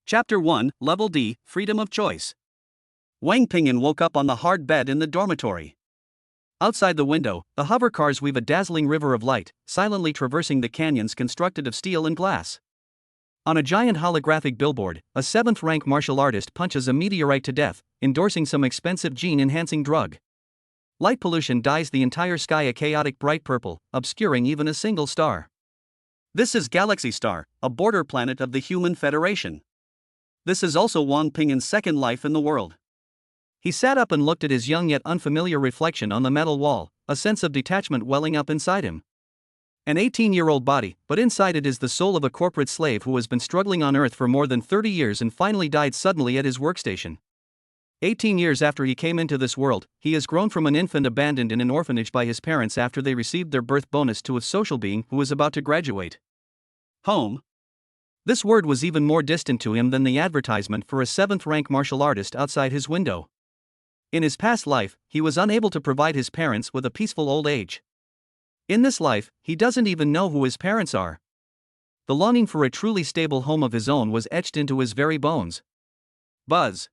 Chapter 1, Level D, Freedom of Choice. Wang Pingyan woke up on the hard bed in the dormitory. Outside the window, the hover cars weave a dazzling river of light, silently traversing the canyons constructed of steel and glass. On a giant holographic billboard, a 7th-rank martial artist punches a meteorite to death, endorsing some expensive gene-enhancing drug. Light pollution dyes the entire sky a chaotic bright purple, obscuring even a single star. This is Galaxy Star, a border planet of the Human Federation. This is also Wang Pingyan's second life in the world. He sat up and looked at his young yet unfamiliar reflection on the metal wall, a sense of detachment welling up inside him. An 18-year-old body, but inside it is the soul of a corporate slave who has been struggling on Earth for more than 30 years and finally died suddenly at his workstation. 18 years after he came into this world, he has grown from an infant abandoned in an orphanage by his parents after they received their birth bonus to a social being who is about to graduate. Home. This word was even more distant to him than the advertisement for a 7th-rank martial artist outside his window. In his past life, he was unable to provide his parents with a peaceful old age. In this life, he doesn't even know who his parents are. The longing for a truly stable home of his own was etched into his very bones. Buzz.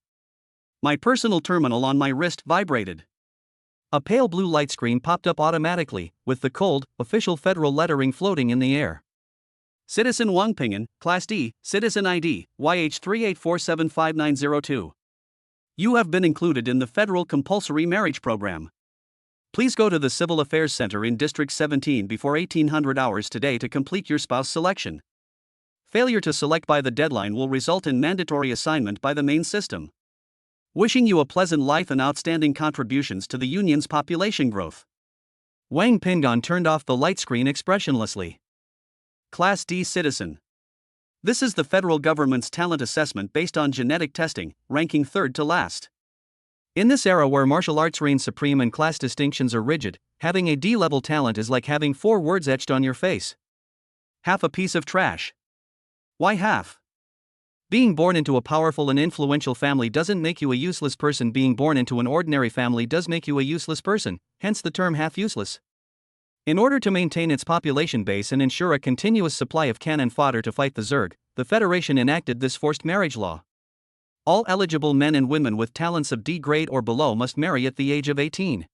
My personal terminal on my wrist vibrated. A pale blue light screen popped up automatically, with the cold, official federal lettering floating in the air. Citizen Wang Pingyan, Class D, Citizen ID, YH38475902. You have been included in the Federal Compulsory Marriage Program. Please go to the Civil Affairs Center in District 17 before 1800 hours today to complete your spouse selection. Failure to select by the deadline will result in mandatory assignment by the main system. Wishing you a pleasant life and outstanding contributions to the union's population growth. Wang Pingyan turned off the light screen expressionlessly. Class D Citizen. This is the federal government's talent assessment based on genetic testing, ranking third to last. In this era where martial arts reign supreme and class distinctions are rigid, having a D-level talent is like having 4 words etched on your face. Half a piece of trash. Why half? Being born into a powerful and influential family doesn't make you a useless person. Being born into an ordinary family does make you a useless person, hence the term half useless. In order to maintain its population base and ensure a continuous supply of cannon fodder to fight the Zerg, the Federation enacted this forced marriage law. All eligible men and women with talents of D grade or below must marry at the age of 18.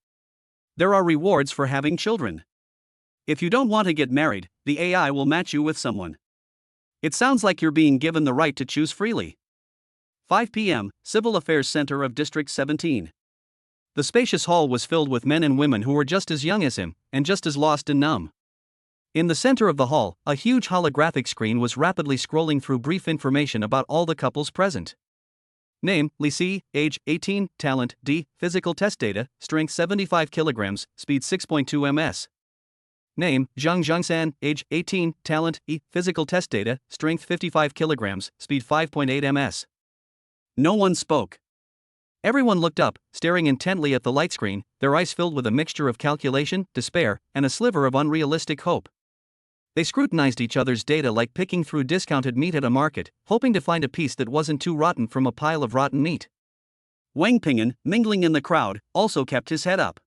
There are rewards for having children. If you don't want to get married, the AI will match you with someone. It sounds like you're being given the right to choose freely. 5 p.m., Civil Affairs Center of District 17. The spacious hall was filled with men and women who were just as young as him, and just as lost and numb. In the center of the hall, a huge holographic screen was rapidly scrolling through brief information about all the couples present. Name, Lisi, age, 18, talent, D, physical test data, strength 75 kilograms, speed 6.2 ms. Name, Zhang Zhangsan, age, 18, talent, E, physical test data, strength 55 kilograms, speed 5.8 ms. No one spoke. Everyone looked up, staring intently at the light screen, their eyes filled with a mixture of calculation, despair, and a sliver of unrealistic hope. They scrutinized each other's data like picking through discounted meat at a market, hoping to find a piece that wasn't too rotten from a pile of rotten meat. Wang Pingyan, mingling in the crowd, also kept his head up.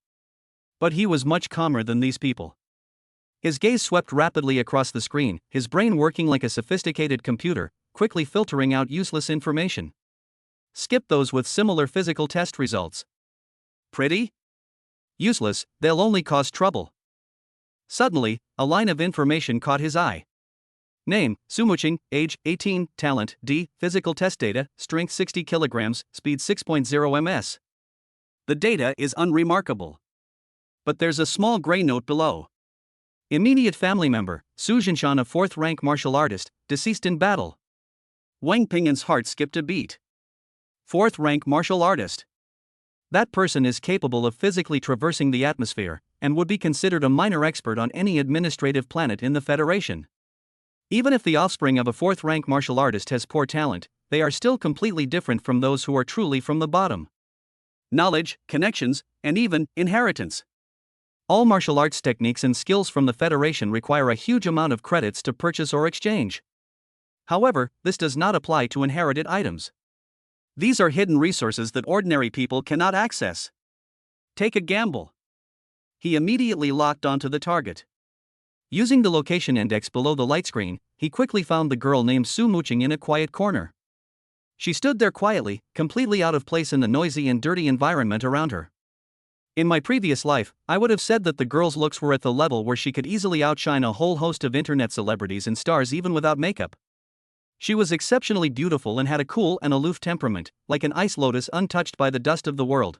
But he was much calmer than these people. His gaze swept rapidly across the screen, his brain working like a sophisticated computer, quickly filtering out useless information. Skip those with similar physical test results. Pretty? Useless, they'll only cause trouble. Suddenly, a line of information caught his eye. Name, Sumuching, age, 18, talent, D, physical test data, strength 60 kilograms, speed 6.0 ms. The data is unremarkable. But there's a small gray note below. Immediate family member, Su Jinshan, a 4th-rank martial artist, deceased in battle. Wang Pingyan's heart skipped a beat. 4th-rank martial artist. That person is capable of physically traversing the atmosphere, and would be considered a minor expert on any administrative planet in the Federation. Even if the offspring of a 4th-rank martial artist has poor talent, they are still completely different from those who are truly from the bottom. Knowledge, connections, and even inheritance. All martial arts techniques and skills from the Federation require a huge amount of credits to purchase or exchange. However, this does not apply to inherited items. These are hidden resources that ordinary people cannot access. Take a gamble. He immediately locked onto the target. Using the location index below the light screen, he quickly found the girl named Su Muching in a quiet corner. She stood there quietly, completely out of place in the noisy and dirty environment around her. In my previous life, I would have said that the girl's looks were at the level where she could easily outshine a whole host of internet celebrities and stars even without makeup. She was exceptionally beautiful and had a cool and aloof temperament, like an ice lotus untouched by the dust of the world.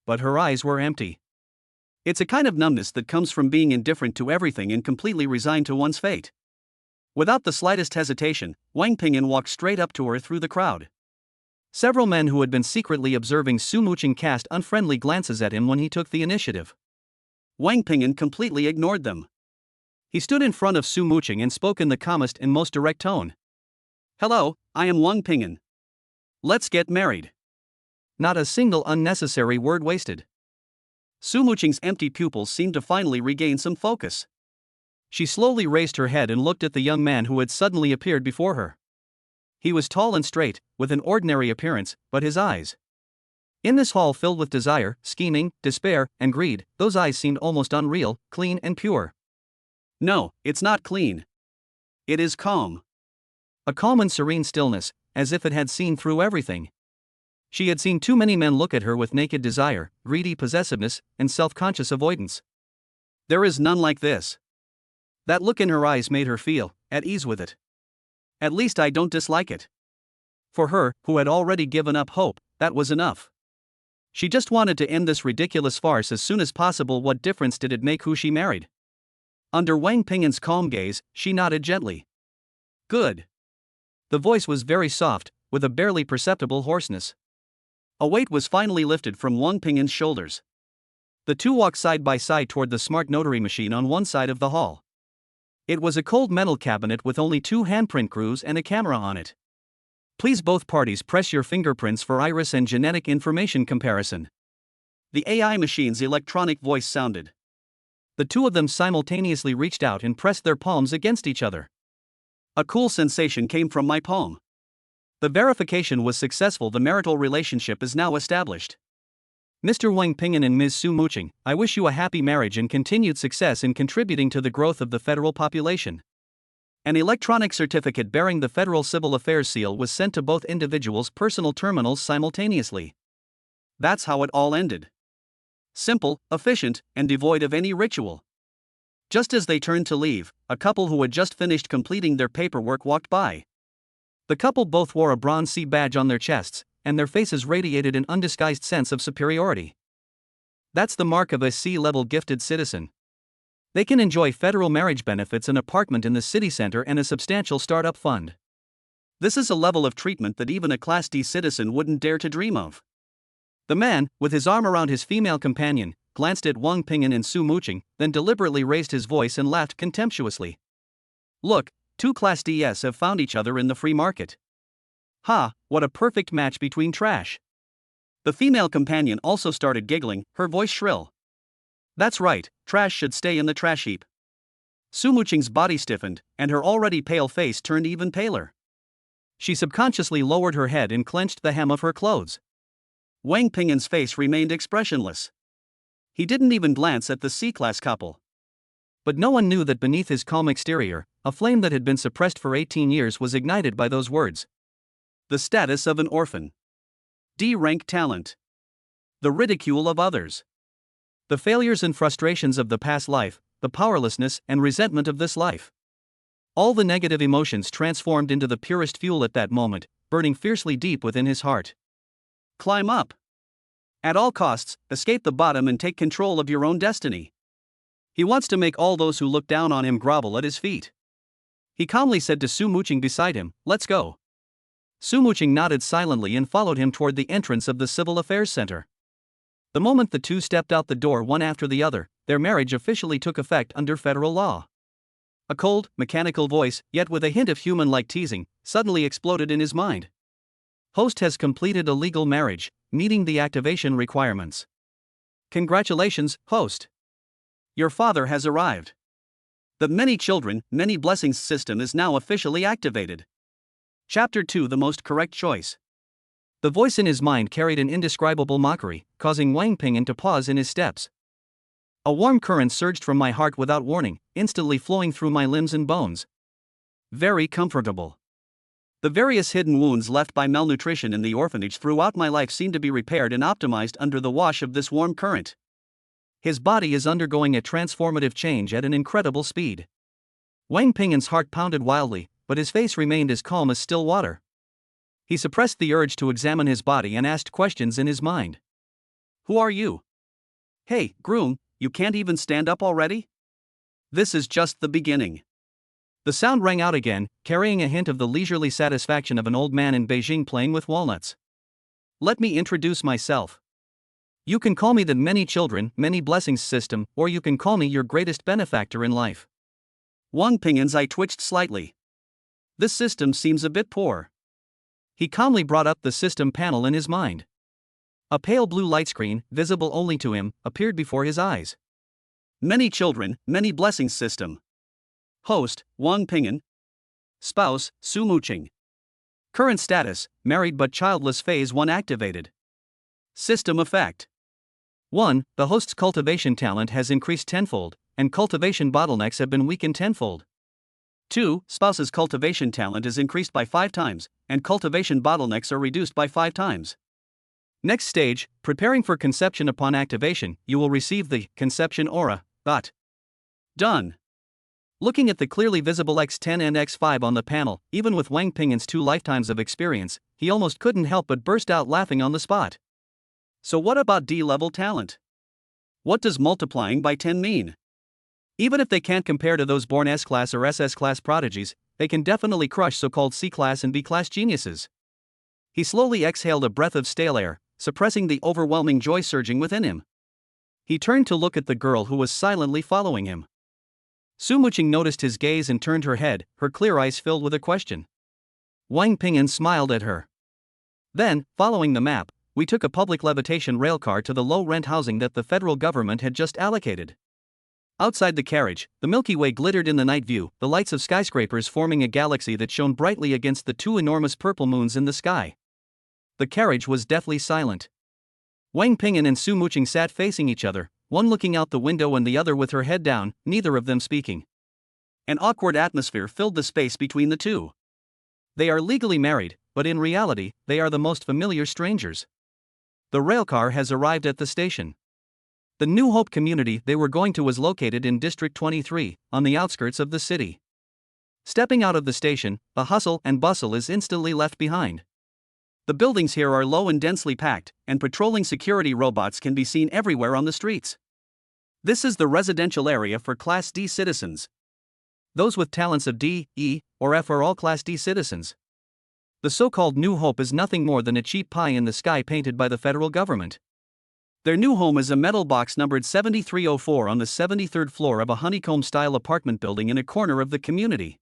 But her eyes were empty. It's a kind of numbness that comes from being indifferent to everything and completely resigned to one's fate. Without the slightest hesitation, Wang Pingyan walked straight up to her through the crowd. Several men who had been secretly observing Su Muqing cast unfriendly glances at him when he took the initiative. Wang Pingyan completely ignored them. He stood in front of Su Muqing and spoke in the calmest and most direct tone. "Hello, I am Wang Pingyan. Let's get married." Not a single unnecessary word wasted. Su Muqing's empty pupils seemed to finally regain some focus. She slowly raised her head and looked at the young man who had suddenly appeared before her. He was tall and straight, with an ordinary appearance, but his eyes. In this hall filled with desire, scheming, despair, and greed, those eyes seemed almost unreal, clean and pure. No, it's not clean. It is calm. A calm and serene stillness, as if it had seen through everything. She had seen too many men look at her with naked desire, greedy possessiveness, and self-conscious avoidance. There is none like this. That look in her eyes made her feel at ease with it. At least I don't dislike it. For her, who had already given up hope, that was enough. She just wanted to end this ridiculous farce as soon as possible. What difference did it make who she married? Under Wang Pingyan's calm gaze, she nodded gently. Good. The voice was very soft, with a barely perceptible hoarseness. A weight was finally lifted from Wang Pingyan's shoulders. The two walked side by side toward the smart notary machine on one side of the hall. It was a cold metal cabinet with only 2 handprint grooves and a camera on it. Please both parties press your fingerprints for iris and genetic information comparison. The AI machine's electronic voice sounded. The two of them simultaneously reached out and pressed their palms against each other. A cool sensation came from my palm. The verification was successful. The marital relationship is now established. Mr. Wang Pingyan and Ms. Su Muqing, I wish you a happy marriage and continued success in contributing to the growth of the federal population. An electronic certificate bearing the Federal Civil Affairs seal was sent to both individuals' personal terminals simultaneously. That's how it all ended. Simple, efficient, and devoid of any ritual. Just as they turned to leave, a couple who had just finished completing their paperwork walked by. The couple both wore a bronze C badge on their chests, and their faces radiated an undisguised sense of superiority. That's the mark of a C-level gifted citizen. They can enjoy federal marriage benefits, an apartment in the city center, and a substantial startup fund. This is a level of treatment that even a Class D citizen wouldn't dare to dream of. The man, with his arm around his female companion, glanced at Wang Pingyan and Su Muqing, then deliberately raised his voice and laughed contemptuously. Look, 2 Class Ds have found each other in the free market. Ha, what a perfect match between trash. The female companion also started giggling, her voice shrill. That's right, trash should stay in the trash heap. Su Muqing's body stiffened, and her already pale face turned even paler. She subconsciously lowered her head and clenched the hem of her clothes. Wang Pingyan's face remained expressionless. He didn't even glance at the C-class couple. But no one knew that beneath his calm exterior, a flame that had been suppressed for 18 years was ignited by those words. The status of an orphan. D-rank talent. The ridicule of others. The failures and frustrations of the past life, the powerlessness and resentment of this life. All the negative emotions transformed into the purest fuel at that moment, burning fiercely deep within his heart. Climb up. At all costs, escape the bottom and take control of your own destiny. He wants to make all those who look down on him grovel at his feet. He calmly said to Su Muqing beside him, "Let's go." Su Muqing nodded silently and followed him toward the entrance of the Civil Affairs Center. The moment the two stepped out the door one after the other, their marriage officially took effect under federal law. A cold, mechanical voice, yet with a hint of human-like teasing, suddenly exploded in his mind. Host has completed a legal marriage, meeting the activation requirements. Congratulations, host. Your father has arrived. The many children, many blessings system is now officially activated. Chapter 2: The Most Correct Choice. The voice in his mind carried an indescribable mockery, causing Wang Pingyan to pause in his steps. A warm current surged from my heart without warning, instantly flowing through my limbs and bones. Very comfortable. The various hidden wounds left by malnutrition in the orphanage throughout my life seem to be repaired and optimized under the wash of this warm current. His body is undergoing a transformative change at an incredible speed. Wang Ping'an's heart pounded wildly, but his face remained as calm as still water. He suppressed the urge to examine his body and asked questions in his mind. Who are you? Hey, groom, you can't even stand up already? This is just the beginning. The sound rang out again, carrying a hint of the leisurely satisfaction of an old man in Beijing playing with walnuts. Let me introduce myself. You can call me the many children, many blessings system, or you can call me your greatest benefactor in life. Wang Ping'an's eye twitched slightly. This system seems a bit poor. He calmly brought up the system panel in his mind. A pale blue light screen, visible only to him, appeared before his eyes. Many children, many blessings system. Host, Wang Ping'an. Spouse, Su Muqing. Current status, married but childless. Phase 1 activated. System effect. 1. The host's cultivation talent has increased tenfold, and cultivation bottlenecks have been weakened tenfold. 2. Spouse's cultivation talent is increased by 5 times, and cultivation bottlenecks are reduced by 5 times. Next stage, preparing for conception. Upon activation, you will receive the conception aura. Done. Looking at the clearly visible X10 and X5 on the panel, even with Wang Ping'an's 2 lifetimes of experience, he almost couldn't help but burst out laughing on the spot. So what about D-level talent? What does multiplying by 10 mean? Even if they can't compare to those born S-class or SS-class prodigies, they can definitely crush so-called C-class and B-class geniuses. He slowly exhaled a breath of stale air, suppressing the overwhelming joy surging within him. He turned to look at the girl who was silently following him. Su Muqing noticed his gaze and turned her head, her clear eyes filled with a question. Wang Ping'an smiled at her. Then, following the map, we took a public levitation railcar to the low-rent housing that the federal government had just allocated. Outside the carriage, the Milky Way glittered in the night view, the lights of skyscrapers forming a galaxy that shone brightly against the 2 enormous purple moons in the sky. The carriage was deathly silent. Wang Ping'an and Su Muqing sat facing each other, one looking out the window and the other with her head down, neither of them speaking. An awkward atmosphere filled the space between the two. They are legally married, but in reality, they are the most familiar strangers. The railcar has arrived at the station. The New Hope community they were going to was located in District 23, on the outskirts of the city. Stepping out of the station, the hustle and bustle is instantly left behind. The buildings here are low and densely packed, and patrolling security robots can be seen everywhere on the streets. This is the residential area for Class D citizens. Those with talents of D, E, or F are all Class D citizens. The so-called New Hope is nothing more than a cheap pie in the sky painted by the federal government. Their new home is a metal box numbered 7304 on the 73rd floor of a honeycomb-style apartment building in a corner of the community.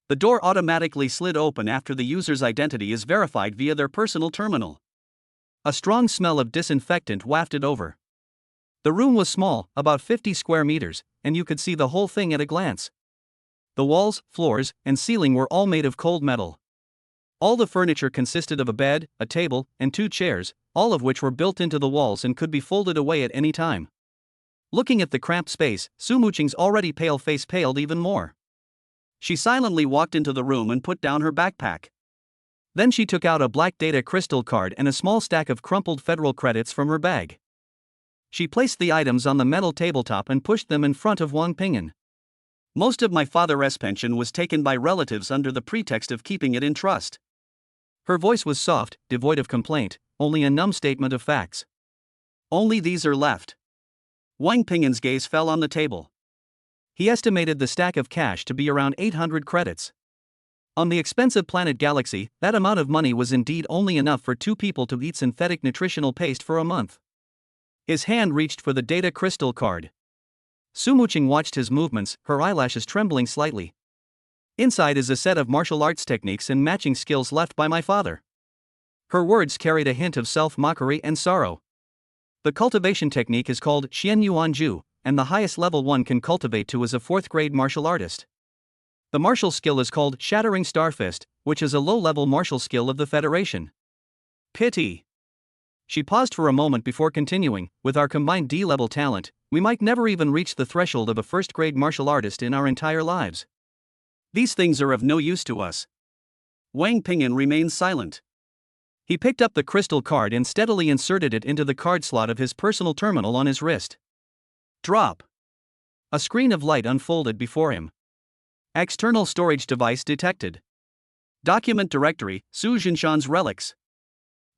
The door automatically slid open after the user's identity is verified via their personal terminal. A strong smell of disinfectant wafted over. The room was small, about 50 square meters, and you could see the whole thing at a glance. The walls, floors, and ceiling were all made of cold metal. All the furniture consisted of a bed, a table, and 2 chairs, all of which were built into the walls and could be folded away at any time. Looking at the cramped space, Su Muqing's already pale face paled even more. She silently walked into the room and put down her backpack. Then she took out a black data crystal card and a small stack of crumpled federal credits from her bag. She placed the items on the metal tabletop and pushed them in front of Wang Ping'an. Most of my father's pension was taken by relatives under the pretext of keeping it in trust. Her voice was soft, devoid of complaint, only a numb statement of facts. Only these are left. Wang Ping'an's gaze fell on the table. He estimated the stack of cash to be around 800 credits. On the expensive planet Galaxy, that amount of money was indeed only enough for 2 people to eat synthetic nutritional paste for a month. His hand reached for the data crystal card. Su Muqing watched his movements, her eyelashes trembling slightly. Inside is a set of martial arts techniques and matching skills left by my father. Her words carried a hint of self-mockery and sorrow. The cultivation technique is called Xian Yuan Ju, and the highest level one can cultivate to is a 4th grade martial artist. The martial skill is called Shattering Star Fist, which is a low-level martial skill of the Federation. Pity. She paused for a moment before continuing, with our combined D-level talent, we might never even reach the threshold of a 1st grade martial artist in our entire lives. These things are of no use to us. Wang Ping'an remained silent. He picked up the crystal card and steadily inserted it into the card slot of his personal terminal on his wrist. Drop. A screen of light unfolded before him. External storage device detected. Document directory, Su Jinshan's relics.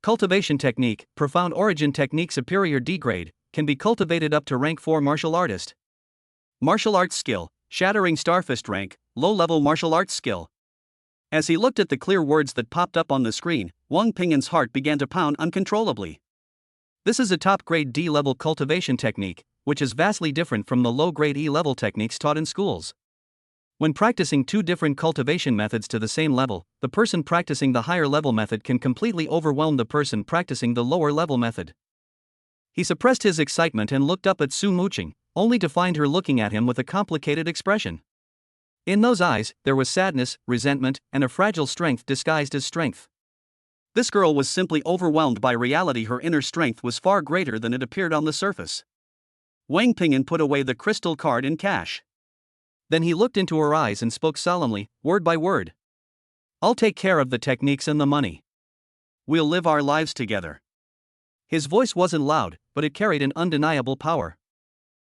Cultivation technique, profound origin technique superior D grade, can be cultivated up to rank 4 martial artist. Martial arts skill, shattering starfist rank, low-level martial arts skill. As he looked at the clear words that popped up on the screen, Wang Ping'an's heart began to pound uncontrollably. This is a top-grade D-level cultivation technique, which is vastly different from the low-grade E-level techniques taught in schools. When practicing two different cultivation methods to the same level, the person practicing the higher-level method can completely overwhelm the person practicing the lower-level method. He suppressed his excitement and looked up at Su Muqing, only to find her looking at him with a complicated expression. In those eyes, there was sadness, resentment, and a fragile strength disguised as strength. This girl was simply overwhelmed by reality. Her inner strength was far greater than it appeared on the surface. Wang Ping'an put away the crystal card in cash. Then he looked into her eyes and spoke solemnly, word by word. "I'll take care of the techniques and the money. We'll live our lives together." His voice wasn't loud, but it carried an undeniable power.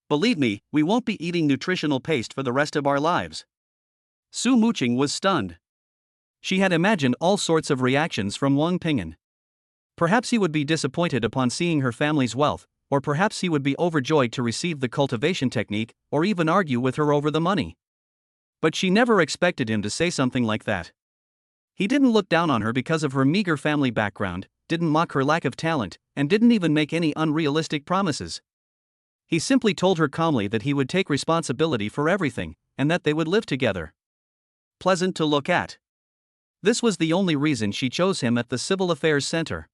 "Believe me, we won't be eating nutritional paste for the rest of our lives." Su Muqing was stunned. She had imagined all sorts of reactions from Wang Ping'an. Perhaps he would be disappointed upon seeing her family's wealth, or perhaps he would be overjoyed to receive the cultivation technique, or even argue with her over the money. But she never expected him to say something like that. He didn't look down on her because of her meager family background, didn't mock her lack of talent, and didn't even make any unrealistic promises. He simply told her calmly that he would take responsibility for everything, and that they would live together. Pleasant to look at. This was the only reason she chose him at the Civil Affairs Center.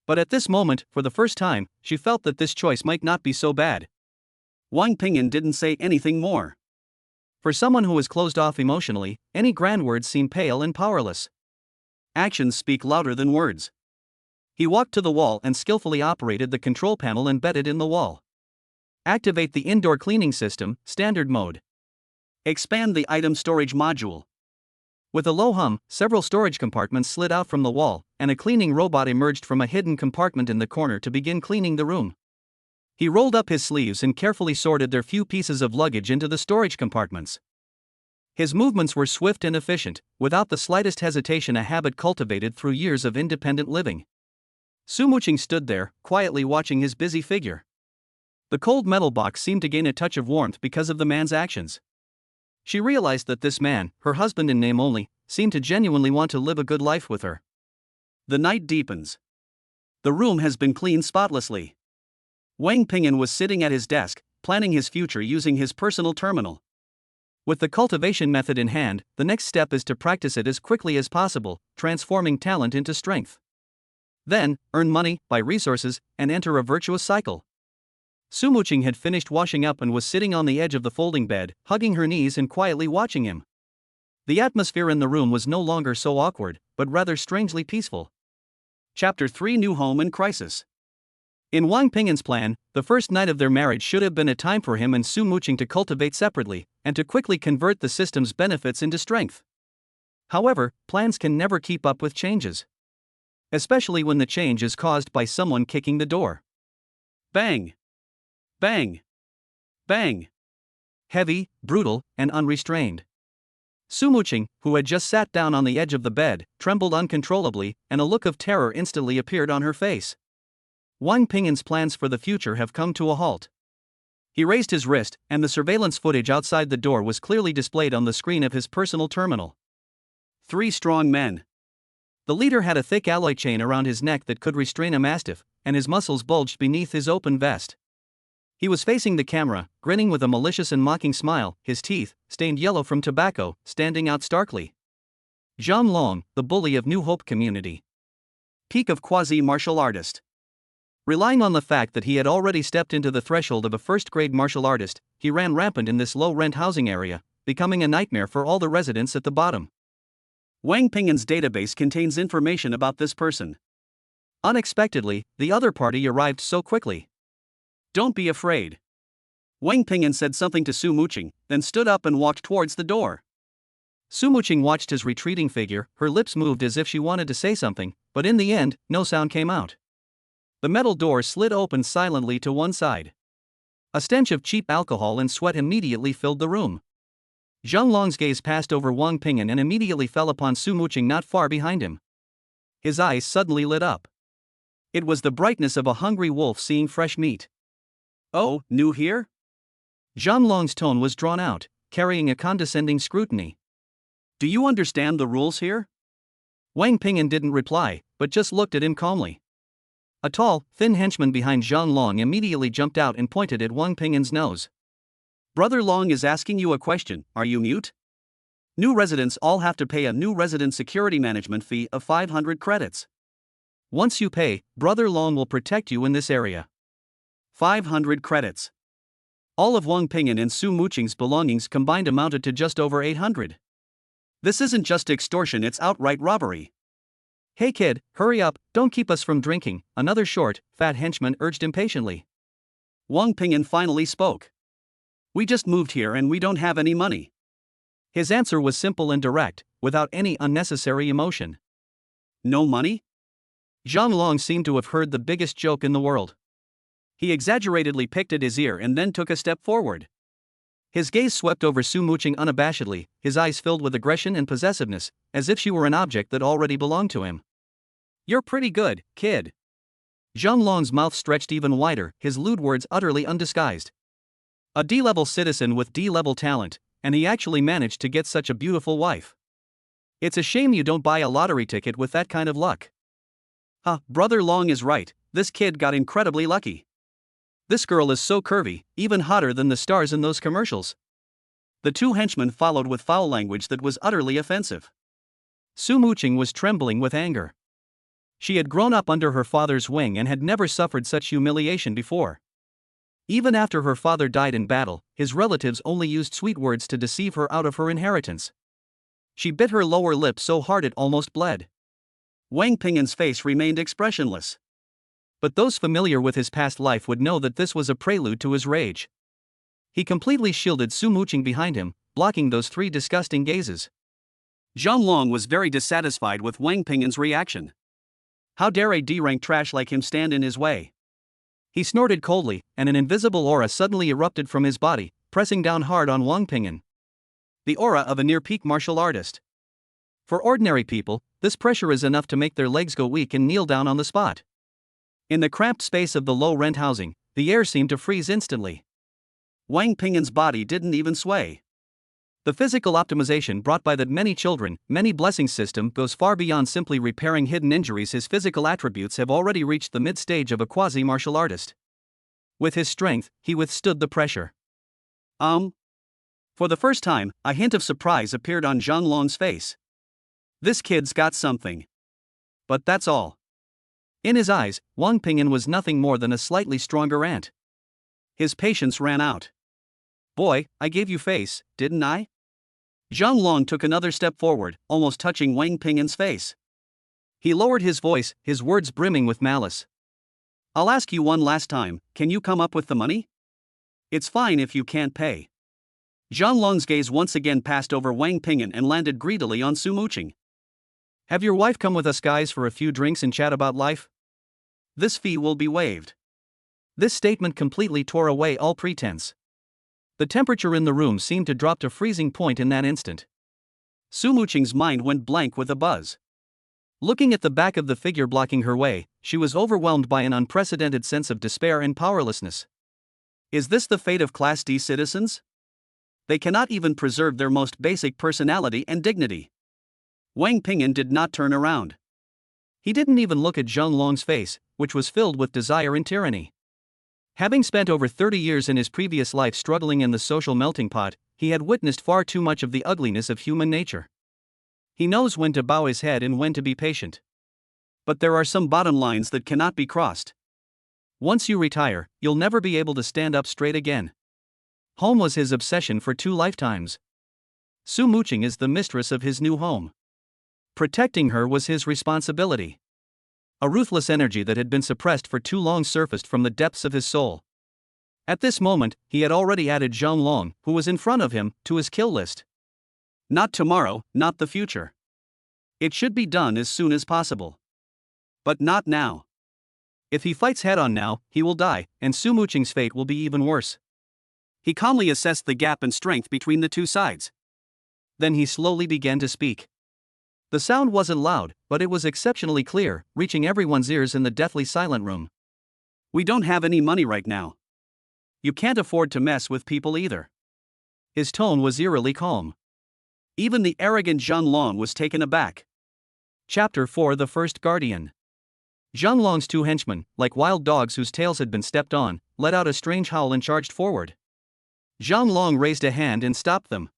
But at this moment, for the first time, she felt that this choice might not be so bad. Wang Ping'an didn't say anything more. For someone who is closed off emotionally, any grand words seem pale and powerless. Actions speak louder than words. He walked to the wall and skillfully operated the control panel embedded in the wall. Activate the indoor cleaning system, standard mode. Expand the item storage module. With a low hum, several storage compartments slid out from the wall, and a cleaning robot emerged from a hidden compartment in the corner to begin cleaning the room. He rolled up his sleeves and carefully sorted their few pieces of luggage into the storage compartments. His movements were swift and efficient, without the slightest hesitation, a habit cultivated through years of independent living. Su Muqing stood there, quietly watching his busy figure. The cold metal box seemed to gain a touch of warmth because of the man's actions. She realized that this man, her husband in name only, seemed to genuinely want to live a good life with her. The night deepens. The room has been cleaned spotlessly. Wang Ping'an was sitting at his desk, planning his future using his personal terminal. With the cultivation method in hand, the next step is to practice it as quickly as possible, transforming talent into strength. Then, earn money, buy resources, and enter a virtuous cycle. Su Muqing had finished washing up and was sitting on the edge of the folding bed, hugging her knees and quietly watching him. The atmosphere in the room was no longer so awkward, but rather strangely peaceful. Chapter 3: New Home in Crisis. In Wang Ping'an's plan, the first night of their marriage should have been a time for him and Su Muqing to cultivate separately, and to quickly convert the system's benefits into strength. However, plans can never keep up with changes. Especially when the change is caused by someone kicking the door. Bang! Bang! Bang! Heavy, brutal, and unrestrained. Su Muqing, who had just sat down on the edge of the bed, trembled uncontrollably, and a look of terror instantly appeared on her face. Wang Ping'an's plans for the future have come to a halt. He raised his wrist, and the surveillance footage outside the door was clearly displayed on the screen of his personal terminal. 3 strong men. The leader had a thick alloy chain around his neck that could restrain a mastiff, and his muscles bulged beneath his open vest. He was facing the camera, grinning with a malicious and mocking smile, his teeth, stained yellow from tobacco, standing out starkly. Zhang Long, the bully of New Hope Community. Peak of quasi-martial artist. Relying on the fact that he had already stepped into the threshold of a first-grade martial artist, he ran rampant in this low-rent housing area, becoming a nightmare for all the residents at the bottom. Wang Ping'an's database contains information about this person. Unexpectedly, the other party arrived so quickly. Don't be afraid. Wang Ping'an said something to Su Muqing, then stood up and walked towards the door. Su Muqing watched his retreating figure, her lips moved as if she wanted to say something, but in the end, no sound came out. The metal door slid open silently to one side. A stench of cheap alcohol and sweat immediately filled the room. Zhang Long's gaze passed over Wang Ping'an and immediately fell upon Su Muqing not far behind him. His eyes suddenly lit up. It was the brightness of a hungry wolf seeing fresh meat. "Oh, new here?" Zhang Long's tone was drawn out, carrying a condescending scrutiny. "Do you understand the rules here?" Wang Ping'an didn't reply, but just looked at him calmly. A tall, thin henchman behind Zhang Long immediately jumped out and pointed at Wang Ping'an's nose. "Brother Long is asking you a question, are you mute? New residents all have to pay a new resident security management fee of 500 credits. Once you pay, Brother Long will protect you in this area. 500 credits. All of Wang Ping'an and Su Muqing's belongings combined amounted to just over 800. This isn't just extortion, it's outright robbery. "Hey kid, hurry up, don't keep us from drinking," another short, fat henchman urged impatiently. Wang Ping'an finally spoke. "We just moved here and we don't have any money." His answer was simple and direct, without any unnecessary emotion. "No money?" Zhang Long seemed to have heard the biggest joke in the world. He exaggeratedly picked at his ear and then took a step forward. His gaze swept over Su Muqing unabashedly, his eyes filled with aggression and possessiveness, as if she were an object that already belonged to him. "You're pretty good, kid." Zhang Long's mouth stretched even wider, his lewd words utterly undisguised. A D-level citizen with D-level talent, and he actually managed to get such a beautiful wife. It's a shame you don't buy a lottery ticket with that kind of luck. Brother Long is right, this kid got incredibly lucky. This girl is so curvy, even hotter than the stars in those commercials. The two henchmen followed with foul language that was utterly offensive. Su Muqing was trembling with anger. She had grown up under her father's wing and had never suffered such humiliation before. Even after her father died in battle, his relatives only used sweet words to deceive her out of her inheritance. She bit her lower lip so hard it almost bled. Wang Ping'an's face remained expressionless. But those familiar with his past life would know that this was a prelude to his rage. He completely shielded Su Muqing behind him, blocking those three disgusting gazes. Zhang Long was very dissatisfied with Wang Ping'an's reaction. How dare a D-rank trash like him stand in his way? He snorted coldly, and an invisible aura suddenly erupted from his body, pressing down hard on Wang Ping'an. The aura of a near-peak martial artist. For ordinary people, this pressure is enough to make their legs go weak and kneel down on the spot. In the cramped space of the low-rent housing, the air seemed to freeze instantly. Wang Ping'an's body didn't even sway. The physical optimization brought by that many children, many blessings system goes far beyond simply repairing hidden injuries. His physical attributes have already reached the mid-stage of a quasi-martial artist. With his strength, he withstood the pressure. For the first time, a hint of surprise appeared on Zhang Long's face. This kid's got something. But that's all. In his eyes, Wang Ping'an was nothing more than a slightly stronger ant. His patience ran out. "Boy, I gave you face, didn't I?" Zhang Long took another step forward, almost touching Wang Ping'an's face. He lowered his voice, his words brimming with malice. "I'll ask you one last time, can you come up with the money? It's fine if you can't pay." Zhang Long's gaze once again passed over Wang Ping'an and landed greedily on Su Muqing. "Have your wife come with us guys for a few drinks and chat about life? This fee will be waived." This statement completely tore away all pretense. The temperature in the room seemed to drop to freezing point in that instant. Su Muqing's mind went blank with a buzz. Looking at the back of the figure blocking her way, she was overwhelmed by an unprecedented sense of despair and powerlessness. Is this the fate of Class D citizens? They cannot even preserve their most basic personality and dignity. Wang Ping'an did not turn around. He didn't even look at Zhang Long's face, which was filled with desire and tyranny. Having spent over 30 years in his previous life struggling in the social melting pot, he had witnessed far too much of the ugliness of human nature. He knows when to bow his head and when to be patient. But there are some bottom lines that cannot be crossed. Once you retire, you'll never be able to stand up straight again. Home was his obsession for 2 lifetimes. Su Muqing is the mistress of his new home. Protecting her was his responsibility. A ruthless energy that had been suppressed for too long surfaced from the depths of his soul. At this moment, he had already added Zhang Long, who was in front of him, to his kill list. Not tomorrow, not the future. It should be done as soon as possible. But not now. If he fights head on now, he will die, and Su Muqing's fate will be even worse. He calmly assessed the gap in strength between the two sides. Then he slowly began to speak. The sound wasn't loud, but it was exceptionally clear, reaching everyone's ears in the deathly silent room. We don't have any money right now. You can't afford to mess with people either. His tone was eerily calm. Even the arrogant Zhang Long was taken aback. Chapter 4: The First Guardian. Zhang Long's two henchmen, like wild dogs whose tails had been stepped on, let out a strange howl and charged forward. Zhang Long raised a hand and stopped them.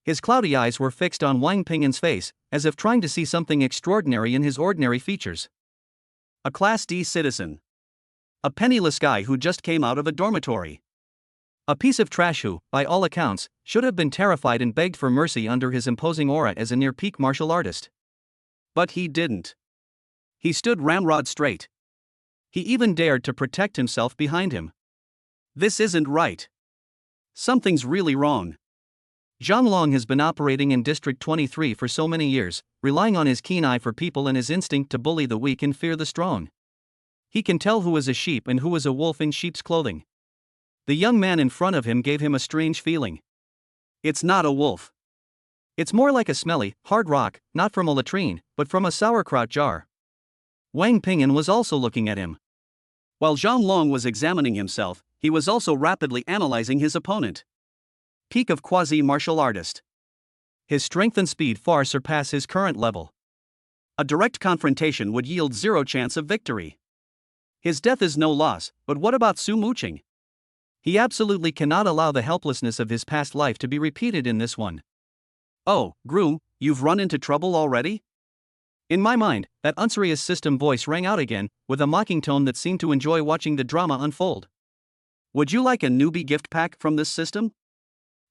His cloudy eyes were fixed on Wang Ping'an's face, as if trying to see something extraordinary in his ordinary features. A Class D citizen. A penniless guy who just came out of a dormitory. A piece of trash who, by all accounts, should have been terrified and begged for mercy under his imposing aura as a near-peak martial artist. But he didn't. He stood ramrod straight. He even dared to protect himself behind him. This isn't right. Something's really wrong. Zhang Long has been operating in District 23 for so many years, relying on his keen eye for people and his instinct to bully the weak and fear the strong. He can tell who is a sheep and who is a wolf in sheep's clothing. The young man in front of him gave him a strange feeling. It's not a wolf. It's more like a smelly, hard rock, not from a latrine, but from a sauerkraut jar. Wang Ping'an was also looking at him. While Zhang Long was examining himself, he was also rapidly analyzing his opponent. Peak of quasi-martial artist. His strength and speed far surpass his current level. A direct confrontation would yield zero chance of victory. His death is no loss, but what about Su Muqing? He absolutely cannot allow the helplessness of his past life to be repeated in this one. Oh, groom, you've run into trouble already? In my mind, that unserious system voice rang out again, with a mocking tone that seemed to enjoy watching the drama unfold. Would you like a newbie gift pack from this system?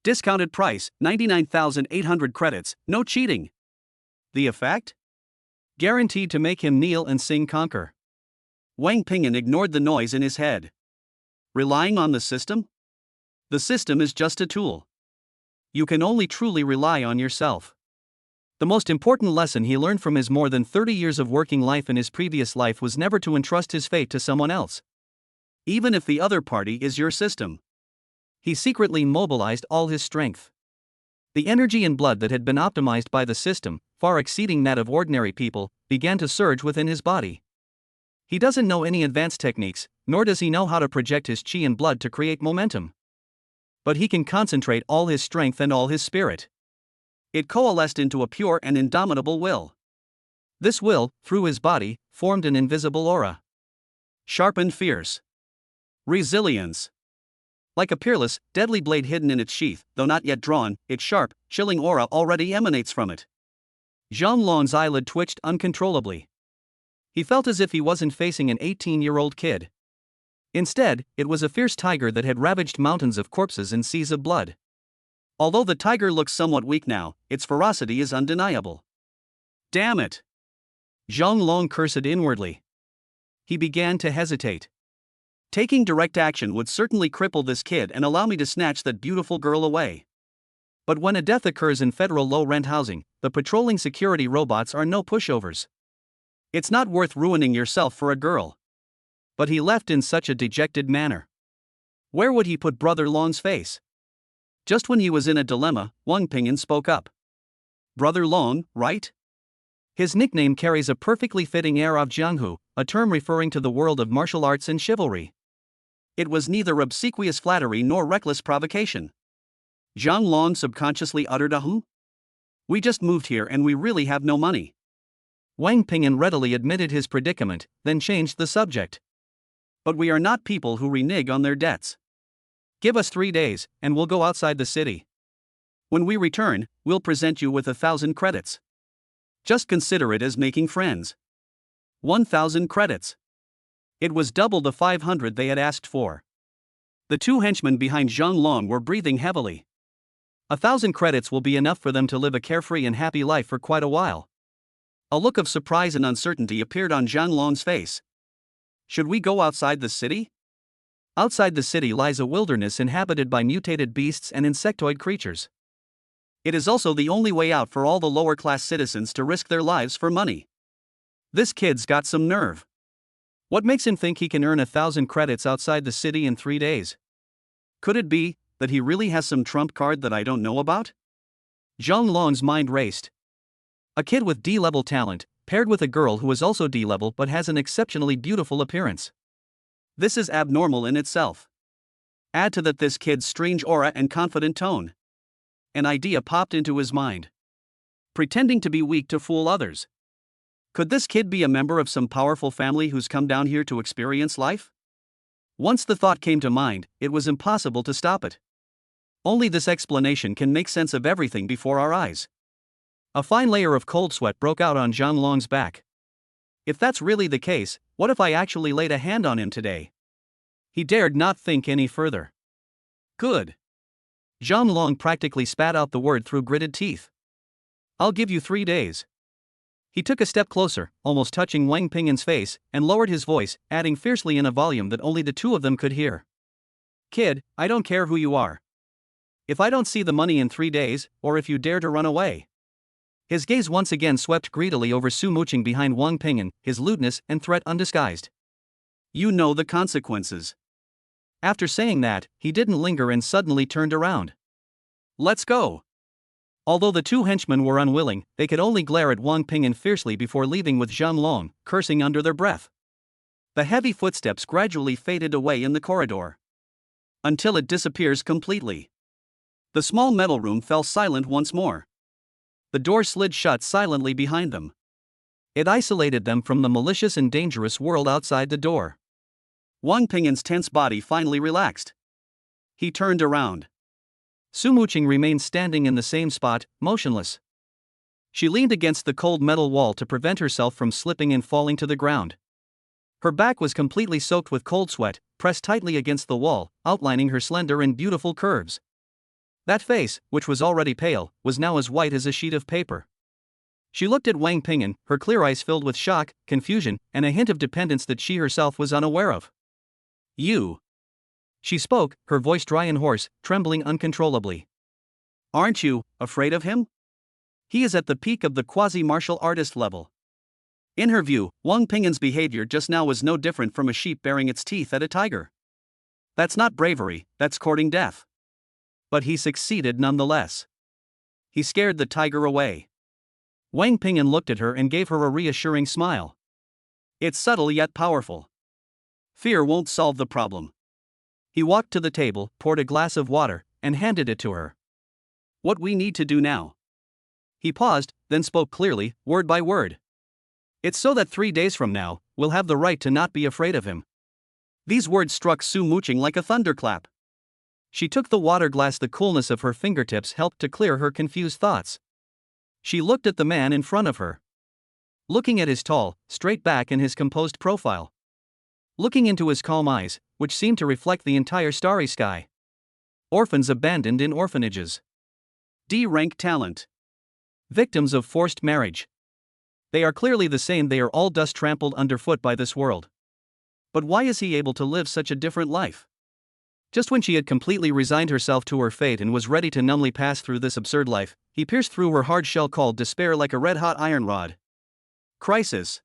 Discounted price, 99,800 credits, no cheating. The effect? Guaranteed to make him kneel and sing conquer. Wang Ping'an ignored the noise in his head. Relying on the system? The system is just a tool. You can only truly rely on yourself. The most important lesson he learned from his more than 30 years of working life in his previous life was never to entrust his fate to someone else. Even if the other party is your system. He secretly mobilized all his strength. The energy and blood that had been optimized by the system, far exceeding that of ordinary people, began to surge within his body. He doesn't know any advanced techniques, nor does he know how to project his chi and blood to create momentum. But he can concentrate all his strength and all his spirit. It coalesced into a pure and indomitable will. This will, through his body, formed an invisible aura. Sharp and fierce. Resilience. Like a peerless, deadly blade hidden in its sheath, though not yet drawn, its sharp, chilling aura already emanates from it. Zhang Long's eyelid twitched uncontrollably. He felt as if he wasn't facing an 18-year-old kid. Instead, it was a fierce tiger that had ravaged mountains of corpses and seas of blood. Although the tiger looks somewhat weak now, its ferocity is undeniable. Damn it! Zhang Long cursed inwardly. He began to hesitate. Taking direct action would certainly cripple this kid and allow me to snatch that beautiful girl away. But when a death occurs in federal low-rent housing, the patrolling security robots are no pushovers. It's not worth ruining yourself for a girl. But he left in such a dejected manner. Where would he put Brother Long's face? Just when he was in a dilemma, Wang Ping'an spoke up. Brother Long, right? His nickname carries a perfectly fitting air of Jianghu, a term referring to the world of martial arts and chivalry. It was neither obsequious flattery nor reckless provocation. Zhang Long subconsciously uttered a "Hmm?" We just moved here and we really have no money. Wang Ping'an readily admitted his predicament, then changed the subject. But we are not people who renege on their debts. Give us 3 days, and we'll go outside the city. When we return, we'll present you with 1,000 credits. Just consider it as making friends. 1,000 credits. It was double the 500 they had asked for. The two henchmen behind Zhang Long were breathing heavily. 1,000 credits will be enough for them to live a carefree and happy life for quite a while. A look of surprise and uncertainty appeared on Zhang Long's face. Should we go outside the city? Outside the city lies a wilderness inhabited by mutated beasts and insectoid creatures. It is also the only way out for all the lower class citizens to risk their lives for money. This kid's got some nerve. What makes him think he can earn 1,000 credits outside the city in 3 days? Could it be that he really has some trump card that I don't know about? Zhang Long's mind raced. A kid with D-level talent, paired with a girl who is also D-level but has an exceptionally beautiful appearance. This is abnormal in itself. Add to that this kid's strange aura and confident tone. An idea popped into his mind. Pretending to be weak to fool others. Could this kid be a member of some powerful family who's come down here to experience life? Once the thought came to mind, it was impossible to stop it. Only this explanation can make sense of everything before our eyes. A fine layer of cold sweat broke out on Zhang Long's back. If that's really the case, what if I actually laid a hand on him today? He dared not think any further. Good. Zhang Long practically spat out the word through gritted teeth. I'll give you 3 days. He took a step closer, almost touching Wang Ping'an's face, and lowered his voice, adding fiercely in a volume that only the two of them could hear. Kid, I don't care who you are. If I don't see the money in 3 days, or if you dare to run away. His gaze once again swept greedily over Su Muqing behind Wang Ping'an, his lewdness and threat undisguised. You know the consequences. After saying that, he didn't linger and suddenly turned around. Let's go. Although the two henchmen were unwilling, they could only glare at Wang Ping'an fiercely before leaving with Zhang Long, cursing under their breath. The heavy footsteps gradually faded away in the corridor. Until it disappears completely. The small metal room fell silent once more. The door slid shut silently behind them. It isolated them from the malicious and dangerous world outside the door. Wang Ping'an's tense body finally relaxed. He turned around. Su Muqing remained standing in the same spot, motionless. She leaned against the cold metal wall to prevent herself from slipping and falling to the ground. Her back was completely soaked with cold sweat, pressed tightly against the wall, outlining her slender and beautiful curves. That face, which was already pale, was now as white as a sheet of paper. She looked at Wang Ping'an, her clear eyes filled with shock, confusion, and a hint of dependence that she herself was unaware of. You. She spoke, her voice dry and hoarse, trembling uncontrollably. Aren't you afraid of him? He is at the peak of the quasi-martial artist level. In her view, Wang Ping'an's behavior just now was no different from a sheep baring its teeth at a tiger. That's not bravery, that's courting death. But he succeeded nonetheless. He scared the tiger away. Wang Ping'an looked at her and gave her a reassuring smile. It's subtle yet powerful. Fear won't solve the problem. He walked to the table, poured a glass of water, and handed it to her. What we need to do now. He paused, then spoke clearly, word by word. It's so that 3 days from now, we'll have the right to not be afraid of him. These words struck Su Muqing like a thunderclap. She took the water glass. The coolness of her fingertips helped to clear her confused thoughts. She looked at the man in front of her. Looking at his tall, straight back and his composed profile. Looking into his calm eyes, which seemed to reflect the entire starry sky. Orphans abandoned in orphanages. D-rank talent. Victims of forced marriage. They are clearly the same. They are all dust trampled underfoot by this world. But why is he able to live such a different life? Just when she had completely resigned herself to her fate and was ready to numbly pass through this absurd life, he pierced through her hard shell called despair like a red-hot iron rod. Crisis.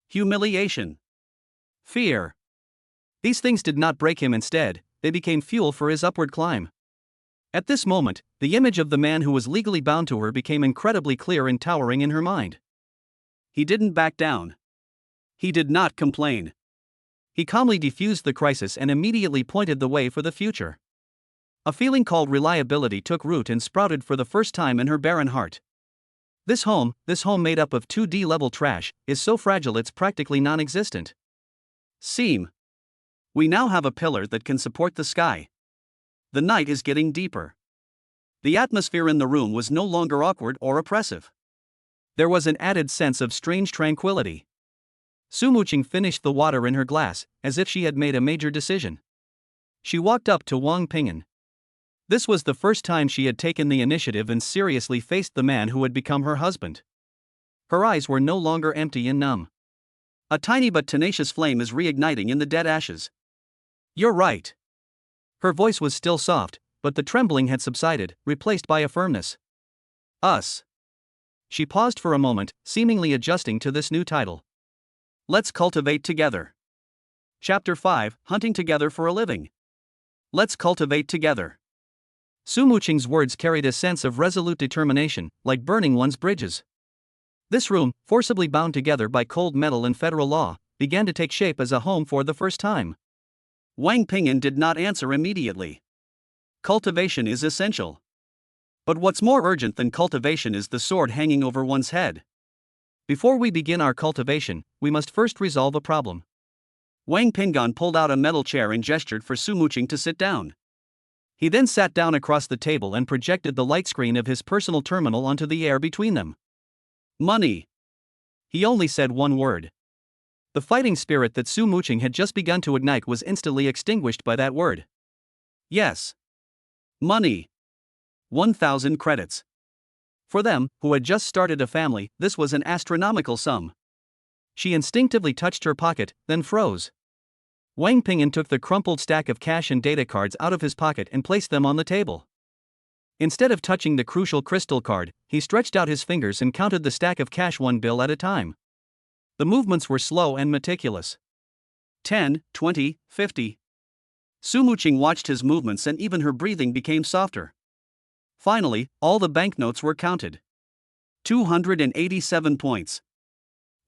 Humiliation. Fear. These things did not break him. Instead, they became fuel for his upward climb. At this moment, the image of the man who was legally bound to her became incredibly clear and towering in her mind. He didn't back down. He did not complain. He calmly defused the crisis and immediately pointed the way for the future. A feeling called reliability took root and sprouted for the first time in her barren heart. This home made up of 2D level trash, is so fragile it's practically non-existent. Seam. We now have a pillar that can support the sky. The night is getting deeper. The atmosphere in the room was no longer awkward or oppressive. There was an added sense of strange tranquility. Su Muqing finished the water in her glass, as if she had made a major decision. She walked up to Wang Ping'an. This was the first time she had taken the initiative and seriously faced the man who had become her husband. Her eyes were no longer empty and numb. A tiny but tenacious flame is reigniting in the dead ashes. You're right. Her voice was still soft, but the trembling had subsided, replaced by a firmness. Us. She paused for a moment, seemingly adjusting to this new title. Let's cultivate together. Chapter 5, Hunting Together for a Living. Let's cultivate together. Su Muqing's words carried a sense of resolute determination, like burning one's bridges. This room, forcibly bound together by cold metal and federal law, began to take shape as a home for the first time. Wang Ping'an did not answer immediately. Cultivation is essential. But what's more urgent than cultivation is the sword hanging over one's head. Before we begin our cultivation, we must first resolve a problem. Wang Ping'an pulled out a metal chair and gestured for Su Muqing to sit down. He then sat down across the table and projected the light screen of his personal terminal onto the air between them. Money. He only said one word. The fighting spirit that Su Muqing had just begun to ignite was instantly extinguished by that word. Yes. Money. 1,000 credits. For them, who had just started a family, this was an astronomical sum. She instinctively touched her pocket, then froze. Wang Ping'an took the crumpled stack of cash and data cards out of his pocket and placed them on the table. Instead of touching the crucial crystal card, he stretched out his fingers and counted the stack of cash one bill at a time. The movements were slow and meticulous. 10, 20, 50. Su Muqing watched his movements and even her breathing became softer. Finally, all the banknotes were counted. 287 points.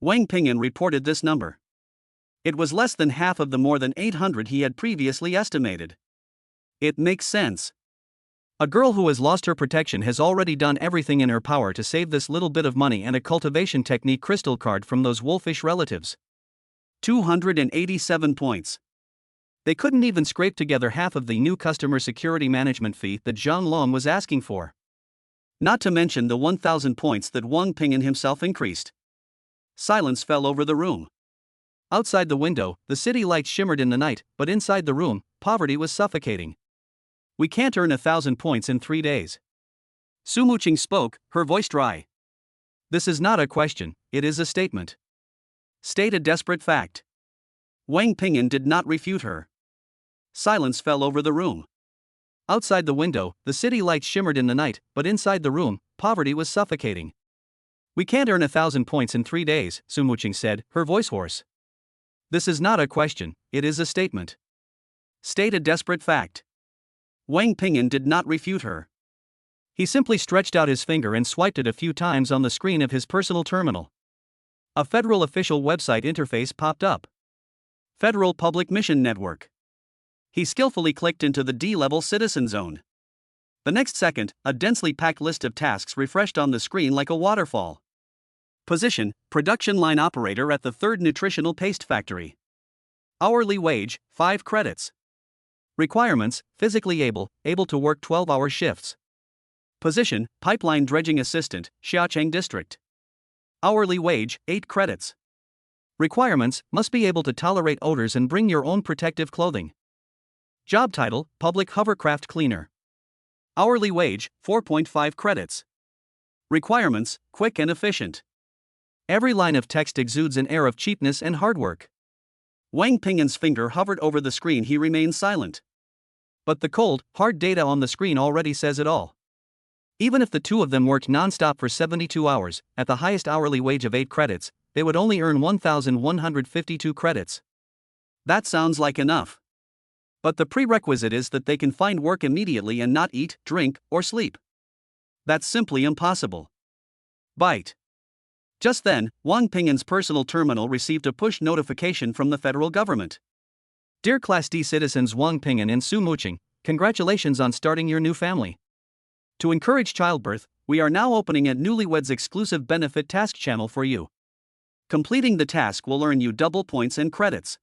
Wang Ping'an reported this number. It was less than half of the more than 800 he had previously estimated. It makes sense. A girl who has lost her protection has already done everything in her power to save this little bit of money and a cultivation technique crystal card from those wolfish relatives. 287 points. They couldn't even scrape together half of the new customer security management fee that Zhang Long was asking for. Not to mention the 1,000 points that Wang Ping'an himself increased. Silence fell over the room. Outside the window, the city lights shimmered in the night, but inside the room, poverty was suffocating. We can't earn 1,000 points in 3 days. Su Muqing spoke, her voice dry. This is not a question, it is a statement. State a desperate fact. Wang Ping'an did not refute her. Silence fell over the room. Outside the window, the city lights shimmered in the night, but inside the room, poverty was suffocating. We can't earn 1,000 points in 3 days, Su Muqing said, her voice hoarse. This is not a question, it is a statement. State a desperate fact. Wang Ping'an did not refute her. He simply stretched out his finger and swiped it a few times on the screen of his personal terminal. A federal official website interface popped up. Federal Public Mission Network. He skillfully clicked into the D-level citizen zone. The next second, a densely packed list of tasks refreshed on the screen like a waterfall. Position, production line operator at the 3rd Nutritional Paste Factory. Hourly wage, 5 credits. Requirements, physically able to work 12-hour shifts. Position, pipeline dredging assistant, Xiaocheng District. Hourly wage, 8 credits. Requirements, must be able to tolerate odors and bring your own protective clothing. Job title, public hovercraft cleaner. Hourly wage, 4.5 credits. Requirements, quick and efficient. Every line of text exudes an air of cheapness and hard work. Wang Ping'an's finger hovered over the screen. He remained silent. But the cold, hard data on the screen already says it all. Even if the two of them worked non-stop for 72 hours, at the highest hourly wage of 8 credits, they would only earn 1,152 credits. That sounds like enough. But the prerequisite is that they can find work immediately and not eat, drink, or sleep. That's simply impossible. Byte. Just then, Wang Ping'an's personal terminal received a push notification from the federal government. Dear Class D citizens Wang Ping'an and Su Muqing, congratulations on starting your new family. To encourage childbirth, we are now opening a newlyweds exclusive benefit task channel for you. Completing the task will earn you double points and credits.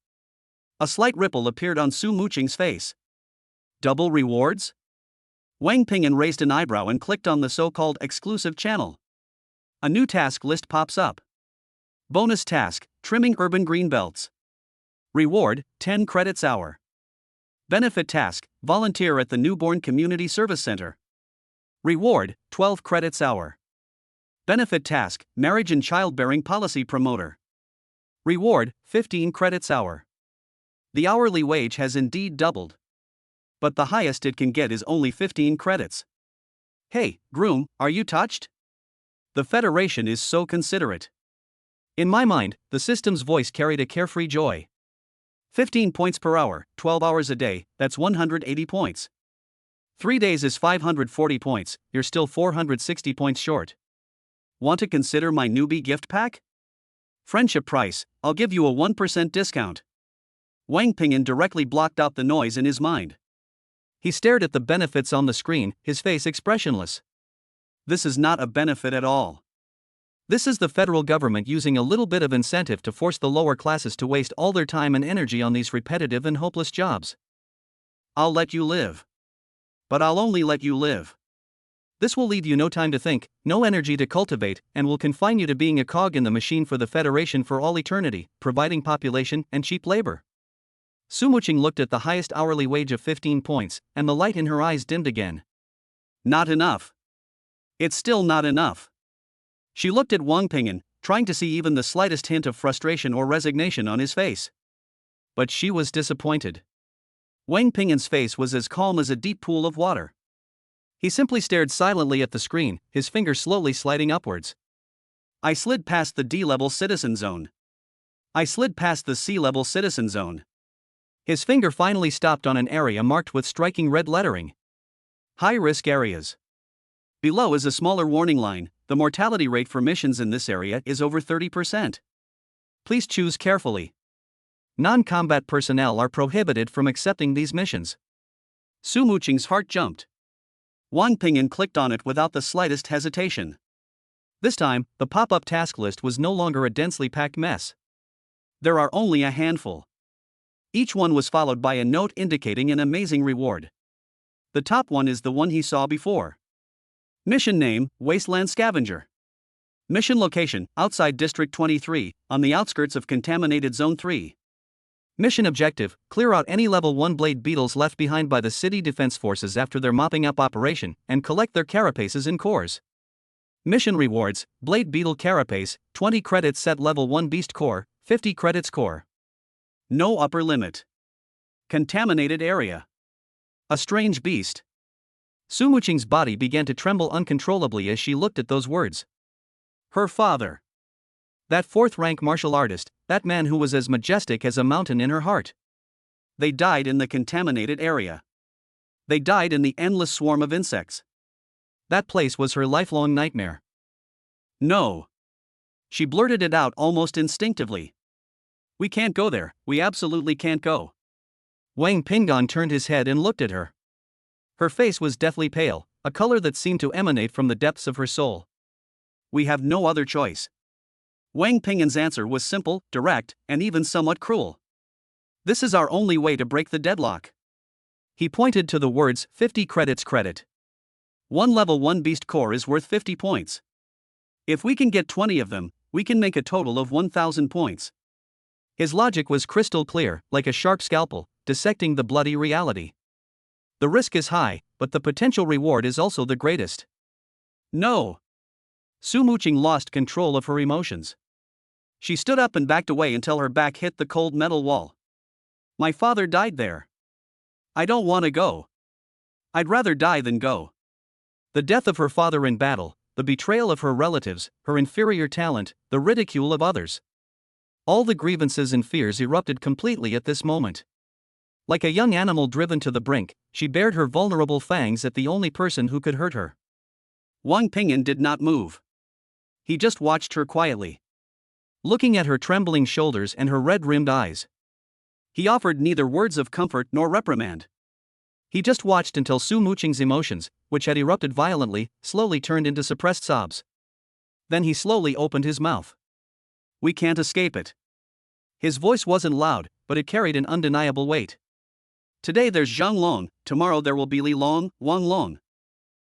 A slight ripple appeared on Su Muqing's face. Double rewards? Wang Ping'an raised an eyebrow and clicked on the so-called exclusive channel. A new task list pops up. Bonus task, trimming urban greenbelts. Reward, 10 credits hour. Benefit task, volunteer at the Newborn Community Service Center. Reward, 12 credits hour. Benefit task, marriage and childbearing policy promoter. Reward, 15 credits hour. The hourly wage has indeed doubled. But the highest it can get is only 15 credits. Hey, groom, are you touched? The Federation is so considerate. In my mind, the system's voice carried a carefree joy. 15 points per hour, 12 hours a day, that's 180 points. 3 days is 540 points, you're still 460 points short. Want to consider my newbie gift pack? Friendship price, I'll give you a 1% discount. Wang Ping'an directly blocked out the noise in his mind. He stared at the benefits on the screen, his face expressionless. This is not a benefit at all. This is the federal government using a little bit of incentive to force the lower classes to waste all their time and energy on these repetitive and hopeless jobs. I'll let you live. But I'll only let you live. This will leave you no time to think, no energy to cultivate, and will confine you to being a cog in the machine for the Federation for all eternity, providing population and cheap labor. Su Muqing looked at the highest hourly wage of 15 points, and the light in her eyes dimmed again. Not enough. It's still not enough. She looked at Wang Ping'an, trying to see even the slightest hint of frustration or resignation on his face. But she was disappointed. Wang Ping'an's face was as calm as a deep pool of water. He simply stared silently at the screen, his finger slowly sliding upwards. I slid past the D-level citizen zone. I slid past the C-level citizen zone. His finger finally stopped on an area marked with striking red lettering. High-risk areas. Below is a smaller warning line. The mortality rate for missions in this area is over 30%. Please choose carefully. Non-combat personnel are prohibited from accepting these missions. Su Muqing's heart jumped. Wang Ping'an clicked on it without the slightest hesitation. This time, the pop-up task list was no longer a densely packed mess. There are only a handful. Each one was followed by a note indicating an amazing reward. The top one is the one he saw before. Mission name, Wasteland Scavenger. Mission location, outside District 23, on the outskirts of Contaminated Zone 3. Mission objective, clear out any level 1 blade beetles left behind by the city defense forces after their mopping up operation, and collect their carapaces and cores. Mission rewards, blade beetle carapace, 20 credits set level 1 beast core, 50 credits core. No upper limit. Contaminated area. A strange beast. Su Muqing's body began to tremble uncontrollably as she looked at those words. Her father. That 4th-rank martial artist, that man who was as majestic as a mountain in her heart. They died in the contaminated area. They died in the endless swarm of insects. That place was her lifelong nightmare. No. She blurted it out almost instinctively. We can't go there, we absolutely can't go. Wang Ping'an turned his head and looked at her. Her face was deathly pale, a color that seemed to emanate from the depths of her soul. We have no other choice. Wang Ping'an's answer was simple, direct, and even somewhat cruel. This is our only way to break the deadlock. He pointed to the words 50 credits credit. One level 1 beast core is worth 50 points. If we can get 20 of them, we can make a total of 1,000 points. His logic was crystal clear, like a sharp scalpel, dissecting the bloody reality. The risk is high, but the potential reward is also the greatest. No. Su Muqing lost control of her emotions. She stood up and backed away until her back hit the cold metal wall. My father died there. I don't want to go. I'd rather die than go. The death of her father in battle, the betrayal of her relatives, her inferior talent, the ridicule of others. All the grievances and fears erupted completely at this moment. Like a young animal driven to the brink, she bared her vulnerable fangs at the only person who could hurt her. Wang Ping'an did not move. He just watched her quietly, looking at her trembling shoulders and her red-rimmed eyes. He offered neither words of comfort nor reprimand. He just watched until Su Muqing's emotions, which had erupted violently, slowly turned into suppressed sobs. Then he slowly opened his mouth. We can't escape it. His voice wasn't loud, but it carried an undeniable weight. Today there's Zhang Long, tomorrow there will be Li Long, Wang Long.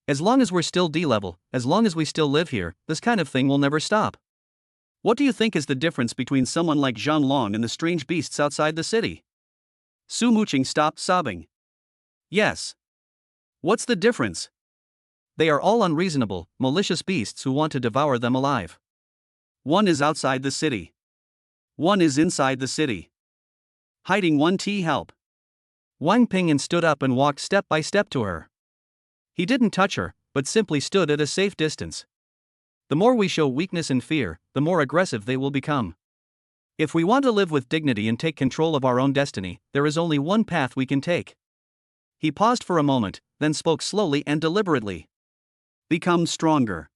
As long as we're still D-level, as long as we still live here, this kind of thing will never stop. What do you think is the difference between someone like Zhang Long and the strange beasts outside the city? Su Muqing stopped sobbing. Yes. What's the difference? They are all unreasonable, malicious beasts who want to devour them alive. One is outside the city. One is inside the city. Hiding 1T help. Wang Ping'an stood up and walked step by step to her. He didn't touch her, but simply stood at a safe distance. The more we show weakness and fear, the more aggressive they will become. If we want to live with dignity and take control of our own destiny, there is only one path we can take. He paused for a moment, then spoke slowly and deliberately. Become stronger.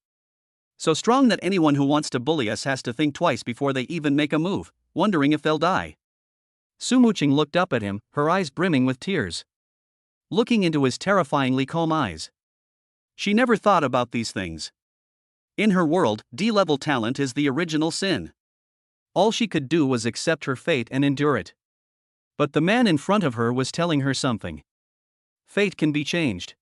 So strong that anyone who wants to bully us has to think twice before they even make a move, wondering if they'll die. Su Muqing looked up at him, her eyes brimming with tears. Looking into his terrifyingly calm eyes. She never thought about these things. In her world, D-level talent is the original sin. All she could do was accept her fate and endure it. But the man in front of her was telling her something. Fate can be changed.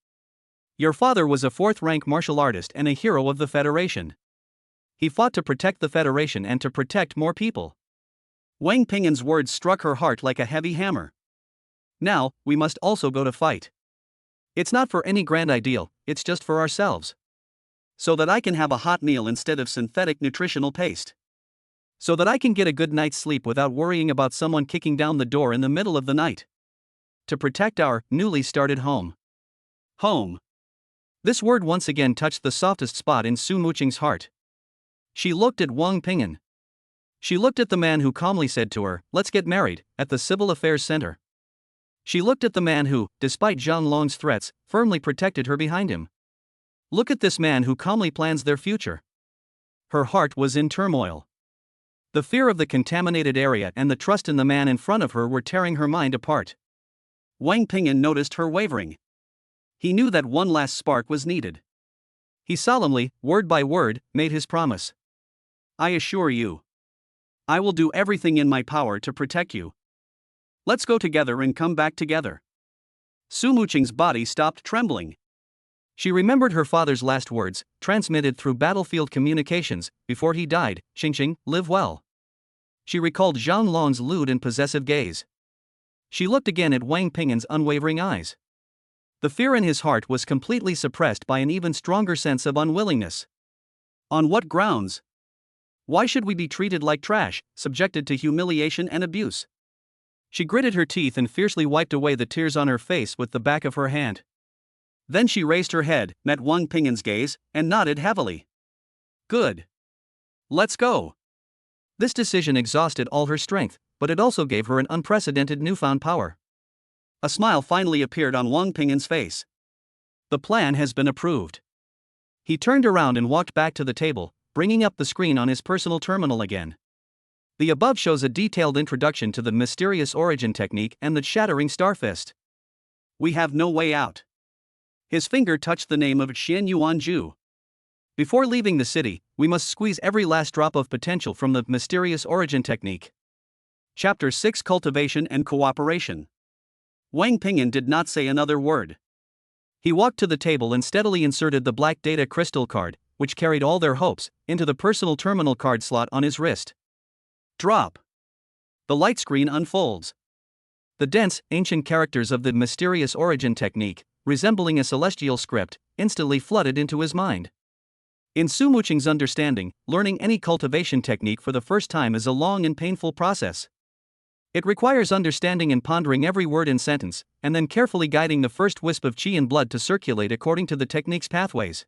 Your father was a fourth-rank martial artist and a hero of the Federation. He fought to protect the Federation and to protect more people. Wang Ping'an's words struck her heart like a heavy hammer. Now, we must also go to fight. It's not for any grand ideal, it's just for ourselves. So that I can have a hot meal instead of synthetic nutritional paste. So that I can get a good night's sleep without worrying about someone kicking down the door in the middle of the night. To protect our newly started home. Home. This word once again touched the softest spot in Su Muqing's heart. She looked at Wang Ping'an. She looked at the man who calmly said to her, "Let's get married," at the Civil Affairs Center. She looked at the man who, despite Zhang Long's threats, firmly protected her behind him. Look at this man who calmly plans their future. Her heart was in turmoil. The fear of the contaminated area and the trust in the man in front of her were tearing her mind apart. Wang Ping'an noticed her wavering. He knew that one last spark was needed. He solemnly, word by word, made his promise. I assure you. I will do everything in my power to protect you. Let's go together and come back together. Su Muqing's body stopped trembling. She remembered her father's last words, transmitted through battlefield communications, before he died, "Xingxing, live well." She recalled Zhang Long's lewd and possessive gaze. She looked again at Wang Ping'an's unwavering eyes. The fear in his heart was completely suppressed by an even stronger sense of unwillingness. On what grounds? Why should we be treated like trash, subjected to humiliation and abuse? She gritted her teeth and fiercely wiped away the tears on her face with the back of her hand. Then she raised her head, met Wang Ping'an's gaze, and nodded heavily. Good. Let's go. This decision exhausted all her strength, but it also gave her an unprecedented newfound power. A smile finally appeared on Wang Ping'an's face. The plan has been approved. He turned around and walked back to the table, bringing up the screen on his personal terminal again. The above shows a detailed introduction to the mysterious origin technique and the shattering starfist. We have no way out. His finger touched the name of Xian Yuanju. Before leaving the city, we must squeeze every last drop of potential from the mysterious origin technique. Chapter 6: Cultivation and Cooperation. Wang Ping'an did not say another word. He walked to the table and steadily inserted the black data crystal card, which carried all their hopes, into the personal terminal card slot on his wrist. Drop. The light screen unfolds. The dense, ancient characters of the mysterious origin technique, resembling a celestial script, instantly flooded into his mind. In Su Muqing's understanding, learning any cultivation technique for the first time is a long and painful process. It requires understanding and pondering every word and sentence, and then carefully guiding the first wisp of qi and blood to circulate according to the technique's pathways.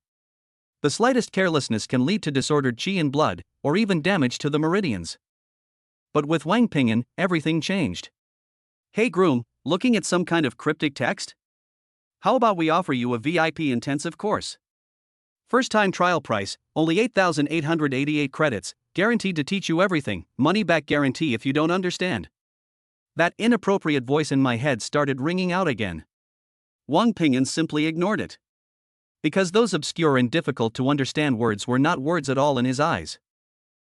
The slightest carelessness can lead to disordered qi and blood, or even damage to the meridians. But with Wang Ping'an, everything changed. Hey groom, looking at some kind of cryptic text? How about we offer you a VIP intensive course? First-time trial price, only 8,888 credits, guaranteed to teach you everything, money-back guarantee if you don't understand. That inappropriate voice in my head started ringing out again. Wang Ping'an simply ignored it. Because those obscure and difficult-to-understand words were not words at all in his eyes.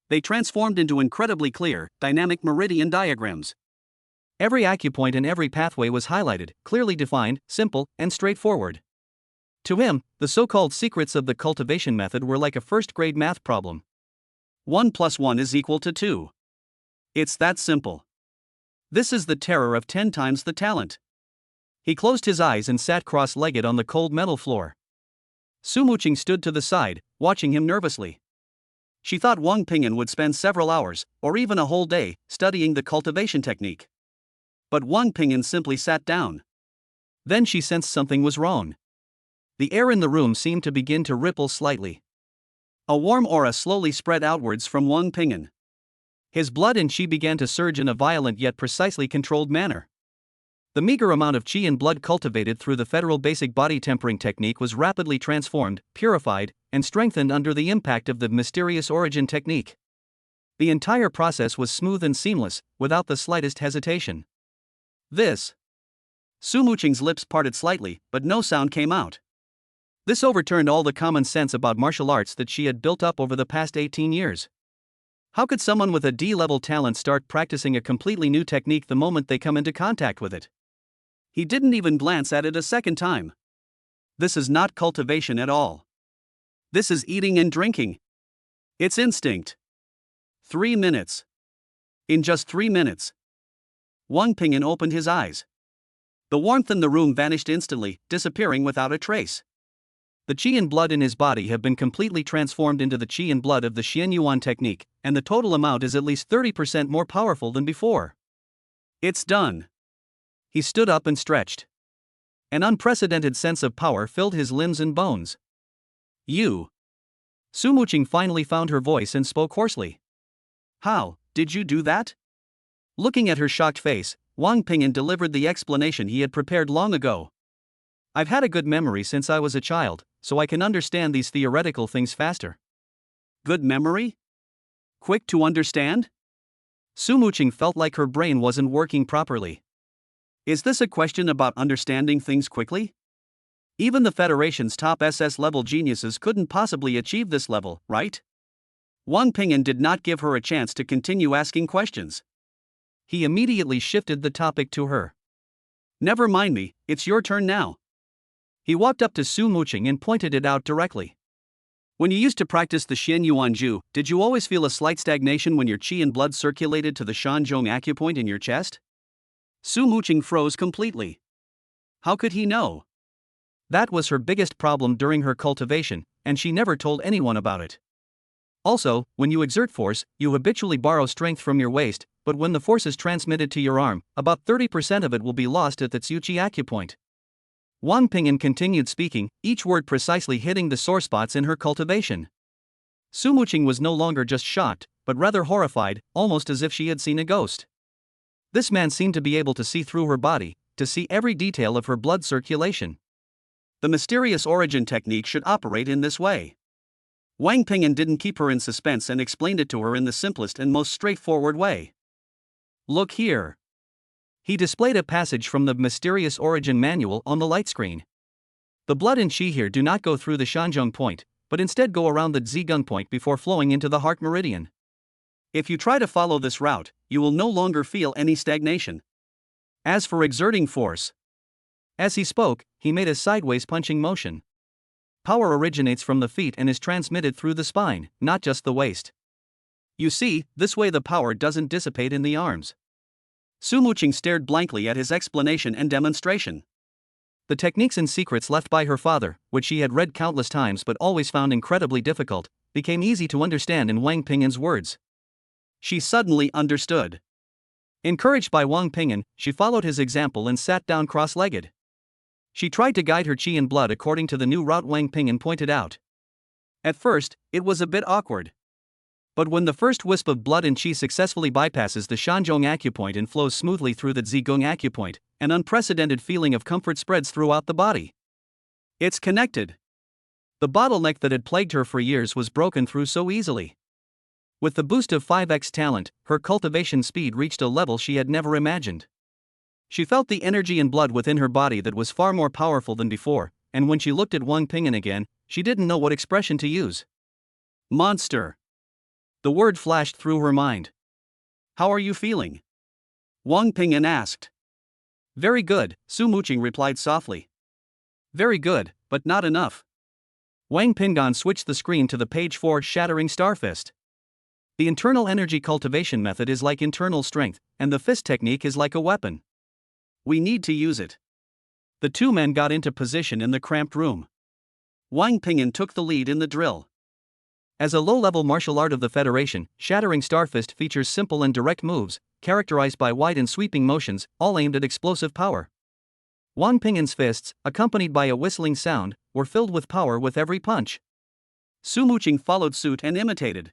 They transformed into incredibly clear, dynamic meridian diagrams. Every acupoint and every pathway was highlighted, clearly defined, simple, and straightforward. To him, the so-called secrets of the cultivation method were like a first-grade math problem. 1 + 1 = 2. It's that simple. This is the terror of 10 times the talent. He closed his eyes and sat cross-legged on the cold metal floor. Su Muqing stood to the side, watching him nervously. She thought Wang Ping'an would spend several hours, or even a whole day, studying the cultivation technique. But Wang Ping'an simply sat down. Then she sensed something was wrong. The air in the room seemed to begin to ripple slightly. A warm aura slowly spread outwards from Wang Ping'an. His blood and qi began to surge in a violent yet precisely controlled manner. The meager amount of qi and blood cultivated through the federal basic body tempering technique was rapidly transformed, purified, and strengthened under the impact of the mysterious origin technique. The entire process was smooth and seamless, without the slightest hesitation. This. Su Muqing's lips parted slightly, but no sound came out. This overturned all the common sense about martial arts that she had built up over the past 18 years. How could someone with a D-level talent start practicing a completely new technique the moment they come into contact with it? He didn't even glance at it a second time. This is not cultivation at all. This is eating and drinking. It's instinct. 3 minutes. In just 3 minutes. Wang Ping'an opened his eyes. The warmth in the room vanished instantly, disappearing without a trace. The qi and blood in his body have been completely transformed into the qi and blood of the Xianyuan technique, and the total amount is at least 30% more powerful than before. It's done. He stood up and stretched. An unprecedented sense of power filled his limbs and bones. You. Su Muqing finally found her voice and spoke hoarsely. How did you do that? Looking at her shocked face, Wang Ping'an delivered the explanation he had prepared long ago. I've had a good memory since I was a child, so I can understand these theoretical things faster. Good memory? Quick to understand? Su Muqing felt like her brain wasn't working properly. Is this a question about understanding things quickly? Even the Federation's top SS-level geniuses couldn't possibly achieve this level, right? Wang Ping'an did not give her a chance to continue asking questions. He immediately shifted the topic to her. Never mind me, it's your turn now. He walked up to Su Muqing and pointed it out directly. When you used to practice the Xianyuan Ju, did you always feel a slight stagnation when your qi and blood circulated to the Shanzhong acupoint in your chest? Su Muqing froze completely. How could he know? That was her biggest problem during her cultivation, and she never told anyone about it. Also, when you exert force, you habitually borrow strength from your waist, but when the force is transmitted to your arm, about 30% of it will be lost at the Tsuchi acupoint. Wang Ping'an continued speaking, each word precisely hitting the sore spots in her cultivation. Su Muqing was no longer just shocked, but rather horrified, almost as if she had seen a ghost. This man seemed to be able to see through her body, to see every detail of her blood circulation. The mysterious origin technique should operate in this way. Wang Ping'an didn't keep her in suspense and explained it to her in the simplest and most straightforward way. Look here. He displayed a passage from the Mysterious Origin Manual on the light screen. The blood and qi here do not go through the Shanzhong point, but instead go around the Zhigung point before flowing into the heart meridian. If you try to follow this route, you will no longer feel any stagnation. As for exerting force. As he spoke, he made a sideways punching motion. Power originates from the feet and is transmitted through the spine, not just the waist. You see, this way the power doesn't dissipate in the arms. Su Muqing stared blankly at his explanation and demonstration. The techniques and secrets left by her father, which she had read countless times but always found incredibly difficult, became easy to understand in Wang Ping'an's words. She suddenly understood. Encouraged by Wang Ping'an, she followed his example and sat down cross-legged. She tried to guide her qi and blood according to the new route Wang Ping'an pointed out. At first, it was a bit awkward. But when the first wisp of blood and qi successfully bypasses the Shanzhong acupoint and flows smoothly through the Zhigung acupoint, an unprecedented feeling of comfort spreads throughout the body. It's connected. The bottleneck that had plagued her for years was broken through so easily. With the boost of 5x talent, her cultivation speed reached a level she had never imagined. She felt the energy and blood within her body that was far more powerful than before, and when she looked at Wang Ping'an again, she didn't know what expression to use. Monster. The word flashed through her mind. How are you feeling? Wang Ping'an asked. Very good, Su Muqing replied softly. Very good, but not enough. Wang Ping'an switched the screen to the page 4 shattering star fist. The internal energy cultivation method is like internal strength, and the fist technique is like a weapon. We need to use it. The two men got into position in the cramped room. Wang Ping'an took the lead in the drill. As a low-level martial art of the Federation, Shattering Star Fist features simple and direct moves, characterized by wide and sweeping motions, all aimed at explosive power. Wang Ping'an's fists, accompanied by a whistling sound, were filled with power with every punch. Su Muqing followed suit and imitated.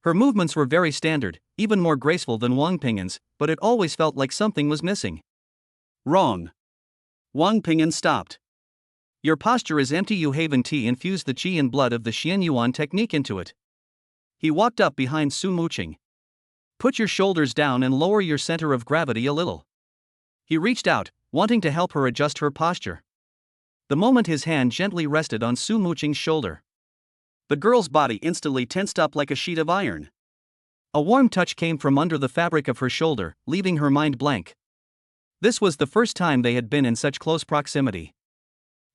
Her movements were very standard, even more graceful than Wang Ping'an's, but it always felt like something was missing. Wrong. Wang Ping'an stopped. Your posture is empty. You haven't infused the qi and blood of the Xian Yuan technique into it. He walked up behind Su Muqing. Put your shoulders down and lower your center of gravity a little. He reached out, wanting to help her adjust her posture. The moment his hand gently rested on Su Muqing's shoulder, the girl's body instantly tensed up like a sheet of iron. A warm touch came from under the fabric of her shoulder, leaving her mind blank. This was the first time they had been in such close proximity.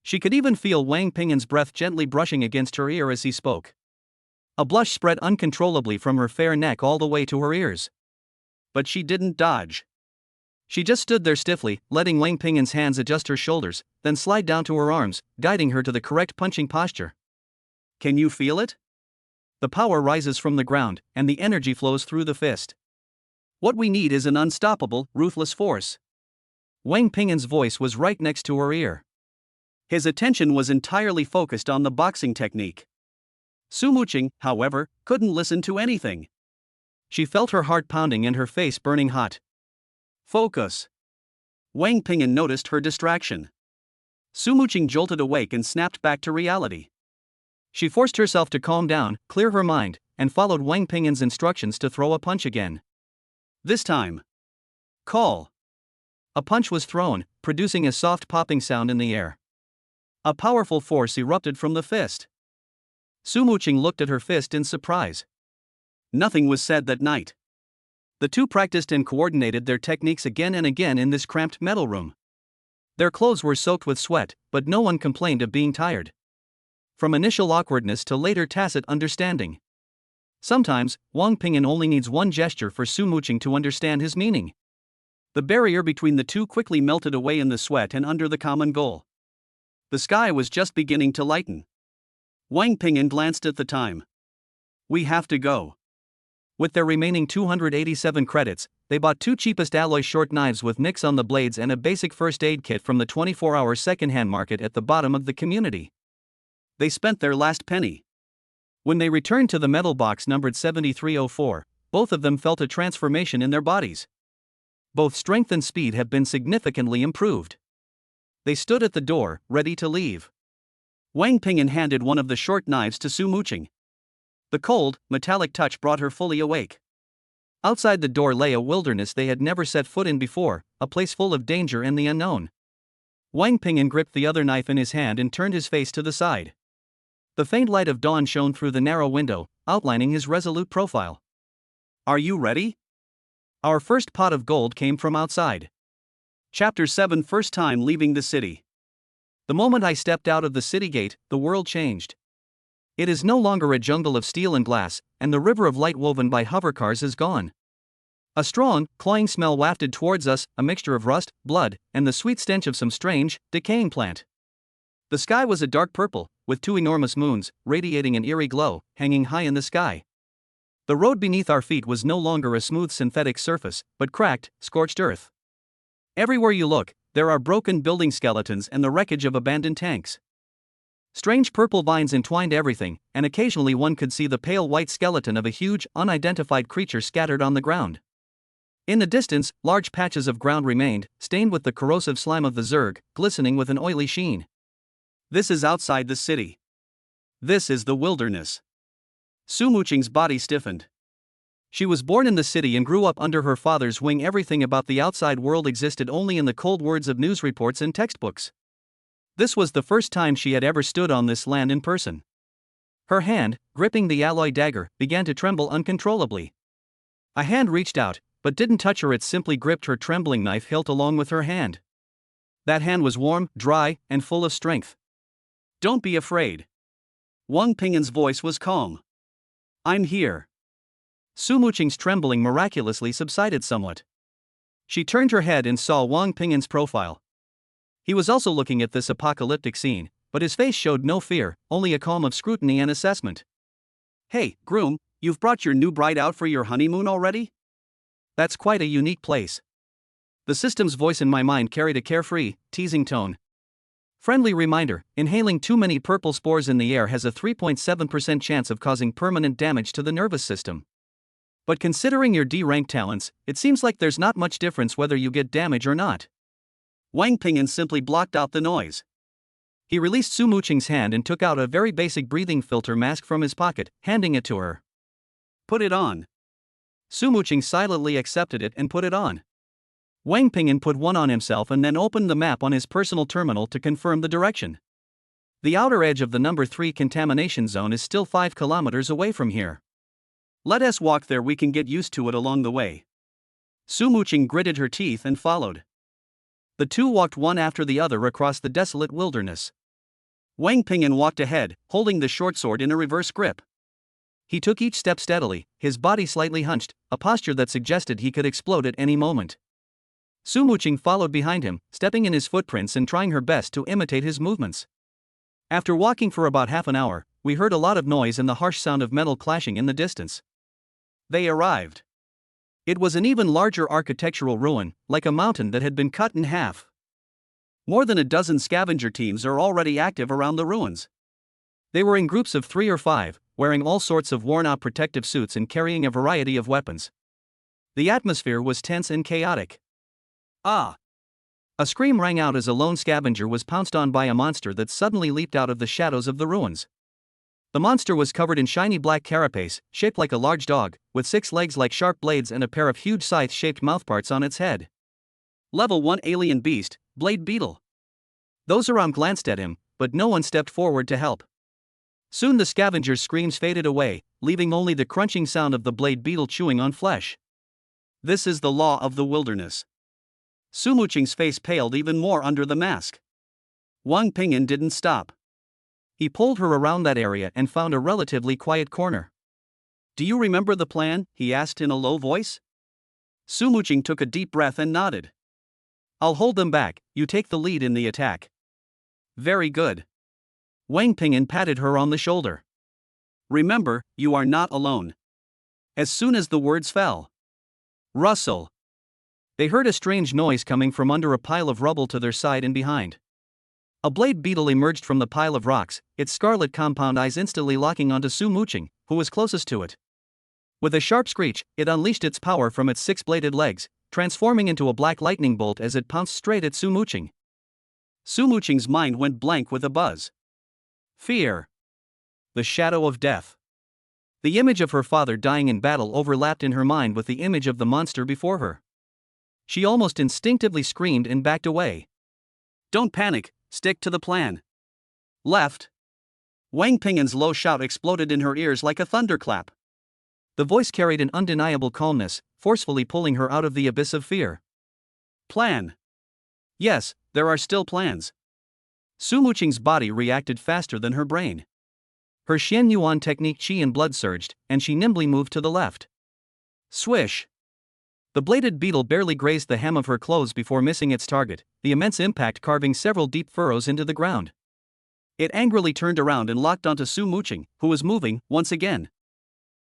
She could even feel Wang Ping'an's breath gently brushing against her ear as he spoke. A blush spread uncontrollably from her fair neck all the way to her ears. But she didn't dodge. She just stood there stiffly, letting Wang Ping'an's hands adjust her shoulders, then slide down to her arms, guiding her to the correct punching posture. Can you feel it? The power rises from the ground, and the energy flows through the fist. What we need is an unstoppable, ruthless force. Wang Ping'an's voice was right next to her ear. His attention was entirely focused on the boxing technique. Su Muqing, however, couldn't listen to anything. She felt her heart pounding and her face burning hot. Focus. Wang Ping'an noticed her distraction. Su Muqing jolted awake and snapped back to reality. She forced herself to calm down, clear her mind, and followed Wang Ping'an's instructions to throw a punch again. This time. Call. A punch was thrown, producing a soft popping sound in the air. A powerful force erupted from the fist. Su Muqing looked at her fist in surprise. Nothing was said that night. The two practiced and coordinated their techniques again and again in this cramped metal room. Their clothes were soaked with sweat, but no one complained of being tired. From initial awkwardness to later tacit understanding. Sometimes, Wang Ping'an only needs one gesture for Su Muqing to understand his meaning. The barrier between the two quickly melted away in the sweat and under the common goal. The sky was just beginning to lighten. Wang Ping'an glanced at the time. We have to go. With their remaining 287 credits, they bought two cheapest alloy short knives with nicks on the blades and a basic first aid kit from the 24-hour second-hand market at the bottom of the community. They spent their last penny. When they returned to the metal box numbered 7304, both of them felt a transformation in their bodies. Both strength and speed have been significantly improved. They stood at the door, ready to leave. Wang Ping'an handed one of the short knives to Su Muqing. The cold, metallic touch brought her fully awake. Outside the door lay a wilderness they had never set foot in before, a place full of danger and the unknown. Wang Ping'an gripped the other knife in his hand and turned his face to the side. The faint light of dawn shone through the narrow window, outlining his resolute profile. Are you ready? Our first pot of gold came from outside. Chapter 7. First time leaving the city. The moment I stepped out of the city gate, the world changed. It is no longer a jungle of steel and glass, and the river of light woven by hovercars is gone. A strong, cloying smell wafted towards us, a mixture of rust, blood, and the sweet stench of some strange, decaying plant. The sky was a dark purple, with two enormous moons, radiating an eerie glow, hanging high in the sky. The road beneath our feet was no longer a smooth synthetic surface, but cracked, scorched earth. Everywhere you look, there are broken building skeletons and the wreckage of abandoned tanks. Strange purple vines entwined everything, and occasionally one could see the pale white skeleton of a huge, unidentified creature scattered on the ground. In the distance, large patches of ground remained, stained with the corrosive slime of the Zerg, glistening with an oily sheen. This is outside the city. This is the wilderness. Su Muqing's body stiffened. She was born in the city and grew up under her father's wing. Everything about the outside world existed only in the cold words of news reports and textbooks. This was the first time she had ever stood on this land in person. Her hand, gripping the alloy dagger, began to tremble uncontrollably. A hand reached out, but didn't touch her. It simply gripped her trembling knife hilt along with her hand. That hand was warm, dry, and full of strength. Don't be afraid. Wang Ping'an's voice was calm. I'm here. Su Muqing's trembling miraculously subsided somewhat. She turned her head and saw Wang Ping'an's profile. He was also looking at this apocalyptic scene, but his face showed no fear, only a calm of scrutiny and assessment. Hey, groom, you've brought your new bride out for your honeymoon already? That's quite a unique place. The system's voice in my mind carried a carefree, teasing tone. Friendly reminder: inhaling too many purple spores in the air has a 3.7% chance of causing permanent damage to the nervous system. But considering your D-rank talents, it seems like there's not much difference whether you get damage or not. Wang Ping'an simply blocked out the noise. He released Su Muqing's hand and took out a very basic breathing filter mask from his pocket, handing it to her. Put it on. Su Muqing silently accepted it and put it on. Wang Ping'an put one on himself and then opened the map on his personal terminal to confirm the direction. The outer edge of the number 3 contamination zone is still 5 kilometers away from here. Let us walk there, we can get used to it along the way. Su Muqing gritted her teeth and followed. The two walked one after the other across the desolate wilderness. Wang Ping'an walked ahead, holding the short sword in a reverse grip. He took each step steadily, his body slightly hunched, a posture that suggested he could explode at any moment. Su Muqing followed behind him, stepping in his footprints and trying her best to imitate his movements. After walking for about half an hour, we heard a lot of noise and the harsh sound of metal clashing in the distance. They arrived. It was an even larger architectural ruin, like a mountain that had been cut in half. More than a dozen scavenger teams are already active around the ruins. They were in groups of 3 or 5, wearing all sorts of worn-out protective suits and carrying a variety of weapons. The atmosphere was tense and chaotic. Ah! A scream rang out as a lone scavenger was pounced on by a monster that suddenly leaped out of the shadows of the ruins. The monster was covered in shiny black carapace, shaped like a large dog, with 6 legs like sharp blades and a pair of huge scythe-shaped mouthparts on its head. Level 1 alien beast, Blade Beetle. Those around glanced at him, but no one stepped forward to help. Soon the scavenger's screams faded away, leaving only the crunching sound of the blade beetle chewing on flesh. This is the law of the wilderness. Su Muqing's face paled even more under the mask. Wang Ping'an didn't stop. He pulled her around that area and found a relatively quiet corner. Do you remember the plan? He asked in a low voice. Su Muqing took a deep breath and nodded. I'll hold them back, you take the lead in the attack. Very good. Wang Ping'an patted her on the shoulder. Remember, you are not alone. As soon as the words fell. Rustle. They heard a strange noise coming from under a pile of rubble to their side and behind. A blade beetle emerged from the pile of rocks, its scarlet compound eyes instantly locking onto Su Muqing, who was closest to it. With a sharp screech, it unleashed its power from its 6-bladed legs, transforming into a black lightning bolt as it pounced straight at Su Muqing. Su Muqing's mind went blank with a buzz. Fear. The shadow of death. The image of her father dying in battle overlapped in her mind with the image of the monster before her. She almost instinctively screamed and backed away. Don't panic, stick to the plan. Left. Wang Ping'an's low shout exploded in her ears like a thunderclap. The voice carried an undeniable calmness, forcefully pulling her out of the abyss of fear. Plan. Yes, there are still plans. Su Muqing's body reacted faster than her brain. Her Xian Yuan technique qi and blood surged, and she nimbly moved to the left. Swish. The bladed beetle barely grazed the hem of her clothes before missing its target, the immense impact carving several deep furrows into the ground. It angrily turned around and locked onto Su Muqing, who was moving, once again.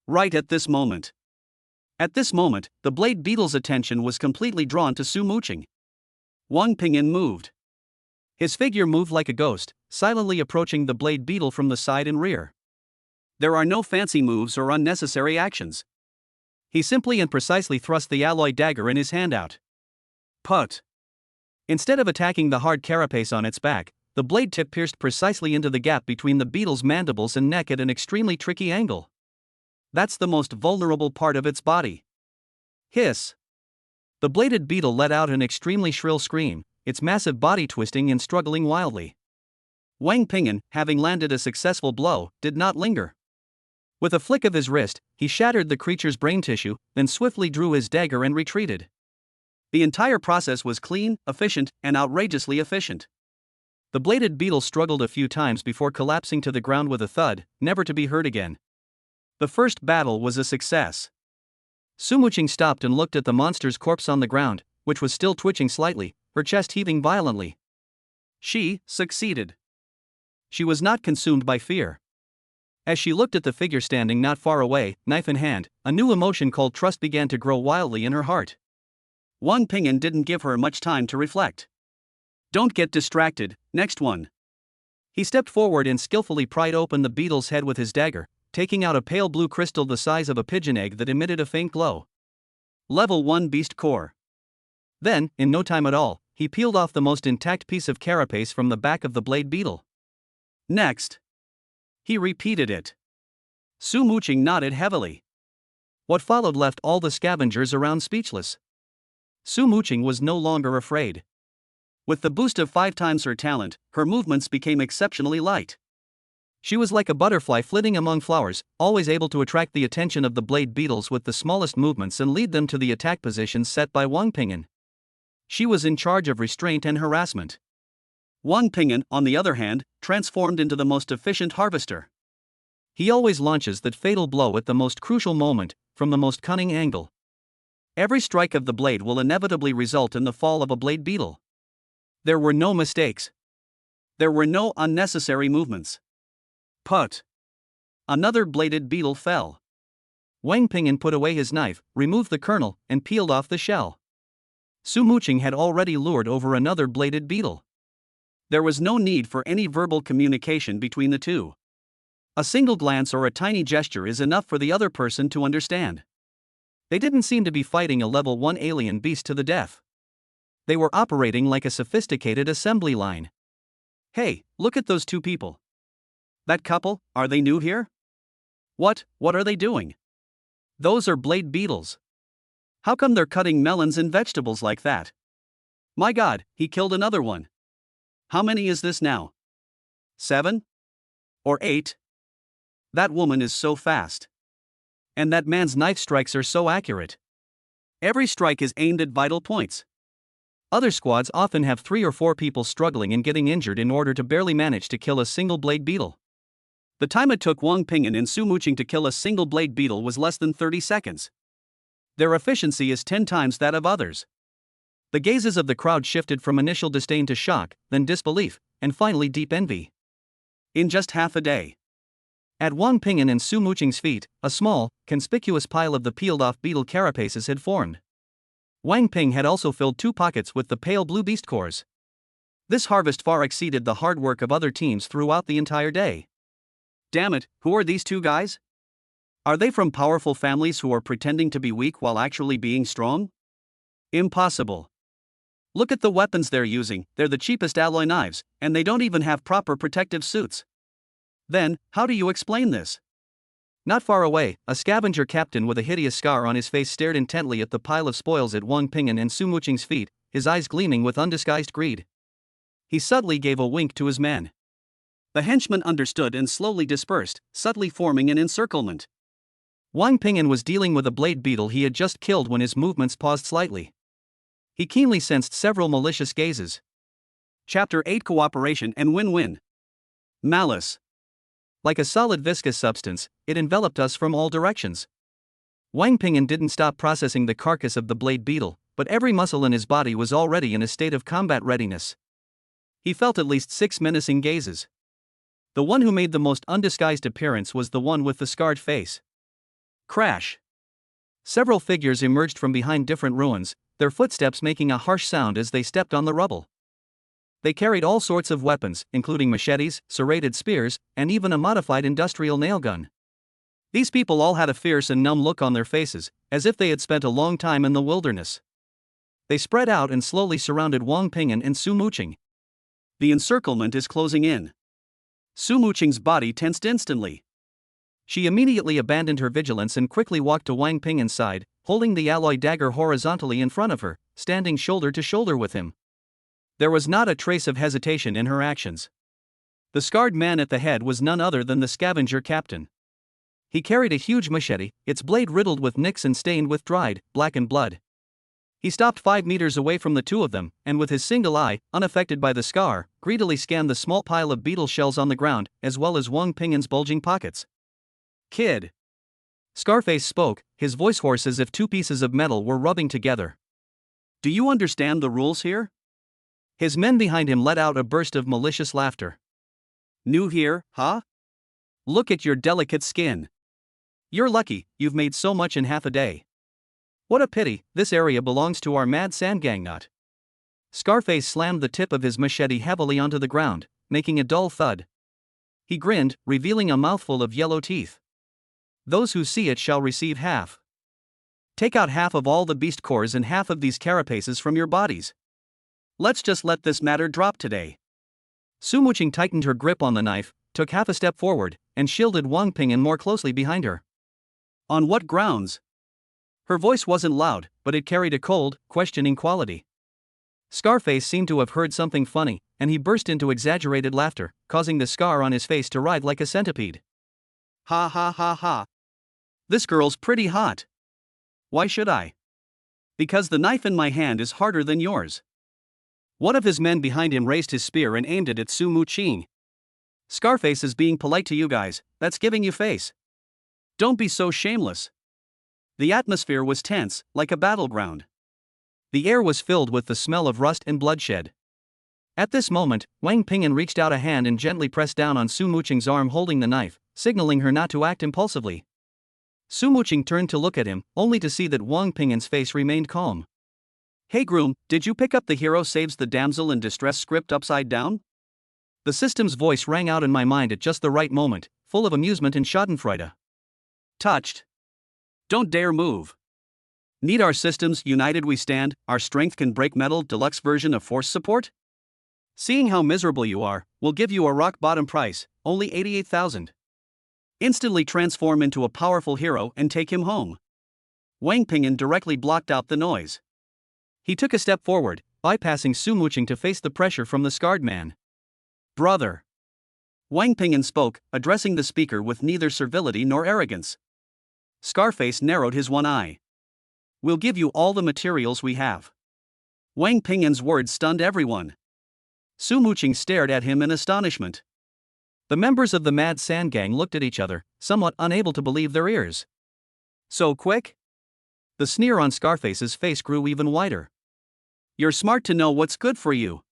Right at this moment. At this moment, the blade beetle's attention was completely drawn to Su Muqing. Wang Ping'an moved. His figure moved like a ghost, silently approaching the blade beetle from the side and rear. There are no fancy moves or unnecessary actions. He simply and precisely thrust the alloy dagger in his hand out. Put. Instead of attacking the hard carapace on its back, the blade tip pierced precisely into the gap between the beetle's mandibles and neck at an extremely tricky angle. That's the most vulnerable part of its body. Hiss. The bladed beetle let out an extremely shrill scream, its massive body twisting and struggling wildly. Wang Ping'an, having landed a successful blow, did not linger. With a flick of his wrist, he shattered the creature's brain tissue, then swiftly drew his dagger and retreated. The entire process was clean, efficient, and outrageously efficient. The bladed beetle struggled a few times before collapsing to the ground with a thud, never to be heard again. The first battle was a success. Su Muqing stopped and looked at the monster's corpse on the ground, which was still twitching slightly, her chest heaving violently. She succeeded. She was not consumed by fear. As she looked at the figure standing not far away, knife in hand, a new emotion called trust began to grow wildly in her heart. Wang Ping'an didn't give her much time to reflect. Don't get distracted, next one. He stepped forward and skillfully pried open the beetle's head with his dagger, taking out a pale blue crystal the size of a pigeon egg that emitted a faint glow. Level 1 Beast Core. Then, in no time at all, he peeled off the most intact piece of carapace from the back of the blade beetle. Next. He repeated it. Su Muqing nodded heavily. What followed left all the scavengers around speechless. Su Muqing was no longer afraid. With the boost of 5 times her talent, her movements became exceptionally light. She was like a butterfly flitting among flowers, always able to attract the attention of the blade beetles with the smallest movements and lead them to the attack positions set by Wang Ping'an. She was in charge of restraint and harassment. Wang Ping'an, on the other hand, transformed into the most efficient harvester. He always launches that fatal blow at the most crucial moment, from the most cunning angle. Every strike of the blade will inevitably result in the fall of a blade beetle. There were no mistakes. There were no unnecessary movements. Put. Another bladed beetle fell. Wang Ping'an put away his knife, removed the kernel, and peeled off the shell. Su Muqing had already lured over another bladed beetle. There was no need for any verbal communication between the two. A single glance or a tiny gesture is enough for the other person to understand. They didn't seem to be fighting a level 1 alien beast to the death. They were operating like a sophisticated assembly line. Hey, look at those two people. That couple, are they new here? What are they doing? Those are blade beetles. How come they're cutting melons and vegetables like that? My God, he killed another one. How many is this now? 7? Or 8? That woman is so fast. And that man's knife strikes are so accurate. Every strike is aimed at vital points. Other squads often have 3 or 4 people struggling and getting injured in order to barely manage to kill a single blade beetle. The time it took Wang Ping'an and Su Muqing to kill a single blade beetle was less than 30 seconds. Their efficiency is 10 times that of others. The gazes of the crowd shifted from initial disdain to shock, then disbelief, and finally deep envy. In just half a day. At Wang Ping'an and Su Muqing's feet, a small, conspicuous pile of the peeled-off beetle carapaces had formed. Wang Ping had also filled 2 pockets with the pale blue beast cores. This harvest far exceeded the hard work of other teams throughout the entire day. Damn it, who are these 2 guys? Are they from powerful families who are pretending to be weak while actually being strong? Impossible. Look at the weapons they're using, they're the cheapest alloy knives, and they don't even have proper protective suits. Then, how do you explain this? Not far away, a scavenger captain with a hideous scar on his face stared intently at the pile of spoils at Wang Ping'an and Su Muqing's feet, his eyes gleaming with undisguised greed. He subtly gave a wink to his men. The henchmen understood and slowly dispersed, subtly forming an encirclement. Wang Ping'an was dealing with a blade beetle he had just killed when his movements paused slightly. He keenly sensed several malicious gazes. Chapter 8 Cooperation and Win-Win. Malice. Like a solid viscous substance, it enveloped us from all directions. Wang Ping'an didn't stop processing the carcass of the blade beetle, but every muscle in his body was already in a state of combat readiness. He felt at least 6 menacing gazes. The one who made the most undisguised appearance was the one with the scarred face. Crash. Several figures emerged from behind different ruins, their footsteps making a harsh sound as they stepped on the rubble. They carried all sorts of weapons, including machetes, serrated spears, and even a modified industrial nail gun. These people all had a fierce and numb look on their faces, as if they had spent a long time in the wilderness. They spread out and slowly surrounded Wang Ping'an and Su Muqing. The encirclement is closing in. Su Muqing's body tensed instantly. She immediately abandoned her vigilance and quickly walked to Wang Ping'an's side, holding the alloy dagger horizontally in front of her, standing shoulder to shoulder with him. There was not a trace of hesitation in her actions. The scarred man at the head was none other than the scavenger captain. He carried a huge machete, its blade riddled with nicks and stained with dried, blackened blood. He stopped 5 meters away from the 2 of them, and with his single eye, unaffected by the scar, greedily scanned the small pile of beetle shells on the ground, as well as Wang Ping'an's bulging pockets. Kid. Scarface spoke, his voice hoarse as if 2 pieces of metal were rubbing together. Do you understand the rules here? His men behind him let out a burst of malicious laughter. New here, huh? Look at your delicate skin. You're lucky, you've made so much in half a day. What a pity, this area belongs to our mad sand gang nut. Scarface slammed the tip of his machete heavily onto the ground, making a dull thud. He grinned, revealing a mouthful of yellow teeth. Those who see it shall receive half. Take out half of all the beast cores and half of these carapaces from your bodies. Let's just let this matter drop today. Su Muqing tightened her grip on the knife, took half a step forward, and shielded Wang Pingyan more closely behind her. On what grounds? Her voice wasn't loud, but it carried a cold, questioning quality. Scarface seemed to have heard something funny, and he burst into exaggerated laughter, causing the scar on his face to writhe like a centipede. Ha ha ha ha. This girl's pretty hot. Why should I? Because the knife in my hand is harder than yours. One of his men behind him raised his spear and aimed it at Su Muqing. Scarface is being polite to you guys, that's giving you face. Don't be so shameless. The atmosphere was tense, like a battleground. The air was filled with the smell of rust and bloodshed. At this moment, Wang Pingyan reached out a hand and gently pressed down on Su Muqing's arm holding the knife, signaling her not to act impulsively. Su Muqing turned to look at him, only to see that Wang Pingyan's face remained calm. Hey groom, did you pick up the hero saves the damsel in distress script upside down? The system's voice rang out in my mind at just the right moment, full of amusement and schadenfreude. Touched. Don't dare move. Need our systems united we stand, our strength can break metal deluxe version of force support? Seeing how miserable you are, we'll give you a rock bottom price, only 88,000. Instantly transform into a powerful hero and take him home. Wang Pingyan directly blocked out the noise. He took a step forward, bypassing Su Muqing to face the pressure from the scarred man. Brother. Wang Pingyan spoke, addressing the speaker with neither servility nor arrogance. Scarface narrowed his one eye. We'll give you all the materials we have. Wang Pingyan's words stunned everyone. Su Muqing stared at him in astonishment. The members of the Mad Sand Gang looked at each other, somewhat unable to believe their ears. So quick? The sneer on Scarface's face grew even wider. You're smart to know what's good for you.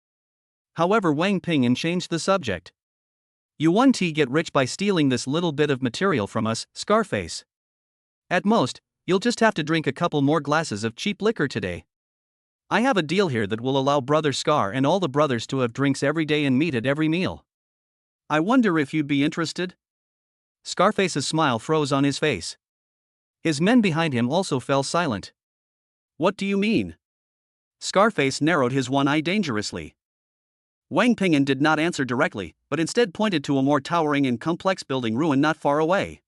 However, Wang Pingyan changed the subject. You won't get rich by stealing this little bit of material from us, Scarface. At most, you'll just have to drink a couple more glasses of cheap liquor today. I have a deal here that will allow Brother Scar and all the brothers to have drinks every day and meat at every meal. I wonder if you'd be interested? Scarface's smile froze on his face. His men behind him also fell silent. What do you mean? Scarface narrowed his one eye dangerously. Wang Pingyan did not answer directly, but instead pointed to a more towering and complex building ruin not far away.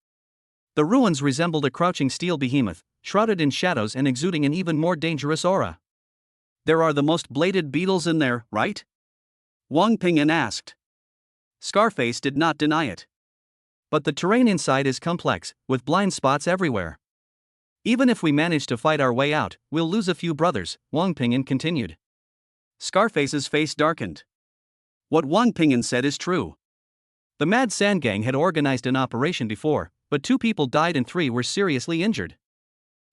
The ruins resembled a crouching steel behemoth, shrouded in shadows and exuding an even more dangerous aura. There are the most bladed beetles in there, right? Wang Pingyan asked. Scarface did not deny it. But the terrain inside is complex, with blind spots everywhere. Even if we manage to fight our way out, we'll lose a few brothers, Wang Pingyan continued. Scarface's face darkened. What Wang Pingyan said is true. The Mad Sand Gang had organized an operation before, but 2 people died and 3 were seriously injured.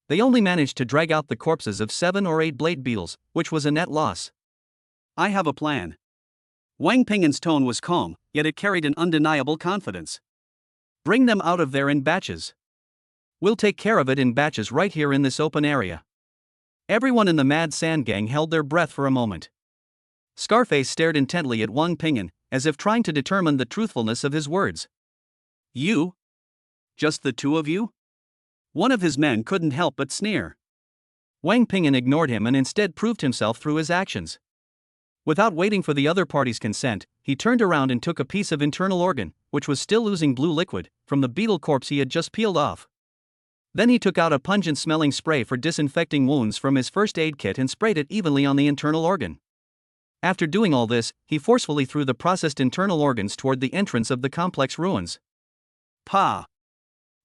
They only managed to drag out the corpses of 7 or 8 blade beetles, which was a net loss. I have a plan. Wang Pingyan's tone was calm, yet it carried an undeniable confidence. Bring them out of there in batches. We'll take care of it in batches right here in this open area. Everyone in the Mad Sand Gang held their breath for a moment. Scarface stared intently at Wang Pingyan, as if trying to determine the truthfulness of his words. You? Just the 2 of you? One of his men couldn't help but sneer. Wang Pingyan ignored him and instead proved himself through his actions. Without waiting for the other party's consent, he turned around and took a piece of internal organ, which was still oozing blue liquid, from the beetle corpse he had just peeled off. Then he took out a pungent-smelling spray for disinfecting wounds from his first aid kit and sprayed it evenly on the internal organ. After doing all this, he forcefully threw the processed internal organs toward the entrance of the complex ruins. Pa!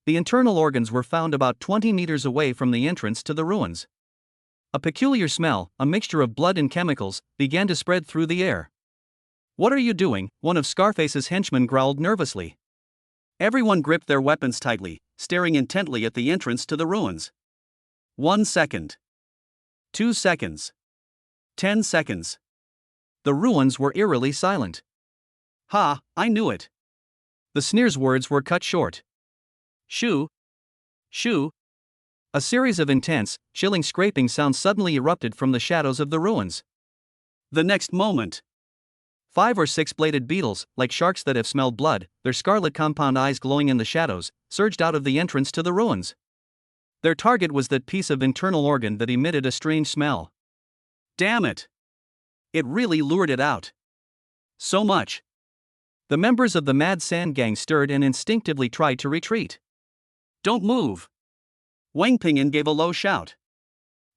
The internal organs were found about 20 meters away from the entrance to the ruins. A peculiar smell, a mixture of blood and chemicals, began to spread through the air. What are you doing? One of Scarface's henchmen growled nervously. Everyone gripped their weapons tightly, staring intently at the entrance to the ruins. 1 second. 2 seconds. 10 seconds. The ruins were eerily silent. Ha, I knew it. The sneer's words were cut short. Shoo! Shoo! A series of intense, chilling scraping sounds suddenly erupted from the shadows of the ruins. The next moment, 5 or 6 bladed beetles, like sharks that have smelled blood, their scarlet compound eyes glowing in the shadows, surged out of the entrance to the ruins. Their target was that piece of internal organ that emitted a strange smell. Damn it! It really lured it out. So much. The members of the Mad Sand Gang stirred and instinctively tried to retreat. Don't move! Wang Ping'an gave a low shout.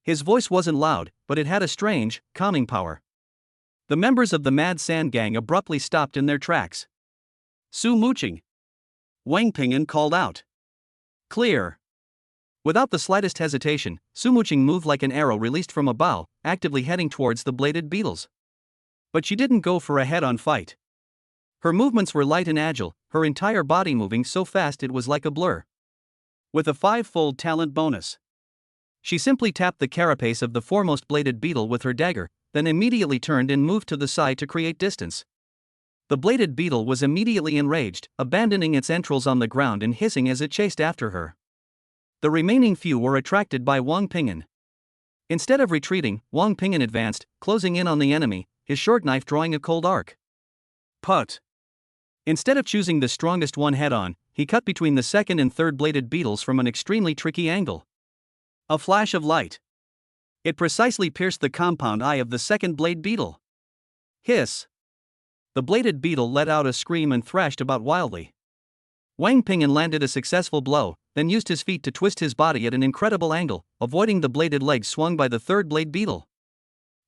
His voice wasn't loud, but it had a strange, calming power. The members of the Mad Sand Gang abruptly stopped in their tracks. Su Muqing! Wang Ping'an called out. Clear! Without the slightest hesitation, Su Muqing moved like an arrow released from a bow, actively heading towards the bladed beetles. But she didn't go for a head-on fight. Her movements were light and agile, her entire body moving so fast it was like a blur. With a 5-fold talent bonus, she simply tapped the carapace of the foremost bladed beetle with her dagger, then immediately turned and moved to the side to create distance. The bladed beetle was immediately enraged, abandoning its entrails on the ground and hissing as it chased after her. The remaining few were attracted by Wang Ping'an. Instead of retreating, Wang Ping'an advanced, closing in on the enemy, his short knife drawing a cold arc. Put! Instead of choosing the strongest one head-on, he cut between the second and third bladed beetles from an extremely tricky angle. A flash of light. It precisely pierced the compound eye of the second blade beetle. Hiss! The bladed beetle let out a scream and thrashed about wildly. Wang Ping'an landed a successful blow, then used his feet to twist his body at an incredible angle, avoiding the bladed legs swung by the third blade beetle.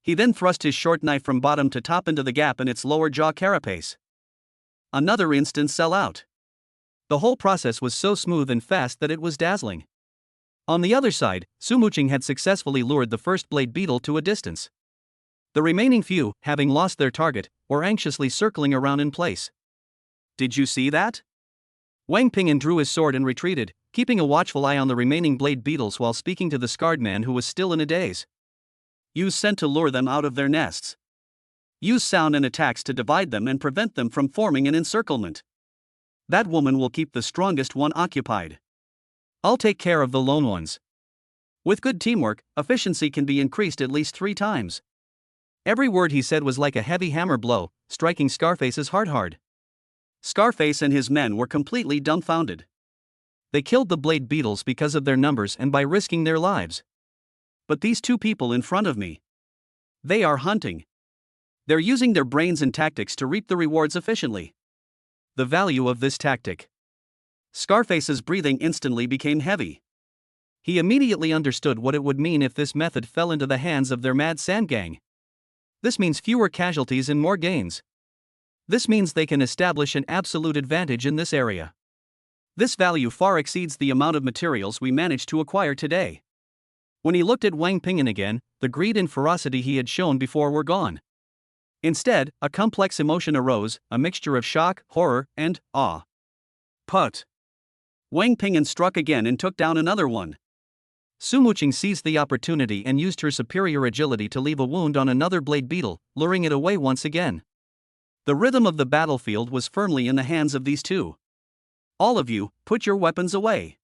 He then thrust his short knife from bottom to top into the gap in its lower jaw carapace. Another instant sell out. The whole process was so smooth and fast that it was dazzling. On the other side, Su Muqing had successfully lured the first blade beetle to a distance. The remaining few, having lost their target, were anxiously circling around in place. Did you see that? Wang Ping'an drew his sword and retreated, keeping a watchful eye on the remaining blade beetles while speaking to the scarred man who was still in a daze. Use scent to lure them out of their nests. Use sound and attacks to divide them and prevent them from forming an encirclement. That woman will keep the strongest one occupied. I'll take care of the lone ones. With good teamwork, efficiency can be increased at least 3 times. Every word he said was like a heavy hammer blow, striking Scarface's heart hard. Scarface and his men were completely dumbfounded. They killed the blade beetles because of their numbers and by risking their lives. But these 2 people in front of me, they are hunting. They're using their brains and tactics to reap the rewards efficiently. The value of this tactic. Scarface's breathing instantly became heavy. He immediately understood what it would mean if this method fell into the hands of their Mad Sand Gang. This means fewer casualties and more gains. This means they can establish an absolute advantage in this area. This value far exceeds the amount of materials we managed to acquire today. When he looked at Wang Ping'an again, the greed and ferocity he had shown before were gone. Instead, a complex emotion arose, a mixture of shock, horror, and awe. Put! Wang Ping'an struck again and took down another one. Su Muqing seized the opportunity and used her superior agility to leave a wound on another blade beetle, luring it away once again. The rhythm of the battlefield was firmly in the hands of these 2. All of you, put your weapons away.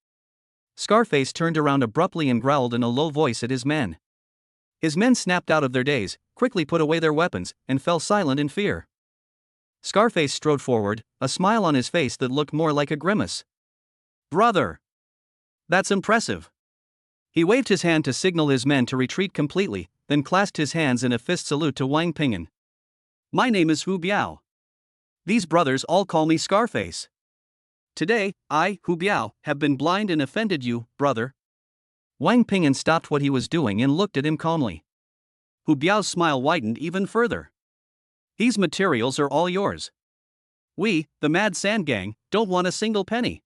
Scarface turned around abruptly and growled in a low voice at his men. His men snapped out of their daze, quickly put away their weapons, and fell silent in fear. Scarface strode forward, a smile on his face that looked more like a grimace. Brother! That's impressive. He waved his hand to signal his men to retreat completely, then clasped his hands in a fist salute to Wang Ping'an. My name is Hu Biao. These brothers all call me Scarface. Today, I, Hu Biao, have been blind and offended you, brother. Wang Ping'an stopped what he was doing and looked at him calmly. Hu Biao's smile widened even further. These materials are all yours. We, the Mad Sand Gang, don't want a single penny.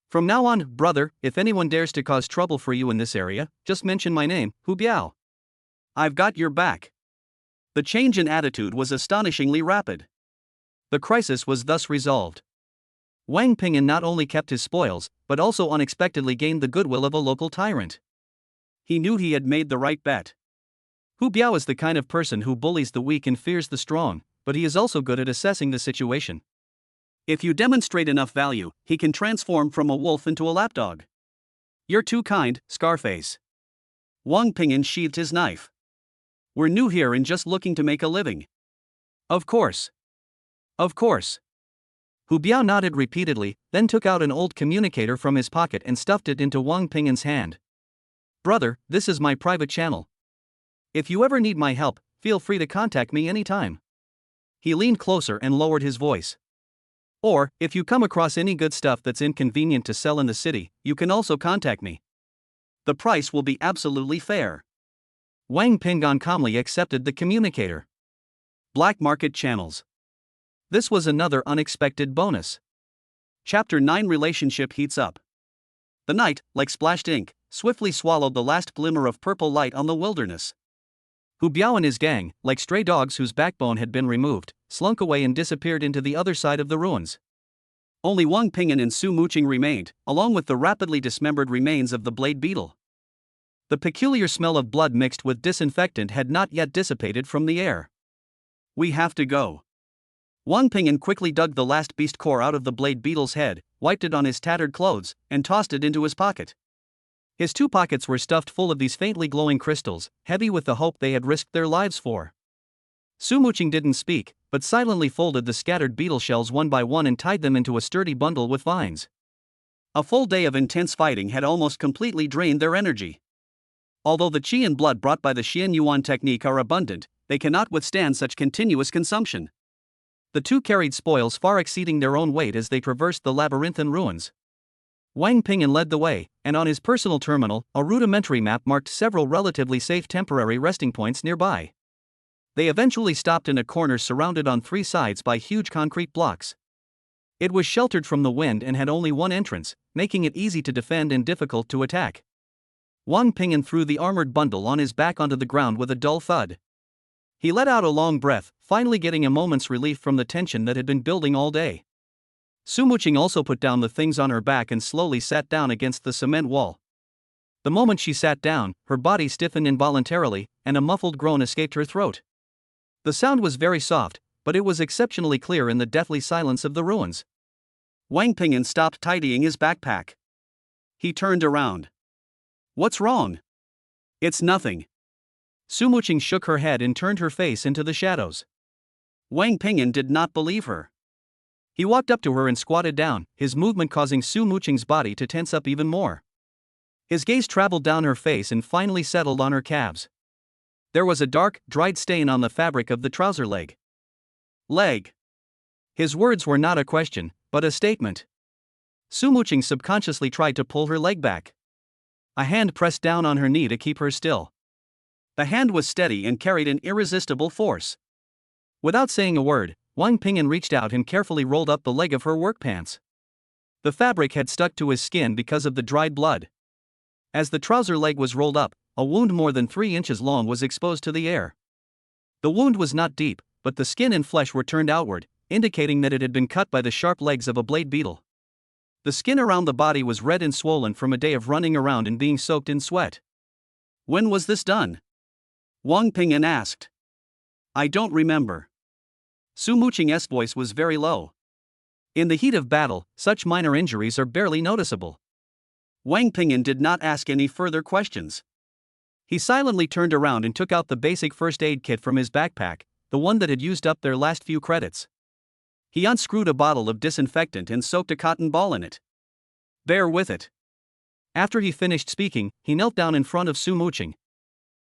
From now on, brother, if anyone dares to cause trouble for you in this area, just mention my name, Hu Biao. I've got your back. The change in attitude was astonishingly rapid. The crisis was thus resolved. Wang Ping'an not only kept his spoils, but also unexpectedly gained the goodwill of a local tyrant. He knew he had made the right bet. Hu Biao is the kind of person who bullies the weak and fears the strong, but he is also good at assessing the situation. If you demonstrate enough value, he can transform from a wolf into a lapdog. You're too kind, Scarface. Wang Ping'an sheathed his knife. We're new here and just looking to make a living. Of course. Of course. Hu Biao nodded repeatedly, then took out an old communicator from his pocket and stuffed it into Wang Ping'an's hand. Brother, this is my private channel. If you ever need my help, feel free to contact me anytime. He leaned closer and lowered his voice. Or, if you come across any good stuff that's inconvenient to sell in the city, you can also contact me. The price will be absolutely fair. Wang Ping'an calmly accepted the communicator. Black market channels. This was another unexpected bonus. Chapter 9 Relationship heats up. The night, like splashed ink, swiftly swallowed the last glimmer of purple light on the wilderness. Hu Biao and his gang, like stray dogs whose backbone had been removed, slunk away and disappeared into the other side of the ruins. Only Wang Ping'an and Su Muqing remained, along with the rapidly dismembered remains of the blade beetle. The peculiar smell of blood mixed with disinfectant had not yet dissipated from the air. We have to go. Wang Ping'an quickly dug the last beast core out of the blade beetle's head, wiped it on his tattered clothes, and tossed it into his pocket. His two pockets were stuffed full of these faintly glowing crystals, heavy with the hope they had risked their lives for. Su Muqing didn't speak, but silently folded the scattered beetle shells one by one and tied them into a sturdy bundle with vines. A full day of intense fighting had almost completely drained their energy. Although the qi and blood brought by the Xian Yuan technique are abundant, they cannot withstand such continuous consumption. The two carried spoils far exceeding their own weight as they traversed the labyrinthine ruins. Wang Ping'an led the way, and on his personal terminal, a rudimentary map marked several relatively safe temporary resting points nearby. They eventually stopped in a corner surrounded on three sides by huge concrete blocks. It was sheltered from the wind and had only one entrance, making it easy to defend and difficult to attack. Wang Ping'an threw the armored bundle on his back onto the ground with a dull thud. He let out a long breath, finally getting a moment's relief from the tension that had been building all day. Su Muqing also put down the things on her back and slowly sat down against the cement wall. The moment she sat down, her body stiffened involuntarily, and a muffled groan escaped her throat. The sound was very soft, but it was exceptionally clear in the deathly silence of the ruins. Wang Ping'an stopped tidying his backpack. He turned around. What's wrong? It's nothing. Su Muqing shook her head and turned her face into the shadows. Wang Ping'an did not believe her. He walked up to her and squatted down, his movement causing Su Muqing's body to tense up even more. His gaze traveled down her face and finally settled on her calves. There was a dark, dried stain on the fabric of the trouser leg. Leg. His words were not a question, but a statement. Su Muqing subconsciously tried to pull her leg back. A hand pressed down on her knee to keep her still. The hand was steady and carried an irresistible force. Without saying a word, Wang Ping'an reached out and carefully rolled up the leg of her work pants. The fabric had stuck to his skin because of the dried blood. As the trouser leg was rolled up, a wound more than 3 inches long was exposed to the air. The wound was not deep, but the skin and flesh were turned outward, indicating that it had been cut by the sharp legs of a blade beetle. The skin around the body was red and swollen from a day of running around and being soaked in sweat. When was this done? Wang Ping'an asked. I don't remember. Su Muqing's voice was very low. In the heat of battle, such minor injuries are barely noticeable. Wang Ping'an did not ask any further questions. He silently turned around and took out the basic first aid kit from his backpack, the one that had used up their last few credits. He unscrewed a bottle of disinfectant and soaked a cotton ball in it. Bear with it. After he finished speaking, he knelt down in front of Su Muqing.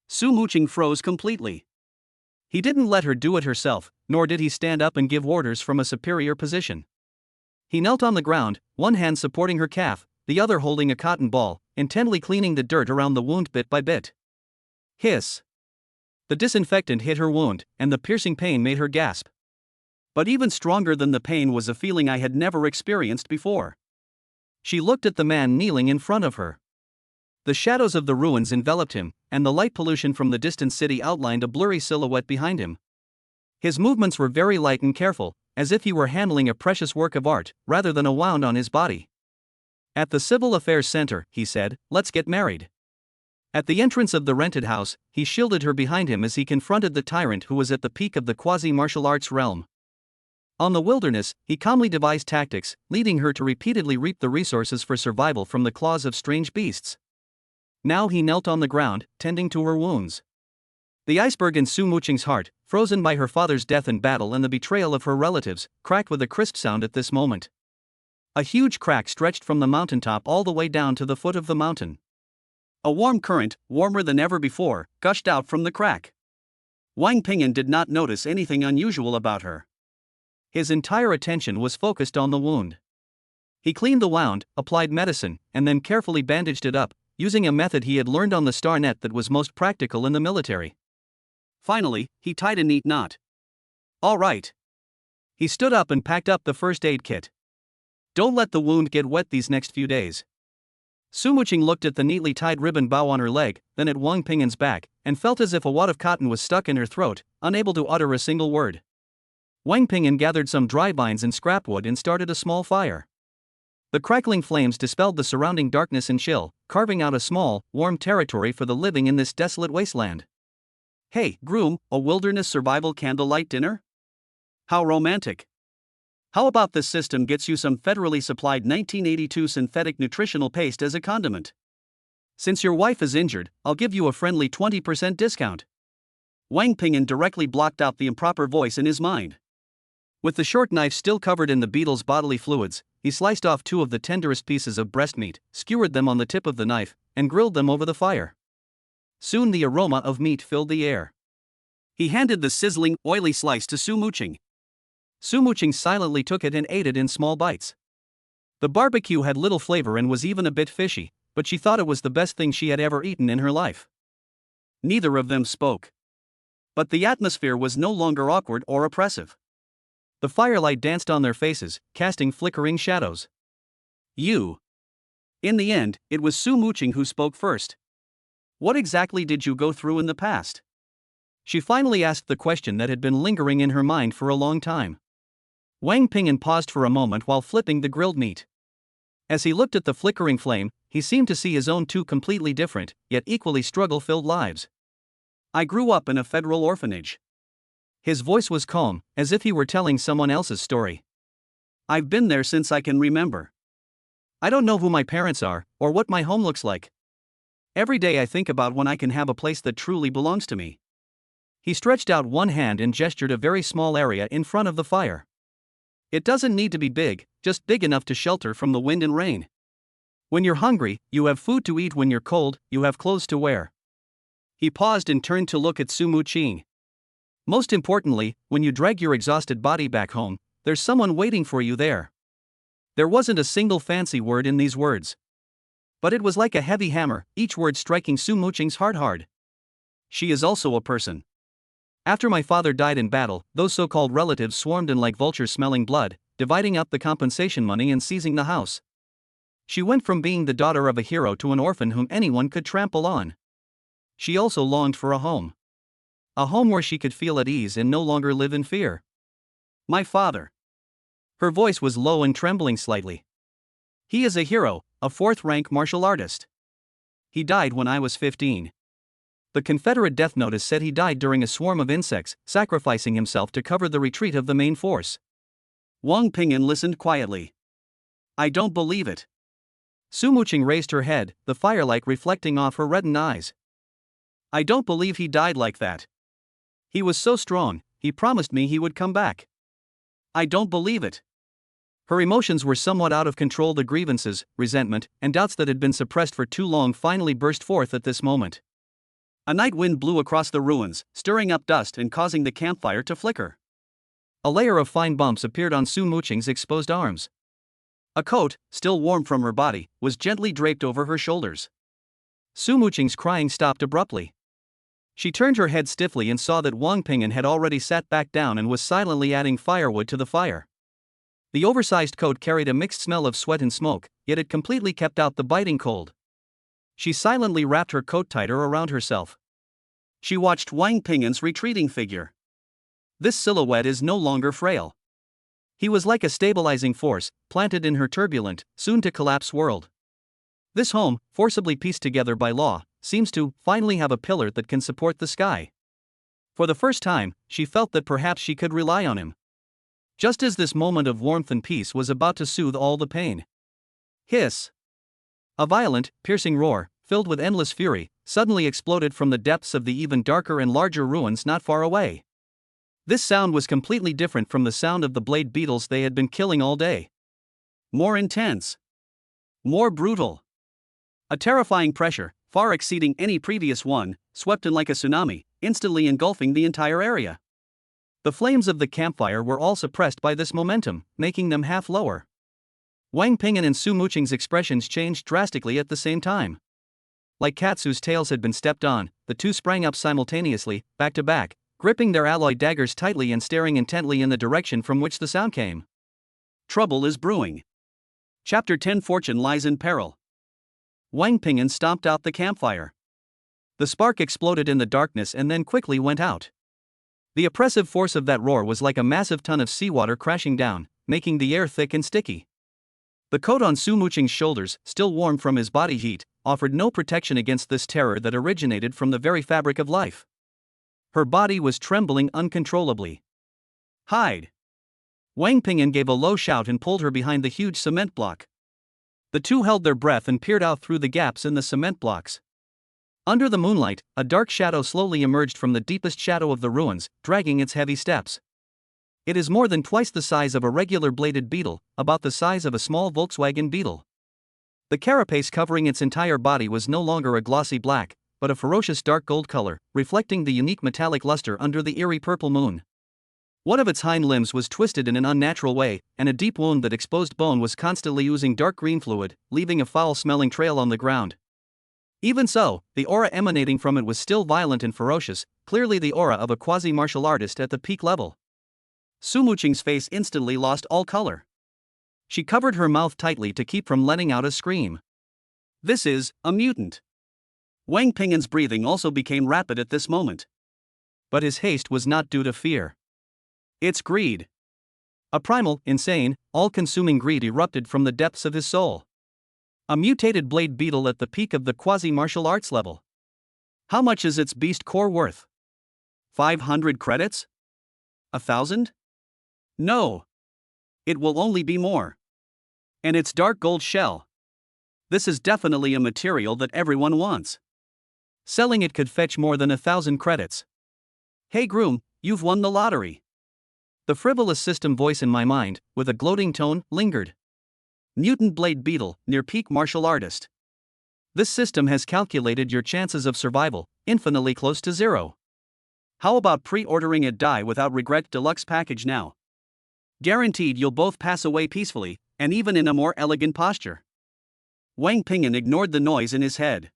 Su Muqing froze completely. He didn't let her do it herself, nor did he stand up and give orders from a superior position. He knelt on the ground, one hand supporting her calf, the other holding a cotton ball, intently cleaning the dirt around the wound bit by bit. Hiss. The disinfectant hit her wound, and the piercing pain made her gasp. But even stronger than the pain was a feeling I had never experienced before. She looked at the man kneeling in front of her. The shadows of the ruins enveloped him, and the light pollution from the distant city outlined a blurry silhouette behind him. His movements were very light and careful, as if he were handling a precious work of art, rather than a wound on his body. At the Civil Affairs Center, he said, let's get married. At the entrance of the rented house, he shielded her behind him as he confronted the tyrant who was at the peak of the quasi-martial arts realm. On the wilderness, he calmly devised tactics, leading her to repeatedly reap the resources for survival from the claws of strange beasts. Now he knelt on the ground, tending to her wounds. The iceberg in Su Muqing's heart, frozen by her father's death in battle and the betrayal of her relatives, cracked with a crisp sound at this moment. A huge crack stretched from the mountaintop all the way down to the foot of the mountain. A warm current, warmer than ever before, gushed out from the crack. Wang Ping'an did not notice anything unusual about her. His entire attention was focused on the wound. He cleaned the wound, applied medicine, and then carefully bandaged it up, using a method he had learned on the star net that was most practical in the military. Finally, he tied a neat knot. All right. He stood up and packed up the first aid kit. Don't let the wound get wet these next few days. Su Muqing looked at the neatly tied ribbon bow on her leg, then at Wang Ping'an's back, and felt as if a wad of cotton was stuck in her throat, unable to utter a single word. Wang Ping'an gathered some dry vines and scrap wood and started a small fire. The crackling flames dispelled the surrounding darkness and chill, carving out a small, warm territory for the living in this desolate wasteland. Hey, groom, a wilderness survival candlelight dinner? How romantic. How about this system gets you some federally supplied 1982 synthetic nutritional paste as a condiment? Since your wife is injured, I'll give you a friendly 20% discount. Wang Ping'an directly blocked out the improper voice in his mind. With the short knife still covered in the beetle's bodily fluids, he sliced off 2 of the tenderest pieces of breast meat, skewered them on the tip of the knife, and grilled them over the fire. Soon the aroma of meat filled the air. He handed the sizzling, oily slice to Su Muqing. Su Muqing silently took it and ate it in small bites. The barbecue had little flavor and was even a bit fishy, but she thought it was the best thing she had ever eaten in her life. Neither of them spoke. But the atmosphere was no longer awkward or oppressive. The firelight danced on their faces, casting flickering shadows. You. In the end, it was Su Muqing who spoke first. What exactly did you go through in the past? She finally asked the question that had been lingering in her mind for a long time. Wang Ping'an paused for a moment while flipping the grilled meat. As he looked at the flickering flame, he seemed to see his own 2 completely different, yet equally struggle-filled lives. I grew up in a federal orphanage. His voice was calm, as if he were telling someone else's story. I've been there since I can remember. I don't know who my parents are, or what my home looks like. Every day I think about when I can have a place that truly belongs to me. He stretched out one hand and gestured a very small area in front of the fire. It doesn't need to be big, just big enough to shelter from the wind and rain. When you're hungry, you have food to eat. When you're cold, you have clothes to wear. He paused and turned to look at Su Muqing. Most importantly, when you drag your exhausted body back home, there's someone waiting for you there. There wasn't a single fancy word in these words. But it was like a heavy hammer, each word striking Su Muqing's heart hard. She is also a person. After my father died in battle, those so-called relatives swarmed in like vultures smelling blood, dividing up the compensation money and seizing the house. She went from being the daughter of a hero to an orphan whom anyone could trample on. She also longed for a home. A home where she could feel at ease and no longer live in fear. My father. Her voice was low and trembling slightly. He is a hero, a 4th-rank martial artist. He died when I was 15. The Confederate death notice said he died during a swarm of insects, sacrificing himself to cover the retreat of the main force. Wang Ping'an listened quietly. I don't believe it. Su Muqing raised her head, the firelight reflecting off her reddened eyes. I don't believe he died like that. He was so strong, he promised me he would come back. I don't believe it. Her emotions were somewhat out of control. The grievances, resentment, and doubts that had been suppressed for too long finally burst forth at this moment. A night wind blew across the ruins, stirring up dust and causing the campfire to flicker. A layer of fine bumps appeared on Su Muqing's exposed arms. A coat, still warm from her body, was gently draped over her shoulders. Su Muqing's crying stopped abruptly. She turned her head stiffly and saw that Wang Ping'an had already sat back down and was silently adding firewood to the fire. The oversized coat carried a mixed smell of sweat and smoke, yet it completely kept out the biting cold. She silently wrapped her coat tighter around herself. She watched Wang Ping'an's retreating figure. This silhouette is no longer frail. He was like a stabilizing force, planted in her turbulent, soon-to-collapse world. This home, forcibly pieced together by law, seems to finally have a pillar that can support the sky. For the first time, she felt that perhaps she could rely on him. Just as this moment of warmth and peace was about to soothe all the pain. Hiss! A violent, piercing roar, filled with endless fury, suddenly exploded from the depths of the even darker and larger ruins not far away. This sound was completely different from the sound of the blade beetles they had been killing all day. More intense. More brutal. A terrifying pressure, far exceeding any previous one, swept in like a tsunami, instantly engulfing the entire area. The flames of the campfire were all suppressed by this momentum, making them half lower. Wang Ping'an and Su Muqing's expressions changed drastically at the same time. Like cats whose tails had been stepped on, the two sprang up simultaneously, back to back, gripping their alloy daggers tightly and staring intently in the direction from which the sound came. Trouble is brewing. Chapter 10 Fortune lies in peril. Wang Ping'an stomped out the campfire. The spark exploded in the darkness and then quickly went out. The oppressive force of that roar was like a massive ton of seawater crashing down, making the air thick and sticky. The coat on Su Muqing's shoulders, still warm from his body heat, offered no protection against this terror that originated from the very fabric of life. Her body was trembling uncontrollably. Hide! Wang Ping'an gave a low shout and pulled her behind the huge cement block. The two held their breath and peered out through the gaps in the cement blocks. Under the moonlight, a dark shadow slowly emerged from the deepest shadow of the ruins, dragging its heavy steps. It is more than twice the size of a regular bladed beetle, about the size of a small Volkswagen Beetle. The carapace covering its entire body was no longer a glossy black, but a ferocious dark gold color, reflecting the unique metallic luster under the eerie purple moon. One of its hind limbs was twisted in an unnatural way, and a deep wound that exposed bone was constantly oozing dark green fluid, leaving a foul-smelling trail on the ground. Even so, the aura emanating from it was still violent and ferocious, clearly the aura of a quasi-martial artist at the peak level. Su Muqing's face instantly lost all color. She covered her mouth tightly to keep from letting out a scream. This is a mutant. Wang Ping'an's breathing also became rapid at this moment. But his haste was not due to fear. It's greed. A primal, insane, all-consuming greed erupted from the depths of his soul. A mutated blade beetle at the peak of the quasi-martial arts level. How much is its beast core worth? 500 credits? 1,000? No. It will only be more. And its dark gold shell. This is definitely a material that everyone wants. Selling it could fetch more than 1,000 credits. Hey groom, you've won the lottery. The frivolous system voice in my mind, with a gloating tone, lingered. Mutant blade beetle, near peak martial artist. This system has calculated your chances of survival, infinitely close to zero. How about pre-ordering a Die Without Regret deluxe package now? Guaranteed you'll both pass away peacefully, and even in a more elegant posture. Wang Ping'an ignored the noise in his head.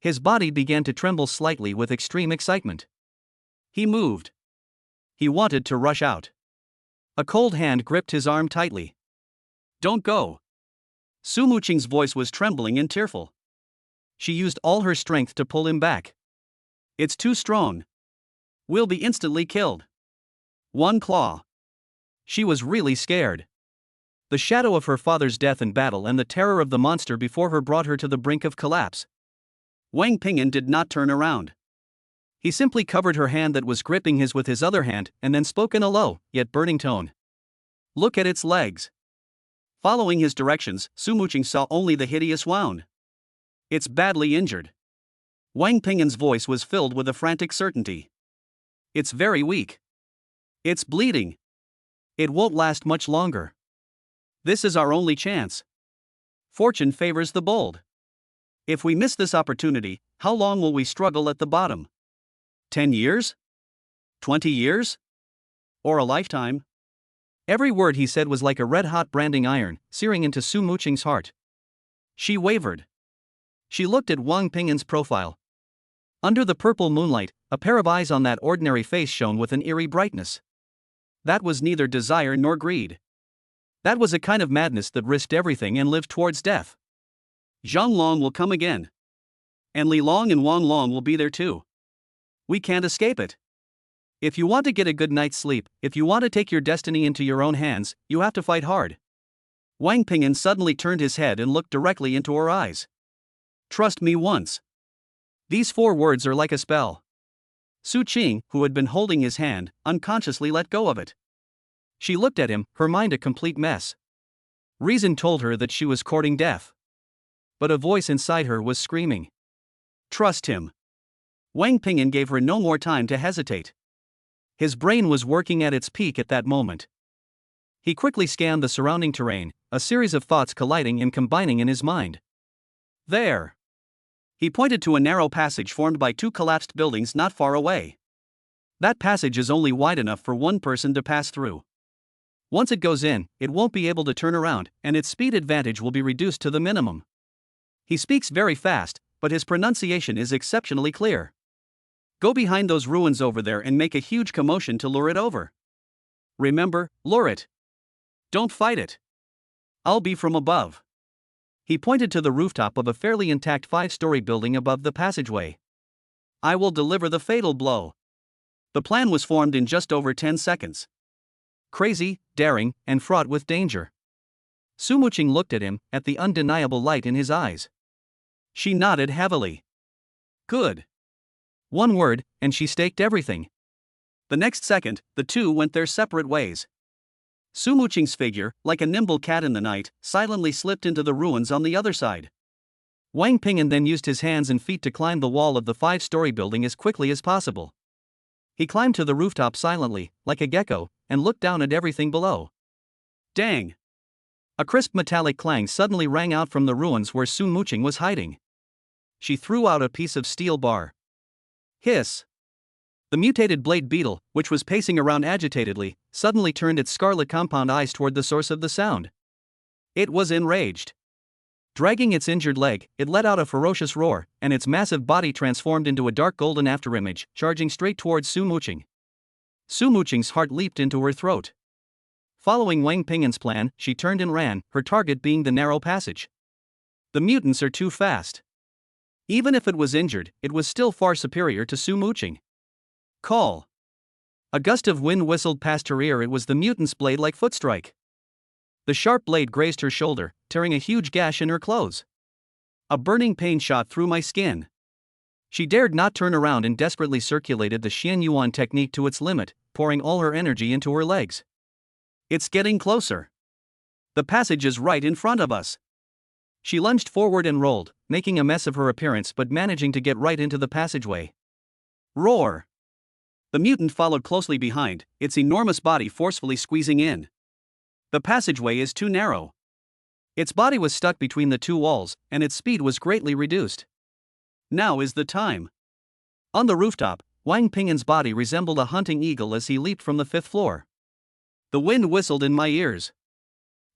His body began to tremble slightly with extreme excitement. He moved. He wanted to rush out. A cold hand gripped his arm tightly. Don't go. Su Muqing's voice was trembling and tearful. She used all her strength to pull him back. It's too strong. We'll be instantly killed. One claw. She was really scared. The shadow of her father's death in battle and the terror of the monster before her brought her to the brink of collapse. Wang Ping'an did not turn around. He simply covered her hand that was gripping his with his other hand and then spoke in a low, yet burning tone. Look at its legs. Following his directions, Su Muqing saw only the hideous wound. It's badly injured. Wang Ping'an's voice was filled with a frantic certainty. It's very weak. It's bleeding. It won't last much longer. This is our only chance. Fortune favors the bold. If we miss this opportunity, how long will we struggle at the bottom? 10 years? 20 years? Or a lifetime? Every word he said was like a red-hot branding iron, searing into Su Muqing's heart. She wavered. She looked at Wang Ping'an's profile. Under the purple moonlight, a pair of eyes on that ordinary face shone with an eerie brightness. That was neither desire nor greed. That was a kind of madness that risked everything and lived towards death. Zhang Long will come again. And Li Long and Wang Long will be there too. We can't escape it. If you want to get a good night's sleep, if you want to take your destiny into your own hands, you have to fight hard. Wang Ping'an suddenly turned his head and looked directly into her eyes. Trust me once. These 4 words are like a spell. Su Qing, who had been holding his hand, unconsciously let go of it. She looked at him, her mind a complete mess. Reason told her that she was courting death. But a voice inside her was screaming. Trust him. Wang Ping'an gave her no more time to hesitate. His brain was working at its peak at that moment. He quickly scanned the surrounding terrain, a series of thoughts colliding and combining in his mind. There! He pointed to a narrow passage formed by two collapsed buildings not far away. That passage is only wide enough for one person to pass through. Once it goes in, it won't be able to turn around, and its speed advantage will be reduced to the minimum. He speaks very fast, but his pronunciation is exceptionally clear. Go behind those ruins over there and make a huge commotion to lure it over. Remember, lure it. Don't fight it. I'll be from above. He pointed to the rooftop of a fairly intact 5-story building above the passageway. I will deliver the fatal blow. The plan was formed in just over 10 seconds. Crazy, daring, and fraught with danger. Su Muqing looked at him, at the undeniable light in his eyes. She nodded heavily. Good. One word, and she staked everything. The next second, the two went their separate ways. Su Muqing's figure, like a nimble cat in the night, silently slipped into the ruins on the other side. Wang Ping'an then used his hands and feet to climb the wall of the 5-story building as quickly as possible. He climbed to the rooftop silently, like a gecko, and looked down at everything below. Dang! A crisp metallic clang suddenly rang out from the ruins where Su Muqing was hiding. She threw out a piece of steel bar. Hiss! The mutated blade beetle, which was pacing around agitatedly, suddenly turned its scarlet compound eyes toward the source of the sound. It was enraged. Dragging its injured leg, it let out a ferocious roar, and its massive body transformed into a dark golden afterimage, charging straight towards Su Muqing. Su Muqing's heart leaped into her throat. Following Wang Ping'an's plan, she turned and ran, her target being the narrow passage. The mutants are too fast. Even if it was injured, it was still far superior to Su Muqing. Call! A gust of wind whistled past her ear. It was the mutant's blade-like footstrike. The sharp blade grazed her shoulder, tearing a huge gash in her clothes. A burning pain shot through my skin. She dared not turn around and desperately circulated the Xian Yuan technique to its limit, pouring all her energy into her legs. It's getting closer. The passage is right in front of us. She lunged forward and rolled, making a mess of her appearance but managing to get right into the passageway. Roar! The mutant followed closely behind, its enormous body forcefully squeezing in. The passageway is too narrow. Its body was stuck between the two walls, and its speed was greatly reduced. Now is the time. On the rooftop, Wang Ping'an's body resembled a hunting eagle as he leaped from the 5th floor. The wind whistled in my ears.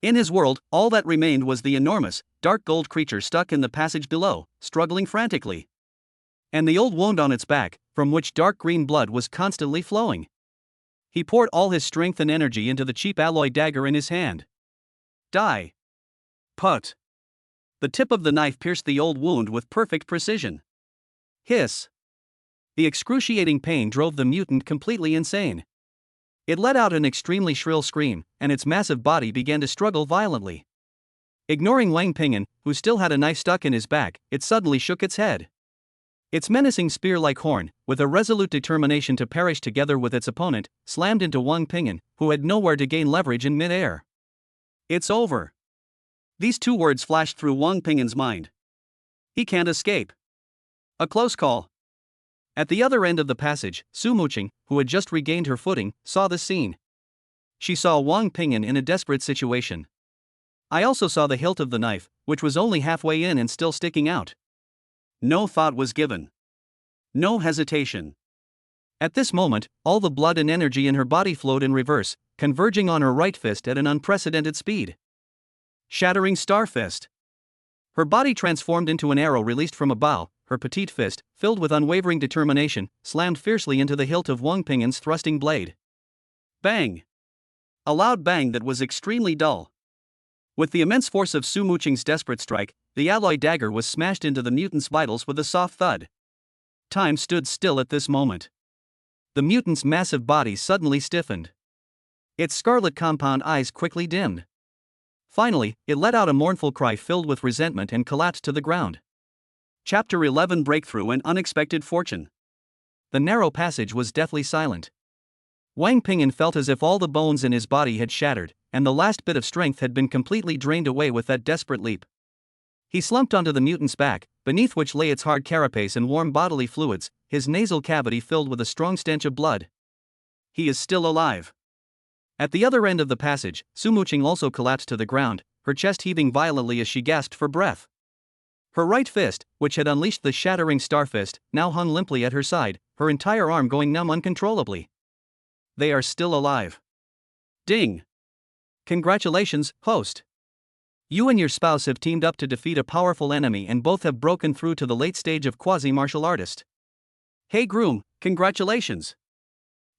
In his world, all that remained was the enormous, dark gold creature stuck in the passage below, struggling frantically. And the old wound on its back, from which dark green blood was constantly flowing. He poured all his strength and energy into the cheap alloy dagger in his hand. Die! Put! The tip of the knife pierced the old wound with perfect precision. Hiss! The excruciating pain drove the mutant completely insane. It let out an extremely shrill scream, and its massive body began to struggle violently. Ignoring Wang Ping'an, who still had a knife stuck in his back, it suddenly shook its head. Its menacing spear-like horn, with a resolute determination to perish together with its opponent, slammed into Wang Ping'an, who had nowhere to gain leverage in mid-air. It's over. These two words flashed through Wang Ping'an's mind. He can't escape. A close call. At the other end of the passage, Su Muqing, who had just regained her footing, saw the scene. She saw Wang Ping'an in a desperate situation. I also saw the hilt of the knife, which was only halfway in and still sticking out. No thought was given. No hesitation. At this moment, all the blood and energy in her body flowed in reverse, converging on her right fist at an unprecedented speed. Shattering star fist. Her body transformed into an arrow released from a bow. Her petite fist, filled with unwavering determination, slammed fiercely into the hilt of Wang Ping'an's thrusting blade. Bang! A loud bang that was extremely dull. With the immense force of Su Muqing's desperate strike, the alloy dagger was smashed into the mutant's vitals with a soft thud. Time stood still at this moment. The mutant's massive body suddenly stiffened. Its scarlet compound eyes quickly dimmed. Finally, it let out a mournful cry filled with resentment and collapsed to the ground. Chapter 11: Breakthrough and Unexpected Fortune. The narrow passage was deathly silent. Wang Ping'an felt as if all the bones in his body had shattered, and the last bit of strength had been completely drained away with that desperate leap. He slumped onto the mutant's back, beneath which lay its hard carapace and warm bodily fluids, his nasal cavity filled with a strong stench of blood. He is still alive. At the other end of the passage, Sumuching also collapsed to the ground, her chest heaving violently as she gasped for breath. Her right fist, which had unleashed the shattering star fist, now hung limply at her side, her entire arm going numb uncontrollably. They are still alive. Ding! Congratulations, host. You and your spouse have teamed up to defeat a powerful enemy and both have broken through to the late stage of quasi-martial artist. Hey groom, congratulations.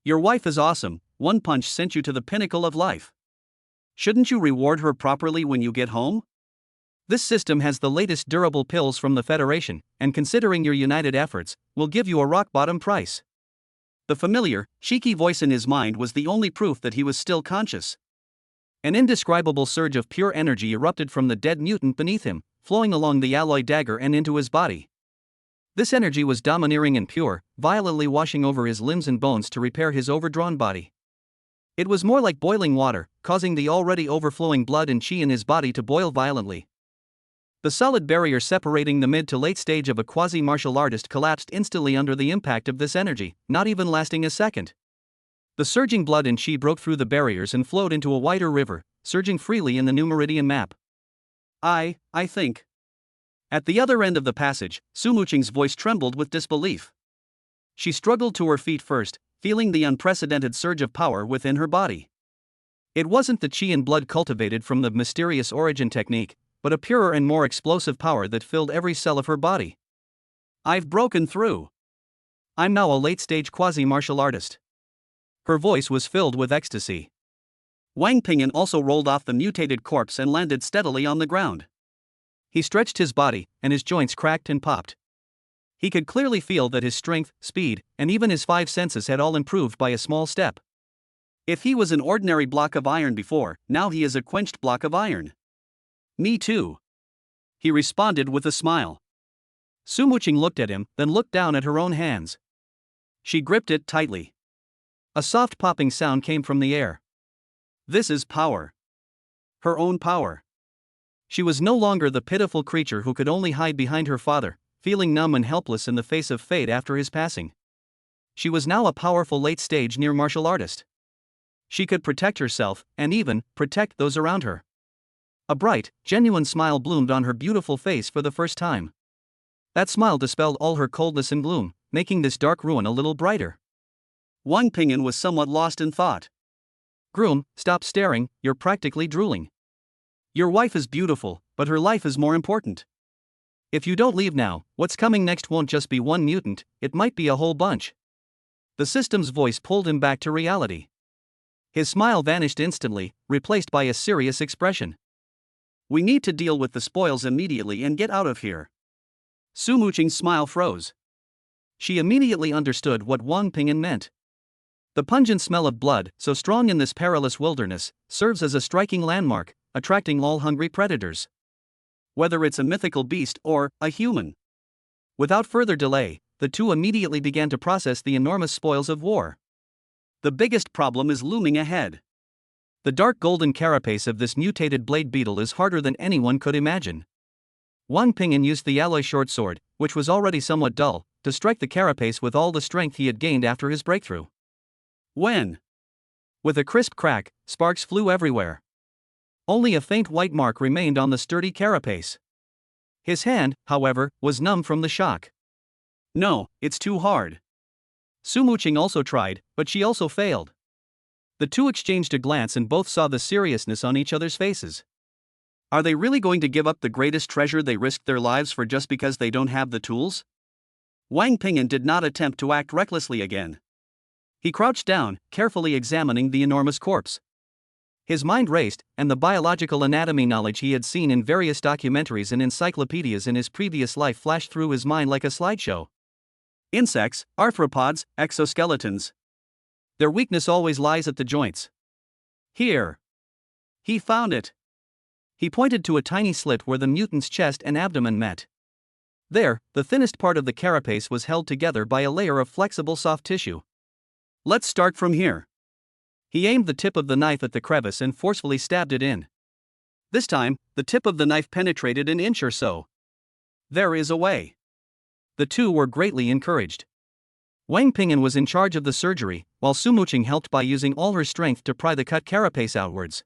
Your wife is awesome, one punch sent you to the pinnacle of life. Shouldn't you reward her properly when you get home? This system has the latest durable pills from the Federation, and considering your united efforts, will give you a rock-bottom price. The familiar, cheeky voice in his mind was the only proof that he was still conscious. An indescribable surge of pure energy erupted from the dead mutant beneath him, flowing along the alloy dagger and into his body. This energy was domineering and pure, violently washing over his limbs and bones to repair his overdrawn body. It was more like boiling water, causing the already overflowing blood and chi in his body to boil violently. The solid barrier separating the mid to late stage of a quasi-martial artist collapsed instantly under the impact of this energy, not even lasting a second. The surging blood and chi broke through the barriers and flowed into a wider river, surging freely in the new meridian map. I think. At the other end of the passage, Sumuching's voice trembled with disbelief. She struggled to her feet first, feeling the unprecedented surge of power within her body. It wasn't the chi and blood cultivated from the mysterious origin technique, but a purer and more explosive power that filled every cell of her body. I've broken through. I'm now a late-stage quasi-martial artist. Her voice was filled with ecstasy. Wang Pingyan also rolled off the mutated corpse and landed steadily on the ground. He stretched his body, and his joints cracked and popped. He could clearly feel that his strength, speed, and even his five senses had all improved by a small step. If he was an ordinary block of iron before, now he is a quenched block of iron. Me too. He responded with a smile. Sumuching looked at him, then looked down at her own hands. She gripped it tightly. A soft popping sound came from the air. This is power. Her own power. She was no longer the pitiful creature who could only hide behind her father, feeling numb and helpless in the face of fate after his passing. She was now a powerful late-stage near martial artist. She could protect herself, and even protect those around her. A bright, genuine smile bloomed on her beautiful face for the first time. That smile dispelled all her coldness and gloom, making this dark ruin a little brighter. Wang Pingyan was somewhat lost in thought. Groom, stop staring, you're practically drooling. Your wife is beautiful, but her life is more important. If you don't leave now, what's coming next won't just be one mutant, it might be a whole bunch. The system's voice pulled him back to reality. His smile vanished instantly, replaced by a serious expression. We need to deal with the spoils immediately and get out of here. Sumuching's smile froze. She immediately understood what Wang Pingyan meant. The pungent smell of blood, so strong in this perilous wilderness, serves as a striking landmark, attracting all hungry predators. Whether it's a mythical beast or a human. Without further delay, the two immediately began to process the enormous spoils of war. The biggest problem is looming ahead. The dark golden carapace of this mutated blade beetle is harder than anyone could imagine. Wang Pingyan used the alloy short sword, which was already somewhat dull, to strike the carapace with all the strength he had gained after his breakthrough. When? With a crisp crack, sparks flew everywhere. Only a faint white mark remained on the sturdy carapace. His hand, however, was numb from the shock. No, it's too hard. Sumuching also tried, but she also failed. The two exchanged a glance and both saw the seriousness on each other's faces. Are they really going to give up the greatest treasure they risked their lives for just because they don't have the tools? Wang Pingyan did not attempt to act recklessly again. He crouched down, carefully examining the enormous corpse. His mind raced, and the biological anatomy knowledge he had seen in various documentaries and encyclopedias in his previous life flashed through his mind like a slideshow. Insects, arthropods, exoskeletons. Their weakness always lies at the joints. Here. He found it. He pointed to a tiny slit where the mutant's chest and abdomen met. There, the thinnest part of the carapace was held together by a layer of flexible soft tissue. Let's start from here. He aimed the tip of the knife at the crevice and forcefully stabbed it in. This time, the tip of the knife penetrated an inch or so. There is a way. The two were greatly encouraged. Wang Ping'an was in charge of the surgery, while Su Muqing helped by using all her strength to pry the cut carapace outwards.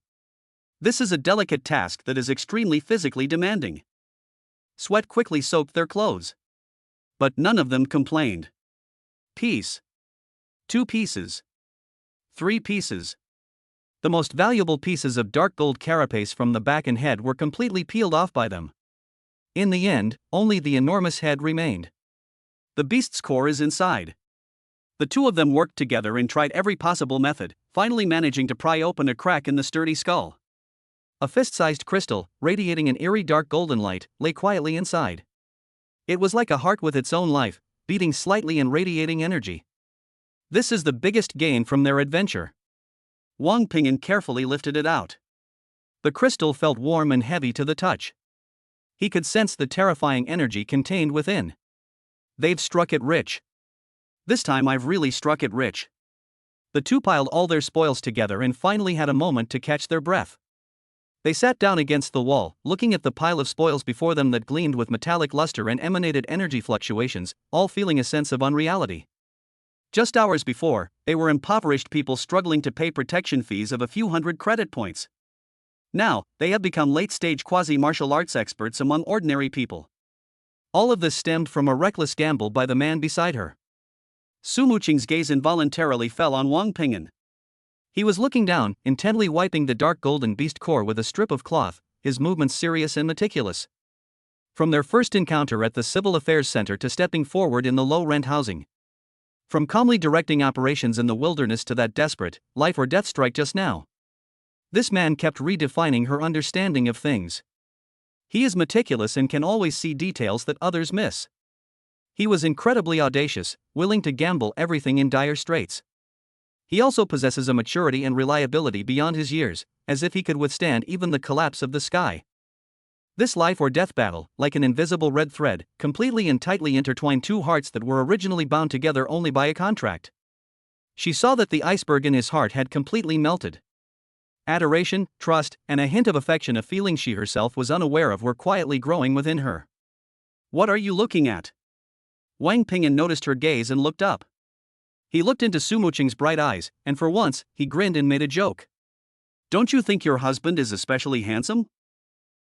This is a delicate task that is extremely physically demanding. Sweat quickly soaked their clothes. But none of them complained. Piece. 2 pieces. 3 pieces. The most valuable pieces of dark gold carapace from the back and head were completely peeled off by them. In the end, only the enormous head remained. The beast's core is inside. The two of them worked together and tried every possible method, finally managing to pry open a crack in the sturdy skull. A fist-sized crystal, radiating an eerie dark golden light, lay quietly inside. It was like a heart with its own life, beating slightly and radiating energy. This is the biggest gain from their adventure. Wang Ping'an carefully lifted it out. The crystal felt warm and heavy to the touch. He could sense the terrifying energy contained within. They've struck it rich. This time I've really struck it rich. The two piled all their spoils together and finally had a moment to catch their breath. They sat down against the wall, looking at the pile of spoils before them that gleamed with metallic luster and emanated energy fluctuations, all feeling a sense of unreality. Just hours before, they were impoverished people struggling to pay protection fees of a few hundred credit points. Now, they have become late-stage quasi-martial arts experts among ordinary people. All of this stemmed from a reckless gamble by the man beside her. Su Muqing's gaze involuntarily fell on Wang Ping'an. He was looking down, intently wiping the dark golden beast core with a strip of cloth, his movements serious and meticulous. From their first encounter at the Civil Affairs Center to stepping forward in the low-rent housing. From calmly directing operations in the wilderness to that desperate, life-or-death strike just now. This man kept redefining her understanding of things. He is meticulous and can always see details that others miss. He was incredibly audacious, willing to gamble everything in dire straits. He also possesses a maturity and reliability beyond his years, as if he could withstand even the collapse of the sky. This life-or-death battle, like an invisible red thread, completely and tightly intertwined two hearts that were originally bound together only by a contract. She saw that the iceberg in his heart had completely melted. Adoration, trust, and a hint of affection, a feeling she herself was unaware of, were quietly growing within her. "What are you looking at?" Wang Ping'an noticed her gaze and looked up. He looked into Su Muqing's bright eyes, and for once, he grinned and made a joke. "Don't you think your husband is especially handsome?"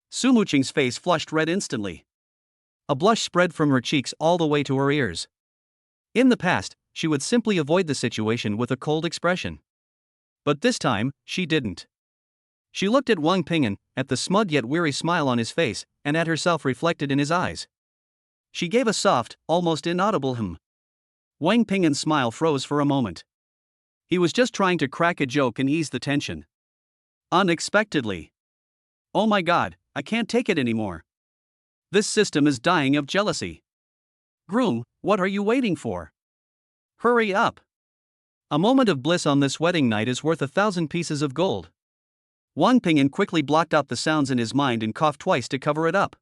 Su Muqing's face flushed red instantly. A blush spread from her cheeks all the way to her ears. In the past, she would simply avoid the situation with a cold expression. But this time, she didn't. She looked at Wang Ping'an, at the smug yet weary smile on his face, and at herself reflected in his eyes. She gave a soft, almost inaudible hum. Wang Ping'an's smile froze for a moment. He was just trying to crack a joke and ease the tension. Unexpectedly. "Oh my God, I can't take it anymore. This system is dying of jealousy. Groom, what are you waiting for? Hurry up. A moment of bliss on this wedding night is worth 1,000 pieces of gold." Wang Ping'an quickly blocked out the sounds in his mind and coughed twice to cover it up.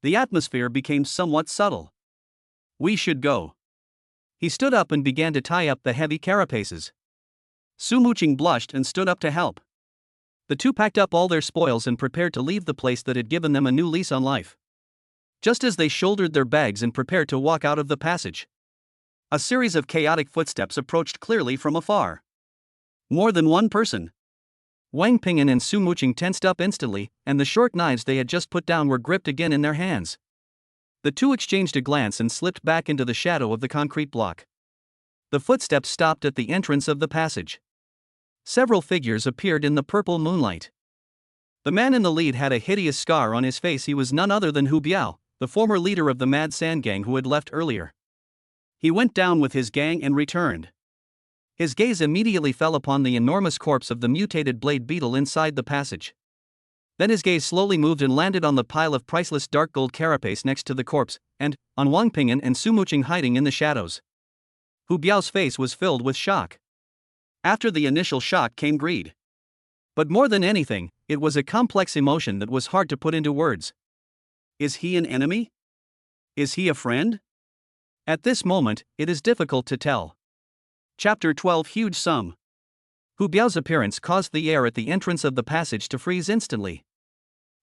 The atmosphere became somewhat subtle. "We should go." He stood up and began to tie up the heavy carapaces. Su Muqing blushed and stood up to help. The two packed up all their spoils and prepared to leave the place that had given them a new lease on life. Just as they shouldered their bags and prepared to walk out of the passage, a series of chaotic footsteps approached clearly from afar. More than one person. Wang Ping'an and Su Muqing tensed up instantly, and the short knives they had just put down were gripped again in their hands. The two exchanged a glance and slipped back into the shadow of the concrete block. The footsteps stopped at the entrance of the passage. Several figures appeared in the purple moonlight. The man in the lead had a hideous scar on his face. He was none other than Hu Biao, the former leader of the Mad Sand Gang who had left earlier. He went down with his gang and returned. His gaze immediately fell upon the enormous corpse of the mutated blade beetle inside the passage. Then his gaze slowly moved and landed on the pile of priceless dark gold carapace next to the corpse, and on Wang Ping'an and Su Muqing hiding in the shadows. Hu Biao's face was filled with shock. After the initial shock came greed. But more than anything, it was a complex emotion that was hard to put into words. Is he an enemy? Is he a friend? At this moment, it is difficult to tell. Chapter 12. Huge Sum. Hu Biao's appearance caused the air at the entrance of the passage to freeze instantly.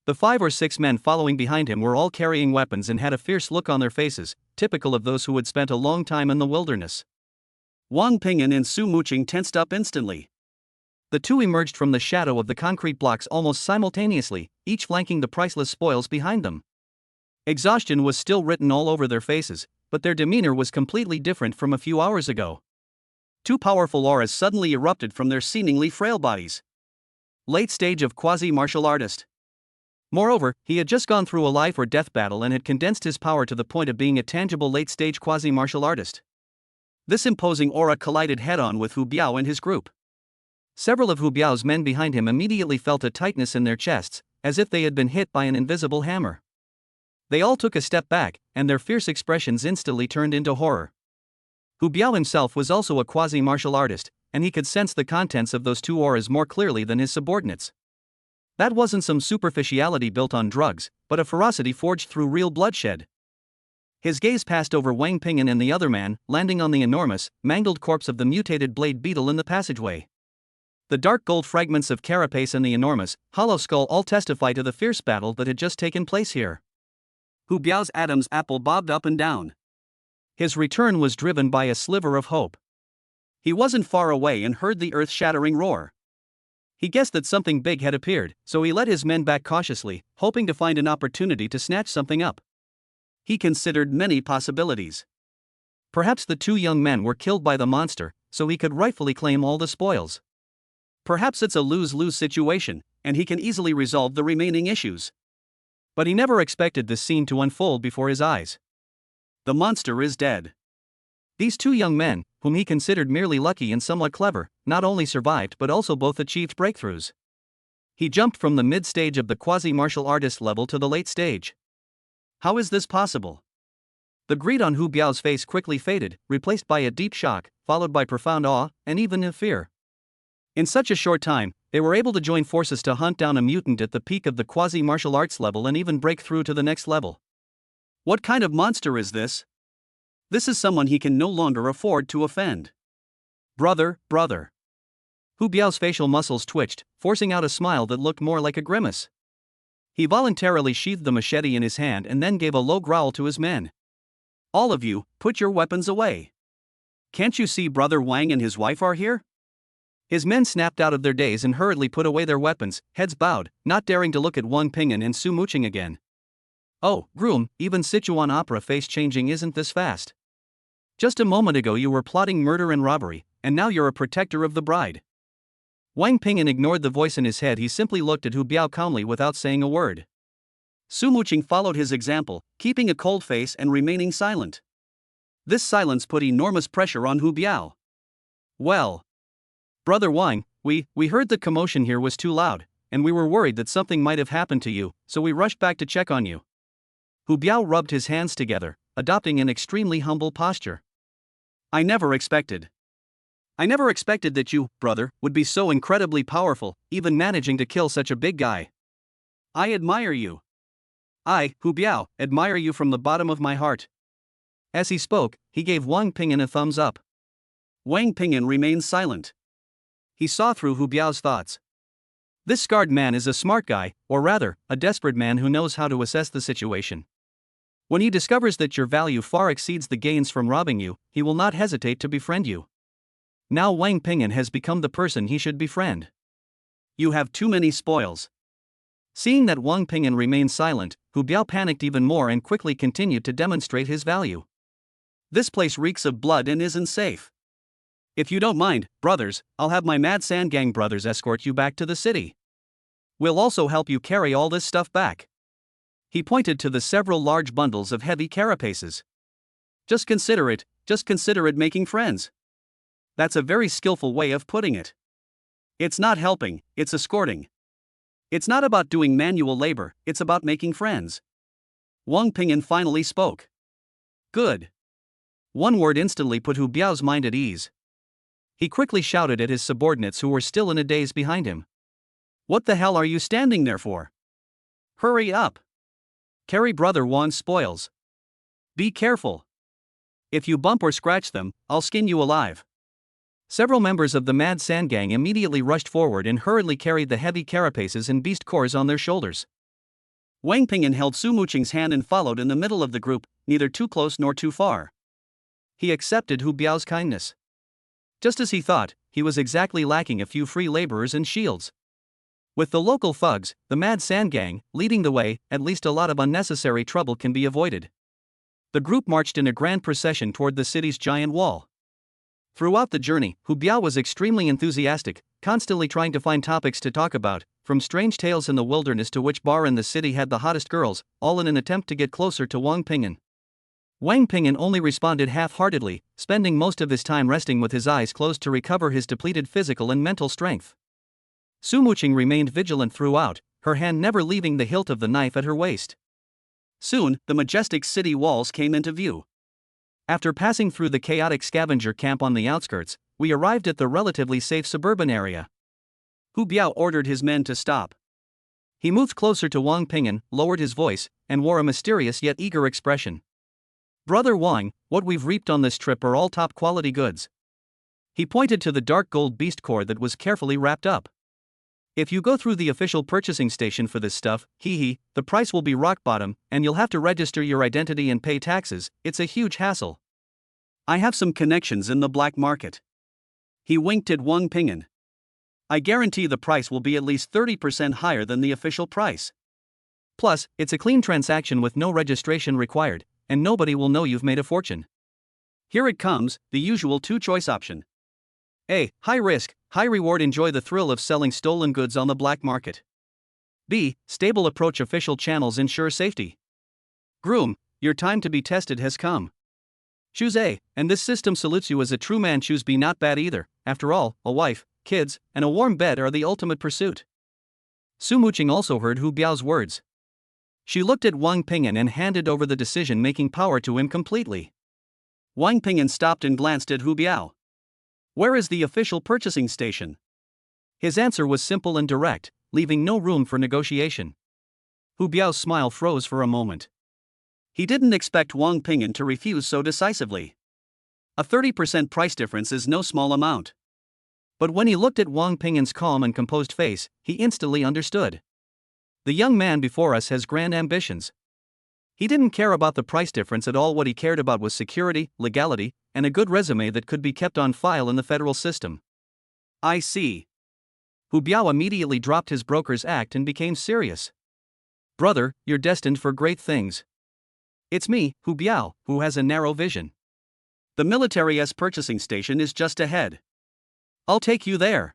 The 5 or 6 men following behind him were all carrying weapons and had a fierce look on their faces, typical of those who had spent a long time in the wilderness. Wang Ping'an and Su Muqing tensed up instantly. The two emerged from the shadow of the concrete blocks almost simultaneously, each flanking the priceless spoils behind them. Exhaustion was still written all over their faces, but their demeanor was completely different from a few hours ago. Two powerful auras suddenly erupted from their seemingly frail bodies. Late stage of quasi-martial artist. Moreover, he had just gone through a life or death battle and had condensed his power to the point of being a tangible late-stage quasi-martial artist. This imposing aura collided head-on with Hu Biao and his group. Several of Hu Biao's men behind him immediately felt a tightness in their chests, as if they had been hit by an invisible hammer. They all took a step back, and their fierce expressions instantly turned into horror. Hu Biao himself was also a quasi-martial artist, and he could sense the contents of those two auras more clearly than his subordinates. That wasn't some superficiality built on drugs, but a ferocity forged through real bloodshed. His gaze passed over Wang Ping'an and the other man, landing on the enormous, mangled corpse of the mutated blade beetle in the passageway. The dark gold fragments of carapace and the enormous, hollow skull all testify to the fierce battle that had just taken place here. Hu Biao's Adam's apple bobbed up and down. His return was driven by a sliver of hope. He wasn't far away and heard the earth-shattering roar. He guessed that something big had appeared, so he led his men back cautiously, hoping to find an opportunity to snatch something up. He considered many possibilities. Perhaps the two young men were killed by the monster, so he could rightfully claim all the spoils. Perhaps it's a lose-lose situation, and he can easily resolve the remaining issues. But he never expected this scene to unfold before his eyes. The monster is dead. These two young men, whom he considered merely lucky and somewhat clever, not only survived but also both achieved breakthroughs. He jumped from the mid-stage of the quasi-martial artist level to the late stage. How is this possible? The greed on Hu Biao's face quickly faded, replaced by a deep shock, followed by profound awe, and even a fear. In such a short time, they were able to join forces to hunt down a mutant at the peak of the quasi-martial arts level and even break through to the next level. What kind of monster is this? This is someone he can no longer afford to offend. Brother. Hu Biao's facial muscles twitched, forcing out a smile that looked more like a grimace. He voluntarily sheathed the machete in his hand and then gave a low growl to his men. All of you, put your weapons away. Can't you see Brother Wang and his wife are here? His men snapped out of their daze and hurriedly put away their weapons, heads bowed, not daring to look at Wang Ping'an and Su Muqing again. Oh, groom, even Sichuan opera face changing isn't this fast. Just a moment ago you were plotting murder and robbery, and now you're a protector of the bride. Wang Ping'an ignored the voice in his head. He simply looked at Hu Biao calmly without saying a word. Su Muqing followed his example, keeping a cold face and remaining silent. This silence put enormous pressure on Hu Biao. Well, Brother Wang, we heard the commotion here was too loud, and we were worried that something might have happened to you, so we rushed back to check on you. Hu Biao rubbed his hands together, adopting an extremely humble posture. I never expected that you, brother, would be so incredibly powerful, even managing to kill such a big guy. I admire you. I, Hu Biao, admire you from the bottom of my heart. As he spoke, he gave Wang Ping'an a thumbs up. Wang Ping'an remained silent. He saw through Hu Biao's thoughts. This scarred man is a smart guy, or rather, a desperate man who knows how to assess the situation. When he discovers that your value far exceeds the gains from robbing you, he will not hesitate to befriend you. Now Wang Ping'an has become the person he should befriend. You have too many spoils. Seeing that Wang Ping'an remained silent, Hu Biao panicked even more and quickly continued to demonstrate his value. This place reeks of blood and isn't safe. If you don't mind, brothers, I'll have my Mad Sand Gang brothers escort you back to the city. We'll also help you carry all this stuff back. He pointed to the several large bundles of heavy carapaces. Just consider it making friends. That's a very skillful way of putting it. It's not helping, it's escorting. It's not about doing manual labor, it's about making friends. Wang Ping'an finally spoke. Good. One word instantly put Hu Biao's mind at ease. He quickly shouted at his subordinates who were still in a daze behind him. What the hell are you standing there for? Hurry up. Carry Brother Wang's spoils. Be careful. If you bump or scratch them, I'll skin you alive. Several members of the Mad Sand Gang immediately rushed forward and hurriedly carried the heavy carapaces and beast cores on their shoulders. Wang Ping'an held Su Muqing's hand and followed in the middle of the group, neither too close nor too far. He accepted Hu Biao's kindness. Just as he thought, he was exactly lacking a few free laborers and shields. With the local thugs, the Mad Sand Gang, leading the way, at least a lot of unnecessary trouble can be avoided. The group marched in a grand procession toward the city's giant wall. Throughout the journey, Hu Biao was extremely enthusiastic, constantly trying to find topics to talk about, from strange tales in the wilderness to which bar in the city had the hottest girls, all in an attempt to get closer to Wang Ping'an. Wang Ping'an only responded half-heartedly, spending most of his time resting with his eyes closed to recover his depleted physical and mental strength. Su Muqing remained vigilant throughout, her hand never leaving the hilt of the knife at her waist. Soon, the majestic city walls came into view. After passing through the chaotic scavenger camp on the outskirts, we arrived at the relatively safe suburban area. Hu Biao ordered his men to stop. He moved closer to Wang Ping'an, lowered his voice, and wore a mysterious yet eager expression. "Brother Wang, what we've reaped on this trip are all top-quality goods." He pointed to the dark gold beast core that was carefully wrapped up. "If you go through the official purchasing station for this stuff, the price will be rock bottom, and you'll have to register your identity and pay taxes. It's a huge hassle. I have some connections in the black market." He winked at Wang Ping'an. "I guarantee the price will be at least 30% higher than the official price. Plus, it's a clean transaction with no registration required, and nobody will know you've made a fortune. Here it comes, the usual two-choice option. A. High risk, high reward. Enjoy the thrill of selling stolen goods on the black market. B. Stable approach. Official channels ensure safety. Groom, your time to be tested has come. Choose A, and this system salutes you as a true man. Choose B. Not bad either. After all, a wife, kids, and a warm bed are the ultimate pursuit." Su Muqing also heard Hu Biao's words. She looked at Wang Ping'an and handed over the decision-making power to him completely. Wang Ping'an stopped and glanced at Hu Biao. "Where is the official purchasing station?" His answer was simple and direct, leaving no room for negotiation. Hu Biao's smile froze for a moment. He didn't expect Wang Ping'an to refuse so decisively. A 30% price difference is no small amount. But when he looked at Wang Ping'an's calm and composed face, he instantly understood. The young man before us has grand ambitions. He didn't care about the price difference at all. What he cared about was security, legality, and a good resume that could be kept on file in the federal system. "I see." Hu Biao immediately dropped his broker's act and became serious. "Brother, you're destined for great things. It's me, Hu Biao, who has a narrow vision. The military's purchasing station is just ahead. I'll take you there."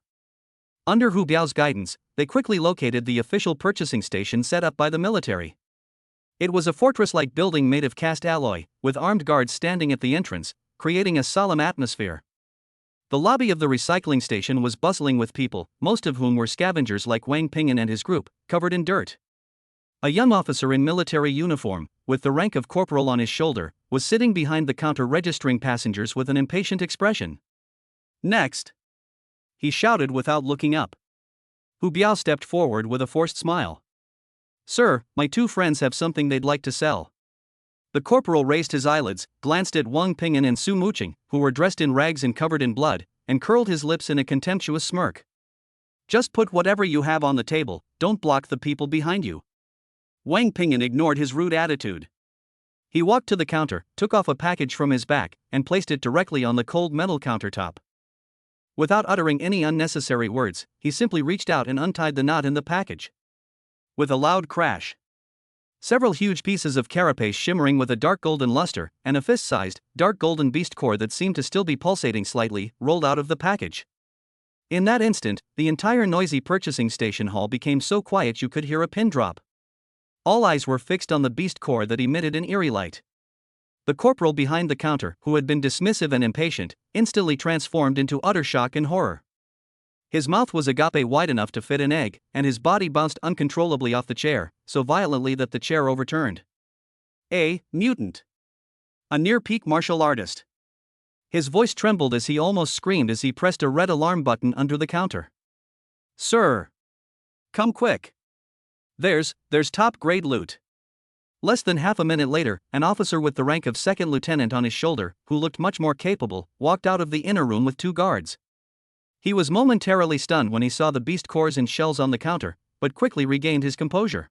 Under Hu Biao's guidance, they quickly located the official purchasing station set up by the military. It was a fortress-like building made of cast alloy, with armed guards standing at the entrance, creating a solemn atmosphere. The lobby of the recycling station was bustling with people, most of whom were scavengers like Wang Ping'an and his group, covered in dirt. A young officer in military uniform, with the rank of corporal on his shoulder, was sitting behind the counter registering passengers with an impatient expression. "Next!" he shouted without looking up. Hu Biao stepped forward with a forced smile. "Sir, my two friends have something they'd like to sell." The corporal raised his eyelids, glanced at Wang Ping'an and Su Muqing, who were dressed in rags and covered in blood, and curled his lips in a contemptuous smirk. "Just put whatever you have on the table, don't block the people behind you." Wang Ping'an ignored his rude attitude. He walked to the counter, took off a package from his back, and placed it directly on the cold metal countertop. Without uttering any unnecessary words, he simply reached out and untied the knot in the package. With a loud crash, several huge pieces of carapace shimmering with a dark golden luster, and a fist-sized, dark golden beast core that seemed to still be pulsating slightly, rolled out of the package. In that instant, the entire noisy purchasing station hall became so quiet you could hear a pin drop. All eyes were fixed on the beast core that emitted an eerie light. The corporal behind the counter, who had been dismissive and impatient, instantly transformed into utter shock and horror. His mouth was agape wide enough to fit an egg, and his body bounced uncontrollably off the chair, so violently that the chair overturned. A mutant. A near-peak martial artist. His voice trembled as he almost screamed as he pressed a red alarm button under the counter. "Sir! Come quick! There's top-grade loot." Less than half a minute later, an officer with the rank of second lieutenant on his shoulder, who looked much more capable, walked out of the inner room with two guards. He was momentarily stunned when he saw the beast cores and shells on the counter, but quickly regained his composure.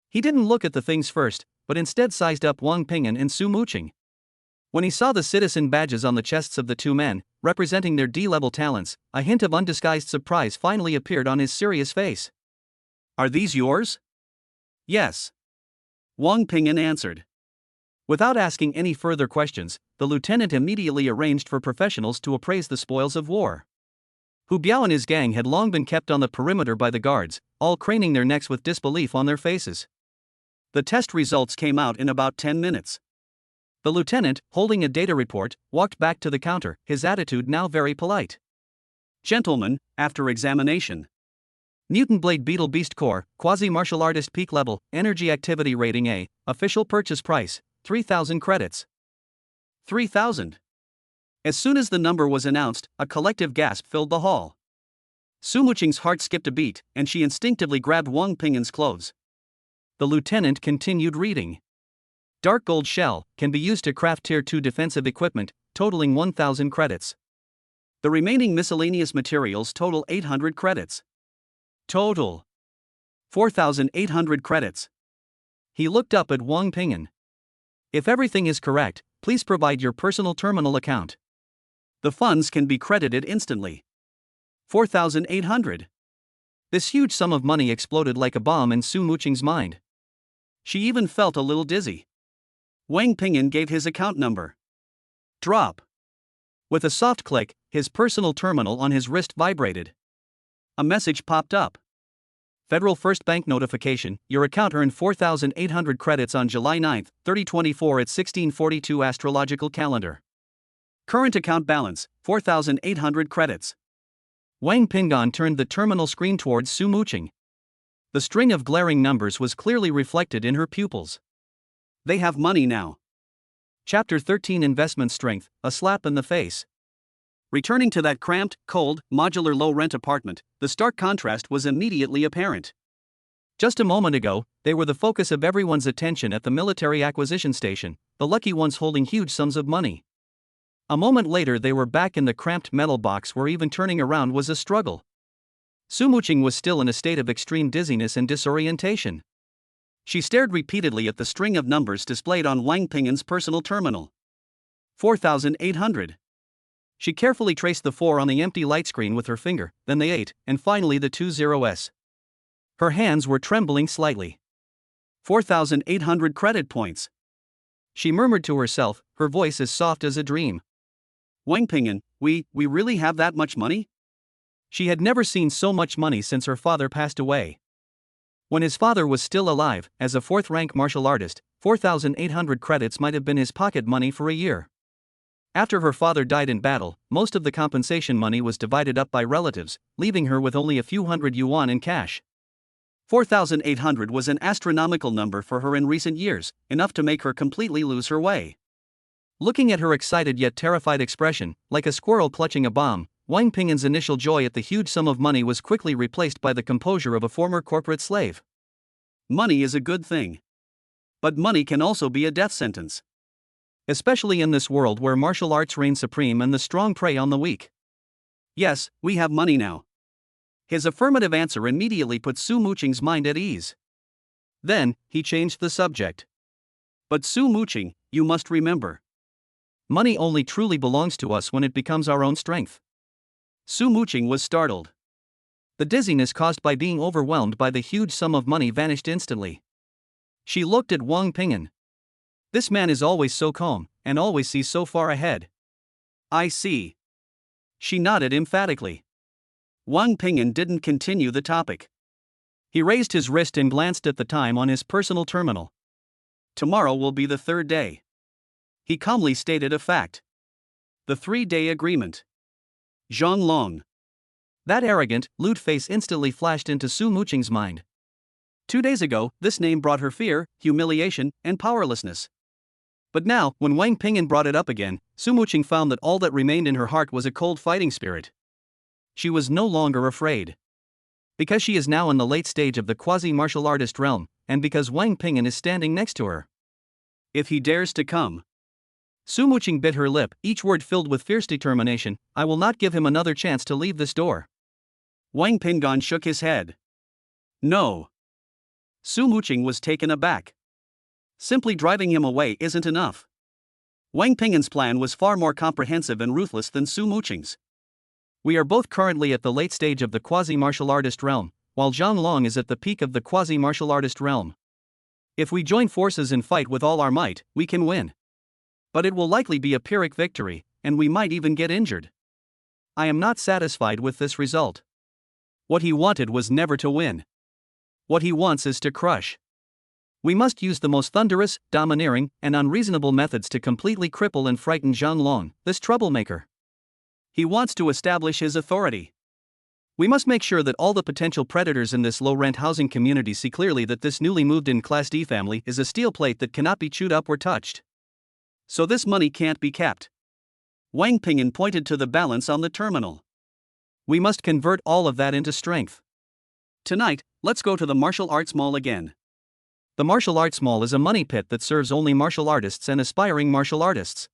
He didn't look at the things first, but instead sized up Wang Ping'an and Su Muqing. When he saw the citizen badges on the chests of the two men, representing their D-level talents, a hint of undisguised surprise finally appeared on his serious face. "Are these yours?" "Yes," Wang Ping'an answered. Without asking any further questions, the lieutenant immediately arranged for professionals to appraise the spoils of war. Hu Biao and his gang had long been kept on the perimeter by the guards, all craning their necks with disbelief on their faces. The test results came out in about 10 minutes. The lieutenant, holding a data report, walked back to the counter, his attitude now very polite. "Gentlemen, after examination. Mutant Blade Beetle Beast Core, Quasi-Martial Artist Peak Level, Energy Activity Rating A, Official Purchase Price, 3,000 credits. 3,000. As soon as the number was announced, a collective gasp filled the hall. Su Muqing's heart skipped a beat, and she instinctively grabbed Wang Ping'an's clothes. The lieutenant continued reading. Dark gold shell can be used to craft Tier 2 defensive equipment, totaling 1,000 credits. The remaining miscellaneous materials total 800 credits. Total 4,800 credits. He looked up at Wang Ping'an. "If everything is correct, please provide your personal terminal account. The funds can be credited instantly." 4,800. This huge sum of money exploded like a bomb in Su Muqing's mind. She even felt a little dizzy. Wang Ping'an gave his account number. Drop. With a soft click, his personal terminal on his wrist vibrated. A message popped up. "Federal First Bank notification, your account earned 4,800 credits on July 9, 2024 at 1642 astrological calendar. Current account balance, 4,800 credits." Wang Ping'an turned the terminal screen towards Su Muqing. The string of glaring numbers was clearly reflected in her pupils. They have money now. Chapter 13 Investment Strength, a slap in the face. Returning to that cramped, cold, modular low-rent apartment, the stark contrast was immediately apparent. Just a moment ago, they were the focus of everyone's attention at the military acquisition station, the lucky ones holding huge sums of money. A moment later they were back in the cramped metal box where even turning around was a struggle. Su Muqing was still in a state of extreme dizziness and disorientation. She stared repeatedly at the string of numbers displayed on Wang Ping'an's personal terminal. 4,800. She carefully traced the 4 on the empty light screen with her finger, then the 8, and finally the 2 zeros. Her hands were trembling slightly. 4,800 credit points. She murmured to herself, her voice as soft as a dream. "Wang Ping'an, we really have that much money?" She had never seen so much money since her father passed away. When his father was still alive, as a 4th-rank martial artist, 4,800 credits might have been his pocket money for a year. After her father died in battle, most of the compensation money was divided up by relatives, leaving her with only a few hundred yuan in cash. 4,800 was an astronomical number for her in recent years, enough to make her completely lose her way. Looking at her excited yet terrified expression, like a squirrel clutching a bomb, Wang Ping'an's initial joy at the huge sum of money was quickly replaced by the composure of a former corporate slave. Money is a good thing. But money can also be a death sentence. Especially in this world where martial arts reign supreme and the strong prey on the weak. "Yes, we have money now." His affirmative answer immediately put Su Muqing's mind at ease. Then, he changed the subject. "But Su Muqing, you must remember. Money only truly belongs to us when it becomes our own strength." Su Muqing was startled. The dizziness caused by being overwhelmed by the huge sum of money vanished instantly. She looked at Wang Ping'an. This man is always so calm, and always sees so far ahead. "I see." She nodded emphatically. Wang Ping'an didn't continue the topic. He raised his wrist and glanced at the time on his personal terminal. "Tomorrow will be the 3rd day." He calmly stated a fact. The 3-day agreement. Zhang Long. That arrogant, lewd face instantly flashed into Su Muqing's mind. 2 days ago, this name brought her fear, humiliation, and powerlessness. But now, when Wang Ping'an brought it up again, Su Muqing found that all that remained in her heart was a cold fighting spirit. She was no longer afraid. Because she is now in the late stage of the quasi-martial artist realm, and because Wang Ping'an is standing next to her. If he dares to come. Su Muqing bit her lip, each word filled with fierce determination. "I will not give him another chance to leave this door." Wang Ping'an shook his head. "No." Su Muqing was taken aback. Simply driving him away isn't enough. Wang Ping'an's plan was far more comprehensive and ruthless than Su Muqing's. We are both currently at the late stage of the quasi-martial artist realm, while Zhang Long is at the peak of the quasi-martial artist realm. If we join forces and fight with all our might, we can win. But it will likely be a Pyrrhic victory, and we might even get injured. I am not satisfied with this result. What he wanted was never to win. What he wants is to crush. We must use the most thunderous, domineering, and unreasonable methods to completely cripple and frighten Zhang Long, this troublemaker. He wants to establish his authority. We must make sure that all the potential predators in this low-rent housing community see clearly that this newly moved-in Class D family is a steel plate that cannot be chewed up or touched. So this money can't be kept. Wang Ping'an pointed to the balance on the terminal. We must convert all of that into strength. Tonight, let's go to the martial arts mall again. The martial arts mall is a money pit that serves only martial artists and aspiring martial artists.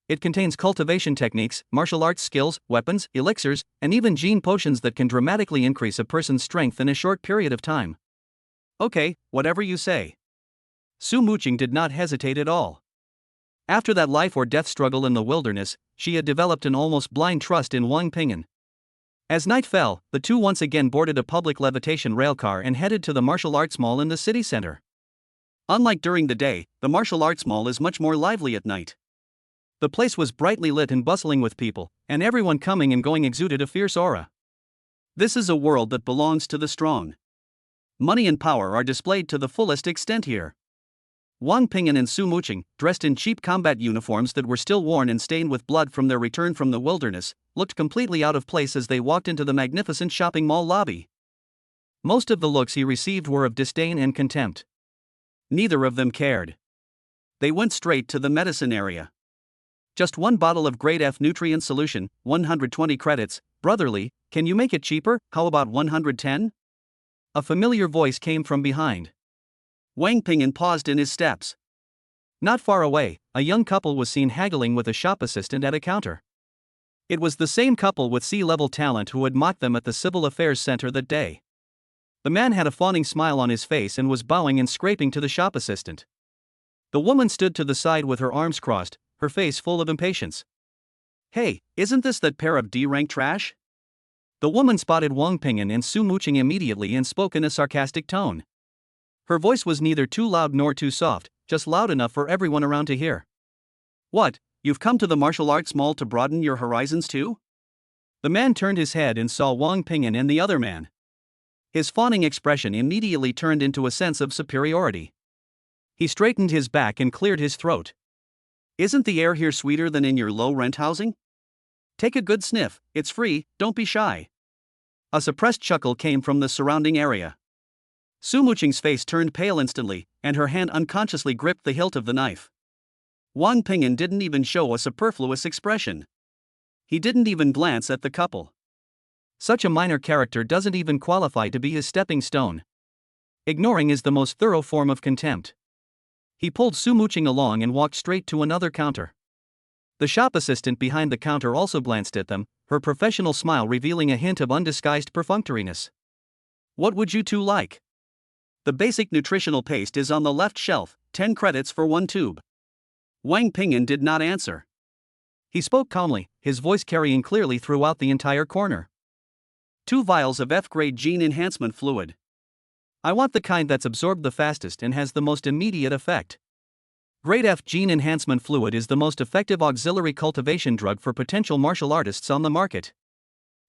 It contains cultivation techniques, martial arts skills, weapons, elixirs, and even gene potions that can dramatically increase a person's strength in a short period of time. Okay, whatever you say. Su Muqing did not hesitate at all. After that life or death struggle in the wilderness, she had developed an almost blind trust in Wang Ping'an. As night fell, the two once again boarded a public levitation railcar and headed to the martial arts mall in the city center. Unlike during the day, the martial arts mall is much more lively at night. The place was brightly lit and bustling with people, and everyone coming and going exuded a fierce aura. This is a world that belongs to the strong. Money and power are displayed to the fullest extent here. Wang Ping'an and Su Muqing, dressed in cheap combat uniforms that were still worn and stained with blood from their return from the wilderness, looked completely out of place as they walked into the magnificent shopping mall lobby. Most of the looks he received were of disdain and contempt. Neither of them cared. They went straight to the medicine area. Just one bottle of grade F nutrient solution, 120 credits. Brotherly, can you make it cheaper? How about 110? A familiar voice came from behind. Wang Ping'an paused in his steps. Not far away, a young couple was seen haggling with a shop assistant at a counter. It was the same couple with C-level talent who had mocked them at the Civil Affairs Center that day. The man had a fawning smile on his face and was bowing and scraping to the shop assistant. The woman stood to the side with her arms crossed, her face full of impatience. Hey, isn't this that pair of D-rank trash? The woman spotted Wang Ping'an and Su Muqing immediately and spoke in a sarcastic tone. Her voice was neither too loud nor too soft, just loud enough for everyone around to hear. What, you've come to the martial arts mall to broaden your horizons too? The man turned his head and saw Wang Ping'an and the other man. His fawning expression immediately turned into a sense of superiority. He straightened his back and cleared his throat. Isn't the air here sweeter than in your low-rent housing? Take a good sniff, it's free, don't be shy. A suppressed chuckle came from the surrounding area. Su Muqing's face turned pale instantly, and her hand unconsciously gripped the hilt of the knife. Wang Ping'an didn't even show a superfluous expression. He didn't even glance at the couple. Such a minor character doesn't even qualify to be his stepping stone. Ignoring is the most thorough form of contempt. He pulled Su Muqing along and walked straight to another counter. The shop assistant behind the counter also glanced at them, her professional smile revealing a hint of undisguised perfunctoriness. What would you two like? The basic nutritional paste is on the left shelf, 10 credits for one tube. Wang Ping'an did not answer. He spoke calmly, his voice carrying clearly throughout the entire corner. 2 vials of F-grade gene enhancement fluid. I want the kind that's absorbed the fastest and has the most immediate effect. Grade F gene enhancement fluid is the most effective auxiliary cultivation drug for potential martial artists on the market.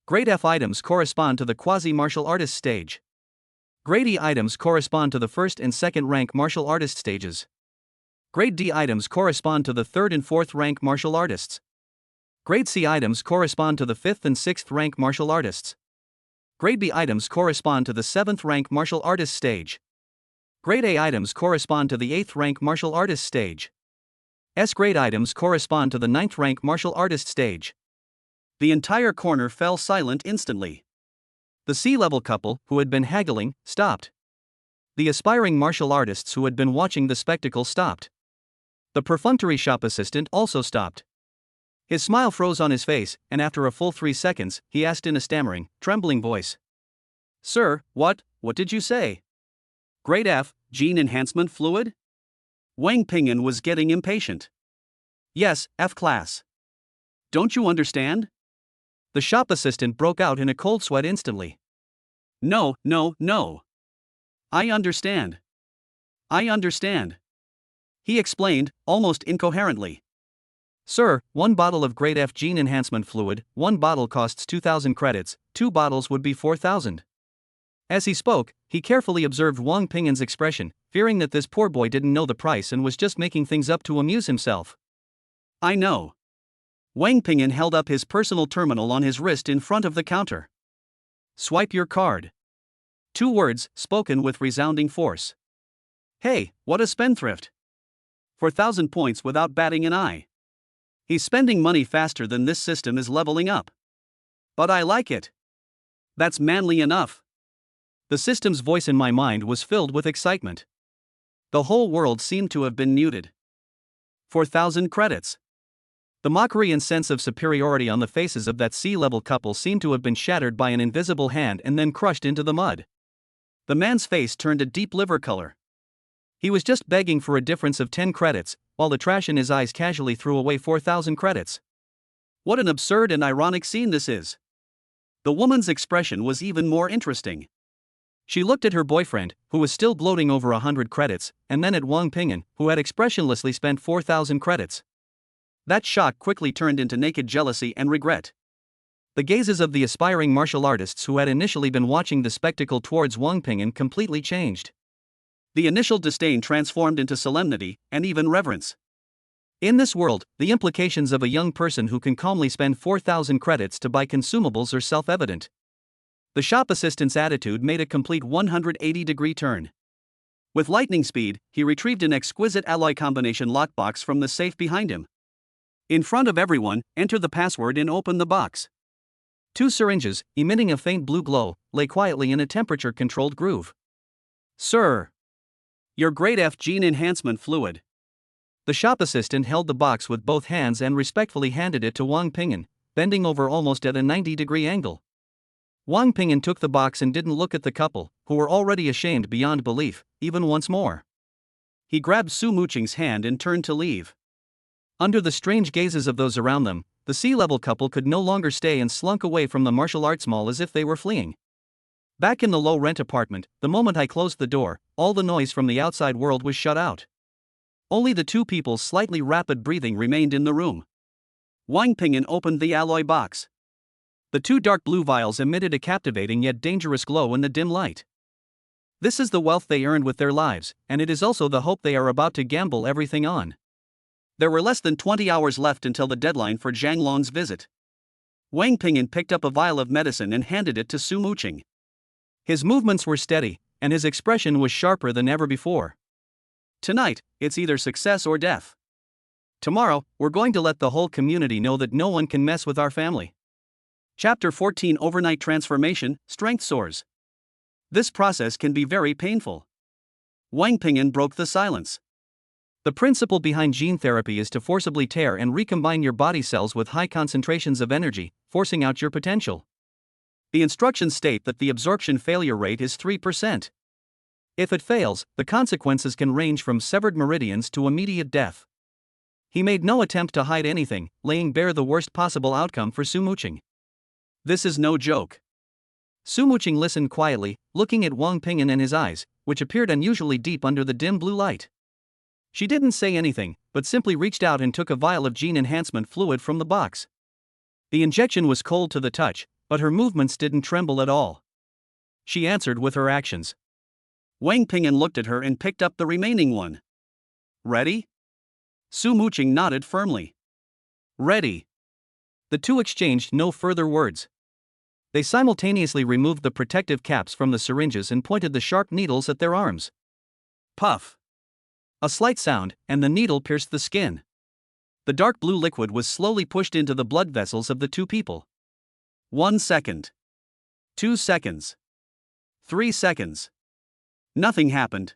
Grade F items correspond to the quasi-martial artist stage. Grade E items correspond to the first and second rank martial artist stages. Grade D items correspond to the third and fourth rank martial artists. Grade C items correspond to the fifth and sixth rank martial artists. Grade B items correspond to the 7th rank martial artist stage. Grade A items correspond to the 8th rank martial artist stage. S grade items correspond to the 9th rank martial artist stage. The entire corner fell silent instantly. The C-level couple, who had been haggling, stopped. The aspiring martial artists who had been watching the spectacle stopped. The perfunctory shop assistant also stopped. His smile froze on his face, and after a full 3 seconds, he asked in a stammering, trembling voice. Sir, what did you say? Grade F, gene enhancement fluid? Wang Ping'an was getting impatient. Yes, F class. Don't you understand? The shop assistant broke out in a cold sweat instantly. No, no, no. I understand. I understand. He explained, almost incoherently. Sir, 1 bottle of grade F gene enhancement fluid, 1 bottle costs 2,000 credits, 2 bottles would be 4,000. As he spoke, he carefully observed Wang Ping'an's expression, fearing that this poor boy didn't know the price and was just making things up to amuse himself. I know. Wang Ping'an held up his personal terminal on his wrist in front of the counter. Swipe your card. 2 words, spoken with resounding force. Hey, what a spendthrift. 4,000 points without batting an eye. He's spending money faster than this system is leveling up. But I like it. That's manly enough. The system's voice in my mind was filled with excitement. The whole world seemed to have been muted. 4,000 credits. The mockery and sense of superiority on the faces of that sea-level couple seemed to have been shattered by an invisible hand and then crushed into the mud. The man's face turned a deep liver color. He was just begging for a difference of 10 credits, while the trash in his eyes casually threw away 4,000 credits. What an absurd and ironic scene this is. The woman's expression was even more interesting. She looked at her boyfriend, who was still gloating over 100 credits, and then at Wang Ping'an, who had expressionlessly spent 4,000 credits. That shock quickly turned into naked jealousy and regret. The gazes of the aspiring martial artists who had initially been watching the spectacle towards Wang Ping'an completely changed. The initial disdain transformed into solemnity and even reverence. In this world, the implications of a young person who can calmly spend 4,000 credits to buy consumables are self-evident. The shop assistant's attitude made a complete 180-degree turn. With lightning speed, he retrieved an exquisite alloy combination lockbox from the safe behind him. In front of everyone, enter the password and open the box. 2 syringes, emitting a faint blue glow, lay quietly in a temperature-controlled groove. Sir! Your grade F gene enhancement fluid. The shop assistant held the box with both hands and respectfully handed it to Wang Ping'an, bending over almost at a 90-degree angle. Wang Ping'an took the box and didn't look at the couple, who were already ashamed beyond belief, even once more. He grabbed Su Muqing's hand and turned to leave. Under the strange gazes of those around them, the sea-level couple could no longer stay and slunk away from the martial arts mall as if they were fleeing. Back in the low-rent apartment, the moment I closed the door, all the noise from the outside world was shut out. Only the 2 people's slightly rapid breathing remained in the room. Wang Ping'an opened the alloy box. The 2 dark blue vials emitted a captivating yet dangerous glow in the dim light. This is the wealth they earned with their lives, and it is also the hope they are about to gamble everything on. There were less than 20 hours left until the deadline for Zhang Long's visit. Wang Ping'an picked up a vial of medicine and handed it to Su Muqing. His movements were steady, and his expression was sharper than ever before. Tonight, it's either success or death. Tomorrow, we're going to let the whole community know that no one can mess with our family. Chapter 14 Overnight Transformation, Strength Soars. This process can be very painful. Wang Ping'an broke the silence. The principle behind gene therapy is to forcibly tear and recombine your body cells with high concentrations of energy, forcing out your potential. The instructions state that the absorption failure rate is 3%. If it fails, the consequences can range from severed meridians to immediate death. He made no attempt to hide anything, laying bare the worst possible outcome for Su Muqing. This is no joke. Su Muqing listened quietly, looking at Wang Ping'an in his eyes, which appeared unusually deep under the dim blue light. She didn't say anything, but simply reached out and took a vial of gene enhancement fluid from the box. The injection was cold to the touch, but her movements didn't tremble at all. She answered with her actions. Wang Ping'an looked at her and picked up the remaining one. Ready? Su Muqing nodded firmly. Ready. The 2 exchanged no further words. They simultaneously removed the protective caps from the syringes and pointed the sharp needles at their arms. Puff. A slight sound, and the needle pierced the skin. The dark blue liquid was slowly pushed into the blood vessels of the 2 people. 1 second. 2 seconds. 3 seconds. Nothing happened.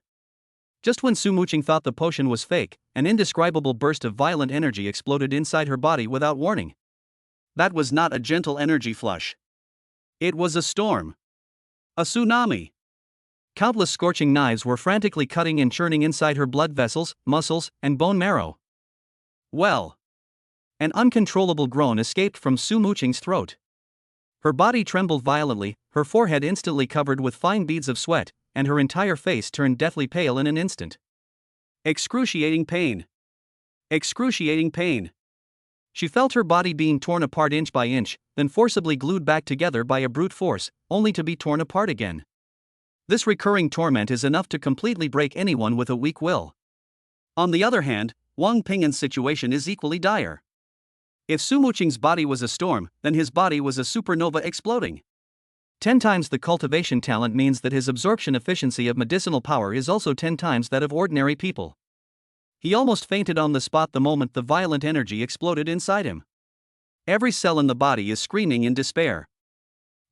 Just when Su Muqing thought the potion was fake, an indescribable burst of violent energy exploded inside her body without warning. That was not a gentle energy flush. It was a storm. A tsunami. Countless scorching knives were frantically cutting and churning inside her blood vessels, muscles, and bone marrow. Well. An uncontrollable groan escaped from Su Muqing's throat. Her body trembled violently, her forehead instantly covered with fine beads of sweat, and her entire face turned deathly pale in an instant. Excruciating pain. Excruciating pain. She felt her body being torn apart inch by inch, then forcibly glued back together by a brute force, only to be torn apart again. This recurring torment is enough to completely break anyone with a weak will. On the other hand, Wang Ping'an's situation is equally dire. If Su Muqing's body was a storm, then his body was a supernova exploding. 10 times the cultivation talent means that his absorption efficiency of medicinal power is also 10 times that of ordinary people. He almost fainted on the spot the moment the violent energy exploded inside him. Every cell in the body is screaming in despair.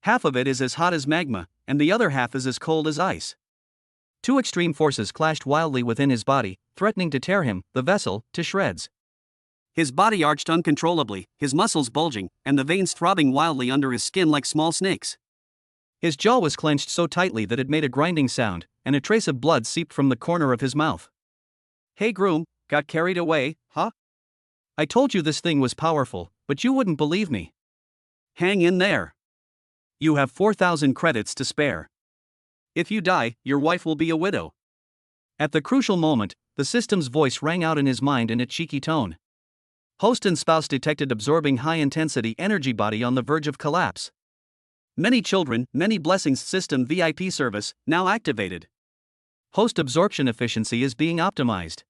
Half of it is as hot as magma, and the other half is as cold as ice. Two extreme forces clashed wildly within his body, threatening to tear him, the vessel, to shreds. His body arched uncontrollably, his muscles bulging, and the veins throbbing wildly under his skin like small snakes. His jaw was clenched so tightly that it made a grinding sound, and a trace of blood seeped from the corner of his mouth. "Hey groom, got carried away, huh? I told you this thing was powerful, but you wouldn't believe me. Hang in there. You have 4,000 credits to spare. If you die, your wife will be a widow." At the crucial moment, the system's voice rang out in his mind in a cheeky tone. Host and spouse detected absorbing high-intensity energy body on the verge of collapse. Many children, many blessings system VIP service, now activated. Host absorption efficiency is being optimized.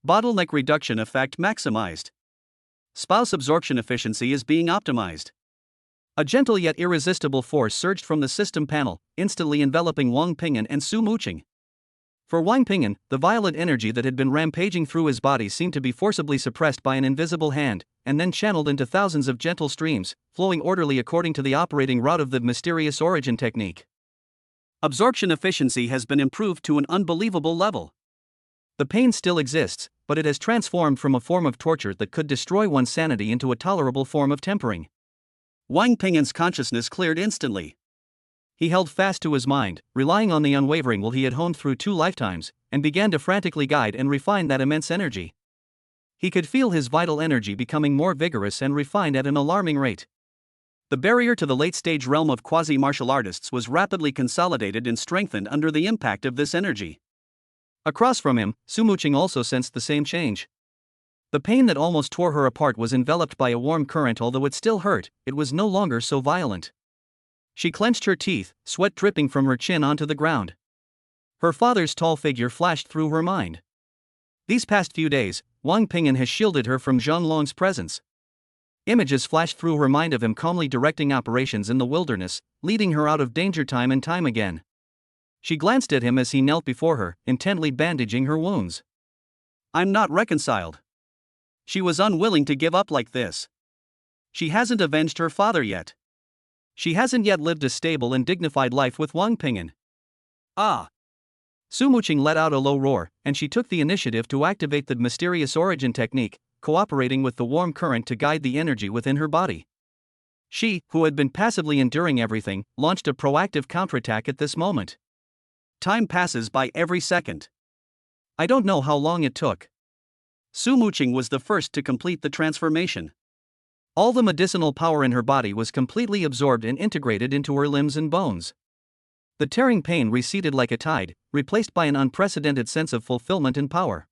Bottleneck reduction effect maximized. Spouse absorption efficiency is being optimized. A gentle yet irresistible force surged from the system panel, instantly enveloping Wang Ping'an and Su Muqing. For Wang Ping'an, the violent energy that had been rampaging through his body seemed to be forcibly suppressed by an invisible hand, and then channeled into thousands of gentle streams, flowing orderly according to the operating route of the mysterious origin technique. Absorption efficiency has been improved to an unbelievable level. The pain still exists, but it has transformed from a form of torture that could destroy one's sanity into a tolerable form of tempering. Wang Ping'an's consciousness cleared instantly. He held fast to his mind, relying on the unwavering will he had honed through 2 lifetimes, and began to frantically guide and refine that immense energy. He could feel his vital energy becoming more vigorous and refined at an alarming rate. The barrier to the late-stage realm of quasi-martial artists was rapidly consolidated and strengthened under the impact of this energy. Across from him, Su Muqing also sensed the same change. The pain that almost tore her apart was enveloped by a warm current. Although it still hurt, it was no longer so violent. She clenched her teeth, sweat dripping from her chin onto the ground. Her father's tall figure flashed through her mind. These past few days, Wang Ping'an has shielded her from Zhonglong's presence. Images flashed through her mind of him calmly directing operations in the wilderness, leading her out of danger time and time again. She glanced at him as he knelt before her, intently bandaging her wounds. "I'm not reconciled." She was unwilling to give up like this. She hasn't avenged her father yet. She hasn't yet lived a stable and dignified life with Wang Ping'an. Ah! Su Muqing let out a low roar, and she took the initiative to activate the mysterious origin technique, cooperating with the warm current to guide the energy within her body. She, who had been passively enduring everything, launched a proactive counterattack at this moment. Time passes by every second. I don't know how long it took. Su Muqing was the first to complete the transformation. All the medicinal power in her body was completely absorbed and integrated into her limbs and bones. The tearing pain receded like a tide, replaced by an unprecedented sense of fulfillment and power.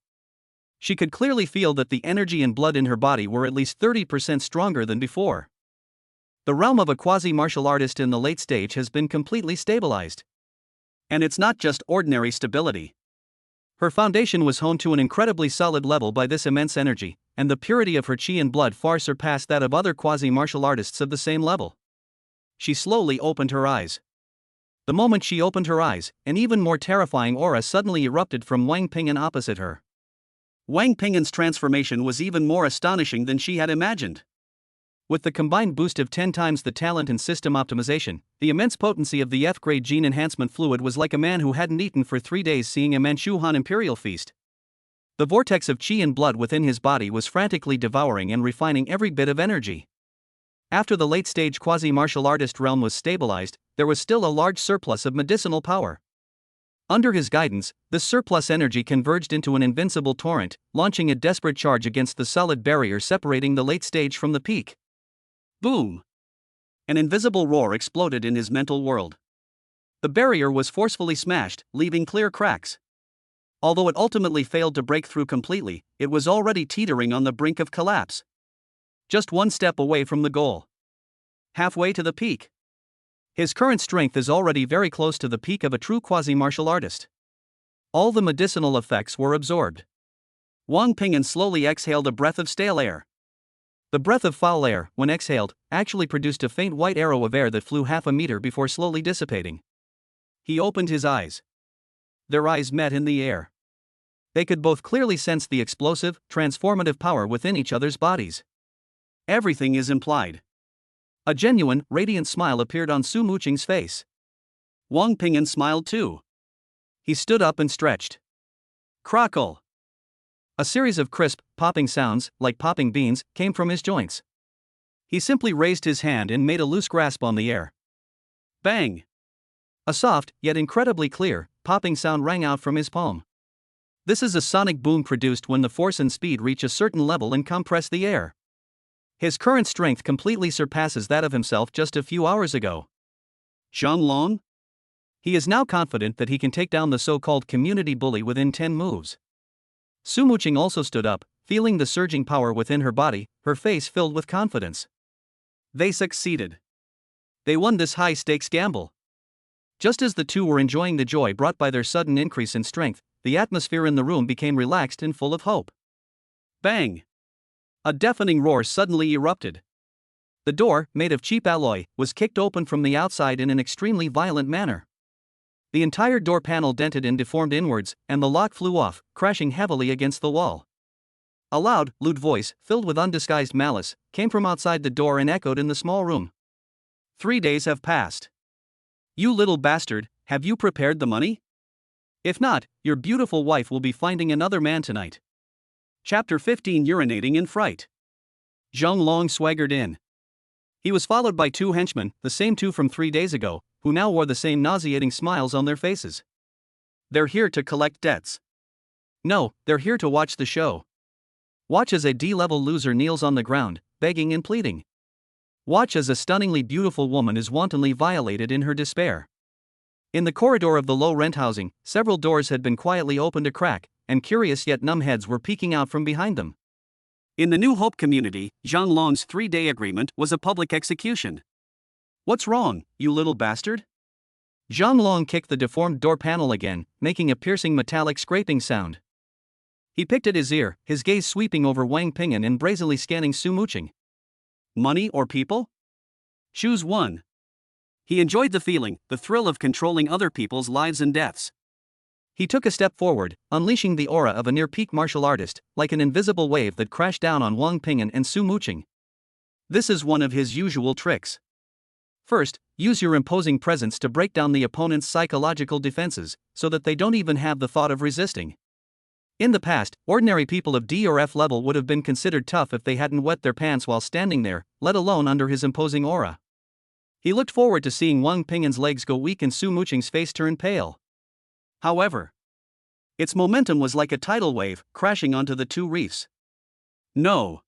She could clearly feel that the energy and blood in her body were at least 30% stronger than before. The realm of a quasi-martial artist in the late stage has been completely stabilized. And it's not just ordinary stability. Her foundation was honed to an incredibly solid level by this immense energy, and the purity of her chi and blood far surpassed that of other quasi-martial artists of the same level. She slowly opened her eyes. The moment she opened her eyes, an even more terrifying aura suddenly erupted from Wang Ping'an opposite her. Wang Ping'an's transformation was even more astonishing than she had imagined. With the combined boost of 10 times the talent and system optimization, the immense potency of the F-grade gene enhancement fluid was like a man who hadn't eaten for 3 days seeing a Manchu Han imperial feast. The vortex of chi and blood within his body was frantically devouring and refining every bit of energy. After the late-stage quasi-martial artist realm was stabilized, there was still a large surplus of medicinal power. Under his guidance, the surplus energy converged into an invincible torrent, launching a desperate charge against the solid barrier separating the late stage from the peak. Boom! An invisible roar exploded in his mental world. The barrier was forcefully smashed, leaving clear cracks. Although it ultimately failed to break through completely, it was already teetering on the brink of collapse. Just one step away from the goal. Halfway to the peak. His current strength is already very close to the peak of a true quasi-martial artist. All the medicinal effects were absorbed. Wang Ping'an slowly exhaled a breath of stale air. The breath of foul air, when exhaled, actually produced a faint white arrow of air that flew half a meter before slowly dissipating. He opened his eyes. Their eyes met in the air. They could both clearly sense the explosive, transformative power within each other's bodies. Everything is implied. A genuine, radiant smile appeared on Su Muqing's face. Wang Ping'an smiled too. He stood up and stretched. Crackle! A series of crisp, popping sounds, like popping beans, came from his joints. He simply raised his hand and made a loose grasp on the air. Bang! A soft, yet incredibly clear, popping sound rang out from his palm. This is a sonic boom produced when the force and speed reach a certain level and compress the air. His current strength completely surpasses that of himself just a few hours ago. Zhang Long? He is now confident that he can take down the so-called community bully within 10 moves. Su Muqing also stood up, feeling the surging power within her body, her face filled with confidence. They succeeded. They won this high-stakes gamble. Just as the two were enjoying the joy brought by their sudden increase in strength, the atmosphere in the room became relaxed and full of hope. Bang! A deafening roar suddenly erupted. The door, made of cheap alloy, was kicked open from the outside in an extremely violent manner. The entire door panel dented and deformed inwards, and the lock flew off, crashing heavily against the wall. A loud, lewd voice, filled with undisguised malice, came from outside the door and echoed in the small room. 3 days have passed. You little bastard, have you prepared the money? If not, your beautiful wife will be finding another man tonight. Chapter 15 Urinating in Fright. Zhang Long swaggered in. He was followed by 2 henchmen, the same 2 from 3 days ago, who now wore the same nauseating smiles on their faces. They're here to collect debts. No, they're here to watch the show. Watch as a D-level loser kneels on the ground, begging and pleading. Watch as a stunningly beautiful woman is wantonly violated in her despair. In the corridor of the low-rent housing, several doors had been quietly opened a crack, and curious yet numb heads were peeking out from behind them. In the New Hope community, Zhang Long's 3-day agreement was a public execution. What's wrong, you little bastard? Zhang Long kicked the deformed door panel again, making a piercing metallic scraping sound. He picked at his ear, his gaze sweeping over Wang Ping'an and brazenly scanning Su Muqing. Money or people? Choose one. He enjoyed the feeling, the thrill of controlling other people's lives and deaths. He took a step forward, unleashing the aura of a near-peak martial artist, like an invisible wave that crashed down on Wang Ping'an and Su Muqing. This is one of his usual tricks. First, use your imposing presence to break down the opponent's psychological defenses, so that they don't even have the thought of resisting. In the past, ordinary people of D or F level would have been considered tough if they hadn't wet their pants while standing there, let alone under his imposing aura. He looked forward to seeing Wang Ping'an's legs go weak and Su Muqing's face turn pale. However, its momentum was like a tidal wave, crashing onto the 2 reefs. No.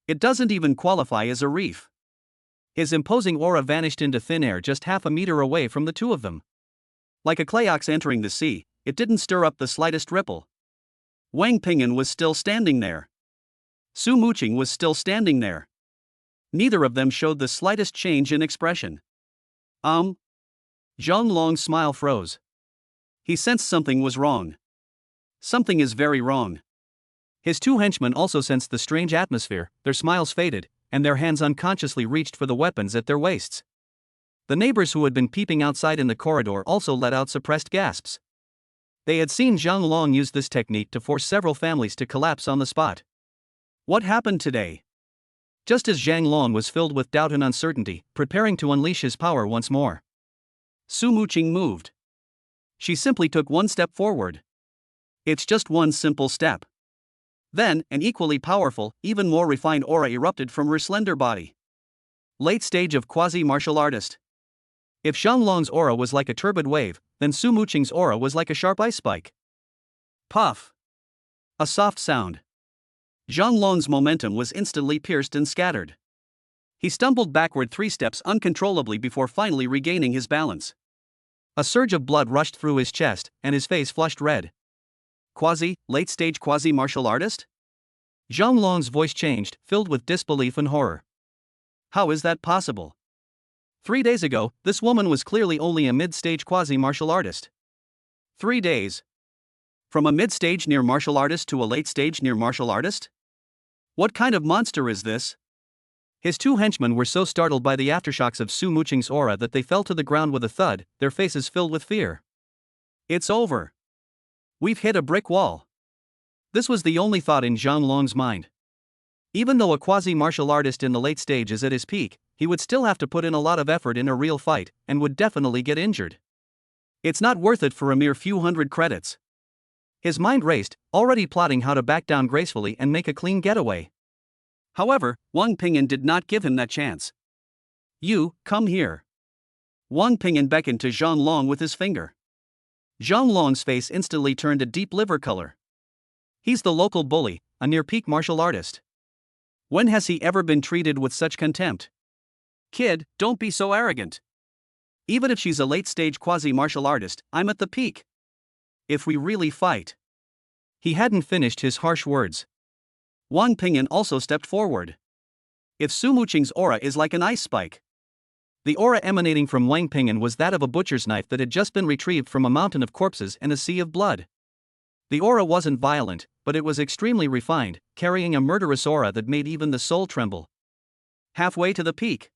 It doesn't even qualify as a reef. His imposing aura vanished into thin air just half a meter away from the 2 of them. Like a clay ox entering the sea, it didn't stir up the slightest ripple. Wang Ping'an was still standing there. Su Muqing was still standing there. Neither of them showed the slightest change in expression. Zhang Long's smile froze. He sensed something was wrong. Something is very wrong. His 2 henchmen also sensed the strange atmosphere, their smiles faded, and their hands unconsciously reached for the weapons at their waists. The neighbors who had been peeping outside in the corridor also let out suppressed gasps. They had seen Zhang Long use this technique to force several families to collapse on the spot. What happened today? Just as Zhang Long was filled with doubt and uncertainty, preparing to unleash his power once more, Su Muqing moved. She simply took 1 step forward. It's just 1 simple step. Then, an equally powerful, even more refined aura erupted from her slender body. Late stage of quasi-martial artist. If Xianglong's aura was like a turbid wave, then Su Muqing's aura was like a sharp ice spike. Puff! A soft sound. Xianglong's momentum was instantly pierced and scattered. He stumbled backward 3 steps uncontrollably before finally regaining his balance. A surge of blood rushed through his chest, and his face flushed red. Late-stage quasi-martial artist? Xianglong's voice changed, filled with disbelief and horror. How is that possible? 3 days ago, this woman was clearly only a mid-stage quasi-martial artist. 3 days. From a mid-stage near martial artist to a late-stage near martial artist? What kind of monster is this? His 2 henchmen were so startled by the aftershocks of Su Muqing's aura that they fell to the ground with a thud, their faces filled with fear. It's over. We've hit a brick wall. This was the only thought in Xianglong's mind. Even though a quasi-martial artist in the late stage is at his peak, he would still have to put in a lot of effort in a real fight, and would definitely get injured. It's not worth it for a mere few hundred credits. His mind raced, already plotting how to back down gracefully and make a clean getaway. However, Wang Pingyan did not give him that chance. You, come here. Wang Pingyan beckoned to Xianglong with his finger. Xianglong's face instantly turned a deep liver color. He's the local bully, a near-peak martial artist. When has he ever been treated with such contempt? Kid, don't be so arrogant. Even if she's a late-stage quasi-martial artist, I'm at the peak. If we really fight. He hadn't finished his harsh words. Wang Pingyan also stepped forward. If Su Muqing's aura is like an ice spike. The aura emanating from Wang Pingyan was that of a butcher's knife that had just been retrieved from a mountain of corpses and a sea of blood. The aura wasn't violent, but it was extremely refined, carrying a murderous aura that made even the soul tremble. Halfway to the peak.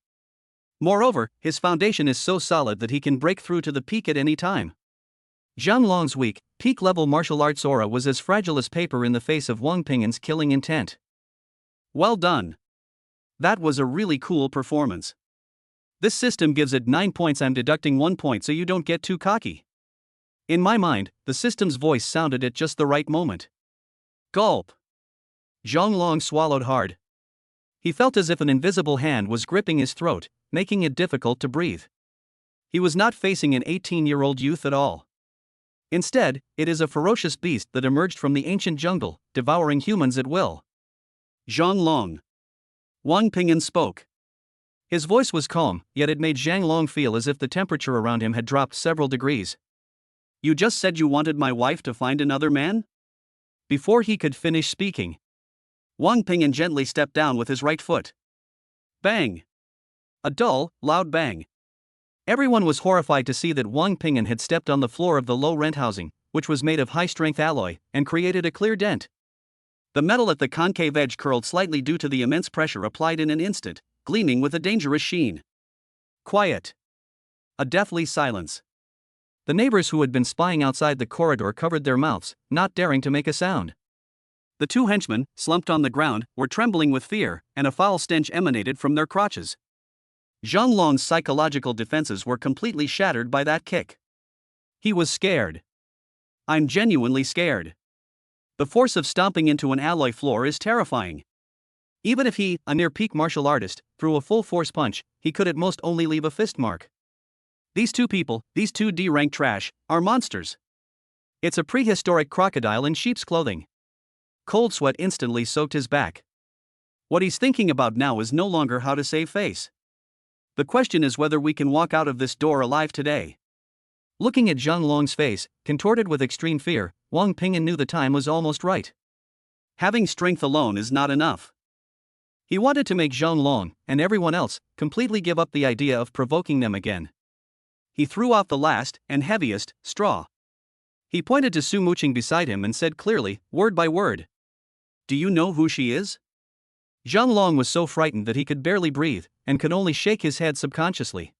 Moreover, his foundation is so solid that he can break through to the peak at any time. Xianglong's weak, peak-level martial arts aura was as fragile as paper in the face of Wang Pingyan's killing intent. Well done. That was a really cool performance. This system gives it 9 points. I'm deducting 1 point so you don't get too cocky. In my mind, the system's voice sounded at just the right moment. Gulp. Xianglong swallowed hard. He felt as if an invisible hand was gripping his throat, making it difficult to breathe. He was not facing an 18-year-old youth at all. Instead, it is a ferocious beast that emerged from the ancient jungle, devouring humans at will. Xianglong. Wang Pingyan spoke. His voice was calm, yet it made Xianglong feel as if the temperature around him had dropped several degrees. You just said you wanted my wife to find another man? Before he could finish speaking, Wang Pingyan gently stepped down with his right foot. Bang! A dull, loud bang. Everyone was horrified to see that Wang Pingyan had stepped on the floor of the low-rent housing, which was made of high-strength alloy, and created a clear dent. The metal at the concave edge curled slightly due to the immense pressure applied in an instant, gleaming with a dangerous sheen. Quiet. A deathly silence. The neighbors who had been spying outside the corridor covered their mouths, not daring to make a sound. The 2 henchmen, slumped on the ground, were trembling with fear, and a foul stench emanated from their crotches. Xianglong's psychological defenses were completely shattered by that kick. He was scared. I'm genuinely scared. The force of stomping into an alloy floor is terrifying. Even if he, a near-peak martial artist, threw a full-force punch, he could at most only leave a fist mark. These 2 people, these 2 D-rank trash, are monsters. It's a prehistoric crocodile in sheep's clothing. Cold sweat instantly soaked his back. What he's thinking about now is no longer how to save face. The question is whether we can walk out of this door alive today. Looking at Xianglong's face, contorted with extreme fear, Wang Pingyan knew the time was almost right. Having strength alone is not enough. He wanted to make Xianglong, and everyone else, completely give up the idea of provoking them again. He threw out the last, and heaviest, straw. He pointed to Su Muqing beside him and said clearly, word by word. Do you know who she is? Xianglong was so frightened that he could barely breathe, and could only shake his head subconsciously.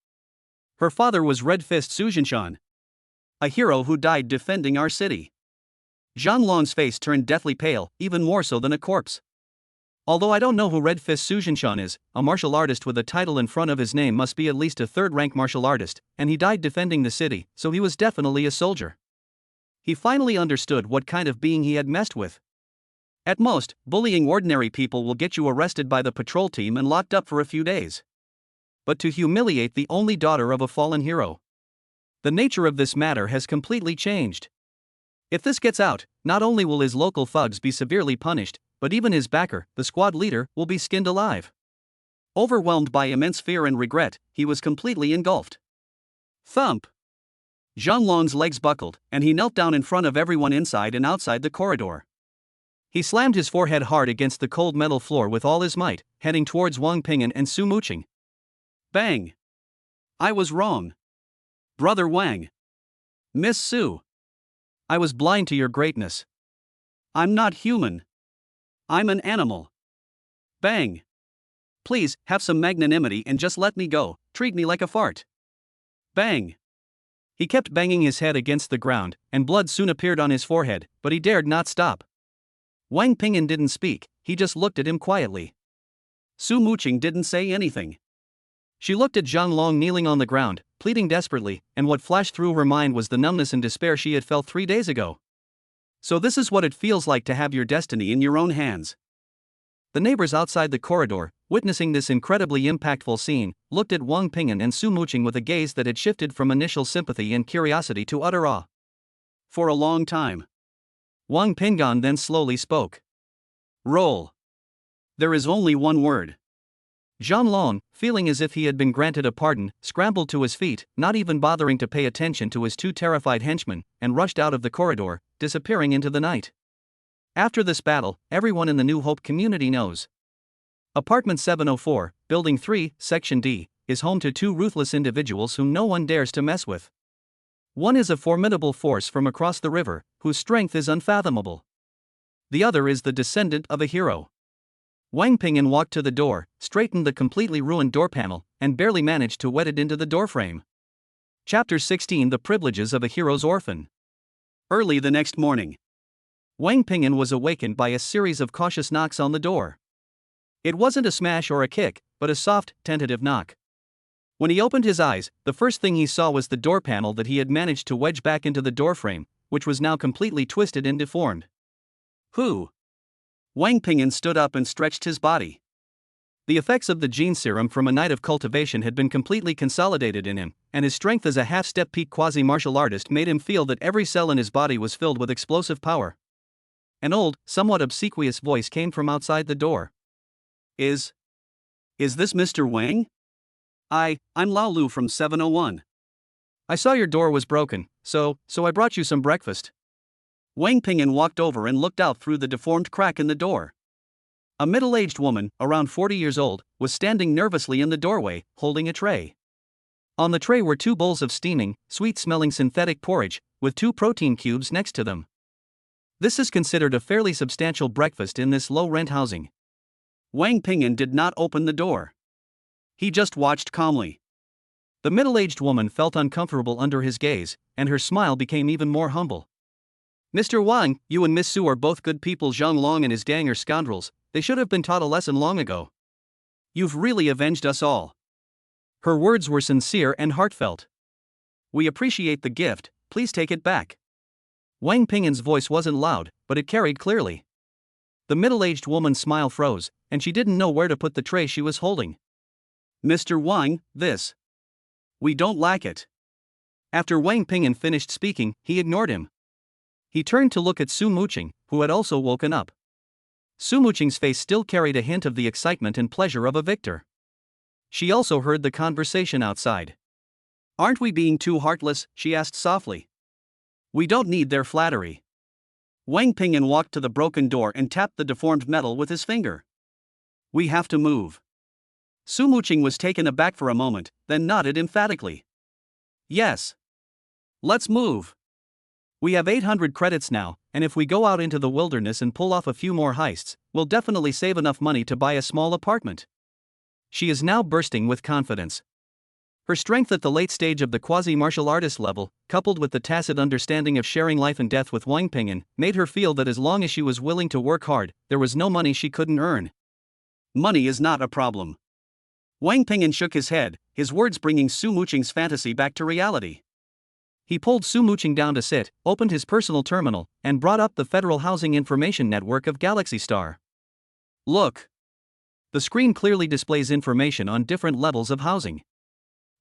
Her father was Red Fist Su Jinshan, a hero who died defending our city. Xianglong's face turned deathly pale, even more so than a corpse. Although I don't know who Red Fist Su Jinshan is, a martial artist with a title in front of his name must be at least a third-rank martial artist, and he died defending the city, so he was definitely a soldier. He finally understood what kind of being he had messed with. At most, bullying ordinary people will get you arrested by the patrol team and locked up for a few days. but to humiliate the only daughter of a fallen hero. The nature of this matter has completely changed. If this gets out, not only will his local thugs be severely punished, but even his backer, the squad leader, will be skinned alive. Overwhelmed by immense fear and regret, he was completely engulfed. Thump! Zhanglong's legs buckled, and he knelt down in front of everyone inside and outside the corridor. He slammed his forehead hard against the cold metal floor with all his might, heading towards Wang Ping'an and Su Muqing. Bang! I was wrong. Brother Wang. Miss Su. I was blind to your greatness. I'm not human. I'm an animal. Bang! Please, have some magnanimity and just let me go, treat me like a fart. Bang! He kept banging his head against the ground, and blood soon appeared on his forehead, but he dared not stop. Wang Ping'an didn't speak, he just looked at him quietly. Su Muqing didn't say anything. She looked at Zhanglong kneeling on the ground, pleading desperately, and what flashed through her mind was the numbness and despair she had felt 3 days ago. So this is what it feels like to have your destiny in your own hands. The neighbors outside the corridor, witnessing this incredibly impactful scene, looked at Wang Ping'an and Su Muqing with a gaze that had shifted from initial sympathy and curiosity to utter awe. For a long time, Wang Ping'an then slowly spoke. Roll. There is only one word. Zhanglong, feeling as if he had been granted a pardon, scrambled to his feet, not even bothering to pay attention to his 2 terrified henchmen, and rushed out of the corridor, disappearing into the night. After this battle, everyone in the New Hope community knows. Apartment 704, Building 3, Section D, is home to 2 ruthless individuals whom no one dares to mess with. One is a formidable force from across the river, whose strength is unfathomable. The other is the descendant of a hero. Wang Ping'an walked to the door, straightened the completely ruined door panel, and barely managed to wet it into the doorframe. Chapter 16: The Privileges of a Hero's Orphan. Early the next morning, Wang Ping'an was awakened by a series of cautious knocks on the door. It wasn't a smash or a kick, but a soft, tentative knock. When he opened his eyes, the first thing he saw was the door panel that he had managed to wedge back into the doorframe, which was now completely twisted and deformed. Who? Wang Ping'an stood up and stretched his body. The effects of the gene serum from a night of cultivation had been completely consolidated in him, and his strength as a half-step peak quasi-martial artist made him feel that every cell in his body was filled with explosive power. An old, somewhat obsequious voice came from outside the door. Is this Mr. Wang? I'm Lao Lu from 701. I saw your door was broken, so I brought you some breakfast. Wang Ping'an walked over and looked out through the deformed crack in the door. A middle-aged woman, around 40 years old, was standing nervously in the doorway, holding a tray. On the tray were 2 bowls of steaming, sweet-smelling synthetic porridge, with 2 protein cubes next to them. This is considered a fairly substantial breakfast in this low-rent housing. Wang Ping'an did not open the door. He just watched calmly. The middle-aged woman felt uncomfortable under his gaze, and her smile became even more humble. Mr. Wang, you and Miss Su are both good people. Zhanglong and his gang are scoundrels. They should have been taught a lesson long ago. You've really avenged us all. Her words were sincere and heartfelt. We appreciate the gift, please take it back. Wang Ping'an's voice wasn't loud, but it carried clearly. The middle-aged woman's smile froze, and she didn't know where to put the tray she was holding. Mr. Wang, this. We don't lack it. After Wang Ping'an finished speaking, he ignored him. He turned to look at Su Muqing, who had also woken up. Su Muqing's face still carried a hint of the excitement and pleasure of a victor. She also heard the conversation outside. Aren't we being too heartless? She asked softly. We don't need their flattery. Wang Ping'an walked to the broken door and tapped the deformed metal with his finger. We have to move. Su Muqing was taken aback for a moment, then nodded emphatically. Yes. Let's move. We have 800 credits now, and if we go out into the wilderness and pull off a few more heists, we'll definitely save enough money to buy a small apartment. She is now bursting with confidence. Her strength at the late stage of the quasi-martial artist level, coupled with the tacit understanding of sharing life and death with Wang Ping'an, made her feel that as long as she was willing to work hard, there was no money she couldn't earn. Money is not a problem. Wang Ping'an shook his head, his words bringing Su Muqing's fantasy back to reality. He pulled Su Muqing down to sit, opened his personal terminal, and brought up the Federal Housing Information Network of Galaxy Star. Look. The screen clearly displays information on different levels of housing.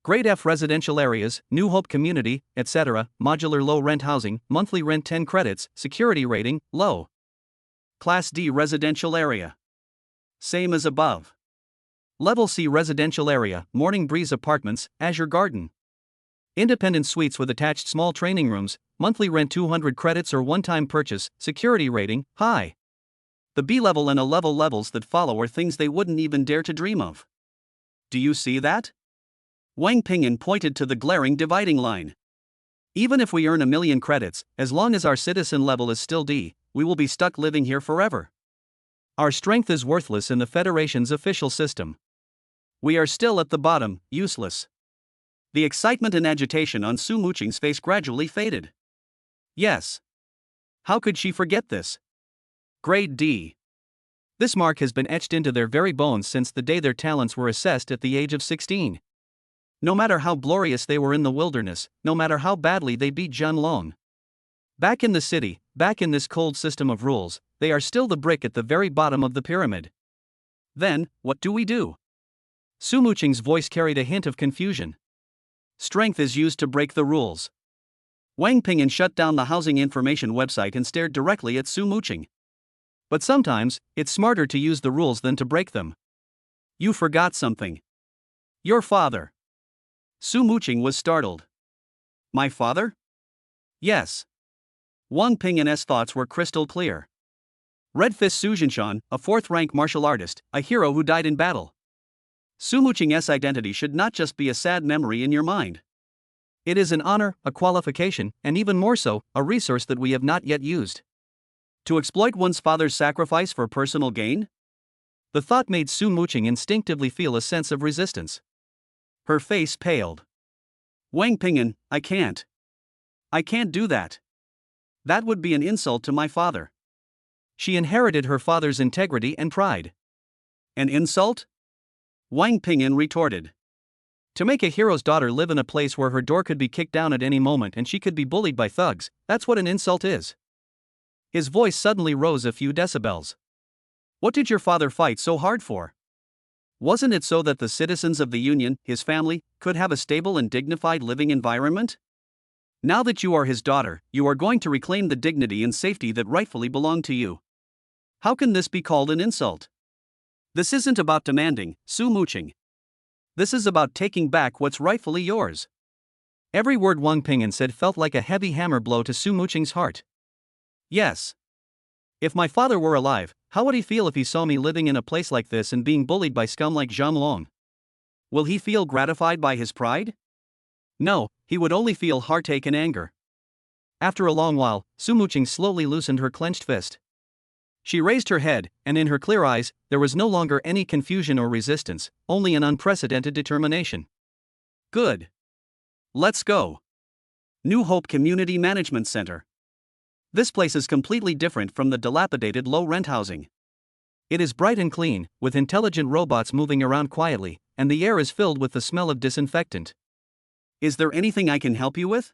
Grade F residential areas, New Hope community, etc., modular low rent housing, monthly rent 10 credits, security rating, low. Class D residential area. Same as above. Level C residential area, Morning Breeze Apartments, Azure Garden. Independent suites with attached small training rooms, monthly rent 200 credits or one-time purchase, security rating, high. The B level and A level levels that follow are things they wouldn't even dare to dream of. Do you see that? Wang Ping'an pointed to the glaring dividing line. Even if we earn 1,000,000 credits, as long as our citizen level is still D, we will be stuck living here forever. Our strength is worthless in the Federation's official system. We are still at the bottom, useless. The excitement and agitation on Su Muqing's face gradually faded. Yes. How could she forget this? Grade D. This mark has been etched into their very bones since the day their talents were assessed at the age of 16. No matter how glorious they were in the wilderness, no matter how badly they beat Zhen Long. Back in the city, back in this cold system of rules, they are still the brick at the very bottom of the pyramid. Then, what do we do? Su Muqing's voice carried a hint of confusion. Strength is used to break the rules. Wang Ping'an shut down the housing information website and stared directly at Su Muqing. But sometimes, it's smarter to use the rules than to break them. You forgot something. Your father. Su Muqing was startled. My father? Yes. Wang Ping'an's thoughts were crystal clear. Red Fist Su Jinshan, a 4th-rank martial artist, a hero who died in battle. Su Muqing's identity should not just be a sad memory in your mind. It is an honor, a qualification, and even more so, a resource that we have not yet used. To exploit one's father's sacrifice for personal gain? The thought made Su Muqing instinctively feel a sense of resistance. Her face paled. Wang Ping'an, I can't. I can't do that. That would be an insult to my father. She inherited her father's integrity and pride. An insult? Wang Ping'an retorted. To make a hero's daughter live in a place where her door could be kicked down at any moment and she could be bullied by thugs, that's what an insult is. His voice suddenly rose a few decibels. What did your father fight so hard for? Wasn't it so that the citizens of the Union, his family, could have a stable and dignified living environment? Now that you are his daughter, you are going to reclaim the dignity and safety that rightfully belong to you. How can this be called an insult? This isn't about demanding, Su Muqing. This is about taking back what's rightfully yours. Every word Wang Ping'an said felt like a heavy hammer blow to Su Muqing's heart. Yes. If my father were alive, how would he feel if he saw me living in a place like this and being bullied by scum like Zhen Long? Will he feel gratified by his pride? No, he would only feel heartache and anger. After a long while, Su Muqing slowly loosened her clenched fist. She raised her head, and in her clear eyes, there was no longer any confusion or resistance, only an unprecedented determination. Good. Let's go. New Hope Community Management Center. This place is completely different from the dilapidated low-rent housing. It is bright and clean, with intelligent robots moving around quietly, and the air is filled with the smell of disinfectant. Is there anything I can help you with?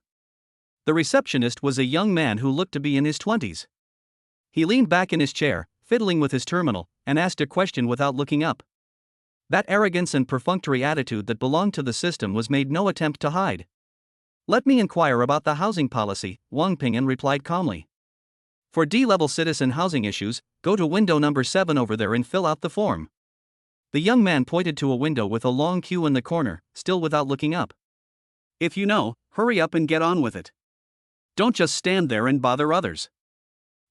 The receptionist was a young man who looked to be in his 20s. He leaned back in his chair, fiddling with his terminal, and asked a question without looking up. That arrogance and perfunctory attitude that belonged to the system was made no attempt to hide. Let me inquire about the housing policy, Wang Ping'an replied calmly. For D-level citizen housing issues, go to window number 7 over there and fill out the form. The young man pointed to a window with a long queue in the corner, still without looking up. If you know, hurry up and get on with it. Don't just stand there and bother others.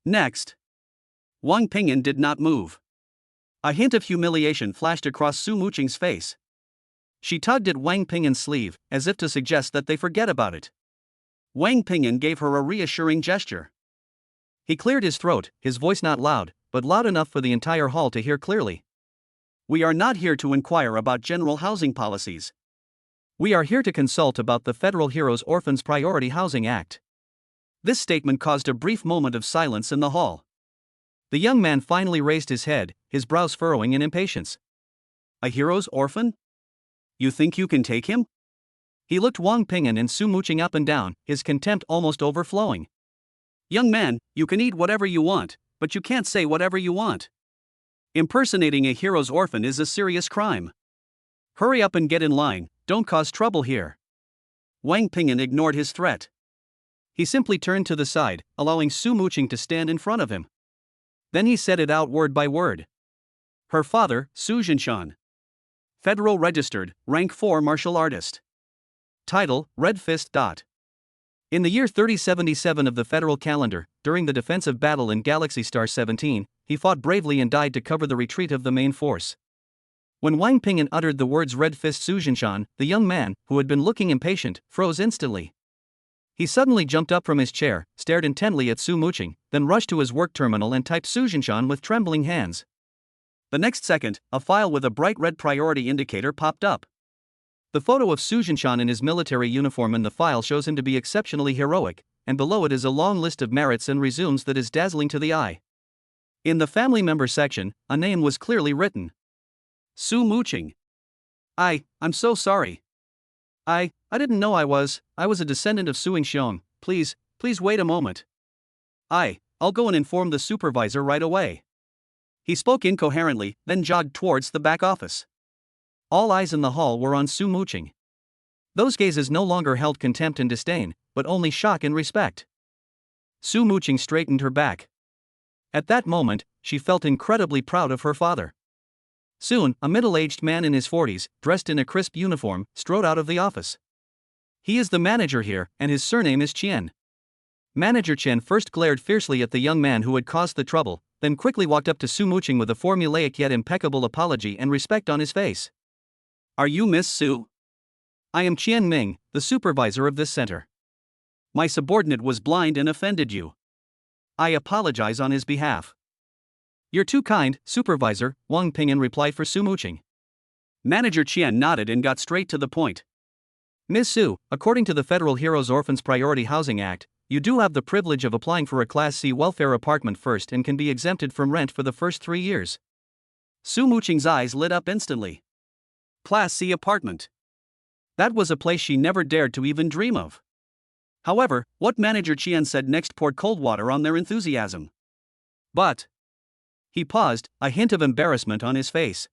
Next. Wang Ping'an did not move. A hint of humiliation flashed across Su Muqing's face. She tugged at Wang Ping'an's sleeve, as if to suggest that they forget about it. Wang Ping'an gave her a reassuring gesture. He cleared his throat, his voice not loud, but loud enough for the entire hall to hear clearly. We are not here to inquire about general housing policies. We are here to consult about the Federal Heroes Orphans Priority Housing Act. This statement caused a brief moment of silence in the hall. The young man finally raised his head, his brows furrowing in impatience. A hero's orphan? You think you can take him? He looked Wang Ping'an and Su Muqing up and down, his contempt almost overflowing. Young man, you can eat whatever you want, but you can't say whatever you want. Impersonating a hero's orphan is a serious crime. Hurry up and get in line, don't cause trouble here. Wang Ping'an ignored his threat. He simply turned to the side, allowing Su Muqing to stand in front of him. Then he said it out word by word. Her father, Su Jinshan. Federal Registered, Rank 4 Martial Artist. Title, Red Fist. In the year 3077 of the federal calendar, during the defensive battle in Galaxy Star 17, he fought bravely and died to cover the retreat of the main force. When Wang Ping'an uttered the words Red Fist Su Jinshan, the young man, who had been looking impatient, froze instantly. He suddenly jumped up from his chair, stared intently at Su Muqing, then rushed to his work terminal and typed Su Jinshan with trembling hands. The next second, a file with a bright red priority indicator popped up. The photo of Su Jinshan in his military uniform in the file shows him to be exceptionally heroic, and below it is a long list of merits and resumes that is dazzling to the eye. In the family member section, a name was clearly written. Su Muqing. I'm so sorry. I didn't know I was a descendant of Su Xiong. Please wait a moment. I'll go and inform the supervisor right away. He spoke incoherently, then jogged towards the back office. All eyes in the hall were on Su Muqing. Those gazes no longer held contempt and disdain, but only shock and respect. Su Muqing straightened her back. At that moment, she felt incredibly proud of her father. Soon, a middle-aged man in his 40s, dressed in a crisp uniform, strode out of the office. He is the manager here, and his surname is Qian. Manager Qian first glared fiercely at the young man who had caused the trouble, then quickly walked up to Su Muqing with a formulaic yet impeccable apology and respect on his face. Are you Miss Su? I am Qian Ming, the supervisor of this center. My subordinate was blind and offended you. I apologize on his behalf. You're too kind, Supervisor, Wang Ping'an replied for Su Muqing. Manager Qian nodded and got straight to the point. Ms. Su, according to the Federal Heroes Orphans Priority Housing Act, you do have the privilege of applying for a Class C welfare apartment first and can be exempted from rent for the first 3 years. Su Muqing's eyes lit up instantly. Class C apartment. That was a place she never dared to even dream of. However, what Manager Qian said next poured cold water on their enthusiasm. But he paused, a hint of embarrassment on his face.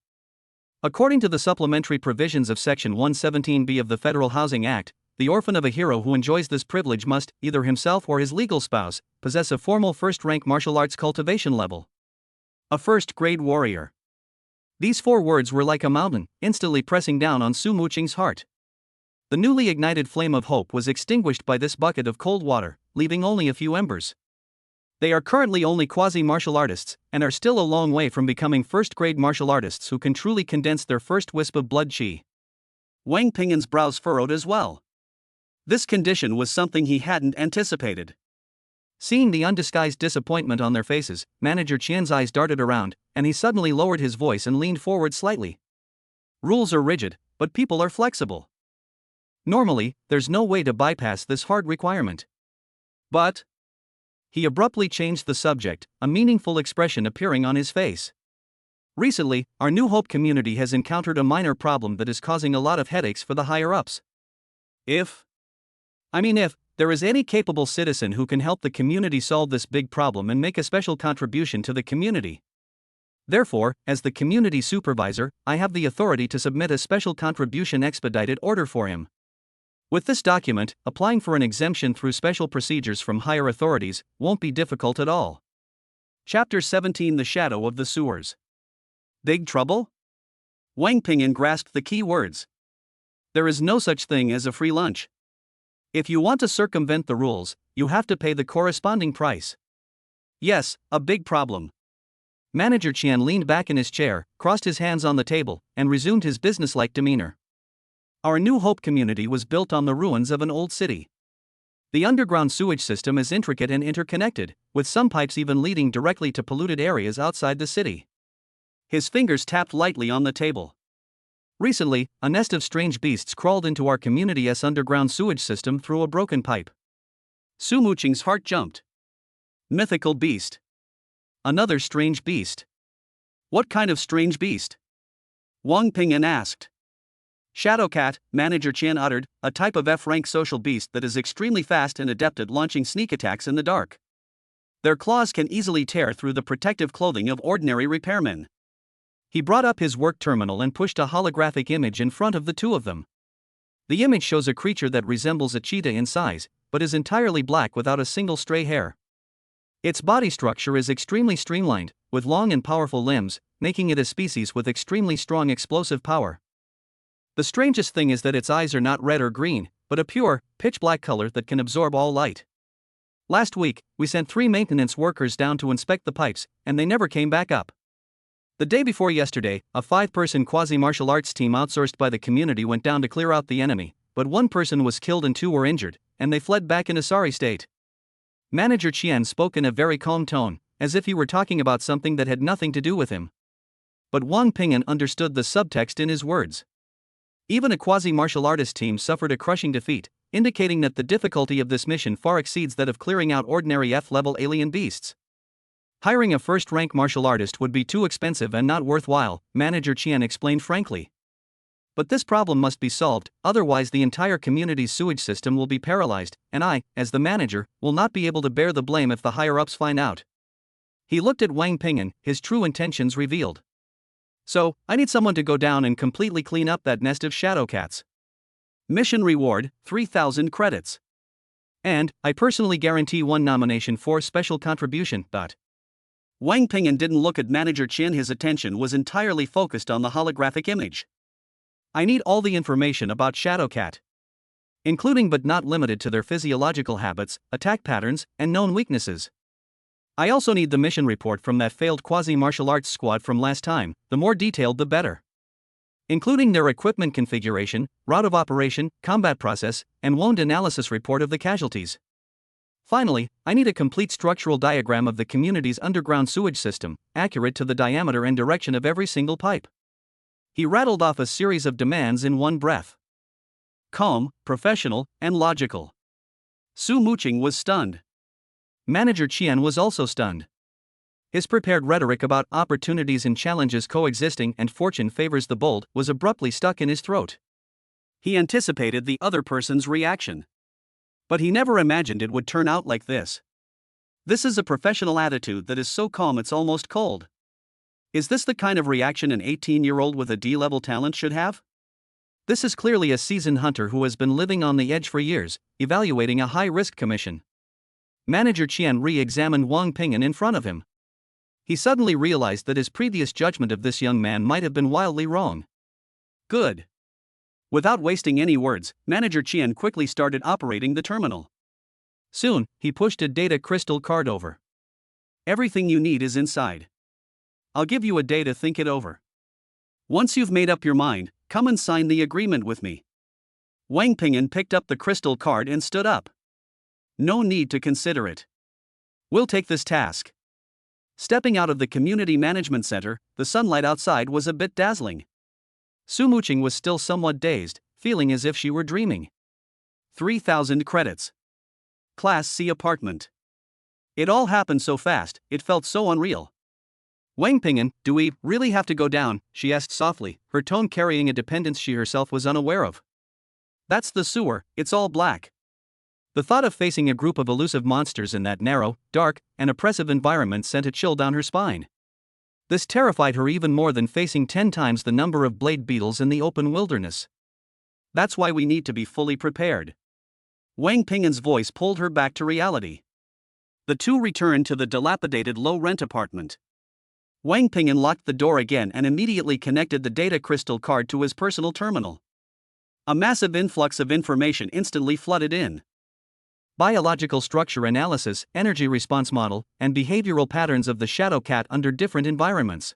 According to the supplementary provisions of Section 117B of the Federal Housing Act, the orphan of a hero who enjoys this privilege must, either himself or his legal spouse, possess a formal first-rank martial arts cultivation level. A first-grade warrior. These 4 words were like a mountain, instantly pressing down on Su Muqing's heart. The newly ignited flame of hope was extinguished by this bucket of cold water, leaving only a few embers. They are currently only quasi-martial artists, and are still a long way from becoming first-grade martial artists who can truly condense their first wisp of blood qi. Wang Ping'an's brows furrowed as well. This condition was something he hadn't anticipated. Seeing the undisguised disappointment on their faces, Manager Qian's eyes darted around, and he suddenly lowered his voice and leaned forward slightly. Rules are rigid, but people are flexible. Normally, there's no way to bypass this hard requirement. But he abruptly changed the subject, a meaningful expression appearing on his face. Recently, our New Hope community has encountered a minor problem that is causing a lot of headaches for the higher-ups. If there is any capable citizen who can help the community solve this big problem and make a special contribution to the community. Therefore, as the community supervisor, I have the authority to submit a special contribution expedited order for him. With this document, applying for an exemption through special procedures from higher authorities won't be difficult at all. Chapter 17: The Shadow of the Sewers. Big trouble? Wang Ping'an grasped the key words. There is no such thing as a free lunch. If you want to circumvent the rules, you have to pay the corresponding price. Yes, a big problem. Manager Qian leaned back in his chair, crossed his hands on the table, and resumed his businesslike demeanor. Our New Hope community was built on the ruins of an old city. The underground sewage system is intricate and interconnected, with some pipes even leading directly to polluted areas outside the city. His fingers tapped lightly on the table. Recently, a nest of strange beasts crawled into our community's underground sewage system through a broken pipe. Su Muqing's heart jumped. Mythical beast. Another strange beast. What kind of strange beast? Wang Ping'an asked. Shadowcat, Manager Qian uttered, a type of F-rank social beast that is extremely fast and adept at launching sneak attacks in the dark. Their claws can easily tear through the protective clothing of ordinary repairmen. He brought up his work terminal and pushed a holographic image in front of the two of them. The image shows a creature that resembles a cheetah in size, but is entirely black without a single stray hair. Its body structure is extremely streamlined, with long and powerful limbs, making it a species with extremely strong explosive power. The strangest thing is that its eyes are not red or green, but a pure, pitch-black color that can absorb all light. Last week, we sent 3 maintenance workers down to inspect the pipes, and they never came back up. The day before yesterday, a 5-person quasi-martial arts team outsourced by the community went down to clear out the enemy, but 1 person was killed and 2 were injured, and they fled back in a sorry state. Manager Qian spoke in a very calm tone, as if he were talking about something that had nothing to do with him. But Wang Ping'an understood the subtext in his words. Even a quasi-martial artist team suffered a crushing defeat, indicating that the difficulty of this mission far exceeds that of clearing out ordinary F-level alien beasts. Hiring a first-rank martial artist would be too expensive and not worthwhile, Manager Qian explained frankly. But this problem must be solved, otherwise the entire community's sewage system will be paralyzed, and I, as the manager, will not be able to bear the blame if the higher-ups find out. He looked at Wang Ping'an, his true intentions revealed. So, I need someone to go down and completely clean up that nest of shadow cats. Mission reward, 3,000 credits. And, I personally guarantee 1 nomination for special contribution. Wang Ping'an didn't look at Manager Qian, his attention was entirely focused on the holographic image. I need all the information about Shadowcat, including but not limited to their physiological habits, attack patterns, and known weaknesses. I also need the mission report from that failed quasi-martial arts squad from last time, the more detailed the better. Including their equipment configuration, route of operation, combat process, and wound analysis report of the casualties. Finally, I need a complete structural diagram of the community's underground sewage system, accurate to the diameter and direction of every single pipe. He rattled off a series of demands in one breath. Calm, professional, and logical. Su Muqing was stunned. Manager Qian was also stunned. His prepared rhetoric about opportunities and challenges coexisting and fortune favors the bold was abruptly stuck in his throat. He anticipated the other person's reaction. But he never imagined it would turn out like this. This is a professional attitude that is so calm it's almost cold. Is this the kind of reaction an 18-year-old with a D-level talent should have? This is clearly a seasoned hunter who has been living on the edge for years, evaluating a high-risk commission. Manager Qian re-examined Wang Ping'an in front of him. He suddenly realized that his previous judgment of this young man might have been wildly wrong. Good. Without wasting any words, Manager Qian quickly started operating the terminal. Soon, he pushed a data crystal card over. Everything you need is inside. I'll give you a day to think it over. Once you've made up your mind, come and sign the agreement with me. Wang Ping'an picked up the crystal card and stood up. No need to consider it. We'll take this task. Stepping out of the community management center, the sunlight outside was a bit dazzling. Su Muqing was still somewhat dazed, feeling as if she were dreaming. 3,000 credits. Class C apartment. It all happened so fast, it felt so unreal. Wang Ping'an, do we really have to go down? She asked softly, her tone carrying a dependence she herself was unaware of. That's the sewer, it's all black. The thought of facing a group of elusive monsters in that narrow, dark, and oppressive environment sent a chill down her spine. This terrified her even more than facing 10 times the number of blade beetles in the open wilderness. That's why we need to be fully prepared. Wang Ping'an's voice pulled her back to reality. The two returned to the dilapidated low-rent apartment. Wang Ping'an locked the door again and immediately connected the data crystal card to his personal terminal. A massive influx of information instantly flooded in. Biological structure analysis, energy response model, and behavioral patterns of the shadow cat under different environments.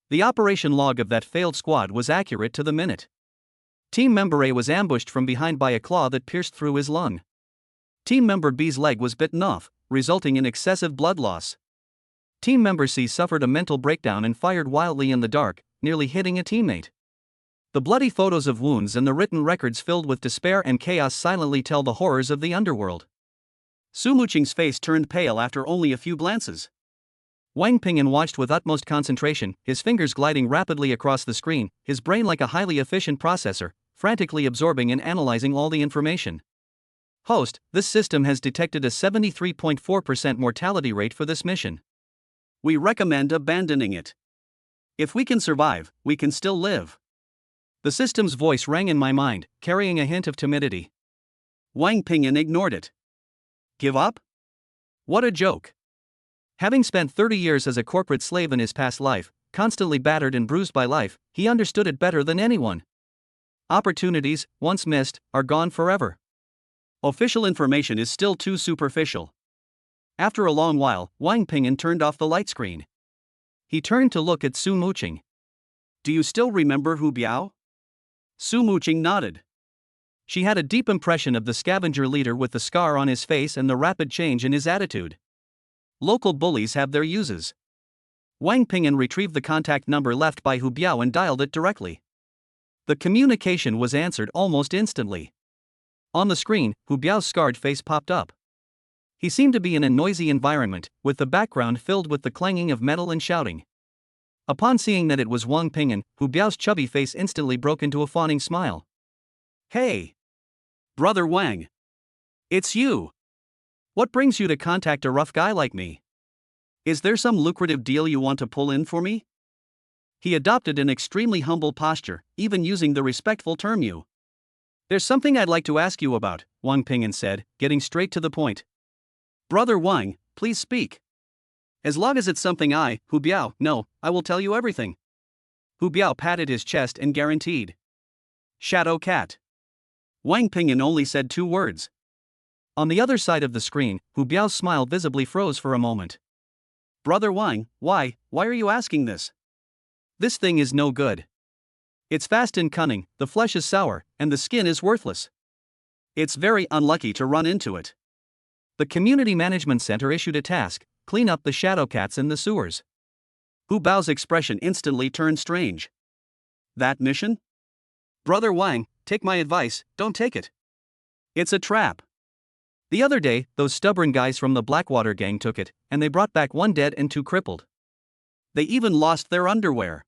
The operation log of that failed squad was accurate to the minute. Team member A was ambushed from behind by a claw that pierced through his lung. Team member B's leg was bitten off, resulting in excessive blood loss. Team member C suffered a mental breakdown and fired wildly in the dark, nearly hitting a teammate. The bloody photos of wounds and the written records filled with despair and chaos silently tell the horrors of the underworld. Su Muqing's face turned pale after only a few glances. Wang Ping'an watched with utmost concentration, his fingers gliding rapidly across the screen, his brain like a highly efficient processor, frantically absorbing and analyzing all the information. Host, this system has detected a 73.4% mortality rate for this mission. We recommend abandoning it. If we can survive, we can still live. The system's voice rang in my mind, carrying a hint of timidity. Wang Pingyan ignored it. Give up? What a joke. Having spent 30 years as a corporate slave in his past life, constantly battered and bruised by life, he understood it better than anyone. Opportunities, once missed, are gone forever. Official information is still too superficial. After a long while, Wang Pingyan turned off the light screen. He turned to look at Su Muqing. Do you still remember Hu Biao? Su Muqing nodded. She had a deep impression of the scavenger leader with the scar on his face and the rapid change in his attitude. Local bullies have their uses. Wang Pingyan retrieved the contact number left by Hu Biao and dialed it directly. The communication was answered almost instantly. On the screen, Hu Biao's scarred face popped up. He seemed to be in a noisy environment, with the background filled with the clanging of metal and shouting. Upon seeing that it was Wang Pingyan, Hu Biao's chubby face instantly broke into a fawning smile. Hey! Brother Wang! It's you! What brings you to contact a rough guy like me? Is there some lucrative deal you want to pull in for me? He adopted an extremely humble posture, even using the respectful term you. There's something I'd like to ask you about, Wang Pingyan said, getting straight to the point. Brother Wang, please speak. As long as it's something Hu Biao, know, I will tell you everything. Hu Biao patted his chest and guaranteed. Shadow cat. Wang Pingyan only said 2 words. On the other side of the screen, Hu Biao's smile visibly froze for a moment. Brother Wang, why are you asking this? This thing is no good. It's fast and cunning, the flesh is sour, and the skin is worthless. It's very unlucky to run into it. The Community Management Center issued a task: clean up the shadow cats in the sewers. Hu Biao's expression instantly turned strange. That mission? Brother Wang, take my advice, don't take it. It's a trap. The other day, those stubborn guys from the Blackwater gang took it, and they brought back 1 dead and 2 crippled. They even lost their underwear.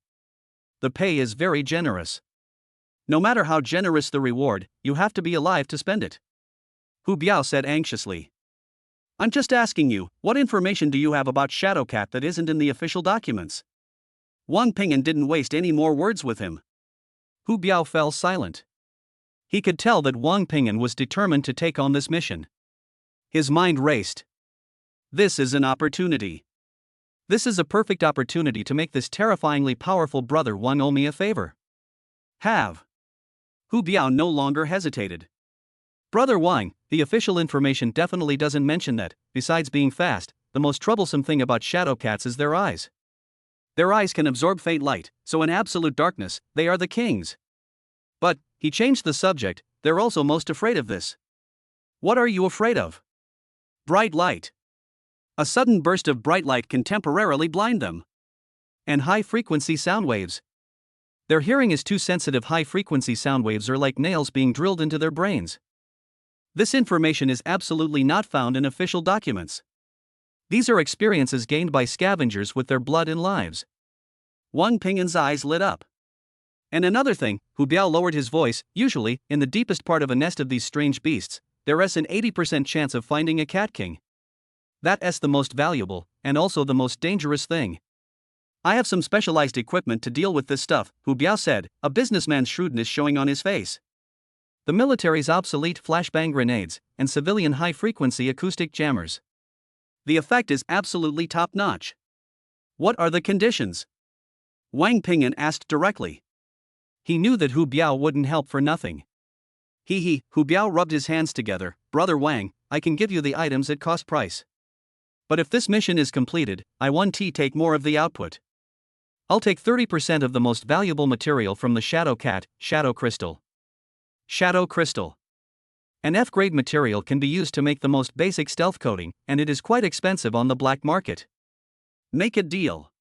The pay is very generous. No matter how generous the reward, you have to be alive to spend it. Hu Biao said anxiously. I'm just asking you, what information do you have about Shadowcat that isn't in the official documents? Wang Pingyan didn't waste any more words with him. Hu Biao fell silent. He could tell that Wang Pingyan was determined to take on this mission. His mind raced. This is an opportunity. This is a perfect opportunity to make this terrifyingly powerful brother Wang owe me a favor. Have. Hu Biao no longer hesitated. Brother Wang, the official information definitely doesn't mention that, besides being fast, the most troublesome thing about shadow cats is their eyes. Their eyes can absorb faint light, so in absolute darkness, they are the kings. But, he changed the subject, they're also most afraid of this. What are you afraid of? Bright light. A sudden burst of bright light can temporarily blind them. And high-frequency sound waves. Their hearing is too sensitive. High-frequency sound waves are like nails being drilled into their brains. This information is absolutely not found in official documents. These are experiences gained by scavengers with their blood and lives. Wang Pingyan's eyes lit up. And another thing, Hu Biao lowered his voice, usually, in the deepest part of a nest of these strange beasts, there's an 80% chance of finding a cat king. That's the most valuable, and also the most dangerous thing. I have some specialized equipment to deal with this stuff, Hu Biao said, a businessman's shrewdness showing on his face. The military's obsolete flashbang grenades, and civilian high-frequency acoustic jammers. The effect is absolutely top-notch. What are the conditions? Wang Pingyan asked directly. He knew that Hu Biao wouldn't help for nothing. Hu Biao rubbed his hands together. Brother Wang, I can give you the items at cost price. But if this mission is completed, I want to take more of the output. I'll take 30% of the most valuable material from the Shadow Cat, Shadow Crystal. Shadow Crystal. An F-grade material can be used to make the most basic stealth coating, and it is quite expensive on the black market. Make a deal.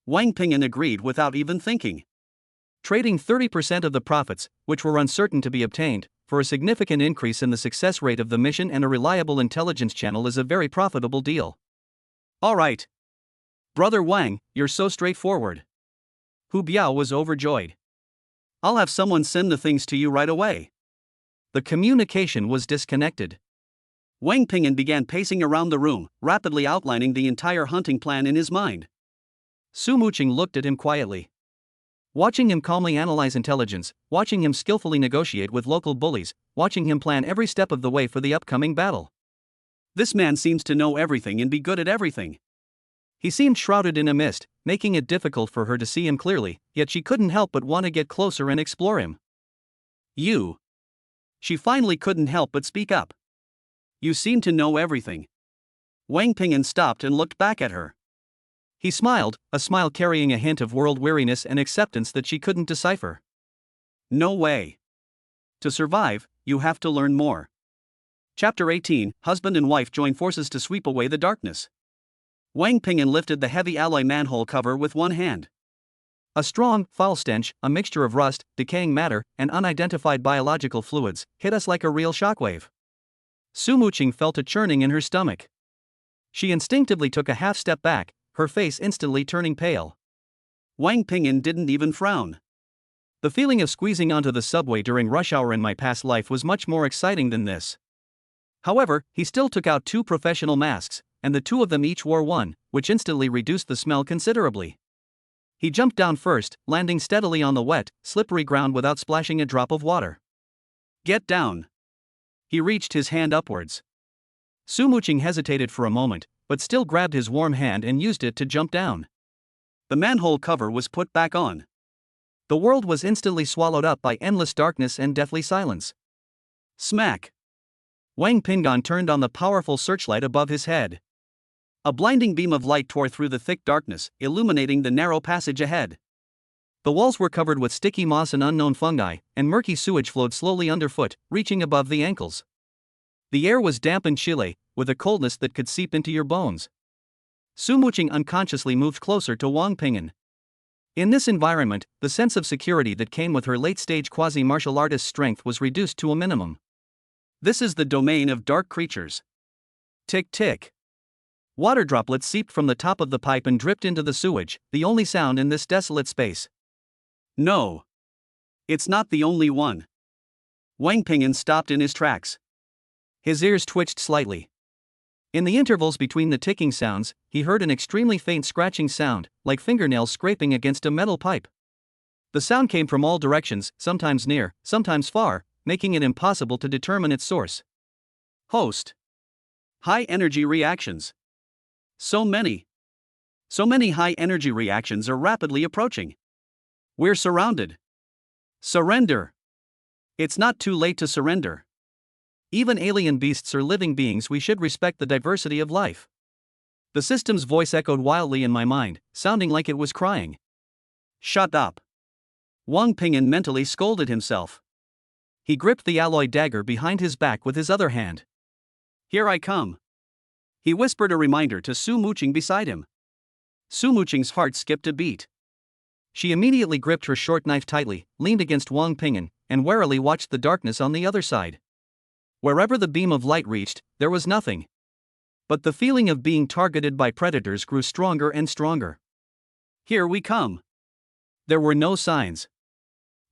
Wang Pingyan agreed without even thinking. Trading 30% of the profits, which were uncertain to be obtained, for a significant increase in the success rate of the mission and a reliable intelligence channel is a very profitable deal. All right. Brother Wang, you're so straightforward. Hu Biao was overjoyed. I'll have someone send the things to you right away. The communication was disconnected. Wang Pingyan began pacing around the room, rapidly outlining the entire hunting plan in his mind. Su Muqing looked at him quietly. Watching him calmly analyze intelligence, watching him skillfully negotiate with local bullies, watching him plan every step of the way for the upcoming battle. This man seems to know everything and be good at everything. He seemed shrouded in a mist, making it difficult for her to see him clearly, yet she couldn't help but want to get closer and explore him. You. She finally couldn't help but speak up. You seem to know everything. Wang Ping'an stopped and looked back at her. He smiled, a smile carrying a hint of world weariness and acceptance that she couldn't decipher. No way. To survive, you have to learn more. Chapter 18, Husband and wife join forces to sweep away the darkness. Wang Ping'an lifted the heavy alloy manhole cover with one hand. A strong, foul stench, a mixture of rust, decaying matter, and unidentified biological fluids, hit us like a real shockwave. Su Muqing felt a churning in her stomach. She instinctively took a half step back, her face instantly turning pale. Wang Ping'an didn't even frown. The feeling of squeezing onto the subway during rush hour in my past life was much more exciting than this. However, he still took out 2 professional masks, and the 2 of them each wore one, which instantly reduced the smell considerably. He jumped down first, landing steadily on the wet, slippery ground without splashing a drop of water. Get down. He reached his hand upwards. Su Muqing hesitated for a moment, but still grabbed his warm hand and used it to jump down. The manhole cover was put back on. The world was instantly swallowed up by endless darkness and deathly silence. Smack! Wang Ping'an turned on the powerful searchlight above his head. A blinding beam of light tore through the thick darkness, illuminating the narrow passage ahead. The walls were covered with sticky moss and unknown fungi, and murky sewage flowed slowly underfoot, reaching above the ankles. The air was damp and chilly, with a coldness that could seep into your bones. Su Muqing unconsciously moved closer to Wang Ping'an. In this environment, the sense of security that came with her late-stage quasi-martial artist strength was reduced to a minimum. This is the domain of dark creatures. Tick-tick. Water droplets seeped from the top of the pipe and dripped into the sewage, the only sound in this desolate space. No. It's not the only one. Wang Ping'an stopped in his tracks. His ears twitched slightly. In the intervals between the ticking sounds, he heard an extremely faint scratching sound, like fingernails scraping against a metal pipe. The sound came from all directions, sometimes near, sometimes far, making it impossible to determine its source. Host. High energy reactions. So many high energy reactions are rapidly approaching. We're surrounded. Surrender. It's not too late to surrender. Even alien beasts are living beings, we should respect the diversity of life. The system's voice echoed wildly in my mind, sounding like it was crying. Shut up. Wang Ping'an mentally scolded himself. He gripped the alloy dagger behind his back with his other hand. Here I come. He whispered a reminder to Su Muqing beside him. Su Muqing's heart skipped a beat. She immediately gripped her short knife tightly, leaned against Wang Ping'an, and warily watched the darkness on the other side. Wherever the beam of light reached, there was nothing. But the feeling of being targeted by predators grew stronger and stronger. Here we come. There were no signs.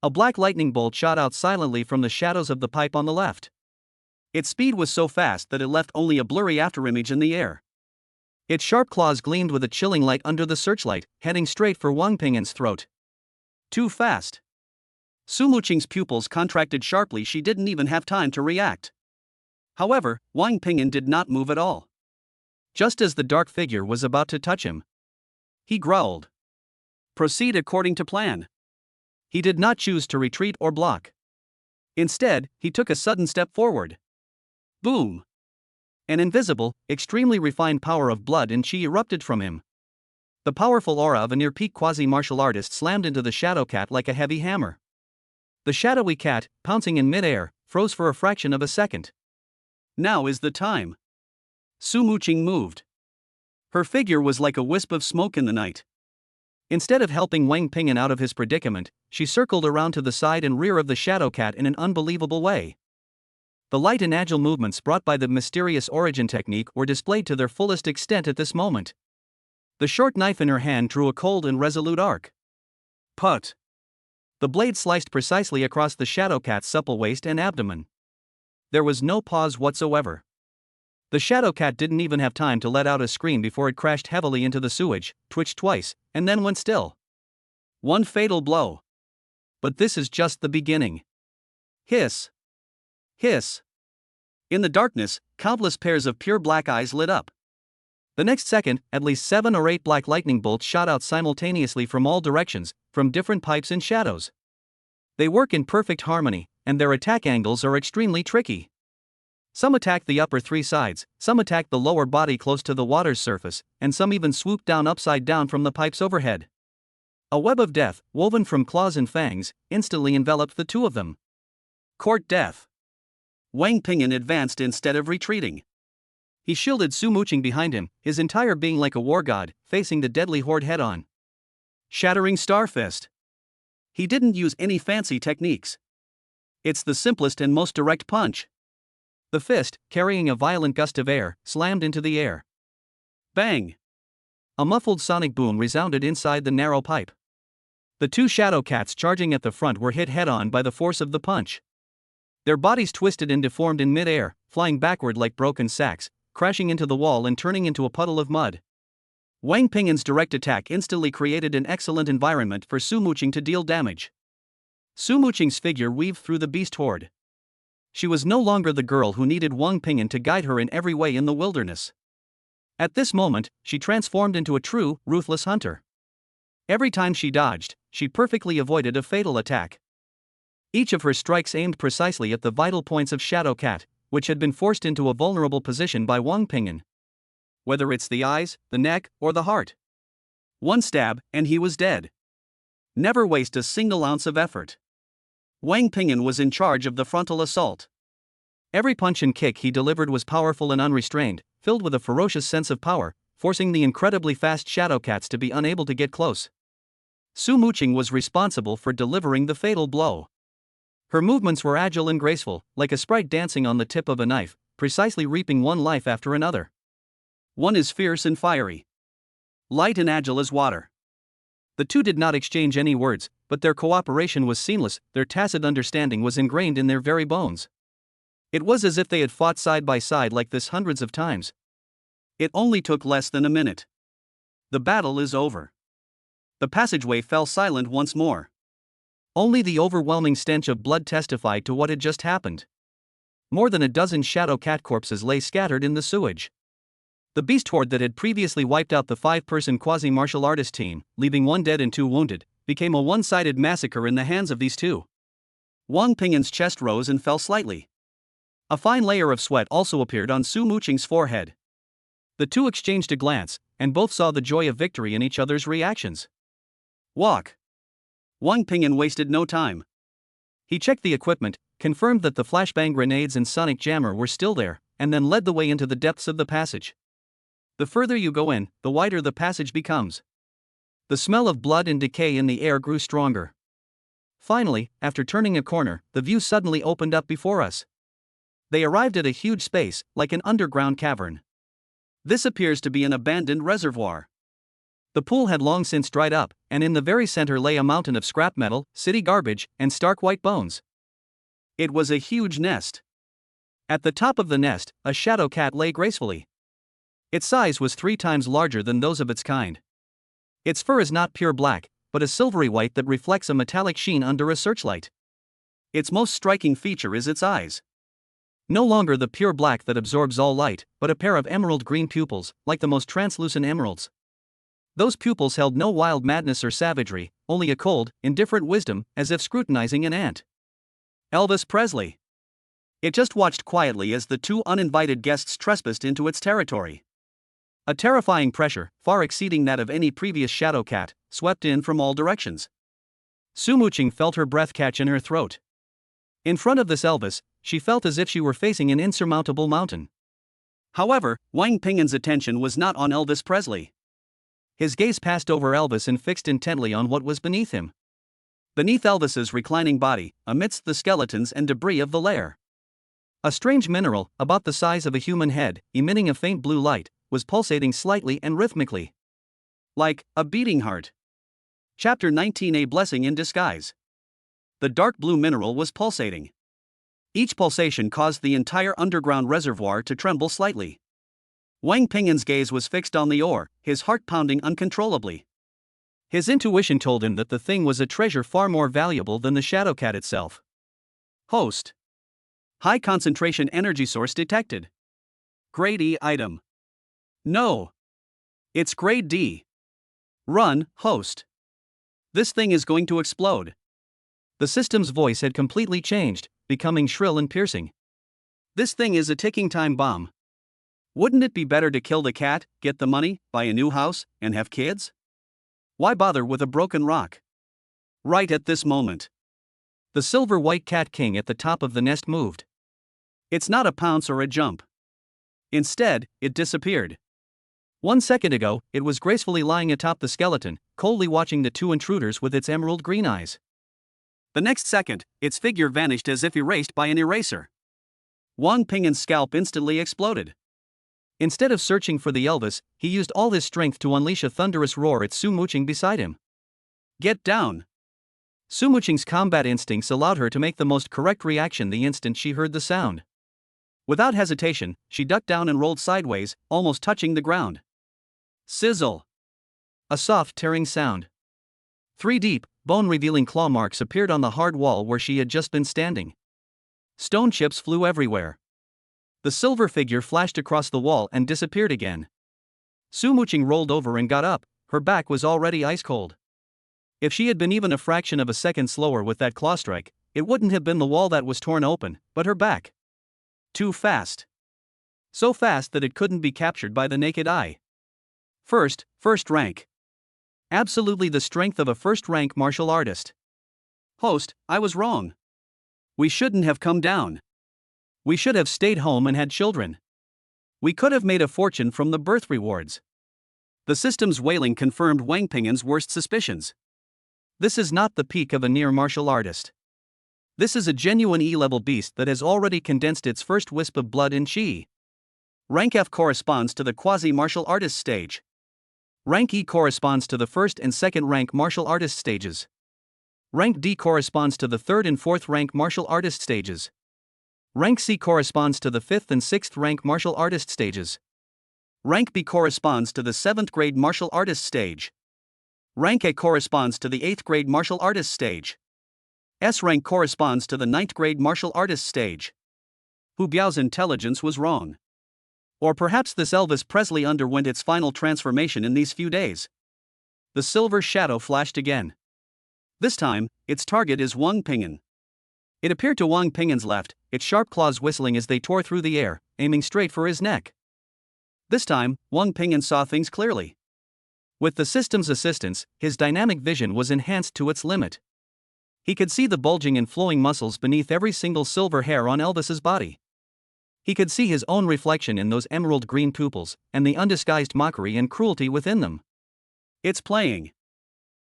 A black lightning bolt shot out silently from the shadows of the pipe on the left. Its speed was so fast that it left only a blurry afterimage in the air. Its sharp claws gleamed with a chilling light under the searchlight, heading straight for Wang Ping'an's throat. Too fast. Su Muqing's pupils contracted sharply, she didn't even have time to react. However, Wang Ping'an did not move at all. Just as the dark figure was about to touch him, he growled. Proceed according to plan. He did not choose to retreat or block. Instead, he took a sudden step forward. Boom! An invisible, extremely refined power of blood and chi erupted from him. The powerful aura of a near-peak quasi-martial artist slammed into the shadow cat like a heavy hammer. The shadowy cat, pouncing in mid-air, froze for a fraction of a second. Now is the time. Su Muqing moved. Her figure was like a wisp of smoke in the night. Instead of helping Wang Ping'an out of his predicament, she circled around to the side and rear of the shadow cat in an unbelievable way. The light and agile movements brought by the mysterious origin technique were displayed to their fullest extent at this moment. The short knife in her hand drew a cold and resolute arc. Put! The blade sliced precisely across the shadow cat's supple waist and abdomen. There was no pause whatsoever. The shadow cat didn't even have time to let out a scream before it crashed heavily into the sewage, twitched twice, and then went still. One fatal blow. But this is just the beginning. Hiss. Hiss. In the darkness, countless pairs of pure black eyes lit up. The next second, at least 7 or 8 black lightning bolts shot out simultaneously from all directions, from different pipes and shadows. They work in perfect harmony, and their attack angles are extremely tricky. Some attack the upper 3 sides, some attack the lower body close to the water's surface, and some even swoop down upside down from the pipes overhead. A web of death, woven from claws and fangs, instantly enveloped the two of them. Court death. Wang Ping'an advanced instead of retreating. He shielded Su Muqing behind him, his entire being like a war god, facing the deadly horde head-on. Shattering Star Fist. He didn't use any fancy techniques. It's the simplest and most direct punch. The fist, carrying a violent gust of air, slammed into the air. Bang! A muffled sonic boom resounded inside the narrow pipe. The two shadow cats charging at the front were hit head-on by the force of the punch. Their bodies twisted and deformed in mid-air, flying backward like broken sacks, crashing into the wall and turning into a puddle of mud. Wang Ping'an's direct attack instantly created an excellent environment for Su Muqing to deal damage. Su Muqing's figure weaved through the beast horde. She was no longer the girl who needed Wang Ping'an to guide her in every way in the wilderness. At this moment, she transformed into a true, ruthless hunter. Every time she dodged, she perfectly avoided a fatal attack. Each of her strikes aimed precisely at the vital points of Shadow Cat, which had been forced into a vulnerable position by Wang Ping'an. Whether it's the eyes, the neck, or the heart. One stab, and he was dead. Never waste a single ounce of effort. Wang Ping'an was in charge of the frontal assault. Every punch and kick he delivered was powerful and unrestrained, filled with a ferocious sense of power, forcing the incredibly fast shadow cats to be unable to get close. Su Muqing was responsible for delivering the fatal blow. Her movements were agile and graceful, like a sprite dancing on the tip of a knife, precisely reaping one life after another. One is fierce and fiery. Light and agile as water. The two did not exchange any words, but their cooperation was seamless, their tacit understanding was ingrained in their very bones. It was as if they had fought side by side like this hundreds of times. It only took less than a minute. The battle is over. The passageway fell silent once more. Only the overwhelming stench of blood testified to what had just happened. More than a dozen shadow cat corpses lay scattered in the sewage. The beast horde that had previously wiped out the 5-person quasi-martial artist team, leaving 1 dead and 2 wounded, became a one-sided massacre in the hands of these two. Wang Ping'an's chest rose and fell slightly. A fine layer of sweat also appeared on Su Muqing's forehead. The two exchanged a glance, and both saw the joy of victory in each other's reactions. Walk. Wang Ping'an wasted no time. He checked the equipment, confirmed that the flashbang grenades and sonic jammer were still there, and then led the way into the depths of the passage. The further you go in, the wider the passage becomes. The smell of blood and decay in the air grew stronger. Finally, after turning a corner, the view suddenly opened up before us. They arrived at a huge space, like an underground cavern. This appears to be an abandoned reservoir. The pool had long since dried up, and in the very center lay a mountain of scrap metal, city garbage, and stark white bones. It was a huge nest. At the top of the nest, a shadow cat lay gracefully. Its size was 3 times larger than those of its kind. Its fur is not pure black, but a silvery white that reflects a metallic sheen under a searchlight. Its most striking feature is its eyes. No longer the pure black that absorbs all light, but a pair of emerald green pupils, like the most translucent emeralds. Those pupils held no wild madness or savagery, only a cold, indifferent wisdom, as if scrutinizing an ant. Elvis Presley. It just watched quietly as the 2 uninvited guests trespassed into its territory. A terrifying pressure, far exceeding that of any previous shadow cat, swept in from all directions. Su Muqing felt her breath catch in her throat. In front of this Elvis, she felt as if she were facing an insurmountable mountain. However, Wang Ping'an's attention was not on Elvis Presley. His gaze passed over Elvis and fixed intently on what was beneath him. Beneath Elvis's reclining body, amidst the skeletons and debris of the lair, a strange mineral, about the size of a human head, emitting a faint blue light, was pulsating slightly and rhythmically. Like a beating heart. Chapter 19: A Blessing in Disguise. The dark blue mineral was pulsating. Each pulsation caused the entire underground reservoir to tremble slightly. Wang Ping'an's gaze was fixed on the ore, his heart pounding uncontrollably. His intuition told him that the thing was a treasure far more valuable than the shadow cat itself. Host. High concentration energy source detected. Grade E item. No. It's grade D. Run, host. This thing is going to explode. The system's voice had completely changed, becoming shrill and piercing. This thing is a ticking time bomb. Wouldn't it be better to kill the cat, get the money, buy a new house, and have kids? Why bother with a broken rock? Right at this moment, the silver-white cat king at the top of the nest moved. It's not a pounce or a jump. Instead, it disappeared. 1 second ago, it was gracefully lying atop the skeleton, coldly watching the two intruders with its emerald green eyes. The next second, its figure vanished as if erased by an eraser. Wang Ping'an's scalp instantly exploded. Instead of searching for the Elvis, he used all his strength to unleash a thunderous roar at Su Muqing beside him. Get down! Su Muqing's combat instincts allowed her to make the most correct reaction the instant she heard the sound. Without hesitation, she ducked down and rolled sideways, almost touching the ground. Sizzle! A soft tearing sound. 3 deep, bone-revealing claw marks appeared on the hard wall where she had just been standing. Stone chips flew everywhere. The silver figure flashed across the wall and disappeared again. Su Muqing rolled over and got up, her back was already ice cold. If she had been even a fraction of a second slower with that claw strike, it wouldn't have been the wall that was torn open, but her back. Too fast. So fast that it couldn't be captured by the naked eye. First rank. Absolutely the strength of a first-rank martial artist. Host, I was wrong. We shouldn't have come down. We should have stayed home and had children. We could have made a fortune from the birth rewards. The system's wailing confirmed Wang Ping'an's worst suspicions. This is not the peak of a near martial artist. This is a genuine E-level beast that has already condensed its first wisp of blood in Qi. Rank F corresponds to the quasi-martial artist stage. Rank E corresponds to the first and second rank martial artist stages. Rank D corresponds to the third and fourth rank martial artist stages. Rank C corresponds to the 5th and 6th rank martial artist stages. Rank B corresponds to the 7th grade martial artist stage. Rank A corresponds to the 8th grade martial artist stage. S rank corresponds to the 9th grade martial artist stage. Hu Biao's intelligence was wrong. Or perhaps this Elvis Presley underwent its final transformation in these few days. The silver shadow flashed again. This time, its target is Wang Ping'an. It appeared to Wang Ping'an's left, its sharp claws whistling as they tore through the air, aiming straight for his neck. This time, Wang Ping'an saw things clearly. With the system's assistance, his dynamic vision was enhanced to its limit. He could see the bulging and flowing muscles beneath every single silver hair on Elvis's body. He could see his own reflection in those emerald green pupils, and the undisguised mockery and cruelty within them. It's playing.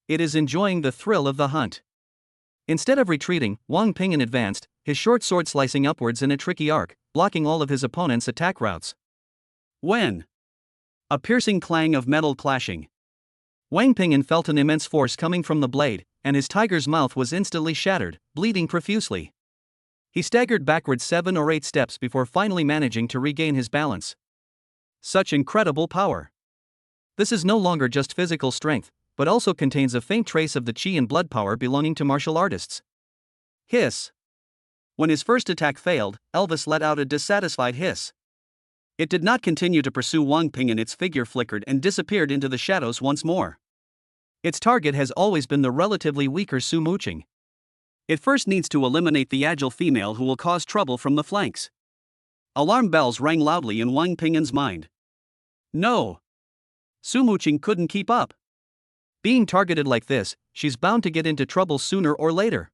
It is enjoying the thrill of the hunt. Instead of retreating, Wang Ping'an advanced, his short sword slicing upwards in a tricky arc, blocking all of his opponent's attack routes. When? A piercing clang of metal clashing. Wang Ping'an felt an immense force coming from the blade, and his tiger's mouth was instantly shattered, bleeding profusely. He staggered backwards 7 or 8 steps before finally managing to regain his balance. Such incredible power. This is no longer just physical strength, but also contains a faint trace of the qi and blood power belonging to martial artists. Hiss. When his first attack failed, Elvis let out a dissatisfied hiss. It did not continue to pursue Wang Ping'an, its figure flickered and disappeared into the shadows once more. Its target has always been the relatively weaker Su Muqing. It first needs to eliminate the agile female who will cause trouble from the flanks. Alarm bells rang loudly in Wang Ping'an's mind. No! Su Muqing couldn't keep up. Being targeted like this, she's bound to get into trouble sooner or later.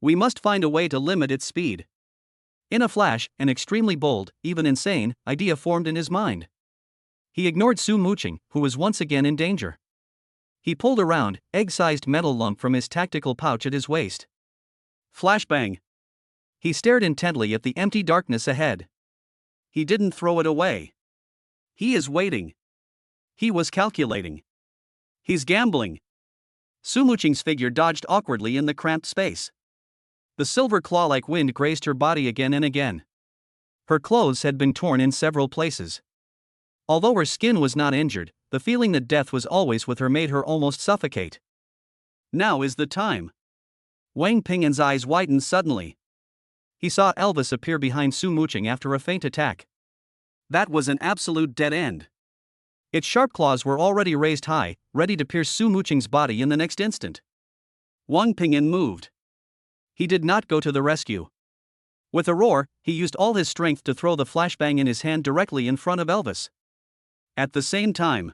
We must find a way to limit its speed. In a flash, an extremely bold, even insane, idea formed in his mind. He ignored Su Muqing, who was once again in danger. He pulled a round, egg-sized metal lump from his tactical pouch at his waist. Flashbang. He stared intently at the empty darkness ahead. He didn't throw it away. He is waiting. He was calculating. He's gambling. Su Muqing's figure dodged awkwardly in the cramped space. The silver claw-like wind grazed her body again and again. Her clothes had been torn in several places. Although her skin was not injured, the feeling that death was always with her made her almost suffocate. Now is the time. Wang Ping'an's eyes widened suddenly. He saw Elvis appear behind Su Muqing after a feint attack. That was an absolute dead end. Its sharp claws were already raised high, ready to pierce Su Muqing's body in the next instant. Wang Ping'an moved. He did not go to the rescue. With a roar, he used all his strength to throw the flashbang in his hand directly in front of Elvis. At the same time,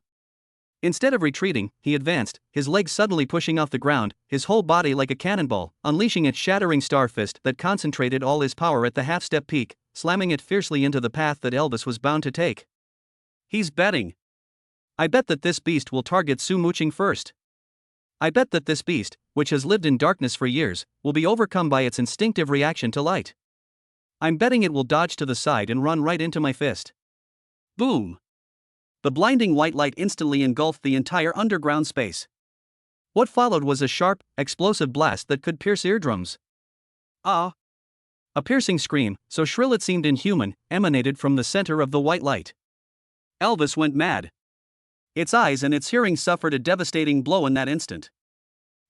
instead of retreating, he advanced, his legs suddenly pushing off the ground, his whole body like a cannonball, unleashing its shattering star fist that concentrated all his power at the half-step peak, slamming it fiercely into the path that Elvis was bound to take. He's betting. I bet that this beast will target Su Muqing first. I bet that this beast, which has lived in darkness for years, will be overcome by its instinctive reaction to light. I'm betting it will dodge to the side and run right into my fist. Boom! The blinding white light instantly engulfed the entire underground space. What followed was a sharp, explosive blast that could pierce eardrums. Ah! A piercing scream, so shrill it seemed inhuman, emanated from the center of the white light. Elvis went mad. Its eyes and its hearing suffered a devastating blow in that instant.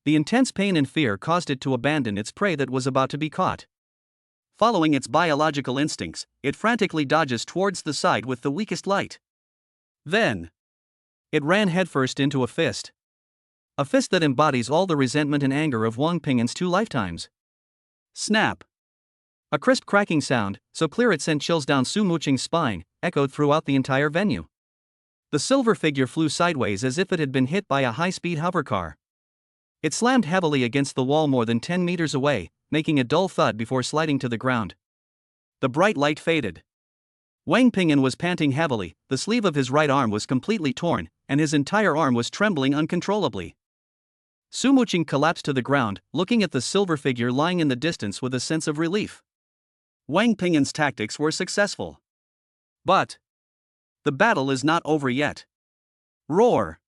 The intense pain and fear caused it to abandon its prey that was about to be caught. Following its biological instincts, it frantically dodges towards the side with the weakest light. Then, it ran headfirst into a fist. A fist that embodies all the resentment and anger of Wang Ping'an's 2 lifetimes. Snap! A crisp cracking sound, so clear it sent chills down Su Muqing's spine, echoed throughout the entire venue. The silver figure flew sideways as if it had been hit by a high-speed hovercar. It slammed heavily against the wall more than 10 meters away, making a dull thud before sliding to the ground. The bright light faded. Wang Ping'an was panting heavily, the sleeve of his right arm was completely torn, and his entire arm was trembling uncontrollably. Su Muqing collapsed to the ground, looking at the silver figure lying in the distance with a sense of relief. Wang Ping'an's tactics were successful. But the battle is not over yet. Roar!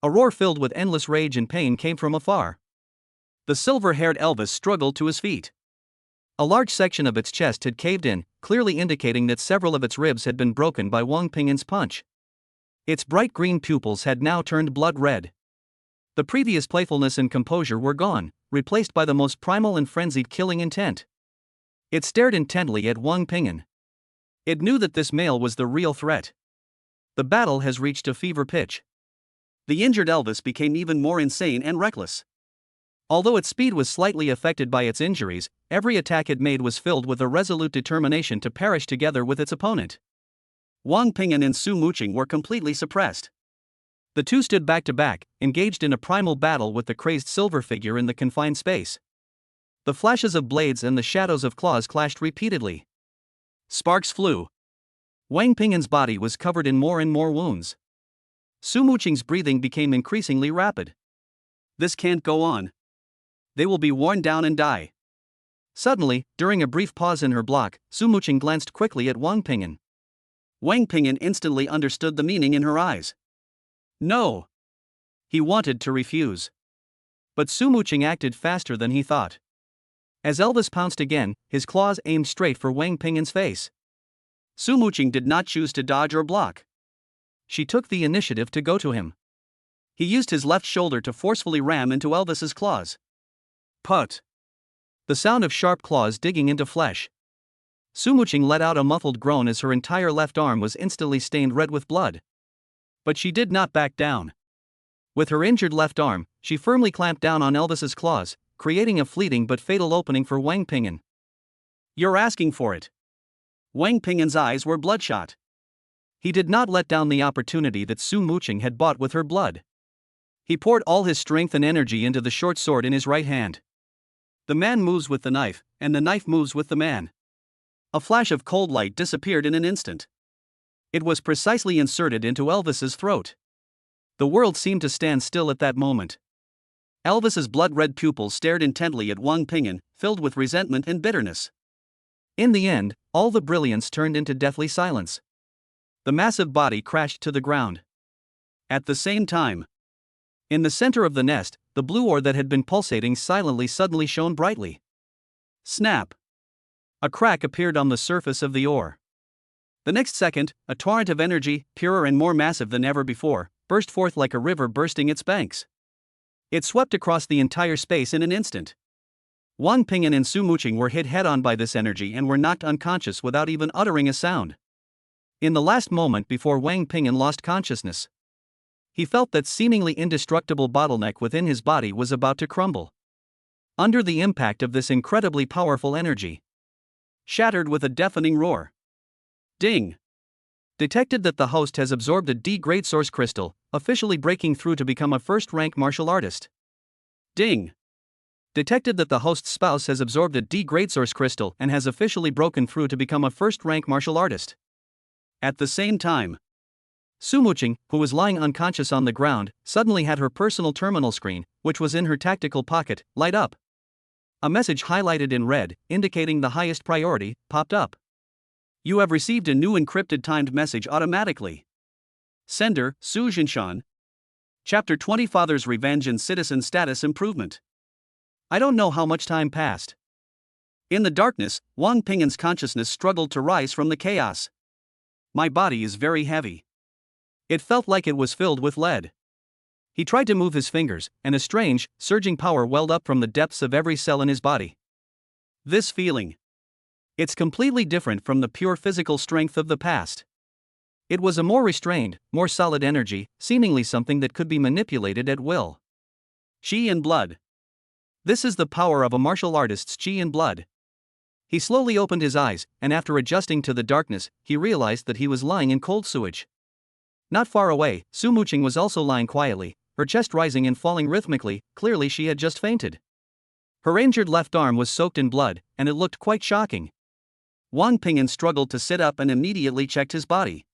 A roar filled with endless rage and pain came from afar. The silver-haired Elvis struggled to his feet. A large section of its chest had caved in, clearly indicating that several of its ribs had been broken by Wang Ping'an's punch. Its bright green pupils had now turned blood red. The previous playfulness and composure were gone, replaced by the most primal and frenzied killing intent. It stared intently at Wang Ping'an. It knew that this male was the real threat. The battle has reached a fever pitch. The injured Elvis became even more insane and reckless. Although its speed was slightly affected by its injuries, every attack it made was filled with a resolute determination to perish together with its opponent. Wang Ping'an and Su Muqing were completely suppressed. The two stood back to back, engaged in a primal battle with the crazed silver figure in the confined space. The flashes of blades and the shadows of claws clashed repeatedly. Sparks flew. Wang Ping'an's body was covered in more and more wounds. Su Muqing's breathing became increasingly rapid. This can't go on. They will be worn down and die. Suddenly, during a brief pause in her block, Su Muqing glanced quickly at Wang Ping'an. Wang Ping'an instantly understood the meaning in her eyes. No! He wanted to refuse. But Su Muqing acted faster than he thought. As Elvis pounced again, his claws aimed straight for Wang Ping'an's face. Su Muqing did not choose to dodge or block. She took the initiative to go to him. He used his left shoulder to forcefully ram into Elvis's claws. Put! The sound of sharp claws digging into flesh. Su Muqing let out a muffled groan as her entire left arm was instantly stained red with blood. But she did not back down. With her injured left arm, she firmly clamped down on Elvis's claws, creating a fleeting but fatal opening for Wang Ping'an. You're asking for it. Wang Ping'an's eyes were bloodshot. He did not let down the opportunity that Su Muqing had bought with her blood. He poured all his strength and energy into the short sword in his right hand. The man moves with the knife, and the knife moves with the man. A flash of cold light disappeared in an instant. It was precisely inserted into Elvis's throat. The world seemed to stand still at that moment. Elvis's blood-red pupils stared intently at Wang Ping'an, filled with resentment and bitterness. In the end, all the brilliance turned into deathly silence. The massive body crashed to the ground. At the same time, in the center of the nest, the blue ore that had been pulsating silently suddenly shone brightly. Snap! A crack appeared on the surface of the ore. The next second, a torrent of energy, purer and more massive than ever before, burst forth like a river bursting its banks. It swept across the entire space in an instant. Wang Ping'an and Su Muqing were hit head-on by this energy and were knocked unconscious without even uttering a sound. In the last moment before Wang Ping'an lost consciousness, he felt that seemingly indestructible bottleneck within his body was about to crumble under the impact of this incredibly powerful energy. Shattered with a deafening roar. Ding! Detected that the host has absorbed a D-grade source crystal, officially breaking through to become a first-rank martial artist. Ding! Detected that the host's spouse has absorbed a D-grade source crystal and has officially broken through to become a first-rank martial artist. At the same time, Su Muqing, who was lying unconscious on the ground, suddenly had her personal terminal screen, which was in her tactical pocket, light up. A message highlighted in red, indicating the highest priority, popped up. You have received a new encrypted timed message automatically. Sender, Su Jinshan. Chapter 20 Father's Revenge and Citizen Status Improvement. I don't know how much time passed. In the darkness, Wang Ping'an's consciousness struggled to rise from the chaos. My body is very heavy. It felt like it was filled with lead. He tried to move his fingers, and a strange, surging power welled up from the depths of every cell in his body. This feeling. It's completely different from the pure physical strength of the past. It was a more restrained, more solid energy, seemingly something that could be manipulated at will. Qi in blood. This is the power of a martial artist's qi in blood. He slowly opened his eyes, and after adjusting to the darkness, he realized that he was lying in cold sewage. Not far away, Su Muqing was also lying quietly, her chest rising and falling rhythmically. Clearly she had just fainted. Her injured left arm was soaked in blood, and it looked quite shocking. Wang Ping'an struggled to sit up and immediately checked his body.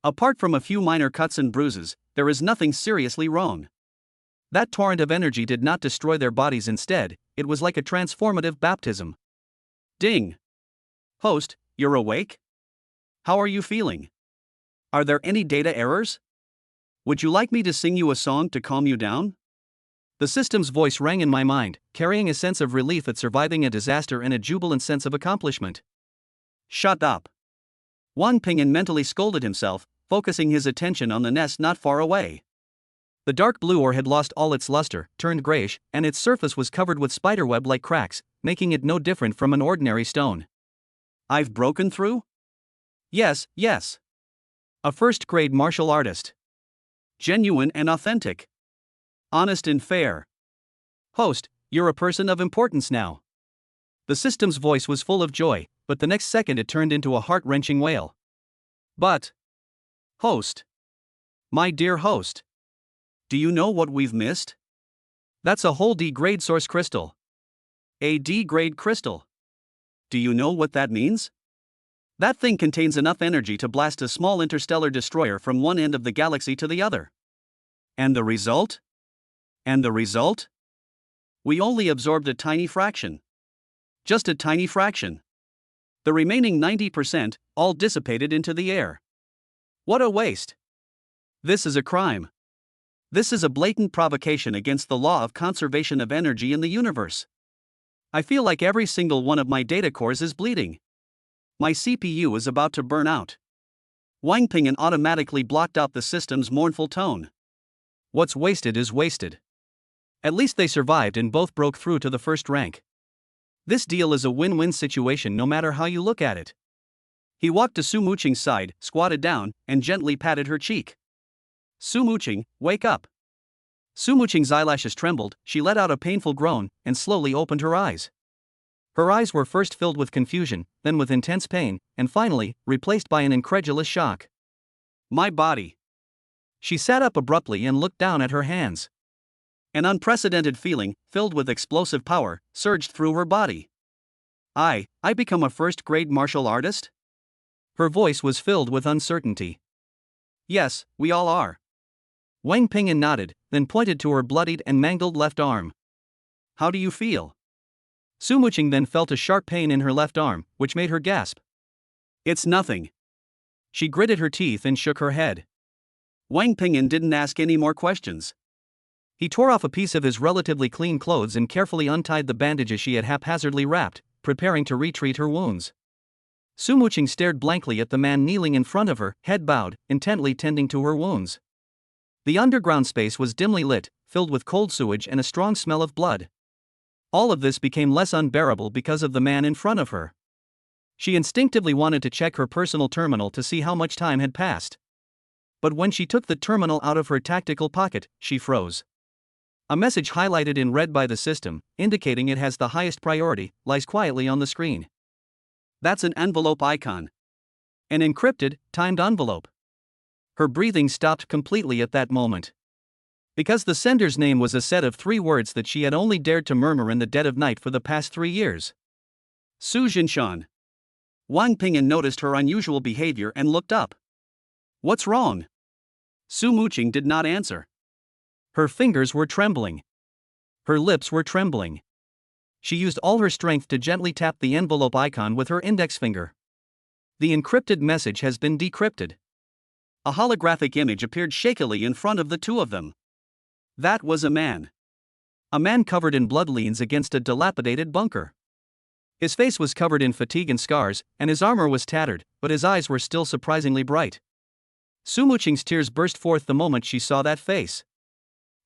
Apart from a few minor cuts and bruises, there is nothing seriously wrong. That torrent of energy did not destroy their bodies, instead, it was like a transformative baptism. Ding! Host, you're awake? How are you feeling? Are there any data errors? Would you like me to sing you a song to calm you down? The system's voice rang in my mind, carrying a sense of relief at surviving a disaster and a jubilant sense of accomplishment. Shut up! Wang Ping'an mentally scolded himself, focusing his attention on the nest not far away. The dark blue ore had lost all its luster, turned grayish, and its surface was covered with spiderweb-like cracks, making it no different from an ordinary stone. I've broken through? Yes. A first-grade martial artist. Genuine and authentic. Honest and fair. Host, you're a person of importance now. The system's voice was full of joy, but the next second it turned into a heart-wrenching wail. But, host. My dear host. Do you know what we've missed? That's a whole D-grade source crystal. A D-grade crystal. Do you know what that means? That thing contains enough energy to blast a small interstellar destroyer from one end of the galaxy to the other. And the result? We only absorbed a tiny fraction. Just a tiny fraction. The remaining 90%, all dissipated into the air. What a waste. This is a crime. This is a blatant provocation against the law of conservation of energy in the universe. I feel like every single one of my data cores is bleeding. My CPU is about to burn out. Wang Ping'an automatically blocked out the system's mournful tone. What's wasted is wasted. At least they survived and both broke through to the first rank. This deal is a win-win situation no matter how you look at it. He walked to Su Muqing's side, squatted down, and gently patted her cheek. Su Muqing, wake up. Su Muqing's eyelashes trembled, she let out a painful groan, and slowly opened her eyes. Her eyes were first filled with confusion, then with intense pain, and finally, replaced by an incredulous shock. My body. She sat up abruptly and looked down at her hands. An unprecedented feeling, filled with explosive power, surged through her body. I become a first-grade martial artist? Her voice was filled with uncertainty. Yes, we all are. Wang Ping'an nodded, then pointed to her bloodied and mangled left arm. How do you feel? Su Muqing then felt a sharp pain in her left arm, which made her gasp. It's nothing. She gritted her teeth and shook her head. Wang Ping'an didn't ask any more questions. He tore off a piece of his relatively clean clothes and carefully untied the bandages she had haphazardly wrapped, preparing to retreat her wounds. Su Muqing stared blankly at the man kneeling in front of her, head bowed, intently tending to her wounds. The underground space was dimly lit, filled with cold sewage and a strong smell of blood. All of this became less unbearable because of the man in front of her. She instinctively wanted to check her personal terminal to see how much time had passed. But when she took the terminal out of her tactical pocket, she froze. A message highlighted in red by the system, indicating it has the highest priority, lies quietly on the screen. That's an envelope icon. An encrypted, timed envelope. Her breathing stopped completely at that moment. Because the sender's name was a set of 3 words that she had only dared to murmur in the dead of night for the past 3 years. Su Jinshan. Wang Pingyan noticed her unusual behavior and looked up. What's wrong? Su Muqing did not answer. Her fingers were trembling. Her lips were trembling. She used all her strength to gently tap the envelope icon with her index finger. The encrypted message has been decrypted. A holographic image appeared shakily in front of the two of them. That was a man. A man covered in blood leans against a dilapidated bunker. His face was covered in fatigue and scars, and his armor was tattered, but his eyes were still surprisingly bright. Su Muqing's tears burst forth the moment she saw that face.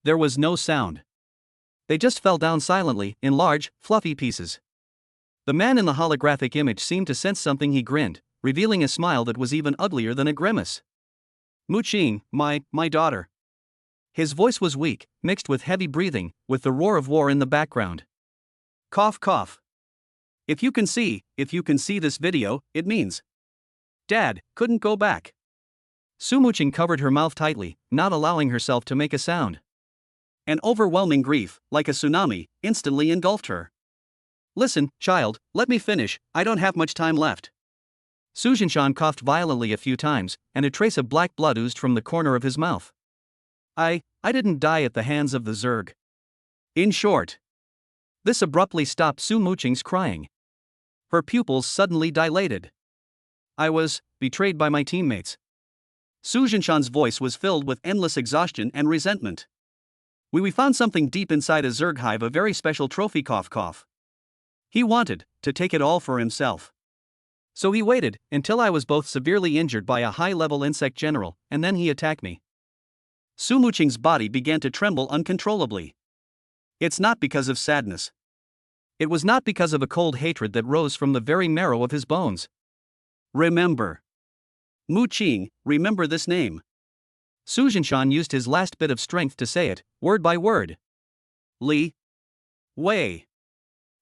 There was no sound. They just fell down silently, in large, fluffy pieces. The man in the holographic image seemed to sense something. He grinned, revealing a smile that was even uglier than a grimace. Muqing, my daughter. His voice was weak, mixed with heavy breathing, with the roar of war in the background. Cough cough. If you can see this video, it means Dad couldn't go back. Su Muqing covered her mouth tightly, not allowing herself to make a sound. An overwhelming grief, like a tsunami, instantly engulfed her. Listen, child, let me finish, I don't have much time left. Su Jinshan coughed violently a few times, and a trace of black blood oozed from the corner of his mouth. I didn't die at the hands of the Zerg. In short. This abruptly stopped Su Muqing's crying. Her pupils suddenly dilated. I was betrayed by my teammates. Su Jinshan's voice was filled with endless exhaustion and resentment. We found something deep inside a Zerg hive, a very special trophy. Cough cough. He wanted to take it all for himself. So he waited until I was both severely injured by a high-level insect general, and then he attacked me. Su Muqing's body began to tremble uncontrollably. It's not because of sadness. It was not because of a cold hatred that rose from the very marrow of his bones. Remember. Muqing, remember this name. Su Jinshan used his last bit of strength to say it, word by word. Li Wei.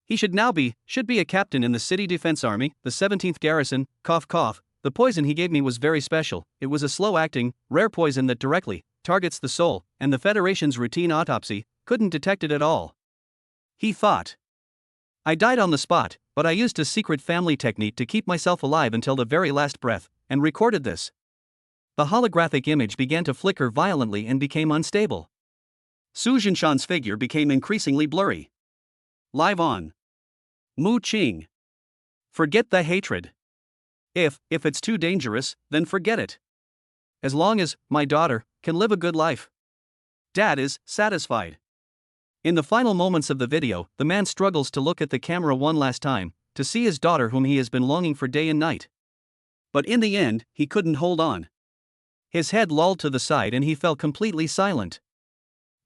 He should be a captain in the City Defense Army, the 17th Garrison. Cough cough. The poison he gave me was very special. It was a slow-acting, rare poison that directly targets the soul, and the Federation's routine autopsy couldn't detect it at all. He thought. I died on the spot, but I used a secret family technique to keep myself alive until the very last breath, and recorded this. The holographic image began to flicker violently and became unstable. Su Jinshan's figure became increasingly blurry. Live on. Muqing. Forget the hatred. If it's too dangerous, then forget it. As long as my daughter can live a good life, Dad is satisfied. In the final moments of the video, the man struggles to look at the camera one last time, to see his daughter whom he has been longing for day and night. But in the end, he couldn't hold on. His head lolled to the side and he fell completely silent.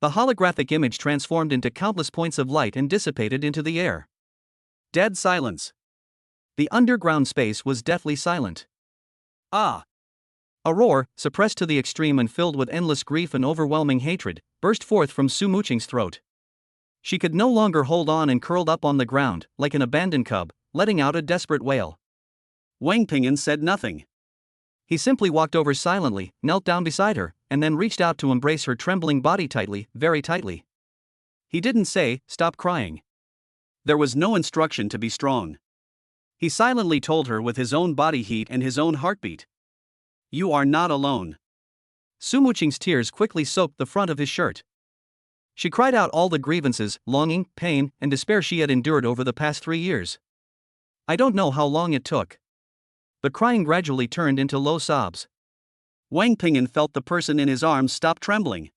The holographic image transformed into countless points of light and dissipated into the air. Dead silence. The underground space was deathly silent. Ah! A roar, suppressed to the extreme and filled with endless grief and overwhelming hatred, burst forth from Su Muqing's throat. She could no longer hold on and curled up on the ground, like an abandoned cub, letting out a desperate wail. Wang Pingyan said nothing. He simply walked over silently, knelt down beside her, and then reached out to embrace her trembling body tightly, very tightly. He didn't say, stop crying. There was no instruction to be strong. He silently told her with his own body heat and his own heartbeat. You are not alone. Su Muqing's tears quickly soaked the front of his shirt. She cried out all the grievances, longing, pain, and despair she had endured over the past 3 years. I don't know how long it took. The crying gradually turned into low sobs. Wang Pingyan felt the person in his arms stop trembling.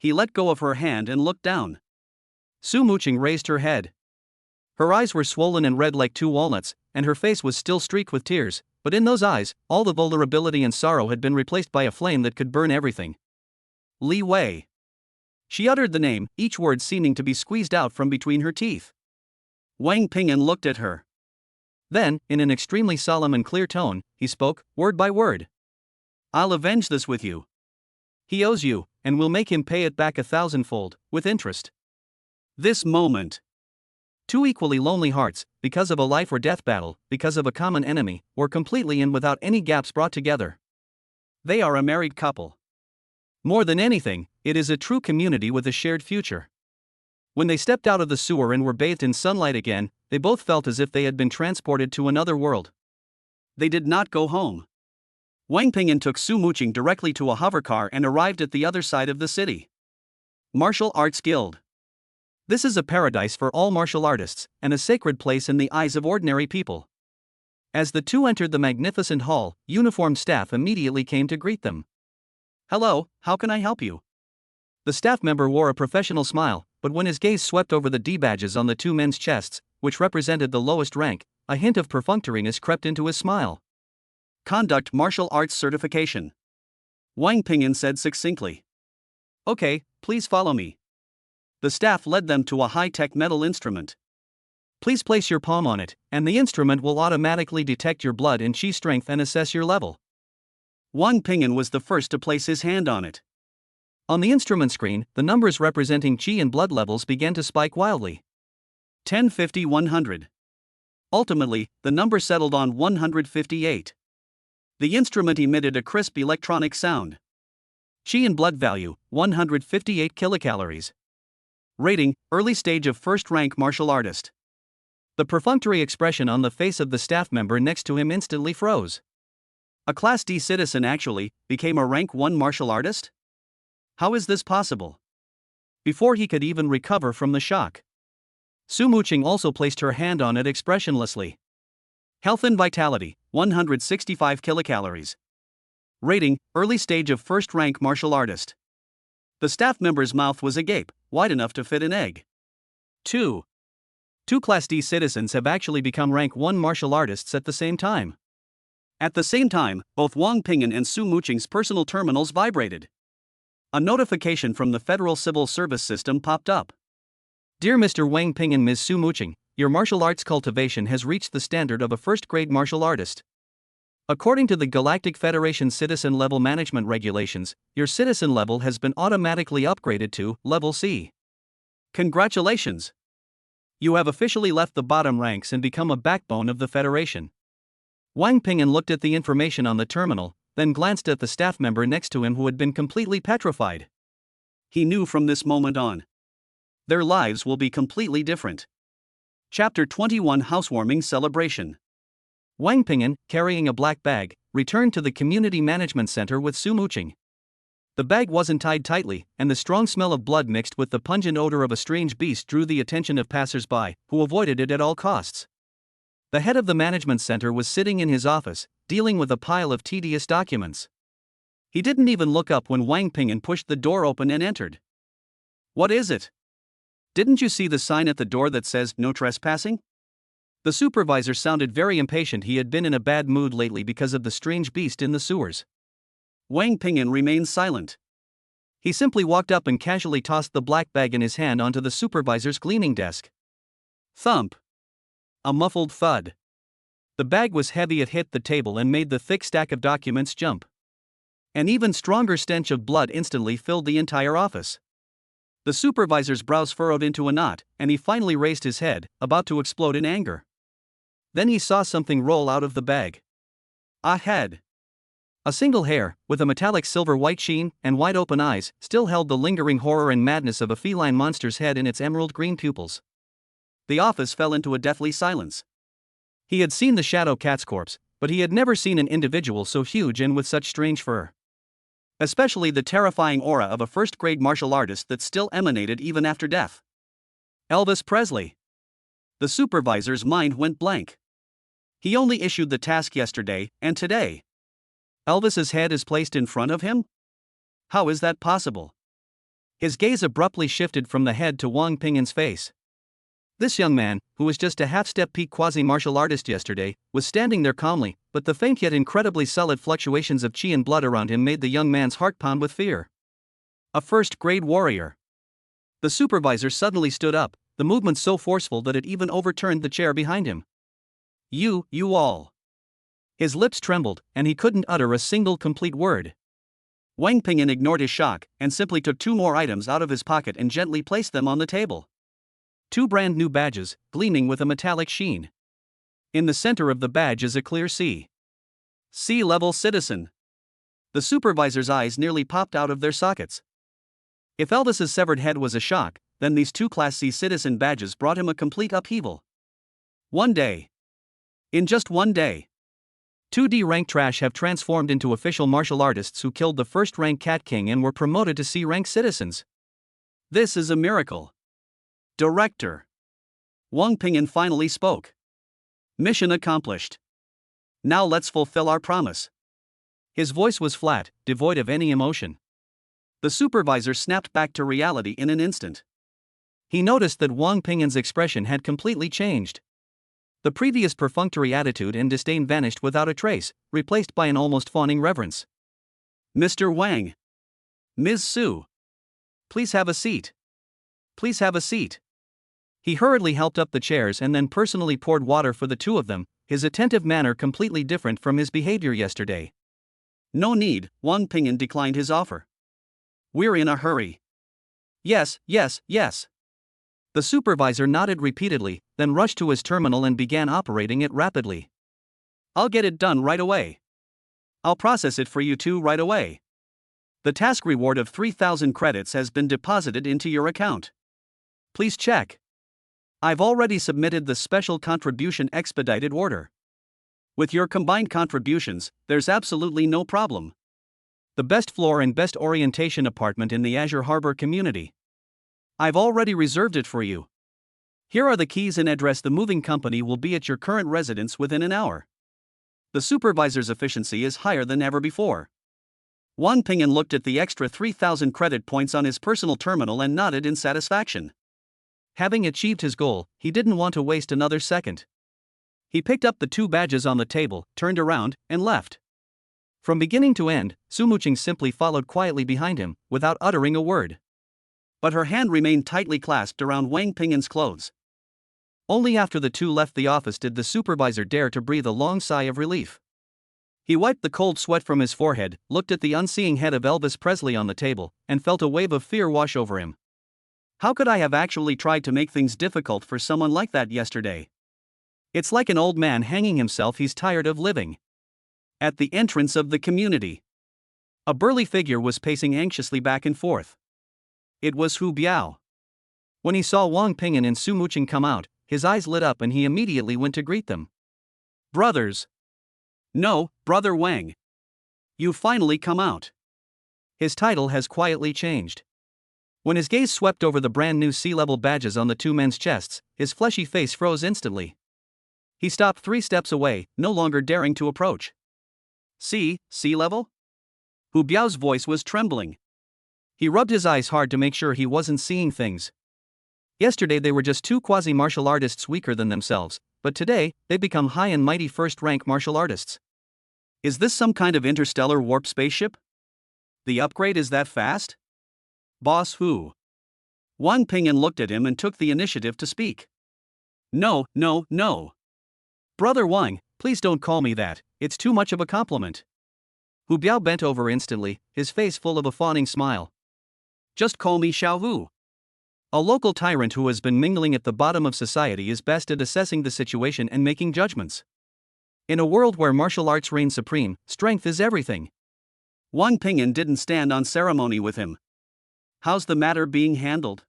He let go of her hand and looked down. Su Muqing raised her head. Her eyes were swollen and red like two walnuts, and her face was still streaked with tears, but in those eyes, all the vulnerability and sorrow had been replaced by a flame that could burn everything. Li Wei. She uttered the name, each word seeming to be squeezed out from between her teeth. Wang Ping'an looked at her. Then, in an extremely solemn and clear tone, he spoke, word by word. I'll avenge this with you. He owes you, and we'll make him pay it back 1,000-fold, with interest. This moment. Two equally lonely hearts, because of a life or death battle, because of a common enemy, were completely and without any gaps brought together. They are a married couple. More than anything, it is a true community with a shared future. When they stepped out of the sewer and were bathed in sunlight again, they both felt as if they had been transported to another world. They did not go home. Wang Ping'an took Su Muqing directly to a hovercar and arrived at the other side of the city. Martial Arts Guild. This is a paradise for all martial artists, and a sacred place in the eyes of ordinary people. As the two entered the magnificent hall, uniformed staff immediately came to greet them. Hello, how can I help you? The staff member wore a professional smile, but when his gaze swept over the D badges on the two men's chests, which represented the lowest rank, a hint of perfunctoriness crept into his smile. Conduct martial arts certification. Wang Ping'an said succinctly. Okay, please follow me. The staff led them to a high-tech metal instrument. Please place your palm on it, and the instrument will automatically detect your blood and chi strength and assess your level. Wang Ping'an was the first to place his hand on it. On the instrument screen, the numbers representing chi and blood levels began to spike wildly. 10, 50, 100. Ultimately, the number settled on 158. The instrument emitted a crisp electronic sound. Chi and blood value, 158 kilocalories. Rating, early stage of first-rank martial artist. The perfunctory expression on the face of the staff member next to him instantly froze. A Class D citizen actually became a Rank 1 martial artist? How is this possible? Before he could even recover from the shock, Su Muqing also placed her hand on it expressionlessly. Health and vitality, 165 kilocalories. Rating, early stage of first-rank martial artist. The staff member's mouth was agape, wide enough to fit an egg. 2 Class D citizens have actually become Rank 1 martial artists at the same time. At the same time, both Wang Ping'an and Su Muqing's personal terminals vibrated. A notification from the Federal Civil Service System popped up. Dear Mr. Wang Ping and Ms. Su Muqing, your martial arts cultivation has reached the standard of a first-grade martial artist. According to the Galactic Federation Citizen Level Management Regulations, your citizen level has been automatically upgraded to Level C. Congratulations! You have officially left the bottom ranks and become a backbone of the Federation. Wang Ping'an looked at the information on the terminal, then glanced at the staff member next to him who had been completely petrified. He knew from this moment on, their lives will be completely different. Chapter 21 Housewarming Celebration. Wang Ping'an, carrying a black bag, returned to the Community Management Center with Su Muqing. The bag wasn't tied tightly, and the strong smell of blood mixed with the pungent odor of a strange beast drew the attention of passers-by, who avoided it at all costs. The head of the management center was sitting in his office, dealing with a pile of tedious documents. He didn't even look up when Wang Ping'an pushed the door open and entered. What is it? Didn't you see the sign at the door that says, "No trespassing"? The supervisor sounded very impatient. He had been in a bad mood lately because of the strange beast in the sewers. Wang Ping'an remained silent. He simply walked up and casually tossed the black bag in his hand onto the supervisor's cleaning desk. Thump. A muffled thud. The bag was heavy. It hit the table and made the thick stack of documents jump. An even stronger stench of blood instantly filled the entire office. The supervisor's brows furrowed into a knot, and he finally raised his head, about to explode in anger. Then he saw something roll out of the bag. A head. A single hair, with a metallic silver-white sheen and wide-open eyes, still held the lingering horror and madness of a feline monster's head in its emerald-green pupils. The office fell into a deathly silence. He had seen the shadow cat's corpse, but he had never seen an individual so huge and with such strange fur. Especially the terrifying aura of a first-grade martial artist that still emanated even after death. Elvis Presley. The supervisor's mind went blank. He only issued the task yesterday, and today Elvis's head is placed in front of him? How is that possible? His gaze abruptly shifted from the head to Wang Pingin's face. This young man, who was just a half-step peak quasi-martial artist yesterday, was standing there calmly, but the faint yet incredibly solid fluctuations of chi and blood around him made the young man's heart pound with fear. A first-grade warrior. The supervisor suddenly stood up, the movement so forceful that it even overturned the chair behind him. You all. His lips trembled, and he couldn't utter a single complete word. Wang Pingyan ignored his shock, and simply took 2 more items out of his pocket and gently placed them on the table. 2 brand new badges, gleaming with a metallic sheen. In the center of the badge is a clear C. C-level citizen. The supervisor's eyes nearly popped out of their sockets. If Elvis's severed head was a shock, then these 2 Class C citizen badges brought him a complete upheaval. One day. In just one day. 2D rank trash have transformed into official martial artists who killed the first rank Cat King and were promoted to C rank citizens. This is a miracle. Director. Wang Pingyan finally spoke. Mission accomplished. Now let's fulfill our promise. His voice was flat, devoid of any emotion. The supervisor snapped back to reality in an instant. He noticed that Wang Pingyan's expression had completely changed. The previous perfunctory attitude and disdain vanished without a trace, replaced by an almost fawning reverence. Mr. Wang. Ms. Su. Please have a seat. Please have a seat. He hurriedly helped up the chairs and then personally poured water for the 2 of them, his attentive manner completely different from his behavior yesterday. No need, Wang Pingyan declined his offer. We're in a hurry. Yes. The supervisor nodded repeatedly, then rushed to his terminal and began operating it rapidly. I'll get it done right away. I'll process it for you 2 right away. The task reward of 3,000 credits has been deposited into your account. Please check. I've already submitted the special contribution expedited order. With your combined contributions, there's absolutely no problem. The best floor and best orientation apartment in the Azure Harbor community. I've already reserved it for you. Here are the keys and address. The moving company will be at your current residence within an hour. The supervisor's efficiency is higher than ever before. Wang Pingyan looked at the extra 3,000 credit points on his personal terminal and nodded in satisfaction. Having achieved his goal, he didn't want to waste another second. He picked up the 2 badges on the table, turned around, and left. From beginning to end, Su Muqing simply followed quietly behind him, without uttering a word. But her hand remained tightly clasped around Wang Pingyan's clothes. Only after the 2 left the office did the supervisor dare to breathe a long sigh of relief. He wiped the cold sweat from his forehead, looked at the unseeing head of Elvis Presley on the table, and felt a wave of fear wash over him. How could I have actually tried to make things difficult for someone like that yesterday? It's like an old man hanging himself. He's tired of living. At the entrance of the community, a burly figure was pacing anxiously back and forth. It was Hu Biao. When he saw Wang Pingyan and Su Muqing come out, his eyes lit up and he immediately went to greet them. Brothers. No, Brother Wang. You've finally come out. His title has quietly changed. When his gaze swept over the brand new C-level badges on the 2 men's chests, his fleshy face froze instantly. He stopped 3 steps away, no longer daring to approach. C-level? Hu Biao's voice was trembling. He rubbed his eyes hard to make sure he wasn't seeing things. Yesterday they were just 2 quasi-martial artists weaker than themselves, but today, they'd become high and mighty first-rank martial artists. Is this some kind of interstellar warp spaceship? The upgrade is that fast? Boss Hu. Wang Pingyan looked at him and took the initiative to speak. No. Brother Wang, please don't call me that, it's too much of a compliment. Hu Biao bent over instantly, his face full of a fawning smile. Just call me Xiao Hu. A local tyrant who has been mingling at the bottom of society is best at assessing the situation and making judgments. In a world where martial arts reign supreme, strength is everything. Wang Pingyan didn't stand on ceremony with him. How's the matter being handled?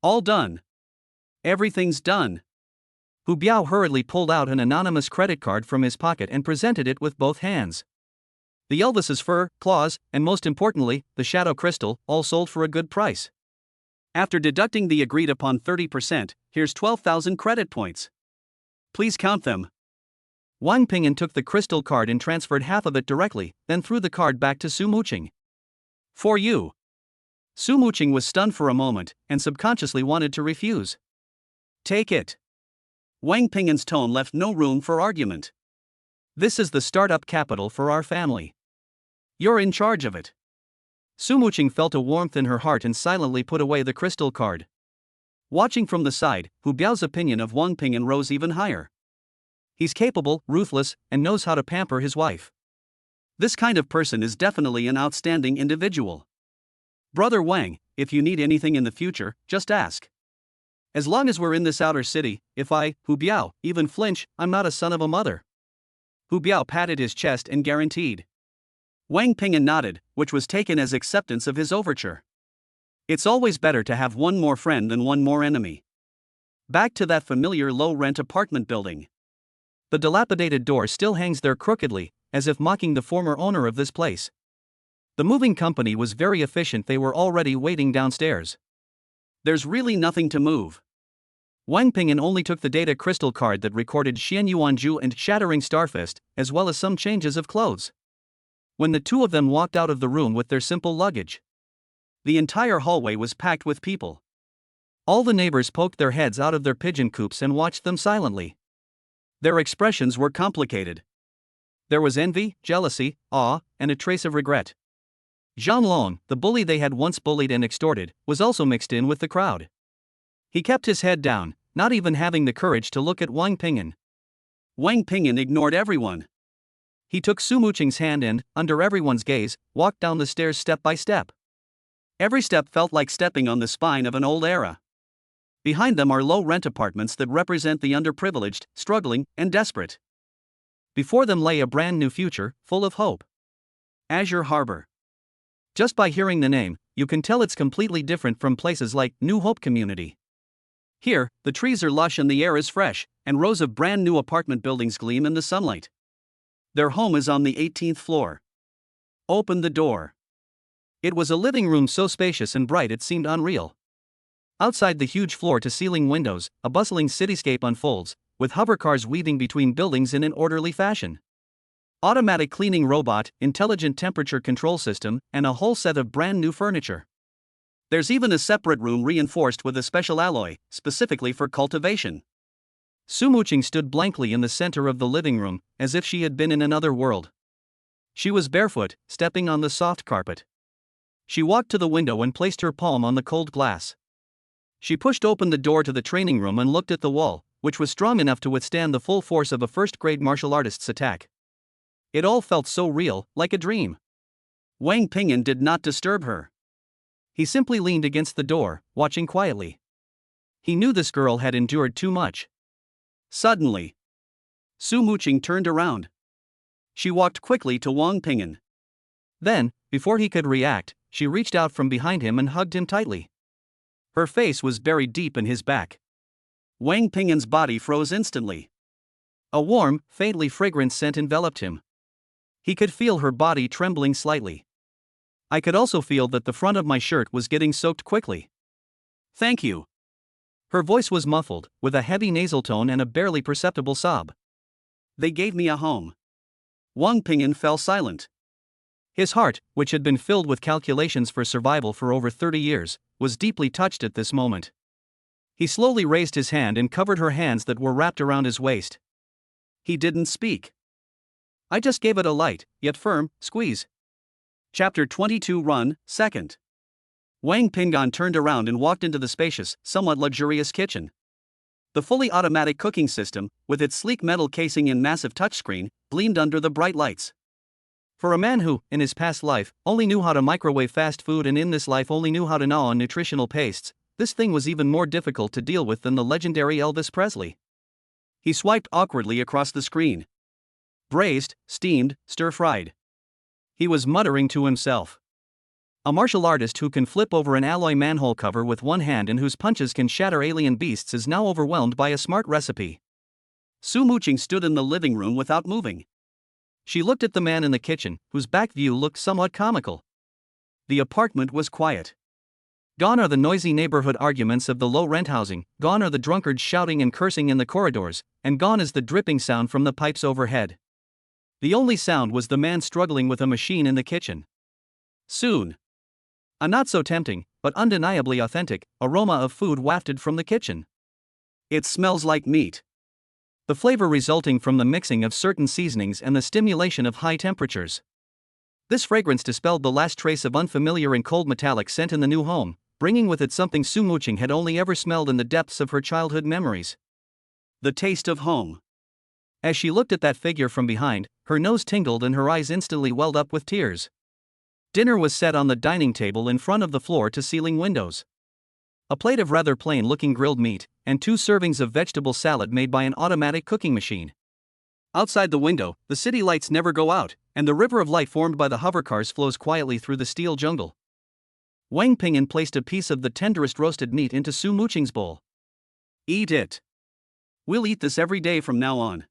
All done. Everything's done. Hu Biao hurriedly pulled out an anonymous credit card from his pocket and presented it with both hands. The Elvis's fur, claws, and most importantly, the shadow crystal, all sold for a good price. After deducting the agreed upon 30%, here's 12,000 credit points. Please count them. Wang Pingyan took the crystal card and transferred half of it directly, then threw the card back to Su Muqing. For you. Su Muqing was stunned for a moment and subconsciously wanted to refuse. Take it. Wang Pingan's tone left no room for argument. This is the startup capital for our family. You're in charge of it. Su Muqing felt a warmth in her heart and silently put away the crystal card. Watching from the side, Hu Biao's opinion of Wang Pingan rose even higher. He's capable, ruthless, and knows how to pamper his wife. This kind of person is definitely an outstanding individual. Brother Wang, if you need anything in the future, just ask. As long as we're in this outer city, if I, Hu Biao, even flinch, I'm not a son of a mother. Hu Biao patted his chest and guaranteed. Wang Pingan nodded, which was taken as acceptance of his overture. It's always better to have one more friend than one more enemy. Back to that familiar low-rent apartment building. The dilapidated door still hangs there crookedly, as if mocking the former owner of this place. The moving company was very efficient. They were already waiting downstairs. There's really nothing to move. Wang Pingan only took the data crystal card that recorded Xian Yuanju and Shattering Starfist, as well as some changes of clothes. When the two of them walked out of the room with their simple luggage, the entire hallway was packed with people. All the neighbors poked their heads out of their pigeon coops and watched them silently. Their expressions were complicated. There was envy, jealousy, awe, and a trace of regret. Zhang Long, the bully they had once bullied and extorted, was also mixed in with the crowd. He kept his head down, not even having the courage to look at Wang Pingan. Wang Pingan ignored everyone. He took Su Muqing's hand and, under everyone's gaze, walked down the stairs step by step. Every step felt like stepping on the spine of an old era. Behind them are low-rent apartments that represent the underprivileged, struggling, and desperate. Before them lay a brand new future, full of hope. Azure Harbor. Just by hearing the name, you can tell it's completely different from places like New Hope Community. Here, the trees are lush and the air is fresh, and rows of brand new apartment buildings gleam in the sunlight. Their home is on the 18th floor. Open the door. It was a living room so spacious and bright it seemed unreal. Outside the huge floor-to-ceiling windows, a bustling cityscape unfolds, with hovercars weaving between buildings in an orderly fashion. Automatic cleaning robot, intelligent temperature control system, and a whole set of brand new furniture. There's even a separate room reinforced with a special alloy, specifically for cultivation. Su Muqing stood blankly in the center of the living room, as if she had been in another world. She was barefoot, stepping on the soft carpet. She walked to the window and placed her palm on the cold glass. She pushed open the door to the training room and looked at the wall, which was strong enough to withstand the full force of a first-grade martial artist's attack. It all felt so real, like a dream. Wang Pingan did not disturb her. He simply leaned against the door, watching quietly. He knew this girl had endured too much. Suddenly, Su Muqing turned around. She walked quickly to Wang Pingan. Then, before he could react, she reached out from behind him and hugged him tightly. Her face was buried deep in his back. Wang Pingan's body froze instantly. A warm, faintly fragrant scent enveloped him. He could feel her body trembling slightly. I could also feel that the front of my shirt was getting soaked quickly. Thank you. Her voice was muffled, with a heavy nasal tone and a barely perceptible sob. They gave me a home. Wang Pingan fell silent. His heart, which had been filled with calculations for survival for over 30 years, was deeply touched at this moment. He slowly raised his hand and covered her hands that were wrapped around his waist. He didn't speak. I just gave it a light, yet firm, squeeze. Chapter 22 Run, 2nd. Wang Pingan turned around and walked into the spacious, somewhat luxurious kitchen. The fully automatic cooking system, with its sleek metal casing and massive touchscreen, gleamed under the bright lights. For a man who, in his past life, only knew how to microwave fast food and in this life only knew how to gnaw on nutritional pastes, this thing was even more difficult to deal with than the legendary Elvis Presley. He swiped awkwardly across the screen. Braised, steamed, stir-fried. He was muttering to himself. A martial artist who can flip over an alloy manhole cover with one hand and whose punches can shatter alien beasts is now overwhelmed by a smart recipe. Su Muqing stood in the living room without moving. She looked at the man in the kitchen, whose back view looked somewhat comical. The apartment was quiet. Gone are the noisy neighborhood arguments of the low-rent housing, gone are the drunkards shouting and cursing in the corridors, and gone is the dripping sound from the pipes overhead. The only sound was the man struggling with a machine in the kitchen. Soon, A not so tempting, but undeniably authentic, aroma of food wafted from the kitchen. It smells like meat. The flavor resulting from the mixing of certain seasonings and the stimulation of high temperatures. This fragrance dispelled the last trace of unfamiliar and cold metallic scent in the new home, bringing with it something Su Muqing had only ever smelled in the depths of her childhood memories. The taste of home. As she looked at that figure from behind, her nose tingled and her eyes instantly welled up with tears. Dinner was set on the dining table in front of the floor-to-ceiling windows. A plate of rather plain-looking grilled meat, and 2 servings of vegetable salad made by an automatic cooking machine. Outside the window, the city lights never go out, and the river of light formed by the hovercars flows quietly through the steel jungle. Wang Pingyan placed a piece of the tenderest roasted meat into Su Muqing's bowl. "Eat it. We'll eat this every day from now on."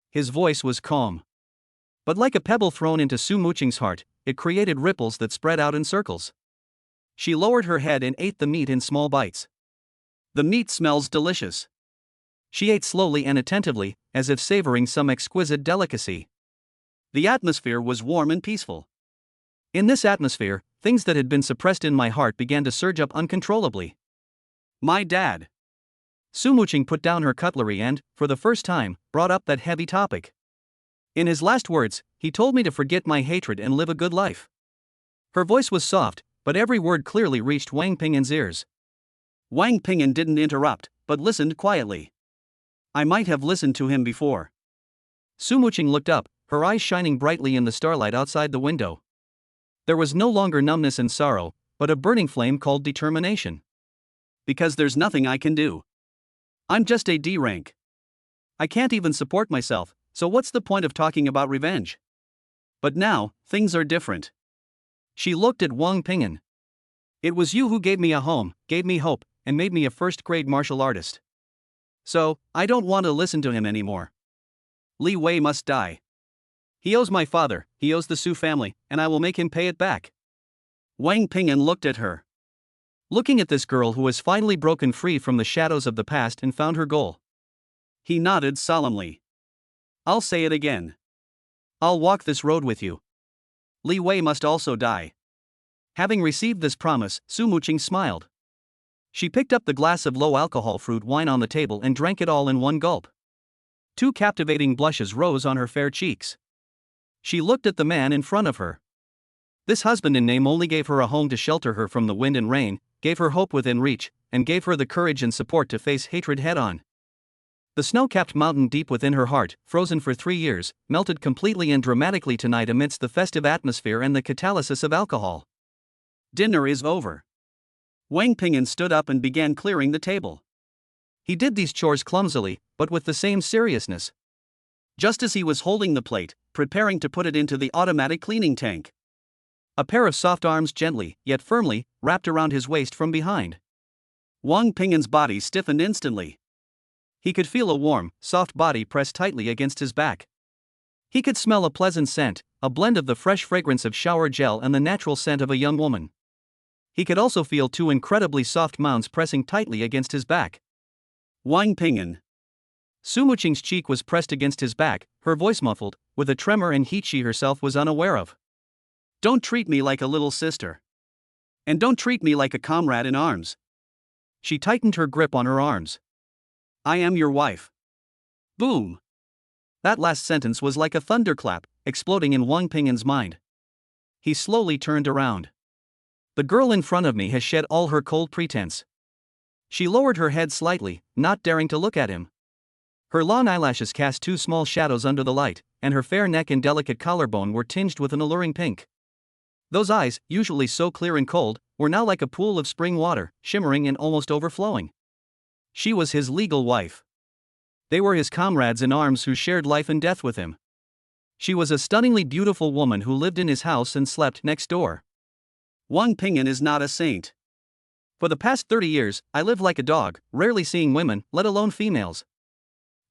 His voice was calm. But like a pebble thrown into Su Muqing's heart, it created ripples that spread out in circles. She lowered her head and ate the meat in small bites. The meat smells delicious. She ate slowly and attentively, as if savoring some exquisite delicacy. The atmosphere was warm and peaceful. In this atmosphere, things that had been suppressed in my heart began to surge up uncontrollably. My dad. Su Muqing put down her cutlery and, for the first time, brought up that heavy topic. In his last words, he told me to forget my hatred and live a good life. Her voice was soft, but every word clearly reached Wang Pingyan's ears. Wang Pingyan didn't interrupt, but listened quietly. I might have listened to him before. Su Muqing looked up, her eyes shining brightly in the starlight outside the window. There was no longer numbness and sorrow, but a burning flame called determination. Because there's nothing I can do. I'm just a D rank. I can't even support myself, so what's the point of talking about revenge? But now, things are different. She looked at Wang Pingyan. It was you who gave me a home, gave me hope, and made me a first-grade martial artist. So, I don't want to listen to him anymore. Li Wei must die. He owes my father, he owes the Su family, and I will make him pay it back. Wang Pingyan looked at her. Looking at this girl who has finally broken free from the shadows of the past and found her goal. He nodded solemnly. I'll say it again. I'll walk this road with you. Li Wei must also die. Having received this promise, Su Muqing smiled. She picked up the glass of low-alcohol fruit wine on the table and drank it all in one gulp. 2 captivating blushes rose on her fair cheeks. She looked at the man in front of her. This husband in name only gave her a home to shelter her from the wind and rain, gave her hope within reach, and gave her the courage and support to face hatred head-on. The snow-capped mountain deep within her heart, frozen for 3 years, melted completely and dramatically tonight amidst the festive atmosphere and the catalysis of alcohol. Dinner is over. Wang Pingyan stood up and began clearing the table. He did these chores clumsily, but with the same seriousness. Just as he was holding the plate, preparing to put it into the automatic cleaning tank. A pair of soft arms gently, yet firmly, wrapped around his waist from behind. Wang Pingyan's body stiffened instantly. He could feel a warm, soft body pressed tightly against his back. He could smell a pleasant scent, a blend of the fresh fragrance of shower gel and the natural scent of a young woman. He could also feel 2 incredibly soft mounds pressing tightly against his back. Wang Pingyan. Su Muqing's cheek was pressed against his back, her voice muffled, with a tremor and heat she herself was unaware of. Don't treat me like a little sister. And don't treat me like a comrade in arms. She tightened her grip on her arms. I am your wife. Boom. That last sentence was like a thunderclap, exploding in Wang Pingyan's mind. He slowly turned around. The girl in front of me has shed all her cold pretense. She lowered her head slightly, not daring to look at him. Her long eyelashes cast 2 small shadows under the light, and her fair neck and delicate collarbone were tinged with an alluring pink. Those eyes, usually so clear and cold, were now like a pool of spring water, shimmering and almost overflowing. She was his legal wife. They were his comrades in arms who shared life and death with him. She was a stunningly beautiful woman who lived in his house and slept next door. Wang Pingyan is not a saint. For the past 30 years, I lived like a dog, rarely seeing women, let alone females.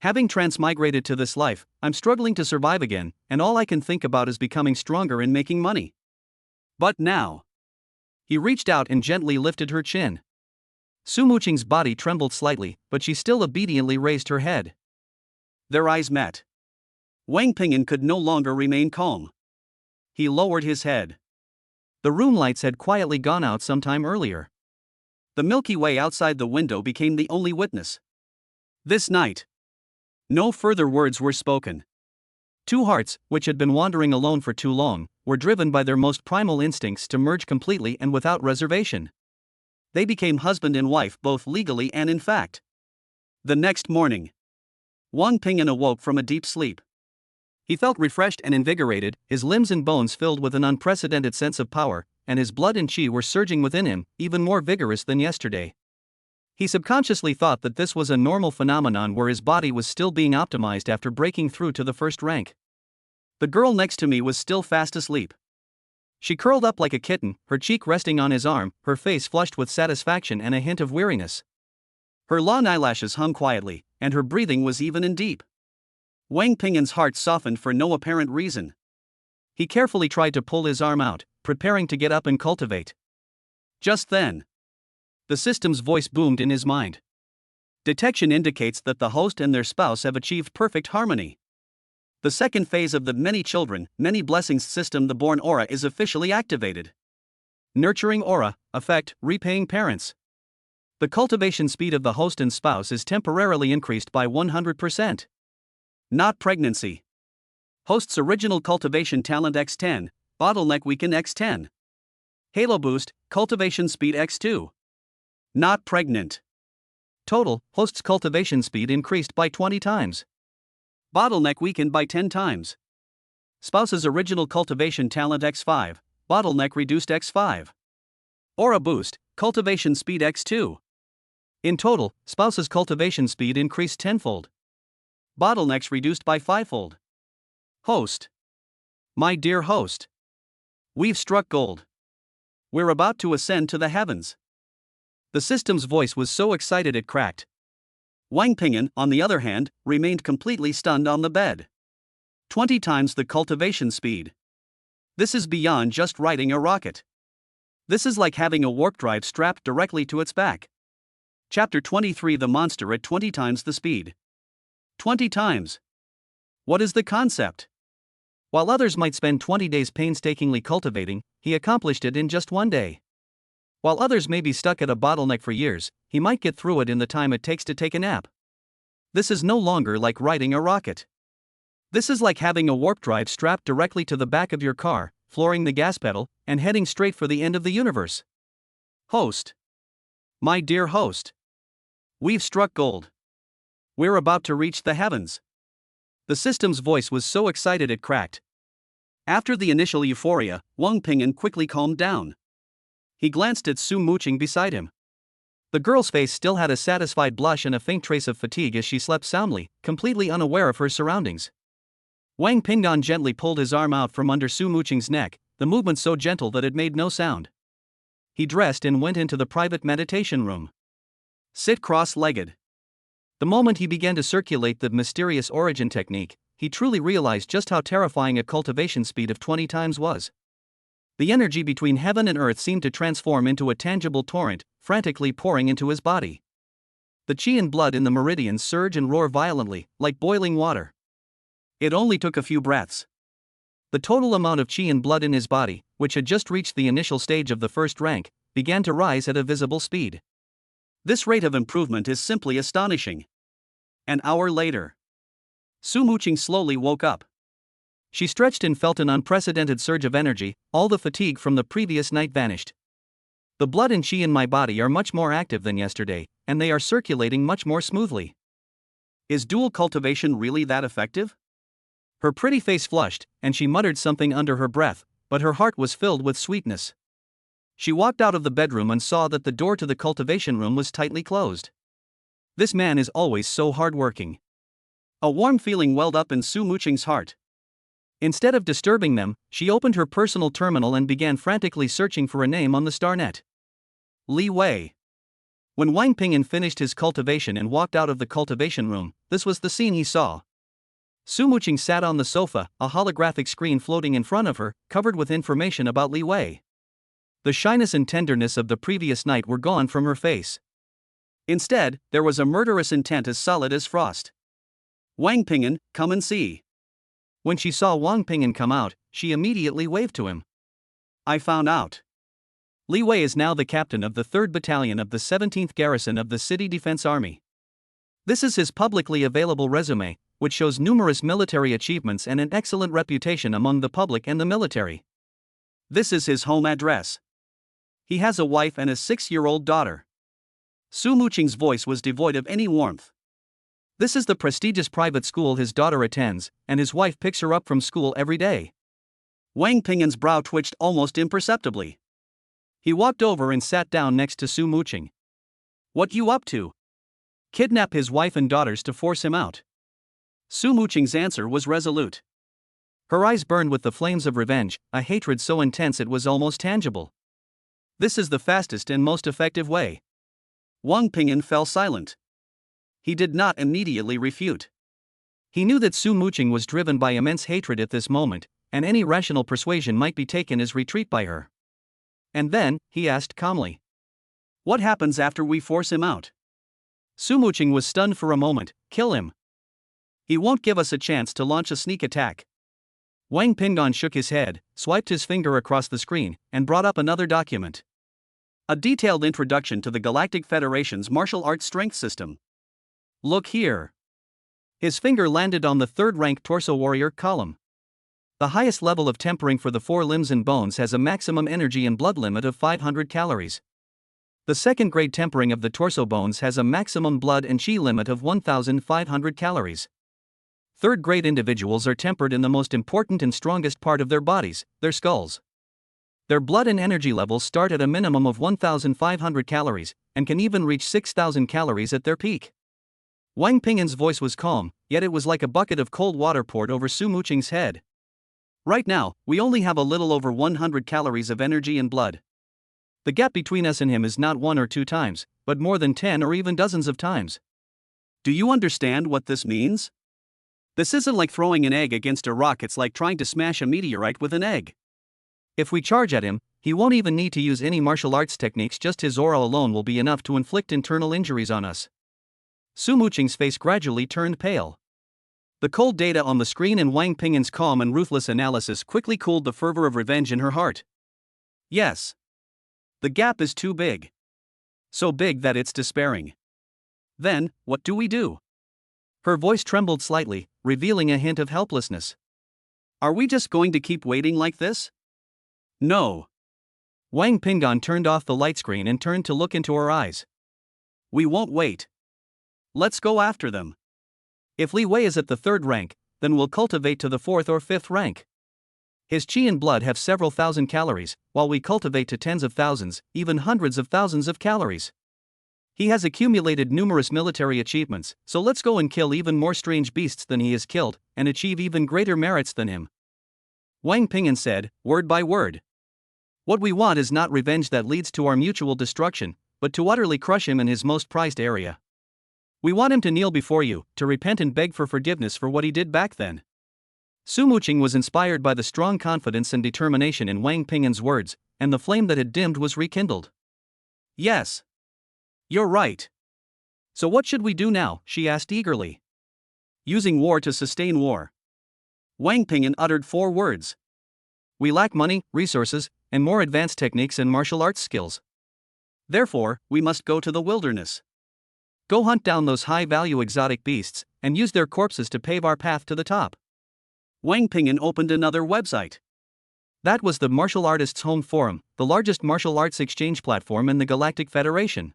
Having transmigrated to this life, I'm struggling to survive again, and all I can think about is becoming stronger and making money. But now. He reached out and gently lifted her chin. Su Muqing's body trembled slightly, but she still obediently raised her head. Their eyes met. Wang Pingyan could no longer remain calm. He lowered his head. The room lights had quietly gone out some time earlier. The Milky Way outside the window became the only witness. This night, no further words were spoken. Two hearts, which had been wandering alone for too long, were driven by their most primal instincts to merge completely and without reservation. They became husband and wife both legally and in fact. The next morning, Wang Ping'an awoke from a deep sleep. He felt refreshed and invigorated, his limbs and bones filled with an unprecedented sense of power, and his blood and qi were surging within him, even more vigorous than yesterday. He subconsciously thought that this was a normal phenomenon where his body was still being optimized after breaking through to the first rank. The girl next to me was still fast asleep. She curled up like a kitten, her cheek resting on his arm, her face flushed with satisfaction and a hint of weariness. Her long eyelashes hung quietly, and her breathing was even and deep. Wang Ping'an's heart softened for no apparent reason. He carefully tried to pull his arm out, preparing to get up and cultivate. Just then, the system's voice boomed in his mind. Detection indicates that the host and their spouse have achieved perfect harmony. The second phase of the many children, many blessings system, the born aura, is officially activated. Nurturing aura, effect, repaying parents. The cultivation speed of the host and spouse is temporarily increased by 100%. Not pregnancy. Host's original cultivation talent x10, bottleneck weaken x10. Halo boost, cultivation speed x2. Not pregnant. Total, host's cultivation speed increased by 20 times. Bottleneck weakened by 10 times. Spouse's original cultivation talent x5, bottleneck reduced x5. Aura boost, cultivation speed x2. In total, spouse's cultivation speed increased tenfold. Bottlenecks reduced by fivefold. Host. My dear host. We've struck gold. We're about to ascend to the heavens. The system's voice was so excited it cracked. Wang Ping'an, on the other hand, remained completely stunned on the bed. 20 times the cultivation speed. This is beyond just riding a rocket. This is like having a warp drive strapped directly to its back. Chapter 23, The Monster at 20 times the speed. 20 times. What is the concept? While others might spend 20 days painstakingly cultivating, he accomplished it in just one day. While others may be stuck at a bottleneck for years, he might get through it in the time it takes to take a nap. This is no longer like riding a rocket. This is like having a warp drive strapped directly to the back of your car, flooring the gas pedal, and heading straight for the end of the universe. Host. My dear host. We've struck gold. We're about to reach the heavens. The system's voice was so excited it cracked. After the initial euphoria, Wang Ping'an quickly calmed down. He glanced at Su Muqing beside him. The girl's face still had a satisfied blush and a faint trace of fatigue as she slept soundly, completely unaware of her surroundings. Wang Ping'an gently pulled his arm out from under Su Muqing's neck, the movement so gentle that it made no sound. He dressed and went into the private meditation room. Sit cross-legged. The moment he began to circulate the mysterious origin technique, he truly realized just how terrifying a cultivation speed of 20 times was. The energy between heaven and earth seemed to transform into a tangible torrent, frantically pouring into his body. The qi and blood in the meridians surge and roar violently, like boiling water. It only took a few breaths. The total amount of qi and blood in his body, which had just reached the initial stage of the first rank, began to rise at a visible speed. This rate of improvement is simply astonishing. An hour later, Su Muqing slowly woke up. She stretched and felt an unprecedented surge of energy, all the fatigue from the previous night vanished. The blood and qi in my body are much more active than yesterday, and they are circulating much more smoothly. Is dual cultivation really that effective? Her pretty face flushed, and she muttered something under her breath, but her heart was filled with sweetness. She walked out of the bedroom and saw that the door to the cultivation room was tightly closed. This man is always so hardworking. A warm feeling welled up in Su Muqing's heart. Instead of disturbing them, she opened her personal terminal and began frantically searching for a name on the starnet. Li Wei. When Wang Ping'an finished his cultivation and walked out of the cultivation room, this was the scene he saw. Su Muqing sat on the sofa, a holographic screen floating in front of her, covered with information about Li Wei. The shyness and tenderness of the previous night were gone from her face. Instead, there was a murderous intent as solid as frost. Wang Ping'an, come and see. When she saw Wang Ping'an come out, she immediately waved to him. I found out. Li Wei is now the captain of the 3rd Battalion of the 17th Garrison of the City Defense Army. This is his publicly available resume, which shows numerous military achievements and an excellent reputation among the public and the military. This is his home address. He has a wife and a 6-year-old daughter. Su Muqing's voice was devoid of any warmth. This is the prestigious private school his daughter attends, and his wife picks her up from school every day. Wang Ping'an's brow twitched almost imperceptibly. He walked over and sat down next to Su Muqing. What you up to? Kidnap his wife and daughters to force him out. Su Muqing's answer was resolute. Her eyes burned with the flames of revenge, a hatred so intense it was almost tangible. This is the fastest and most effective way. Wang Ping'an fell silent. He did not immediately refute. He knew that Su Muqing was driven by immense hatred at this moment, and any rational persuasion might be taken as retreat by her. And then, he asked calmly. What happens after we force him out? Su Muqing was stunned for a moment. Kill him. He won't give us a chance to launch a sneak attack. Wang Ping'an shook his head, swiped his finger across the screen, and brought up another document. A detailed introduction to the Galactic Federation's martial arts strength system. Look here. His finger landed on the 3rd-rank Torso Warrior column. The highest level of tempering for the 4 limbs and bones has a maximum energy and blood limit of 500 calories. The 2nd-grade tempering of the torso bones has a maximum blood and chi limit of 1,500 calories. 3rd-grade individuals are tempered in the most important and strongest part of their bodies, their skulls. Their blood and energy levels start at a minimum of 1,500 calories, and can even reach 6,000 calories at their peak. Wang Ping'an's voice was calm, yet it was like a bucket of cold water poured over Su Muqing's head. Right now, we only have a little over 100 calories of energy and blood. The gap between us and him is not 1 or 2 times, but more than 10 or even dozens of times. Do you understand what this means? This isn't like throwing an egg against a rock, it's like trying to smash a meteorite with an egg. If we charge at him, he won't even need to use any martial arts techniques, just his aura alone will be enough to inflict internal injuries on us. Su Muqing's face gradually turned pale. The cold data on the screen and Wang Ping'an's calm and ruthless analysis quickly cooled the fervor of revenge in her heart. Yes. The gap is too big. So big that it's despairing. Then, what do we do? Her voice trembled slightly, revealing a hint of helplessness. Are we just going to keep waiting like this? No. Wang Ping'an turned off the light screen and turned to look into her eyes. We won't wait. Let's go after them. If Li Wei is at the 3rd rank, then we'll cultivate to the 4th or 5th rank. His chi and blood have several thousand calories, while we cultivate to tens of thousands, even hundreds of thousands of calories. He has accumulated numerous military achievements, so let's go and kill even more strange beasts than he has killed, and achieve even greater merits than him. Wang Ping'an said, word by word. What we want is not revenge that leads to our mutual destruction, but to utterly crush him in his most prized area. We want him to kneel before you, to repent and beg for forgiveness for what he did back then. Su Muqing was inspired by the strong confidence and determination in Wang Ping'an's words, and the flame that had dimmed was rekindled. Yes. You're right. So what should we do now? She asked eagerly. Using war to sustain war. Wang Ping'an uttered 4 words. We lack money, resources, and more advanced techniques and martial arts skills. Therefore, we must go to the wilderness. Go hunt down those high-value exotic beasts, and use their corpses to pave our path to the top. Wang Ping'an opened another website. That was the Martial Artists' Home Forum, the largest martial arts exchange platform in the Galactic Federation.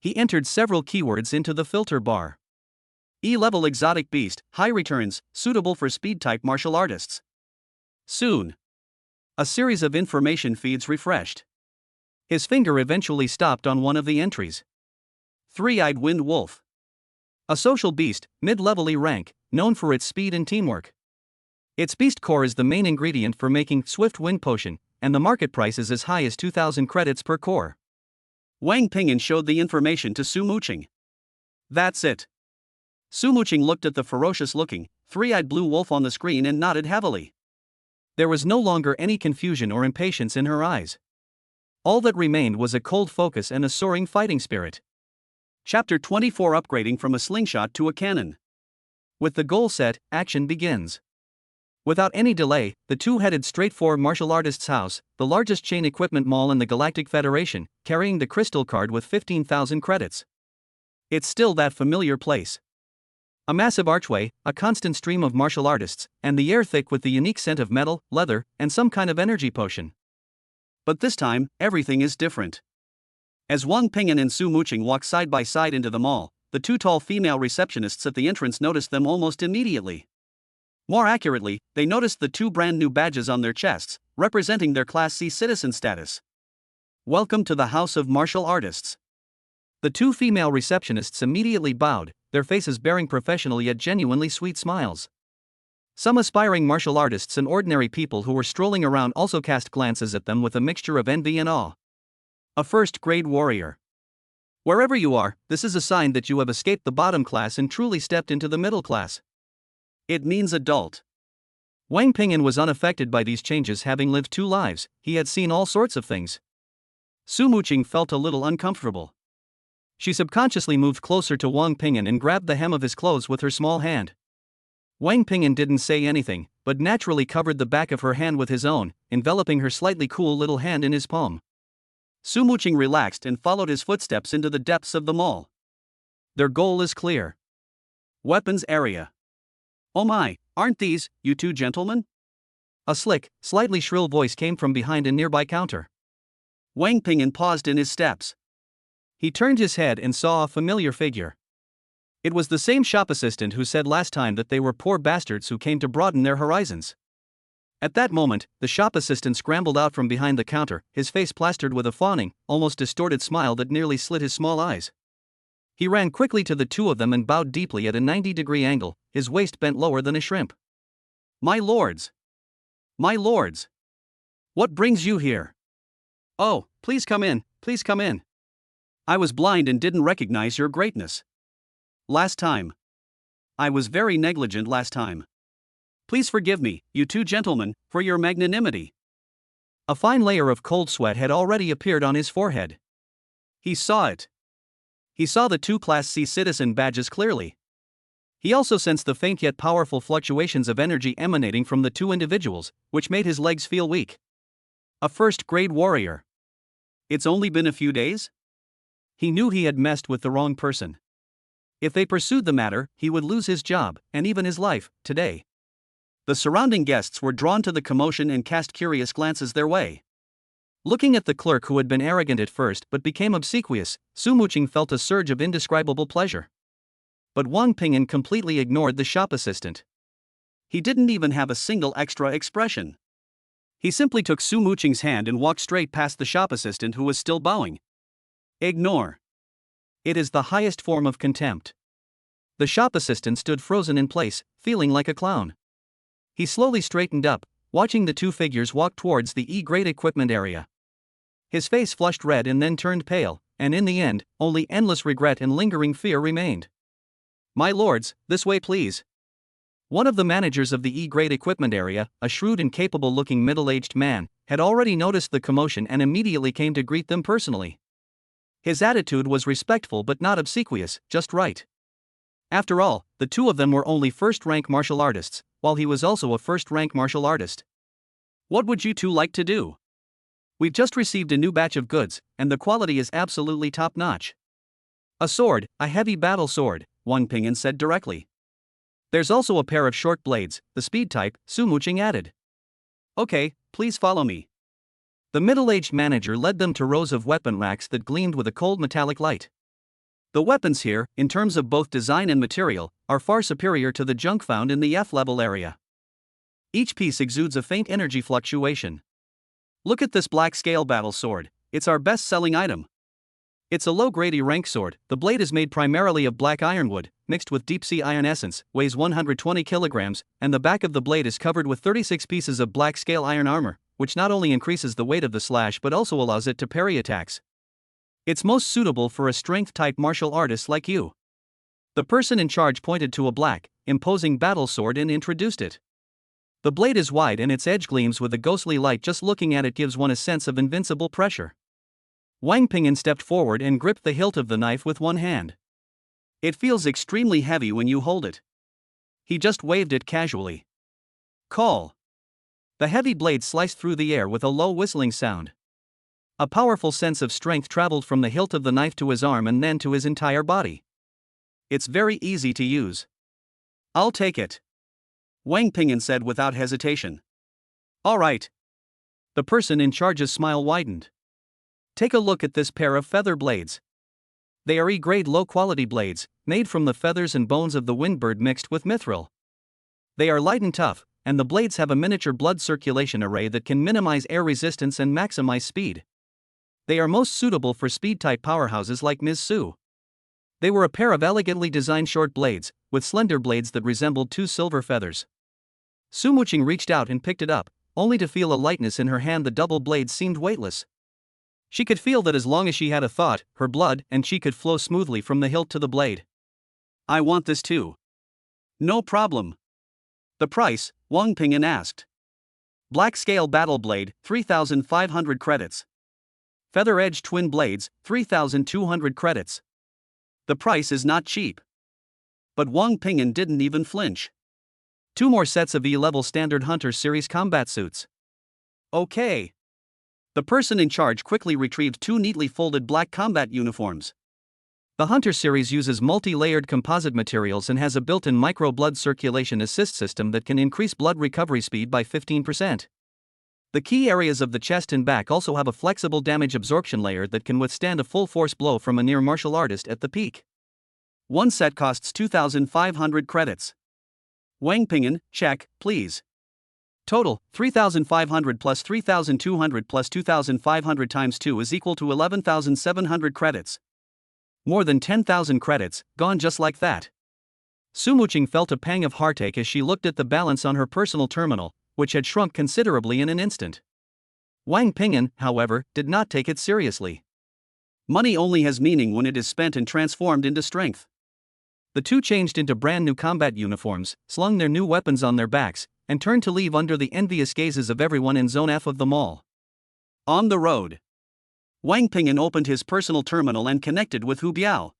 He entered several keywords into the filter bar. E-level exotic beast, high returns, suitable for speed-type martial artists. Soon. A series of information feeds refreshed. His finger eventually stopped on one of the entries. 3-eyed wind wolf. A social beast, mid-level E rank, known for its speed and teamwork. Its beast core is the main ingredient for making Swift Wind Potion, and the market price is as high as 2,000 credits per core. Wang Ping'an showed the information to Su Muqing. That's it. Su Muqing looked at the ferocious-looking, 3-eyed blue wolf on the screen and nodded heavily. There was no longer any confusion or impatience in her eyes. All that remained was a cold focus and a soaring fighting spirit. Chapter 24: Upgrading from a slingshot to a cannon. With the goal set, action begins. Without any delay, the two headed straight for martial artist's house, the largest chain equipment mall in the Galactic Federation, carrying the crystal card with 15,000 credits. It's still that familiar place. A massive archway, a constant stream of martial artists, and the air thick with the unique scent of metal, leather, and some kind of energy potion. But this time, everything is different. As Wang Ping'an and Su Muqing walk side by side into the mall, the two tall female receptionists at the entrance noticed them almost immediately. More accurately, they noticed the two brand new badges on their chests, representing their Class C citizen status. Welcome to the House of Martial Artists. The two female receptionists immediately bowed, their faces bearing professional yet genuinely sweet smiles. Some aspiring martial artists and ordinary people who were strolling around also cast glances at them with a mixture of envy and awe. A first-grade warrior. Wherever you are, this is a sign that you have escaped the bottom class and truly stepped into the middle class. It means adult. Wang Ping'an was unaffected by these changes, having lived two lives. He had seen all sorts of things. Su Muqing felt a little uncomfortable. She subconsciously moved closer to Wang Ping'an and grabbed the hem of his clothes with her small hand. Wang Ping'an didn't say anything, but naturally covered the back of her hand with his own, enveloping her slightly cool little hand in his palm. Su Muqing relaxed and followed his footsteps into the depths of the mall. Their goal is clear. Weapons area. Oh my, aren't these, you two gentlemen? A slick, slightly shrill voice came from behind a nearby counter. Wang Ping'an paused in his steps. He turned his head and saw a familiar figure. It was the same shop assistant who said last time that they were poor bastards who came to broaden their horizons. At that moment, the shop assistant scrambled out from behind the counter, his face plastered with a fawning, almost distorted smile that nearly slit his small eyes. He ran quickly to the two of them and bowed deeply at a 90-degree angle, his waist bent lower than a shrimp. My lords! My lords! What brings you here? Oh, please come in, please come in. I was blind and didn't recognize your greatness. Last time. I was very negligent last time. Please forgive me, you two gentlemen, for your magnanimity. A fine layer of cold sweat had already appeared on his forehead. He saw it. He saw the two Class C citizen badges clearly. He also sensed the faint yet powerful fluctuations of energy emanating from the two individuals, which made his legs feel weak. A first-grade warrior. It's only been a few days? He knew he had messed with the wrong person. If they pursued the matter, he would lose his job, and even his life, today. The surrounding guests were drawn to the commotion and cast curious glances their way. Looking at the clerk who had been arrogant at first but became obsequious, Su Muqing felt a surge of indescribable pleasure. But Wang Ping'an completely ignored the shop assistant. He didn't even have a single extra expression. He simply took Su Muqing's hand and walked straight past the shop assistant who was still bowing. Ignore. It is the highest form of contempt. The shop assistant stood frozen in place, feeling like a clown. He slowly straightened up, watching the two figures walk towards the E-grade equipment area. His face flushed red and then turned pale, and in the end, only endless regret and lingering fear remained. My lords, this way please. One of the managers of the E-grade equipment area, a shrewd and capable-looking middle-aged man, had already noticed the commotion and immediately came to greet them personally. His attitude was respectful but not obsequious, just right. After all, the two of them were only first-rank martial artists, while he was also a first-rank martial artist. What would you two like to do? We've just received a new batch of goods, and the quality is absolutely top-notch. A sword, a heavy battle sword, Wang Ping'an said directly. There's also a pair of short blades, the speed type, Su Muqing added. Okay, please follow me. The middle-aged manager led them to rows of weapon racks that gleamed with a cold metallic light. The weapons here, in terms of both design and material, are far superior to the junk found in the F-level area. Each piece exudes a faint energy fluctuation. Look at this black scale battle sword, it's our best-selling item. It's a low-grade E-rank sword, the blade is made primarily of black ironwood, mixed with deep-sea iron essence, weighs 120 kilograms, and the back of the blade is covered with 36 pieces of black scale iron armor, which not only increases the weight of the slash but also allows it to parry attacks. It's most suitable for a strength-type martial artist like you. The person in charge pointed to a black, imposing battle sword and introduced it. The blade is wide and its edge gleams with a ghostly light. Just looking at it gives one a sense of invincible pressure. Wang Ping'an stepped forward and gripped the hilt of the knife with one hand. It feels extremely heavy when you hold it. He just waved it casually. Call. The heavy blade sliced through the air with a low whistling sound. A powerful sense of strength traveled from the hilt of the knife to his arm and then to his entire body. It's very easy to use. I'll take it, Wang Ping'an said without hesitation. All right. The person in charge's smile widened. Take a look at this pair of feather blades. They are E-grade low-quality blades, made from the feathers and bones of the windbird mixed with mithril. They are light and tough, and the blades have a miniature blood circulation array that can minimize air resistance and maximize speed. They are most suitable for speed-type powerhouses like Ms. Su. They were a pair of elegantly designed short blades, with slender blades that resembled two silver feathers. Su Muqing reached out and picked it up, only to feel a lightness in her hand. The double blades seemed weightless. She could feel that as long as she had a thought, her blood and chi could flow smoothly from the hilt to the blade. I want this too. No problem. The price, Wang Ping'an asked. Black scale battle blade, 3,500 credits. Feather edge twin blades, 3,200 credits. The price is not cheap. But Wang Ping'an didn't even flinch. 2 more sets of E-level standard Hunter series combat suits. Okay. The person in charge quickly retrieved 2 neatly folded black combat uniforms. The Hunter series uses multi-layered composite materials and has a built-in micro-blood circulation assist system that can increase blood recovery speed by 15%. The key areas of the chest and back also have a flexible damage absorption layer that can withstand a full-force blow from a near martial artist at the peak. 1 set costs 2,500 credits. Wang Ping'an, check, please. Total, 3,500 plus 3,200 plus 2,500 times 2 is equal to 11,700 credits. More than 10,000 credits, gone just like that. Su Muqing felt a pang of heartache as she looked at the balance on her personal terminal, which had shrunk considerably in an instant. Wang Ping'an, however, did not take it seriously. Money only has meaning when it is spent and transformed into strength. The two changed into brand new combat uniforms, slung their new weapons on their backs, and turned to leave under the envious gazes of everyone in Zone F of the mall. On the road, Wang Ping'an opened his personal terminal and connected with Hu Biao.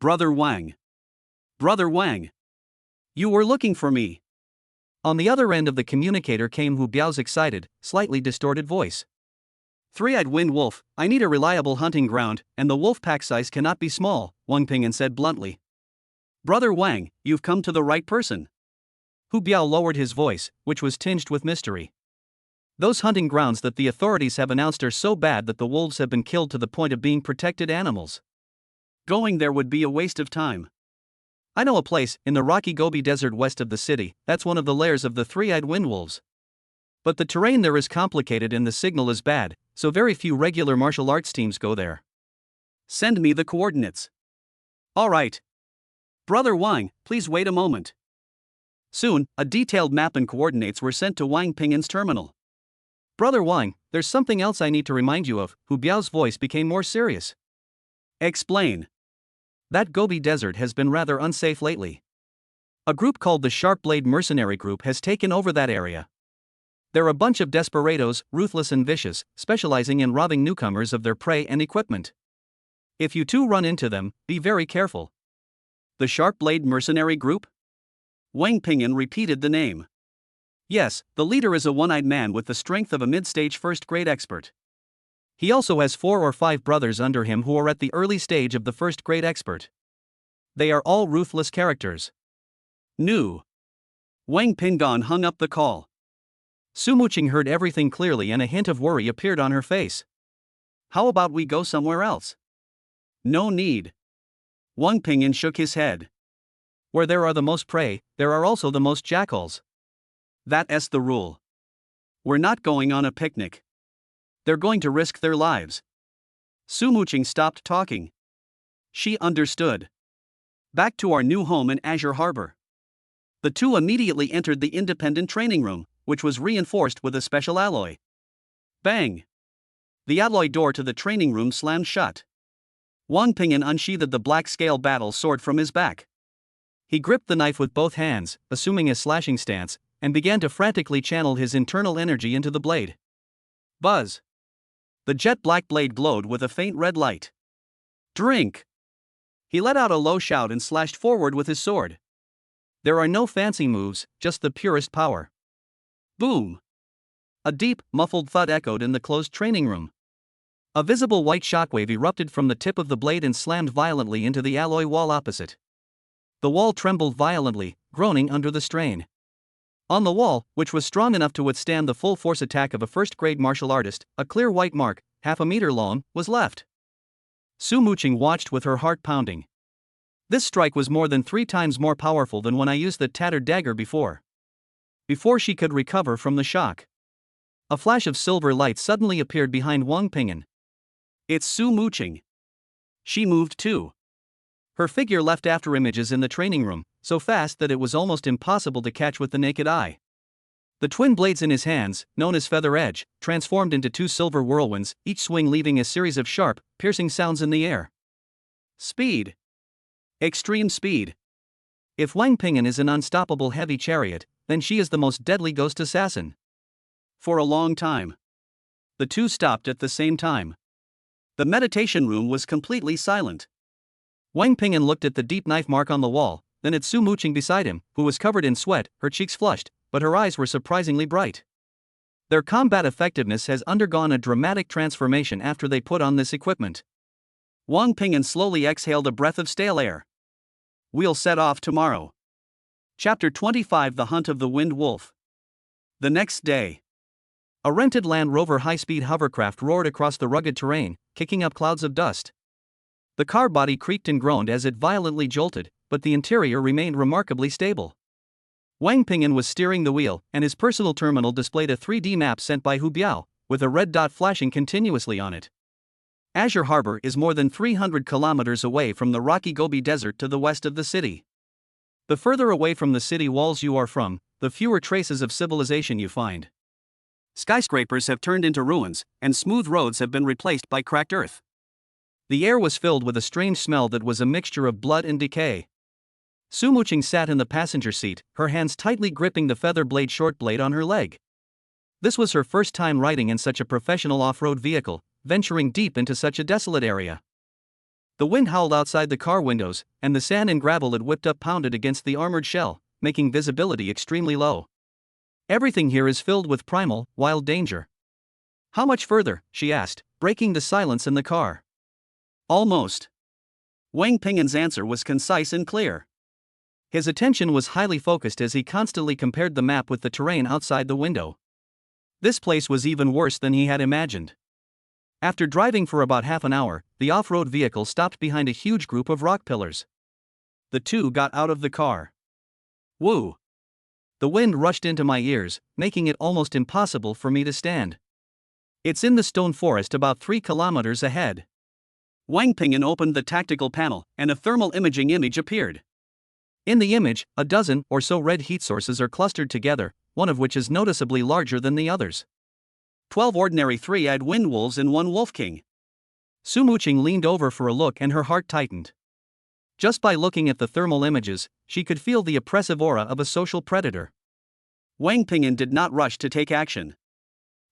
Brother Wang. Brother Wang. You were looking for me. On the other end of the communicator came Hu Biao's excited, slightly distorted voice. Three-eyed wind wolf, I need a reliable hunting ground, and the wolf pack size cannot be small, Wang Ping'an said bluntly. Brother Wang, you've come to the right person. Hu Biao lowered his voice, which was tinged with mystery. Those hunting grounds that the authorities have announced are so bad that the wolves have been killed to the point of being protected animals. Going there would be a waste of time. I know a place, in the rocky Gobi Desert west of the city, that's one of the lairs of the three-eyed wind wolves. But the terrain there is complicated and the signal is bad, so very few regular martial arts teams go there. Send me the coordinates. All right. Brother Wang, please wait a moment. Soon, a detailed map and coordinates were sent to Wang Ping'an's terminal. Brother Wang, there's something else I need to remind you of. Hu Biao's voice became more serious. Explain. That Gobi Desert has been rather unsafe lately. A group called the Sharp Blade Mercenary Group has taken over that area. They're a bunch of desperados, ruthless and vicious, specializing in robbing newcomers of their prey and equipment. If you two run into them, be very careful. The Sharp Blade Mercenary Group? Wang Ping'an repeated the name. Yes, the leader is a one-eyed man with the strength of a mid-stage first-grade expert. He also has 4 or 5 brothers under him who are at the early stage of the first-grade expert. They are all ruthless characters. New. Wang Ping'an hung up the call. Su Muqing heard everything clearly and a hint of worry appeared on her face. How about we go somewhere else? No need. Wang Ping'an shook his head. Where there are the most prey, there are also the most jackals. That's the rule. We're not going on a picnic. They're going to risk their lives. Su Muqing stopped talking. She understood. Back to our new home in Azure Harbor. The two immediately entered the independent training room, which was reinforced with a special alloy. Bang! The alloy door to the training room slammed shut. Wang Ping'an unsheathed the black scale battle sword from his back. He gripped the knife with both hands, assuming a slashing stance, and began to frantically channel his internal energy into the blade. Buzz! The jet black blade glowed with a faint red light. Drink! He let out a low shout and slashed forward with his sword. There are no fancy moves, just the purest power. Boom! A deep, muffled thud echoed in the closed training room. A visible white shockwave erupted from the tip of the blade and slammed violently into the alloy wall opposite. The wall trembled violently, groaning under the strain. On the wall, which was strong enough to withstand the full force attack of a first-grade martial artist, a clear white mark, half a meter long, was left. Su Muqing watched with her heart pounding. This strike was more than 3 times more powerful than when I used the tattered dagger before. Before she could recover from the shock, a flash of silver light suddenly appeared behind Wang Ping'an. It's Su Muqing. She moved too. Her figure left after images in the training room, so fast that it was almost impossible to catch with the naked eye. The twin blades in his hands, known as feather edge, transformed into 2 silver whirlwinds, each swing leaving a series of sharp, piercing sounds in the air. Speed. Extreme speed. If Wang Ping'an is an unstoppable heavy chariot, then she is the most deadly ghost assassin. For a long time, the two stopped at the same time. The meditation room was completely silent. Wang Ping'an looked at the deep knife mark on the wall, then at Su Muqing beside him, who was covered in sweat, her cheeks flushed, but her eyes were surprisingly bright. Their combat effectiveness has undergone a dramatic transformation after they put on this equipment. Wang Ping'an slowly exhaled a breath of stale air. We'll set off tomorrow. Chapter 25: The Hunt of the Wind Wolf. The next day, a rented Land Rover high-speed hovercraft roared across the rugged terrain, kicking up clouds of dust. The car body creaked and groaned as it violently jolted, but the interior remained remarkably stable. Wang Ping'an was steering the wheel, and his personal terminal displayed a 3D map sent by Hu Biao, with a red dot flashing continuously on it. Azure Harbor is more than 300 kilometers away from the rocky Gobi Desert to the west of the city. The further away from the city walls you are from, the fewer traces of civilization you find. Skyscrapers have turned into ruins, and smooth roads have been replaced by cracked earth. The air was filled with a strange smell that was a mixture of blood and decay. Su Muqing sat in the passenger seat, her hands tightly gripping the feather blade short blade on her leg. This was her first time riding in such a professional off-road vehicle, venturing deep into such a desolate area. The wind howled outside the car windows, and the sand and gravel it whipped up pounded against the armored shell, making visibility extremely low. Everything here is filled with primal, wild danger. How much further? She asked, breaking the silence in the car. Almost. Wang Ping'an's answer was concise and clear. His attention was highly focused as he constantly compared the map with the terrain outside the window. This place was even worse than he had imagined. After driving for about half an hour, the off-road vehicle stopped behind a huge group of rock pillars. The two got out of the car. Woo! The wind rushed into my ears, making it almost impossible for me to stand. It's in the stone forest about 3 kilometers ahead. Wang Ping'an opened the tactical panel, and a thermal imaging image appeared. In the image, a dozen or so red heat sources are clustered together, one of which is noticeably larger than the others. 12 ordinary 3-eyed wind wolves and 1 wolf king. Su Muqing leaned over for a look and her heart tightened. Just by looking at the thermal images, she could feel the oppressive aura of a social predator. Wang Ping'an did not rush to take action.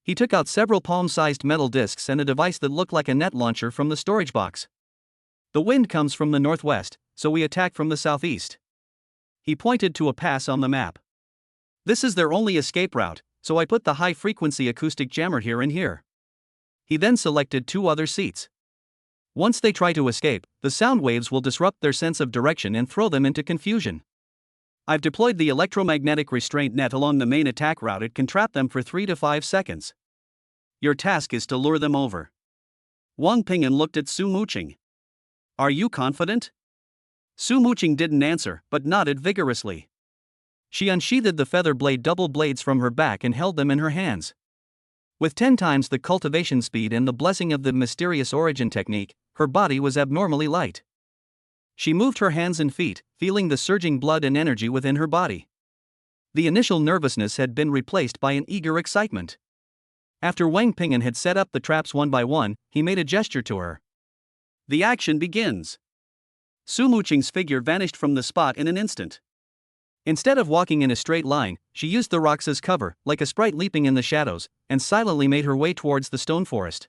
He took out several palm-sized metal discs and a device that looked like a net launcher from the storage box. The wind comes from the northwest, so we attack from the southeast. He pointed to a pass on the map. This is their only escape route, so I put the high-frequency acoustic jammer here and here. He then selected 2 other seats. Once they try to escape, the sound waves will disrupt their sense of direction and throw them into confusion. I've deployed the electromagnetic restraint net along the main attack route. It can trap them for 3 to 5 seconds. Your task is to lure them over. Wang Ping'an looked at Su Muqing. Are you confident? Su Muqing didn't answer, but nodded vigorously. She unsheathed the feather blade double blades from her back and held them in her hands. With 10 times the cultivation speed and the blessing of the mysterious origin technique, her body was abnormally light. She moved her hands and feet, feeling the surging blood and energy within her body. The initial nervousness had been replaced by an eager excitement. After Wang Ping'an had set up the traps one by one, he made a gesture to her. The action begins. Su Muqing's figure vanished from the spot in an instant. Instead of walking in a straight line, she used the rocks as cover, like a sprite leaping in the shadows, and silently made her way towards the stone forest.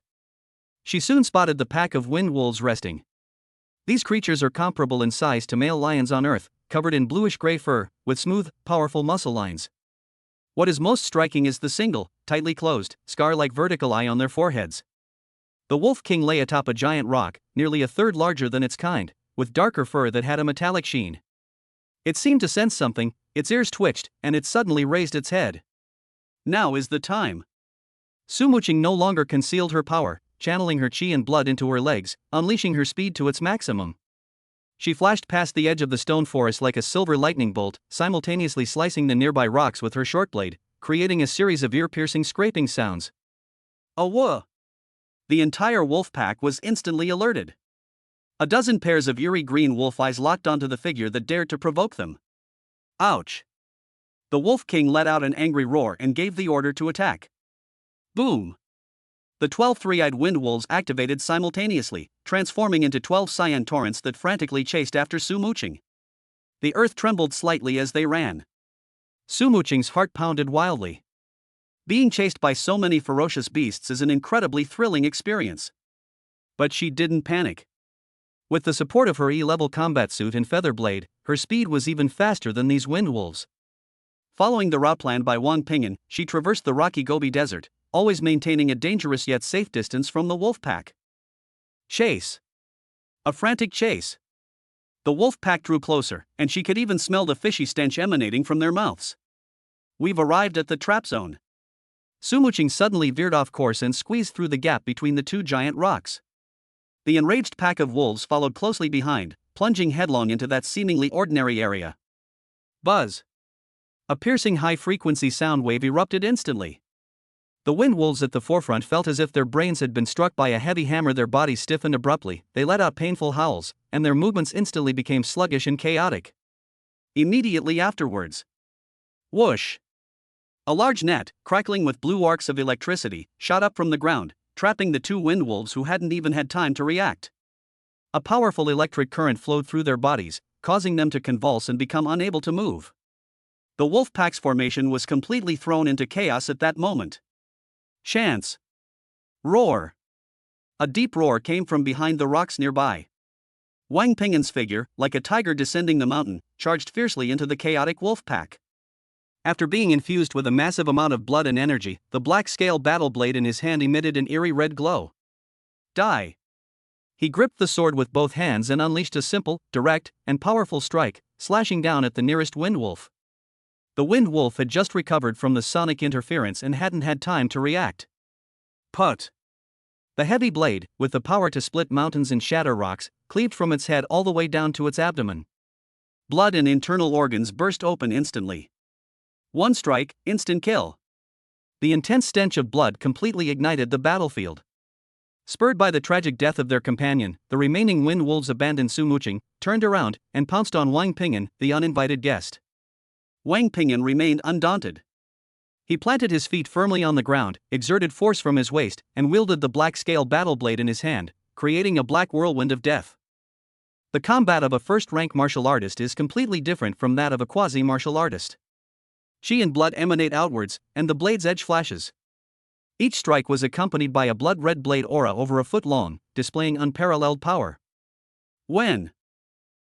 She soon spotted the pack of wind wolves resting. These creatures are comparable in size to male lions on Earth, covered in bluish-gray fur, with smooth, powerful muscle lines. What is most striking is the single, tightly closed, scar-like vertical eye on their foreheads. The Wolf King lay atop a giant rock, nearly a third larger than its kind, with darker fur that had a metallic sheen. It seemed to sense something, its ears twitched, and it suddenly raised its head. Now is the time. Sumuching no longer concealed her power, channeling her chi and blood into her legs, unleashing her speed to its maximum. She flashed past the edge of the stone forest like a silver lightning bolt, simultaneously slicing the nearby rocks with her short blade, creating a series of ear-piercing scraping sounds. Awah! The entire wolf pack was instantly alerted. A dozen pairs of eerie green wolf eyes locked onto the figure that dared to provoke them. Ouch! The Wolf King let out an angry roar and gave the order to attack. Boom! The 12 three-eyed wind wolves activated simultaneously, transforming into 12 cyan torrents that frantically chased after Sumuching. The earth trembled slightly as they ran. Sumuching's heart pounded wildly. Being chased by so many ferocious beasts is an incredibly thrilling experience. But she didn't panic. With the support of her E-level combat suit and feather blade, her speed was even faster than these wind wolves. Following the route planned by Wang Ping'an, she traversed the rocky Gobi Desert, always maintaining a dangerous yet safe distance from the wolf pack. Chase. A frantic chase. The wolf pack drew closer, and she could even smell the fishy stench emanating from their mouths. We've arrived at the trap zone. Sumuching suddenly veered off course and squeezed through the gap between the two giant rocks. The enraged pack of wolves followed closely behind, plunging headlong into that seemingly ordinary area. Buzz. A piercing high-frequency sound wave erupted instantly. The wind wolves at the forefront felt as if their brains had been struck by a heavy hammer. Their bodies stiffened abruptly, they let out painful howls, and their movements instantly became sluggish and chaotic. Immediately afterwards, whoosh! A large net, crackling with blue arcs of electricity, shot up from the ground, trapping the two wind wolves who hadn't even had time to react. A powerful electric current flowed through their bodies, causing them to convulse and become unable to move. The wolf pack's formation was completely thrown into chaos at that moment. Chance. Roar. A deep roar came from behind the rocks nearby. Wang Ping'an's figure, like a tiger descending the mountain, charged fiercely into the chaotic wolf pack. After being infused with a massive amount of blood and energy, the black scale battle blade in his hand emitted an eerie red glow. Die. He gripped the sword with both hands and unleashed a simple, direct, and powerful strike, slashing down at the nearest wind wolf. The wind wolf had just recovered from the sonic interference and hadn't had time to react. Put! The heavy blade, with the power to split mountains and shatter rocks, cleaved from its head all the way down to its abdomen. Blood and internal organs burst open instantly. One strike, instant kill. The intense stench of blood completely ignited the battlefield. Spurred by the tragic death of their companion, the remaining wind wolves abandoned Sumuching, turned around, and pounced on Wang Ping'an, the uninvited guest. Wang Ping'an remained undaunted. He planted his feet firmly on the ground, exerted force from his waist, and wielded the black scale battle blade in his hand, creating a black whirlwind of death. The combat of a first-rank martial artist is completely different from that of a quasi-martial artist. Chi and blood emanate outwards, and the blade's edge flashes. Each strike was accompanied by a blood-red blade aura over a foot long, displaying unparalleled power. When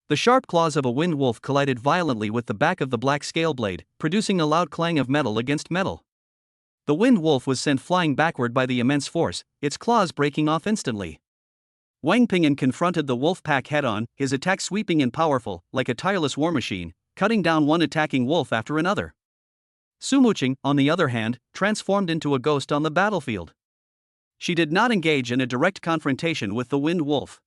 the sharp claws of a wind wolf collided violently with the back of the black scale blade, producing a loud clang of metal against metal. The wind wolf was sent flying backward by the immense force, its claws breaking off instantly. Wang Ping'an confronted the wolf pack head-on, his attack sweeping and powerful, like a tireless war machine, cutting down one attacking wolf after another. Sumuching, on the other hand, transformed into a ghost on the battlefield. She did not engage in a direct confrontation with the wind wolf.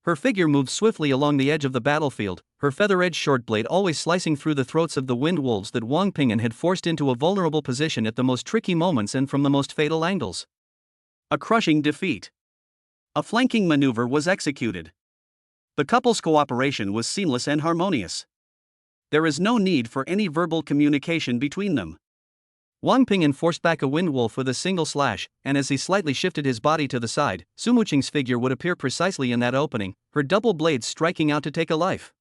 Her figure moved swiftly along the edge of the battlefield, her feather-edged short blade always slicing through the throats of the wind wolves that Wang Ping'an had forced into a vulnerable position at the most tricky moments and from the most fatal angles. A crushing defeat. A flanking maneuver was executed. The couple's cooperation was seamless and harmonious. There is no need for any verbal communication between them. Wang Ping'an forced back a wind wolf with a single slash, and as he slightly shifted his body to the side, Sumuching's figure would appear precisely in that opening, her double blades striking out to take a life.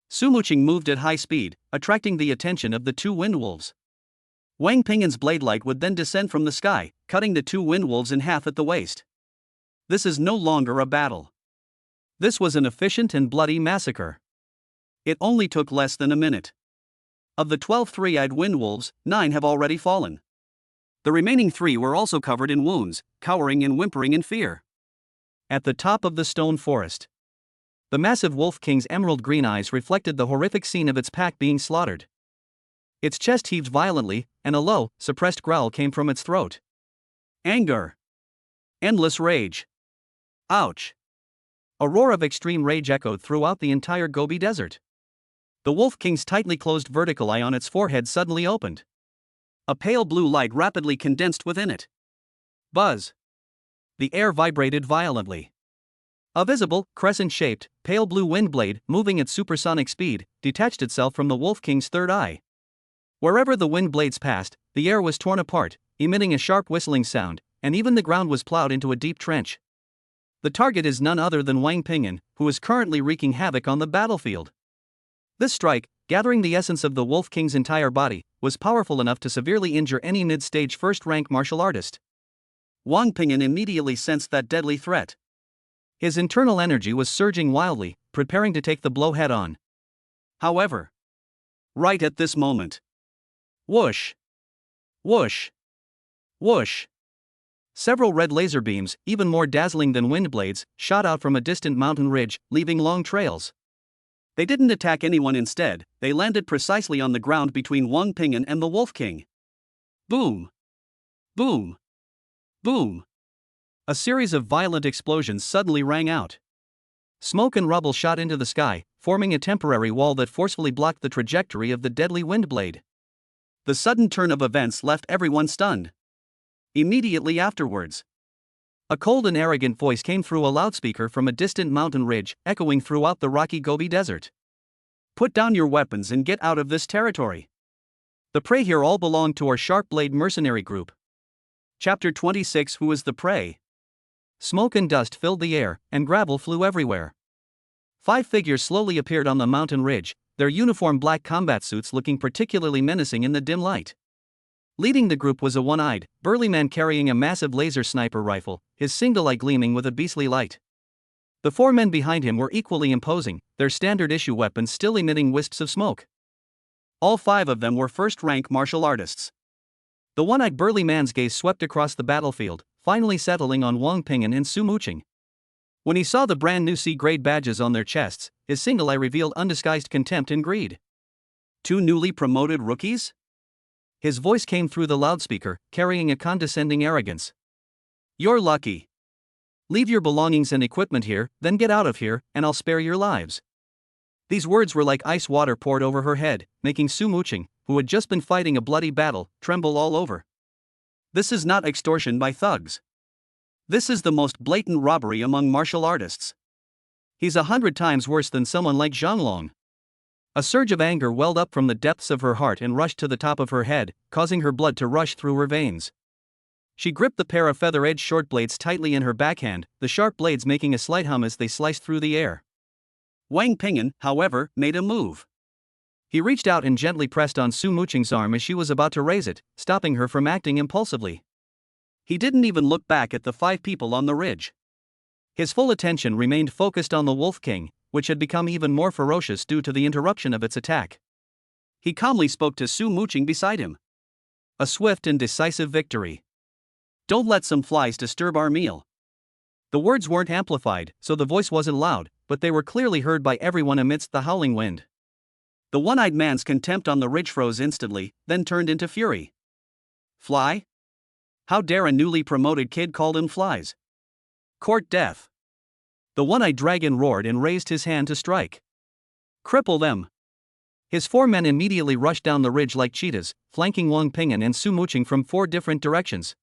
Sumuching moved at high speed, attracting the attention of the two wind wolves. Wang Ping'an's blade light would then descend from the sky, cutting the two wind wolves in half at the waist. This is no longer a battle. This was an efficient and bloody massacre. It only took less than a minute. Of the 12 three-eyed wind wolves, 9 have already fallen. The remaining 3 were also covered in wounds, cowering and whimpering in fear. At the top of the stone forest, the massive wolf king's emerald green eyes reflected the horrific scene of its pack being slaughtered. Its chest heaved violently, and a low, suppressed growl came from its throat. Anger. Endless rage. Ouch. A roar of extreme rage echoed throughout the entire Gobi Desert. The wolf king's tightly closed vertical eye on its forehead suddenly opened. A pale blue light rapidly condensed within it. Buzz. The air vibrated violently. A visible, crescent-shaped, pale blue wind blade, moving at supersonic speed, detached itself from the wolf king's third eye. Wherever the wind blades passed, the air was torn apart, emitting a sharp whistling sound, and even the ground was plowed into a deep trench. The target is none other than Wang Ping'an, who is currently wreaking havoc on the battlefield. This strike, gathering the essence of the wolf king's entire body, was powerful enough to severely injure any mid-stage first-rank martial artist. Wang Ping'an immediately sensed that deadly threat. His internal energy was surging wildly, preparing to take the blow head-on. However, right at this moment, whoosh! Whoosh! Whoosh! Several red laser beams, even more dazzling than wind blades, shot out from a distant mountain ridge, leaving long trails. They didn't attack anyone instead, they landed precisely on the ground between Wang Ping'an and the Wolf King. Boom! Boom! Boom! A series of violent explosions suddenly rang out. Smoke and rubble shot into the sky, forming a temporary wall that forcefully blocked the trajectory of the deadly wind blade. The sudden turn of events left everyone stunned. Immediately afterwards, a cold and arrogant voice came through a loudspeaker from a distant mountain ridge, echoing throughout the rocky Gobi Desert. Put down your weapons and get out of this territory. The prey here all belong to our Sharp Blade mercenary group. Chapter 26. Who is the prey? Smoke and dust filled the air, and gravel flew everywhere. 5 figures slowly appeared on the mountain ridge, their uniform black combat suits looking particularly menacing in the dim light. Leading the group was a one-eyed, burly man carrying a massive laser sniper rifle, his single eye gleaming with a beastly light. The 4 men behind him were equally imposing, their standard-issue weapons still emitting wisps of smoke. All 5 of them were first-rank martial artists. The one-eyed burly man's gaze swept across the battlefield, finally settling on Wang Ping'an and Su Muqing. When he saw the brand-new C-grade badges on their chests, his single eye revealed undisguised contempt and greed. 2 newly promoted rookies? His voice came through the loudspeaker, carrying a condescending arrogance. You're lucky. Leave your belongings and equipment here, then get out of here, and I'll spare your lives. These words were like ice water poured over her head, making Su Muqing, who had just been fighting a bloody battle, tremble all over. This is not extortion by thugs. This is the most blatant robbery among martial artists. He's 100 times worse than someone like Zhonglong. A surge of anger welled up from the depths of her heart and rushed to the top of her head, causing her blood to rush through her veins. She gripped the pair of feather-edged short blades tightly in her backhand, the sharp blades making a slight hum as they sliced through the air. Wang Ping'an, however, made a move. He reached out and gently pressed on Su Muqing's arm as she was about to raise it, stopping her from acting impulsively. He didn't even look back at the 5 people on the ridge. His full attention remained focused on the Wolf King, which had become even more ferocious due to the interruption of its attack. He calmly spoke to Su Muqing beside him. A swift and decisive victory. Don't let some flies disturb our meal. The words weren't amplified, so the voice wasn't loud, but they were clearly heard by everyone amidst the howling wind. The one-eyed man's contempt on the ridge froze instantly, then turned into fury. Fly? How dare a newly promoted kid call them flies? Court death. The one-eyed dragon roared and raised his hand to strike. Cripple them. His 4 men immediately rushed down the ridge like cheetahs, flanking Wang Ping'an and Su Muqing from 4 different directions.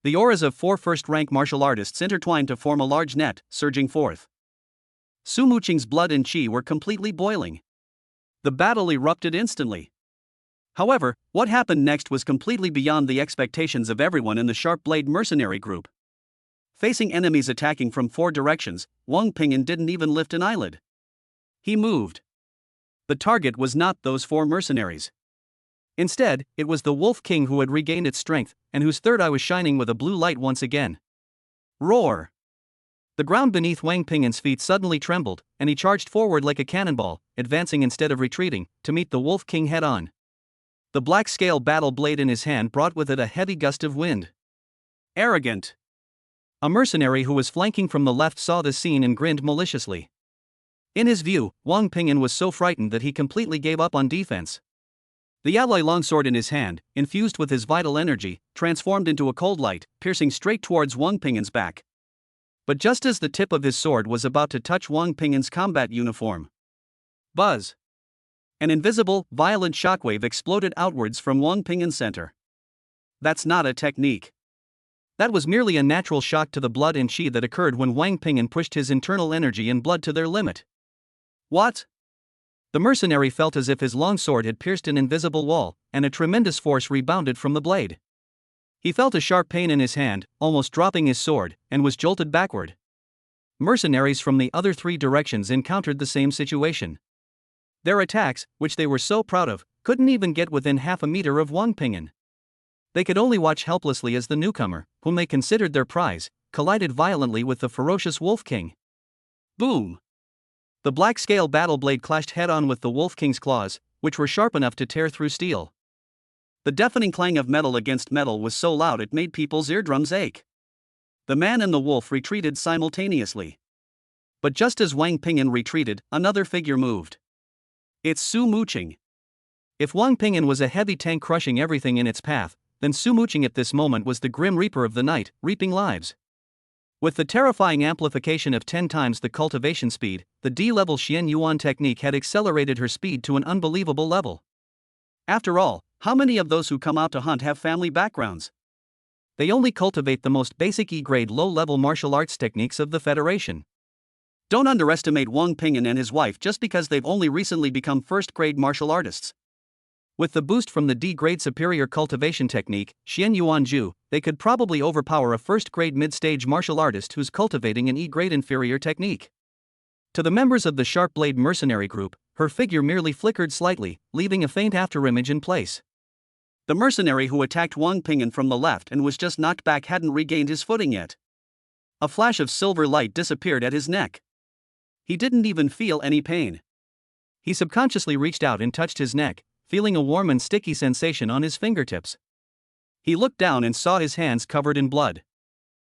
The auras of 4 first-rank martial artists intertwined to form a large net, surging forth. Su Muqing's blood and chi were completely boiling. The battle erupted instantly. However, what happened next was completely beyond the expectations of everyone in the Sharp Blade mercenary group. Facing enemies attacking from 4 directions, Wang Ping'an didn't even lift an eyelid. He moved. The target was not those 4 mercenaries. Instead, it was the Wolf King who had regained its strength, and whose third eye was shining with a blue light once again. Roar! The ground beneath Wang Pingin's feet suddenly trembled, and he charged forward like a cannonball, advancing instead of retreating, to meet the Wolf King head-on. The black scale battle blade in his hand brought with it a heavy gust of wind. Arrogant! A mercenary who was flanking from the left saw this scene and grinned maliciously. In his view, Wang Pingin was so frightened that he completely gave up on defense. The alloy longsword in his hand, infused with his vital energy, transformed into a cold light, piercing straight towards Wang Pingin's back. But just as the tip of his sword was about to touch Wang Pingin's combat uniform, buzz! An invisible, violent shockwave exploded outwards from Wang Pingin's center. That's not a technique. That was merely a natural shock to the blood and chi that occurred when Wang Pingin pushed his internal energy and blood to their limit. What? The mercenary felt as if his long sword had pierced an invisible wall, and a tremendous force rebounded from the blade. He felt a sharp pain in his hand, almost dropping his sword, and was jolted backward. Mercenaries from the other three directions encountered the same situation. Their attacks, which they were so proud of, couldn't even get within half a meter of Wang Pingin. They could only watch helplessly as the newcomer, whom they considered their prize, collided violently with the ferocious Wolf King. Boom! The black scale battle blade clashed head-on with the Wolf King's claws, which were sharp enough to tear through steel. The deafening clang of metal against metal was so loud it made people's eardrums ache. The man and the wolf retreated simultaneously. But just as Wang Pingin retreated, another figure moved. It's Su Muqing. If Wang Pingin was a heavy tank crushing everything in its path, then Su Muqing at this moment was the grim reaper of the night, reaping lives. With the terrifying amplification of 10 times the cultivation speed, the D-level Xian Yuan technique had accelerated her speed to an unbelievable level. After all, how many of those who come out to hunt have family backgrounds? They only cultivate the most basic E-grade low-level martial arts techniques of the Federation. Don't underestimate Wang Pingin and his wife just because they've only recently become first-grade martial artists. With the boost from the D-grade superior cultivation technique, Xian Yuan Ju, they could probably overpower a first-grade mid-stage martial artist who's cultivating an E-grade inferior technique. To the members of the Sharp Blade mercenary group, her figure merely flickered slightly, leaving a faint afterimage in place. The mercenary who attacked Wang Pingin from the left and was just knocked back hadn't regained his footing yet. A flash of silver light disappeared at his neck. He didn't even feel any pain. He subconsciously reached out and touched his neck, feeling a warm and sticky sensation on his fingertips. He looked down and saw his hands covered in blood.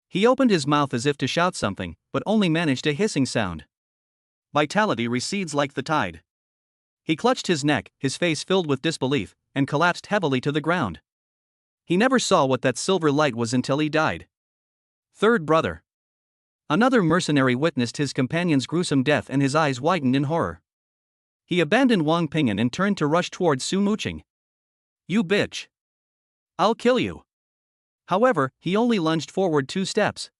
He opened his mouth as if to shout something, but only managed a hissing sound. Vitality recedes like the tide. He clutched his neck, his face filled with disbelief, and collapsed heavily to the ground. He never saw what that silver light was until he died. Third brother. Another mercenary witnessed his companion's gruesome death and his eyes widened in horror. He abandoned Wang Pingin and turned to rush towards Su Muqing. You bitch! I'll kill you! However, he only lunged forward 2 steps.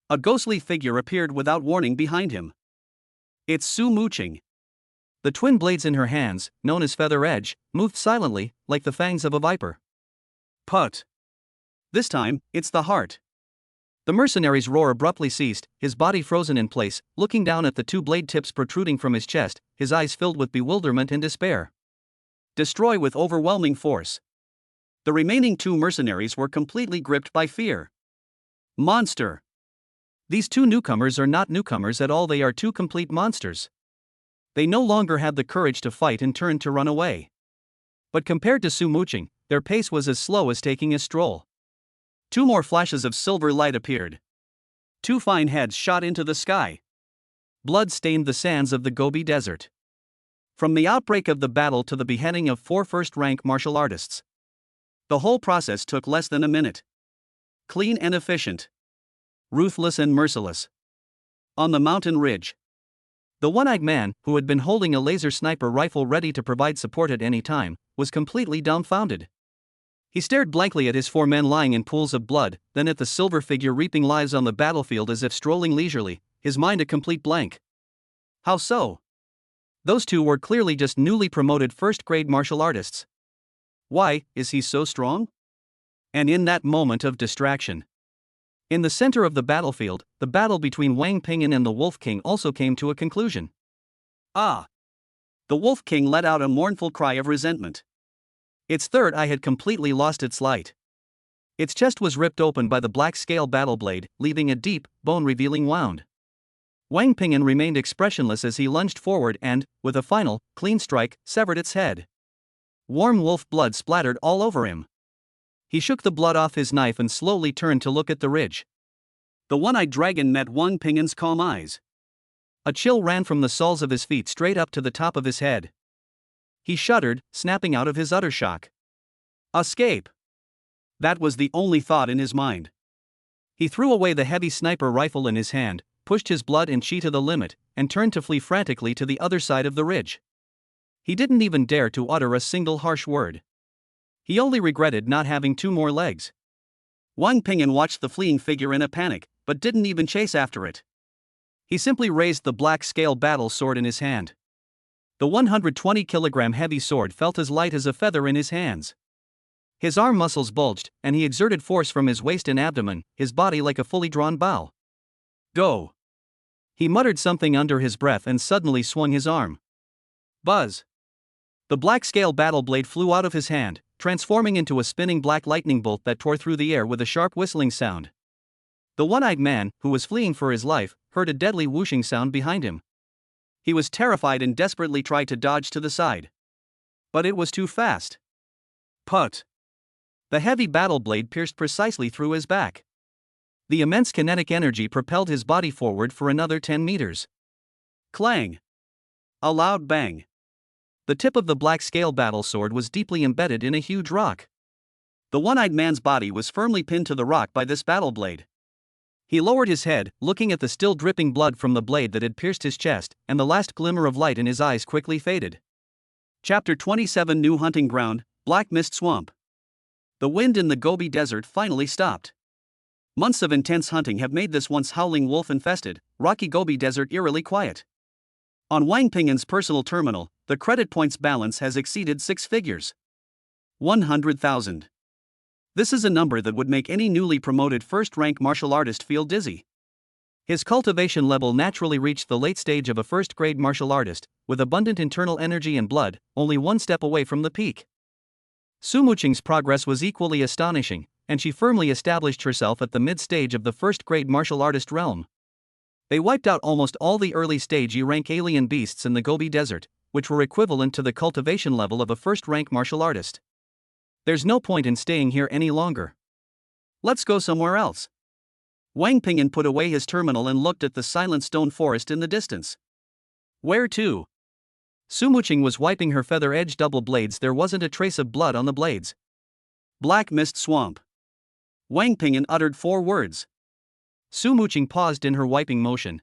A ghostly figure appeared without warning behind him. It's Su Muqing. The twin blades in her hands, known as feather edge, moved silently, like the fangs of a viper. Put! This time, it's the heart. The mercenary's roar abruptly ceased, his body frozen in place, looking down at the 2 blade tips protruding from his chest, his eyes filled with bewilderment and despair. Destroy with overwhelming force. The remaining 2 mercenaries were completely gripped by fear. Monster! These 2 newcomers are not newcomers at all, they are 2 complete monsters. They no longer had the courage to fight and turned to run away. But compared to Su Muqing, their pace was as slow as taking a stroll. 2 more flashes of silver light appeared. 2 fine heads shot into the sky. Blood stained the sands of the Gobi Desert. From the outbreak of the battle to the beheading of 4 first-rank martial artists, the whole process took less than a minute. Clean and efficient. Ruthless and merciless. On the mountain ridge, the one-eyed man, who had been holding a laser sniper rifle ready to provide support at any time, was completely dumbfounded. He stared blankly at his 4 men lying in pools of blood, then at the silver figure reaping lives on the battlefield as if strolling leisurely, his mind a complete blank. How so? Those 2 were clearly just newly promoted first-grade martial artists. Why is he so strong? And in that moment of distraction, in the center of the battlefield, the battle between Wang Pingin and the Wolf King also came to a conclusion. Ah! The Wolf King let out a mournful cry of resentment. Its third eye had completely lost its light. Its chest was ripped open by the black scale battle blade, leaving a deep, bone-revealing wound. Wang Ping'an remained expressionless as he lunged forward and, with a final, clean strike, severed its head. Warm wolf blood splattered all over him. He shook the blood off his knife and slowly turned to look at the ridge. The one-eyed dragon met Wang Ping'an's calm eyes. A chill ran from the soles of his feet straight up to the top of his head. He shuddered, snapping out of his utter shock. Escape! That was the only thought in his mind. He threw away the heavy sniper rifle in his hand, pushed his blood and chi to the limit, and turned to flee frantically to the other side of the ridge. He didn't even dare to utter a single harsh word. He only regretted not having two more legs. Wang Ping'an watched the fleeing figure in a panic, but didn't even chase after it. He simply raised the black scale battle sword in his hand. The 120-kilogram heavy sword felt as light as a feather in his hands. His arm muscles bulged, and he exerted force from his waist and abdomen, his body like a fully drawn bow. Go! He muttered something under his breath and suddenly swung his arm. Buzz! The black scale battle blade flew out of his hand, transforming into a spinning black lightning bolt that tore through the air with a sharp whistling sound. The one-eyed man, who was fleeing for his life, heard a deadly whooshing sound behind him. He was terrified and desperately tried to dodge to the side. But it was too fast. Put! The heavy battle blade pierced precisely through his back. The immense kinetic energy propelled his body forward for another 10 meters. Clang! A loud bang. The tip of the black scale battle sword was deeply embedded in a huge rock. The one-eyed man's body was firmly pinned to the rock by this battle blade. He lowered his head, looking at the still dripping blood from the blade that had pierced his chest, and the last glimmer of light in his eyes quickly faded. Chapter 27 New Hunting Ground, Black Mist Swamp. The wind in the Gobi Desert finally stopped. Months of intense hunting have made this once howling wolf-infested, rocky Gobi Desert eerily quiet. On Wang Ping'an's personal terminal, the credit points balance has exceeded 6 figures. 100,000. This is a number that would make any newly promoted first-rank martial artist feel dizzy. His cultivation level naturally reached the late stage of a first-grade martial artist, with abundant internal energy and blood, only one step away from the peak. Su Muqing's progress was equally astonishing, and she firmly established herself at the mid-stage of the first-grade martial artist realm. They wiped out almost all the early-stage E-rank alien beasts in the Gobi Desert, which were equivalent to the cultivation level of a first-rank martial artist. There's no point in staying here any longer. Let's go somewhere else. Wang Ping'an put away his terminal and looked at the silent stone forest in the distance. Where to? Su Muqing was wiping her feather-edged double blades. There wasn't a trace of blood on the blades. Black Mist Swamp. Wang Ping'an uttered 4 words. Su Muqing paused in her wiping motion.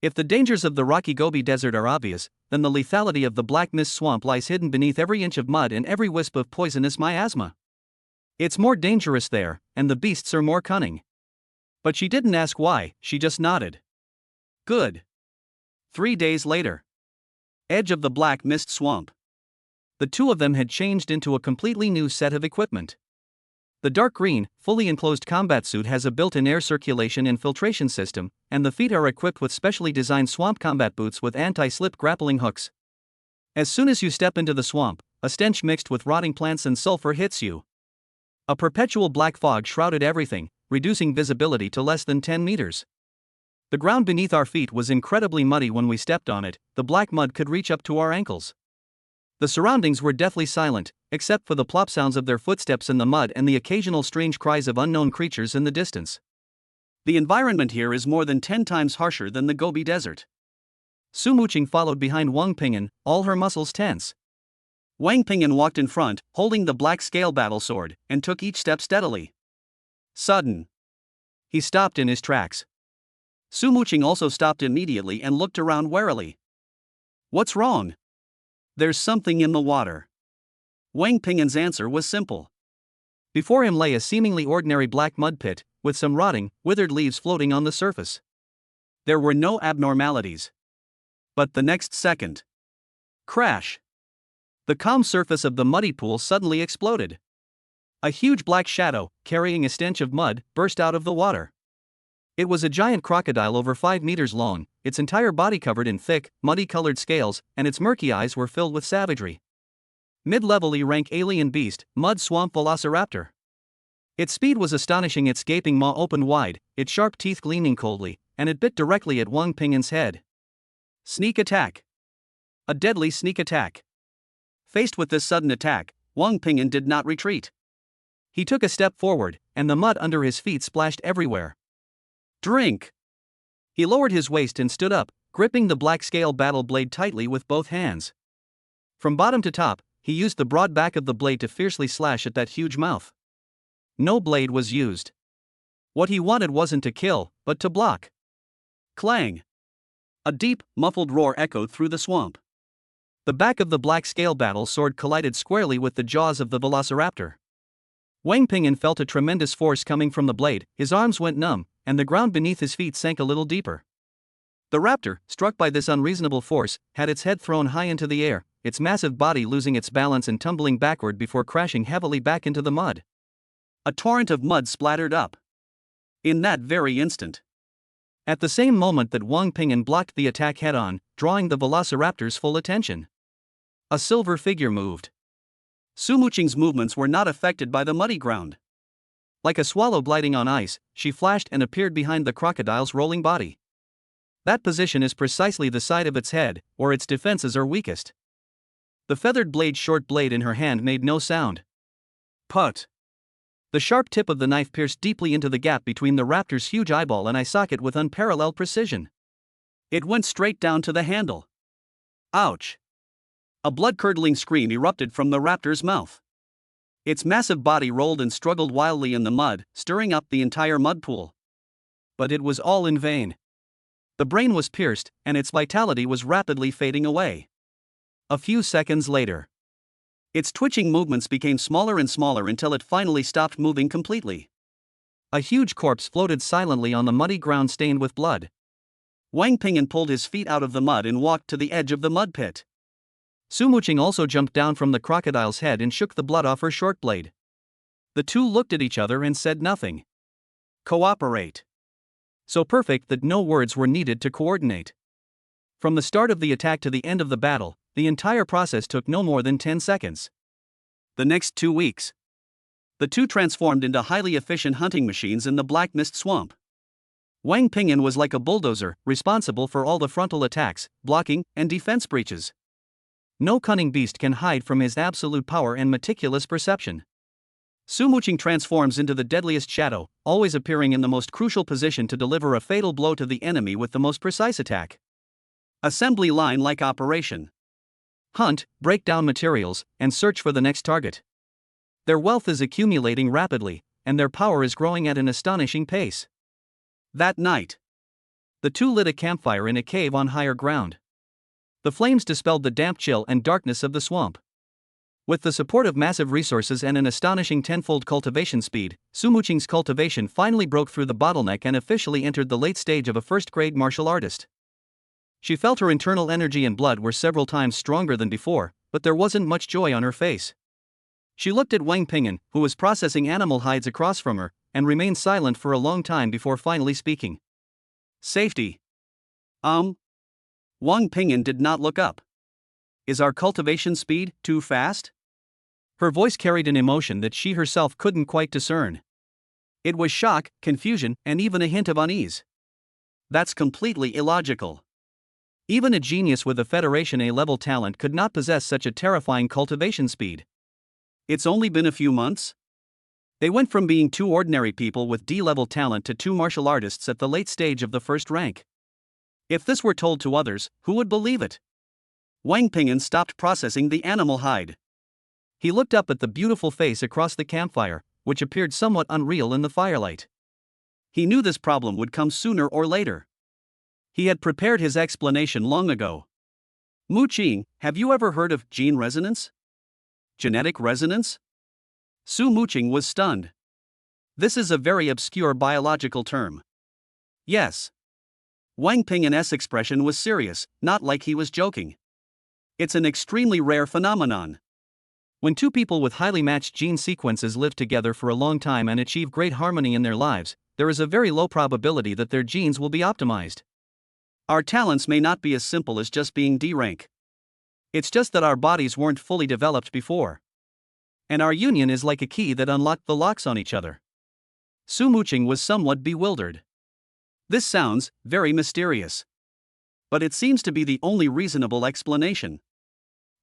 If the dangers of the rocky Gobi Desert are obvious, then the lethality of the Black Mist Swamp lies hidden beneath every inch of mud and every wisp of poisonous miasma. It's more dangerous there, and the beasts are more cunning. But she didn't ask why, she just nodded. Good. 3 days later. Edge of the Black Mist Swamp. The two of them had changed into a completely new set of equipment. The dark green, fully enclosed combat suit has a built-in air circulation and filtration system, and the feet are equipped with specially designed swamp combat boots with anti-slip grappling hooks. As soon as you step into the swamp, a stench mixed with rotting plants and sulfur hits you. A perpetual black fog shrouded everything, reducing visibility to less than 10 meters. The ground beneath our feet was incredibly muddy when we stepped on it, the black mud could reach up to our ankles. The surroundings were deathly silent, except for the plop sounds of their footsteps in the mud and the occasional strange cries of unknown creatures in the distance. The environment here is more than 10 times harsher than the Gobi Desert. Su Muqing followed behind Wang Ping'an, all her muscles tense. Wang Ping'an walked in front, holding the black scale battle sword, and took each step steadily. Sudden. He stopped in his tracks. Su Muqing also stopped immediately and looked around warily. What's wrong? There's something in the water. Wang Ping'an's answer was simple. Before him lay a seemingly ordinary black mud pit, with some rotting, withered leaves floating on the surface. There were no abnormalities. But the next second. Crash! The calm surface of the muddy pool suddenly exploded. A huge black shadow, carrying a stench of mud, burst out of the water. It was a giant crocodile over 5 meters long, its entire body covered in thick, muddy-colored scales, and its murky eyes were filled with savagery. Mid-level E-rank alien beast, mud swamp velociraptor. Its speed was astonishing, its gaping maw opened wide, its sharp teeth gleaming coldly, and it bit directly at Wang Ping'an's head. Sneak attack. A deadly sneak attack. Faced with this sudden attack, Wang Ping'an did not retreat. He took a step forward, and the mud under his feet splashed everywhere. Drink! He lowered his waist and stood up, gripping the black scale battle blade tightly with both hands. From bottom to top, he used the broad back of the blade to fiercely slash at that huge mouth. No blade was used. What he wanted wasn't to kill, but to block. Clang! A deep, muffled roar echoed through the swamp. The back of the black scale battle sword collided squarely with the jaws of the velociraptor. Wang Ping'an felt a tremendous force coming from the blade, his arms went numb, and the ground beneath his feet sank a little deeper. The raptor, struck by this unreasonable force, had its head thrown high into the air, its massive body losing its balance and tumbling backward before crashing heavily back into the mud. A torrent of mud splattered up. In that very instant. At the same moment that Wang Ping'an blocked the attack head-on, drawing the velociraptor's full attention. A silver figure moved. Su Muqing's movements were not affected by the muddy ground. Like a swallow gliding on ice, she flashed and appeared behind the crocodile's rolling body. That position is precisely the side of its head, where its defenses are weakest. The feathered short blade in her hand made no sound. Put! The sharp tip of the knife pierced deeply into the gap between the raptor's huge eyeball and eye socket with unparalleled precision. It went straight down to the handle. Ouch! A blood-curdling scream erupted from the raptor's mouth. Its massive body rolled and struggled wildly in the mud, stirring up the entire mud pool. But it was all in vain. The brain was pierced, and its vitality was rapidly fading away. A few seconds later, its twitching movements became smaller and smaller until it finally stopped moving completely. A huge corpse floated silently on the muddy ground stained with blood. Wang Ping'an pulled his feet out of the mud and walked to the edge of the mud pit. Su Muqing also jumped down from the crocodile's head and shook the blood off her short blade. The two looked at each other and said nothing. Cooperate. So perfect that no words were needed to coordinate. From the start of the attack to the end of the battle, the entire process took no more than 10 seconds. The next 2 weeks, the two transformed into highly efficient hunting machines in the Black Mist Swamp. Wang Ping'an was like a bulldozer, responsible for all the frontal attacks, blocking, and defense breaches. No cunning beast can hide from his absolute power and meticulous perception. Su Muqing transforms into the deadliest shadow, always appearing in the most crucial position to deliver a fatal blow to the enemy with the most precise attack. Assembly line-like operation. Hunt, break down materials, and search for the next target. Their wealth is accumulating rapidly, and their power is growing at an astonishing pace. That night, the two lit a campfire in a cave on higher ground. The flames dispelled the damp chill and darkness of the swamp. With the support of massive resources and an astonishing tenfold cultivation speed, Su Muqing's cultivation finally broke through the bottleneck and officially entered the late stage of a first-grade martial artist. She felt her internal energy and blood were several times stronger than before, but there wasn't much joy on her face. She looked at Wang Ping'an, who was processing animal hides across from her, and remained silent for a long time before finally speaking. Safety. Wang Ping'an did not look up. Is our cultivation speed too fast? Her voice carried an emotion that she herself couldn't quite discern. It was shock, confusion, and even a hint of unease. That's completely illogical. Even a genius with a Federation A-level talent could not possess such a terrifying cultivation speed. It's only been a few months? They went from being two ordinary people with D-level talent to two martial artists at the late stage of the first rank. If this were told to others, who would believe it? Wang Ping'an stopped processing the animal hide. He looked up at the beautiful face across the campfire, which appeared somewhat unreal in the firelight. He knew this problem would come sooner or later. He had prepared his explanation long ago. Muqing, have you ever heard of gene resonance? Genetic resonance? Su Muqing was stunned. This is a very obscure biological term. Yes. Wang Ping'an's expression was serious, not like he was joking. It's an extremely rare phenomenon. When two people with highly matched gene sequences live together for a long time and achieve great harmony in their lives, there is a very low probability that their genes will be optimized. Our talents may not be as simple as just being D-rank. It's just that our bodies weren't fully developed before. And our union is like a key that unlocked the locks on each other. Su Muqing was somewhat bewildered. This sounds very mysterious. But it seems to be the only reasonable explanation.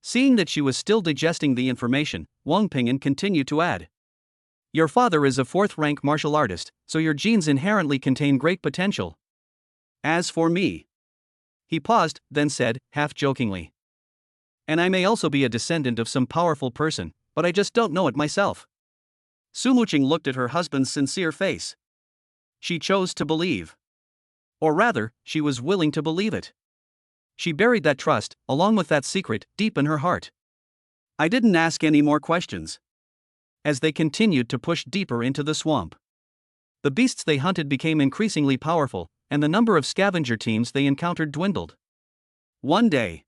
Seeing that she was still digesting the information, Wang Ping'an continued to add. Your father is a fourth-rank martial artist, so your genes inherently contain great potential. As for me. He paused, then said, half-jokingly. And I may also be a descendant of some powerful person, but I just don't know it myself. Su Muqing looked at her husband's sincere face. She chose to believe. Or rather, she was willing to believe it. She buried that trust, along with that secret, deep in her heart. I didn't ask any more questions. As they continued to push deeper into the swamp, the beasts they hunted became increasingly powerful, and the number of scavenger teams they encountered dwindled. One day,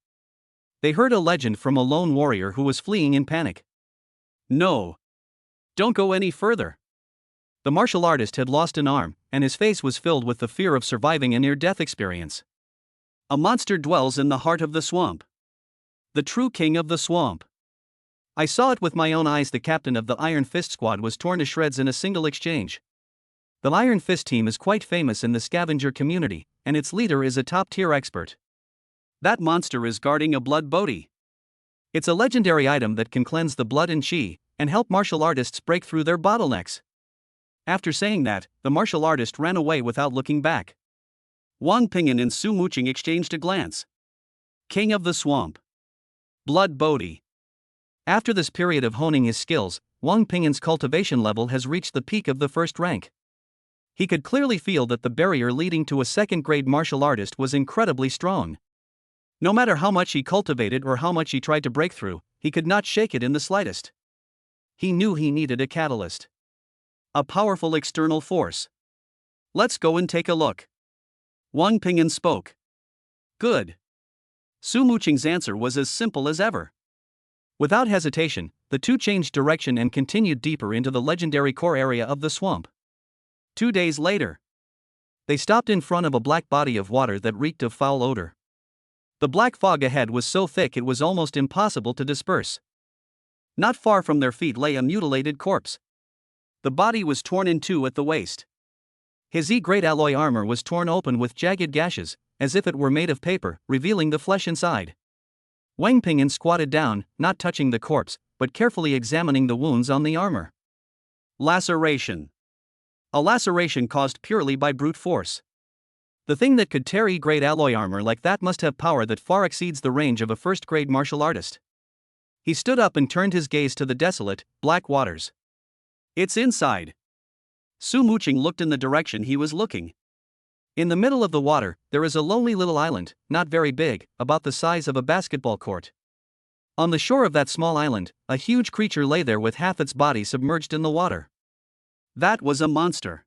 they heard a legend from a lone warrior who was fleeing in panic. No. Don't go any further. The martial artist had lost an arm, and his face was filled with the fear of surviving a near-death experience. A monster dwells in the heart of the swamp. The true king of the swamp. I saw it with my own eyes. The captain of the Iron Fist squad was torn to shreds in a single exchange. The Iron Fist team is quite famous in the scavenger community, and its leader is a top-tier expert. That monster is guarding a blood bodhi. It's a legendary item that can cleanse the blood and chi, and help martial artists break through their bottlenecks. After saying that, the martial artist ran away without looking back. Wang Ping'an and Su Muqing exchanged a glance. King of the Swamp. Blood bodhi. After this period of honing his skills, Wang Ping'an's cultivation level has reached the peak of the first rank. He could clearly feel that the barrier leading to a second-grade martial artist was incredibly strong. No matter how much he cultivated or how much he tried to break through, he could not shake it in the slightest. He knew he needed a catalyst. A powerful external force. Let's go and take a look. Wang Ping'an spoke. Good. Su Muqing's answer was as simple as ever. Without hesitation, the two changed direction and continued deeper into the legendary core area of the swamp. 2 days later, they stopped in front of a black body of water that reeked of foul odor. The black fog ahead was so thick it was almost impossible to disperse. Not far from their feet lay a mutilated corpse. The body was torn in two at the waist. His E-grade alloy armor was torn open with jagged gashes, as if it were made of paper, revealing the flesh inside. Wang Ping'an squatted down, not touching the corpse, but carefully examining the wounds on the armor. Laceration. A laceration caused purely by brute force. The thing that could tear E-grade alloy armor like that must have power that far exceeds the range of a first-grade martial artist. He stood up and turned his gaze to the desolate, black waters. It's inside. Su Muqing looked in the direction he was looking. In the middle of the water, there is a lonely little island, not very big, about the size of a basketball court. On the shore of that small island, a huge creature lay there with half its body submerged in the water. That was a monster.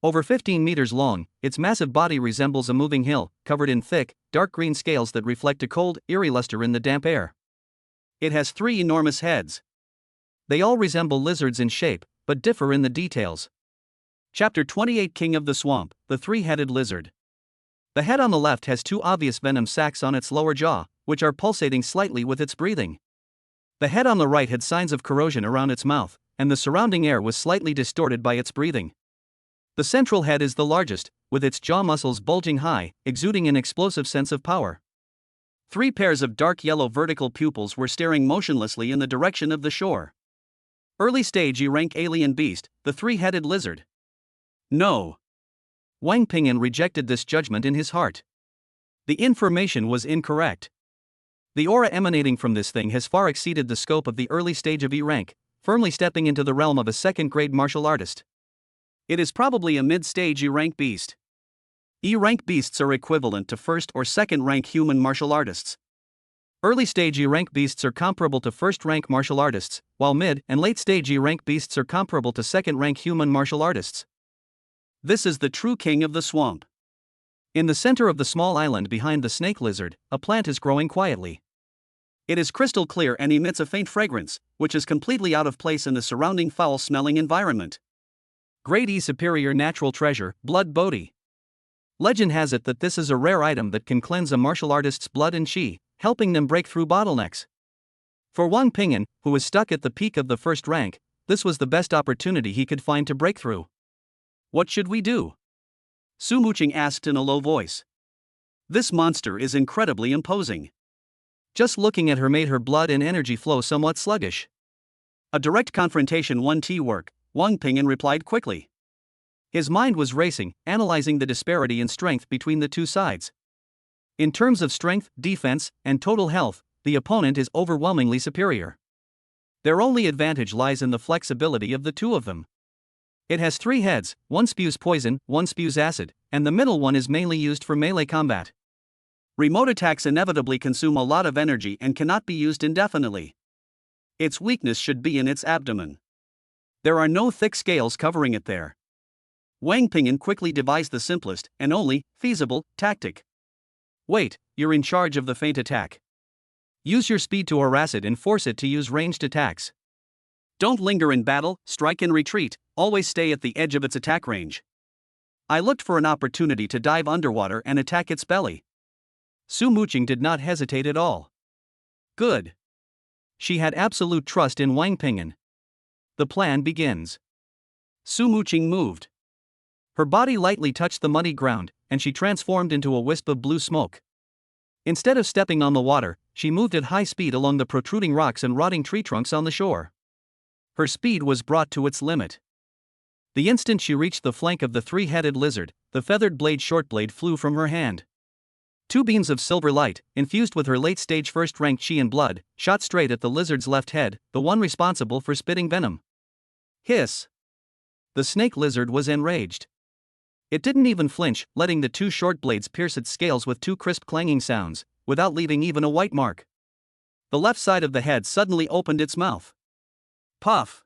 Over 15 meters long, its massive body resembles a moving hill, covered in thick, dark green scales that reflect a cold, eerie luster in the damp air. It has 3 enormous heads. They all resemble lizards in shape, but differ in the details. Chapter 28 King of the Swamp, the Three-Headed Lizard. The head on the left has 2 obvious venom sacs on its lower jaw, which are pulsating slightly with its breathing. The head on the right had signs of corrosion around its mouth, and the surrounding air was slightly distorted by its breathing. The central head is the largest, with its jaw muscles bulging high, exuding an explosive sense of power. 3 pairs of dark yellow vertical pupils were staring motionlessly in the direction of the shore. Early stage E-rank alien beast, the three-headed lizard. No. Wang Ping'an rejected this judgment in his heart. The information was incorrect. The aura emanating from this thing has far exceeded the scope of the early stage of E-rank, firmly stepping into the realm of a second-grade martial artist. It is probably a mid-stage E-rank beast. E-rank beasts are equivalent to first or second-rank human martial artists. Early-stage E-rank beasts are comparable to first-rank martial artists, while mid- and late-stage E-rank beasts are comparable to second-rank human martial artists. This is the true king of the swamp. In the center of the small island behind the snake lizard, a plant is growing quietly. It is crystal clear and emits a faint fragrance, which is completely out of place in the surrounding foul-smelling environment. Grade E superior natural treasure, blood bodhi. Legend has it that this is a rare item that can cleanse a martial artist's blood and chi, helping them break through bottlenecks. For Wang Ping'an, who was stuck at the peak of the first rank, this was the best opportunity he could find to break through. What should we do? Su Muqing asked in a low voice. This monster is incredibly imposing. Just looking at her made her blood and energy flow somewhat sluggish. A direct confrontation won't work, Wang Ping'an replied quickly. His mind was racing, analyzing the disparity in strength between the two sides. In terms of strength, defense, and total health, the opponent is overwhelmingly superior. Their only advantage lies in the flexibility of the two of them. It has 3 heads, one spews poison, one spews acid, and the middle one is mainly used for melee combat. Remote attacks inevitably consume a lot of energy and cannot be used indefinitely. Its weakness should be in its abdomen. There are no thick scales covering it there. Wang Ping'an quickly devised the simplest, and only, feasible, tactic. Wait, you're in charge of the feint attack. Use your speed to harass it and force it to use ranged attacks. Don't linger in battle, strike and retreat, always stay at the edge of its attack range. I looked for an opportunity to dive underwater and attack its belly. Su Muqing did not hesitate at all. Good. She had absolute trust in Wang Ping'an. The plan begins. Su Muqing moved. Her body lightly touched the muddy ground, and she transformed into a wisp of blue smoke. Instead of stepping on the water, she moved at high speed along the protruding rocks and rotting tree trunks on the shore. Her speed was brought to its limit. The instant she reached the flank of the 3-headed lizard, the feathered short blade flew from her hand. 2 beams of silver light, infused with her late-stage first-rank chi and blood, shot straight at the lizard's left head, the one responsible for spitting venom. Hiss! The snake lizard was enraged. It didn't even flinch, letting the 2 short blades pierce its scales with 2 crisp clanging sounds, without leaving even a white mark. The left side of the head suddenly opened its mouth. Puff!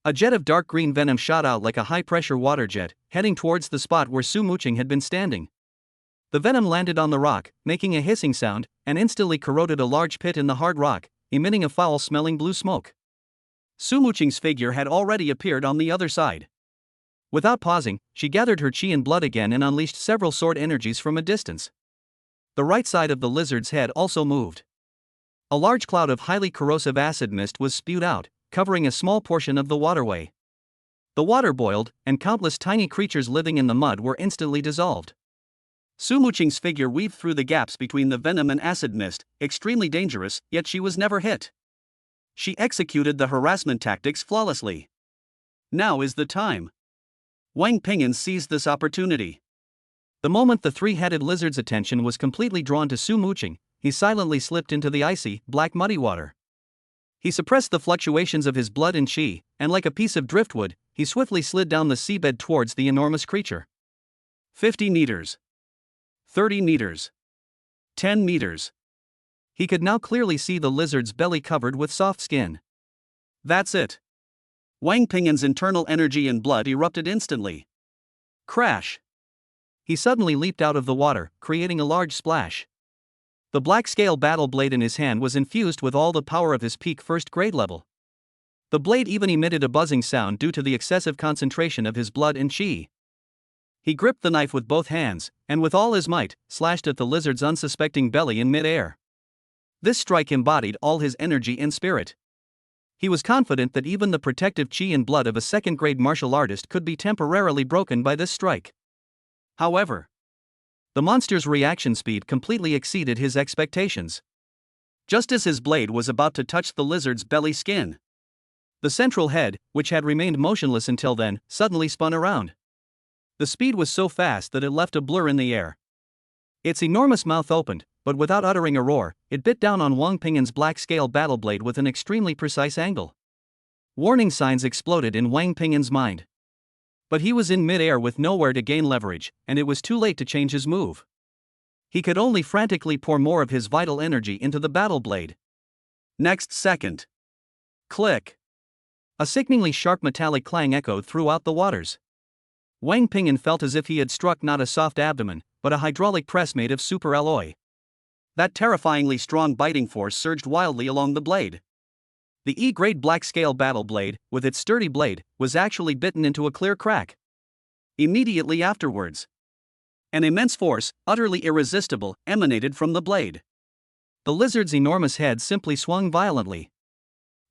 A jet of dark green venom shot out like a high-pressure water jet, heading towards the spot where Su Muqing had been standing. The venom landed on the rock, making a hissing sound, and instantly corroded a large pit in the hard rock, emitting a foul-smelling blue smoke. Su Muqing's figure had already appeared on the other side. Without pausing, she gathered her chi and blood again and unleashed several sword energies from a distance. The right side of the lizard's head also moved. A large cloud of highly corrosive acid mist was spewed out, covering a small portion of the waterway. The water boiled, and countless tiny creatures living in the mud were instantly dissolved. Su Muqing's figure weaved through the gaps between the venom and acid mist, extremely dangerous, yet she was never hit. She executed the harassment tactics flawlessly. Now is the time. Wang Ping'an seized this opportunity. The moment the 3-headed lizard's attention was completely drawn to Su Muqing, he silently slipped into the icy, black muddy water. He suppressed the fluctuations of his blood and chi, and like a piece of driftwood, he swiftly slid down the seabed towards the enormous creature. 50 meters. 30 meters. 10 meters. He could now clearly see the lizard's belly covered with soft skin. That's it. Wang Ping'an's internal energy and blood erupted instantly. Crash! He suddenly leaped out of the water, creating a large splash. The black scale battle blade in his hand was infused with all the power of his peak first-grade level. The blade even emitted a buzzing sound due to the excessive concentration of his blood and chi. He gripped the knife with both hands, and with all his might, slashed at the lizard's unsuspecting belly in mid-air. This strike embodied all his energy and spirit. He was confident that even the protective chi and blood of a second-grade martial artist could be temporarily broken by this strike. However, the monster's reaction speed completely exceeded his expectations. Just as his blade was about to touch the lizard's belly skin, the central head, which had remained motionless until then, suddenly spun around. The speed was so fast that it left a blur in the air. Its enormous mouth opened, but without uttering a roar, it bit down on Wang Ping'an's black-scale battle blade with an extremely precise angle. Warning signs exploded in Wang Ping'an's mind. But he was in mid-air with nowhere to gain leverage, and it was too late to change his move. He could only frantically pour more of his vital energy into the battle blade. Next second. Click. A sickeningly sharp metallic clang echoed throughout the waters. Wang Ping'an felt as if he had struck not a soft abdomen, but a hydraulic press made of super alloy. That terrifyingly strong biting force surged wildly along the blade. The E-grade black-scale battle blade, with its sturdy blade, was actually bitten into a clear crack. Immediately afterwards, an immense force, utterly irresistible, emanated from the blade. The lizard's enormous head simply swung violently.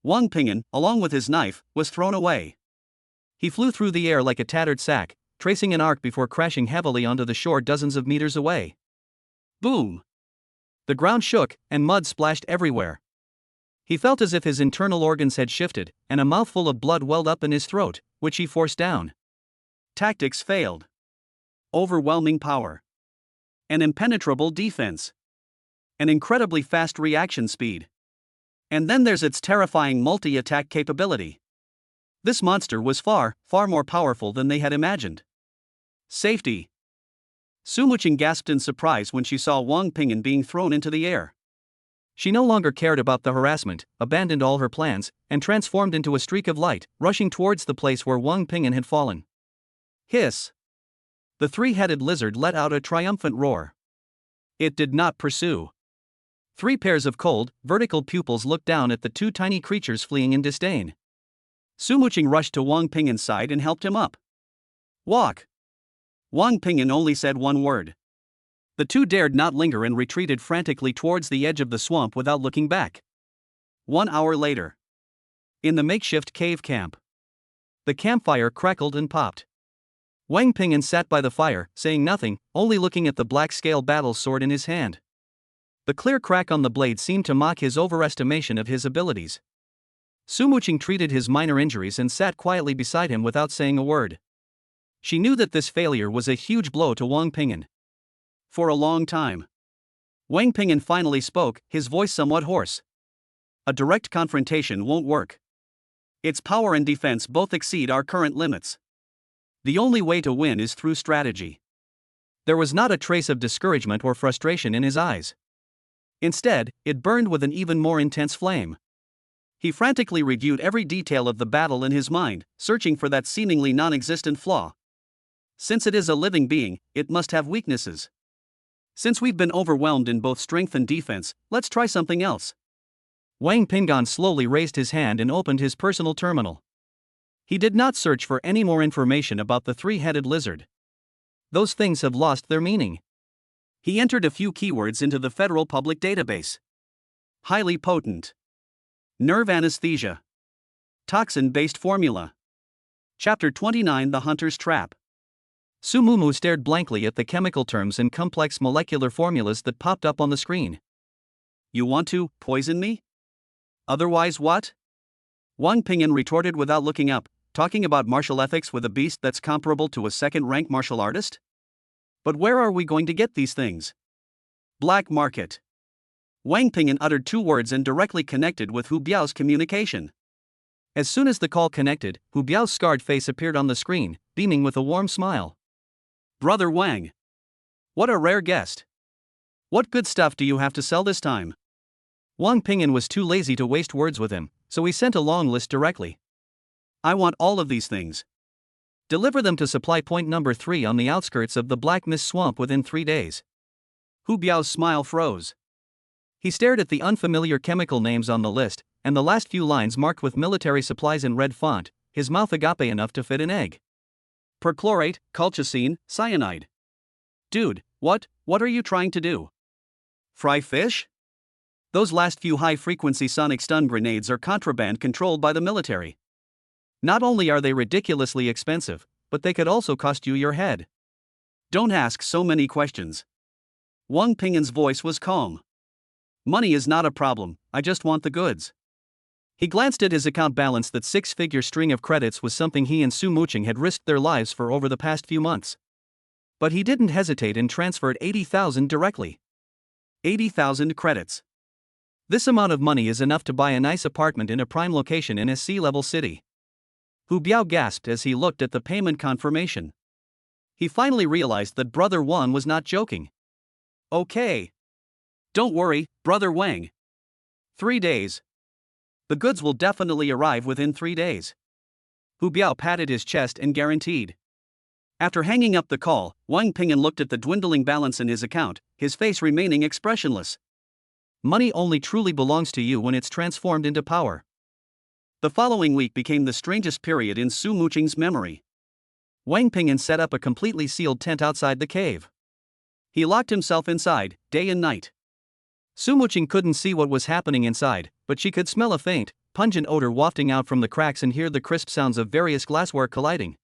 Wang Ping'an, along with his knife, was thrown away. He flew through the air like a tattered sack, tracing an arc before crashing heavily onto the shore dozens of meters away. Boom! The ground shook, and mud splashed everywhere. He felt as if his internal organs had shifted, and a mouthful of blood welled up in his throat, which he forced down. Tactics failed. Overwhelming power. An impenetrable defense. An incredibly fast reaction speed. And then there's its terrifying multi-attack capability. This monster was far, far more powerful than they had imagined. Safety. Su Muqing gasped in surprise when she saw Wang Ping'an being thrown into the air. She no longer cared about the harassment, abandoned all her plans, and transformed into a streak of light, rushing towards the place where Wang Ping'an had fallen. Hiss! The three-headed lizard let out a triumphant roar. It did not pursue. 3 pairs of cold, vertical pupils looked down at the 2 tiny creatures fleeing in disdain. Su Muqing rushed to Wang Ping'an's side and helped him up. Walk! Wang Ping'an only said one word. The 2 dared not linger and retreated frantically towards the edge of the swamp without looking back. 1 hour later. In the makeshift cave camp. The campfire crackled and popped. Wang Ping'an sat by the fire, saying nothing, only looking at the black-scale battle sword in his hand. The clear crack on the blade seemed to mock his overestimation of his abilities. Su Muqing treated his minor injuries and sat quietly beside him without saying a word. She knew that this failure was a huge blow to Wang Ping'an. For a long time. Wang Ping'an finally spoke, his voice somewhat hoarse. A direct confrontation won't work. Its power and defense both exceed our current limits. The only way to win is through strategy. There was not a trace of discouragement or frustration in his eyes. Instead, it burned with an even more intense flame. He frantically reviewed every detail of the battle in his mind, searching for that seemingly non-existent flaw. Since it is a living being, it must have weaknesses. Since we've been overwhelmed in both strength and defense, let's try something else. Wang Ping'an slowly raised his hand and opened his personal terminal. He did not search for any more information about the 3-headed lizard. Those things have lost their meaning. He entered a few keywords into the Federal Public Database. Highly potent. Nerve anesthesia. Toxin-based formula. Chapter 29: The Hunter's Trap. Su Mumu stared blankly at the chemical terms and complex molecular formulas that popped up on the screen. You want to poison me? Otherwise what? Wang Ping'an retorted without looking up, talking about martial ethics with a beast that's comparable to a second-rank martial artist? But where are we going to get these things? Black market. Wang Ping'an uttered 2 words and directly connected with Hu Biao's communication. As soon as the call connected, Hu Biao's scarred face appeared on the screen, beaming with a warm smile. Brother Wang. What a rare guest. What good stuff do you have to sell this time? Wang Ping'an was too lazy to waste words with him, so he sent a long list directly. I want all of these things. Deliver them to supply point number 3 on the outskirts of the Black Mist Swamp within 3 days. Hu Biao's smile froze. He stared at the unfamiliar chemical names on the list, and the last few lines marked with military supplies in red font, his mouth agape enough to fit an egg. Perchlorate, colchicine, cyanide. Dude, what are you trying to do? Fry fish? Those last few high-frequency sonic stun grenades are contraband controlled by the military. Not only are they ridiculously expensive, but they could also cost you your head. Don't ask so many questions. Wang Ping'an's voice was calm. Money is not a problem, I just want the goods. He glanced at his account balance. That 6-figure string of credits was something he and Su Muqing had risked their lives for over the past few months. But he didn't hesitate and transferred 80,000 directly. 80,000 credits. This amount of money is enough to buy a nice apartment in a prime location in a sea-level city. Hu Biao gasped as he looked at the payment confirmation. He finally realized that Brother Wang was not joking. Okay. Don't worry, Brother Wang. 3 days. The goods will definitely arrive within 3 days. Hu Biao patted his chest and guaranteed. After hanging up the call, Wang Ping'an looked at the dwindling balance in his account, his face remaining expressionless. Money only truly belongs to you when it's transformed into power. The following week became the strangest period in Su Muqing's memory. Wang Ping'an set up a completely sealed tent outside the cave. He locked himself inside, day and night. Su Muqing couldn't see what was happening inside, but she could smell a faint, pungent odor wafting out from the cracks and hear the crisp sounds of various glassware colliding.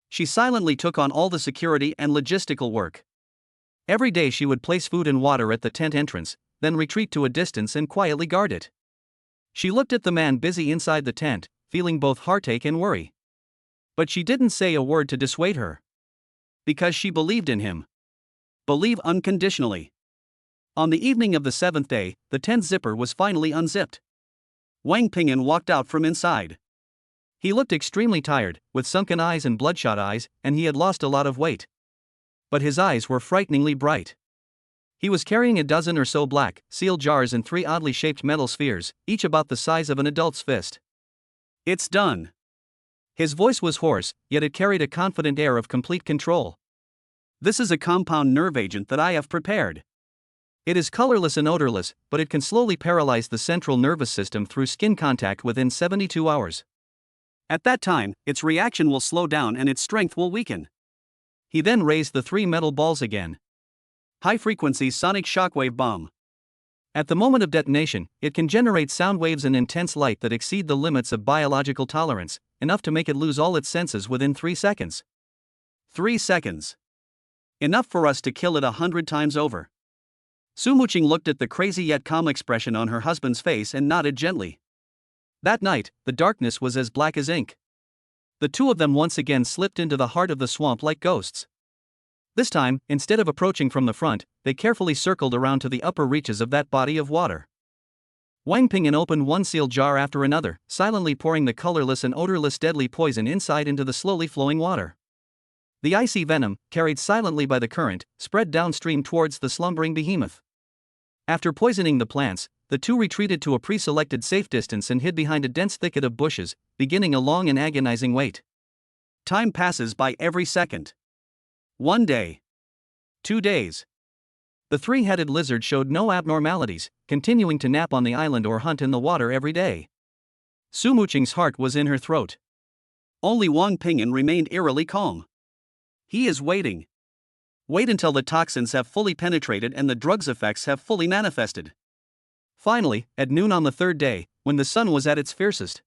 She silently took on all the security and logistical work. Every day she would place food and water at the tent entrance, then retreat to a distance and quietly guard it. She looked at the man busy inside the tent, feeling both heartache and worry. But she didn't say a word to dissuade her. Because she believed in him. Believe unconditionally. On the evening of the 7th day, the tent zipper was finally unzipped. Wang Ping'an walked out from inside. He looked extremely tired, with sunken eyes and bloodshot eyes, and he had lost a lot of weight. But his eyes were frighteningly bright. He was carrying a dozen or so black, sealed jars and 3 oddly shaped metal spheres, each about the size of an adult's fist. It's done. His voice was hoarse, yet it carried a confident air of complete control. This is a compound nerve agent that I have prepared. It is colorless and odorless, but it can slowly paralyze the central nervous system through skin contact within 72 hours. At that time, its reaction will slow down and its strength will weaken. He then raised the 3 metal balls again. High-frequency sonic shockwave bomb. At the moment of detonation, it can generate sound waves and intense light that exceed the limits of biological tolerance, enough to make it lose all its senses within 3 seconds. 3 seconds. Enough for us to kill it 100 times over. Su Muqing looked at the crazy yet calm expression on her husband's face and nodded gently. That night, the darkness was as black as ink. The two of them once again slipped into the heart of the swamp like ghosts. This time, instead of approaching from the front, they carefully circled around to the upper reaches of that body of water. Wang Ping'an opened one sealed jar after another, silently pouring the colorless and odorless deadly poison inside into the slowly flowing water. The icy venom, carried silently by the current, spread downstream towards the slumbering behemoth. After poisoning the plants, the two retreated to a pre-selected safe distance and hid behind a dense thicket of bushes, beginning a long and agonizing wait. Time passes by every second. 1 day. 2 days. The 3-headed lizard showed no abnormalities, continuing to nap on the island or hunt in the water every day. Su Muqing's heart was in her throat. Only Wang Ping'an remained eerily calm. He is waiting. Wait until the toxins have fully penetrated and the drug's effects have fully manifested. Finally, at noon on the 3rd day, when the sun was at its fiercest,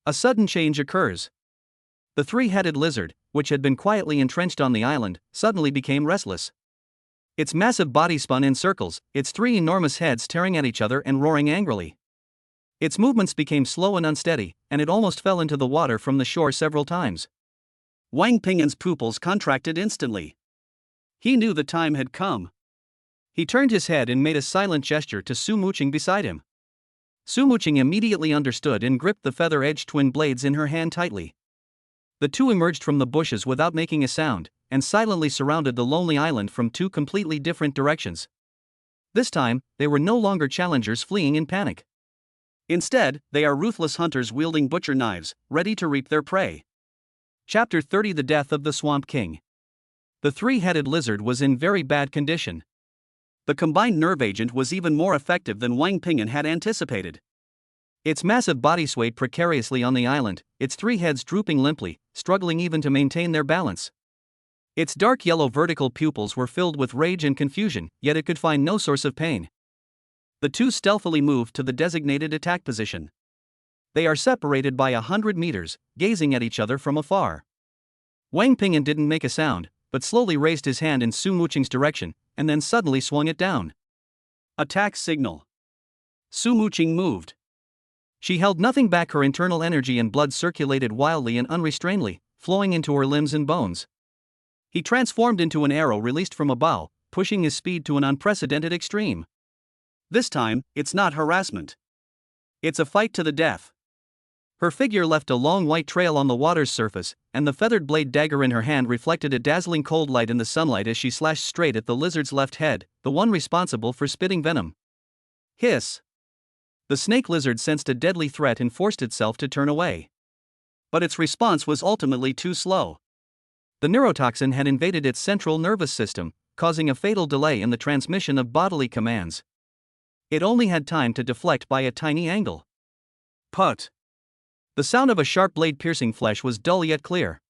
a sudden change occurs. The 3-headed lizard, which had been quietly entrenched on the island, suddenly became restless. Its massive body spun in circles, its 3 enormous heads tearing at each other and roaring angrily. Its movements became slow and unsteady, and it almost fell into the water from the shore several times. Wang Ping'an's pupils contracted instantly. He knew the time had come. He turned his head and made a silent gesture to Su Muqing beside him. Su Muqing immediately understood and gripped the feather-edged twin blades in her hand tightly. The two emerged from the bushes without making a sound, and silently surrounded the lonely island from 2 completely different directions. This time, they were no longer challengers fleeing in panic. Instead, they are ruthless hunters wielding butcher knives, ready to reap their prey. Chapter 30: The Death of the Swamp King. The 3-headed lizard was in very bad condition. The combined nerve agent was even more effective than Wang Ping'an had anticipated. Its massive body swayed precariously on the island, its 3 heads drooping limply, struggling even to maintain their balance. Its dark yellow vertical pupils were filled with rage and confusion, yet it could find no source of pain. The two stealthily moved to the designated attack position. They are separated by 100 meters, gazing at each other from afar. Wang Ping'an didn't make a sound, but slowly raised his hand in Su Muqing's direction, and then suddenly swung it down. Attack signal. Su Muqing moved. She held nothing back. Her internal energy and blood circulated wildly and unrestrainedly, flowing into her limbs and bones. He transformed into an arrow released from a bow, pushing his speed to an unprecedented extreme. This time, it's not harassment. It's a fight to the death. Her figure left a long white trail on the water's surface, and the feathered blade dagger in her hand reflected a dazzling cold light in the sunlight as she slashed straight at the lizard's left head, the one responsible for spitting venom. Hiss! The snake lizard sensed a deadly threat and forced itself to turn away. But its response was ultimately too slow. The neurotoxin had invaded its central nervous system, causing a fatal delay in the transmission of bodily commands. It only had time to deflect by a tiny angle. Put! The sound of a sharp blade piercing flesh was dull yet clear.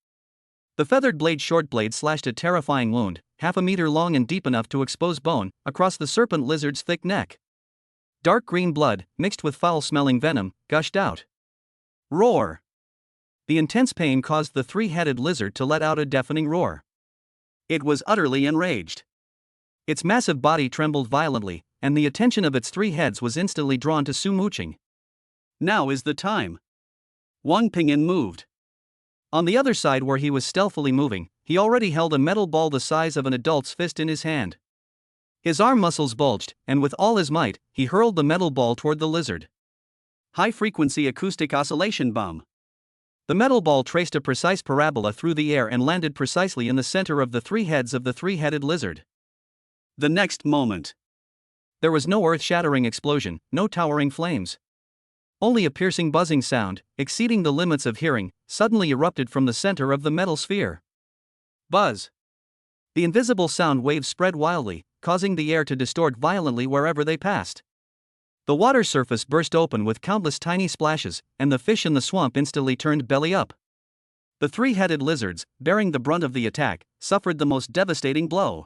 The feathered short blade slashed a terrifying wound, 1/2 meter long and deep enough to expose bone, across the serpent lizard's thick neck. Dark green blood, mixed with foul-smelling venom, gushed out. Roar! The intense pain caused the three-headed lizard to let out a deafening roar. It was utterly enraged. Its massive body trembled violently, and the attention of its three heads was instantly drawn to Su Muqing. Now is the time. Wang Pingyan moved. On the other side, where he was stealthily moving, he already held a metal ball the size of an adult's fist in his hand. His arm muscles bulged, and with all his might, he hurled the metal ball toward the lizard. High-frequency acoustic oscillation bomb. The metal ball traced a precise parabola through the air and landed precisely in the center of the three heads of the three-headed lizard. The next moment, there was no earth-shattering explosion, no towering flames. Only a piercing buzzing sound, exceeding the limits of hearing, suddenly erupted from the center of the metal sphere. Buzz. The invisible sound waves spread wildly, causing the air to distort violently wherever they passed. The water surface burst open with countless tiny splashes, and the fish in the swamp instantly turned belly up. The three-headed lizards, bearing the brunt of the attack, suffered the most devastating blow.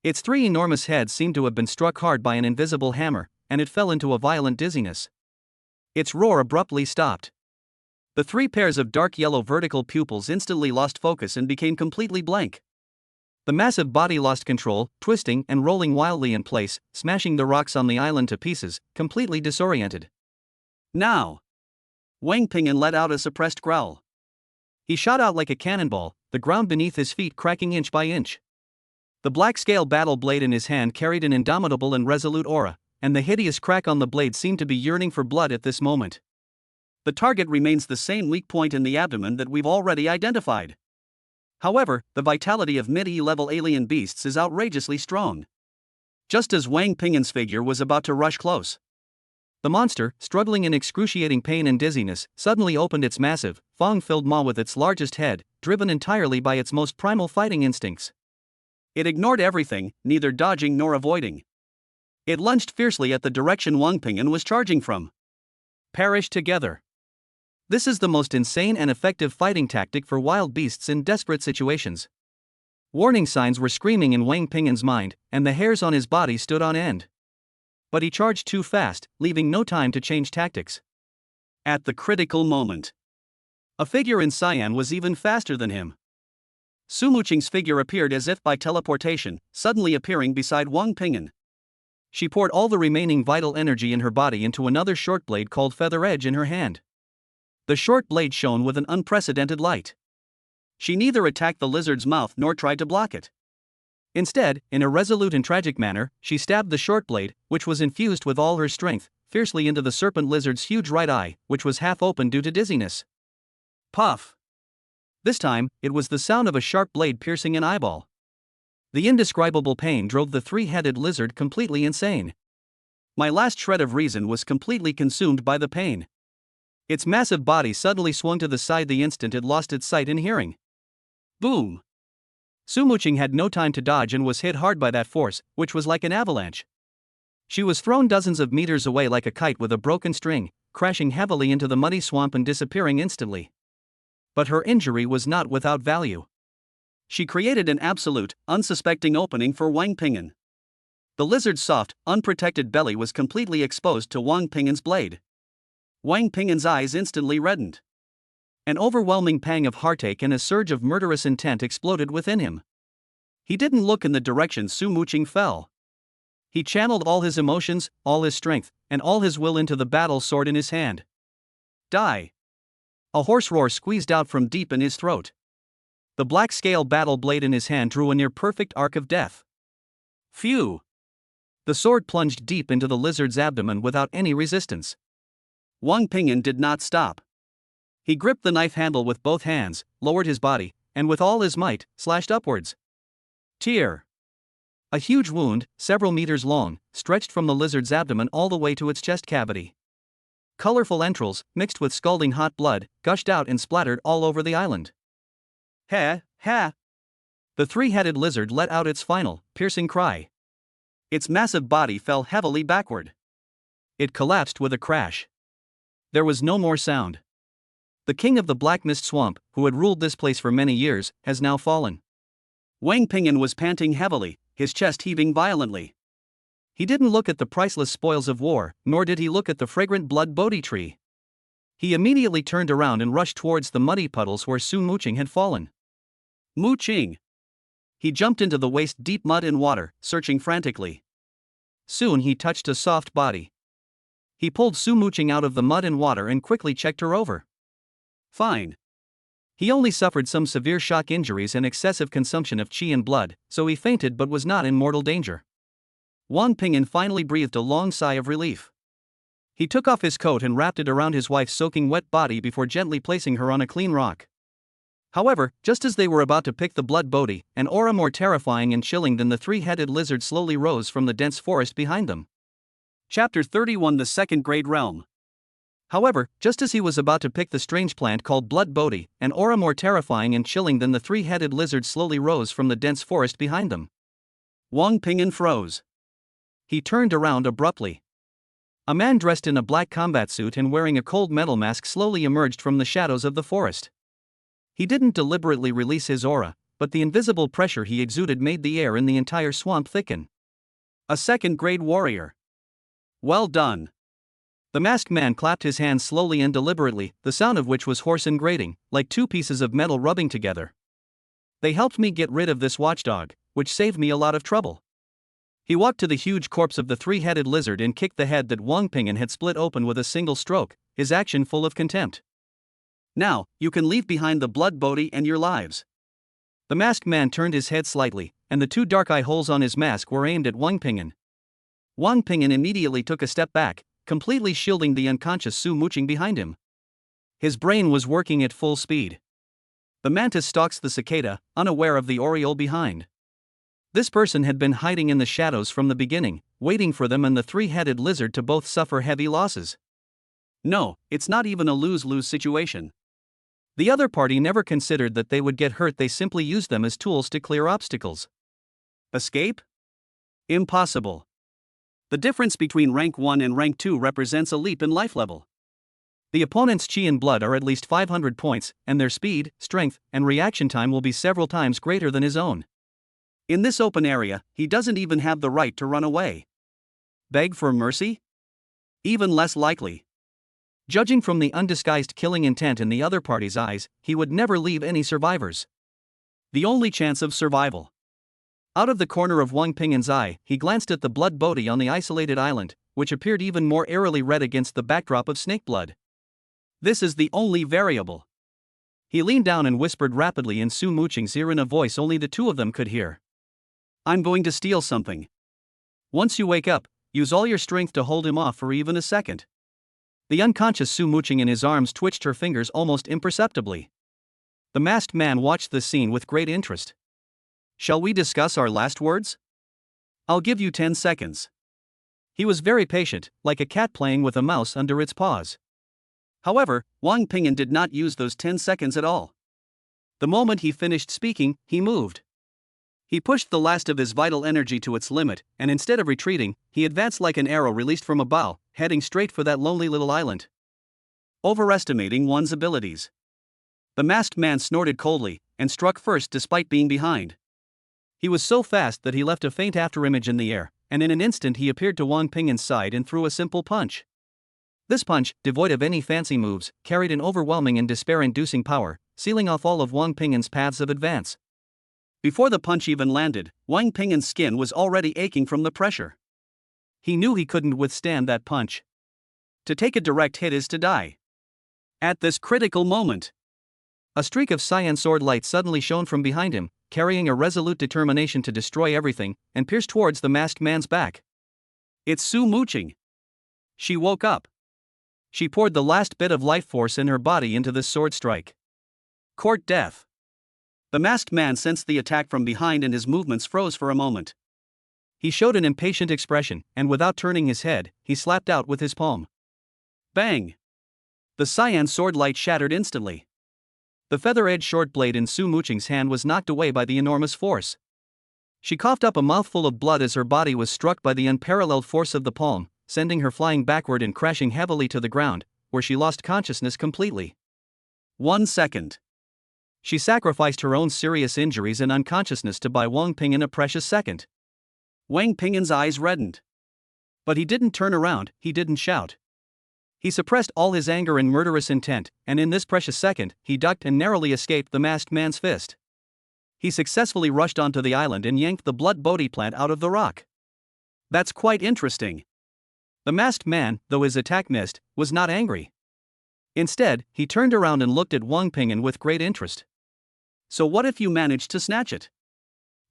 Its three enormous heads seemed to have been struck hard by an invisible hammer, and it fell into a violent dizziness. Its roar abruptly stopped. The three pairs of dark yellow vertical pupils instantly lost focus and became completely blank. The massive body lost control, twisting and rolling wildly in place, smashing the rocks on the island to pieces, completely disoriented. Now! Wang Pingyan let out a suppressed growl. He shot out like a cannonball, the ground beneath his feet cracking inch by inch. The black scale battle blade in his hand carried an indomitable and resolute aura, and the hideous crack on the blade seemed to be yearning for blood at this moment. The target remains the same weak point in the abdomen that we've already identified. However, the vitality of mid-E-level alien beasts is outrageously strong. Just as Wang Pingyan's figure was about to rush close, the monster, struggling in excruciating pain and dizziness, suddenly opened its massive, fang-filled maw with its largest head, driven entirely by its most primal fighting instincts. It ignored everything, neither dodging nor avoiding. It lunged fiercely at the direction Wang Pingyan was charging from. Perish together. This is the most insane and effective fighting tactic for wild beasts in desperate situations. Warning signs were screaming in Wang Pingyan's mind, and the hairs on his body stood on end. But he charged too fast, leaving no time to change tactics. At the critical moment, a figure in cyan was even faster than him. Su Muqing's figure appeared as if by teleportation, suddenly appearing beside Wang Pingyan. She poured all the remaining vital energy in her body into another short blade called Feather Edge in her hand. The short blade shone with an unprecedented light. She neither attacked the lizard's mouth nor tried to block it. Instead, in a resolute and tragic manner, she stabbed the short blade, which was infused with all her strength, fiercely into the serpent lizard's huge right eye, which was half open due to dizziness. Puff! This time, it was the sound of a sharp blade piercing an eyeball. The indescribable pain drove the three-headed lizard completely insane. My last shred of reason was completely consumed by the pain. Its massive body suddenly swung to the side the instant it lost its sight and hearing. Boom! Su Muqing had no time to dodge and was hit hard by that force, which was like an avalanche. She was thrown dozens of meters away like a kite with a broken string, crashing heavily into the muddy swamp and disappearing instantly. But her injury was not without value. She created an absolute, unsuspecting opening for Wang Pingyan. The lizard's soft, unprotected belly was completely exposed to Wang Pingyan's blade. Wang Pingyan's eyes instantly reddened. An overwhelming pang of heartache and a surge of murderous intent exploded within him. He didn't look in the direction Su Muqing fell. He channeled all his emotions, all his strength, and all his will into the battle sword in his hand. Die! A hoarse roar squeezed out from deep in his throat. The black scale battle blade in his hand drew a near-perfect arc of death. Phew! The sword plunged deep into the lizard's abdomen without any resistance. Wang Pingyan did not stop. He gripped the knife handle with both hands, lowered his body, and with all his might, slashed upwards. Tear! A huge wound, several meters long, stretched from the lizard's abdomen all the way to its chest cavity. Colorful entrails, mixed with scalding hot blood, gushed out and splattered all over the island. Ha, ha! The three-headed lizard let out its final, piercing cry. Its massive body fell heavily backward. It collapsed with a crash. There was no more sound. The king of the Black Mist Swamp, who had ruled this place for many years, has now fallen. Wang Pingyan was panting heavily, his chest heaving violently. He didn't look at the priceless spoils of war, nor did he look at the fragrant blood Bodhi tree. He immediately turned around and rushed towards the muddy puddles where Su Muqing had fallen. Muqing! He jumped into the waist-deep mud and water, searching frantically. Soon he touched a soft body. He pulled Su Muqing out of the mud and water and quickly checked her over. Fine. He only suffered some severe shock injuries and excessive consumption of qi and blood, so he fainted but was not in mortal danger. Wang Ping'an finally breathed a long sigh of relief. He took off his coat and wrapped it around his wife's soaking wet body before gently placing her on a clean rock. However, just as they were about to pick the blood bodhi, an aura more terrifying and chilling than the three-headed lizard slowly rose from the dense forest behind them. Chapter 31 The Second Grade Realm. However, just as he was about to pick the strange plant called blood bodhi, an aura more terrifying and chilling than the three-headed lizard slowly rose from the dense forest behind them. Wang Ping'an froze. He turned around abruptly. A man dressed in a black combat suit and wearing a cold metal mask slowly emerged from the shadows of the forest. He didn't deliberately release his aura, but the invisible pressure he exuded made the air in the entire swamp thicken. A second-grade warrior. Well done. The masked man clapped his hands slowly and deliberately, the sound of which was hoarse and grating, like two pieces of metal rubbing together. They helped me get rid of this watchdog, which saved me a lot of trouble. He walked to the huge corpse of the three-headed lizard and kicked the head that Wang Ping'an had split open with a single stroke, his action full of contempt. Now, you can leave behind the blood bodhi and your lives. The masked man turned his head slightly, and the two dark eye holes on his mask were aimed at Wang Ping'an. Wang Ping'an immediately took a step back, completely shielding the unconscious Su Muqing behind him. His brain was working at full speed. The mantis stalks the cicada, unaware of the oriole behind. This person had been hiding in the shadows from the beginning, waiting for them and the three-headed lizard to both suffer heavy losses. No, it's not even a lose-lose situation. The other party never considered that they would get hurt, they simply used them as tools to clear obstacles. Escape? Impossible. The difference between rank 1 and rank 2 represents a leap in life level. The opponent's qi and blood are at least 500 points, and their speed, strength, and reaction time will be several times greater than his own. In this open area, he doesn't even have the right to run away. Beg for mercy? Even less likely. Judging from the undisguised killing intent in the other party's eyes, he would never leave any survivors. The only chance of survival. Out of the corner of Wang Ping'an's eye, he glanced at the blood bodhi on the isolated island, which appeared even more eerily red against the backdrop of snake blood. This is the only variable. He leaned down and whispered rapidly in Su Muqing's ear in a voice only the two of them could hear. I'm going to steal something. Once you wake up, use all your strength to hold him off for even a second. The unconscious Su Muqing in his arms twitched her fingers almost imperceptibly. The masked man watched the scene with great interest. Shall we discuss our last words? I'll give you 10 seconds. He was very patient, like a cat playing with a mouse under its paws. However, Wang Ping'an did not use those 10 seconds at all. The moment he finished speaking, he moved. He pushed the last of his vital energy to its limit, and instead of retreating, he advanced like an arrow released from a bow, heading straight for that lonely little island. Overestimating one's abilities. The masked man snorted coldly, and struck first despite being behind. He was so fast that he left a faint afterimage in the air, and in an instant he appeared to Wang Ping'an's side and threw a simple punch. This punch, devoid of any fancy moves, carried an overwhelming and despair-inducing power, sealing off all of Wang Ping'an's paths of advance. Before the punch even landed, Wang Ping'an's skin was already aching from the pressure. He knew he couldn't withstand that punch. To take a direct hit is to die. At this critical moment, a streak of cyan sword light suddenly shone from behind him, carrying a resolute determination to destroy everything, and pierced towards the masked man's back. It's Su Muqing. She woke up. She poured the last bit of life force in her body into this sword strike. Court death. The masked man sensed the attack from behind and his movements froze for a moment. He showed an impatient expression, and without turning his head, he slapped out with his palm. Bang! The cyan sword light shattered instantly. The feather-edged short blade in Su Muqing's hand was knocked away by the enormous force. She coughed up a mouthful of blood as her body was struck by the unparalleled force of the palm, sending her flying backward and crashing heavily to the ground, where she lost consciousness completely. 1 second. She sacrificed her own serious injuries and unconsciousness to buy Wang Ping'an a precious second. Wang Ping'an's eyes reddened. But he didn't turn around, he didn't shout. He suppressed all his anger and murderous intent, and in this precious second, he ducked and narrowly escaped the masked man's fist. He successfully rushed onto the island and yanked the blood bodhi plant out of the rock. That's quite interesting. The masked man, though his attack missed, was not angry. Instead, he turned around and looked at Wang Ping'an with great interest. So what if you managed to snatch it?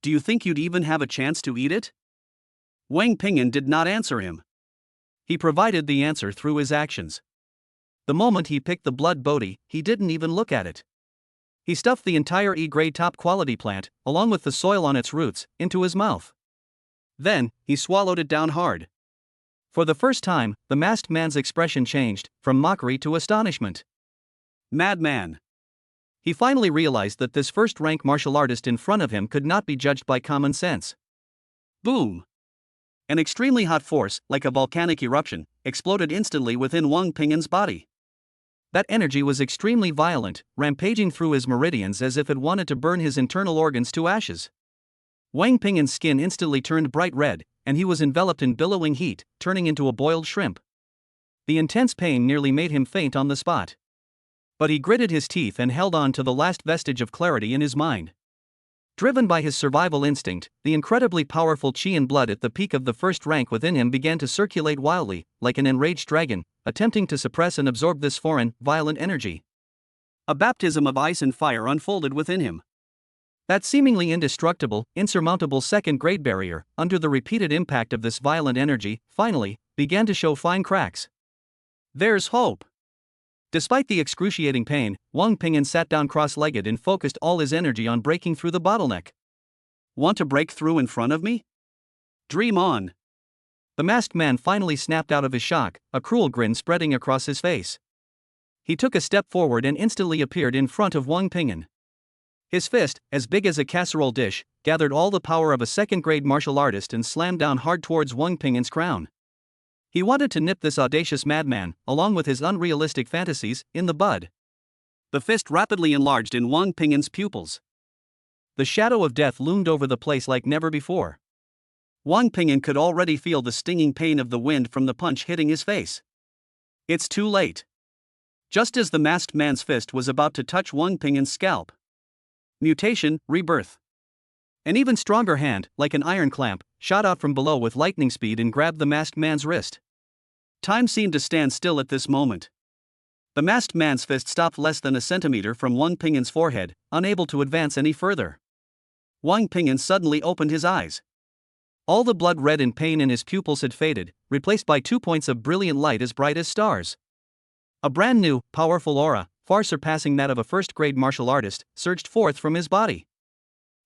Do you think you'd even have a chance to eat it? Wang Ping'an did not answer him. He provided the answer through his actions. The moment he picked the blood bodhi, he didn't even look at it. He stuffed the entire E-grade top-quality plant, along with the soil on its roots, into his mouth. Then, he swallowed it down hard. For the first time, the masked man's expression changed, from mockery to astonishment. Madman. He finally realized that this first-rank martial artist in front of him could not be judged by common sense. Boom! An extremely hot force, like a volcanic eruption, exploded instantly within Wang Ping'an's body. That energy was extremely violent, rampaging through his meridians as if it wanted to burn his internal organs to ashes. Wang Ping'an's skin instantly turned bright red, and he was enveloped in billowing heat, turning into a boiled shrimp. The intense pain nearly made him faint on the spot. But he gritted his teeth and held on to the last vestige of clarity in his mind. Driven by his survival instinct, the incredibly powerful qi and blood at the peak of the first rank within him began to circulate wildly, like an enraged dragon, attempting to suppress and absorb this foreign, violent energy. A baptism of ice and fire unfolded within him. That seemingly indestructible, insurmountable second-grade barrier, under the repeated impact of this violent energy, finally, began to show fine cracks. There's hope. Despite the excruciating pain, Wang Ping'an sat down cross-legged and focused all his energy on breaking through the bottleneck. Want to break through in front of me? Dream on. The masked man finally snapped out of his shock, a cruel grin spreading across his face. He took a step forward and instantly appeared in front of Wang Ping'an. His fist, as big as a casserole dish, gathered all the power of a second-grade martial artist and slammed down hard towards Wang Ping'an's crown. He wanted to nip this audacious madman, along with his unrealistic fantasies, in the bud. The fist rapidly enlarged in Wang Ping'an's pupils. The shadow of death loomed over the place like never before. Wang Ping'an could already feel the stinging pain of the wind from the punch hitting his face. It's too late. Just as the masked man's fist was about to touch Wang Ping'an's scalp. Mutation, rebirth. An even stronger hand, like an iron clamp, shot out from below with lightning speed and grabbed the masked man's wrist. Time seemed to stand still at this moment. The masked man's fist stopped less than a centimeter from Wang Ping'an's forehead, unable to advance any further. Wang Ping'an suddenly opened his eyes. All the blood red and pain in his pupils had faded, replaced by 2 points of brilliant light as bright as stars. A brand new, powerful aura, far surpassing that of a first-grade martial artist, surged forth from his body.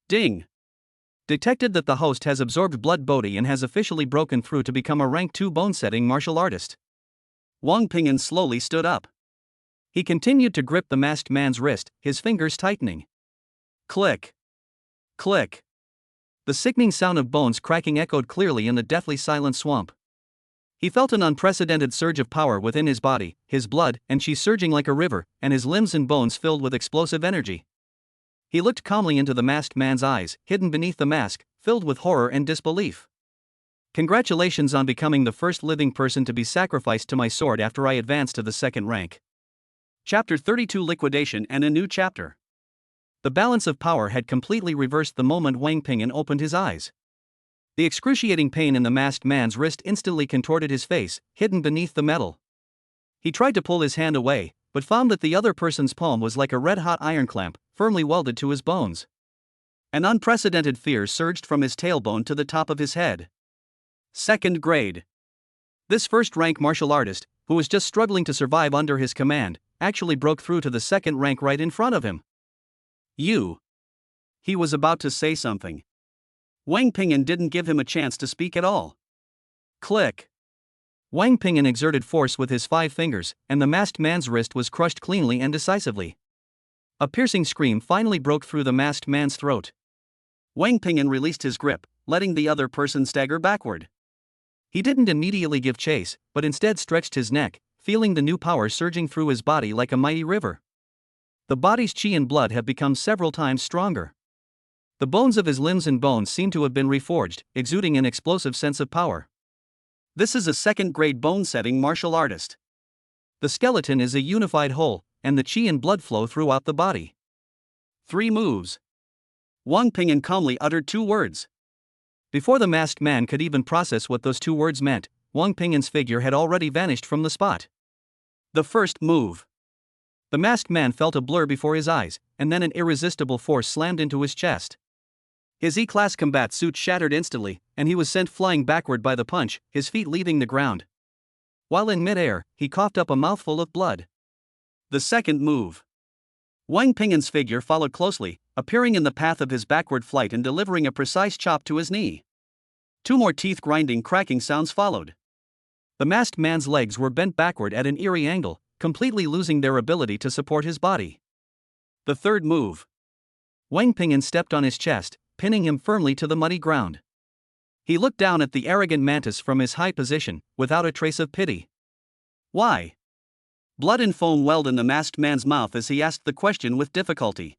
Ding! Detected that the host has absorbed blood bodhi and has officially broken through to become a rank 2 bone-setting martial artist. Wang Ping'an slowly stood up. He continued to grip the masked man's wrist, his fingers tightening. Click! Click! The sickening sound of bones cracking echoed clearly in the deathly silent swamp. He felt an unprecedented surge of power within his body, his blood and qi surging like a river, and his limbs and bones filled with explosive energy. He looked calmly into the masked man's eyes, hidden beneath the mask, filled with horror and disbelief. Congratulations on becoming the first living person to be sacrificed to my sword after I advanced to the second rank. Chapter 32 Liquidation and a New Chapter. The balance of power had completely reversed the moment Wang Ping'an opened his eyes. The excruciating pain in the masked man's wrist instantly contorted his face, hidden beneath the metal. He tried to pull his hand away, but found that the other person's palm was like a red-hot iron clamp, firmly welded to his bones. An unprecedented fear surged from his tailbone to the top of his head. Second grade. This first-rank martial artist, who was just struggling to survive under his command, actually broke through to the second rank right in front of him. You. He was about to say something. Wang Ping'an didn't give him a chance to speak at all. Click. Wang Ping'an exerted force with his 5 fingers, and the masked man's wrist was crushed cleanly and decisively. A piercing scream finally broke through the masked man's throat. Wang Ping'an released his grip, letting the other person stagger backward. He didn't immediately give chase, but instead stretched his neck, feeling the new power surging through his body like a mighty river. The body's qi and blood have become several times stronger. The bones of his limbs and bones seem to have been reforged, exuding an explosive sense of power. This is a second-grade bone-setting martial artist. The skeleton is a unified whole, and the qi and blood flow throughout the body. 3 moves. Wang Ping'an calmly uttered 2 words. Before the masked man could even process what those 2 words meant, Wang Ping'an's figure had already vanished from the spot. The first move. The masked man felt a blur before his eyes, and then an irresistible force slammed into his chest. His E-class combat suit shattered instantly, and he was sent flying backward by the punch, his feet leaving the ground. While in midair, he coughed up a mouthful of blood. The second move. Wang Ping'an's figure followed closely, appearing in the path of his backward flight and delivering a precise chop to his knee. 2 more teeth-grinding cracking sounds followed. The masked man's legs were bent backward at an eerie angle, completely losing their ability to support his body. The third move. Wang Ping'an stepped on his chest, pinning him firmly to the muddy ground. He looked down at the arrogant mantis from his high position, without a trace of pity. Why? Blood and foam welled in the masked man's mouth as he asked the question with difficulty.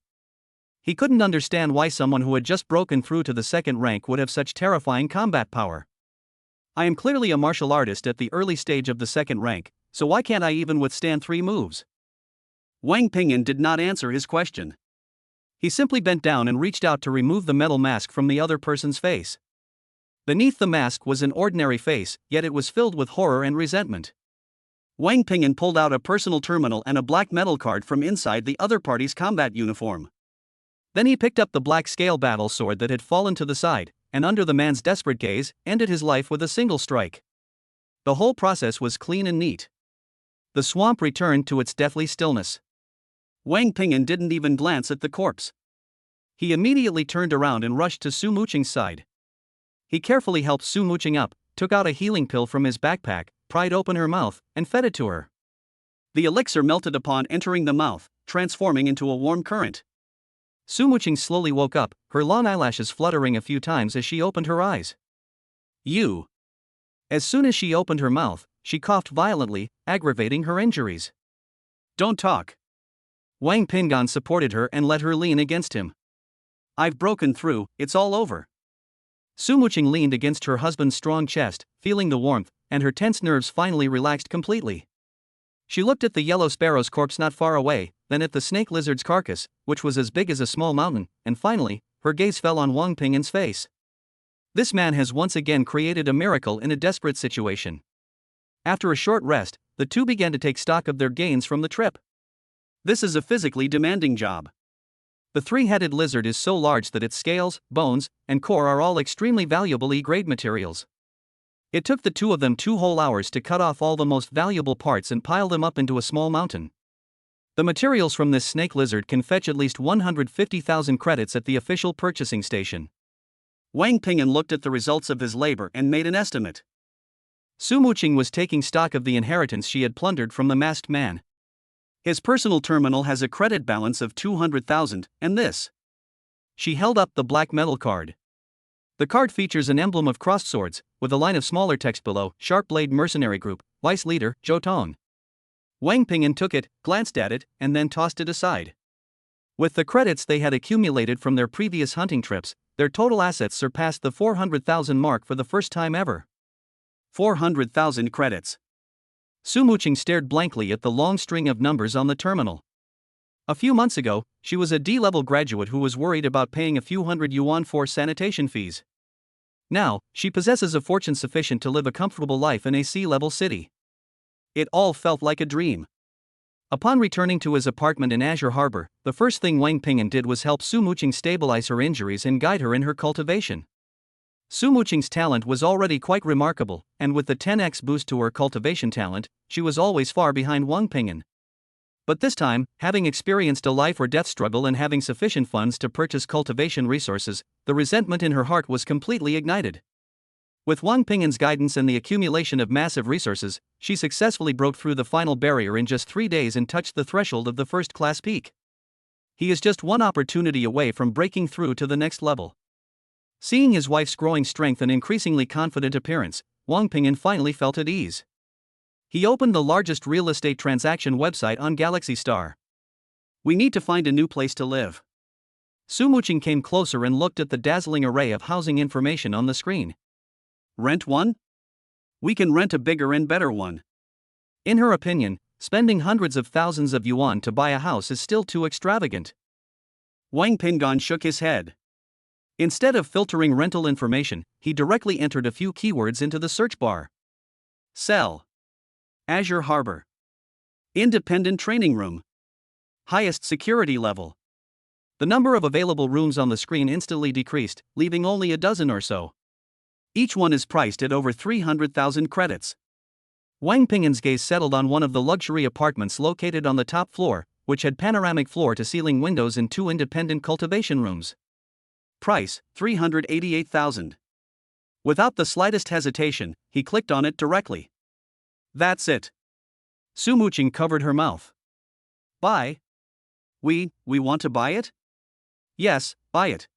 He couldn't understand why someone who had just broken through to the second rank would have such terrifying combat power. I am clearly a martial artist at the early stage of the second rank, so why can't I even withstand 3 moves? Wang Ping'an did not answer his question. He simply bent down and reached out to remove the metal mask from the other person's face. Beneath the mask was an ordinary face, yet it was filled with horror and resentment. Wang Ping'an pulled out a personal terminal and a black metal card from inside the other party's combat uniform. Then he picked up the black scale battle sword that had fallen to the side, and under the man's desperate gaze, ended his life with a single strike. The whole process was clean and neat. The swamp returned to its deathly stillness. Wang Ping'an didn't even glance at the corpse. He immediately turned around and rushed to Su Muqing's side. He carefully helped Su Muqing up, took out a healing pill from his backpack, pried open her mouth, and fed it to her. The elixir melted upon entering the mouth, transforming into a warm current. Su Muqing slowly woke up, her long eyelashes fluttering a few times as she opened her eyes. You. As soon as she opened her mouth, she coughed violently, aggravating her injuries. Don't talk. Wang Ping'an supported her and let her lean against him. I've broken through, it's all over. Su Muqing leaned against her husband's strong chest, feeling the warmth, and her tense nerves finally relaxed completely. She looked at the yellow sparrow's corpse not far away, then at the snake lizard's carcass, which was as big as a small mountain, and finally, her gaze fell on Wang Ping'an's face. This man has once again created a miracle in a desperate situation. After a short rest, the two began to take stock of their gains from the trip. This is a physically demanding job. The 3-headed lizard is so large that its scales, bones, and core are all extremely valuable E-grade materials. It took the 2 of them 2 whole hours to cut off all the most valuable parts and pile them up into a small mountain. The materials from this snake lizard can fetch at least 150,000 credits at the official purchasing station. Wang Ping'an looked at the results of his labor and made an estimate. Su Muqing was taking stock of the inheritance she had plundered from the masked man. His personal terminal has a credit balance of 200,000, and this. She held up the black metal card. The card features an emblem of crossed swords, with a line of smaller text below, Sharp Blade Mercenary Group, Vice Leader, Zhou Tong. Wang Ping'an took it, glanced at it, and then tossed it aside. With the credits they had accumulated from their previous hunting trips, their total assets surpassed the 400,000 mark for the first time ever. 400,000 credits. Su Muqing stared blankly at the long string of numbers on the terminal. A few months ago, she was a D-level graduate who was worried about paying a few hundred yuan for sanitation fees. Now, she possesses a fortune sufficient to live a comfortable life in a C-level city. It all felt like a dream. Upon returning to his apartment in Azure Harbor, the first thing Wang Ping'an did was help Su Muqing stabilize her injuries and guide her in her cultivation. Su Muqing's talent was already quite remarkable, and with the 10x boost to her cultivation talent, she was always far behind Wang Ping'an. But this time, having experienced a life or death struggle and having sufficient funds to purchase cultivation resources, the resentment in her heart was completely ignited. With Wang Ping'an's guidance and the accumulation of massive resources, she successfully broke through the final barrier in just 3 days and touched the threshold of the first-class peak. He is just one opportunity away from breaking through to the next level. Seeing his wife's growing strength and increasingly confident appearance, Wang Ping'an finally felt at ease. He opened the largest real estate transaction website on Galaxy Star. We need to find a new place to live. Su Muqing came closer and looked at the dazzling array of housing information on the screen. Rent one? We can rent a bigger and better one. In her opinion, Spending hundreds of thousands of yuan to buy a house is still too extravagant. Wang Pinggan shook his head. Instead of filtering rental information, he directly entered a few keywords into the search bar. Sell. Azure Harbor. Independent training room. Highest security level. The number of available rooms on the screen instantly decreased, leaving only a dozen or so. Each one is priced at over 300,000 credits. Wang Pinggan's gaze settled on one of the luxury apartments located on the top floor, which had panoramic floor-to-ceiling windows and 2 independent cultivation rooms. Price, 388,000. Without the slightest hesitation, he clicked on it directly. That's it. Su Muqing covered her mouth. Buy? We want to buy it? Yes, buy it.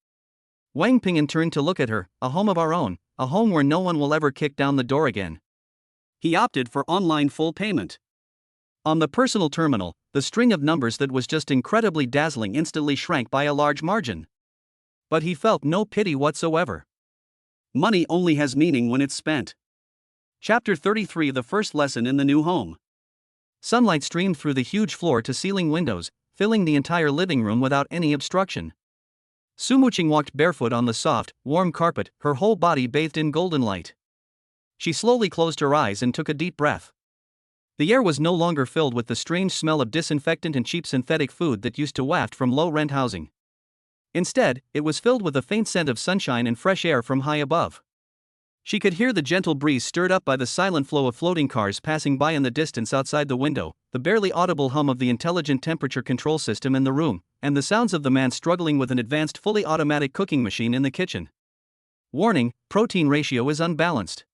Wang Pinggan turned to look at her. A home of our own, a home where no one will ever kick down the door again. He opted for online full payment. On the personal terminal, the string of numbers that was just incredibly dazzling instantly shrank by a large margin. But he felt no pity whatsoever. Money only has meaning when it's spent. Chapter 33, the first lesson in the new home. Sunlight streamed through the huge floor-to-ceiling windows, filling the entire living room without any obstruction. Su Muqing walked barefoot on the soft, warm carpet, her whole body bathed in golden light. She slowly closed her eyes and took a deep breath. The air was no longer filled with the strange smell of disinfectant and cheap synthetic food that used to waft from low-rent housing. Instead, it was filled with a faint scent of sunshine and fresh air from high above. She could hear the gentle breeze stirred up by the silent flow of floating cars passing by in the distance outside the window, the barely audible hum of the intelligent temperature control system in the room, and the sounds of the man struggling with an advanced fully automatic cooking machine in the kitchen. Warning: protein ratio is unbalanced.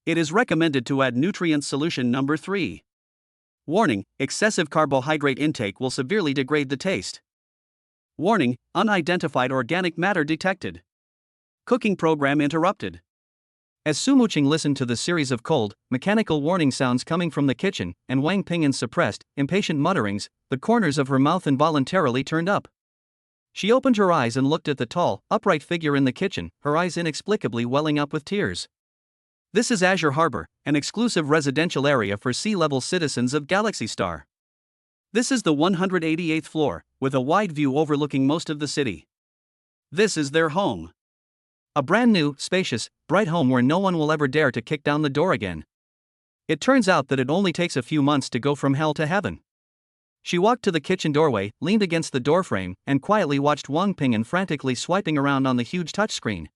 It is recommended to add nutrient solution number 3. Warning: excessive carbohydrate intake will severely degrade the taste. Warning: unidentified organic matter detected. Cooking program interrupted. As Su Muqing listened to the series of cold, mechanical warning sounds coming from the kitchen, and Wang Pinggan's suppressed, impatient mutterings, the corners of her mouth involuntarily turned up. She opened her eyes and looked at the tall, upright figure in the kitchen, her eyes inexplicably welling up with tears. This is Azure Harbor, an exclusive residential area for sea-level citizens of Galaxy Star. This is the 188th floor, with a wide view overlooking most of the city. This is their home. A brand new, spacious, bright home where no one will ever dare to kick down the door again. It turns out that it only takes a few months to go from hell to heaven. She walked to the kitchen doorway, leaned against the doorframe, and quietly watched Wang Pinggan frantically swiping around on the huge touchscreen.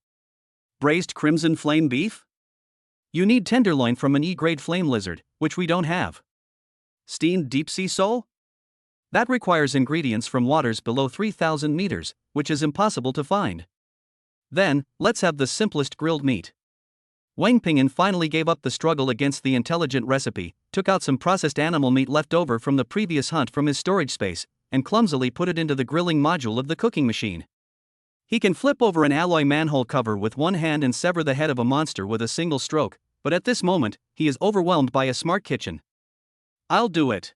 Braised crimson flame beef? You need tenderloin from an E-grade flame lizard, which we don't have. Steamed deep-sea sole? That requires ingredients from waters below 3,000 meters, which is impossible to find. Then, let's have the simplest grilled meat. Wang Pinggan finally gave up the struggle against the intelligent recipe, took out some processed animal meat left over from the previous hunt from his storage space, and clumsily put it into the grilling module of the cooking machine. He can flip over an alloy manhole cover with one hand and sever the head of a monster with a single stroke, but at this moment, he is overwhelmed by a smart kitchen. I'll do it.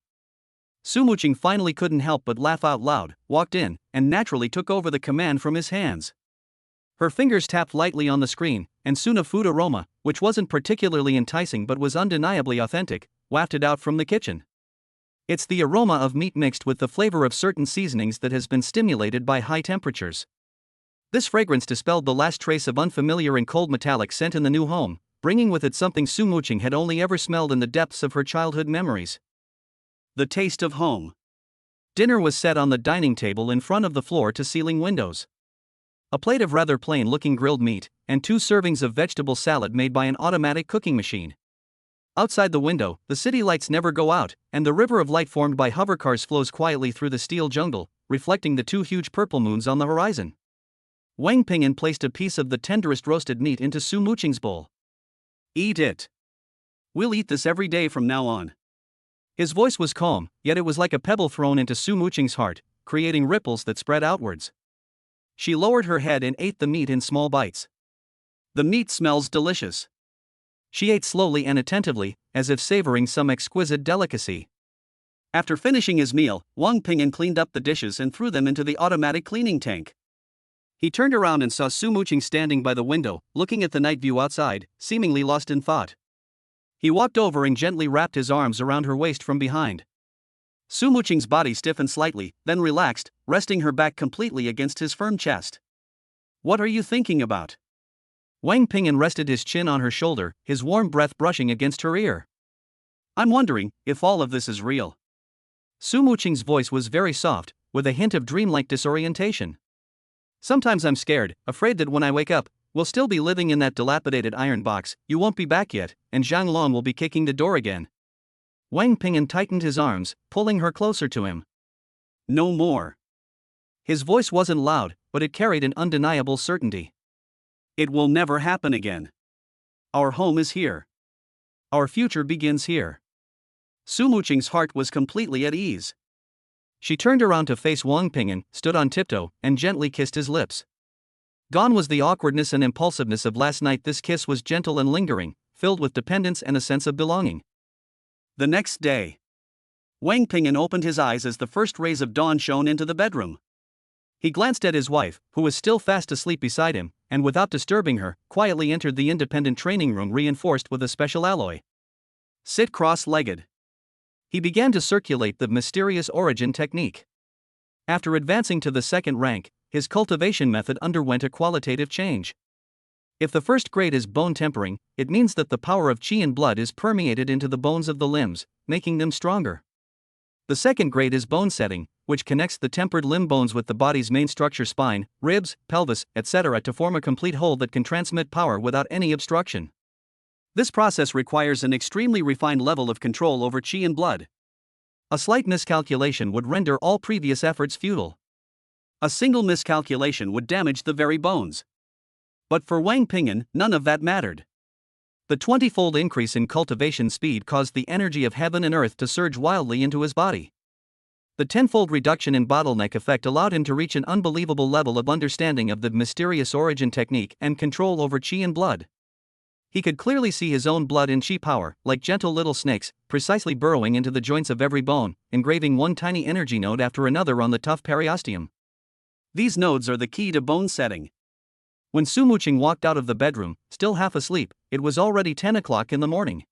Su Muqing finally couldn't help but laugh out loud, walked in, and naturally took over the command from his hands. Her fingers tapped lightly on the screen, and soon a food aroma, which wasn't particularly enticing but was undeniably authentic, wafted out from the kitchen. It's the aroma of meat mixed with the flavor of certain seasonings that has been stimulated by high temperatures. This fragrance dispelled the last trace of unfamiliar and cold metallic scent in the new home, bringing with it something Su Muqing had only ever smelled in the depths of her childhood memories. The taste of home. Dinner was set on the dining table in front of the floor-to-ceiling windows. A plate of rather plain-looking grilled meat, and 2 servings of vegetable salad made by an automatic cooking machine. Outside the window, the city lights never go out, and the river of light formed by hovercars flows quietly through the steel jungle, reflecting the 2 huge purple moons on the horizon. Wang Pinggan placed a piece of the tenderest roasted meat into Su Muqing's bowl. Eat it. We'll eat this every day from now on. His voice was calm, yet it was like a pebble thrown into Su Muqing's heart, creating ripples that spread outwards. She lowered her head and ate the meat in small bites. The meat smells delicious. She ate slowly and attentively, as if savoring some exquisite delicacy. After finishing his meal, Wang Pinggan cleaned up the dishes and threw them into the automatic cleaning tank. He turned around and saw Su Muqing standing by the window, looking at the night view outside, seemingly lost in thought. He walked over and gently wrapped his arms around her waist from behind. Su Muqing's body stiffened slightly, then relaxed, resting her back completely against his firm chest. What are you thinking about? Wang Ping'an rested his chin on her shoulder, his warm breath brushing against her ear. I'm wondering if all of this is real. Su Muqing's voice was very soft, with a hint of dreamlike disorientation. Sometimes I'm scared, afraid that when I wake up, we'll still be living in that dilapidated iron box, you won't be back yet, and Zhang Long will be kicking the door again. Wang Ping'an tightened his arms, pulling her closer to him. No more. His voice wasn't loud, but it carried an undeniable certainty. It will never happen again. Our home is here. Our future begins here. Su Muqing's heart was completely at ease. She turned around to face Wang Ping'an, stood on tiptoe, and gently kissed his lips. Gone was the awkwardness and impulsiveness of last night. This kiss was gentle and lingering, filled with dependence and a sense of belonging. The next day, Wang Ping'an opened his eyes as the first rays of dawn shone into the bedroom. He glanced at his wife, who was still fast asleep beside him, and without disturbing her, quietly entered the independent training room reinforced with a special alloy. Sit cross-legged. He began to circulate the mysterious origin technique. After advancing to the second rank, his cultivation method underwent a qualitative change. If the first grade is bone tempering, it means that the power of qi and blood is permeated into the bones of the limbs, making them stronger. The second grade is bone setting, which connects the tempered limb bones with the body's main structure, spine, ribs, pelvis, etc. to form a complete whole that can transmit power without any obstruction. This process requires an extremely refined level of control over qi and blood. A slight miscalculation would render all previous efforts futile. A single miscalculation would damage the very bones. But for Wang Ping'an, none of that mattered. The 20-fold increase in cultivation speed caused the energy of heaven and earth to surge wildly into his body. The 10-fold reduction in bottleneck effect allowed him to reach an unbelievable level of understanding of the mysterious origin technique and control over qi and blood. He could clearly see his own blood and qi power, like gentle little snakes, precisely burrowing into the joints of every bone, engraving one tiny energy node after another on the tough periosteum. These nodes are the key to bone setting. When Su Muqing walked out of the bedroom, still half asleep, it was already 10 o'clock in the morning.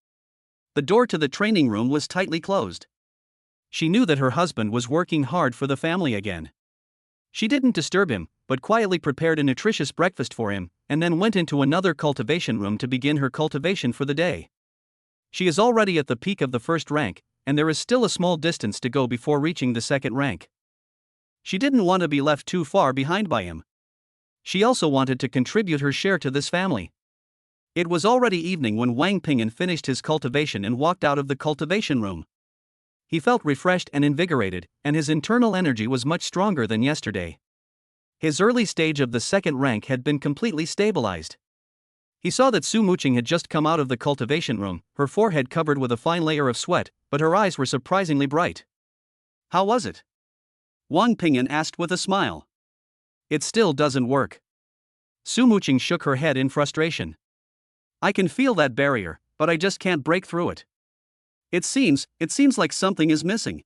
The door to the training room was tightly closed. She knew that her husband was working hard for the family again. She didn't disturb him, but quietly prepared a nutritious breakfast for him, and then went into another cultivation room to begin her cultivation for the day. She is already at the peak of the first rank, and there is still a small distance to go before reaching the second rank. She didn't want to be left too far behind by him. She also wanted to contribute her share to this family. It was already evening when Wang Ping'an finished his cultivation and walked out of the cultivation room. He felt refreshed and invigorated, and his internal energy was much stronger than yesterday. His early stage of the second rank had been completely stabilized. He saw that Su Muqing had just come out of the cultivation room, her forehead covered with a fine layer of sweat, but her eyes were surprisingly bright. How was it? Wang Ping'an asked with a smile. It still doesn't work. Su Muqing shook her head in frustration. I can feel that barrier, but I just can't break through it. It seems like something is missing.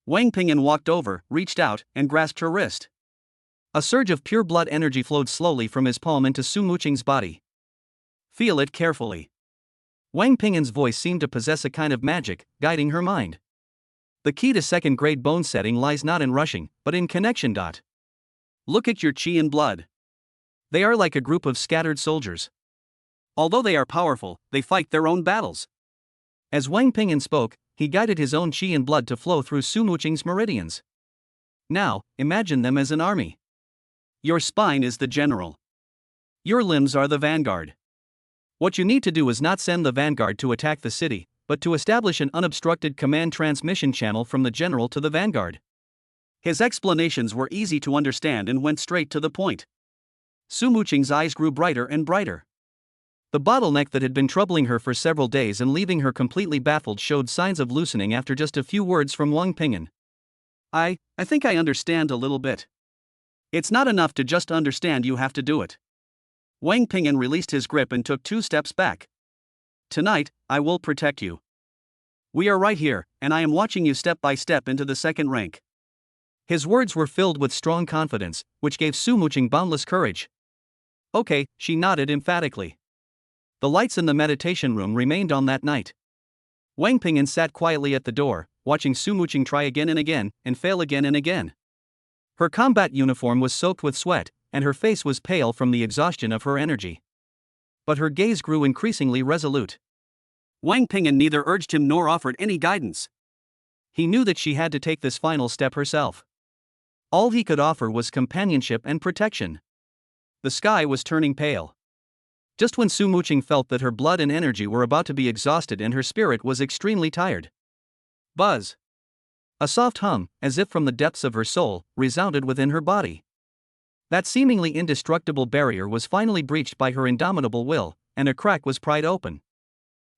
Wang Ping'an walked over, reached out, and grasped her wrist. A surge of pure blood energy flowed slowly from his palm into Su Muqing's body. Feel it carefully. Wang Ping'an's voice seemed to possess a kind of magic, guiding her mind. The key to second-grade bone setting lies not in rushing, but in connection. Look at your qi and blood. They are like a group of scattered soldiers. Although they are powerful, they fight their own battles. As Wang Ping'an spoke, he guided his own qi and blood to flow through Su Muqing's meridians. Now, imagine them as an army. Your spine is the general. Your limbs are the vanguard. What you need to do is not send the vanguard to attack the city, but to establish an unobstructed command transmission channel from the general to the vanguard. His explanations were easy to understand and went straight to the point. Su Muqing's eyes grew brighter and brighter. The bottleneck that had been troubling her for several days and leaving her completely baffled showed signs of loosening after just a few words from Wang Ping'an. I think I understand a little bit. It's not enough to just understand, you have to do it. Wang Ping'an released his grip and took 2 steps back. Tonight, I will protect you. We are right here, and I am watching you step by step into the second rank. His words were filled with strong confidence, which gave Su Muqing boundless courage. Okay, she nodded emphatically. The lights in the meditation room remained on that night. Wang Ping'an sat quietly at the door, watching Su Muqing try again and fail again and again. Her combat uniform was soaked with sweat, and her face was pale from the exhaustion of her energy. But her gaze grew increasingly resolute. Wang Ping'an neither urged him nor offered any guidance. He knew that she had to take this final step herself. All he could offer was companionship and protection. The sky was turning pale. Just when Su Muqing felt that her blood and energy were about to be exhausted and her spirit was extremely tired. Buzz! A soft hum, as if from the depths of her soul, resounded within her body. That seemingly indestructible barrier was finally breached by her indomitable will, and a crack was pried open.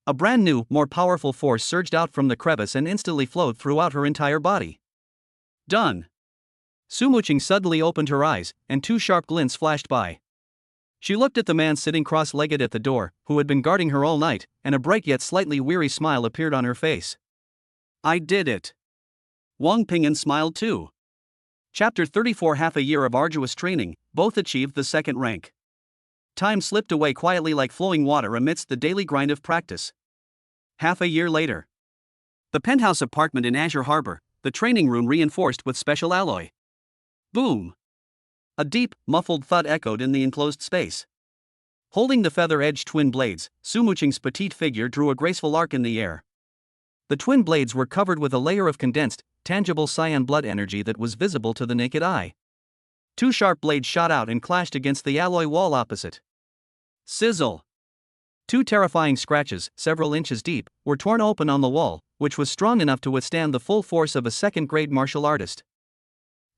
A brand new, more powerful force surged out from the crevice and instantly flowed throughout her entire body. Done! Su Muqing suddenly opened her eyes, and two sharp glints flashed by. She looked at the man sitting cross-legged at the door, who had been guarding her all night, and a bright yet slightly weary smile appeared on her face. I did it! Wang Ping'an smiled too. Chapter 34. Half a year of arduous training, both achieved the second rank. Time slipped away quietly like flowing water amidst the daily grind of practice. Half a year later. The penthouse apartment in Azure Harbor, the training room reinforced with special alloy. Boom! A deep, muffled thud echoed in the enclosed space. Holding the feather-edged twin blades, Su Muqing's petite figure drew a graceful arc in the air. The twin blades were covered with a layer of condensed, tangible cyan blood energy that was visible to the naked eye. Two sharp blades shot out and clashed against the alloy wall opposite. Sizzle! Two terrifying scratches, several inches deep, were torn open on the wall, which was strong enough to withstand the full force of a second-grade martial artist.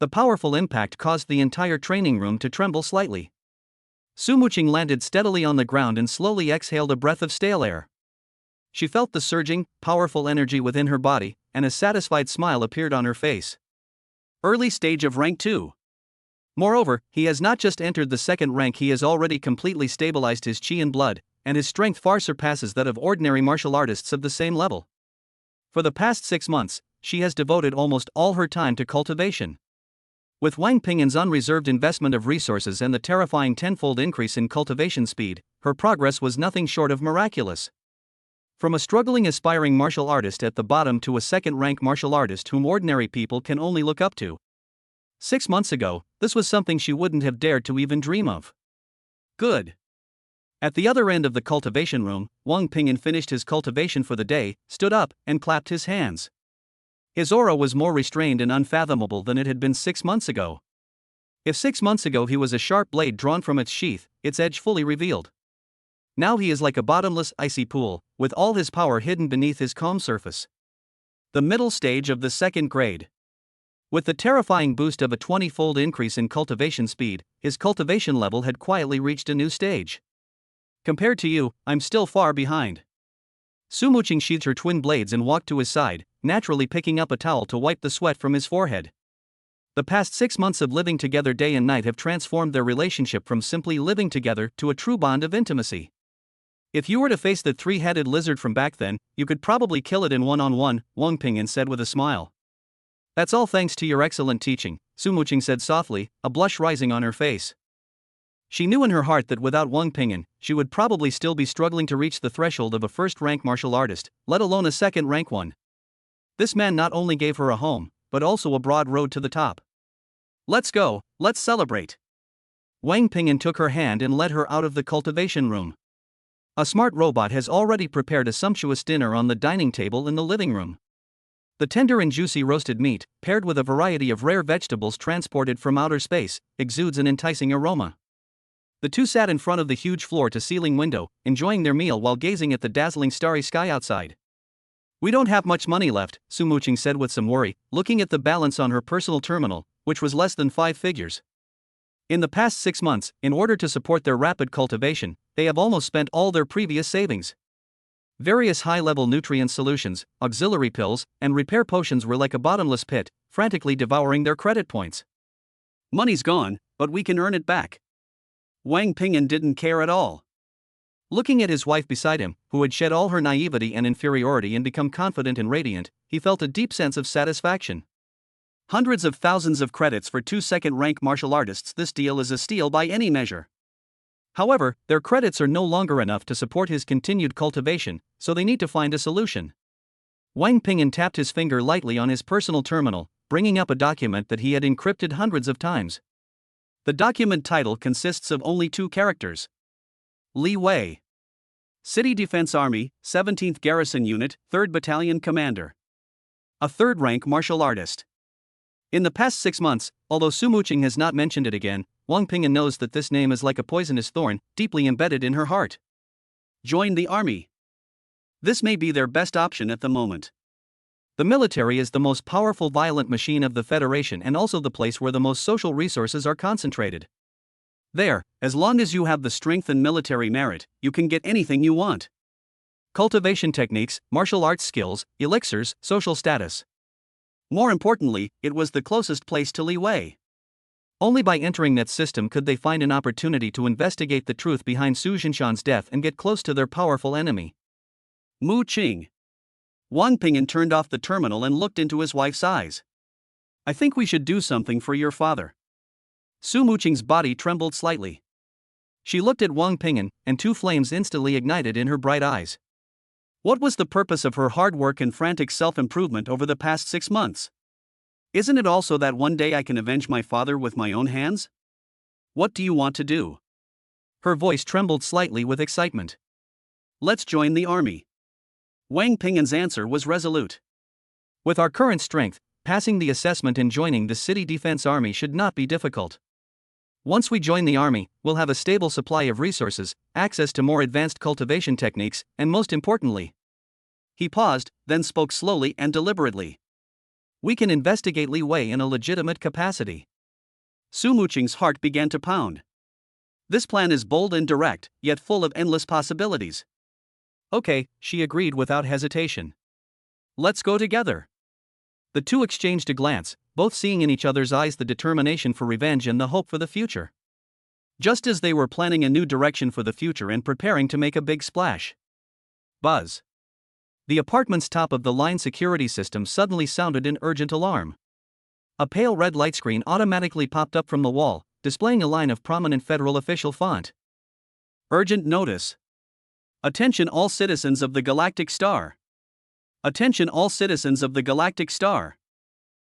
The powerful impact caused the entire training room to tremble slightly. Su Muqing landed steadily on the ground and slowly exhaled a breath of stale air. She felt the surging, powerful energy within her body, and a satisfied smile appeared on her face. Early stage of rank 2. Moreover, he has not just entered the second rank, he has already completely stabilized his chi and blood, and his strength far surpasses that of ordinary martial artists of the same level. For the past 6 months, she has devoted almost all her time to cultivation. With Wang Ping'an's unreserved investment of resources and the terrifying tenfold increase in cultivation speed, her progress was nothing short of miraculous. From a struggling aspiring martial artist at the bottom to a second-rank martial artist whom ordinary people can only look up to. 6 months ago, this was something she wouldn't have dared to even dream of. Good. At the other end of the cultivation room, Wang Ping'an finished his cultivation for the day, stood up, and clapped his hands. His aura was more restrained and unfathomable than it had been 6 months ago. If 6 months ago he was a sharp blade drawn from its sheath, its edge fully revealed. Now he is like a bottomless, icy pool, with all his power hidden beneath his calm surface. The middle stage of the second grade. With the terrifying boost of a 20-fold increase in cultivation speed, his cultivation level had quietly reached a new stage. Compared to you, I'm still far behind. Su Muqing sheathed her twin blades and walked to his side, naturally picking up a towel to wipe the sweat from his forehead. The past 6 months of living together day and night have transformed their relationship from simply living together to a true bond of intimacy. If you were to face the three-headed lizard from back then, you could probably kill it in one-on-one, Wang Ping'an said with a smile. That's all thanks to your excellent teaching, Su Muqing said softly, a blush rising on her face. She knew in her heart that without Wang Ping'an, she would probably still be struggling to reach the threshold of a first-rank martial artist, let alone a second-rank one. This man not only gave her a home, but also a broad road to the top. Let's go, let's celebrate. Wang Ping'an took her hand and led her out of the cultivation room. A smart robot has already prepared a sumptuous dinner on the dining table in the living room. The tender and juicy roasted meat, paired with a variety of rare vegetables transported from outer space, exudes an enticing aroma. The two sat in front of the huge floor-to-ceiling window, enjoying their meal while gazing at the dazzling starry sky outside. We don't have much money left, Su Muqing said with some worry, looking at the balance on her personal terminal, which was less than 5 figures. In the past 6 months, in order to support their rapid cultivation, they have almost spent all their previous savings. Various high-level nutrient solutions, auxiliary pills, and repair potions were like a bottomless pit, frantically devouring their credit points. Money's gone, but we can earn it back. Wang Ping'an didn't care at all. Looking at his wife beside him, who had shed all her naivety and inferiority and become confident and radiant, he felt a deep sense of satisfaction. Hundreds of thousands of credits for 2 second-rank martial artists. This deal is a steal by any measure. However, their credits are no longer enough to support his continued cultivation, so they need to find a solution. Wang Ping'an tapped his finger lightly on his personal terminal, bringing up a document that he had encrypted hundreds of times. The document title consists of only 2 characters. Li Wei. City Defense Army, 17th Garrison Unit, 3rd Battalion Commander. A 3rd-rank martial artist. In the past 6 months, although Su Muqing has not mentioned it again, Wang Ping'an knows that this name is like a poisonous thorn, deeply embedded in her heart. Join the army. This may be their best option at the moment. The military is the most powerful violent machine of the Federation and also the place where the most social resources are concentrated. There, as long as you have the strength and military merit, you can get anything you want. Cultivation techniques, martial arts skills, elixirs, social status. More importantly, it was the closest place to Li Wei. Only by entering that system could they find an opportunity to investigate the truth behind Su Jinshan's death and get close to their powerful enemy. Mu Qing. Wang Ping'an turned off the terminal and looked into his wife's eyes. I think we should do something for your father. Su Muqing's body trembled slightly. She looked at Wang Ping'an, and 2 flames instantly ignited in her bright eyes. What was the purpose of her hard work and frantic self-improvement over the past 6 months? Isn't it also that one day I can avenge my father with my own hands? What do you want to do? Her voice trembled slightly with excitement. Let's join the army. Wang Ping'an's answer was resolute. With our current strength, passing the assessment and joining the City Defense Army should not be difficult. Once we join the army, we'll have a stable supply of resources, access to more advanced cultivation techniques, and most importantly. He paused, then spoke slowly and deliberately. We can investigate Li Wei in a legitimate capacity. Su Muqing's heart began to pound. This plan is bold and direct, yet full of endless possibilities. Okay, she agreed without hesitation. Let's go together. The 2 exchanged a glance, both seeing in each other's eyes the determination for revenge and the hope for the future. Just as they were planning a new direction for the future and preparing to make a big splash. Buzz. The apartment's top-of-the-line security system suddenly sounded an urgent alarm. A pale red light screen automatically popped up from the wall, displaying a line of prominent federal official font. Urgent notice. Attention all citizens of the Galactic Star. Attention all citizens of the Galactic Star.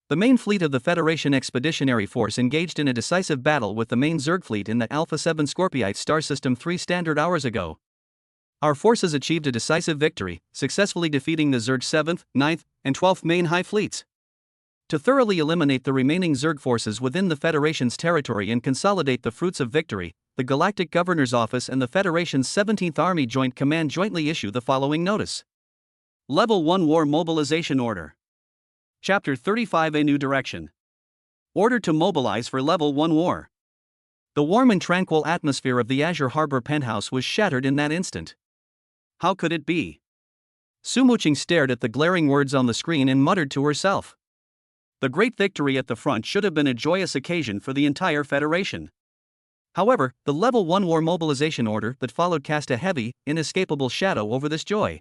The main fleet of the Federation Expeditionary Force engaged in a decisive battle with the main Zerg fleet in the Alpha 7 Scorpiite star system 3 standard hours ago. Our forces achieved a decisive victory, successfully defeating the Zerg 7th, 9th, and 12th main high fleets. To thoroughly eliminate the remaining Zerg forces within the Federation's territory and consolidate the fruits of victory, the Galactic Governor's Office and the Federation's 17th Army Joint Command jointly issue the following notice. Level 1 War Mobilization Order. Chapter 35 A New Direction. Order to mobilize for Level 1 War. The warm and tranquil atmosphere of the Azure Harbor penthouse was shattered in that instant. How could it be? Su Muqing stared at the glaring words on the screen and muttered to herself. The great victory at the front should have been a joyous occasion for the entire Federation. However, the Level 1 War Mobilization Order that followed cast a heavy, inescapable shadow over this joy.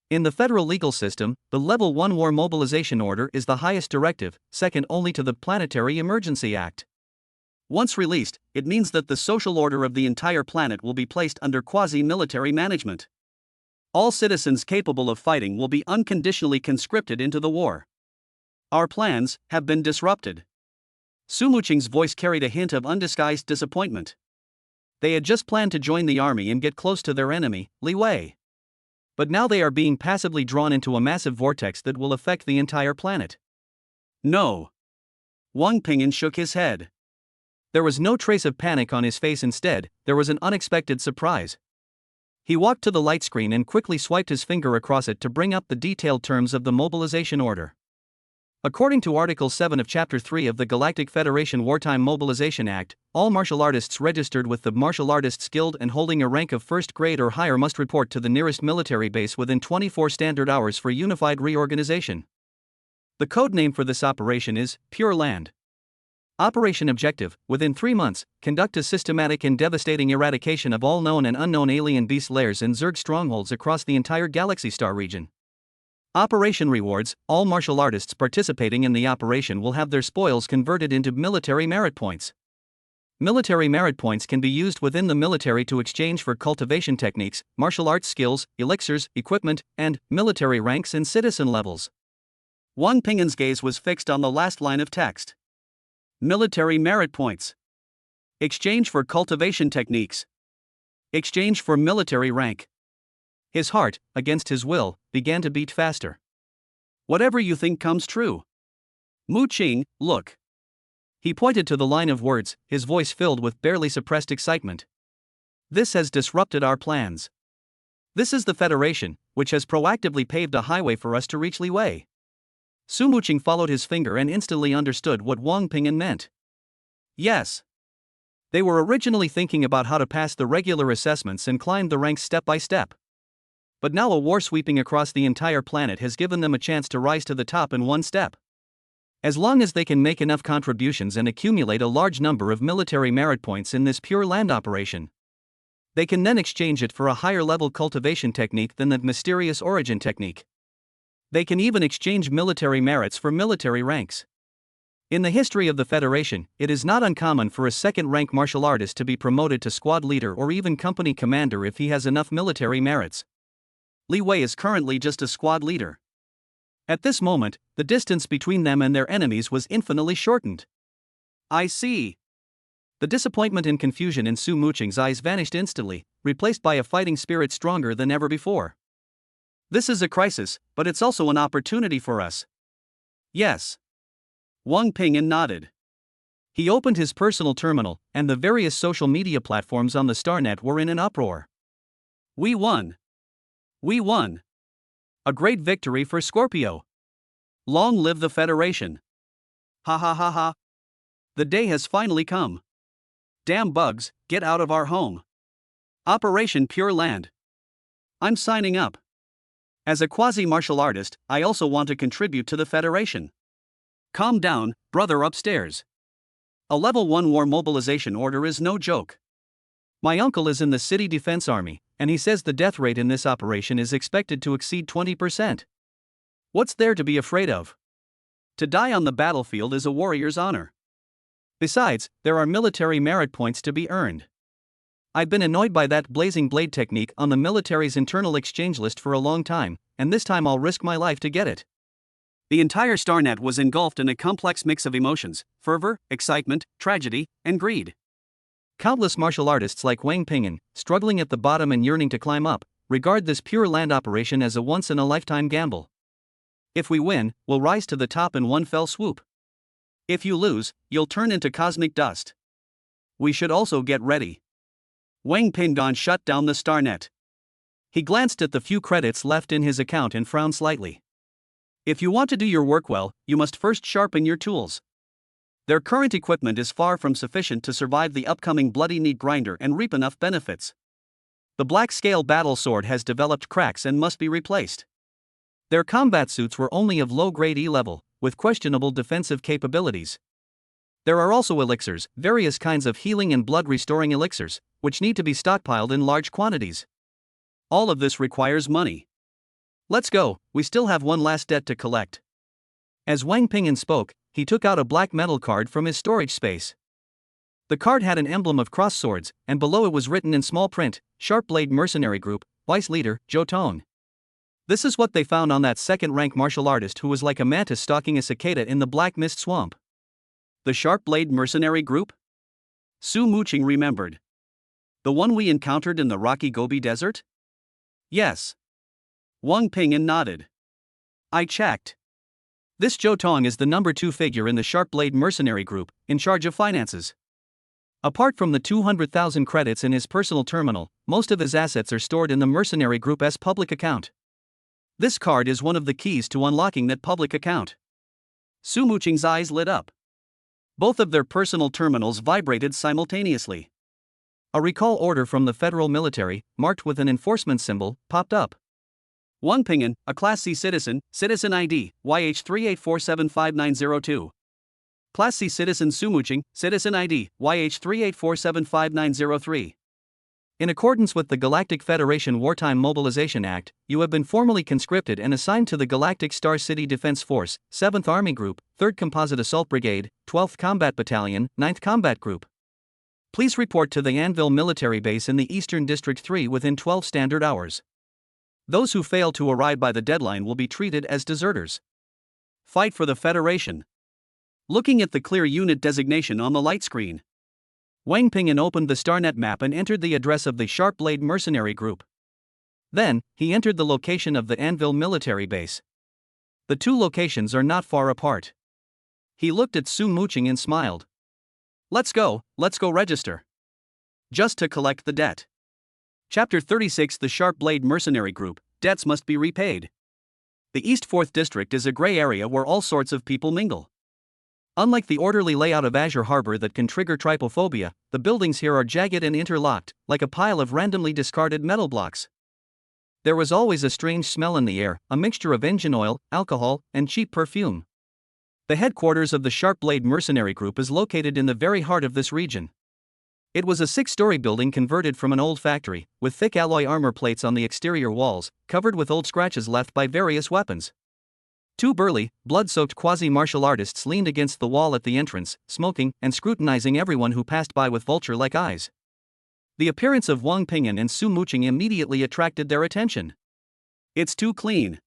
In the federal legal system, the Level 1 War Mobilization Order is the highest directive, second only to the Planetary Emergency Act. Once released, it means that the social order of the entire planet will be placed under quasi-military management. All citizens capable of fighting will be unconditionally conscripted into the war. Our plans have been disrupted. Su Muqing's voice carried a hint of undisguised disappointment. They had just planned to join the army and get close to their enemy, Li Wei. But now they are being passively drawn into a massive vortex that will affect the entire planet. No. Wang Ping'an shook his head. There was no trace of panic on his face. Instead, there was an unexpected surprise. He walked to the light screen and quickly swiped his finger across it to bring up the detailed terms of the mobilization order. According to Article 7 of Chapter 3 of the Galactic Federation Wartime Mobilization Act, all martial artists registered with the Martial Artists Guild and holding a rank of first grade or higher must report to the nearest military base within 24 standard hours for unified reorganization. The code name for this operation is Pure Land. Operation objective: within 3 months, conduct a systematic and devastating eradication of all known and unknown alien beast lairs and Zerg strongholds across the entire Galaxy Star region. Operation rewards: all martial artists participating in the operation will have their spoils converted into military merit points. Military merit points can be used within the military to exchange for cultivation techniques, martial arts skills, elixirs, equipment, and military ranks and citizen levels. Wang Ping'an's gaze was fixed on the last line of text. Military merit points. Exchange for cultivation techniques. Exchange for military rank. His heart, against his will, began to beat faster. Whatever you think comes true. Mu Qing, look. He pointed to the line of words, his voice filled with barely suppressed excitement. This has disrupted our plans. This is the Federation, which has proactively paved a highway for us to reach Li Wei. Su Muqing followed his finger and instantly understood what Wang Ping'an meant. Yes. They were originally thinking about how to pass the regular assessments and climb the ranks step by step. But now a war sweeping across the entire planet has given them a chance to rise to the top in one step. As long as they can make enough contributions and accumulate a large number of military merit points in this pure land operation, they can then exchange it for a higher level cultivation technique than the mysterious origin technique. They can even exchange military merits for military ranks. In the history of the Federation, it is not uncommon for a second-rank martial artist to be promoted to squad leader or even company commander if he has enough military merits. Li Wei is currently just a squad leader. At this moment, the distance between them and their enemies was infinitely shortened. I see. The disappointment and confusion in Su Muqing's eyes vanished instantly, replaced by a fighting spirit stronger than ever before. This is a crisis, but it's also an opportunity for us. Yes. Wang Ping'an nodded. He opened his personal terminal, and the various social media platforms on the StarNet were in an uproar. We won. We won. A great victory for Scorpio. Long live the Federation. Ha ha ha ha. The day has finally come. Damn bugs, get out of our home. Operation Pure Land. I'm signing up. As a quasi-martial artist, I also want to contribute to the Federation. Calm down, brother upstairs. A level 1 war mobilization order is no joke. My uncle is in the City Defense Army, and he says the death rate in this operation is expected to exceed 20%. What's there to be afraid of? To die on the battlefield is a warrior's honor. Besides, there are military merit points to be earned. I've been annoyed by that blazing blade technique on the military's internal exchange list for a long time, and this time I'll risk my life to get it. The entire StarNet was engulfed in a complex mix of emotions: fervor, excitement, tragedy, and greed. Countless martial artists like Wang Ping'an, struggling at the bottom and yearning to climb up, regard this pure land operation as a once-in-a-lifetime gamble. If we win, we'll rise to the top in one fell swoop. If you lose, you'll turn into cosmic dust. We should also get ready. Wang Ping'an shut down the StarNet. He glanced at the few credits left in his account and frowned slightly. If you want to do your work well, you must first sharpen your tools. Their current equipment is far from sufficient to survive the upcoming bloody knee grinder and reap enough benefits. The black scale battle sword has developed cracks and must be replaced. Their combat suits were only of low-grade E level, with questionable defensive capabilities. There are also elixirs, various kinds of healing and blood-restoring elixirs, which need to be stockpiled in large quantities. All of this requires money. Let's go, we still have one last debt to collect. As Wang Ping'an spoke, he took out a black metal card from his storage space. The card had an emblem of cross swords, and below it was written in small print, Sharp Blade Mercenary Group, Vice Leader, Zhou Tong. This is what they found on that second-rank martial artist who was like a mantis stalking a cicada in the Black Mist Swamp. The Sharp Blade Mercenary Group? Su Muqing remembered. The one we encountered in the rocky Gobi Desert? Yes. Wang Ping'an nodded. I checked. This Zhou Tong is the number 2 figure in the Sharp Blade Mercenary Group, in charge of finances. Apart from the 200,000 credits in his personal terminal, most of his assets are stored in the Mercenary Group's public account. This card is one of the keys to unlocking that public account. Su Muqing's eyes lit up. Both of their personal terminals vibrated simultaneously. A recall order from the federal military, marked with an enforcement symbol, popped up. Wang Ping'an, a Class C citizen, Citizen ID, YH38475902. Class C citizen Su Muqing, Citizen ID, YH38475903. In accordance with the Galactic Federation Wartime Mobilization Act, you have been formally conscripted and assigned to the Galactic Star City Defense Force, 7th Army Group, 3rd Composite Assault Brigade, 12th Combat Battalion, 9th Combat Group. Please report to the Anvil military base in the Eastern District 3 within 12 standard hours. Those who fail to arrive by the deadline will be treated as deserters. Fight for the Federation. Looking at the clear unit designation on the light screen, Wang Ping'an opened the StarNet map and entered the address of the Sharp Blade Mercenary Group. Then, he entered the location of the Anvil military base. The two locations are not far apart. He looked at Su Muqing and smiled. Let's go register. Just to collect the debt. Chapter 36. The Sharp Blade Mercenary Group, debts must be repaid. The East 4th District is a gray area where all sorts of people mingle. Unlike the orderly layout of Azure Harbor that can trigger trypophobia, the buildings here are jagged and interlocked, like a pile of randomly discarded metal blocks. There was always a strange smell in the air, a mixture of engine oil, alcohol, and cheap perfume. The headquarters of the Sharp Blade Mercenary Group is located in the very heart of this region. It was a 6-story building converted from an old factory, with thick alloy armor plates on the exterior walls, covered with old scratches left by various weapons. Two burly, blood-soaked quasi-martial artists leaned against the wall at the entrance, smoking and scrutinizing everyone who passed by with vulture-like eyes. The appearance of Wang Ping'an and Su Muqing immediately attracted their attention. It's too clean.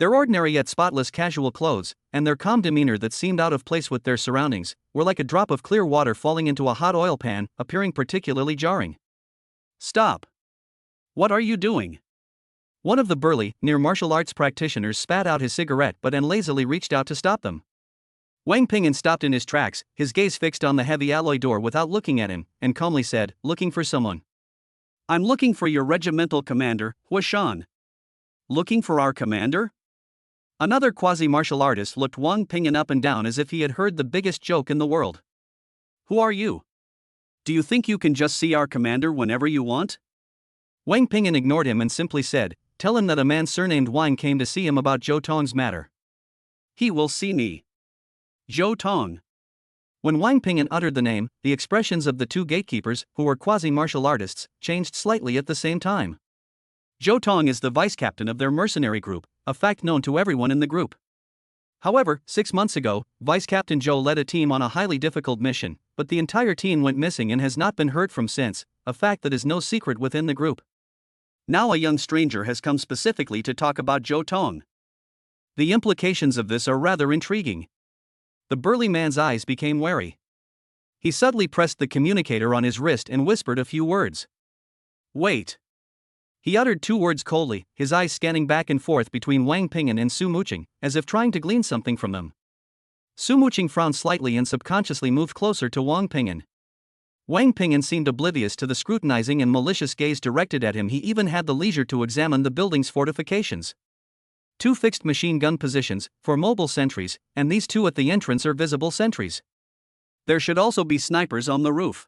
Their ordinary yet spotless casual clothes, and their calm demeanor that seemed out of place with their surroundings, were like a drop of clear water falling into a hot oil pan, appearing particularly jarring. Stop! What are you doing? One of the burly, near martial arts practitioners spat out his cigarette but and lazily reached out to stop them. Wang Ping'an stopped in his tracks, his gaze fixed on the heavy alloy door without looking at him, and calmly said, "Looking for someone." "I'm looking for your regimental commander, Hua Shan." "Looking for our commander?" Another quasi-martial artist looked Wang Ping'an up and down as if he had heard the biggest joke in the world. "Who are you? Do you think you can just see our commander whenever you want?" Wang Ping'an ignored him and simply said, "Tell him that a man surnamed Wang came to see him about Zhou Tong's matter." "He will see me." Zhou Tong. When Wang Ping'an uttered the name, the expressions of the two gatekeepers, who were quasi-martial artists, changed slightly at the same time. Zhou Tong is the vice-captain of their mercenary group, a fact known to everyone in the group. However, 6 months ago, Vice-Captain Zhou led a team on a highly difficult mission, but the entire team went missing and has not been heard from since, a fact that is no secret within the group. Now a young stranger has come specifically to talk about Zhou Tong. The implications of this are rather intriguing. The burly man's eyes became wary. He subtly pressed the communicator on his wrist and whispered a few words. "Wait." He uttered 2 words coldly, his eyes scanning back and forth between Wang Ping'an and Su Muqing, as if trying to glean something from them. Su Muqing frowned slightly and subconsciously moved closer to Wang Ping'an. Wang Ping'an seemed oblivious to the scrutinizing and malicious gaze directed at him. He even had the leisure to examine the building's fortifications. 2 fixed machine gun positions, for mobile sentries, and these 2 at the entrance are visible sentries. There should also be snipers on the roof.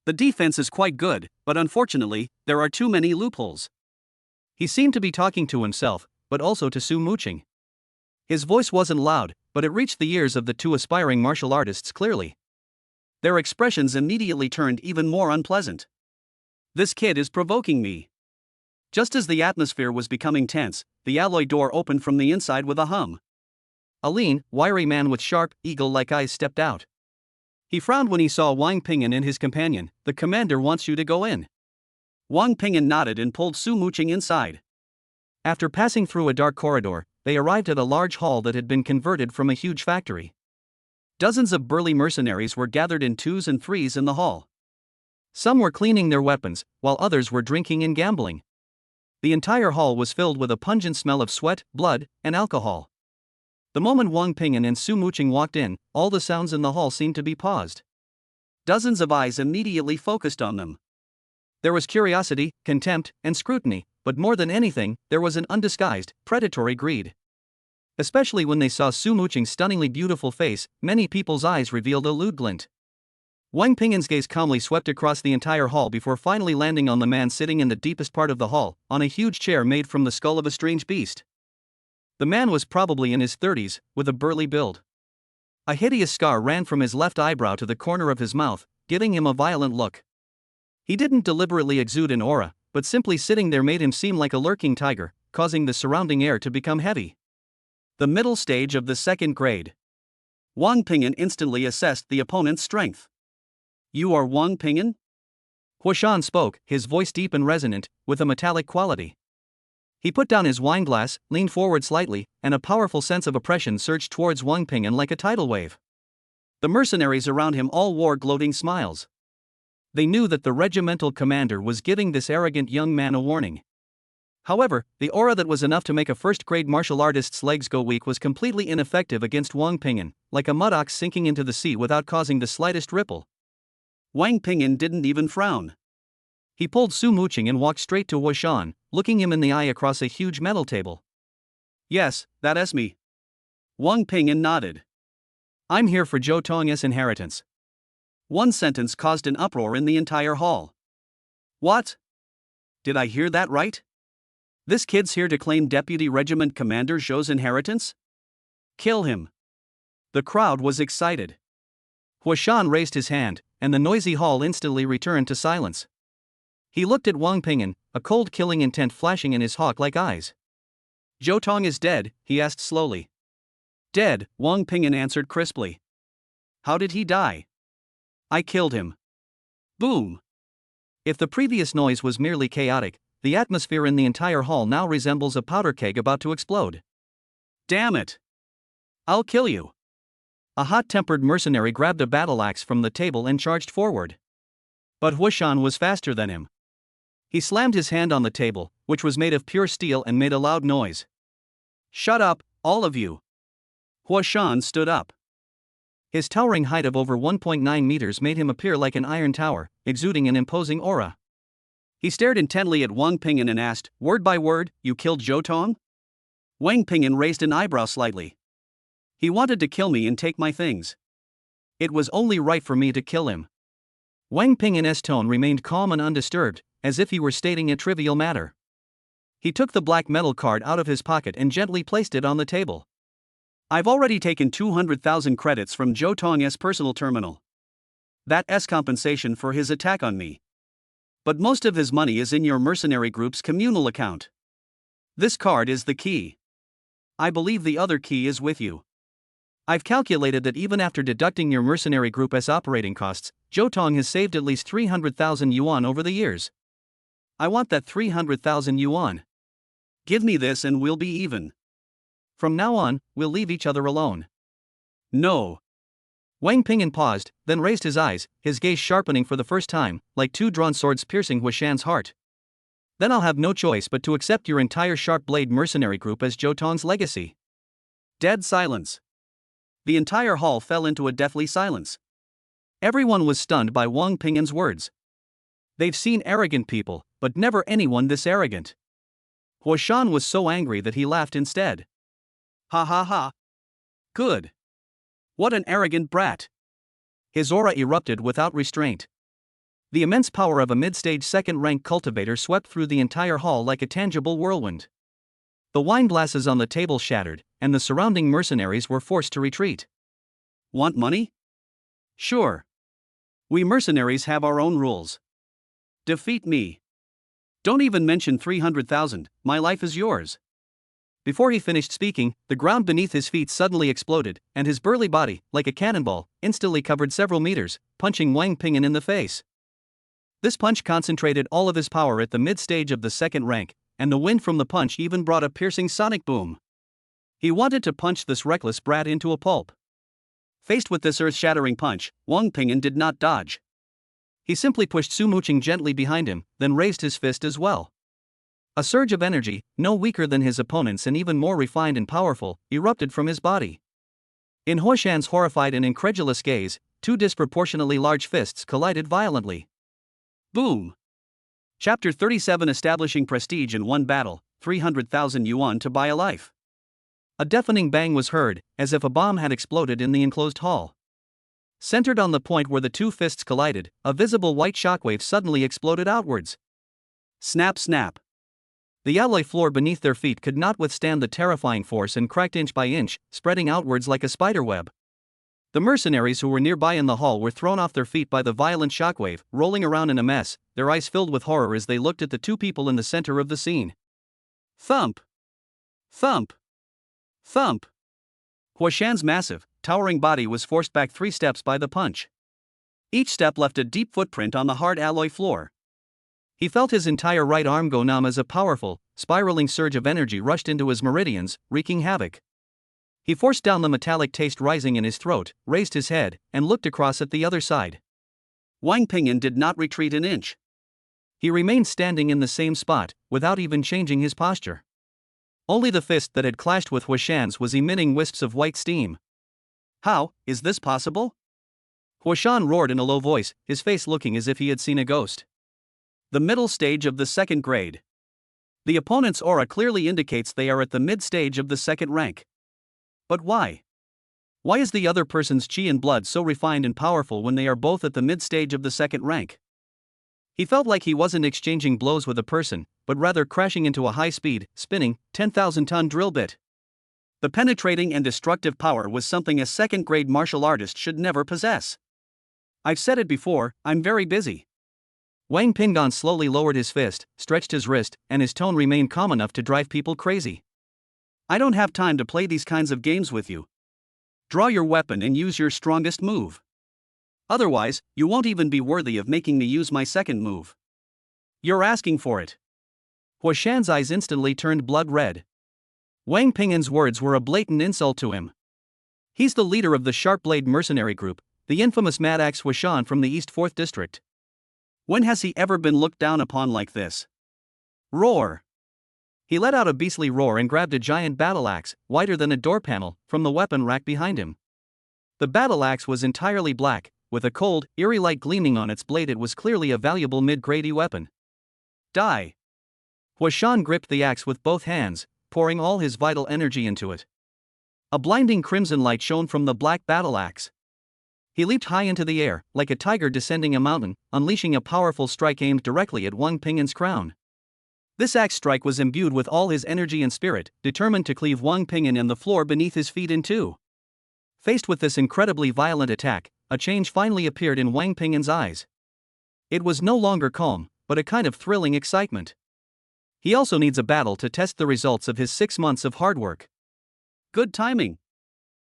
The defense is quite good, but unfortunately, there are too many loopholes. He seemed to be talking to himself, but also to Su Muqing. His voice wasn't loud, but it reached the ears of the 2 aspiring martial artists clearly. Their expressions immediately turned even more unpleasant. This kid is provoking me. Just as the atmosphere was becoming tense, the alloy door opened from the inside with a hum. A lean, wiry man with sharp, eagle-like eyes stepped out. He frowned when he saw Wang Ping'an and his companion. "The commander wants you to go in." Wang Ping'an nodded and pulled Su Muqing inside. After passing through a dark corridor, they arrived at a large hall that had been converted from a huge factory. Dozens of burly mercenaries were gathered in 2s and 3s in the hall. Some were cleaning their weapons, while others were drinking and gambling. The entire hall was filled with a pungent smell of sweat, blood, and alcohol. The moment Wang Ping'an and Su Muqing walked in, all the sounds in the hall seemed to be paused. Dozens of eyes immediately focused on them. There was curiosity, contempt, and scrutiny, but more than anything, there was an undisguised, predatory greed. Especially when they saw Su Muqing's stunningly beautiful face, many people's eyes revealed a lewd glint. Wang Ping'an's gaze calmly swept across the entire hall before finally landing on the man sitting in the deepest part of the hall, on a huge chair made from the skull of a strange beast. The man was probably in his 30s, with a burly build. A hideous scar ran from his left eyebrow to the corner of his mouth, giving him a violent look. He didn't deliberately exude an aura, but simply sitting there made him seem like a lurking tiger, causing the surrounding air to become heavy. The middle stage of the 2nd grade. Wang Ping'an instantly assessed the opponent's strength. You are Wang Ping'an? Huashan spoke, his voice deep and resonant, with a metallic quality. He put down his wineglass, leaned forward slightly, and a powerful sense of oppression surged towards Wang Ping'an like a tidal wave. The mercenaries around him all wore gloating smiles. They knew that the regimental commander was giving this arrogant young man a warning. However, the aura that was enough to make a first-grade martial artist's legs go weak was completely ineffective against Wang Ping'an, like a mud ox sinking into the sea without causing the slightest ripple. Wang Ping'an didn't even frown. He pulled Su Muqing and walked straight to Huashan, looking him in the eye across a huge metal table. Yes, that's me. Wang Ping'an nodded. I'm here for Zhou Tong's inheritance. One sentence caused an uproar in the entire hall. What? Did I hear that right? This kid's here to claim Deputy Regiment Commander Zhou's inheritance? Kill him. The crowd was excited. Huashan raised his hand, and the noisy hall instantly returned to silence. He looked at Wang Ping'an, a cold killing intent flashing in his hawk-like eyes. Zhou Tong is dead, he asked slowly. Dead, Wang Ping'an answered crisply. How did he die? I killed him. Boom. If the previous noise was merely chaotic, the atmosphere in the entire hall now resembles a powder keg about to explode. Damn it! I'll kill you. A hot-tempered mercenary grabbed a battle axe from the table and charged forward. But Huashan was faster than him. He slammed his hand on the table, which was made of pure steel, and made a loud noise. Shut up, all of you. Huashan stood up. His towering height of over 1.9 meters made him appear like an iron tower, exuding an imposing aura. He stared intently at Wang Ping'an and asked, word by word, you killed Zhou Tong? Wang Ping'an raised an eyebrow slightly. He wanted to kill me and take my things. It was only right for me to kill him. Wang Ping'an's tone remained calm and undisturbed, as if he were stating a trivial matter. He took the black metal card out of his pocket and gently placed it on the table. I've already taken 200,000 credits from Zhou Tong's personal terminal. That's compensation for his attack on me. But most of his money is in your mercenary group's communal account. This card is the key. I believe the other key is with you. I've calculated that even after deducting your mercenary group's operating costs, Zhou Tong has saved at least 300,000 yuan over the years. I want that 300,000 yuan. Give me this and we'll be even. From now on, we'll leave each other alone. No. Wang Ping'an paused, then raised his eyes, his gaze sharpening for the first time, like two drawn swords piercing Huashan's heart. Then I'll have no choice but to accept your entire sharp-blade mercenary group as Zhou Tong's legacy. Dead silence. The entire hall fell into a deathly silence. Everyone was stunned by Wang Ping'an's words. They've seen arrogant people, but never anyone this arrogant. Huashan was so angry that he laughed instead. Ha ha ha. Good. What an arrogant brat. His aura erupted without restraint. The immense power of a mid-stage second-rank cultivator swept through the entire hall like a tangible whirlwind. The wine glasses on the table shattered, and the surrounding mercenaries were forced to retreat. Want money? Sure. We mercenaries have our own rules. Defeat me. Don't even mention 300,000, my life is yours. Before he finished speaking, the ground beneath his feet suddenly exploded, and his burly body, like a cannonball, instantly covered several meters, punching Wang Ping'an in the face. This punch concentrated all of his power at the mid-stage of the second rank, and the wind from the punch even brought a piercing sonic boom. He wanted to punch this reckless brat into a pulp. Faced with this earth-shattering punch, Wang Ping'an did not dodge. He simply pushed Su Muqing gently behind him, then raised his fist as well. A surge of energy, no weaker than his opponent's and even more refined and powerful, erupted from his body. In Huashan's horrified and incredulous gaze, two disproportionately large fists collided violently. Boom! Chapter 37 Establishing Prestige in One Battle, 300,000 yuan to buy a life. A deafening bang was heard, as if a bomb had exploded in the enclosed hall. Centered on the point where the two fists collided, a visible white shockwave suddenly exploded outwards. Snap snap. The alloy floor beneath their feet could not withstand the terrifying force and cracked inch by inch, spreading outwards like a spiderweb. The mercenaries who were nearby in the hall were thrown off their feet by the violent shockwave, rolling around in a mess, their eyes filled with horror as they looked at the two people in the center of the scene. Thump! Thump! Thump! Huashan's massive, towering body was forced back 3 steps by the punch. Each step left a deep footprint on the hard alloy floor. He felt his entire right arm go numb as a powerful, spiraling surge of energy rushed into his meridians, wreaking havoc. He forced down the metallic taste rising in his throat, raised his head, and looked across at the other side. Wang Pingyan did not retreat an inch. He remained standing in the same spot, without even changing his posture. Only the fist that had clashed with Huashan's was emitting wisps of white steam. How is this possible? Huashan roared in a low voice, his face looking as if he had seen a ghost. The middle stage of the second grade. The opponent's aura clearly indicates they are at the mid-stage of the second rank. But why? Why is the other person's chi and blood so refined and powerful when they are both at the mid-stage of the second rank? He felt like he wasn't exchanging blows with a person, but rather crashing into a high-speed, spinning, 10,000-ton drill bit. The penetrating and destructive power was something a second-grade martial artist should never possess. I've said it before, I'm very busy. Wang Pingyan slowly lowered his fist, stretched his wrist, and his tone remained calm enough to drive people crazy. I don't have time to play these kinds of games with you. Draw your weapon and use your strongest move. Otherwise, you won't even be worthy of making me use my second move. You're asking for it. Huashan's eyes instantly turned blood red. Wang Pingyan's words were a blatant insult to him. He's the leader of the Sharp Blade mercenary group, the infamous Mad Axe Huashan from the East 4th District. When has he ever been looked down upon like this? Roar! He let out a beastly roar and grabbed a giant battle axe, wider than a door panel, from the weapon rack behind him. The battle axe was entirely black, with a cold, eerie light gleaming on its blade. It was clearly a valuable mid-grade weapon. Die! Huashan gripped the axe with both hands, pouring all his vital energy into it. A blinding crimson light shone from the black battle axe. He leaped high into the air, like a tiger descending a mountain, unleashing a powerful strike aimed directly at Wang Pingyan's crown. This axe strike was imbued with all his energy and spirit, determined to cleave Wang Pingyan and the floor beneath his feet in two. Faced with this incredibly violent attack, a change finally appeared in Wang Pingyan's eyes. It was no longer calm, but a kind of thrilling excitement. He also needs a battle to test the results of his 6 months of hard work. Good timing.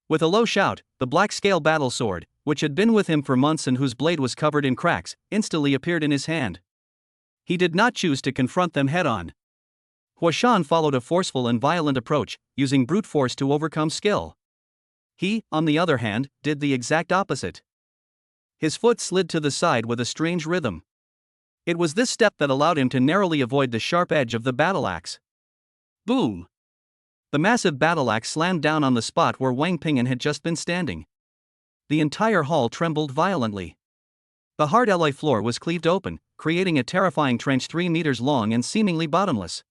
With a low shout, the black-scale battle sword, which had been with him for months and whose blade was covered in cracks, instantly appeared in his hand. He did not choose to confront them head-on. Huashan followed a forceful and violent approach, using brute force to overcome skill. He, on the other hand, did the exact opposite. His foot slid to the side with a strange rhythm. It was this step that allowed him to narrowly avoid the sharp edge of the battle axe. Boom! The massive battle axe slammed down on the spot where Wang Pingyan had just been standing. The entire hall trembled violently. The hard alloy floor was cleaved open, creating a terrifying trench 3 meters long and seemingly bottomless.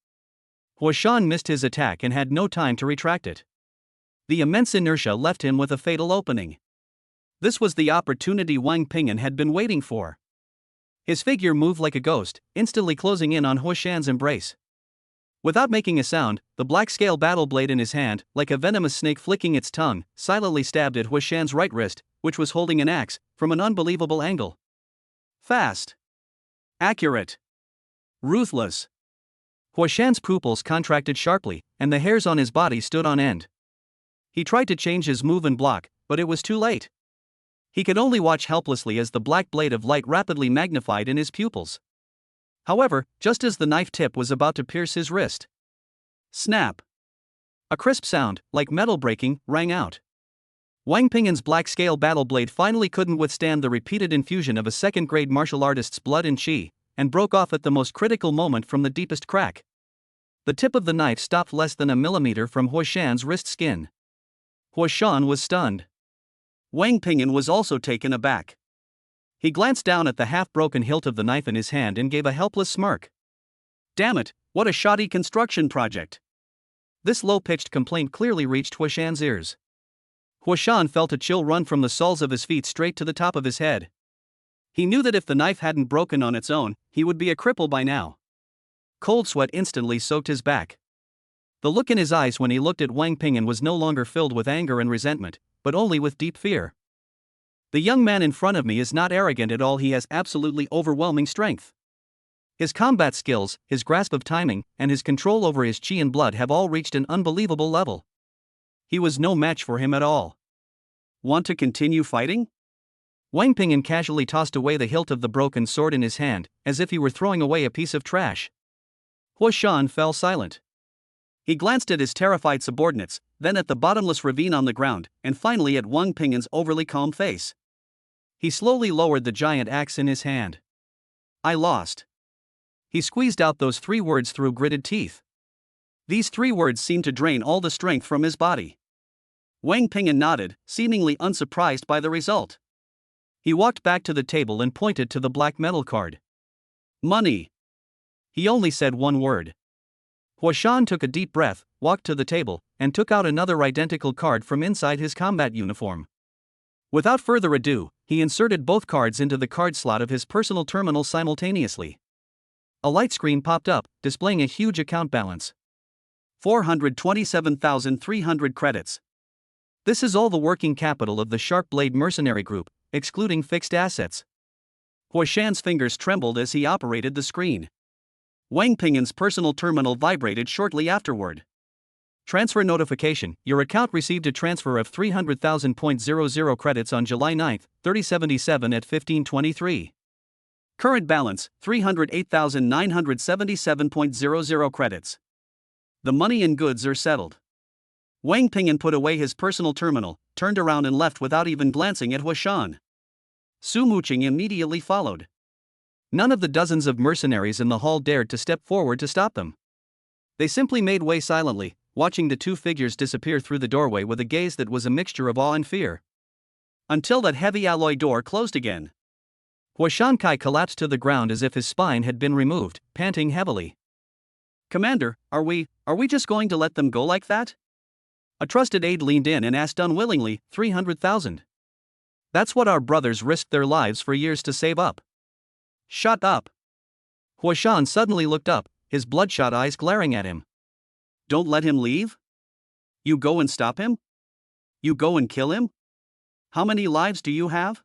Huashan missed his attack and had no time to retract it. The immense inertia left him with a fatal opening. This was the opportunity Wang Pingyan had been waiting for. His figure moved like a ghost, instantly closing in on Huashan's embrace. Without making a sound, the black-scale battle blade in his hand, like a venomous snake flicking its tongue, silently stabbed at Huashan's right wrist, which was holding an axe, from an unbelievable angle. Fast. Accurate. Ruthless. Huashan's pupils contracted sharply, and the hairs on his body stood on end. He tried to change his move and block, but it was too late. He could only watch helplessly as the black blade of light rapidly magnified in his pupils. However, just as the knife tip was about to pierce his wrist, snap! A crisp sound, like metal breaking, rang out. Wang Pingyan's black-scale battle blade finally couldn't withstand the repeated infusion of a second-grade martial artist's blood and chi, and broke off at the most critical moment from the deepest crack. The tip of the knife stopped less than a millimeter from Huashan's wrist skin. Huashan was stunned. Wang Pingyan was also taken aback. He glanced down at the half-broken hilt of the knife in his hand and gave a helpless smirk. Damn it, what a shoddy construction project! This low-pitched complaint clearly reached Huashan's ears. Huashan felt a chill run from the soles of his feet straight to the top of his head. He knew that if the knife hadn't broken on its own, he would be a cripple by now. Cold sweat instantly soaked his back. The look in his eyes when he looked at Wang Pingyan was no longer filled with anger and resentment, but only with deep fear. The young man in front of me is not arrogant at all. He has absolutely overwhelming strength. His combat skills, his grasp of timing, and his control over his chi and blood have all reached an unbelievable level. He was no match for him at all. Want to continue fighting? Wang Ping'an casually tossed away the hilt of the broken sword in his hand, as if he were throwing away a piece of trash. Huo Shan fell silent. He glanced at his terrified subordinates, then at the bottomless ravine on the ground, and finally at Wang Ping'an's overly calm face. He slowly lowered the giant axe in his hand. I lost. He squeezed out those 3 words through gritted teeth. These 3 words seemed to drain all the strength from his body. Wang Ping'an nodded, seemingly unsurprised by the result. He walked back to the table and pointed to the black metal card. Money. He only said 1 word. Huo Shan took a deep breath, walked to the table, and took out another identical card from inside his combat uniform. Without further ado, he inserted both cards into the card slot of his personal terminal simultaneously. A light screen popped up, displaying a huge account balance. 427,300 credits. This is all the working capital of the Sharp Blade Mercenary Group, excluding fixed assets. Huo Shan's fingers trembled as he operated the screen. Wang Ping'an's personal terminal vibrated shortly afterward. Transfer notification: your account received a transfer of 300,000.00 credits on July 9, 3077 at 1523. Current balance: 308,977.00 credits. The money and goods are settled. Wang Ping'an put away his personal terminal, turned around and left without even glancing at Huo Shan. Su Muqing immediately followed. None of the dozens of mercenaries in the hall dared to step forward to stop them. They simply made way silently, watching the 2 figures disappear through the doorway with a gaze that was a mixture of awe and fear. Until that heavy alloy door closed again. Huo Shankai collapsed to the ground as if his spine had been removed, panting heavily. Commander, are we just going to let them go like that? A trusted aide leaned in and asked unwillingly, 300,000. That's what our brothers risked their lives for years to save up. Shut up. Huo Shan suddenly looked up, his bloodshot eyes glaring at him. Don't let him leave? You go and stop him? You go and kill him? How many lives do you have?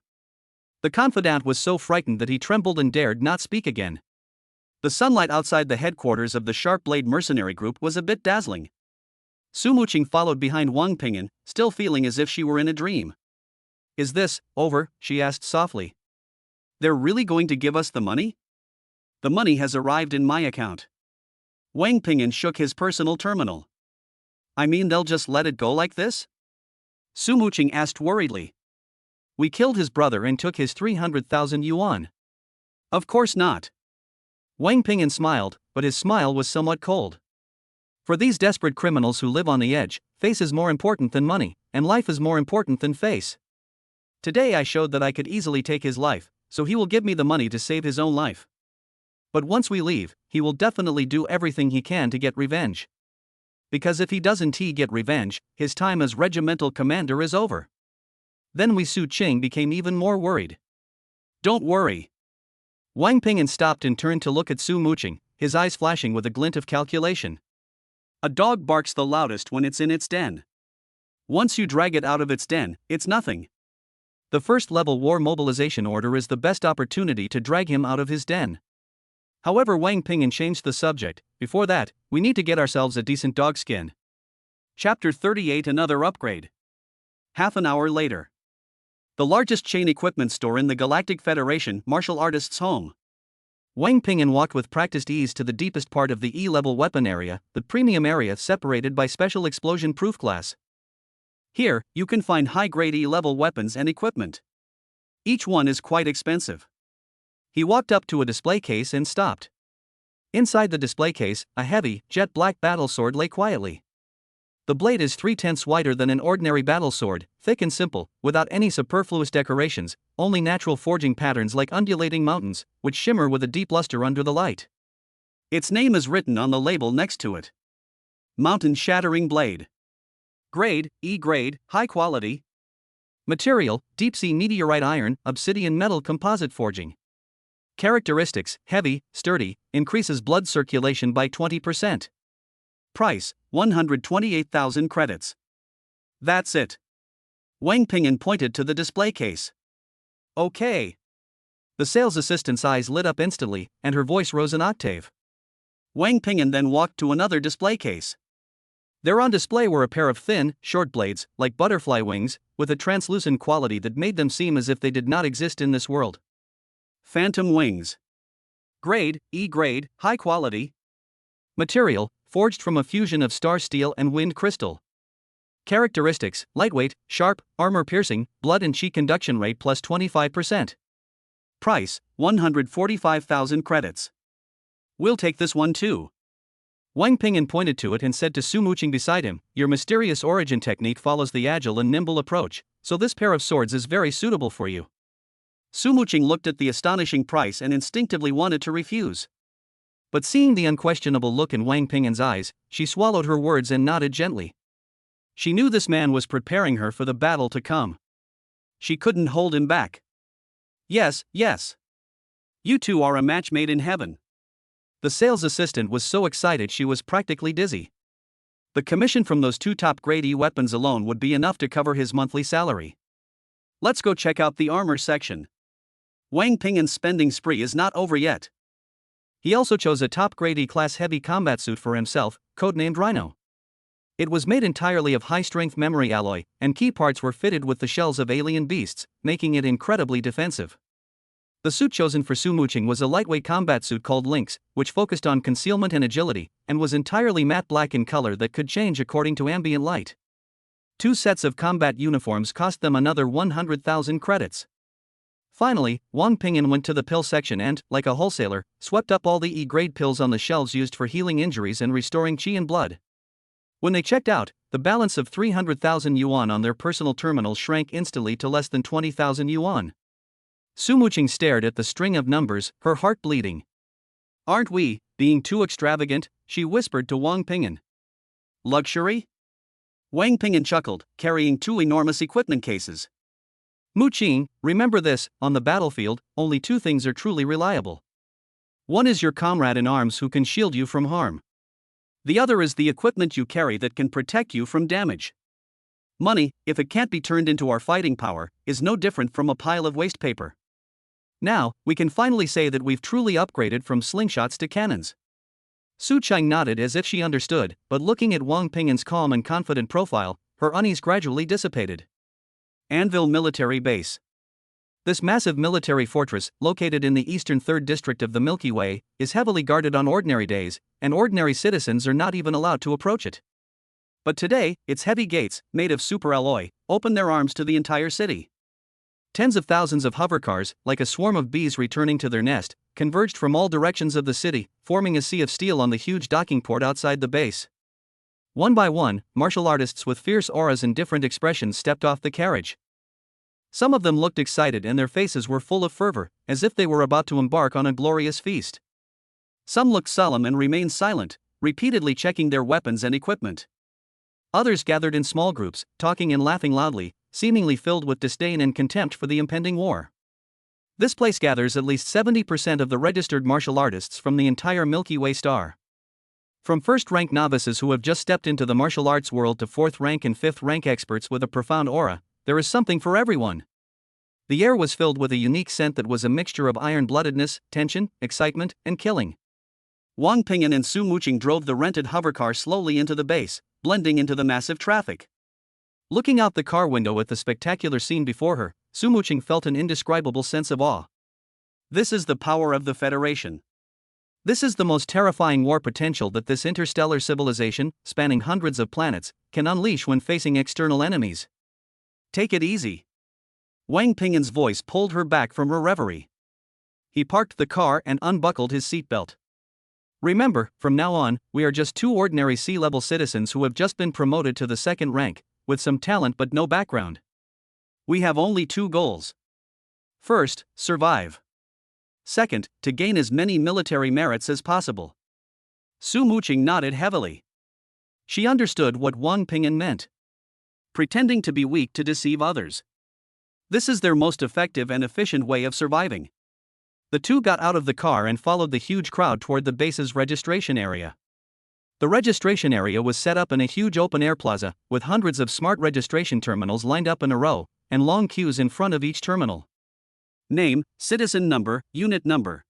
The confidant was so frightened that he trembled and dared not speak again. The sunlight outside the headquarters of the Sharp Blade Mercenary Group was a bit dazzling. Su Muqing followed behind Wang Ping'an, still feeling as if she were in a dream. Is this over? She asked softly. They're really going to give us the money? The money has arrived in my account. Wang Ping'an shook his personal terminal. I mean, they'll just let it go like this? Su Muqing asked worriedly. We killed his brother and took his 300,000 yuan. Of course not. Wang Ping'an smiled, but his smile was somewhat cold. For these desperate criminals who live on the edge, face is more important than money, and life is more important than face. Today I showed that I could easily take his life, so he will give me the money to save his own life. But once we leave, he will definitely do everything he can to get revenge. Because if he doesn't get revenge, his time as regimental commander is over. Then Su Qing became even more worried. Don't worry. Wang Ping'an stopped and turned to look at Su Muqing, his eyes flashing with a glint of calculation. A dog barks the loudest when it's in its den. Once you drag it out of its den, it's nothing. The first-level war mobilization order is the best opportunity to drag him out of his den. However, Wang Ping'an changed the subject. Before that, we need to get ourselves a decent dog skin. Chapter 38: Another upgrade. Half an hour later. The largest chain equipment store in the Galactic Federation, Martial Artists' Home. Wang Ping'an walked with practiced ease to the deepest part of the E-level weapon area, the premium area separated by special explosion-proof glass. Here, you can find high-grade E-level weapons and equipment. Each one is quite expensive. He walked up to a display case and stopped. Inside the display case, a heavy, jet-black battle sword lay quietly. The blade is 3/10 wider than an ordinary battle sword, thick and simple, without any superfluous decorations, only natural forging patterns like undulating mountains, which shimmer with a deep luster under the light. Its name is written on the label next to it. Mountain Shattering Blade. Grade, E grade, high quality. Material, deep-sea meteorite iron, obsidian metal composite forging. Characteristics, heavy, sturdy, increases blood circulation by 20%. Price, 128,000 credits. That's it. Wang Ping'an pointed to the display case. Okay. The sales assistant's eyes lit up instantly, and her voice rose an octave. Wang Ping'an then walked to another display case. There on display were a pair of thin, short blades, like butterfly wings, with a translucent quality that made them seem as if they did not exist in this world. Phantom wings. Grade, E grade, high quality. Material, forged from a fusion of star steel and wind crystal. Characteristics, lightweight, sharp, armor-piercing, blood and chi conduction rate plus 25%. Price, 145,000 credits. We'll take this one too. Wang Ping'an pointed to it and said to Su Muqing beside him, "Your mysterious origin technique follows the agile and nimble approach, so this pair of swords is very suitable for you." Su Muqing looked at the astonishing price and instinctively wanted to refuse. But seeing the unquestionable look in Wang Ping'an's eyes, she swallowed her words and nodded gently. She knew this man was preparing her for the battle to come. She couldn't hold him back. "Yes, yes. You two are a match made in heaven." The sales assistant was so excited she was practically dizzy. The commission from those two top-grade weapons alone would be enough to cover his monthly salary. Let's go check out the armor section. Wang Ping'an's spending spree is not over yet. He also chose a top-grade E-class heavy combat suit for himself, codenamed Rhino. It was made entirely of high-strength memory alloy, and key parts were fitted with the shells of alien beasts, making it incredibly defensive. The suit chosen for Su Muqing was a lightweight combat suit called Lynx, which focused on concealment and agility, and was entirely matte black in color that could change according to ambient light. 2 sets of combat uniforms cost them another 100,000 credits. Finally, Wang Ping'an went to the pill section and, like a wholesaler, swept up all the E-grade pills on the shelves used for healing injuries and restoring chi and blood. When they checked out, the balance of 300,000 yuan on their personal terminal shrank instantly to less than 20,000 yuan. Su Muqing stared at the string of numbers, her heart bleeding. "Aren't we being too extravagant?" she whispered to Wang Ping'an. "Luxury?" Wang Ping'an chuckled, carrying 2 enormous equipment cases. "Muqing, remember this, on the battlefield, only 2 things are truly reliable. One is your comrade in arms who can shield you from harm. The other is the equipment you carry that can protect you from damage. Money, if it can't be turned into our fighting power, is no different from a pile of waste paper. Now, we can finally say that we've truly upgraded from slingshots to cannons." Su Chang nodded as if she understood, but looking at Wang Ping'an's calm and confident profile, her unease gradually dissipated. Anvil Military Base. This massive military fortress, located in the eastern 3rd district of the Milky Way, is heavily guarded on ordinary days, and ordinary citizens are not even allowed to approach it. But today, its heavy gates, made of superalloy, open their arms to the entire city. Tens of thousands of hovercars, like a swarm of bees returning to their nest, converged from all directions of the city, forming a sea of steel on the huge docking port outside the base. One by one, martial artists with fierce auras and different expressions stepped off the carriage. Some of them looked excited and their faces were full of fervor, as if they were about to embark on a glorious feast. Some looked solemn and remained silent, repeatedly checking their weapons and equipment. Others gathered in small groups, talking and laughing loudly, seemingly filled with disdain and contempt for the impending war. This place gathers at least 70% of the registered martial artists from the entire Milky Way star. From first-rank novices who have just stepped into the martial arts world to 4th-rank and 5th-rank experts with a profound aura, there is something for everyone. The air was filled with a unique scent that was a mixture of iron-bloodedness, tension, excitement, and killing. Wang Ping'an and Su Muqing drove the rented hovercar slowly into the base, blending into the massive traffic. Looking out the car window at the spectacular scene before her, Su Muqing felt an indescribable sense of awe. This is the power of the Federation. This is the most terrifying war potential that this interstellar civilization, spanning hundreds of planets, can unleash when facing external enemies. Take it easy. Wang Ping'an's voice pulled her back from her reverie. He parked the car and unbuckled his seatbelt. Remember, from now on, we are just 2 ordinary sea-level citizens who have just been promoted to the 2nd rank, with some talent but no background. We have only 2 goals. First, survive. Second, to gain as many military merits as possible. Su Muqing nodded heavily. She understood what Wang Ping'an meant. Pretending to be weak to deceive others. This is their most effective and efficient way of surviving. The 2 got out of the car and followed the huge crowd toward the base's registration area. The registration area was set up in a huge open-air plaza, with hundreds of smart registration terminals lined up in a row, and long queues in front of each terminal. Name, citizen number, unit number.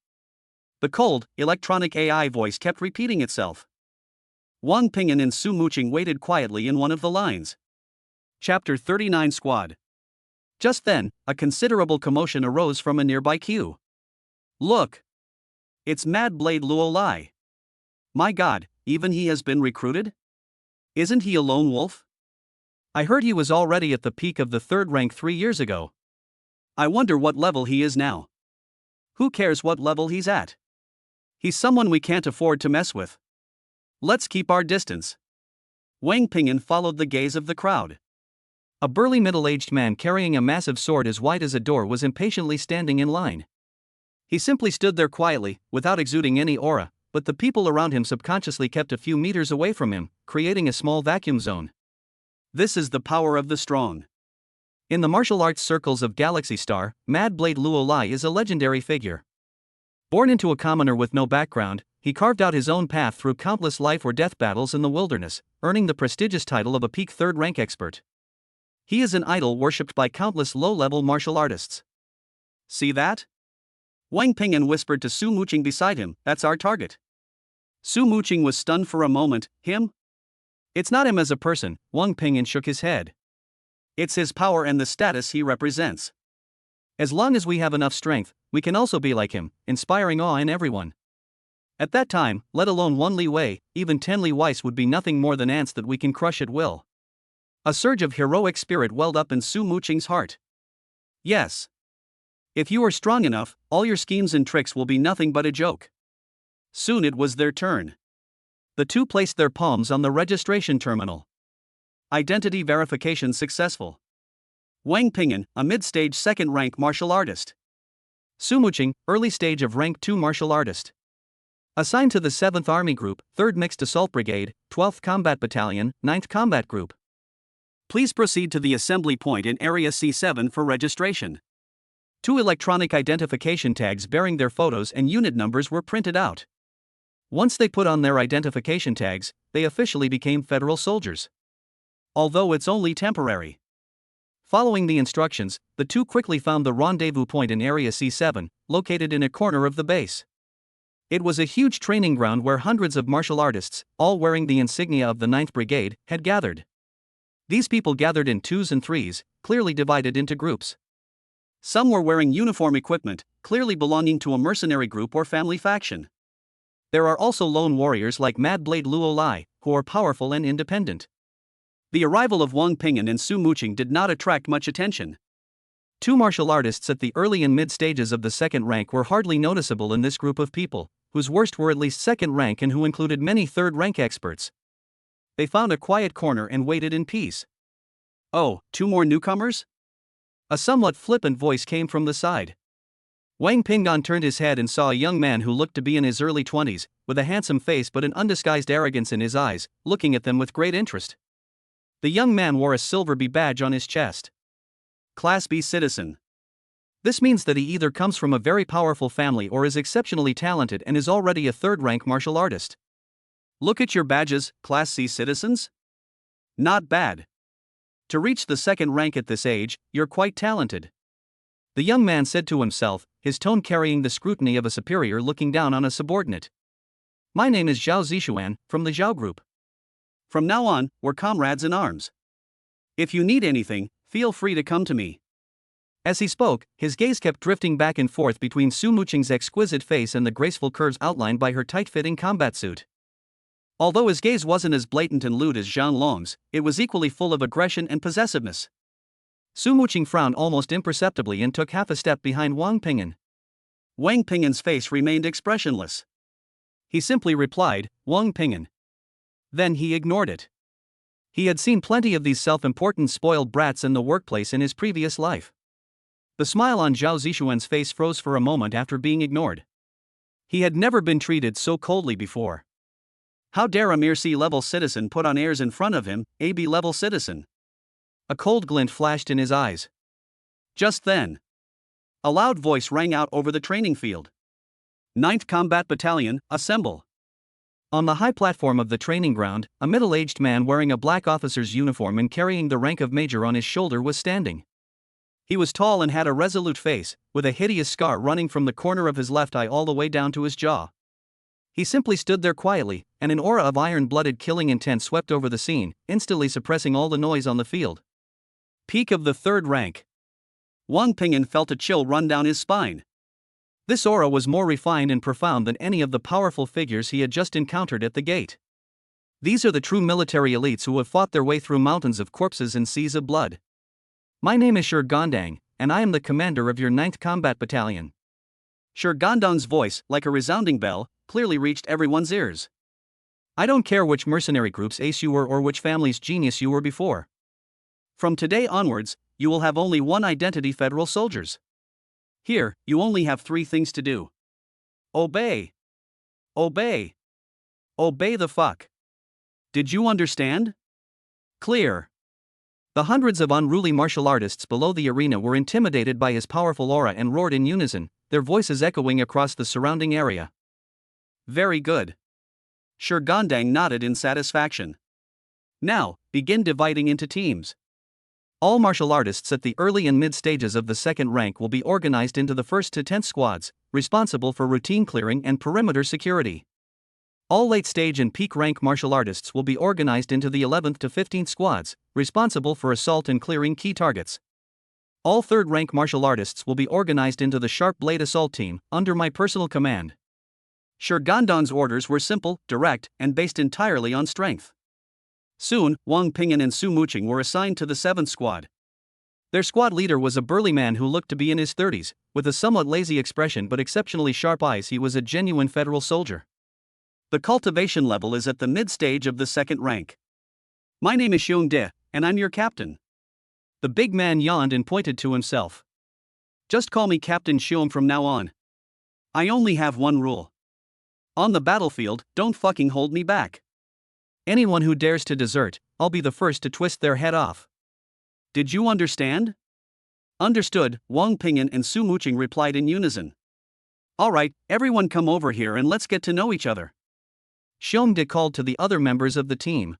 The cold, electronic AI voice kept repeating itself. Wang Ping'an and Su Muqing waited quietly in one of the lines. Chapter 39 Squad. Just then, a considerable commotion arose from a nearby queue. Look! It's Mad Blade Luo Lai. My god, even he has been recruited? Isn't he a lone wolf? I heard he was already at the peak of the third rank 3 years ago. I wonder what level he is now. Who cares what level he's at? He's someone we can't afford to mess with. Let's keep our distance. Wang Ping'an followed the gaze of the crowd. A burly middle-aged man carrying a massive sword as wide as a door was impatiently standing in line. He simply stood there quietly, without exuding any aura, but the people around him subconsciously kept a few meters away from him, creating a small vacuum zone. This is the power of the strong. In the martial arts circles of Galaxy Star, Mad Blade Luo Lai is a legendary figure. Born into a commoner with no background, he carved out his own path through countless life or death battles in the wilderness, earning the prestigious title of a peak third-rank expert. He is an idol worshipped by countless low-level martial artists. See that? Wang Ping'an whispered to Su Muqing beside him, that's our target. Su Muqing was stunned for a moment. Him? It's not him as a person, Wang Ping'an shook his head. It's his power and the status he represents. As long as we have enough strength, we can also be like him, inspiring awe in everyone. At that time, let alone 1 Li Wei, even 10 Li Weiss would be nothing more than ants that we can crush at will. A surge of heroic spirit welled up in Su Muqing's heart. Yes. If you are strong enough, all your schemes and tricks will be nothing but a joke. Soon it was their turn. The two placed their palms on the registration terminal. Identity verification successful. Wang Ping'an, a mid-stage second-rank martial artist. Su Muqing, early stage of rank 2 martial artist. Assigned to the 7th Army Group, 3rd Mixed Assault Brigade, 12th Combat Battalion, 9th Combat Group. Please proceed to the assembly point in Area C7 for registration. 2 electronic identification tags bearing their photos and unit numbers were printed out. Once they put on their identification tags, they officially became federal soldiers. Although it's only temporary. Following the instructions, the two quickly found the rendezvous point in Area C7, located in a corner of the base. It was a huge training ground where hundreds of martial artists, all wearing the insignia of the 9th Brigade, had gathered. These people gathered in 2s and 3s, clearly divided into groups. Some were wearing uniform equipment, clearly belonging to a mercenary group or family faction. There are also lone warriors like Mad Blade Luo Lai, who are powerful and independent. The arrival of Wang Ping'an and Su Muqing did not attract much attention. 2 martial artists at the early and mid stages of the 2nd rank were hardly noticeable in this group of people, whose worst were at least 2nd rank and who included many 3rd rank experts. They found a quiet corner and waited in peace. Oh, 2 more newcomers? A somewhat flippant voice came from the side. Wang Ping'an turned his head and saw a young man who looked to be in his early 20s, with a handsome face but an undisguised arrogance in his eyes, looking at them with great interest. The young man wore a silver B badge on his chest. Class B citizen. This means that he either comes from a very powerful family or is exceptionally talented and is already a 3rd rank martial artist. Look at your badges, Class C citizens. Not bad. To reach the 2nd rank at this age, you're quite talented. The young man said to himself, his tone carrying the scrutiny of a superior looking down on a subordinate. My name is Zhao Zishuan, from the Zhao Group. From now on, we're comrades in arms. If you need anything, feel free to come to me. As he spoke, his gaze kept drifting back and forth between Su Muqing's exquisite face and the graceful curves outlined by her tight-fitting combat suit. Although his gaze wasn't as blatant and lewd as Zhang Long's, it was equally full of aggression and possessiveness. Su Muqing frowned almost imperceptibly and took half a step behind Wang Ping'an. Wang Ping'an's face remained expressionless. He simply replied, Wang Ping'an. Then he ignored it. He had seen plenty of these self-important spoiled brats in the workplace in his previous life. The smile on Zhao Zishuan's face froze for a moment after being ignored. He had never been treated so coldly before. How dare a mere C-level citizen put on airs in front of him, a B-level citizen? A cold glint flashed in his eyes. Just then, a loud voice rang out over the training field. 9th Combat Battalion, assemble. On the high platform of the training ground, a middle-aged man wearing a black officer's uniform and carrying the rank of major on his shoulder was standing. He was tall and had a resolute face, with a hideous scar running from the corner of his left eye all the way down to his jaw. He simply stood there quietly, and an aura of iron-blooded killing intent swept over the scene, instantly suppressing all the noise on the field. Peak of the third rank. Wang Ping'an felt a chill run down his spine. This aura was more refined and profound than any of the powerful figures he had just encountered at the gate. These are the true military elites who have fought their way through mountains of corpses and seas of blood. My name is Shi Gondang, and I am the commander of your 9th Combat Battalion. Shi Gondang's voice, like a resounding bell, clearly reached everyone's ears. I don't care which mercenary group's ace you were or which family's genius you were before. From today onwards, you will have only one identity: federal soldiers. Here, you only have 3 things to do. Obey. Obey. Obey the fuck. Did you understand? Clear. The hundreds of unruly martial artists below the arena were intimidated by his powerful aura and roared in unison, their voices echoing across the surrounding area. Very good. Shi Gondang nodded in satisfaction. Now, begin dividing into teams. All martial artists at the early and mid stages of the 2nd rank will be organized into the 1st to 10th squads, responsible for routine clearing and perimeter security. All late stage and peak rank martial artists will be organized into the 11th to 15th squads, responsible for assault and clearing key targets. All 3rd rank martial artists will be organized into the Sharp Blade Assault Team, under my personal command. Shi Gondang's orders were simple, direct, and based entirely on strength. Soon, Wang Ping'an and Su Muqing were assigned to the 7th squad. Their squad leader was a burly man who looked to be in his 30s, with a somewhat lazy expression but exceptionally sharp eyes. He was a genuine federal soldier. The cultivation level is at the mid-stage of the 2nd rank. My name is Xiong De, and I'm your captain. The big man yawned and pointed to himself. Just call me Captain Xiong from now on. I only have one rule. On the battlefield, don't fucking hold me back. Anyone who dares to desert, I'll be the first to twist their head off. Did you understand? Understood, Wang Ping'an and Su Muqing replied in unison. Alright, everyone come over here and let's get to know each other. Xiong De called to the other members of the team.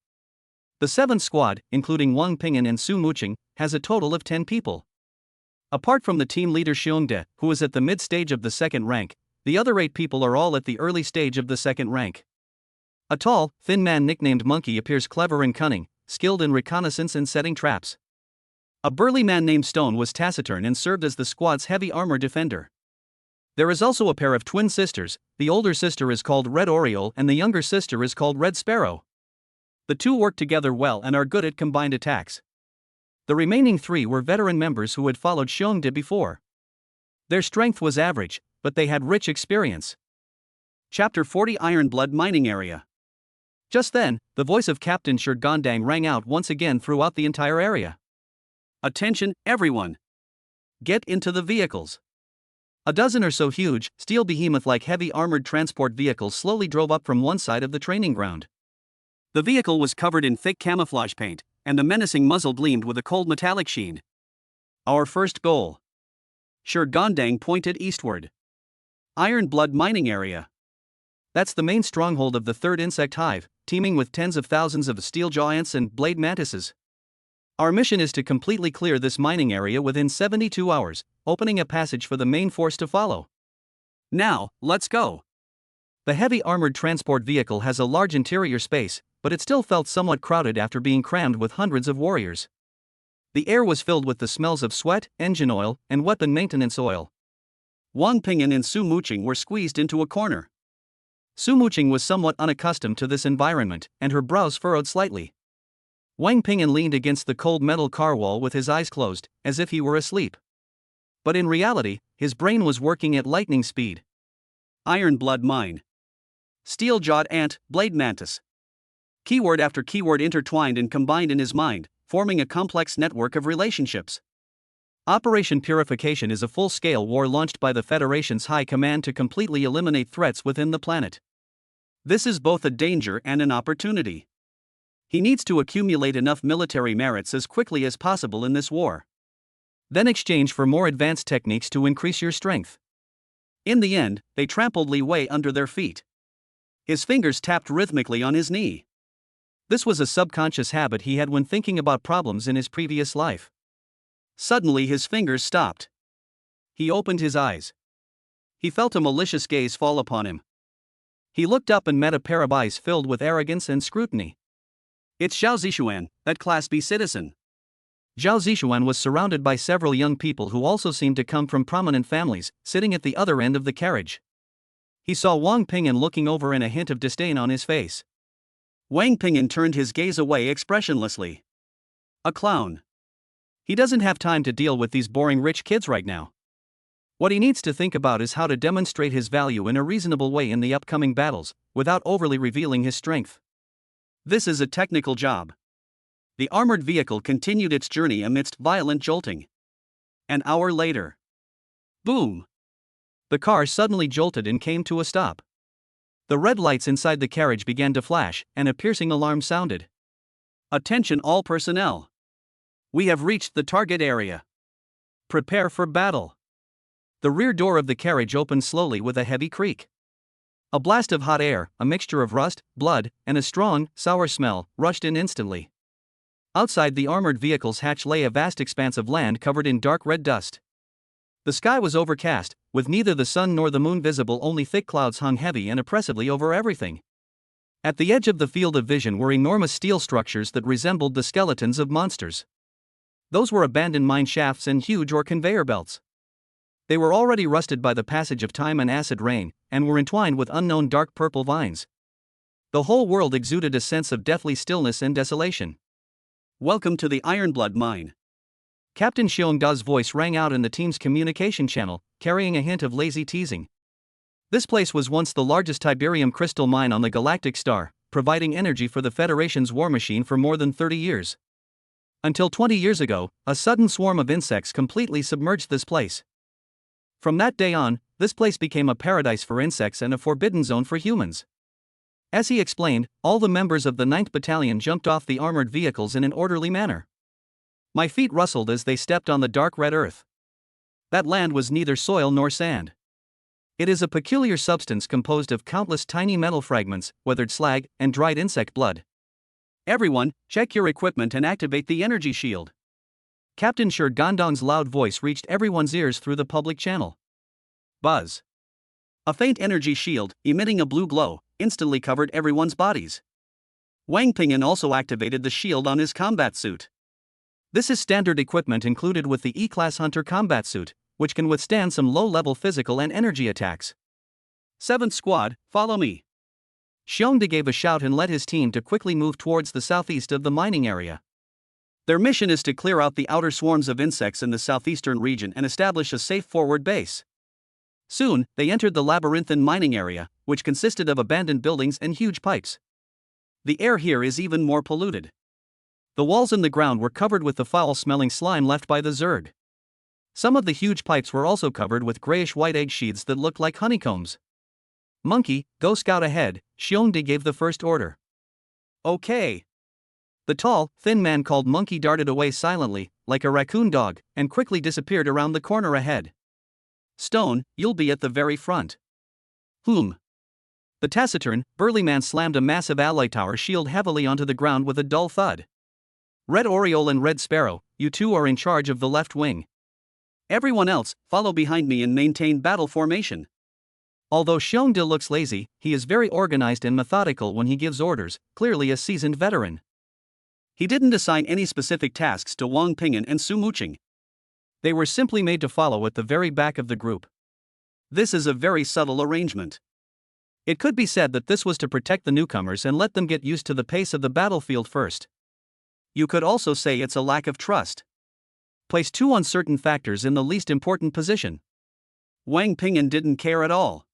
The 7th squad, including Wang Ping'an and Su Muqing, has a total of 10 people. Apart from the team leader Xiong De, who is at the mid-stage of the 2nd rank, the other 8 people are all at the early stage of the 2nd rank. A tall, thin man nicknamed Monkey appears clever and cunning, skilled in reconnaissance and setting traps. A burly man named Stone was taciturn and served as the squad's heavy armor defender. There is also a pair of twin sisters. The older sister is called Red Oriole and the younger sister is called Red Sparrow. The two work together well and are good at combined attacks. The remaining 3 were veteran members who had followed Xiong De before. Their strength was average, but they had rich experience. Chapter 40: Iron Blood Mining Area. Just then, the voice of Captain Shi Gondang rang out once again throughout the entire area. Attention, everyone! Get into the vehicles. A dozen or so huge, steel behemoth-like heavy armored transport vehicles slowly drove up from one side of the training ground. The vehicle was covered in thick camouflage paint, and the menacing muzzle gleamed with a cold metallic sheen. Our first goal. Shi Gondang pointed eastward. Iron Blood Mining Area. That's the main stronghold of the 3rd insect hive, teeming with tens of thousands of steel giants and blade mantises. Our mission is to completely clear this mining area within 72 hours, opening a passage for the main force to follow. Now, let's go. The heavy armored transport vehicle has a large interior space, but it still felt somewhat crowded after being crammed with hundreds of warriors. The air was filled with the smells of sweat, engine oil, and weapon maintenance oil. Wang Ping'an and Su Muqing were squeezed into a corner. Su Muqing was somewhat unaccustomed to this environment, and her brows furrowed slightly. Wang Ping'an leaned against the cold metal car wall with his eyes closed, as if he were asleep. But in reality, his brain was working at lightning speed. Iron Blood Mine. Steel-jawed ant, blade mantis. Keyword after keyword intertwined and combined in his mind, forming a complex network of relationships. Operation Purification is a full-scale war launched by the Federation's High Command to completely eliminate threats within the planet. This is both a danger and an opportunity. He needs to accumulate enough military merits as quickly as possible in this war. Then exchange for more advanced techniques to increase your strength. In the end, they trampled Li Wei under their feet. His fingers tapped rhythmically on his knee. This was a subconscious habit he had when thinking about problems in his previous life. Suddenly his fingers stopped. He opened his eyes. He felt a malicious gaze fall upon him. He looked up and met a pair of eyes filled with arrogance and scrutiny. It's Zhao Zishuan, that Class B citizen. Zhao Zishuan was surrounded by several young people who also seemed to come from prominent families, sitting at the other end of the carriage. He saw Wang Ping'an looking over and a hint of disdain on his face. Wang Ping'an turned his gaze away expressionlessly. A clown. He doesn't have time to deal with these boring rich kids right now. What he needs to think about is how to demonstrate his value in a reasonable way in the upcoming battles, without overly revealing his strength. This is a technical job. The armored vehicle continued its journey amidst violent jolting. An hour later. Boom! The car suddenly jolted and came to a stop. The red lights inside the carriage began to flash, and a piercing alarm sounded. Attention all personnel. We have reached the target area. Prepare for battle. The rear door of the carriage opened slowly with a heavy creak. A blast of hot air, a mixture of rust, blood, and a strong, sour smell, rushed in instantly. Outside the armored vehicle's hatch lay a vast expanse of land covered in dark red dust. The sky was overcast, with neither the sun nor the moon visible, only thick clouds hung heavy and oppressively over everything. At the edge of the field of vision were enormous steel structures that resembled the skeletons of monsters. Those were abandoned mine shafts and huge ore conveyor belts. They were already rusted by the passage of time and acid rain, and were entwined with unknown dark purple vines. The whole world exuded a sense of deathly stillness and desolation. Welcome to the Ironblood Mine. Captain Xiongda's voice rang out in the team's communication channel, carrying a hint of lazy teasing. This place was once the largest Tiberium crystal mine on the galactic star, providing energy for the Federation's war machine for more than 30 years. Until 20 years ago, a sudden swarm of insects completely submerged this place. From that day on, this place became a paradise for insects and a forbidden zone for humans. As he explained, all the members of the 9th Battalion jumped off the armored vehicles in an orderly manner. My feet rustled as they stepped on the dark red earth. That land was neither soil nor sand. It is a peculiar substance composed of countless tiny metal fragments, weathered slag, and dried insect blood. Everyone, check your equipment and activate the energy shield. Captain Shi Gandong's loud voice reached everyone's ears through the public channel. Buzz. A faint energy shield, emitting a blue glow, instantly covered everyone's bodies. Wang Ping'an also activated the shield on his combat suit. This is standard equipment included with the E-Class Hunter combat suit, which can withstand some low-level physical and energy attacks. 7th Squad, follow me. Xiongda gave a shout and led his team to quickly move towards the southeast of the mining area. Their mission is to clear out the outer swarms of insects in the southeastern region and establish a safe forward base. Soon, they entered the labyrinthine mining area, which consisted of abandoned buildings and huge pipes. The air here is even more polluted. The walls and the ground were covered with the foul-smelling slime left by the Zerg. Some of the huge pipes were also covered with grayish-white egg sheaths that looked like honeycombs. Monkey, go scout ahead, Xiongdi gave the first order. Okay. The tall, thin man called Monkey darted away silently, like a raccoon dog, and quickly disappeared around the corner ahead. Stone, you'll be at the very front. The taciturn, burly man slammed a massive alloy tower shield heavily onto the ground with a dull thud. Red Oriole and Red Sparrow, you two are in charge of the left wing. Everyone else, follow behind me and maintain battle formation. Although Xiongda looks lazy, he is very organized and methodical when he gives orders, clearly a seasoned veteran. He didn't assign any specific tasks to Wang Ping'an and Su Muqing. They were simply made to follow at the very back of the group. This is a very subtle arrangement. It could be said that this was to protect the newcomers and let them get used to the pace of the battlefield first. You could also say it's a lack of trust. Place two uncertain factors in the least important position. Wang Ping'an didn't care at all.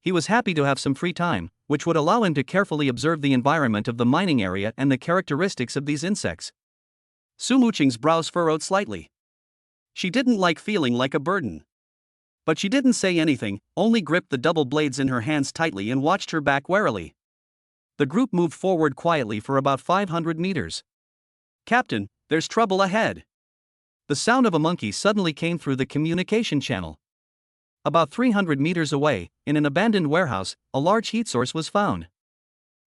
He was happy to have some free time, which would allow him to carefully observe the environment of the mining area and the characteristics of these insects. Su Muqing's brows furrowed slightly. She didn't like feeling like a burden. But she didn't say anything, only gripped the double blades in her hands tightly and watched her back warily. The group moved forward quietly for about 500 meters. Captain, there's trouble ahead. The sound of a monkey suddenly came through the communication channel. About 300 meters away, in an abandoned warehouse, a large heat source was found.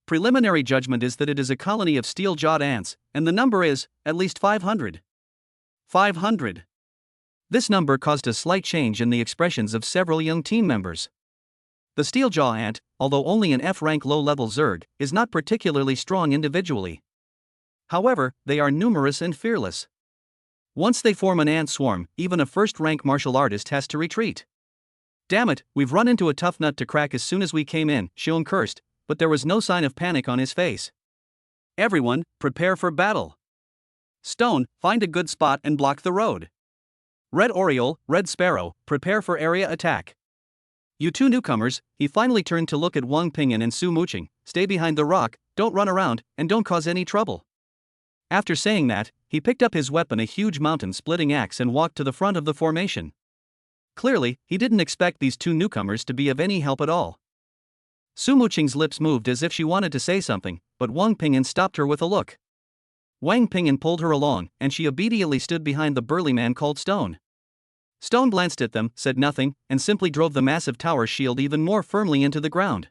Preliminary judgment is that it is a colony of steel-jawed ants, and the number is, at least 500. 500. This number caused a slight change in the expressions of several young team members. The steeljaw ant, although only an F-rank low-level Zerg, is not particularly strong individually. However, they are numerous and fearless. Once they form an ant swarm, even a first-rank martial artist has to retreat. Damn it, we've run into a tough nut to crack as soon as we came in, Xiong cursed, but there was no sign of panic on his face. Everyone, prepare for battle. Stone, find a good spot and block the road. Red Oriole, Red Sparrow, prepare for area attack. You two newcomers, he finally turned to look at Wang Pingyan and Su Muqing, stay behind the rock, don't run around, and don't cause any trouble. After saying that, he picked up his weapon, a huge mountain-splitting axe, and walked to the front of the formation. Clearly, he didn't expect these two newcomers to be of any help at all. Su Muqing's lips moved as if she wanted to say something, but Wang Pingyan stopped her with a look. Wang Pingyan pulled her along, and she obediently stood behind the burly man called Stone. Stone glanced at them, said nothing, and simply drove the massive tower shield even more firmly into the ground.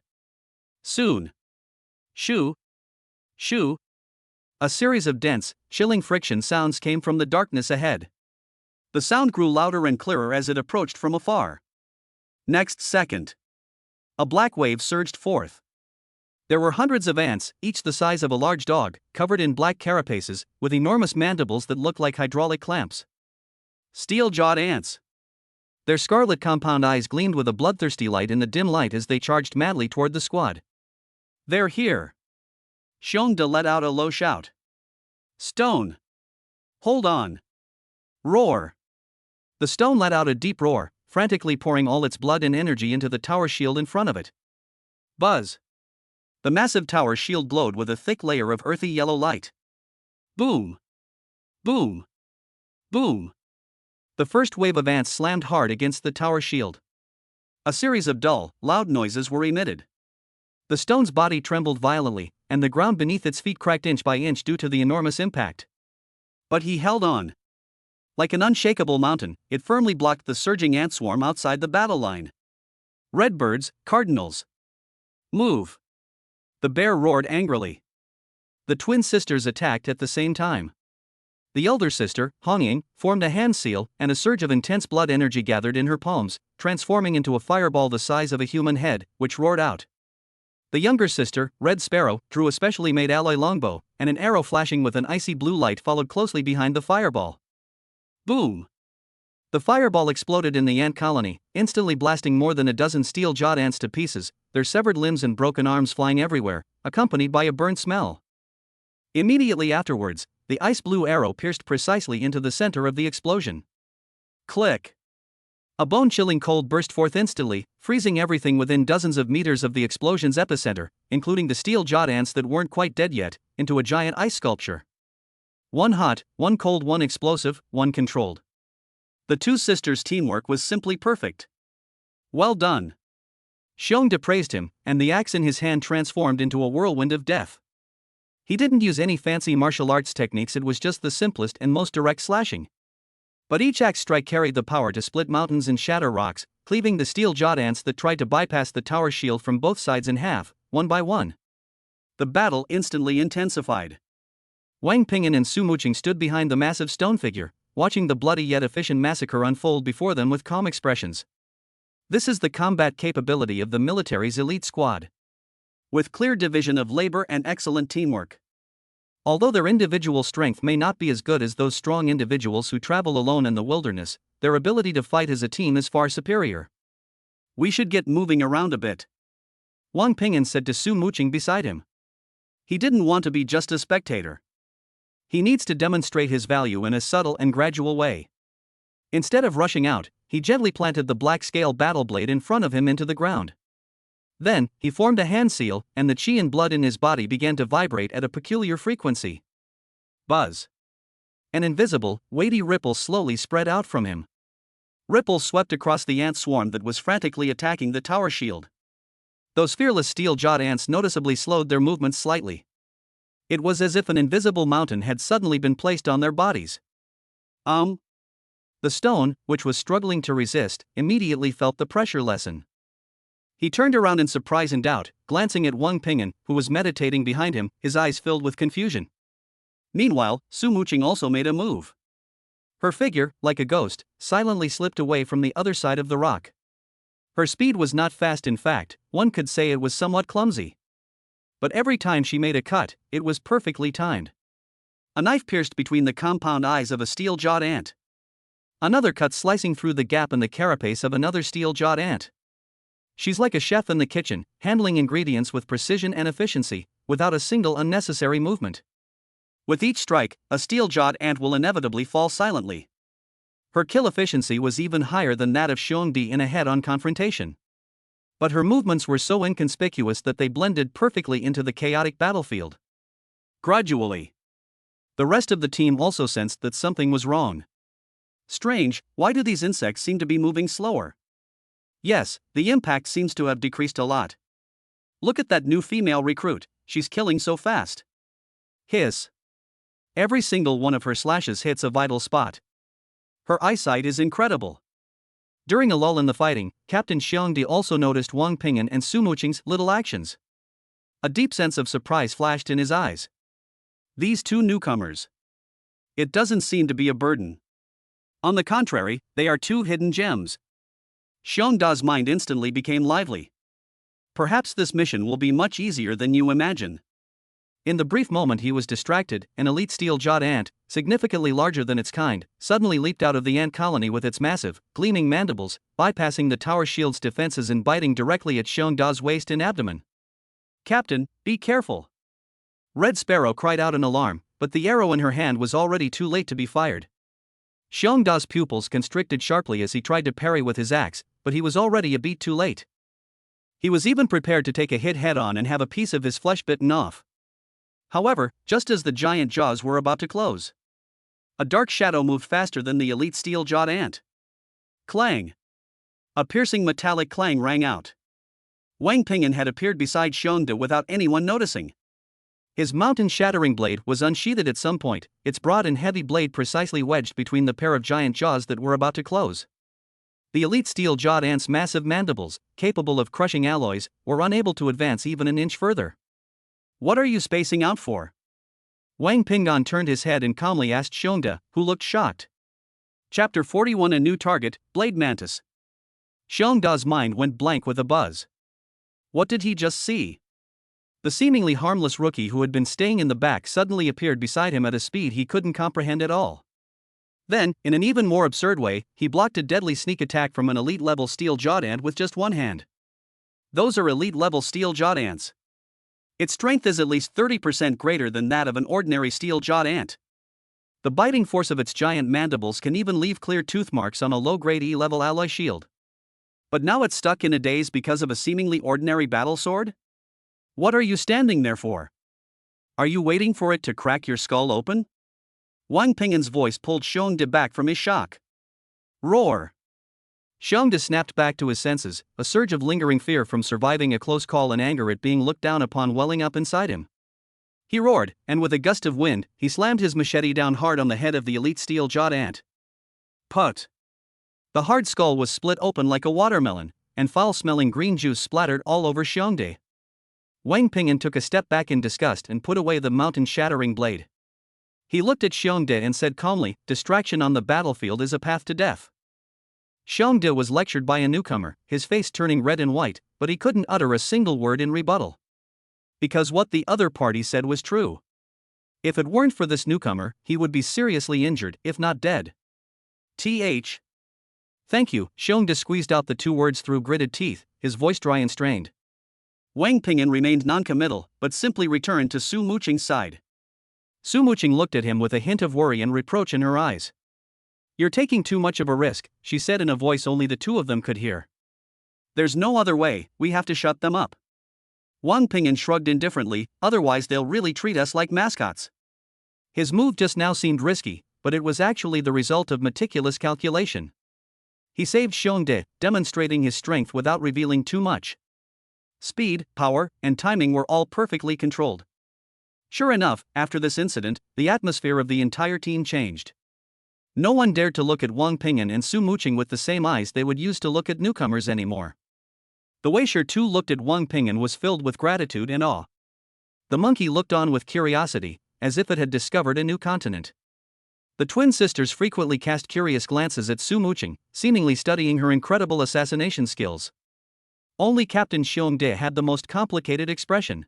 Soon. Shoo! Shoo! A series of dense, chilling friction sounds came from the darkness ahead. The sound grew louder and clearer as it approached from afar. Next second, a black wave surged forth. There were hundreds of ants, each the size of a large dog, covered in black carapaces, with enormous mandibles that looked like hydraulic clamps. Steel-jawed ants. Their scarlet compound eyes gleamed with a bloodthirsty light in the dim light as they charged madly toward the squad. They're here. Xiongda let out a low shout. Stone! Hold on! Roar! The stone let out a deep roar, frantically pouring all its blood and energy into the tower shield in front of it. Buzz! The massive tower shield glowed with a thick layer of earthy yellow light. Boom! Boom! Boom! The first wave of ants slammed hard against the tower shield. A series of dull, loud noises were emitted. The stone's body trembled violently, and the ground beneath its feet cracked inch by inch due to the enormous impact. But he held on. Like an unshakable mountain, it firmly blocked the surging ant swarm outside the battle line. Redbirds, cardinals. Move! The bear roared angrily. The twin sisters attacked at the same time. The elder sister, Hongying, formed a hand seal, and a surge of intense blood energy gathered in her palms, transforming into a fireball the size of a human head, which roared out. The younger sister, Red Sparrow, drew a specially made alloy longbow, and an arrow flashing with an icy blue light followed closely behind the fireball. Boom! The fireball exploded in the ant colony, instantly blasting more than a dozen steel-jawed ants to pieces, their severed limbs and broken arms flying everywhere, accompanied by a burnt smell. Immediately afterwards, the ice-blue arrow pierced precisely into the center of the explosion. Click! A bone-chilling cold burst forth instantly, freezing everything within dozens of meters of the explosion's epicenter, including the steel-jawed ants that weren't quite dead yet, into a giant ice sculpture. One hot, one cold, one explosive, one controlled. The two sisters' teamwork was simply perfect. Well done. Xiongda praised him, and the axe in his hand transformed into a whirlwind of death. He didn't use any fancy martial arts techniques, it was just the simplest and most direct slashing. But each axe strike carried the power to split mountains and shatter rocks, cleaving the steel-jawed ants that tried to bypass the tower shield from both sides in half, one by one. The battle instantly intensified. Wang Pingyan and Su Muqing stood behind the massive stone figure, watching the bloody yet efficient massacre unfold before them with calm expressions. This is the combat capability of the military's elite squad. With clear division of labor and excellent teamwork. Although their individual strength may not be as good as those strong individuals who travel alone in the wilderness, their ability to fight as a team is far superior. We should get moving around a bit, Wang Pingyan said to Su Muqing beside him. He didn't want to be just a spectator. He needs to demonstrate his value in a subtle and gradual way. Instead of rushing out, he gently planted the black scale battle blade in front of him into the ground. Then, he formed a hand seal, and the qi and blood in his body began to vibrate at a peculiar frequency. Buzz! An invisible, weighty ripple slowly spread out from him. Ripples swept across the ant swarm that was frantically attacking the tower shield. Those fearless steel-jawed ants noticeably slowed their movements slightly. It was as if an invisible mountain had suddenly been placed on their bodies. The stone, which was struggling to resist, immediately felt the pressure lessen. He turned around in surprise and doubt, glancing at Wang Pingyan, who was meditating behind him, his eyes filled with confusion. Meanwhile, Su Muqing also made a move. Her figure, like a ghost, silently slipped away from the other side of the rock. Her speed was not fast, in fact, one could say it was somewhat clumsy. But every time she made a cut, it was perfectly timed. A knife pierced between the compound eyes of a steel-jawed ant. Another cut slicing through the gap in the carapace of another steel-jawed ant. She's like a chef in the kitchen, handling ingredients with precision and efficiency, without a single unnecessary movement. With each strike, a steel-jawed ant will inevitably fall silently. Her kill efficiency was even higher than that of Xiongdi in a head-on confrontation. But her movements were so inconspicuous that they blended perfectly into the chaotic battlefield. Gradually, the rest of the team also sensed that something was wrong. Strange, why do these insects seem to be moving slower? Yes, the impact seems to have decreased a lot. Look at that new female recruit, she's killing so fast. Hiss. Every single one of her slashes hits a vital spot. Her eyesight is incredible. During a lull in the fighting, Captain Xiongdi also noticed Wang Ping'an and Su Muqing's little actions. A deep sense of surprise flashed in his eyes. These two newcomers. It doesn't seem to be a burden. On the contrary, they are two hidden gems. Xiongda's mind instantly became lively. Perhaps this mission will be much easier than you imagine. In the brief moment he was distracted, an elite steel-jawed ant, significantly larger than its kind, suddenly leaped out of the ant colony with its massive, gleaming mandibles, bypassing the tower shield's defenses and biting directly at Xiongda's waist and abdomen. "Captain, be careful!" Red Sparrow cried out in alarm, but the arrow in her hand was already too late to be fired. Xiongda's pupils constricted sharply as he tried to parry with his axe, but he was already a beat too late. He was even prepared to take a hit head-on and have a piece of his flesh bitten off. However, just as the giant jaws were about to close, a dark shadow moved faster than the elite steel-jawed ant. Clang! A piercing metallic clang rang out. Wang Ping'an had appeared beside Xiongde without anyone noticing. His mountain-shattering blade was unsheathed at some point, its broad and heavy blade precisely wedged between the pair of giant jaws that were about to close. The elite steel-jawed ant's massive mandibles, capable of crushing alloys, were unable to advance even an inch further. "What are you spacing out for?" Wang Ping'an turned his head and calmly asked Xiongde, who looked shocked. Chapter 41: A New Target, Blade Mantis. Xiongda's mind went blank with a buzz. What did he just see? The seemingly harmless rookie who had been staying in the back suddenly appeared beside him at a speed he couldn't comprehend at all. Then, in an even more absurd way, he blocked a deadly sneak attack from an elite-level steel-jawed ant with just one hand. Those are elite-level steel-jawed ants. Its strength is at least 30% greater than that of an ordinary steel-jawed ant. The biting force of its giant mandibles can even leave clear tooth marks on a low-grade E-level alloy shield. But now it's stuck in a daze because of a seemingly ordinary battle sword? What are you standing there for? Are you waiting for it to crack your skull open? Wang Ping'an's voice pulled Xiongde back from his shock. Roar! Xiongde snapped back to his senses, a surge of lingering fear from surviving a close call and anger at being looked down upon welling up inside him. He roared, and with a gust of wind, he slammed his machete down hard on the head of the elite steel-jawed ant. Put! The hard skull was split open like a watermelon, and foul-smelling green juice splattered all over Xiongde. Wang Ping'an took a step back in disgust and put away the mountain-shattering blade. He looked at Xiongde and said calmly, "Distraction on the battlefield is a path to death." Xiongde was lectured by a newcomer, his face turning red and white, but he couldn't utter a single word in rebuttal. Because what the other party said was true. If it weren't for this newcomer, he would be seriously injured, if not dead. "Th. Thank you," Xiongde squeezed out the two words through gritted teeth, his voice dry and strained. Wang Ping'an remained non-committal, but simply returned to Su Muqing's side. Su Muqing looked at him with a hint of worry and reproach in her eyes. "You're taking too much of a risk," she said in a voice only the two of them could hear. "There's no other way, we have to shut them up." Wang Ping'an shrugged indifferently, "Otherwise they'll really treat us like mascots." His move just now seemed risky, but it was actually the result of meticulous calculation. He saved Xiongde, demonstrating his strength without revealing too much. Speed, power, and timing were all perfectly controlled. Sure enough, after this incident, the atmosphere of the entire team changed. No one dared to look at Wang Ping'an and Su Muqing with the same eyes they would use to look at newcomers anymore. The way Shi looked at Wang Ping'an was filled with gratitude and awe. The monkey looked on with curiosity, as if it had discovered a new continent. The twin sisters frequently cast curious glances at Su Muqing, seemingly studying her incredible assassination skills. Only Captain Xiongde had the most complicated expression.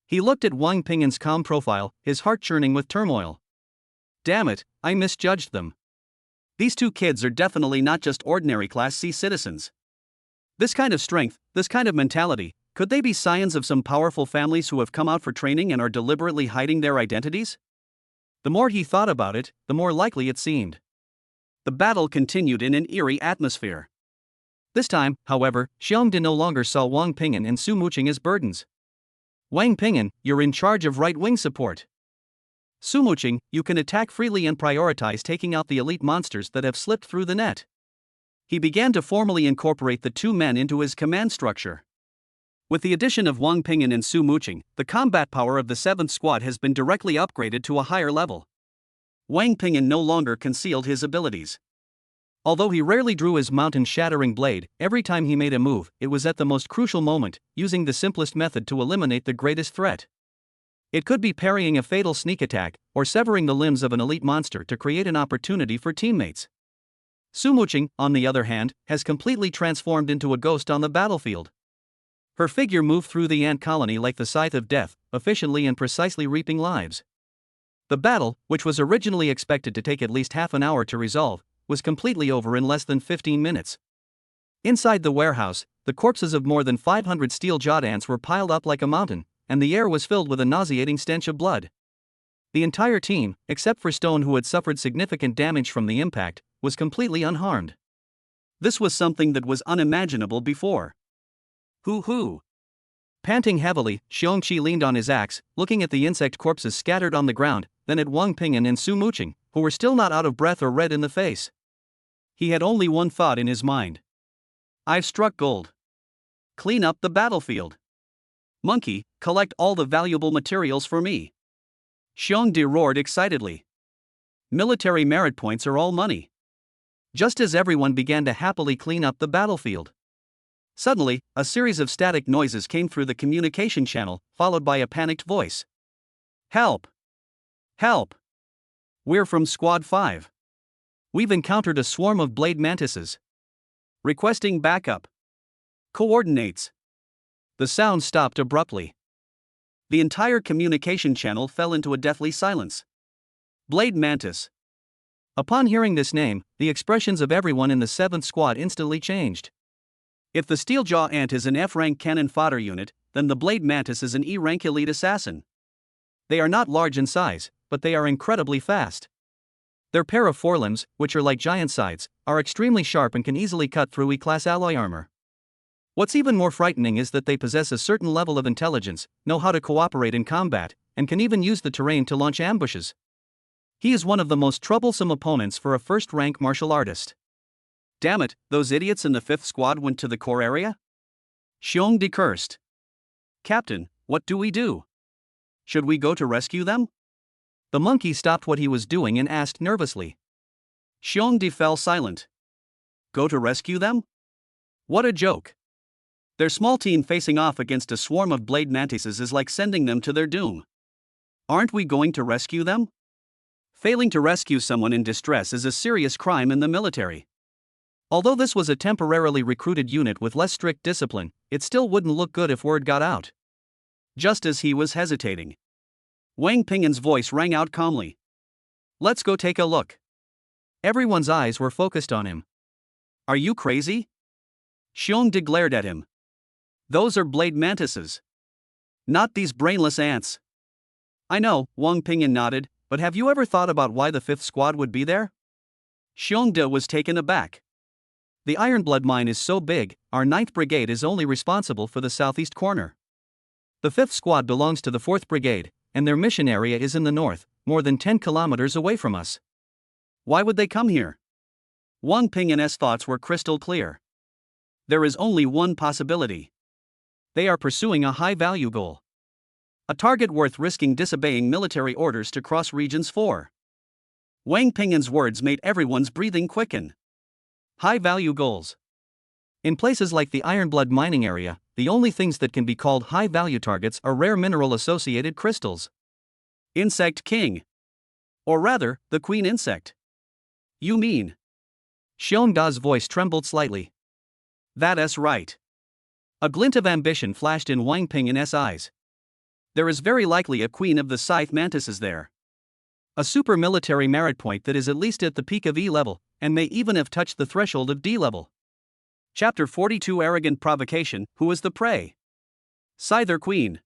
He looked at Wang Ping'an's calm profile, his heart churning with turmoil. Damn it, I misjudged them. These two kids are definitely not just ordinary Class C citizens. This kind of strength, this kind of mentality, could they be scions of some powerful families who have come out for training and are deliberately hiding their identities? The more he thought about it, the more likely it seemed. The battle continued in an eerie atmosphere. This time, however, Xiongde no longer saw Wang Ping'an and Su Muqing as burdens. Wang Ping'an, you're in charge of right-wing support. Su Muqing, you can attack freely and prioritize taking out the elite monsters that have slipped through the net. He began to formally incorporate the two men into his command structure. With the addition of Wang Ping'an and Su Muqing, the combat power of the 7th Squad has been directly upgraded to a higher level. Wang Ping'an no longer concealed his abilities. Although he rarely drew his mountain-shattering blade, every time he made a move, it was at the most crucial moment, using the simplest method to eliminate the greatest threat. It could be parrying a fatal sneak attack, or severing the limbs of an elite monster to create an opportunity for teammates. Su Muqing, on the other hand, has completely transformed into a ghost on the battlefield. Her figure moved through the ant colony like the scythe of death, efficiently and precisely reaping lives. The battle, which was originally expected to take at least half an hour to resolve, was completely over in less than 15 minutes. Inside the warehouse, the corpses of more than 500 steel-jawed ants were piled up like a mountain, and the air was filled with a nauseating stench of blood. The entire team, except for Stone who had suffered significant damage from the impact, was completely unharmed. This was something that was unimaginable before. Hoo-hoo! Panting heavily, Xiongqi leaned on his axe, looking at the insect corpses scattered on the ground, then at Wang Ping'an and Su Muqing, who were still not out of breath or red in the face. He had only one thought in his mind. I've struck gold. Clean up the battlefield. Monkey, collect all the valuable materials for me. Xiongde roared excitedly. Military merit points are all money. Just as everyone began to happily clean up the battlefield. Suddenly, a series of static noises came through the communication channel, followed by a panicked voice. Help! Help! We're from Squad 5. We've encountered a swarm of blade mantises. Requesting backup. Coordinates. The sound stopped abruptly. The entire communication channel fell into a deathly silence. Blade mantis. Upon hearing this name, the expressions of everyone in the 7th Squad instantly changed. If the Steeljaw Ant is an F-rank cannon fodder unit, then the Blade Mantis is an E-rank elite assassin. They are not large in size, but they are incredibly fast. Their pair of forelimbs, which are like giant scythes, are extremely sharp and can easily cut through E-class alloy armor. What's even more frightening is that they possess a certain level of intelligence, know how to cooperate in combat, and can even use the terrain to launch ambushes. He is one of the most troublesome opponents for a first-rank martial artist. Damn it, those idiots in the 5th Squad went to the core area? Xiongde cursed. Captain, what do we do? Should we go to rescue them? The monkey stopped what he was doing and asked nervously. Xiongde fell silent. Go to rescue them? What a joke. Their small team facing off against a swarm of blade mantises is like sending them to their doom. Aren't we going to rescue them? Failing to rescue someone in distress is a serious crime in the military. Although this was a temporarily recruited unit with less strict discipline, it still wouldn't look good if word got out. Just as he was hesitating, Wang Ping'an's voice rang out calmly. Let's go take a look. Everyone's eyes were focused on him. Are you crazy? Xiongde glared at him. Those are blade mantises. Not these brainless ants. I know, Wang Ping'an nodded, but have you ever thought about why the 5th Squad would be there? Xiongde was taken aback. The Ironblood mine is so big, our 9th Brigade is only responsible for the southeast corner. The 5th Squad belongs to the 4th Brigade, and their mission area is in the north, more than 10 kilometers away from us. Why would they come here? Wang Ping'an's thoughts were crystal clear. There is only one possibility. They are pursuing a high-value goal. A target worth risking disobeying military orders to cross Regions 4. Wang Ping'an's words made everyone's breathing quicken. High-value goals. In places like the Ironblood mining area, the only things that can be called high-value targets are rare mineral-associated crystals. Insect King. Or rather, the Queen Insect. You mean? Xiongda's voice trembled slightly. That's right. A glint of ambition flashed in Wang Ping's eyes. There is very likely a queen of the scythe mantises there. A super military merit point that is at least at the peak of E level, and may even have touched the threshold of D level. Chapter 42 Arrogant Provocation. Who is the prey? Scyther Queen.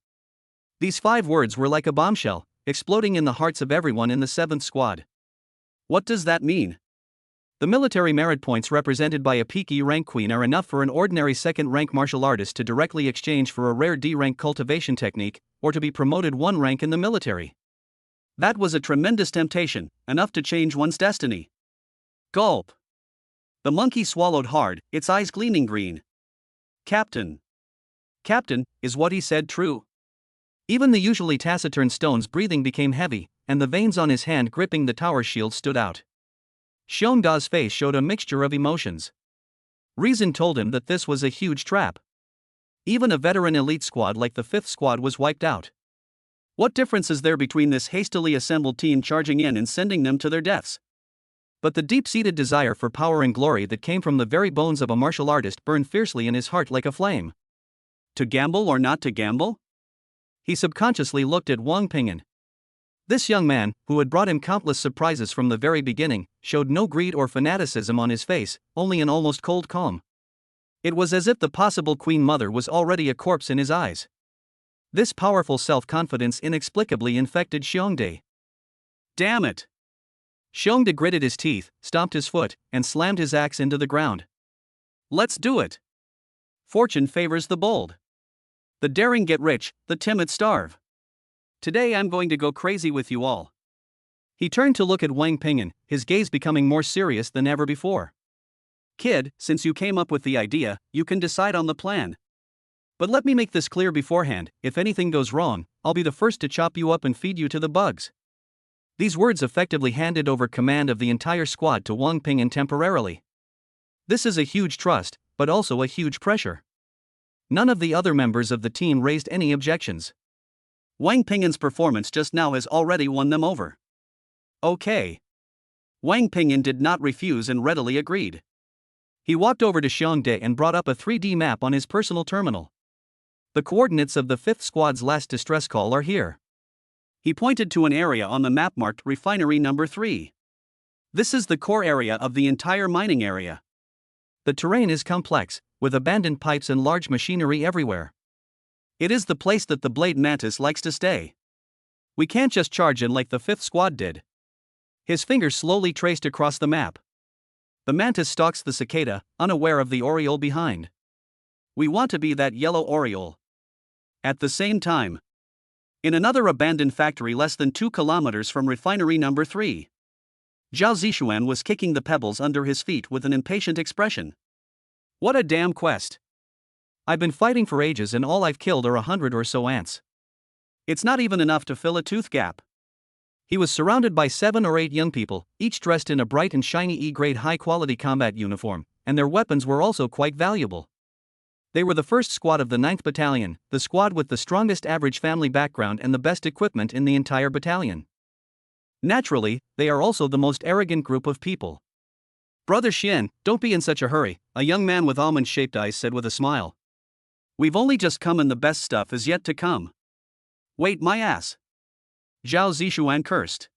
These 5 words were like a bombshell, exploding in the hearts of everyone in the 7th squad. What does that mean? The military merit points represented by a peak E rank queen are enough for an ordinary 2nd rank martial artist to directly exchange for a rare D rank cultivation technique, or to be promoted 1 rank in the military. That was a tremendous temptation, enough to change one's destiny. Gulp. The monkey swallowed hard, its eyes gleaming green. Captain. Captain, is what he said true? Even the usually taciturn Stone's breathing became heavy, and the veins on his hand gripping the tower shield stood out. Xiongda's face showed a mixture of emotions. Reason told him that this was a huge trap. Even a veteran elite squad like the 5th squad was wiped out. What difference is there between this hastily assembled team charging in and sending them to their deaths? But the deep-seated desire for power and glory that came from the very bones of a martial artist burned fiercely in his heart like a flame. To gamble or not to gamble? He subconsciously looked at Wang Ping. This young man, who had brought him countless surprises from the very beginning, showed no greed or fanaticism on his face, only an almost cold calm. It was as if the possible queen mother was already a corpse in his eyes. This powerful self-confidence inexplicably infected Xiongdae. Damn it! Xiongdae gritted his teeth, stomped his foot, and slammed his axe into the ground. Let's do it! Fortune favors the bold. The daring get rich, the timid starve. Today I'm going to go crazy with you all. He turned to look at Wang Ping, his gaze becoming more serious than ever before. Kid, since you came up with the idea, you can decide on the plan. But let me make this clear beforehand, if anything goes wrong, I'll be the first to chop you up and feed you to the bugs. These words effectively handed over command of the entire squad to Wang Ping temporarily. This is a huge trust, but also a huge pressure. None of the other members of the team raised any objections. Wang Ping's performance just now has already won them over. Okay. Wang Ping did not refuse and readily agreed. He walked over to Xiongdae and brought up a 3D map on his personal terminal. The coordinates of the 5th squad's last distress call are here. He pointed to an area on the map marked Refinery Number 3. This is the core area of the entire mining area. The terrain is complex, with abandoned pipes and large machinery everywhere. It is the place that the Blade Mantis likes to stay. We can't just charge in like the 5th squad did. His fingers slowly traced across the map. The mantis stalks the cicada, unaware of the oriole behind. We want to be that yellow oriole. At the same time, in another abandoned factory less than 2 kilometers from Refinery Number 3, Zhao Zishuan was kicking the pebbles under his feet with an impatient expression. What a damn quest! I've been fighting for ages and all I've killed are 100 or so ants. It's not even enough to fill a tooth gap. He was surrounded by 7 or 8 young people, each dressed in a bright and shiny E-grade high-quality combat uniform, and their weapons were also quite valuable. They were the 1st squad of the 9th Battalion, the squad with the strongest average family background and the best equipment in the entire battalion. Naturally, they are also the most arrogant group of people. Brother Xian, don't be in such a hurry, a young man with almond-shaped eyes said with a smile. We've only just come and the best stuff is yet to come. Wait my ass. Zhao Zishuan cursed.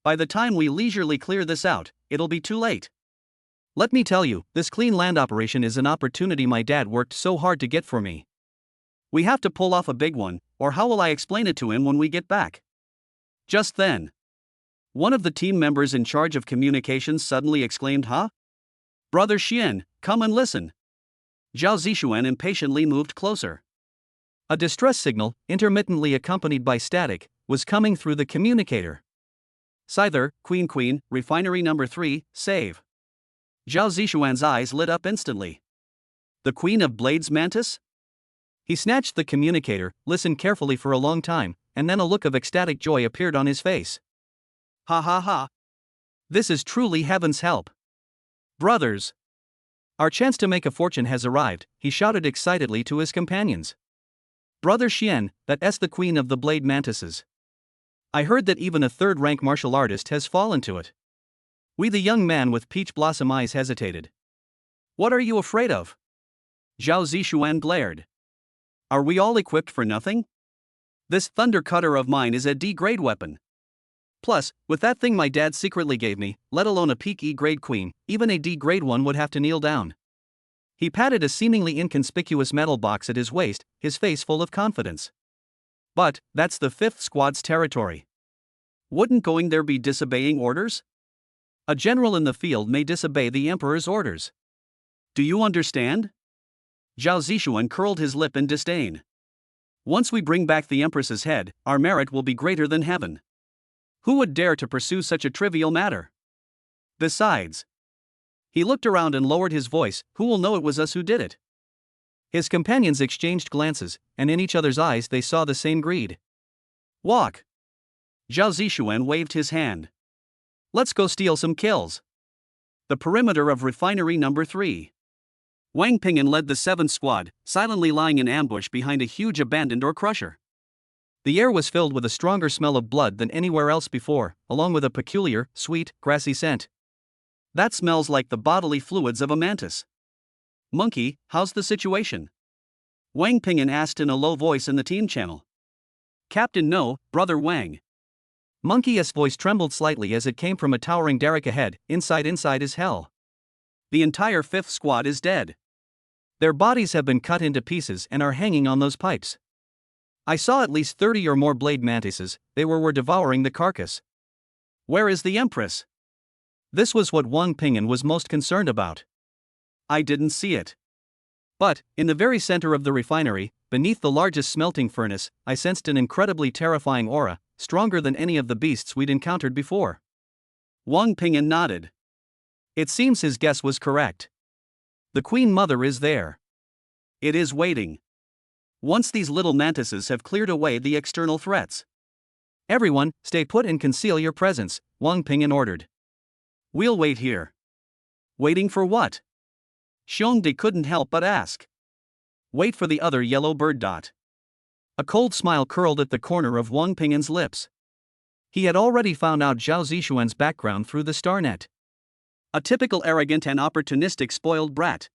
By the time we leisurely clear this out, it'll be too late. Let me tell you, this clean land operation is an opportunity my dad worked so hard to get for me. We have to pull off a big one, or how will I explain it to him when we get back? Just then, one of the team members in charge of communications suddenly exclaimed, "Huh? Brother Xian, come and listen." Zhao Zishuan impatiently moved closer. A distress signal, intermittently accompanied by static, was coming through the communicator. Scyther, Queen, Refinery Number 3, save. Zhao Zishuan's eyes lit up instantly. The Queen of Blades Mantis? He snatched the communicator, listened carefully for a long time, and then a look of ecstatic joy appeared on his face. Ha ha ha. This is truly heaven's help. Brothers! Our chance to make a fortune has arrived, he shouted excitedly to his companions. Brother Xian, that's the Queen of the Blade Mantises. I heard that even a 3rd-rank martial artist has fallen to it. The young man with peach blossom eyes hesitated. What are you afraid of? Zhao Zishuan glared. Are we all equipped for nothing? This thunder cutter of mine is a D-grade weapon. Plus, with that thing my dad secretly gave me, let alone a peak E-grade queen, even a D-grade one would have to kneel down. He patted a seemingly inconspicuous metal box at his waist, his face full of confidence. But, that's the 5th Squad's territory. Wouldn't going there be disobeying orders? A general in the field may disobey the Emperor's orders. Do you understand? Zhao Zishuan curled his lip in disdain. Once we bring back the Empress's head, our merit will be greater than heaven. Who would dare to pursue such a trivial matter? Besides, he looked around and lowered his voice, who will know it was us who did it? His companions exchanged glances, and in each other's eyes they saw the same greed. Walk! Zhao Zishuan waved his hand. Let's go steal some kills. The perimeter of refinery number 3. Wang Ping'an led the 7th Squad, silently lying in ambush behind a huge abandoned ore crusher. The air was filled with a stronger smell of blood than anywhere else before, along with a peculiar, sweet, grassy scent. That smells like the bodily fluids of a mantis. Monkey, how's the situation? Wang Ping'an asked in a low voice in the team channel. Captain No, Brother Wang. Monkey's voice trembled slightly as it came from a towering derrick ahead, inside is hell. The entire 5th Squad is dead. Their bodies have been cut into pieces and are hanging on those pipes. I saw at least 30 or more blade mantises, they were devouring the carcass. Where is the Empress? This was what Wang Ping'an was most concerned about. I didn't see it. But, in the very center of the refinery, beneath the largest smelting furnace, I sensed an incredibly terrifying aura, stronger than any of the beasts we'd encountered before. Wang Ping'an nodded. It seems his guess was correct. The Queen Mother is there. It is waiting. Once these little mantises have cleared away the external threats. Everyone, stay put and conceal your presence, Wang Ping'an ordered. We'll wait here. Waiting for what? Xiongdi couldn't help but ask. Wait for the other yellow bird dot. A cold smile curled at the corner of Wang Ping'an's lips. He had already found out Zhao Zishuan's background through the starnet. A typical arrogant and opportunistic spoiled brat.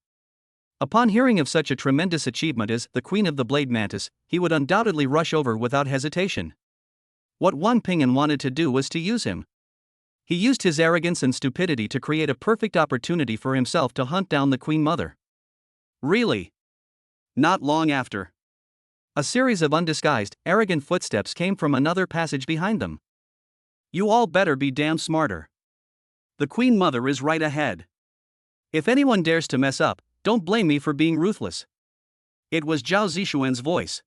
Upon hearing of such a tremendous achievement as the Queen of the Blade Mantis, he would undoubtedly rush over without hesitation. What Wang Ping'an wanted to do was to use him. He used his arrogance and stupidity to create a perfect opportunity for himself to hunt down the Queen Mother. Really? Not long after. A series of undisguised, arrogant footsteps came from another passage behind them. You all better be damn smarter. The Queen Mother is right ahead. If anyone dares to mess up, don't blame me for being ruthless. It was Zhao Zishuan's voice.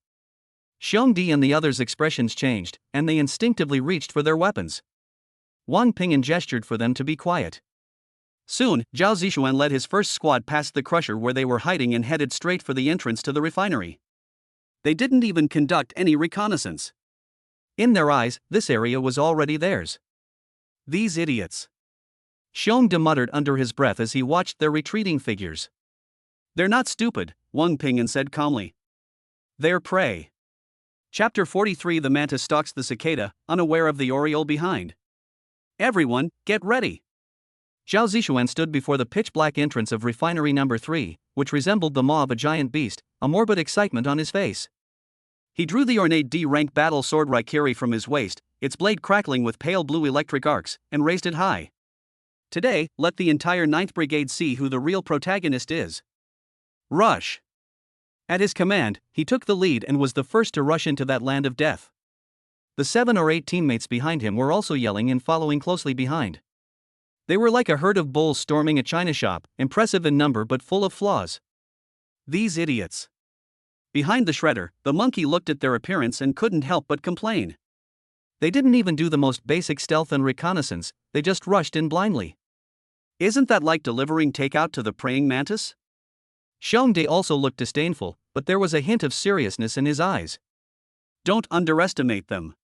Xiongdi and the others' expressions changed, and they instinctively reached for their weapons. Wang Ping'an gestured for them to be quiet. Soon, Zhao Zishuan led his 1st Squad past the crusher where they were hiding and headed straight for the entrance to the refinery. They didn't even conduct any reconnaissance. In their eyes, this area was already theirs. These idiots. Xiongdi muttered under his breath as he watched their retreating figures. They're not stupid, Wang Ping'an said calmly. They're prey. Chapter 43. The mantis stalks the cicada, unaware of the oriole behind. Everyone, get ready. Zhao Zishuan stood before the pitch-black entrance of refinery number 3, which resembled the maw of a giant beast, a morbid excitement on his face. He drew the ornate D-rank battle sword Raikiri from his waist, its blade crackling with pale blue electric arcs, and raised it high. Today, let the entire 9th Brigade see who the real protagonist is. Rush! At his command, he took the lead and was the first to rush into that land of death. The 7 or 8 teammates behind him were also yelling and following closely behind. They were like a herd of bulls storming a china shop, impressive in number but full of flaws. These idiots. Behind the shredder, the monkey looked at their appearance and couldn't help but complain. They didn't even do the most basic stealth and reconnaissance, they just rushed in blindly. Isn't that like delivering takeout to the praying mantis? Xiongdi also looked disdainful, but there was a hint of seriousness in his eyes. Don't underestimate them.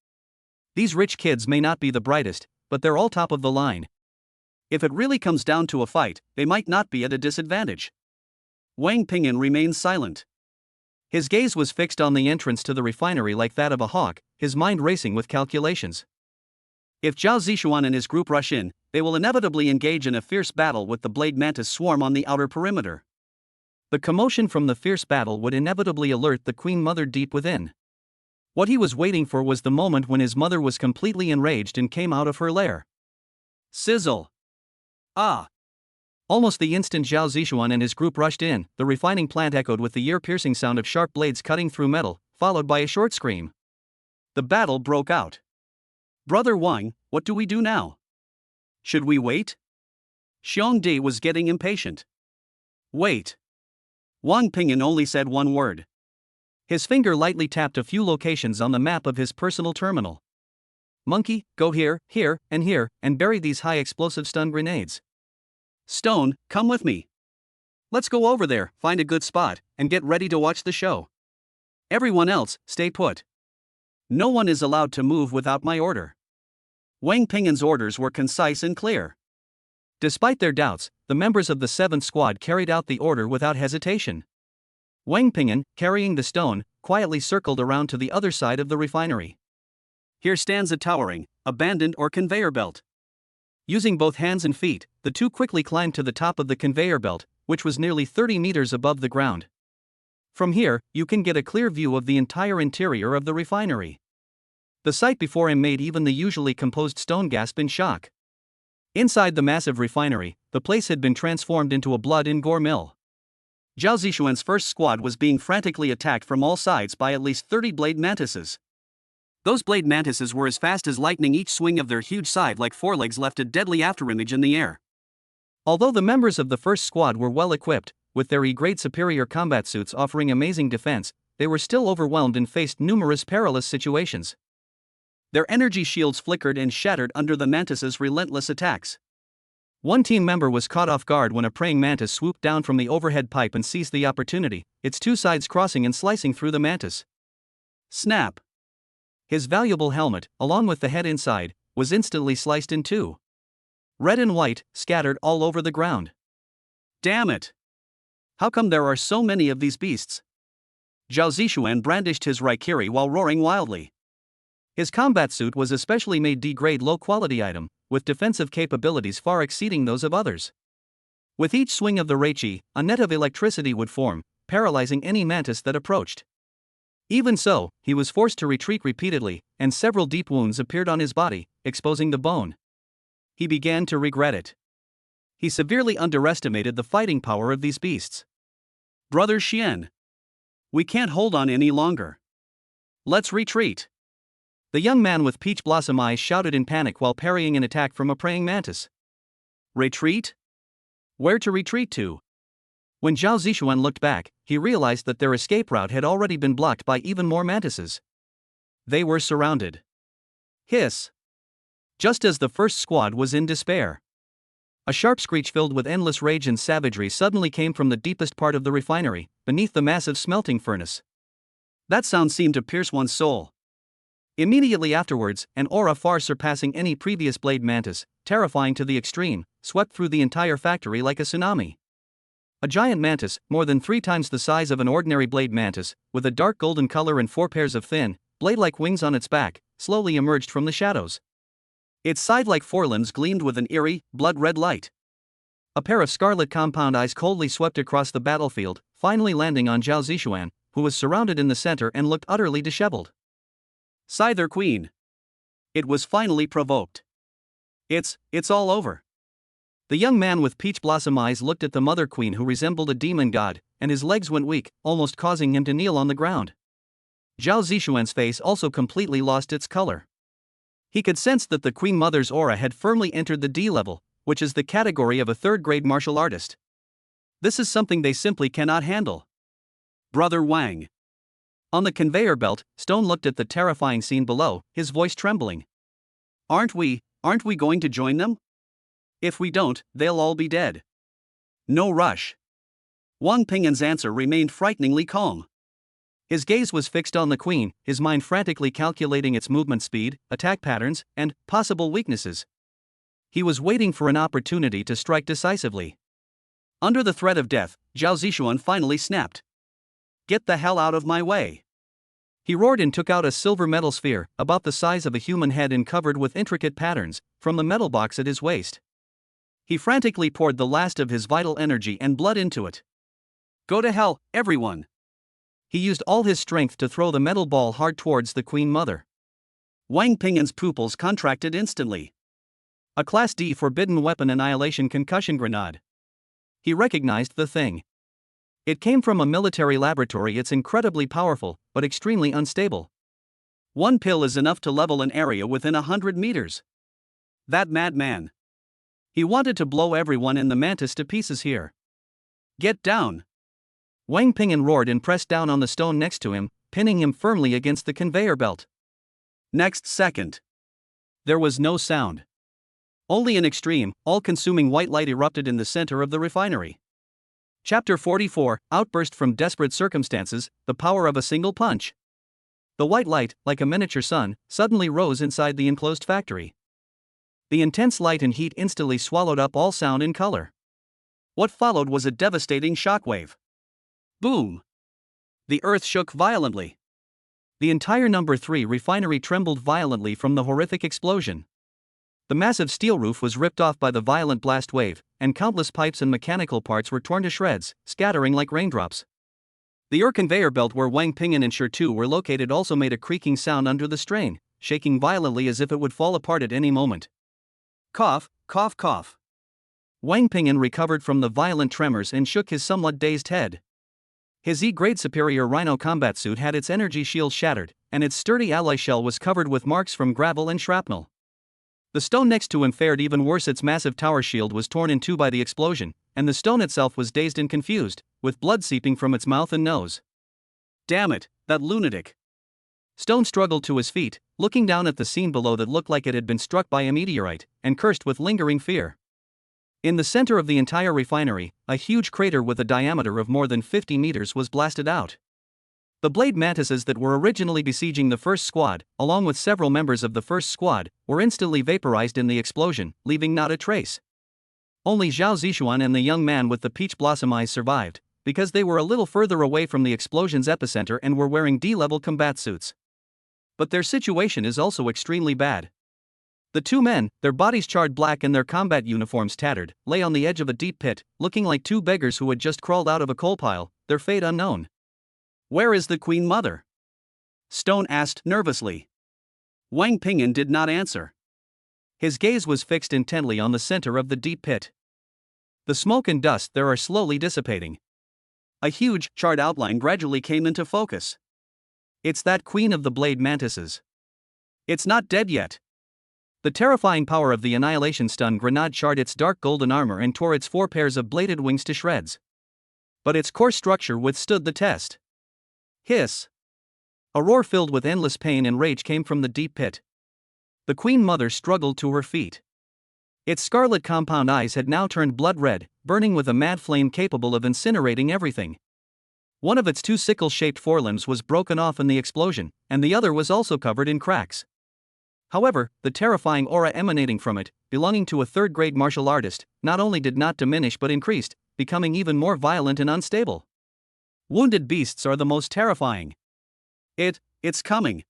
These rich kids may not be the brightest, but they're all top of the line. If it really comes down to a fight, they might not be at a disadvantage. Wang Ping'an remained silent. His gaze was fixed on the entrance to the refinery like that of a hawk, his mind racing with calculations. If Zhao Zishuan and his group rush in, they will inevitably engage in a fierce battle with the blade mantis swarm on the outer perimeter. The commotion from the fierce battle would inevitably alert the Queen Mother deep within. What he was waiting for was the moment when his mother was completely enraged and came out of her lair. Sizzle! Ah! Almost the instant Zhao Zishuan and his group rushed in, the refining plant echoed with the ear-piercing sound of sharp blades cutting through metal, followed by a short scream. The battle broke out. Brother Wang, what do we do now? Should we wait? Xiong Di was getting impatient. Wait. Wang Pingyan only said one word. His finger lightly tapped a few locations on the map of his personal terminal. Monkey, go here, here, and bury these high-explosive stun grenades. Stone, come with me. Let's go over there, find a good spot, and get ready to watch the show. Everyone else, stay put. No one is allowed to move without my order. Wang Pingyan's orders were concise and clear. Despite their doubts, the members of the 7th Squad carried out the order without hesitation. Wang Pingyan, carrying the stone, quietly circled around to the other side of the refinery. Here stands a towering, abandoned or conveyor belt. Using both hands and feet, the two quickly climbed to the top of the conveyor belt, which was nearly 30 meters above the ground. From here, you can get a clear view of the entire interior of the refinery. The sight before him made even the usually composed Stone gasp in shock. Inside the massive refinery, the place had been transformed into a blood and gore mill. Zhao Zishuan's 1st Squad was being frantically attacked from all sides by at least 30 blade mantises. Those blade mantises were as fast as lightning, each swing of their huge side like forelegs left a deadly afterimage in the air. Although the members of the 1st Squad were well equipped, with their E-grade superior combat suits offering amazing defense, they were still overwhelmed and faced numerous perilous situations. Their energy shields flickered and shattered under the mantises' relentless attacks. One team member was caught off guard when a praying mantis swooped down from the overhead pipe and seized the opportunity, its two sides crossing and slicing through the mantis. Snap! His valuable helmet, along with the head inside, was instantly sliced in two. Red and white, scattered all over the ground. Damn it! How come there are so many of these beasts? Zhao Zishuan brandished his Raikiri while roaring wildly. His combat suit was a specially made D-grade low-quality item, with defensive capabilities far exceeding those of others. With each swing of the Reichi, a net of electricity would form, paralyzing any mantis that approached. Even so, he was forced to retreat repeatedly, and several deep wounds appeared on his body, exposing the bone. He began to regret it. He severely underestimated the fighting power of these beasts. Brother Xian, we can't hold on any longer. Let's retreat. The young man with peach blossom eyes shouted in panic while parrying an attack from a praying mantis. Retreat? Where to retreat to? When Zhao Zishuan looked back, he realized that their escape route had already been blocked by even more mantises. They were surrounded. Hiss! Just as the 1st Squad was in despair. A sharp screech filled with endless rage and savagery suddenly came from the deepest part of the refinery, beneath the massive smelting furnace. That sound seemed to pierce one's soul. Immediately afterwards, an aura far surpassing any previous blade mantis, terrifying to the extreme, swept through the entire factory like a tsunami. A giant mantis, more than 3 times the size of an ordinary blade mantis, with a dark golden color and 4 pairs of thin, blade-like wings on its back, slowly emerged from the shadows. Its side-like forelimbs gleamed with an eerie, blood-red light. A pair of scarlet compound eyes coldly swept across the battlefield, finally landing on Zhao Zishuan, who was surrounded in the center and looked utterly disheveled. Scyther Queen. It was finally provoked. It's all over. The young man with peach blossom eyes looked at the Mother Queen, who resembled a demon god, and his legs went weak, almost causing him to kneel on the ground. Zhao Zishuan's face also completely lost its color. He could sense that the Queen Mother's aura had firmly entered the D level, which is the category of a 3rd-grade martial artist. This is something they simply cannot handle. Brother Wang. On the conveyor belt, Stone looked at the terrifying scene below, his voice trembling. Aren't we going to join them? If we don't, they'll all be dead. No rush. Wang Pingyan's answer remained frighteningly calm. His gaze was fixed on the Queen, his mind frantically calculating its movement speed, attack patterns, and possible weaknesses. He was waiting for an opportunity to strike decisively. Under the threat of death, Zhao Zishuan finally snapped. Get the hell out of my way. He roared and took out a silver metal sphere, about the size of a human head and covered with intricate patterns, from the metal box at his waist. He frantically poured the last of his vital energy and blood into it. Go to hell, everyone! He used all his strength to throw the metal ball hard towards the Queen Mother. Wang Ping'an's pupils contracted instantly. A Class D forbidden weapon annihilation concussion grenade. He recognized the thing. It came from a military laboratory. It's incredibly powerful, but extremely unstable. One pill is enough to level an area within 100 meters. That madman. He wanted to blow everyone in the mantis to pieces here. Get down! Wang Ping'an roared and pressed down on the stone next to him, pinning him firmly against the conveyor belt. Next second. There was no sound. Only an extreme, all-consuming white light erupted in the center of the refinery. Chapter 44, Outburst from Desperate Circumstances, The Power of a Single Punch. The white light, like a miniature sun, suddenly rose inside the enclosed factory. The intense light and heat instantly swallowed up all sound and color. What followed was a devastating shockwave. Boom! The earth shook violently. The entire number 3 refinery trembled violently from the horrific explosion. The massive steel roof was ripped off by the violent blast wave, and countless pipes and mechanical parts were torn to shreds, scattering like raindrops. The conveyor belt where Wang Ping'an and Shirtu were located also made a creaking sound under the strain, shaking violently as if it would fall apart at any moment. Cough, cough, cough. Wang Ping'an recovered from the violent tremors and shook his somewhat dazed head. His E-grade superior Rhino combat suit had its energy shield shattered, and its sturdy alloy shell was covered with marks from gravel and shrapnel. The stone next to him fared even worse. Its massive tower shield was torn in two by the explosion, and the stone itself was dazed and confused, with blood seeping from its mouth and nose. Damn it, that lunatic! Stone struggled to his feet, looking down at the scene below that looked like it had been struck by a meteorite, and cursed with lingering fear. In the center of the entire refinery, a huge crater with a diameter of more than 50 meters was blasted out. The blade mantises that were originally besieging the first squad, along with several members of the first squad, were instantly vaporized in the explosion, leaving not a trace. Only Zhao Zishuan and the young man with the peach blossom eyes survived, because they were a little further away from the explosion's epicenter and were wearing D-level combat suits. But their situation is also extremely bad. The two men, their bodies charred black and their combat uniforms tattered, lay on the edge of a deep pit, looking like two beggars who had just crawled out of a coal pile, their fate unknown. Where is the Queen Mother? Stone asked nervously. Wang Ping'an did not answer. His gaze was fixed intently on the center of the deep pit. The smoke and dust there are slowly dissipating. A huge, charred outline gradually came into focus. It's that queen of the blade mantises. It's not dead yet. The terrifying power of the annihilation stun grenade charred its dark golden armor and tore its 4 pairs of bladed wings to shreds. But its core structure withstood the test. Hiss! A roar filled with endless pain and rage came from the deep pit. The Queen Mother struggled to her feet. Its scarlet compound eyes had now turned blood red, burning with a mad flame capable of incinerating everything. One of its 2 sickle-shaped forelimbs was broken off in the explosion, and the other was also covered in cracks. However, the terrifying aura emanating from it, belonging to a third-grade martial artist, not only did not diminish but increased, becoming even more violent and unstable. Wounded beasts are the most terrifying. It's coming.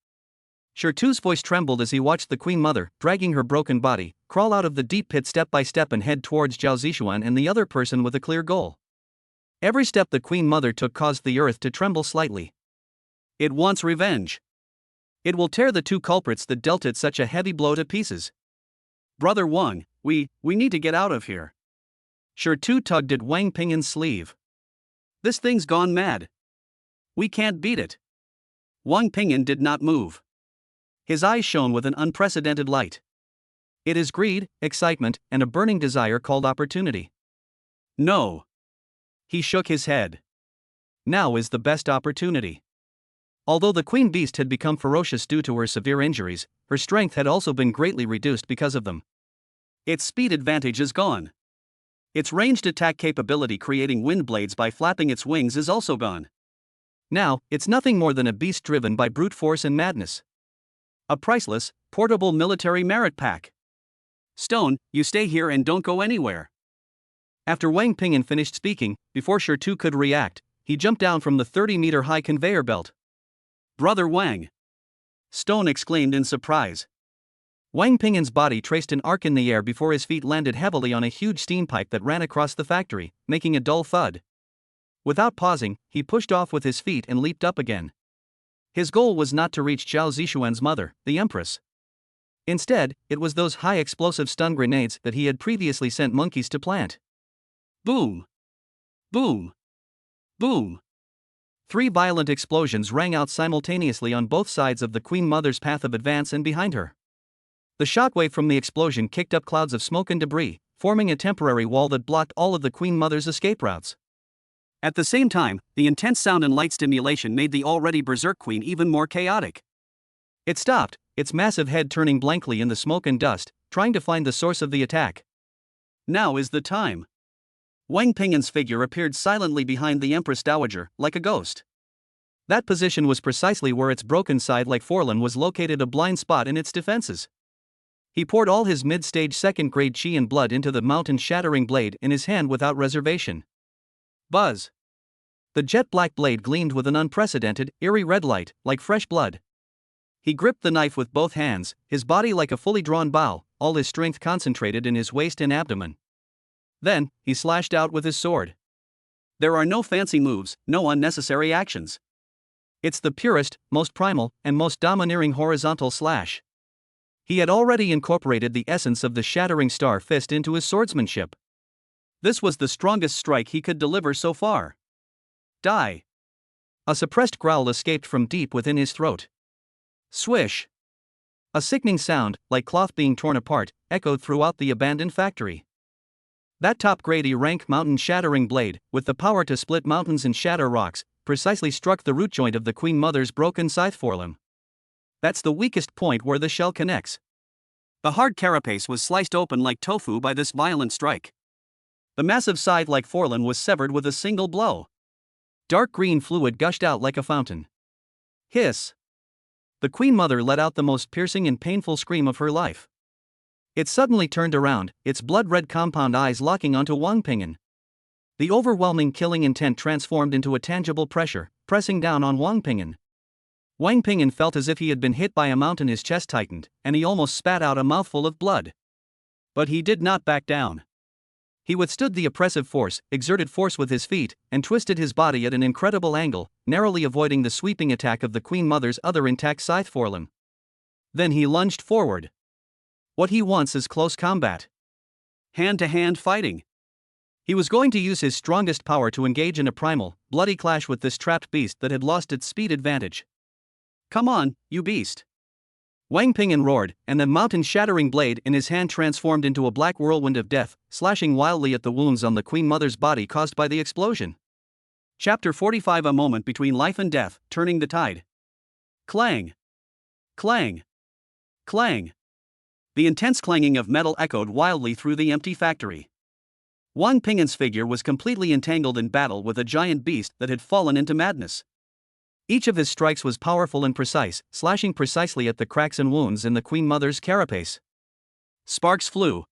Shirtu's voice trembled as he watched the Queen Mother, dragging her broken body, crawl out of the deep pit step by step and head towards Zhao Zishuan and the other person with a clear goal. Every step the Queen Mother took caused the earth to tremble slightly. It wants revenge. It will tear the 2 culprits that dealt it such a heavy blow to pieces. Brother Wang, we need to get out of here. Shirtu tugged at Wang Ping'an's sleeve. This thing's gone mad. We can't beat it. Wang Ping'an did not move. His eyes shone with an unprecedented light. It is greed, excitement, and a burning desire called opportunity. No. He shook his head. Now is the best opportunity. Although the Queen Beast had become ferocious due to her severe injuries, her strength had also been greatly reduced because of them. Its speed advantage is gone. Its ranged attack capability, creating wind blades by flapping its wings, is also gone. Now, it's nothing more than a beast driven by brute force and madness. A priceless, portable military merit pack. Stone, you stay here and don't go anywhere. After Wang Ping'an finished speaking, before Shirtu could react, he jumped down from the 30-meter-high conveyor belt. Brother Wang! Stone exclaimed in surprise. Wang Ping'an's body traced an arc in the air before his feet landed heavily on a huge steam pipe that ran across the factory, making a dull thud. Without pausing, he pushed off with his feet and leaped up again. His goal was not to reach Zhao Zixuan's mother, the empress. Instead, it was those high-explosive stun grenades that he had previously sent monkeys to plant. Boom! Boom! Boom! 3 violent explosions rang out simultaneously on both sides of the Queen Mother's path of advance and behind her. The shockwave from the explosion kicked up clouds of smoke and debris, forming a temporary wall that blocked all of the Queen Mother's escape routes. At the same time, the intense sound and light stimulation made the already berserk queen even more chaotic. It stopped, its massive head turning blankly in the smoke and dust, trying to find the source of the attack. Now is the time. Wang Ping'an's figure appeared silently behind the Empress Dowager, like a ghost. That position was precisely where its broken side like Forlin was located, a blind spot in its defenses. He poured all his mid-stage second-grade chi and blood into the mountain-shattering blade in his hand without reservation. Buzz! The jet-black blade gleamed with an unprecedented, eerie red light, like fresh blood. He gripped the knife with both hands, his body like a fully drawn bow, all his strength concentrated in his waist and abdomen. Then, he slashed out with his sword. There are no fancy moves, no unnecessary actions. It's the purest, most primal, and most domineering horizontal slash. He had already incorporated the essence of the shattering star fist into his swordsmanship. This was the strongest strike he could deliver so far. Die! A suppressed growl escaped from deep within his throat. Swish! A sickening sound, like cloth being torn apart, echoed throughout the abandoned factory. That top-grade rank mountain-shattering blade, with the power to split mountains and shatter rocks, precisely struck the root joint of the Queen Mother's broken scythe forelimb. That's the weakest point where the shell connects. The hard carapace was sliced open like tofu by this violent strike. The massive scythe-like forelimb was severed with a single blow. Dark green fluid gushed out like a fountain. Hiss! The Queen Mother let out the most piercing and painful scream of her life. It suddenly turned around, its blood-red compound eyes locking onto Wang Ping'an. The overwhelming killing intent transformed into a tangible pressure, pressing down on Wang Ping'an. Wang Ping'an felt as if he had been hit by a mountain. His chest tightened, and he almost spat out a mouthful of blood. But he did not back down. He withstood the oppressive force, exerted force with his feet, and twisted his body at an incredible angle, narrowly avoiding the sweeping attack of the Queen Mother's other intact scythe forelimb. Then he lunged forward. What he wants is close combat. Hand-to-hand fighting. He was going to use his strongest power to engage in a primal, bloody clash with this trapped beast that had lost its speed advantage. Come on, you beast! Wang Ping'an roared, and the mountain-shattering blade in his hand transformed into a black whirlwind of death, slashing wildly at the wounds on the Queen Mother's body caused by the explosion. Chapter 45: A moment between life and death, turning the tide. Clang! Clang! Clang! The intense clanging of metal echoed wildly through the empty factory. Wang Ping'an's figure was completely entangled in battle with a giant beast that had fallen into madness. Each of his strikes was powerful and precise, slashing precisely at the cracks and wounds in the Queen Mother's carapace. Sparks flew.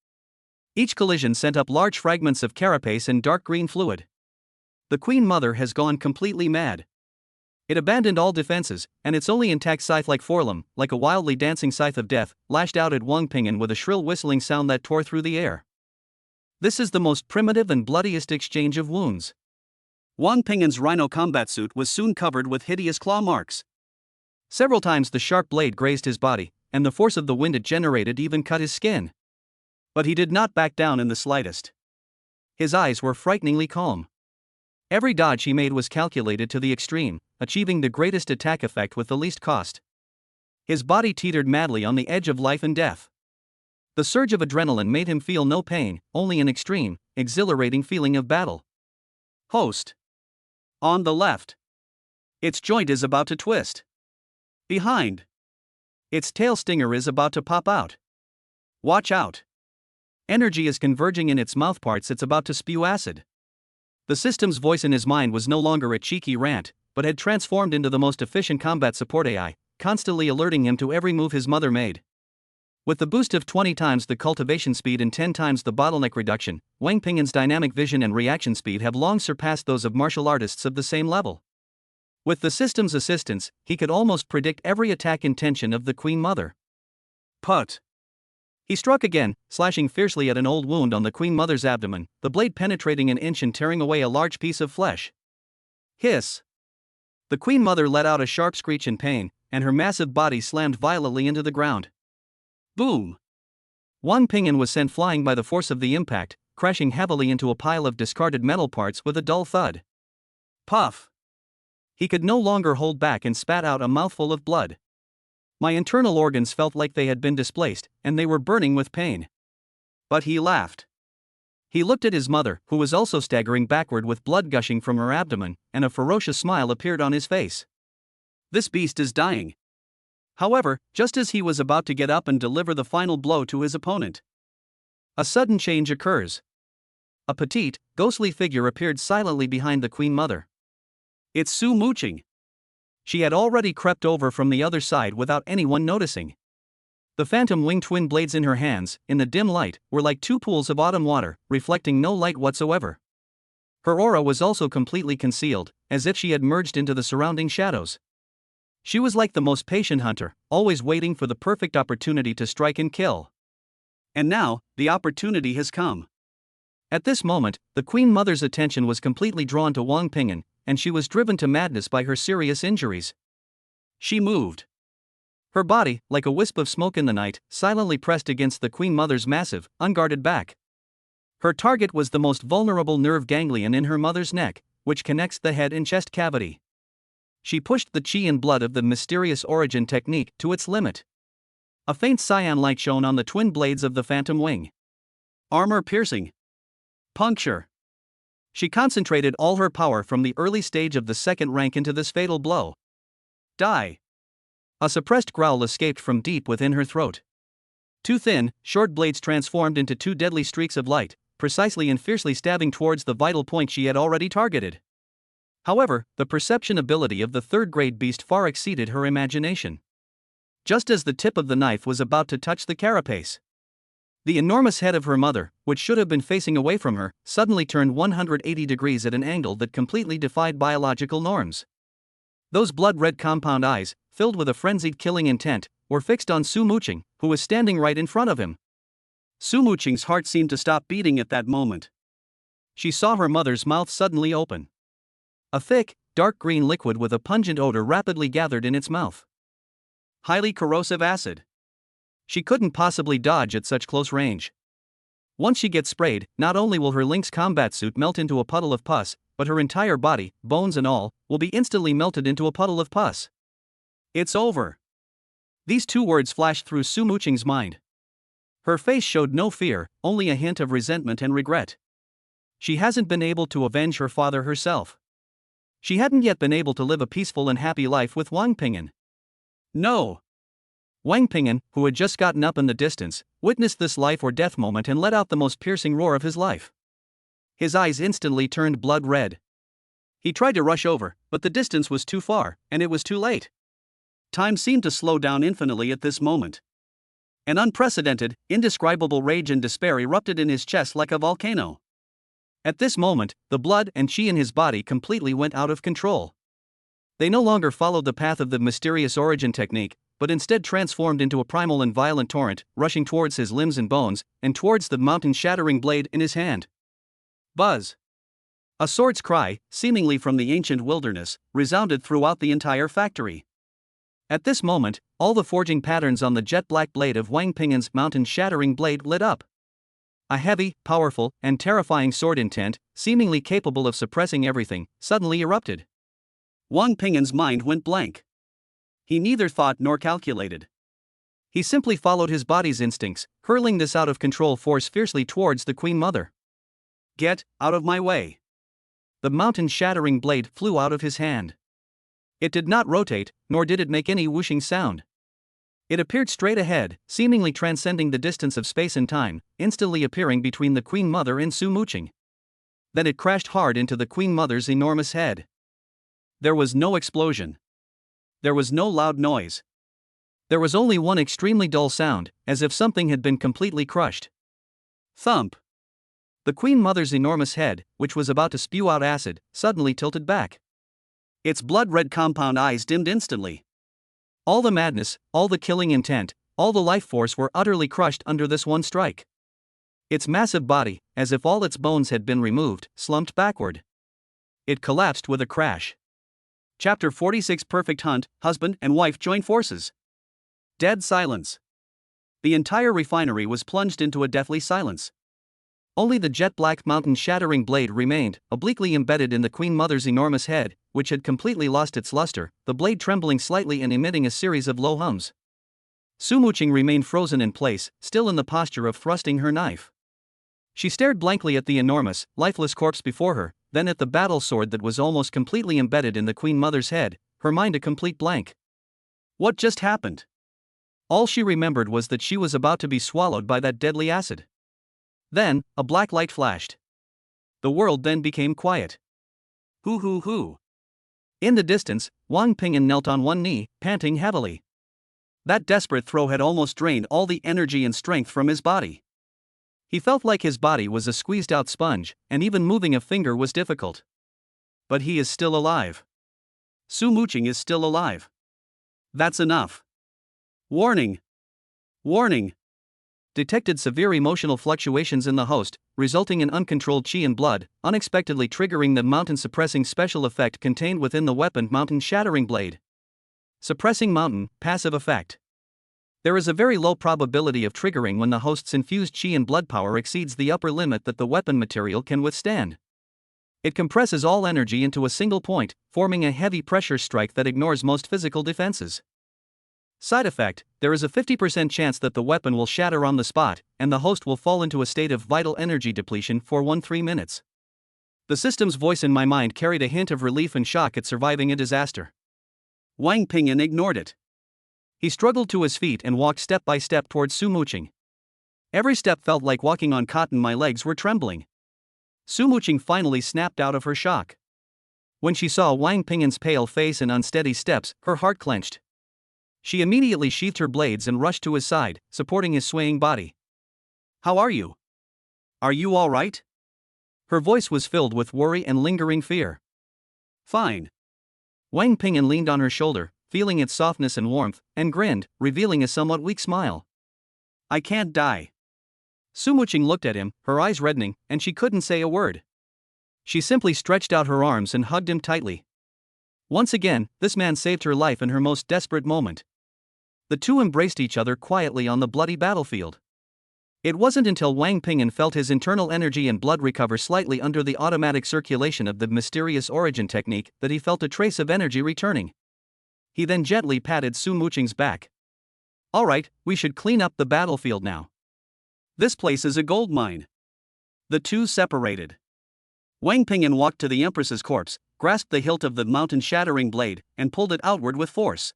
Each collision sent up large fragments of carapace and dark green fluid. The Queen Mother has gone completely mad. It abandoned all defenses, and its only intact scythe-like forelimb, like a wildly dancing scythe of death, lashed out at Wang Ping'an with a shrill whistling sound that tore through the air. This is the most primitive and bloodiest exchange of wounds. Wang Ping'an's rhino combat suit was soon covered with hideous claw marks. Several times the sharp blade grazed his body, and the force of the wind it generated even cut his skin. But he did not back down in the slightest. His eyes were frighteningly calm. Every dodge he made was calculated to the extreme, achieving the greatest attack effect with the least cost. His body teetered madly on the edge of life and death. The surge of adrenaline made him feel no pain, only an extreme, exhilarating feeling of battle. Host. On the left. Its joint is about to twist. Behind. Its tail stinger is about to pop out. Watch out. Energy is converging in its mouthparts. It's about to spew acid. The system's voice in his mind was no longer a cheeky rant, but had transformed into the most efficient combat support AI, constantly alerting him to every move his mother made. With the boost of 20 times the cultivation speed and 10 times the bottleneck reduction, Wang Ping'an's dynamic vision and reaction speed have long surpassed those of martial artists of the same level. With the system's assistance, he could almost predict every attack intention of the Queen Mother. Put! He struck again, slashing fiercely at an old wound on the Queen Mother's abdomen, the blade penetrating an inch and tearing away a large piece of flesh. Hiss! The Queen Mother let out a sharp screech in pain, and her massive body slammed violently into the ground. Boom! Wang Ping'an was sent flying by the force of the impact, crashing heavily into a pile of discarded metal parts with a dull thud. Puff! He could no longer hold back and spat out a mouthful of blood. My internal organs felt like they had been displaced, and they were burning with pain. But he laughed. He looked at his mother, who was also staggering backward with blood gushing from her abdomen, and a ferocious smile appeared on his face. This beast is dying. However, just as he was about to get up and deliver the final blow to his opponent, a sudden change occurs. A petite, ghostly figure appeared silently behind the Queen Mother. It's Su Muqing. She had already crept over from the other side without anyone noticing. The phantom winged twin blades in her hands, in the dim light, were like two pools of autumn water, reflecting no light whatsoever. Her aura was also completely concealed, as if she had merged into the surrounding shadows. She was like the most patient hunter, always waiting for the perfect opportunity to strike and kill. And now, the opportunity has come. At this moment, the Queen Mother's attention was completely drawn to Wang Ping'an, and she was driven to madness by her serious injuries. She moved. Her body, like a wisp of smoke in the night, silently pressed against the Queen Mother's massive, unguarded back. Her target was the most vulnerable nerve ganglion in her mother's neck, which connects the head and chest cavity. She pushed the chi and blood of the mysterious origin technique to its limit. A faint cyan light shone on the twin blades of the phantom wing. Armor piercing. Puncture. She concentrated all her power from the early stage of the second rank into this fatal blow. Die! A suppressed growl escaped from deep within her throat. Two thin, short blades transformed into two deadly streaks of light, precisely and fiercely stabbing towards the vital point she had already targeted. However, the perception ability of the third-grade beast far exceeded her imagination. Just as the tip of the knife was about to touch the carapace, the enormous head of her mother, which should have been facing away from her, suddenly turned 180 degrees at an angle that completely defied biological norms. Those blood-red compound eyes, filled with a frenzied killing intent, were fixed on Su Muqing, who was standing right in front of him. Su Muqing's heart seemed to stop beating at that moment. She saw her mother's mouth suddenly open. A thick, dark green liquid with a pungent odor rapidly gathered in its mouth. Highly corrosive acid. She couldn't possibly dodge at such close range. Once she gets sprayed, not only will her Lynx combat suit melt into a puddle of pus, but her entire body, bones and all, will be instantly melted into a puddle of pus. It's over. These two words flashed through Su Muqing's mind. Her face showed no fear, only a hint of resentment and regret. She hasn't been able to avenge her father herself. She hadn't yet been able to live a peaceful and happy life with Wang Ping'an. No. Wang Ping'an, who had just gotten up in the distance, witnessed this life or death moment and let out the most piercing roar of his life. His eyes instantly turned blood red. He tried to rush over, but the distance was too far, and it was too late. Time seemed to slow down infinitely at this moment. An unprecedented, indescribable rage and despair erupted in his chest like a volcano. At this moment, the blood and chi in his body completely went out of control. They no longer followed the path of the mysterious origin technique, but instead transformed into a primal and violent torrent, rushing towards his limbs and bones, and towards the mountain-shattering blade in his hand. Buzz! A sword's cry, seemingly from the ancient wilderness, resounded throughout the entire factory. At this moment, all the forging patterns on the jet-black blade of Wang Ping'an's mountain-shattering blade lit up. A heavy, powerful, and terrifying sword intent, seemingly capable of suppressing everything, suddenly erupted. Wang Ping'an's mind went blank. He neither thought nor calculated. He simply followed his body's instincts, hurling this out-of-control force fiercely towards the Queen Mother. Get out of my way! The mountain-shattering blade flew out of his hand. It did not rotate, nor did it make any whooshing sound. It appeared straight ahead, seemingly transcending the distance of space and time, instantly appearing between the Queen Mother and Su Muqing. Then it crashed hard into the Queen Mother's enormous head. There was no explosion. There was no loud noise. There was only one extremely dull sound, as if something had been completely crushed. Thump! The Queen Mother's enormous head, which was about to spew out acid, suddenly tilted back. Its blood-red compound eyes dimmed instantly. All the madness, all the killing intent, all the life force were utterly crushed under this one strike. Its massive body, as if all its bones had been removed, slumped backward. It collapsed with a crash. Chapter 46 Perfect Hunt. Husband and wife join forces. Dead silence. The entire refinery was plunged into a deathly silence. Only the jet-black mountain-shattering blade remained, obliquely embedded in the Queen Mother's enormous head, which had completely lost its luster, the blade trembling slightly and emitting a series of low hums. Su Muqing remained frozen in place, still in the posture of thrusting her knife. She stared blankly at the enormous, lifeless corpse before her, then at the battle sword that was almost completely embedded in the Queen Mother's head, her mind a complete blank. What just happened? All she remembered was that she was about to be swallowed by that deadly acid. Then, a black light flashed. The world then became quiet. Hoo. In the distance, Wang Ping'an knelt on one knee, panting heavily. That desperate throw had almost drained all the energy and strength from his body. He felt like his body was a squeezed-out sponge, and even moving a finger was difficult. But he is still alive. Su Muqing is still alive. That's enough. Warning! Warning! Detected severe emotional fluctuations in the host, resulting in uncontrolled qi and blood, unexpectedly triggering the mountain-suppressing special effect contained within the weapon mountain-shattering blade. Suppressing mountain, passive effect. There is a very low probability of triggering when the host's infused qi and blood power exceeds the upper limit that the weapon material can withstand. It compresses all energy into a single point, forming a heavy pressure strike that ignores most physical defenses. Side effect: there is a 50% chance that the weapon will shatter on the spot, and the host will fall into a state of vital energy depletion for 1-3 minutes. The system's voice in my mind carried a hint of relief and shock at surviving a disaster. Wang Ping'an ignored it. He struggled to his feet and walked step by step towards Su Muqing. Every step felt like walking on cotton. My legs were trembling. Su Muqing finally snapped out of her shock. When she saw Wang Ping'an's pale face and unsteady steps, her heart clenched. She immediately sheathed her blades and rushed to his side, supporting his swaying body. How are you? Are you all right? Her voice was filled with worry and lingering fear. Fine. Wang Ping'an leaned on her shoulder, feeling its softness and warmth, and grinned, revealing a somewhat weak smile. I can't die. Su Muqing looked at him, her eyes reddening, and she couldn't say a word. She simply stretched out her arms and hugged him tightly. Once again, this man saved her life in her most desperate moment. The two embraced each other quietly on the bloody battlefield. It wasn't until Wang Ping'an felt his internal energy and blood recover slightly under the automatic circulation of the mysterious origin technique that he felt a trace of energy returning. He then gently patted Su Muqing's back. All right, we should clean up the battlefield now. This place is a gold mine. The two separated. Wang Ping'an walked to the Empress's corpse, grasped the hilt of the mountain-shattering blade, and pulled it outward with force.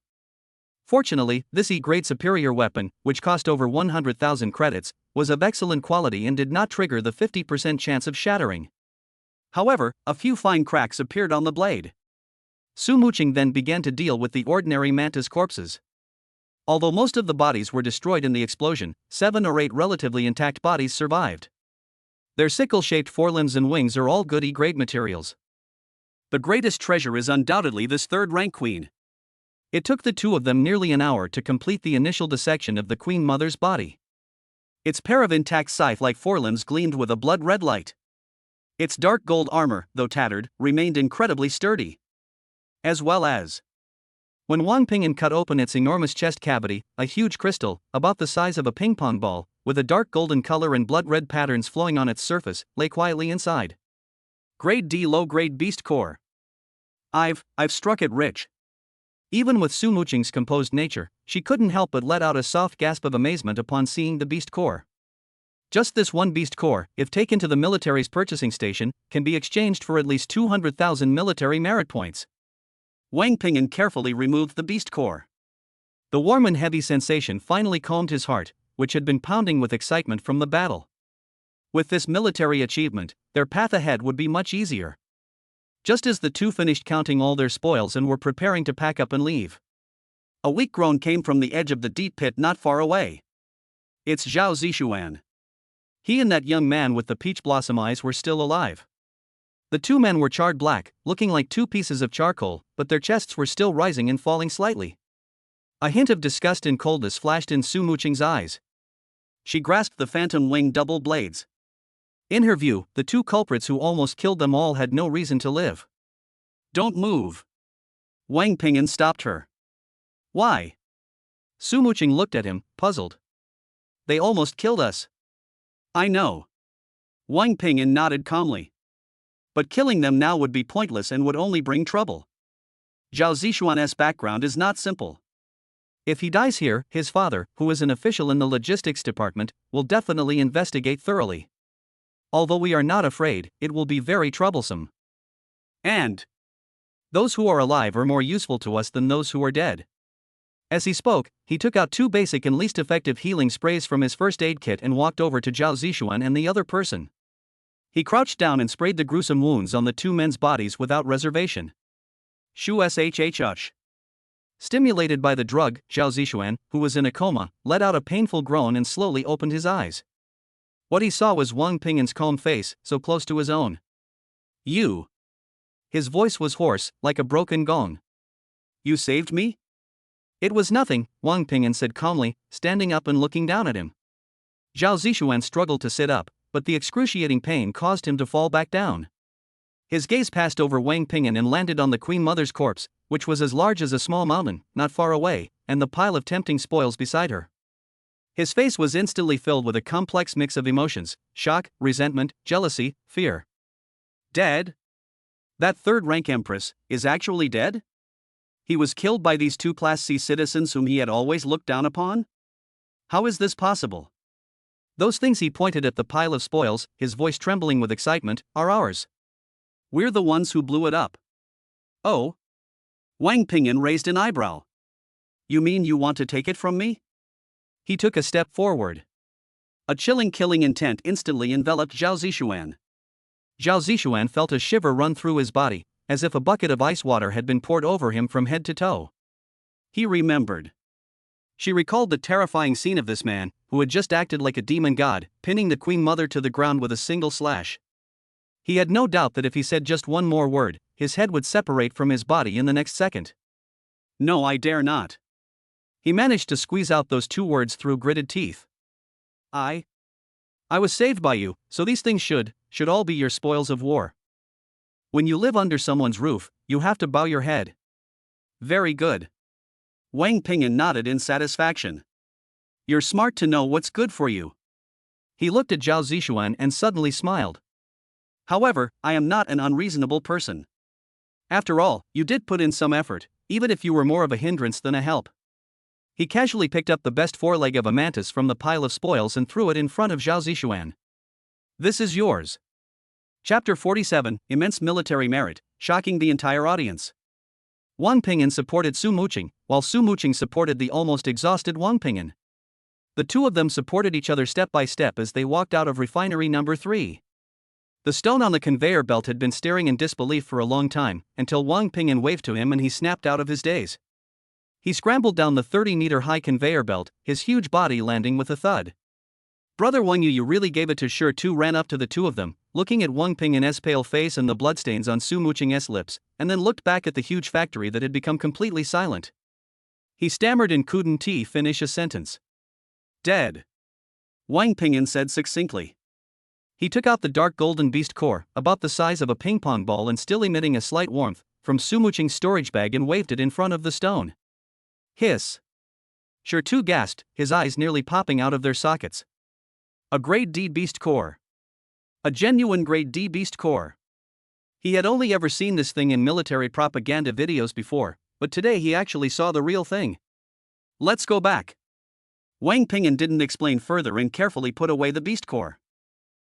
Fortunately, this E-grade superior weapon, which cost over 100,000 credits, was of excellent quality and did not trigger the 50% chance of shattering. However, a few fine cracks appeared on the blade. Su Muqing then began to deal with the ordinary mantis corpses. Although most of the bodies were destroyed in the explosion, 7 or 8 relatively intact bodies survived. Their sickle-shaped forelimbs and wings are all good E-grade materials. The greatest treasure is undoubtedly this third-rank queen. It took the two of them nearly an hour to complete the initial dissection of the Queen Mother's body. Its pair of intact scythe-like forelimbs gleamed with a blood-red light. Its dark gold armor, though tattered, remained incredibly sturdy. As well as, when Wang Ping'an cut open its enormous chest cavity, a huge crystal, about the size of a ping-pong ball, with a dark golden color and blood-red patterns flowing on its surface, lay quietly inside. Grade D low-grade beast core. I've struck it rich. Even with Su Muqing's composed nature, she couldn't help but let out a soft gasp of amazement upon seeing the beast core. Just this one beast core, if taken to the military's purchasing station, can be exchanged for at least 200,000 military merit points. Wang Ping'an carefully removed the beast core. The warm and heavy sensation finally calmed his heart, which had been pounding with excitement from the battle. With this military achievement, their path ahead would be much easier. Just as the two finished counting all their spoils and were preparing to pack up and leave, a weak groan came from the edge of the deep pit not far away. It's Zhao Zishuan. He and that young man with the peach blossom eyes were still alive. The two men were charred black, looking like two pieces of charcoal, but their chests were still rising and falling slightly. A hint of disgust and coldness flashed in Su Muqing's eyes. She grasped the phantom wing double blades. In her view, the two culprits who almost killed them all had no reason to live. Don't move. Wang Ping'an stopped her. Why? Su Muqing looked at him, puzzled. They almost killed us. I know. Wang Ping'an nodded calmly. But killing them now would be pointless and would only bring trouble. Zhao Zixuan's background is not simple. If he dies here, his father, who is an official in the logistics department, will definitely investigate thoroughly. Although we are not afraid, it will be very troublesome. And those who are alive are more useful to us than those who are dead. As he spoke, he took out 2 basic and least effective healing sprays from his first aid kit and walked over to Zhao Zixuan and the other person. He crouched down and sprayed the gruesome wounds on the 2 men's bodies without reservation. Shu shhh. Stimulated by the drug, Zhao Zixuan, who was in a coma, let out a painful groan and slowly opened his eyes. What he saw was Wang Ping'an's calm face, so close to his own. You. His voice was hoarse, like a broken gong. You saved me? It was nothing, Wang Ping'an said calmly, standing up and looking down at him. Zhao Zixuan struggled to sit up, but the excruciating pain caused him to fall back down. His gaze passed over Wang Ping'an and landed on the Queen Mother's corpse, which was as large as a small mountain, not far away, and the pile of tempting spoils beside her. His face was instantly filled with a complex mix of emotions: shock, resentment, jealousy, fear. Dead? That third-rank empress is actually dead? He was killed by these 2 Class C citizens whom he had always looked down upon? How is this possible? Those things, he pointed at the pile of spoils, his voice trembling with excitement, are ours. We're the ones who blew it up. Oh? Wang Ping'an raised an eyebrow. You mean you want to take it from me? He took a step forward. A chilling killing intent instantly enveloped Zhao Zixuan. Zhao Zixuan felt a shiver run through his body, as if a bucket of ice water had been poured over him from head to toe. He remembered. She recalled the terrifying scene of this man, who had just acted like a demon god, pinning the Queen Mother to the ground with a single slash. He had no doubt that if he said just one more word, his head would separate from his body in the next second. No, I dare not. He managed to squeeze out those 2 words through gritted teeth. I was saved by you, so these things should all be your spoils of war. When you live under someone's roof, you have to bow your head. Very good. Wang Ping'an nodded in satisfaction. You're smart to know what's good for you. He looked at Zhao Zixuan and suddenly smiled. However, I am not an unreasonable person. After all, you did put in some effort, even if you were more of a hindrance than a help. He casually picked up the best foreleg of a mantis from the pile of spoils and threw it in front of Zhao Zixuan. This is yours. Chapter 47, Immense Military Merit, shocking the entire audience. Wang Ping'an supported Su Muqing, while Su Muqing supported the almost exhausted Wang Ping'an. The 2 of them supported each other step by step as they walked out of refinery number 3. The stone on the conveyor belt had been staring in disbelief for a long time, until Wang Ping'an waved to him and he snapped out of his daze. He scrambled down the 30-meter-high conveyor belt, his huge body landing with a thud. Brother Wang you really gave it to Sure. Tu ran up to the 2 of them, looking at Wang Ping'an's pale face and the bloodstains on Su Muqing's lips, and then looked back at the huge factory that had become completely silent. He stammered and couldn't finish a sentence. Dead. Wang Ping'an said succinctly. He took out the dark golden beast core, about the size of a ping-pong ball and still emitting a slight warmth, from Su Muqing's storage bag and waved it in front of the stone. Hiss. Sure. Tu gasped, his eyes nearly popping out of their sockets. A grade D beast core. A genuine grade D beast core. He had only ever seen this thing in military propaganda videos before, but today he actually saw the real thing. Let's go back. Wang Ping'an didn't explain further and carefully put away the beast core.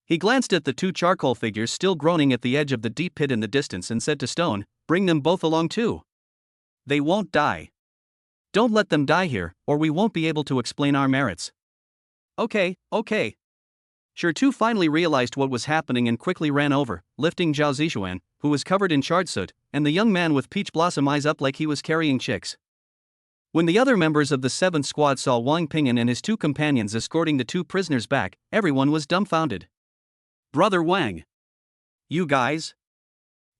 He glanced at the 2 charcoal figures still groaning at the edge of the deep pit in the distance and said to Stone, bring them both along too. They won't die. Don't let them die here, or we won't be able to explain our merits. Okay. Sure. Tu finally realized what was happening and quickly ran over, lifting Zhao Zixuan, who was covered in charred soot, and the young man with peach blossom eyes up like he was carrying chicks. When the other members of the 7th squad saw Wang Ping'an and his 2 companions escorting the 2 prisoners back, everyone was dumbfounded. Brother Wang. You guys?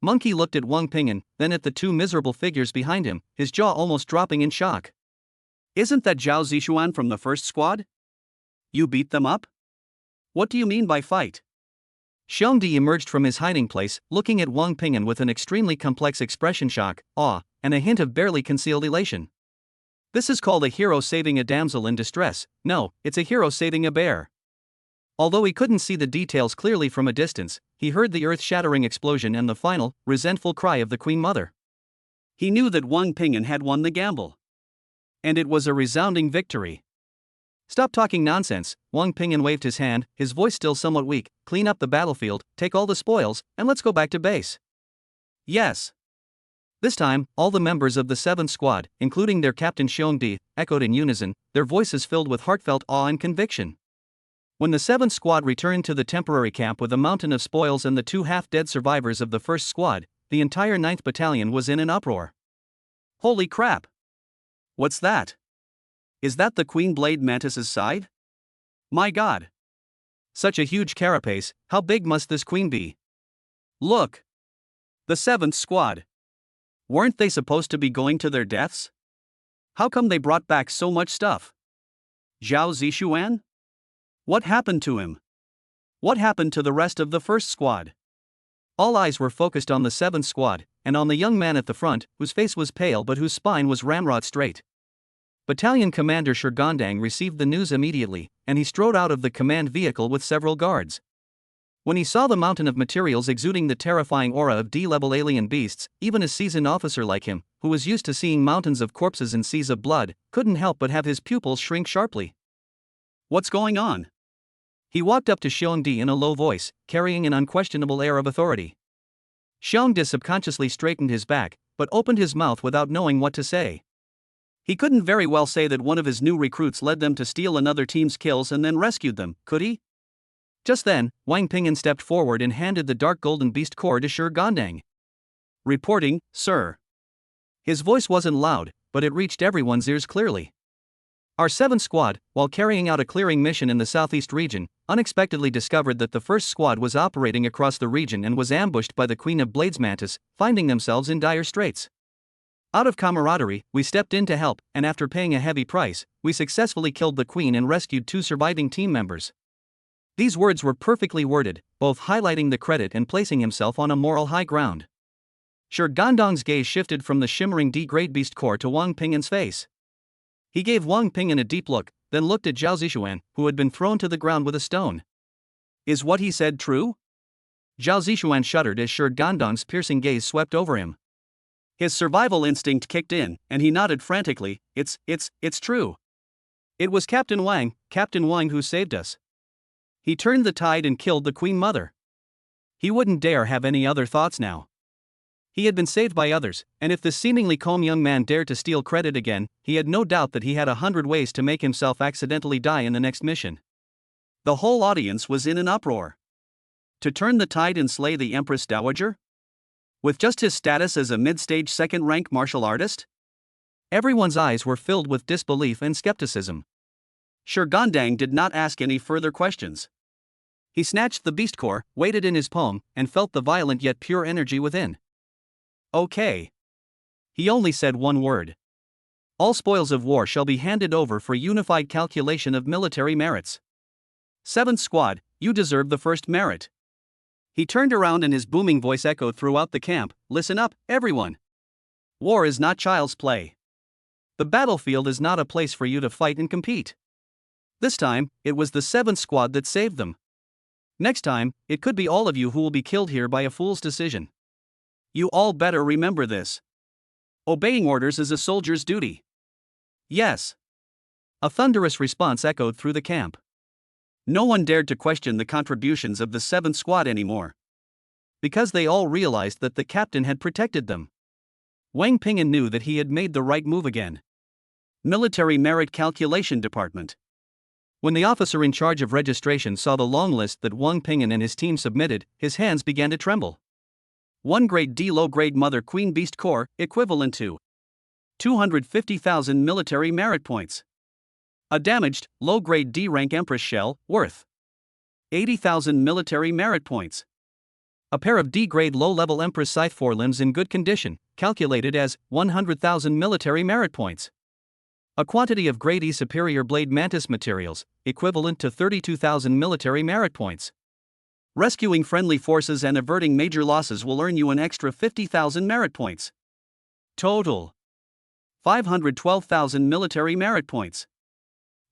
Monkey looked at Wang Ping'an, then at the 2 miserable figures behind him, his jaw almost dropping in shock. Isn't that Zhao Zixuan from the 1st squad? You beat them up? What do you mean by fight? Xiongdi emerged from his hiding place, looking at Wang Ping'an with an extremely complex expression: shock, awe, and a hint of barely concealed elation. This is called a hero saving a damsel in distress. No, it's a hero saving a bear. Although he couldn't see the details clearly from a distance, he heard the earth-shattering explosion and the final, resentful cry of the Queen Mother. He knew that Wang Ping'an had won the gamble. And it was a resounding victory. "Stop talking nonsense," Wang Ping'an waved his hand, his voice still somewhat weak. "Clean up the battlefield, take all the spoils, and let's go back to base." "Yes." This time, all the members of the 7th Squad, including their captain Xiongdi, echoed in unison, their voices filled with heartfelt awe and conviction. When the 7th Squad returned to the temporary camp with a mountain of spoils and the 2 half-dead survivors of the 1st Squad, the entire 9th Battalion was in an uproar. "Holy crap! What's that? Is that the Queen Blade Mantis's side? My god! Such a huge carapace, how big must this queen be? Look! The 7th Squad! Weren't they supposed to be going to their deaths? How come they brought back so much stuff? Zhao Zishuan? What happened to him? What happened to the rest of the 1st Squad?" All eyes were focused on the 7th Squad, and on the young man at the front, whose face was pale but whose spine was ramrod straight. Battalion Commander Shirgandang received the news immediately, and he strode out of the command vehicle with several guards. When he saw the mountain of materials exuding the terrifying aura of D-level alien beasts, even a seasoned officer like him, who was used to seeing mountains of corpses and seas of blood, couldn't help but have his pupils shrink sharply. "What's going on?" He walked up to Xiongdi in a low voice, carrying an unquestionable air of authority. Xiongdi subconsciously straightened his back, but opened his mouth without knowing what to say. He couldn't very well say that one of his new recruits led them to steal another team's kills and then rescued them, could he? Just then, Wang Ping'an stepped forward and handed the dark golden beast core to Shirgandang. "Reporting, sir." His voice wasn't loud, but it reached everyone's ears clearly. "Our 7th Squad, while carrying out a clearing mission in the southeast region, unexpectedly discovered that the 1st Squad was operating across the region and was ambushed by the Queen of Blades Mantis, finding themselves in dire straits. Out of camaraderie, we stepped in to help, and after paying a heavy price, we successfully killed the Queen and rescued 2 surviving team members." These words were perfectly worded, both highlighting the credit and placing himself on a moral high ground. Shirgandang's gaze shifted from the shimmering D-grade beast core to Wang Ping'an's face. He gave Wang Ping'an a deep look, then looked at Zhao Zishuan, who had been thrown to the ground with a stone. "Is what he said true?" Zhao Zishuan shuddered as Shirgandang's piercing gaze swept over him. His survival instinct kicked in, and he nodded frantically. It's true. It was Captain Wang who saved us. He turned the tide and killed the Queen Mother." He wouldn't dare have any other thoughts now. He had been saved by others, and if this seemingly calm young man dared to steal credit again, he had no doubt that he had 100 ways to make himself accidentally die in the next mission. The whole audience was in an uproar. To turn the tide and slay the Empress Dowager? With just his status as a mid-stage second-rank martial artist? Everyone's eyes were filled with disbelief and skepticism. Shirgandang did not ask any further questions. He snatched the beast core, weighed it in his palm, and felt the violent yet pure energy within. "Okay." He only said one word. "All spoils of war shall be handed over for unified calculation of military merits. 7th Squad, you deserve the first merit." He turned around and his booming voice echoed throughout the camp. "Listen up, everyone. War is not child's play. The battlefield is not a place for you to fight and compete. This time, it was the 7th Squad that saved them. Next time, it could be all of you who will be killed here by a fool's decision. You all better remember this. Obeying orders is a soldier's duty." "Yes." A thunderous response echoed through the camp. No one dared to question the contributions of the 7th Squad anymore. Because they all realized that the captain had protected them. Wang Ping'an knew that he had made the right move again. Military Merit Calculation Department. When the officer in charge of registration saw the long list that Wang Ping'an and his team submitted, his hands began to tremble. 1 grade D low-grade Mother Queen Beast Core, equivalent to 250,000 military merit points. A damaged, low-grade D-rank Empress Shell, worth 80,000 military merit points. A pair of D-grade low-level Empress Scythe forelimbs in good condition, calculated as 100,000 military merit points. A quantity of grade E superior blade mantis materials, equivalent to 32,000 military merit points. Rescuing friendly forces and averting major losses will earn you an extra 50,000 merit points. Total 512,000 military merit points.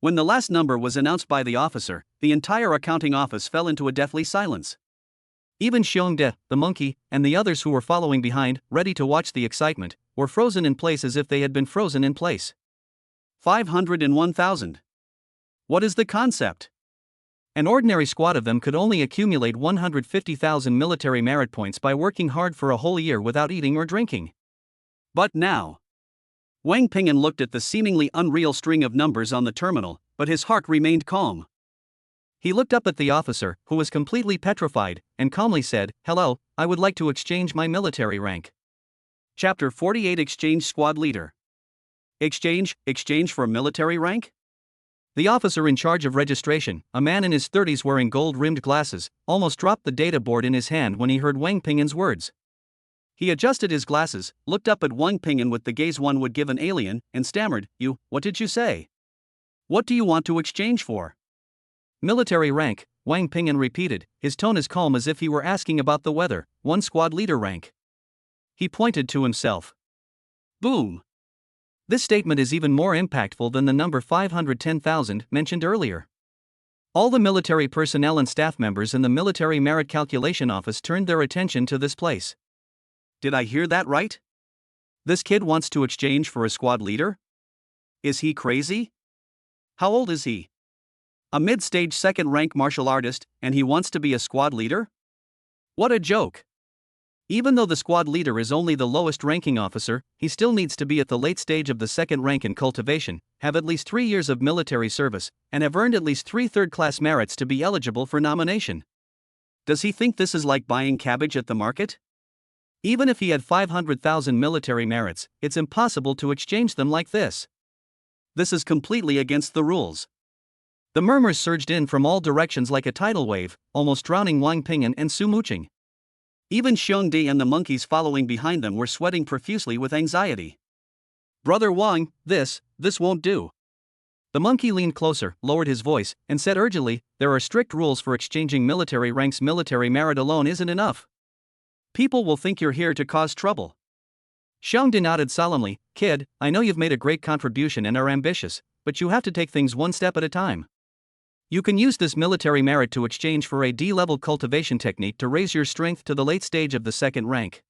When the last number was announced by the officer, the entire accounting office fell into a deathly silence. Even Xiongde, the monkey, and the others who were following behind, ready to watch the excitement, were frozen in place as if they had been frozen in place. 501,000. What is the concept? An ordinary squad of them could only accumulate 150,000 military merit points by working hard for a whole year without eating or drinking. But now, Wang Ping'an looked at the seemingly unreal string of numbers on the terminal, but his heart remained calm. He looked up at the officer, who was completely petrified, and calmly said, "Hello, I would like to exchange my military rank." Chapter 48 Exchange Squad Leader. Exchange for military rank? The officer in charge of registration, a man in his 30s wearing gold-rimmed glasses, almost dropped the data board in his hand when he heard Wang Ping'an's words. He adjusted his glasses, looked up at Wang Ping'an with the gaze one would give an alien, and stammered, What did you say? What do you want to exchange for?" "Military rank," Wang Ping'an repeated, his tone as calm as if he were asking about the weather. "One squad leader rank." He pointed to himself. Boom! This statement is even more impactful than the number 510,000 mentioned earlier. All the military personnel and staff members in the Military Merit Calculation Office turned their attention to this place. Did I hear that right? This kid wants to exchange for a squad leader? Is he crazy? How old is he? A mid-stage second-rank martial artist, and he wants to be a squad leader? What a joke! Even though the squad leader is only the lowest ranking officer, he still needs to be at the late stage of the second rank in cultivation, have at least 3 years of military service, and have earned at least 3 third-class merits to be eligible for nomination. Does he think this is like buying cabbage at the market? Even if he had 500,000 military merits, it's impossible to exchange them like this. This is completely against the rules. The murmurs surged in from all directions like a tidal wave, almost drowning Wang Ping'an and Su Muqing. Even Xiongdi and the monkeys following behind them were sweating profusely with anxiety. "Brother Wang, this won't do." The monkey leaned closer, lowered his voice, and said urgently, "There are strict rules for exchanging military ranks. Military merit alone isn't enough. People will think you're here to cause trouble." Xiongdi nodded solemnly. "Kid, I know you've made a great contribution and are ambitious, but you have to take things one step at a time. You can use this military merit to exchange for a D-level cultivation technique to raise your strength to the late stage of the second rank.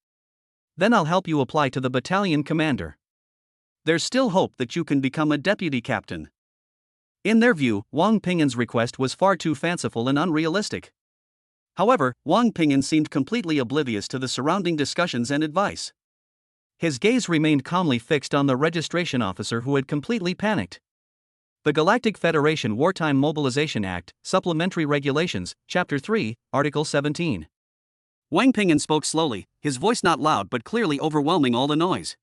Then I'll help you apply to the battalion commander. There's still hope that you can become a deputy captain." In their view, Wang Ping'an's request was far too fanciful and unrealistic. However, Wang Ping'an seemed completely oblivious to the surrounding discussions and advice. His gaze remained calmly fixed on the registration officer who had completely panicked. The Galactic Federation Wartime Mobilization Act, Supplementary Regulations, Chapter 3, Article 17. Wang Ping'an spoke slowly, his voice not loud but clearly overwhelming all the noise.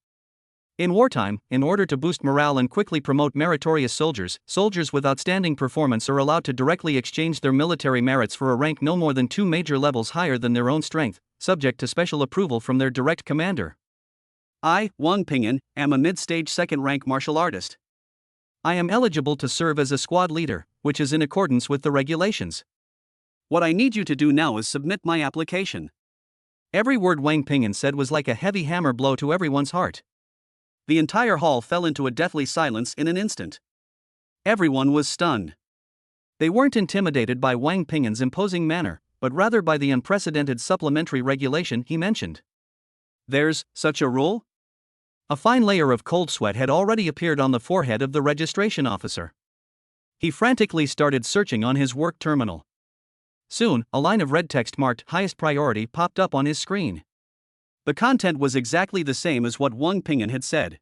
In wartime, in order to boost morale and quickly promote meritorious soldiers with outstanding performance are allowed to directly exchange their military merits for a rank no more than 2 major levels higher than their own strength, subject to special approval from their direct commander. I, Wang Ping'an, am a mid-stage second-rank martial artist. I am eligible to serve as a squad leader, which is in accordance with the regulations. What I need you to do now is submit my application. Every word Wang Ping'an said was like a heavy hammer blow to everyone's heart. The entire hall fell into a deathly silence in an instant. Everyone was stunned. They weren't intimidated by Wang Ping'an's imposing manner, but rather by the unprecedented supplementary regulation he mentioned. There's such a rule? A fine layer of cold sweat had already appeared on the forehead of the registration officer. He frantically started searching on his work terminal. Soon, a line of red text marked highest priority popped up on his screen. The content was exactly the same as what Wang Ping'an had said.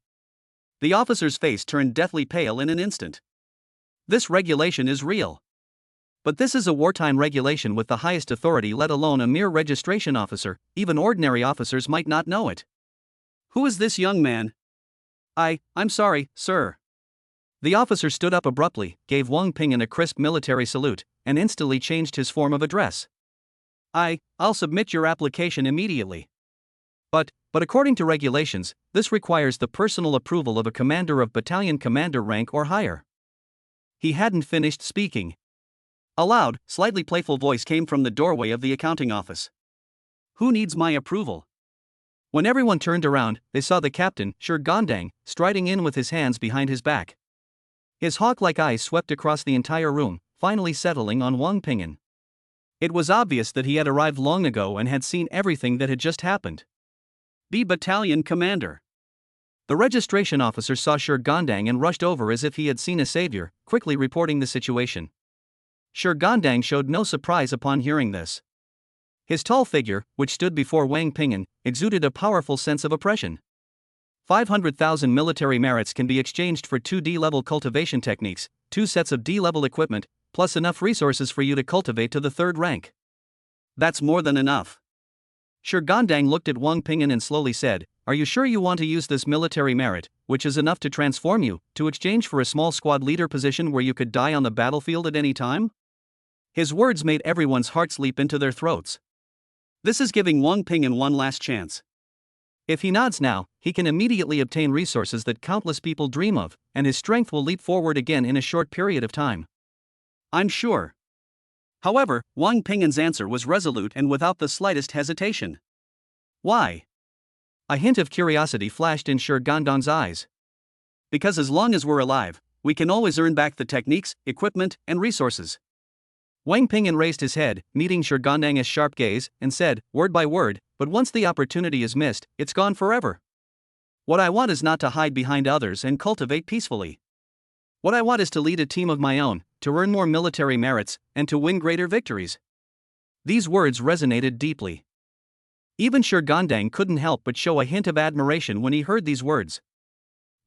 The officer's face turned deathly pale in an instant. This regulation is real. But this is a wartime regulation with the highest authority, let alone a mere registration officer. Even ordinary officers might not know it. Who is this young man? I'm sorry, sir. The officer stood up abruptly, gave Wang Ping'an a crisp military salute, and instantly changed his form of address. I'll submit your application immediately. But according to regulations, this requires the personal approval of a commander of battalion commander rank or higher. He hadn't finished speaking. A loud, slightly playful voice came from the doorway of the accounting office. Who needs my approval? When everyone turned around, they saw the captain, Shurgandang, striding in with his hands behind his back. His hawk-like eyes swept across the entire room, finally settling on Wang Ping'an. It was obvious that he had arrived long ago and had seen everything that had just happened. Be battalion commander. The registration officer saw Shurgandang and rushed over as if he had seen a savior, quickly reporting the situation. Shurgandang showed no surprise upon hearing this. His tall figure, which stood before Wang Ping'an, exuded a powerful sense of oppression. 500,000 military merits can be exchanged for 2 D-level cultivation techniques, 2 sets of D-level equipment, plus enough resources for you to cultivate to the 3rd rank. That's more than enough. Shurgandang looked at Wang Ping'an and slowly said, "Are you sure you want to use this military merit, which is enough to transform you, to exchange for a small squad leader position where you could die on the battlefield at any time?" His words made everyone's hearts leap into their throats. This is giving Wang Ping'an one last chance. If he nods now, he can immediately obtain resources that countless people dream of, and his strength will leap forward again in a short period of time. I'm sure. However, Wang Ping'an's answer was resolute and without the slightest hesitation. Why? A hint of curiosity flashed in Shurgandang's eyes. Because as long as we're alive, we can always earn back the techniques, equipment, and resources. Wang Ping'an raised his head, meeting Shurgandang's sharp gaze, and said, word by word, "But once the opportunity is missed, it's gone forever. What I want is not to hide behind others and cultivate peacefully. What I want is to lead a team of my own, to earn more military merits, and to win greater victories." These words resonated deeply. Even Shurgandang couldn't help but show a hint of admiration when he heard these words.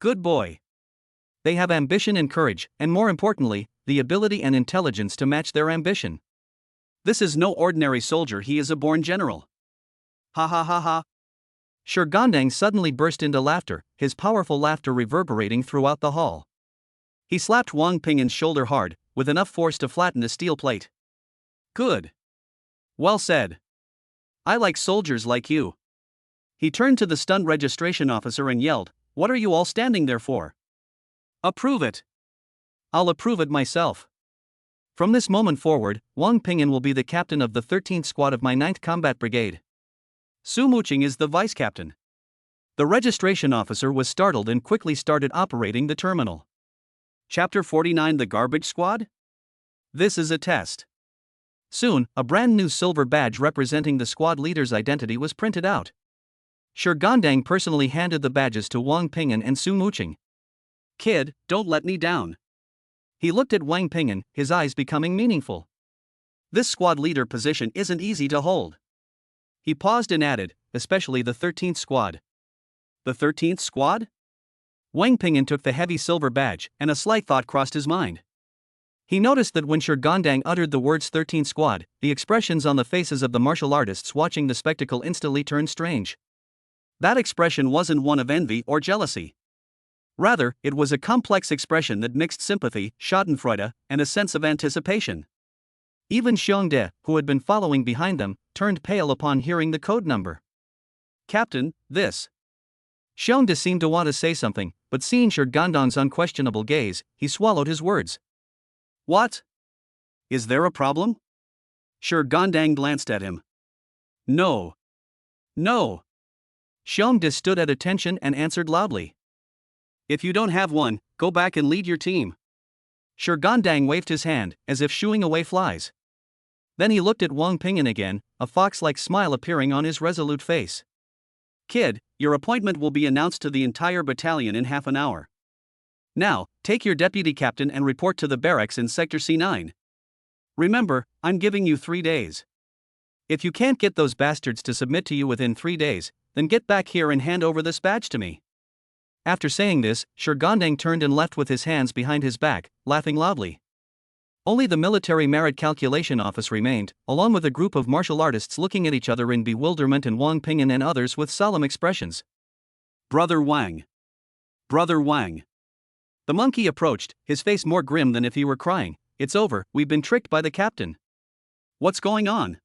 Good boy. They have ambition and courage, and more importantly, the ability and intelligence to match their ambition. This is no ordinary soldier, he is a born general. Ha ha ha ha. Shurgandang suddenly burst into laughter, his powerful laughter reverberating throughout the hall. He slapped Wang Ping'an's shoulder hard, with enough force to flatten a steel plate. Good. Well said. I like soldiers like you. He turned to the stunned registration officer and yelled, "What are you all standing there for? Approve it." I'll approve it myself. From this moment forward, Wang Ping'an will be the captain of the 13th Squad of my 9th Combat Brigade. Su Muqing is the vice captain. The registration officer was startled and quickly started operating the terminal. Chapter 49: The Garbage Squad? This is a test. Soon, a brand new silver badge representing the squad leader's identity was printed out. Shurgandang personally handed the badges to Wang Ping'an and Su Muqing. Kid, don't let me down. He looked at Wang Ping'an, his eyes becoming meaningful. This squad leader position isn't easy to hold. He paused and added, especially the 13th Squad. The 13th Squad? Wang Ping'an took the heavy silver badge, and a slight thought crossed his mind. He noticed that when Shurgandang uttered the words 13th Squad, the expressions on the faces of the martial artists watching the spectacle instantly turned strange. That expression wasn't one of envy or jealousy. Rather, it was a complex expression that mixed sympathy, schadenfreude, and a sense of anticipation. Even Xiongde, who had been following behind them, turned pale upon hearing the code number. Captain, this. Xiongde seemed to want to say something, but seeing Shurgandang's unquestionable gaze, he swallowed his words. What? Is there a problem? Shurgandang glanced at him. No. No. Xiongde stood at attention and answered loudly. If you don't have one, go back and lead your team. Shurgandang waved his hand, as if shooing away flies. Then he looked at Wang Ping'an again, a fox-like smile appearing on his resolute face. Kid, your appointment will be announced to the entire battalion in half an hour. Now, take your deputy captain and report to the barracks in Sector C9. Remember, I'm giving you 3 days. If you can't get those bastards to submit to you within 3 days, then get back here and hand over this badge to me. After saying this, Shurgandang turned and left with his hands behind his back, laughing loudly. Only the military merit calculation office remained, along with a group of martial artists looking at each other in bewilderment and Wang Ping'an and others with solemn expressions. Brother Wang. Brother Wang. The monkey approached, his face more grim than if he were crying. It's over, we've been tricked by the captain. What's going on?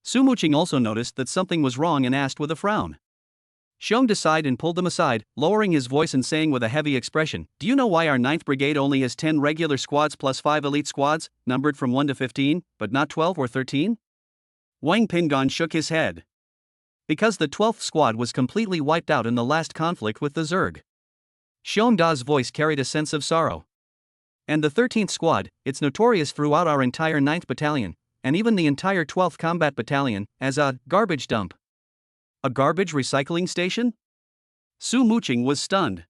Su Muqing also noticed that something was wrong and asked with a frown. Xiong sighed and pulled them aside, lowering his voice and saying with a heavy expression, "Do you know why our 9th Brigade only has 10 regular squads plus 5 elite squads, numbered from 1 to 15, but not 12 or 13? Wang Pingon shook his head. Because the 12th squad was completely wiped out in the last conflict with the Zerg. Xiong Da's voice carried a sense of sorrow. And the 13th squad, it's notorious throughout our entire 9th Battalion, and even the entire 12th Combat Battalion, as a garbage dump. A garbage recycling station? Su Muqing was stunned.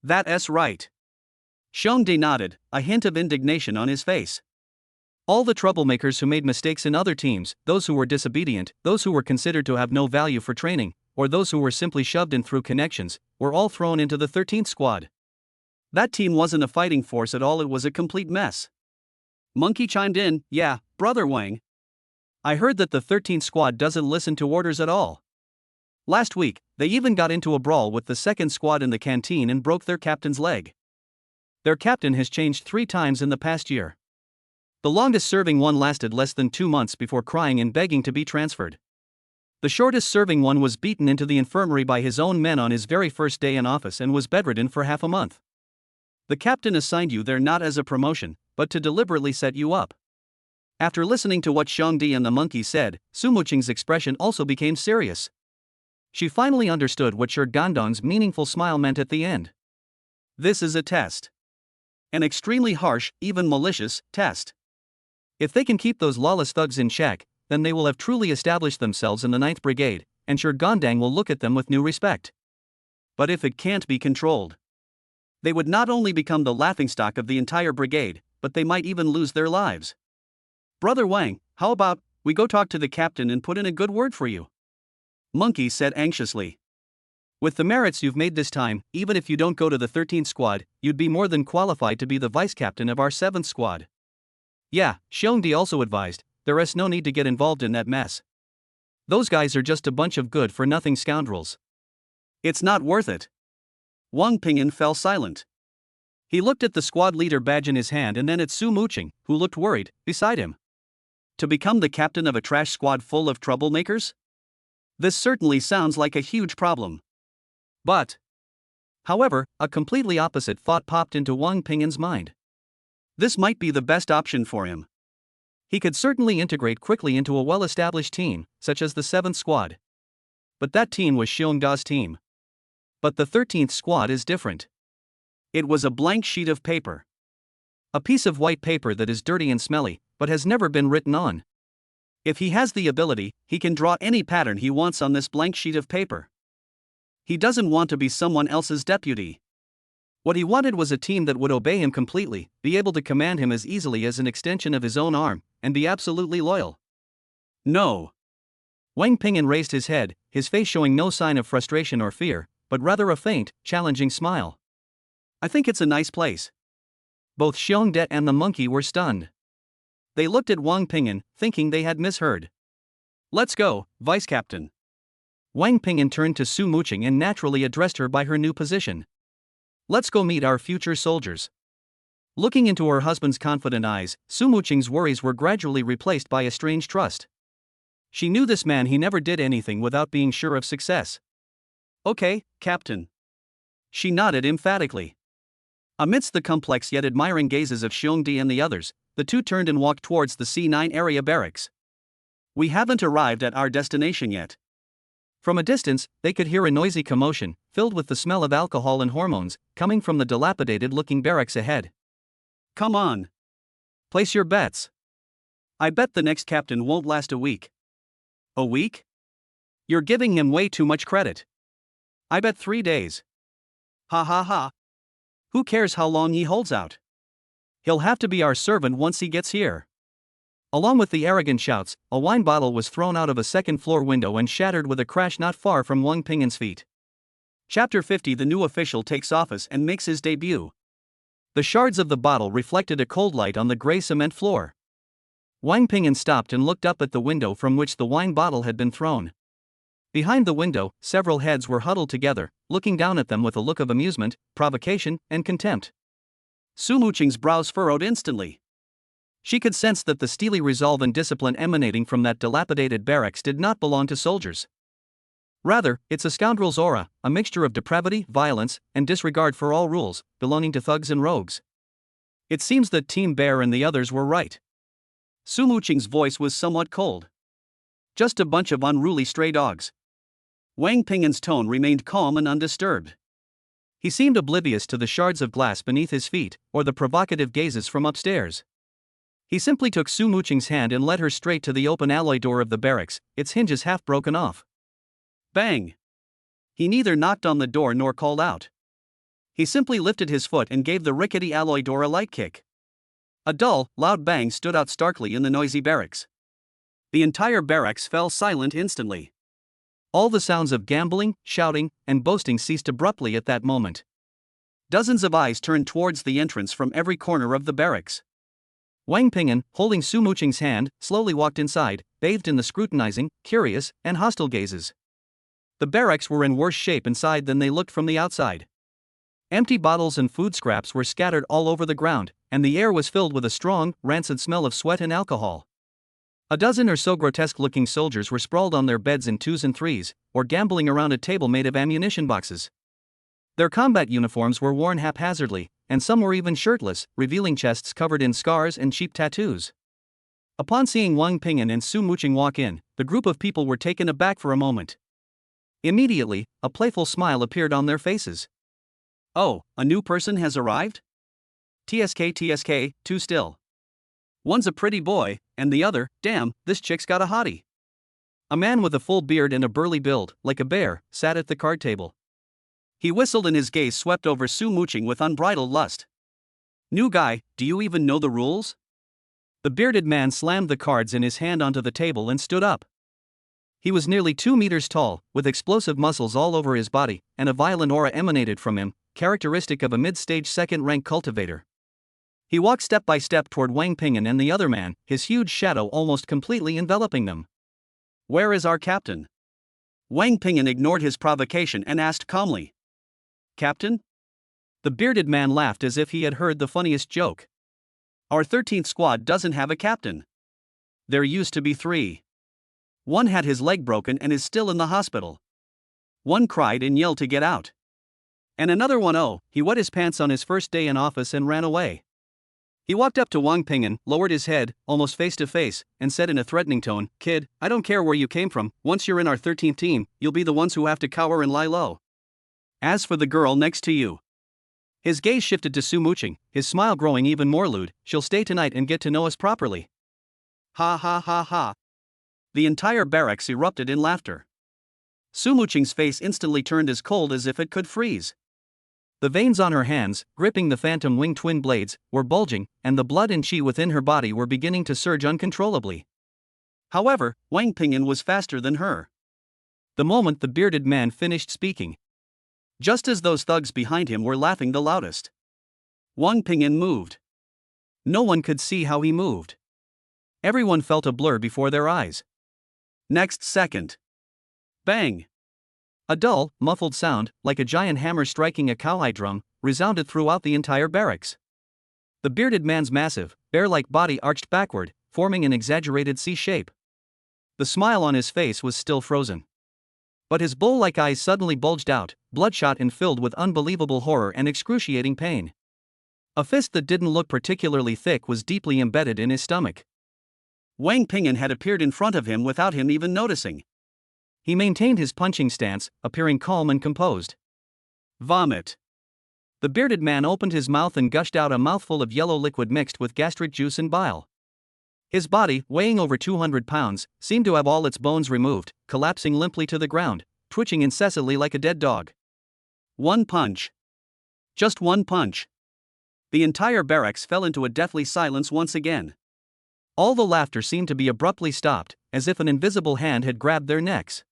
That's right. Xiong De nodded, a hint of indignation on his face. All the troublemakers who made mistakes in other teams, those who were disobedient, those who were considered to have no value for training, or those who were simply shoved in through connections, were all thrown into the 13th squad. That team wasn't a fighting force at all, it was a complete mess. Monkey chimed in, "Yeah, Brother Wang. I heard that the 13th squad doesn't listen to orders at all. Last week, they even got into a brawl with the 2nd squad in the canteen and broke their captain's leg. Their captain has changed 3 times in the past year. The longest serving one lasted less than 2 months before crying and begging to be transferred. The shortest serving one was beaten into the infirmary by his own men on his very first day in office and was bedridden for half a month. The captain assigned you there not as a promotion, but to deliberately set you up." After listening to what Xiong Di and the monkey said, Su Muqing's expression also became serious. She finally understood what Shi Gandong's meaningful smile meant at the end. This is a test. An extremely harsh, even malicious, test. If they can keep those lawless thugs in check, then they will have truly established themselves in the 9th Brigade, and Shi Gandong will look at them with new respect. But if it can't be controlled, they would not only become the laughingstock of the entire brigade, but they might even lose their lives. "Brother Wang, how about we go talk to the captain and put in a good word for you?" Monkey said anxiously. "With the merits you've made this time, even if you don't go to the 13th squad, you'd be more than qualified to be the vice-captain of our 7th squad." "Yeah," Xiong Di also advised, "there's no need to get involved in that mess. Those guys are just a bunch of good-for-nothing scoundrels. It's not worth it." Wang Pinyin fell silent. He looked at the squad leader badge in his hand and then at Su Muqing, who looked worried, beside him. To become the captain of a trash squad full of troublemakers? This certainly sounds like a huge problem. But, however, a completely opposite thought popped into Wang Pingyin's mind. This might be the best option for him. He could certainly integrate quickly into a well-established team, such as the 7th squad. But that team was Xiong Da's team. But the 13th squad is different. It was a blank sheet of paper. A piece of white paper that is dirty and smelly, but has never been written on. If he has the ability, he can draw any pattern he wants on this blank sheet of paper. He doesn't want to be someone else's deputy. What he wanted was a team that would obey him completely, be able to command him as easily as an extension of his own arm, and be absolutely loyal. No. Wang Pinyin raised his head, his face showing no sign of frustration or fear, but rather a faint, challenging smile. "I think it's a nice place." Both Xiong De and the monkey were stunned. They looked at Wang Pinyin, thinking they had misheard. "Let's go, Vice Captain." Wang Pinyin turned to Su Muqing and naturally addressed her by her new position. "Let's go meet our future soldiers." Looking into her husband's confident eyes, Su Muqing's worries were gradually replaced by a strange trust. She knew this man, he never did anything without being sure of success. "Okay, Captain." She nodded emphatically. Amidst the complex yet admiring gazes of Xiong Di and the others, the two turned and walked towards the C9 area barracks. "We haven't arrived at our destination yet." From a distance, they could hear a noisy commotion, filled with the smell of alcohol and hormones, coming from the dilapidated-looking barracks ahead. "Come on. Place your bets. I bet the next captain won't last a week." "A week? You're giving him way too much credit." "I bet 3 days." "Ha ha ha. Who cares how long he holds out? He'll have to be our servant once he gets here." Along with the arrogant shouts, a wine bottle was thrown out of a second-floor window and shattered with a crash not far from Wang Pingyin's feet. Chapter 50. The new official takes office and makes his debut. The shards of the bottle reflected a cold light on the gray cement floor. Wang Pinyin stopped and looked up at the window from which the wine bottle had been thrown. Behind the window, several heads were huddled together, looking down at them with a look of amusement, provocation, and contempt. Su Muqing's brows furrowed instantly. She could sense that the steely resolve and discipline emanating from that dilapidated barracks did not belong to soldiers. Rather, it's a scoundrel's aura, a mixture of depravity, violence, and disregard for all rules, belonging to thugs and rogues. It seems that Team Bear and the others were right. Su Muqing's voice was somewhat cold. Just a bunch of unruly stray dogs. Wang Ping'an's tone remained calm and undisturbed. He seemed oblivious to the shards of glass beneath his feet, or the provocative gazes from upstairs. He simply took Su Muqing's hand and led her straight to the open alloy door of the barracks, its hinges half broken off. Bang! He neither knocked on the door nor called out. He simply lifted his foot and gave the rickety alloy door a light kick. A dull, loud bang stood out starkly in the noisy barracks. The entire barracks fell silent instantly. All the sounds of gambling, shouting, and boasting ceased abruptly at that moment. Dozens of eyes turned towards the entrance from every corner of the barracks. Wang Ping'an, holding Su Muqing's hand, slowly walked inside, bathed in the scrutinizing, curious, and hostile gazes. The barracks were in worse shape inside than they looked from the outside. Empty bottles and food scraps were scattered all over the ground, and the air was filled with a strong, rancid smell of sweat and alcohol. A dozen or so grotesque-looking soldiers were sprawled on their beds in twos and threes, or gambling around a table made of ammunition boxes. Their combat uniforms were worn haphazardly, and some were even shirtless, revealing chests covered in scars and cheap tattoos. Upon seeing Wang Ping'an and Su Muqing walk in, the group of people were taken aback for a moment. Immediately, a playful smile appeared on their faces. Oh, a new person has arrived? TSK, too still. One's a pretty boy, and the other, damn, this chick's got a hottie. A man with a full beard and a burly build, like a bear, sat at the card table. He whistled and his gaze swept over Su Muqing with unbridled lust. New guy, do you even know the rules? The bearded man slammed the cards in his hand onto the table and stood up. He was nearly 2 meters tall, with explosive muscles all over his body, and a violent aura emanated from him, characteristic of a mid-stage second-rank cultivator. He walked step by step toward Wang Ping'an and the other man, his huge shadow almost completely enveloping them. Where is our captain? Wang Ping'an ignored his provocation and asked calmly. Captain? The bearded man laughed as if he had heard the funniest joke. Our 13th squad doesn't have a captain. There used to be 3. One had his leg broken and is still in the hospital. One cried and yelled to get out. And another one, he wet his pants on his first day in office and ran away. He walked up to Wang Ping'an, lowered his head, almost face to face, and said in a threatening tone, Kid, I don't care where you came from, once you're in our 13th team, you'll be the ones who have to cower and lie low. As for the girl next to you. His gaze shifted to Su Muqing, his smile growing even more lewd, she'll stay tonight and get to know us properly. Ha ha ha ha. The entire barracks erupted in laughter. Su Muqing's face instantly turned as cold as if it could freeze. The veins on her hands, gripping the phantom wing twin blades, were bulging, and the blood and chi within her body were beginning to surge uncontrollably. However, Wang Ping'an was faster than her. The moment the bearded man finished speaking, just as those thugs behind him were laughing the loudest, Wang Ping'an moved. No one could see how he moved. Everyone felt a blur before their eyes. Next second. Bang! A dull, muffled sound, like a giant hammer striking a cowhide drum, resounded throughout the entire barracks. The bearded man's massive, bear-like body arched backward, forming an exaggerated C shape. The smile on his face was still frozen. But his bull-like eyes suddenly bulged out, bloodshot and filled with unbelievable horror and excruciating pain. A fist that didn't look particularly thick was deeply embedded in his stomach. Wang Ping'an had appeared in front of him without him even noticing. He maintained his punching stance, appearing calm and composed. Vomit. The bearded man opened his mouth and gushed out a mouthful of yellow liquid mixed with gastric juice and bile. His body, weighing over 200 pounds, seemed to have all its bones removed, collapsing limply to the ground, twitching incessantly like a dead dog. One punch. Just one punch. The entire barracks fell into a deathly silence once again. All the laughter seemed to be abruptly stopped, as if an invisible hand had grabbed their necks.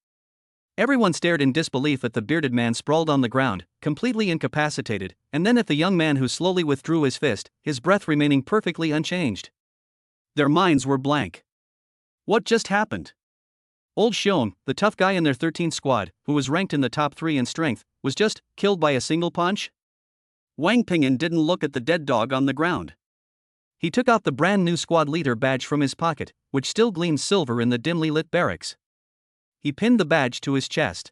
Everyone stared in disbelief at the bearded man sprawled on the ground, completely incapacitated, and then at the young man who slowly withdrew his fist, his breath remaining perfectly unchanged. Their minds were blank. What just happened? Old Shion, the tough guy in their 13th squad, who was ranked in the top 3 in strength, was just killed by a single punch? Wang Ping'an didn't look at the dead dog on the ground. He took out the brand new squad leader badge from his pocket, which still gleamed silver in the dimly lit barracks. He pinned the badge to his chest.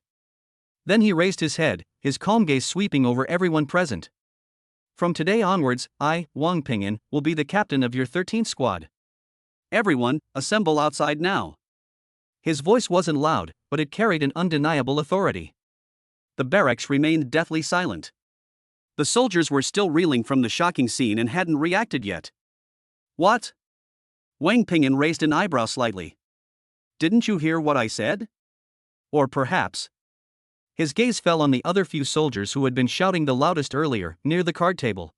Then he raised his head, his calm gaze sweeping over everyone present. From today onwards, I, Wang Pingyan, will be the captain of your 13th squad. Everyone, assemble outside now. His voice wasn't loud, but it carried an undeniable authority. The barracks remained deathly silent. The soldiers were still reeling from the shocking scene and hadn't reacted yet. What? Wang Pingyan raised an eyebrow slightly. Didn't you hear what I said? Or perhaps. His gaze fell on the other few soldiers who had been shouting the loudest earlier, near the card table.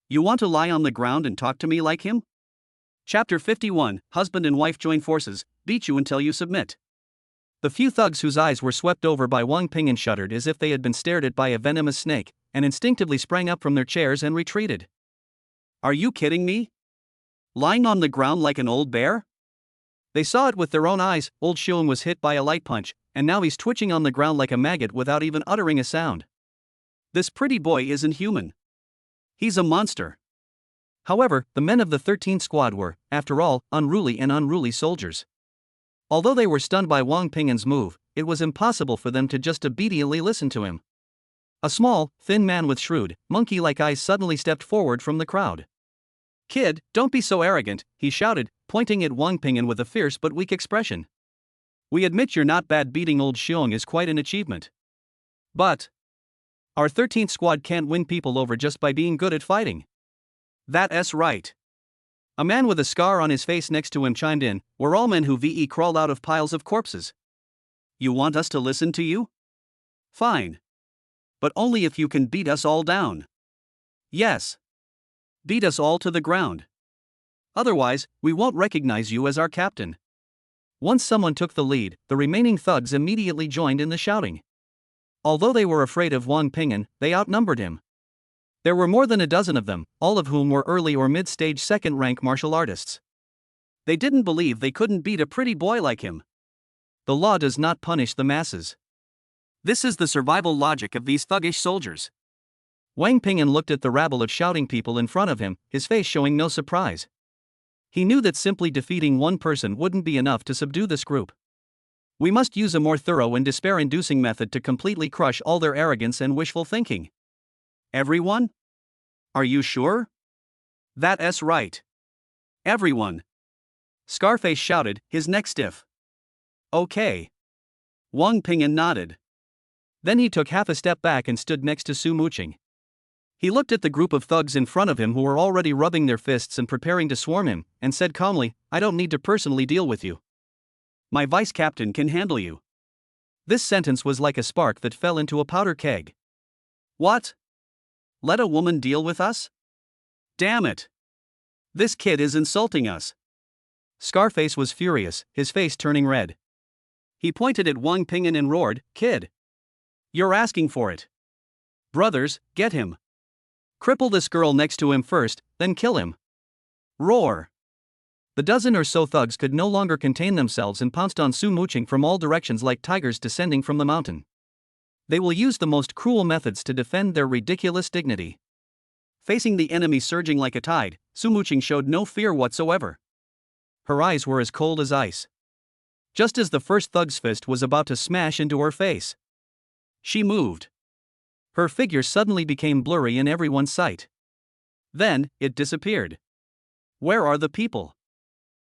You want to lie on the ground and talk to me like him? Chapter 51, Husband and Wife Join Forces, beat you until you submit. The few thugs whose eyes were swept over by Wang Pingyan shuddered as if they had been stared at by a venomous snake, and instinctively sprang up from their chairs and retreated. Are you kidding me? Lying on the ground like an old bear? They saw it with their own eyes. Old Xiong was hit by a light punch, and now he's twitching on the ground like a maggot without even uttering a sound. This pretty boy isn't human. He's a monster. However, the men of the 13th squad were, after all, unruly soldiers. Although they were stunned by Wang Pingyan's move, it was impossible for them to just obediently listen to him. A small, thin man with shrewd, monkey-like eyes suddenly stepped forward from the crowd. Kid, don't be so arrogant, he shouted, pointing at Wang Pingyan with a fierce but weak expression. We admit you're not bad. Beating Old Xiong is quite an achievement. But our 13th squad can't win people over just by being good at fighting. That's right. A man with a scar on his face next to him chimed in, we're all men who crawled out of piles of corpses. You want us to listen to you? Fine. But only if you can beat us all down. Yes. Beat us all to the ground. Otherwise, we won't recognize you as our captain. Once someone took the lead, the remaining thugs immediately joined in the shouting. Although they were afraid of Wang Pingyan, they outnumbered him. There were more than a dozen of them, all of whom were early or mid-stage second-rank martial artists. They didn't believe they couldn't beat a pretty boy like him. The law does not punish the masses. This is the survival logic of these thuggish soldiers. Wang Pingyan looked at the rabble of shouting people in front of him, his face showing no surprise. He knew that simply defeating one person wouldn't be enough to subdue this group. We must use a more thorough and despair-inducing method to completely crush all their arrogance and wishful thinking. Everyone? Are you sure? That's right. Everyone. Scarface shouted, his neck stiff. Okay. Wang Pingyan nodded. Then he took half a step back and stood next to Su Muqing. He looked at the group of thugs in front of him who were already rubbing their fists and preparing to swarm him, and said calmly, I don't need to personally deal with you. My vice captain can handle you. This sentence was like a spark that fell into a powder keg. What? Let a woman deal with us? Damn it. This kid is insulting us. Scarface was furious, his face turning red. He pointed at Wang Pingyan and roared, Kid. You're asking for it. Brothers, get him. Cripple this girl next to him first, then kill him. Roar. The dozen or so thugs could no longer contain themselves and pounced on Su Muqing from all directions like tigers descending from the mountain. They will use the most cruel methods to defend their ridiculous dignity. Facing the enemy surging like a tide, Su Muqing showed no fear whatsoever. Her eyes were as cold as ice. Just as the first thug's fist was about to smash into her face, she moved. Her figure suddenly became blurry in everyone's sight. Then, it disappeared. Where are the people?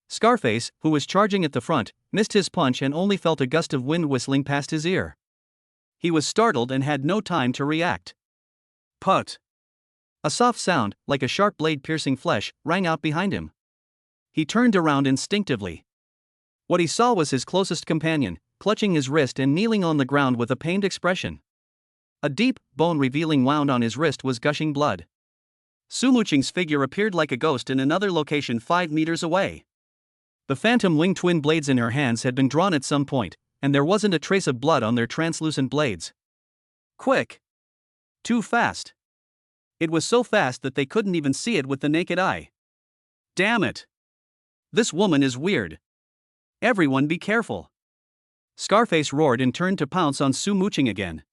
Scarface, who was charging at the front, missed his punch and only felt a gust of wind whistling past his ear. He was startled and had no time to react. Put! A soft sound, like a sharp blade piercing flesh, rang out behind him. He turned around instinctively. What he saw was his closest companion, clutching his wrist and kneeling on the ground with a pained expression. A deep, bone-revealing wound on his wrist was gushing blood. Su Muqing's figure appeared like a ghost in another location 5 meters away. The phantom wing twin blades in her hands had been drawn at some point, and there wasn't a trace of blood on their translucent blades. Quick! Too fast. It was so fast that they couldn't even see it with the naked eye. Damn it! This woman is weird. Everyone be careful. Scarface roared and turned to pounce on Su Muqing again.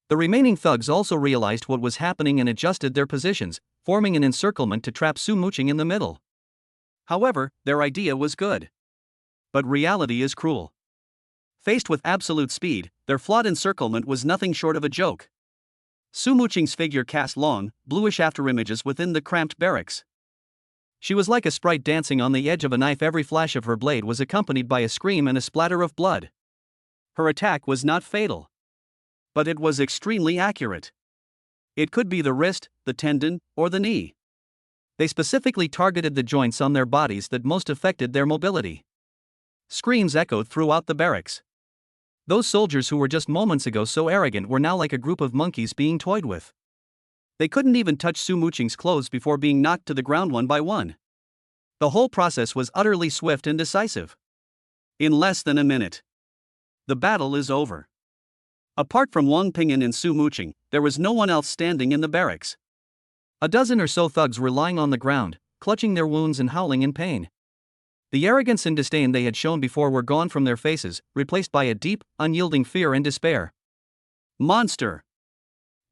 The remaining thugs also realized what was happening and adjusted their positions, forming an encirclement to trap Su Muqing in the middle. However, their idea was good. But reality is cruel. Faced with absolute speed, their flawed encirclement was nothing short of a joke. Su Muqing's figure cast long, bluish afterimages within the cramped barracks. She was like a sprite dancing on the edge of a knife. Every flash of her blade was accompanied by a scream and a splatter of blood. Her attack was not fatal, but it was extremely accurate. It could be the wrist, the tendon, or the knee. They specifically targeted the joints on their bodies that most affected their mobility. Screams echoed throughout the barracks. Those soldiers who were just moments ago so arrogant were now like a group of monkeys being toyed with. They couldn't even touch Su Muqing's clothes before being knocked to the ground one by one. The whole process was utterly swift and decisive. In less than a minute, the battle is over. Apart from Wang Ping'an and Su Muqing, there was no one else standing in the barracks. A dozen or so thugs were lying on the ground, clutching their wounds and howling in pain. The arrogance and disdain they had shown before were gone from their faces, replaced by a deep, unyielding fear and despair. Monster!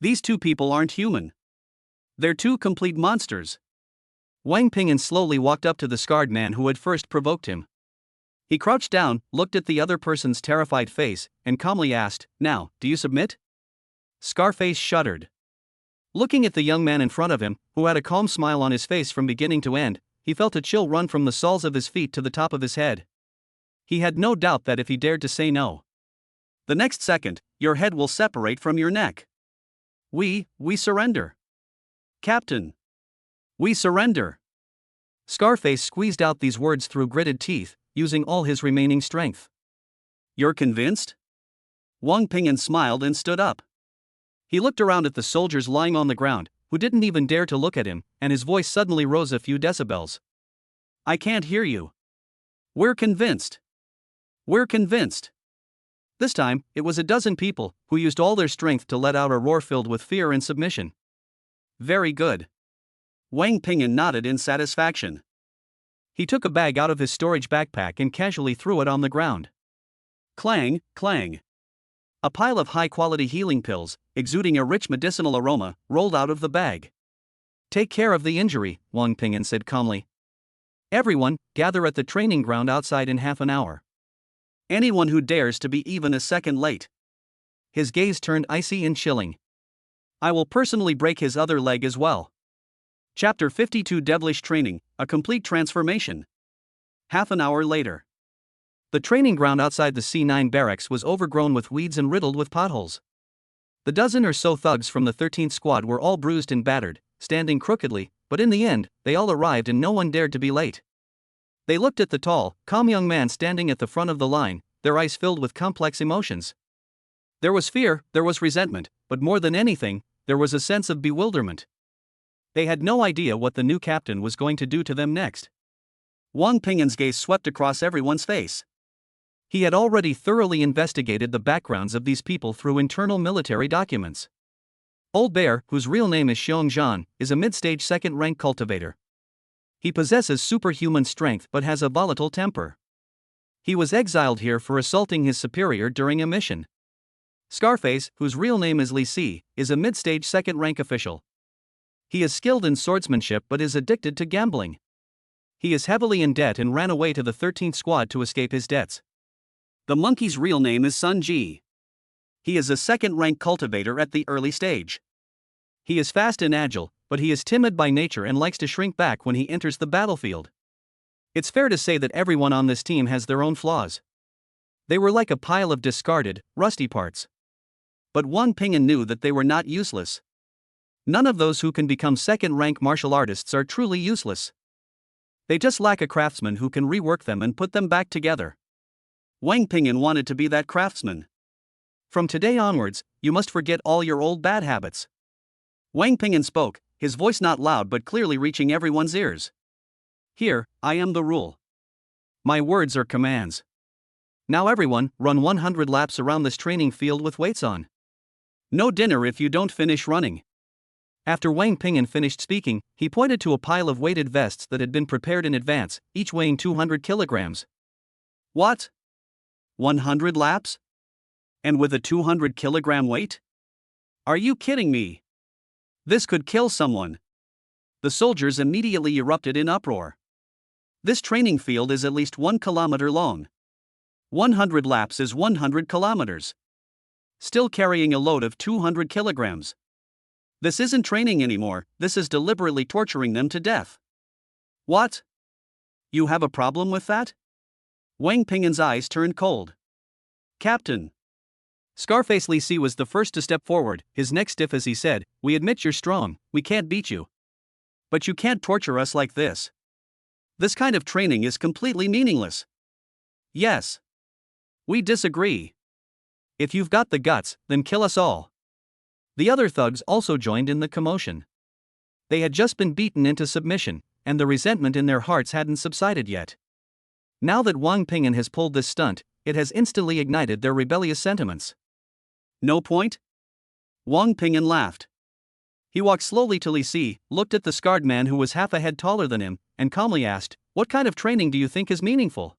These two people aren't human. They're two complete monsters. Wang Ping'an slowly walked up to the scarred man who had first provoked him. He crouched down, looked at the other person's terrified face, and calmly asked, "Now, do you submit?" Scarface shuddered. Looking at the young man in front of him, who had a calm smile on his face from beginning to end, he felt a chill run from the soles of his feet to the top of his head. He had no doubt that if he dared to say no, the next second, your head will separate from your neck. We surrender. Captain. We surrender. Scarface squeezed out these words through gritted teeth, using all his remaining strength. You're convinced? Wang Ping'an smiled and stood up. He looked around at the soldiers lying on the ground, who didn't even dare to look at him, and his voice suddenly rose a few decibels. I can't hear you. We're convinced. We're convinced. This time, it was a dozen people, who used all their strength to let out a roar filled with fear and submission. Very good. Wang Ping'an nodded in satisfaction. He took a bag out of his storage backpack and casually threw it on the ground. Clang, clang. A pile of high-quality healing pills, exuding a rich medicinal aroma, rolled out of the bag. Take care of the injury, Wang Ping'an said calmly. Everyone, gather at the training ground outside in half an hour. Anyone who dares to be even a second late. His gaze turned icy and chilling. I will personally break his other leg as well. Chapter 52 Devilish Training, a Complete Transformation. Half an hour later. The training ground outside the C9 barracks was overgrown with weeds and riddled with potholes. The dozen or so thugs from the 13th squad were all bruised and battered, standing crookedly, but in the end, they all arrived and no one dared to be late. They looked at the tall, calm young man standing at the front of the line, their eyes filled with complex emotions. There was fear, there was resentment, but more than anything, there was a sense of bewilderment. They had no idea what the new captain was going to do to them next. Wang Ping'an's gaze swept across everyone's face. He had already thoroughly investigated the backgrounds of these people through internal military documents. Old Bear, whose real name is Xiong Zhan, is a mid-stage second-rank cultivator. He possesses superhuman strength but has a volatile temper. He was exiled here for assaulting his superior during a mission. Scarface, whose real name is Li Si, is a mid-stage second-rank official. He is skilled in swordsmanship but is addicted to gambling. He is heavily in debt and ran away to the 13th squad to escape his debts. The monkey's real name is Sun Ji. He is a second-rank cultivator at the early stage. He is fast and agile, but he is timid by nature and likes to shrink back when he enters the battlefield. It's fair to say that everyone on this team has their own flaws. They were like a pile of discarded, rusty parts. But Wang Ping'an knew that they were not useless. None of those who can become second-rank martial artists are truly useless. They just lack a craftsman who can rework them and put them back together. Wang Ping'an wanted to be that craftsman. From today onwards, you must forget all your old bad habits. Wang Ping'an spoke, his voice not loud but clearly reaching everyone's ears. Here, I am the rule. My words are commands. Now everyone, run 100 laps around this training field with weights on. No dinner if you don't finish running. After Wang Ping'an finished speaking, he pointed to a pile of weighted vests that had been prepared in advance, each weighing 200 kilograms. What? 100 laps? And with a 200-kilogram weight? Are you kidding me? This could kill someone. The soldiers immediately erupted in uproar. This training field is at least 1 kilometer long. 100 laps is 100 kilometers. Still carrying a load of 200 kilograms. This isn't training anymore, this is deliberately torturing them to death. What? You have a problem with that? Wang Ping'an's eyes turned cold. Captain. Scarface Li Si was the first to step forward, his neck stiff as he said, "We admit you're strong, we can't beat you. But you can't torture us like this. This kind of training is completely meaningless." Yes. We disagree. If you've got the guts, then kill us all. The other thugs also joined in the commotion. They had just been beaten into submission, and the resentment in their hearts hadn't subsided yet. Now that Wang Ping'an has pulled this stunt, it has instantly ignited their rebellious sentiments. No point? Wang Ping'an laughed. He walked slowly to Li Si, looked at the scarred man who was half a head taller than him, and calmly asked, "What kind of training do you think is meaningful?"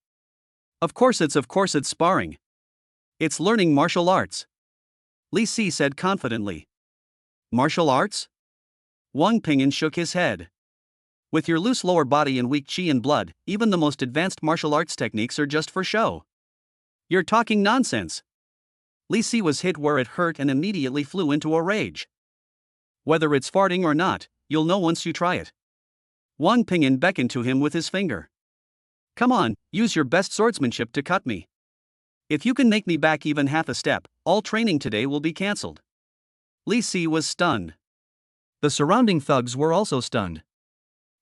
Of course it's sparring. It's learning martial arts. Li Si said confidently. Martial arts? Wang Ping'an shook his head. With your loose lower body and weak chi and blood, even the most advanced martial arts techniques are just for show. You're talking nonsense. Li Si was hit where it hurt and immediately flew into a rage. Whether it's farting or not, you'll know once you try it. Wang Ping'an beckoned to him with his finger. Come on, use your best swordsmanship to cut me. If you can make me back even half a step, all training today will be cancelled. Li Si was stunned. The surrounding thugs were also stunned.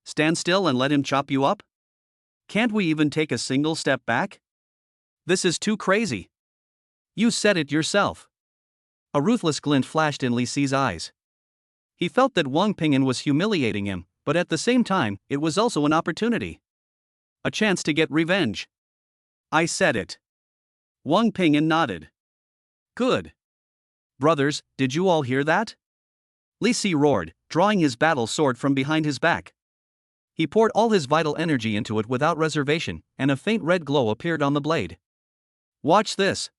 Stand still and let him chop you up? Can't we even take a single step back? This is too crazy. You said it yourself. A ruthless glint flashed in Li Si's eyes. He felt that Wang Ping'an was humiliating him, but at the same time, it was also an opportunity. A chance to get revenge. I said it. Wang Ping'an nodded. Good. Brothers, did you all hear that? Li Si roared, drawing his battle sword from behind his back. He poured all his vital energy into it without reservation, and a faint red glow appeared on the blade. Watch this.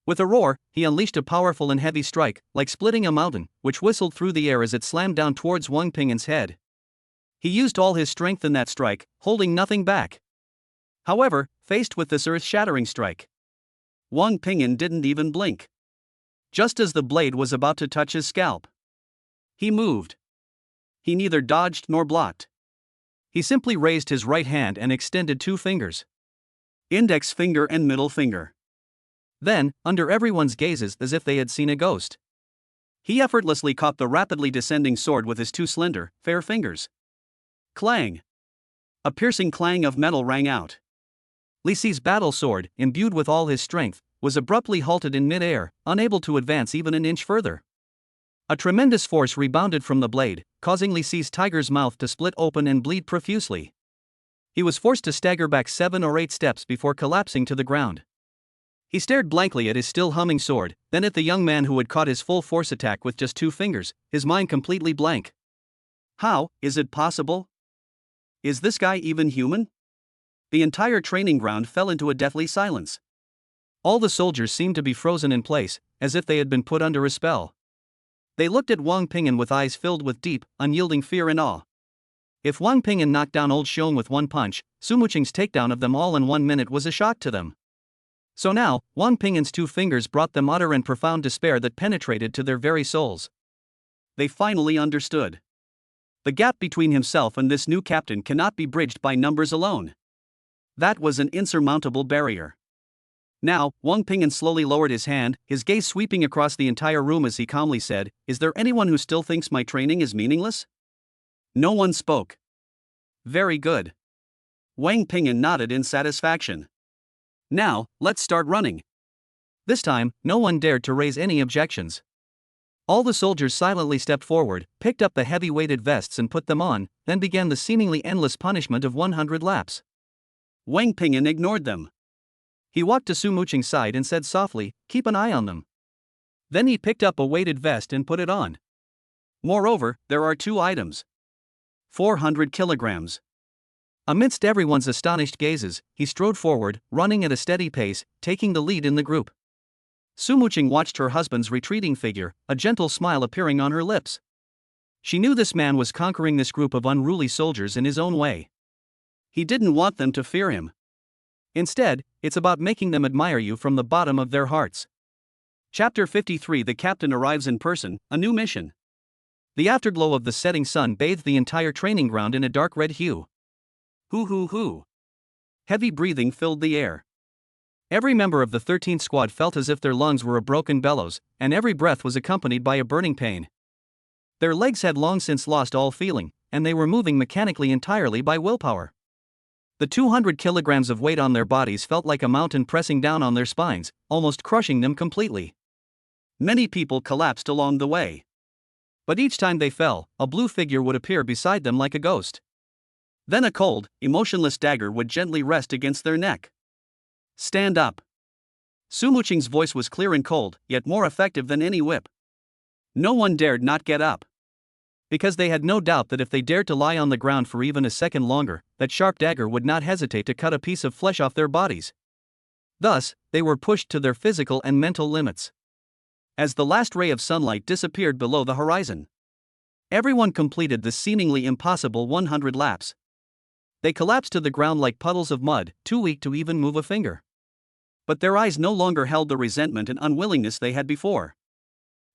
With a roar, he unleashed a powerful and heavy strike, like splitting a mountain, which whistled through the air as it slammed down towards Wang Ping'an's head. He used all his strength in that strike, holding nothing back. However, faced with this earth-shattering strike, Wang Ping'an didn't even blink. Just as the blade was about to touch his scalp, he moved. He neither dodged nor blocked. He simply raised his right hand and extended two fingers. Index finger and middle finger. Then, under everyone's gazes as if they had seen a ghost, he effortlessly caught the rapidly descending sword with his two slender, fair fingers. Clang! A piercing clang of metal rang out. Li Si's battle sword, imbued with all his strength, was abruptly halted in mid-air, unable to advance even an inch further. A tremendous force rebounded from the blade, causing Li Si's tiger's mouth to split open and bleed profusely. He was forced to stagger back 7 or 8 steps before collapsing to the ground. He stared blankly at his still humming sword, then at the young man who had caught his full force attack with just 2 fingers, his mind completely blank. How is it possible? Is this guy even human? The entire training ground fell into a deathly silence. All the soldiers seemed to be frozen in place, as if they had been put under a spell. They looked at Wang Ping'an with eyes filled with deep, unyielding fear and awe. If Wang Ping'an knocked down old Xiong with one punch, Su Muqing's takedown of them all in 1 minute was a shock to them. So now, Wang Ping'an's 2 fingers brought them utter and profound despair that penetrated to their very souls. They finally understood. The gap between himself and this new captain cannot be bridged by numbers alone. That was an insurmountable barrier. Now, Wang Ping'an slowly lowered his hand, his gaze sweeping across the entire room as he calmly said, "Is there anyone who still thinks my training is meaningless?" No one spoke. Very good. Wang Ping'an nodded in satisfaction. Now, let's start running. This time, no one dared to raise any objections. All the soldiers silently stepped forward, picked up the heavy-weighted vests and put them on, then began the seemingly endless punishment of 100 laps. Wang Ping'an ignored them. He walked to Su Muqing's side and said softly, "Keep an eye on them." Then he picked up a weighted vest and put it on. Moreover, there are 2 items. 400 kilograms. Amidst everyone's astonished gazes, he strode forward, running at a steady pace, taking the lead in the group. Su Muqing watched her husband's retreating figure, a gentle smile appearing on her lips. She knew this man was conquering this group of unruly soldiers in his own way. He didn't want them to fear him. Instead, it's about making them admire you from the bottom of their hearts. Chapter 53. The captain arrives in person, a new mission. The afterglow of the setting sun bathed the entire training ground in a dark red hue. Hoo. Heavy breathing filled the air. Every member of the 13th squad felt as if their lungs were a broken bellows, and every breath was accompanied by a burning pain. Their legs had long since lost all feeling, and they were moving mechanically entirely by willpower. The 200 kilograms of weight on their bodies felt like a mountain pressing down on their spines, almost crushing them completely. Many people collapsed along the way. But each time they fell, a blue figure would appear beside them like a ghost. Then a cold, emotionless dagger would gently rest against their neck. Stand up. Sumuching's voice was clear and cold, yet more effective than any whip. No one dared not get up. Because they had no doubt that if they dared to lie on the ground for even a second longer, that sharp dagger would not hesitate to cut a piece of flesh off their bodies. Thus, they were pushed to their physical and mental limits. As the last ray of sunlight disappeared below the horizon, everyone completed the seemingly impossible 100 laps. They collapsed to the ground like puddles of mud, too weak to even move a finger. But their eyes no longer held the resentment and unwillingness they had before.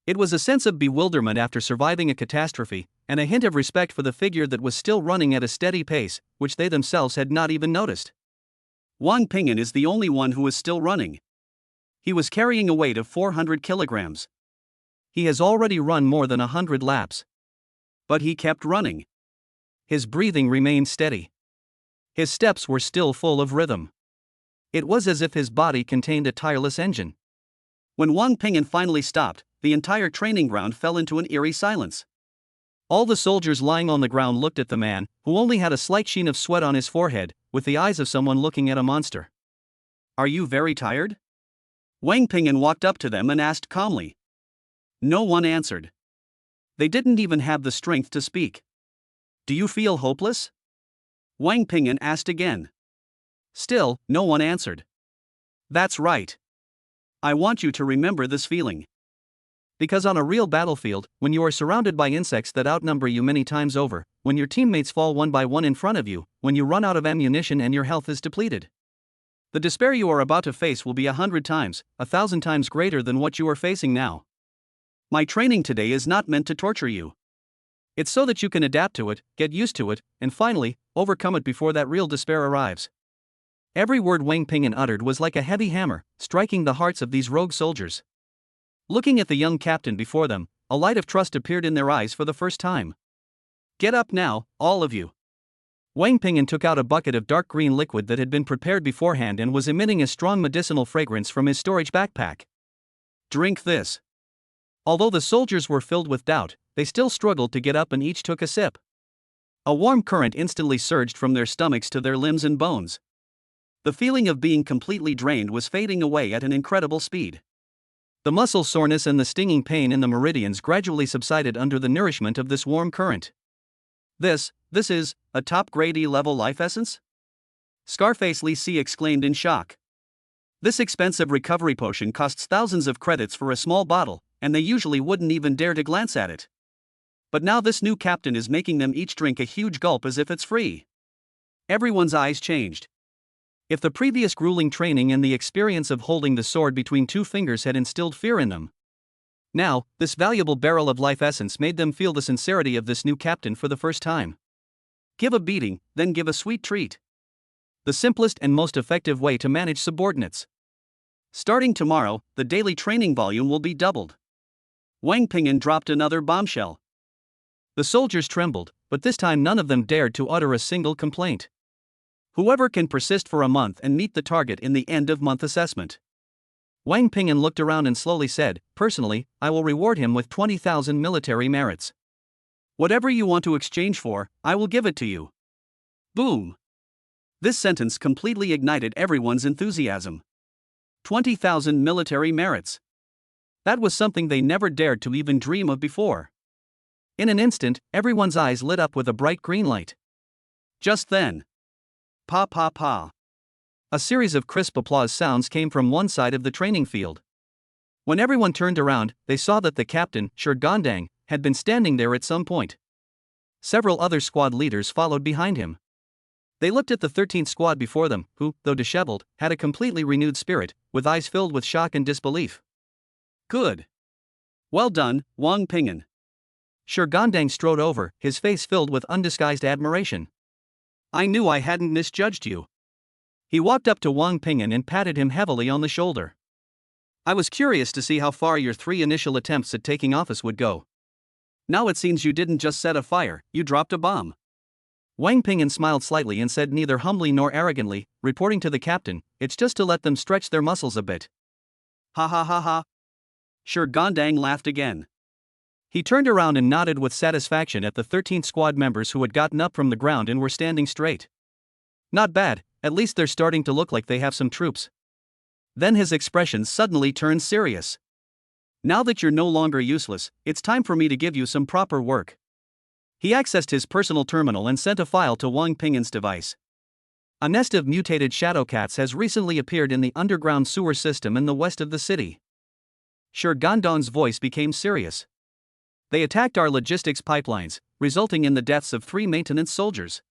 It was a sense of bewilderment after surviving a catastrophe, and a hint of respect for the figure that was still running at a steady pace, which they themselves had not even noticed. Wang Ping'an is the only one who is still running. He was carrying a weight of 400 kilograms. He has already run more than 100 laps. But he kept running. His breathing remained steady. His steps were still full of rhythm. It was as if his body contained a tireless engine. When Wang Ping'an finally stopped, the entire training ground fell into an eerie silence. All the soldiers lying on the ground looked at the man, who only had a slight sheen of sweat on his forehead, with the eyes of someone looking at a monster. "Are you very tired?" Wang Ping'an walked up to them and asked calmly. No one answered. They didn't even have the strength to speak. "Do you feel hopeless?" Wang Ping'an asked again. Still, no one answered. "That's right. I want you to remember this feeling. Because on a real battlefield, when you are surrounded by insects that outnumber you many times over, when your teammates fall one by one in front of you, when you run out of ammunition and your health is depleted, the despair you are about to face will be 100 times, 1,000 times greater than what you are facing now. My training today is not meant to torture you. It's so that you can adapt to it, get used to it, and finally, overcome it before that real despair arrives." Every word Wang Ping'an uttered was like a heavy hammer, striking the hearts of these rogue soldiers. Looking at the young captain before them, a light of trust appeared in their eyes for the first time. "Get up now, all of you." Wang Ping'an took out a bucket of dark green liquid that had been prepared beforehand and was emitting a strong medicinal fragrance from his storage backpack. "Drink this." Although the soldiers were filled with doubt, they still struggled to get up and each took a sip. A warm current instantly surged from their stomachs to their limbs and bones. The feeling of being completely drained was fading away at an incredible speed. The muscle soreness and the stinging pain in the meridians gradually subsided under the nourishment of this warm current. This is a top-grade E-level life essence?" Scarface Lee C exclaimed in shock. This expensive recovery potion costs thousands of credits for a small bottle, and they usually wouldn't even dare to glance at it. But now this new captain is making them each drink a huge gulp as if it's free. Everyone's eyes changed. If the previous grueling training and the experience of holding the sword between two fingers had instilled fear in them, now, this valuable barrel of life essence made them feel the sincerity of this new captain for the first time. Give a beating, then give a sweet treat. The simplest and most effective way to manage subordinates. Starting tomorrow, the daily training volume will be doubled. Wang Ping'an dropped another bombshell. The soldiers trembled, but this time none of them dared to utter a single complaint. Whoever can persist for a month and meet the target in the end-of-month assessment. Wang Ping'an looked around and slowly said, "Personally, I will reward him with 20,000 military merits. Whatever you want to exchange for, I will give it to you." Boom! This sentence completely ignited everyone's enthusiasm. 20,000 military merits. That was something they never dared to even dream of before. In an instant, everyone's eyes lit up with a bright green light. Just then, pa pa pa. A series of crisp applause sounds came from one side of the training field. When everyone turned around, they saw that the captain, Shurgandang, had been standing there at some point. Several other squad leaders followed behind him. They looked at the 13th squad before them, who, though disheveled, had a completely renewed spirit, with eyes filled with shock and disbelief. Good. Well done, Wang Ping'an. Shi Gandang strode over, his face filled with undisguised admiration. I knew I hadn't misjudged you. He walked up to Wang Ping'an and patted him heavily on the shoulder. I was curious to see how far your 3 initial attempts at taking office would go. Now it seems you didn't just set a fire, you dropped a bomb. Wang Ping'an smiled slightly and said neither humbly nor arrogantly, reporting to the captain, it's just to let them stretch their muscles a bit. Ha ha ha ha. Shi Gandang laughed again. He turned around and nodded with satisfaction at the 13th squad members who had gotten up from the ground and were standing straight. Not bad, at least they're starting to look like they have some troops. Then his expression suddenly turned serious. Now that you're no longer useless, it's time for me to give you some proper work. He accessed his personal terminal and sent a file to Wang Ping'an's device. A nest of mutated shadow cats has recently appeared in the underground sewer system in the west of the city. Shi Gandang's voice became serious. They attacked our logistics pipelines, resulting in the deaths of 3 maintenance soldiers.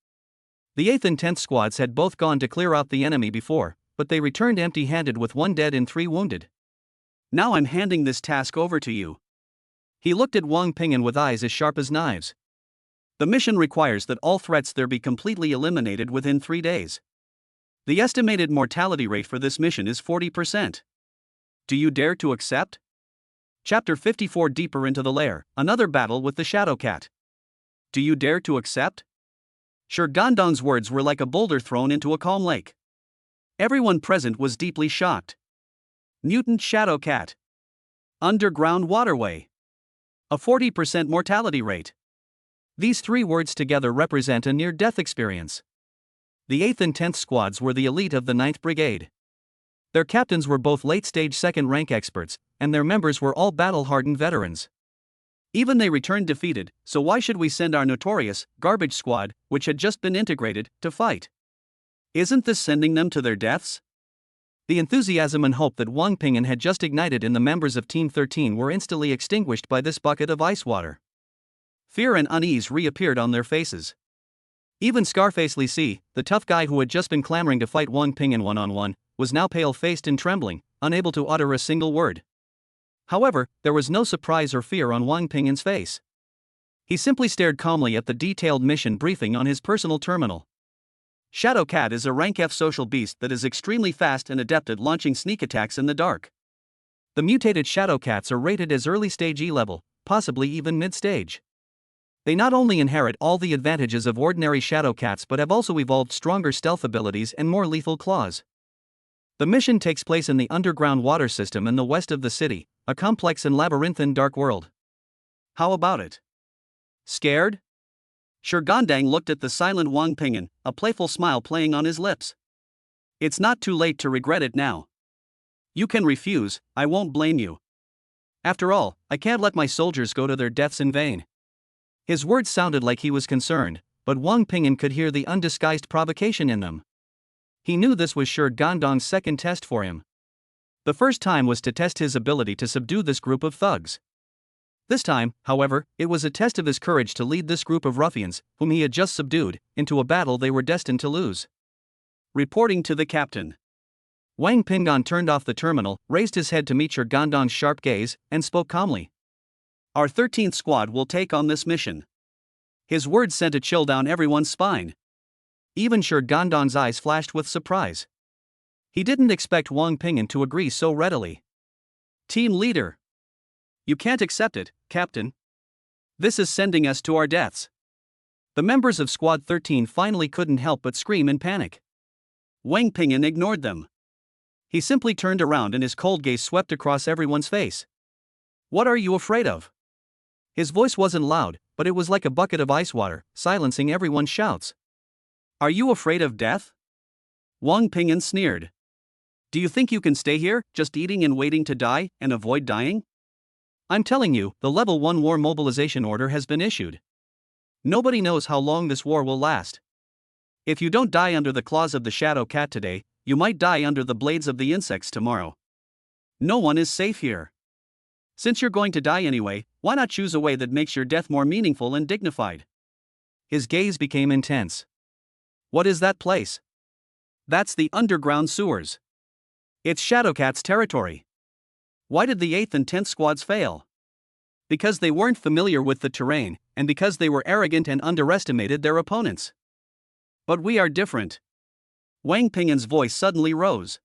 The 8th and 10th squads had both gone to clear out the enemy before, but they returned empty-handed with 1 dead and 3 wounded. Now I'm handing this task over to you. He looked at Wang Ping'an with eyes as sharp as knives. The mission requires that all threats there be completely eliminated within 3 days. The estimated mortality rate for this mission is 40%. Do you dare to accept? Chapter 54. Deeper into the lair, another battle with the Shadow Cat. Do you dare to accept? Shi Gandang's words were like a boulder thrown into a calm lake. Everyone present was deeply shocked. Mutant Shadow Cat. Underground waterway. A 40% mortality rate. These 3 words together represent a near-death experience. The 8th and 10th squads were the elite of the 9th Brigade. Their captains were both late-stage second-rank experts, and their members were all battle-hardened veterans. Even they returned defeated, so why should we send our notorious, garbage squad, which had just been integrated, to fight? Isn't this sending them to their deaths? The enthusiasm and hope that Wang Ping'an had just ignited in the members of Team 13 were instantly extinguished by this bucket of ice water. Fear and unease reappeared on their faces. Even Scarface Lee Si, the tough guy who had just been clamoring to fight Wang Ping'an one-on-one, was now pale-faced and trembling, unable to utter a single word. However, there was no surprise or fear on Wang Ping'an's face. He simply stared calmly at the detailed mission briefing on his personal terminal. Shadow Cat is a rank F social beast that is extremely fast and adept at launching sneak attacks in the dark. The mutated Shadow Cats are rated as early stage E level, possibly even mid-stage. They not only inherit all the advantages of ordinary Shadow Cats but have also evolved stronger stealth abilities and more lethal claws. The mission takes place in the underground water system in the west of the city, a complex and labyrinthine dark world. How about it? Scared? Shi Gandang looked at the silent Wang Ping'an, a playful smile playing on his lips. It's not too late to regret it now. You can refuse, I won't blame you. After all, I can't let my soldiers go to their deaths in vain. His words sounded like he was concerned, but Wang Ping'an could hear the undisguised provocation in them. He knew this was Shi Gandang's second test for him. The first time was to test his ability to subdue this group of thugs. This time, however, it was a test of his courage to lead this group of ruffians, whom he had just subdued, into a battle they were destined to lose. Reporting to the captain. Wang Ping'an turned off the terminal, raised his head to meet Shi Gandang's sharp gaze, and spoke calmly. Our 13th squad will take on this mission. His words sent a chill down everyone's spine. Even Shi Gandang's eyes flashed with surprise. He didn't expect Wang Ping'an to agree so readily. Team leader. You can't accept it, Captain. This is sending us to our deaths. The members of Squad 13 finally couldn't help but scream in panic. Wang Ping'an ignored them. He simply turned around and his cold gaze swept across everyone's face. What are you afraid of? His voice wasn't loud, but it was like a bucket of ice water, silencing everyone's shouts. Are you afraid of death? Wang Ping'an sneered. Do you think you can stay here, just eating and waiting to die, and avoid dying? I'm telling you, the Level 1 war mobilization order has been issued. Nobody knows how long this war will last. If you don't die under the claws of the Shadow Cat today, you might die under the blades of the insects tomorrow. No one is safe here. Since you're going to die anyway, why not choose a way that makes your death more meaningful and dignified? His gaze became intense. What is that place? That's the underground sewers. It's Shadowcat's territory. Why did the 8th and 10th squads fail? Because they weren't familiar with the terrain, and because they were arrogant and underestimated their opponents. But we are different. Wang Ping'an's voice suddenly rose.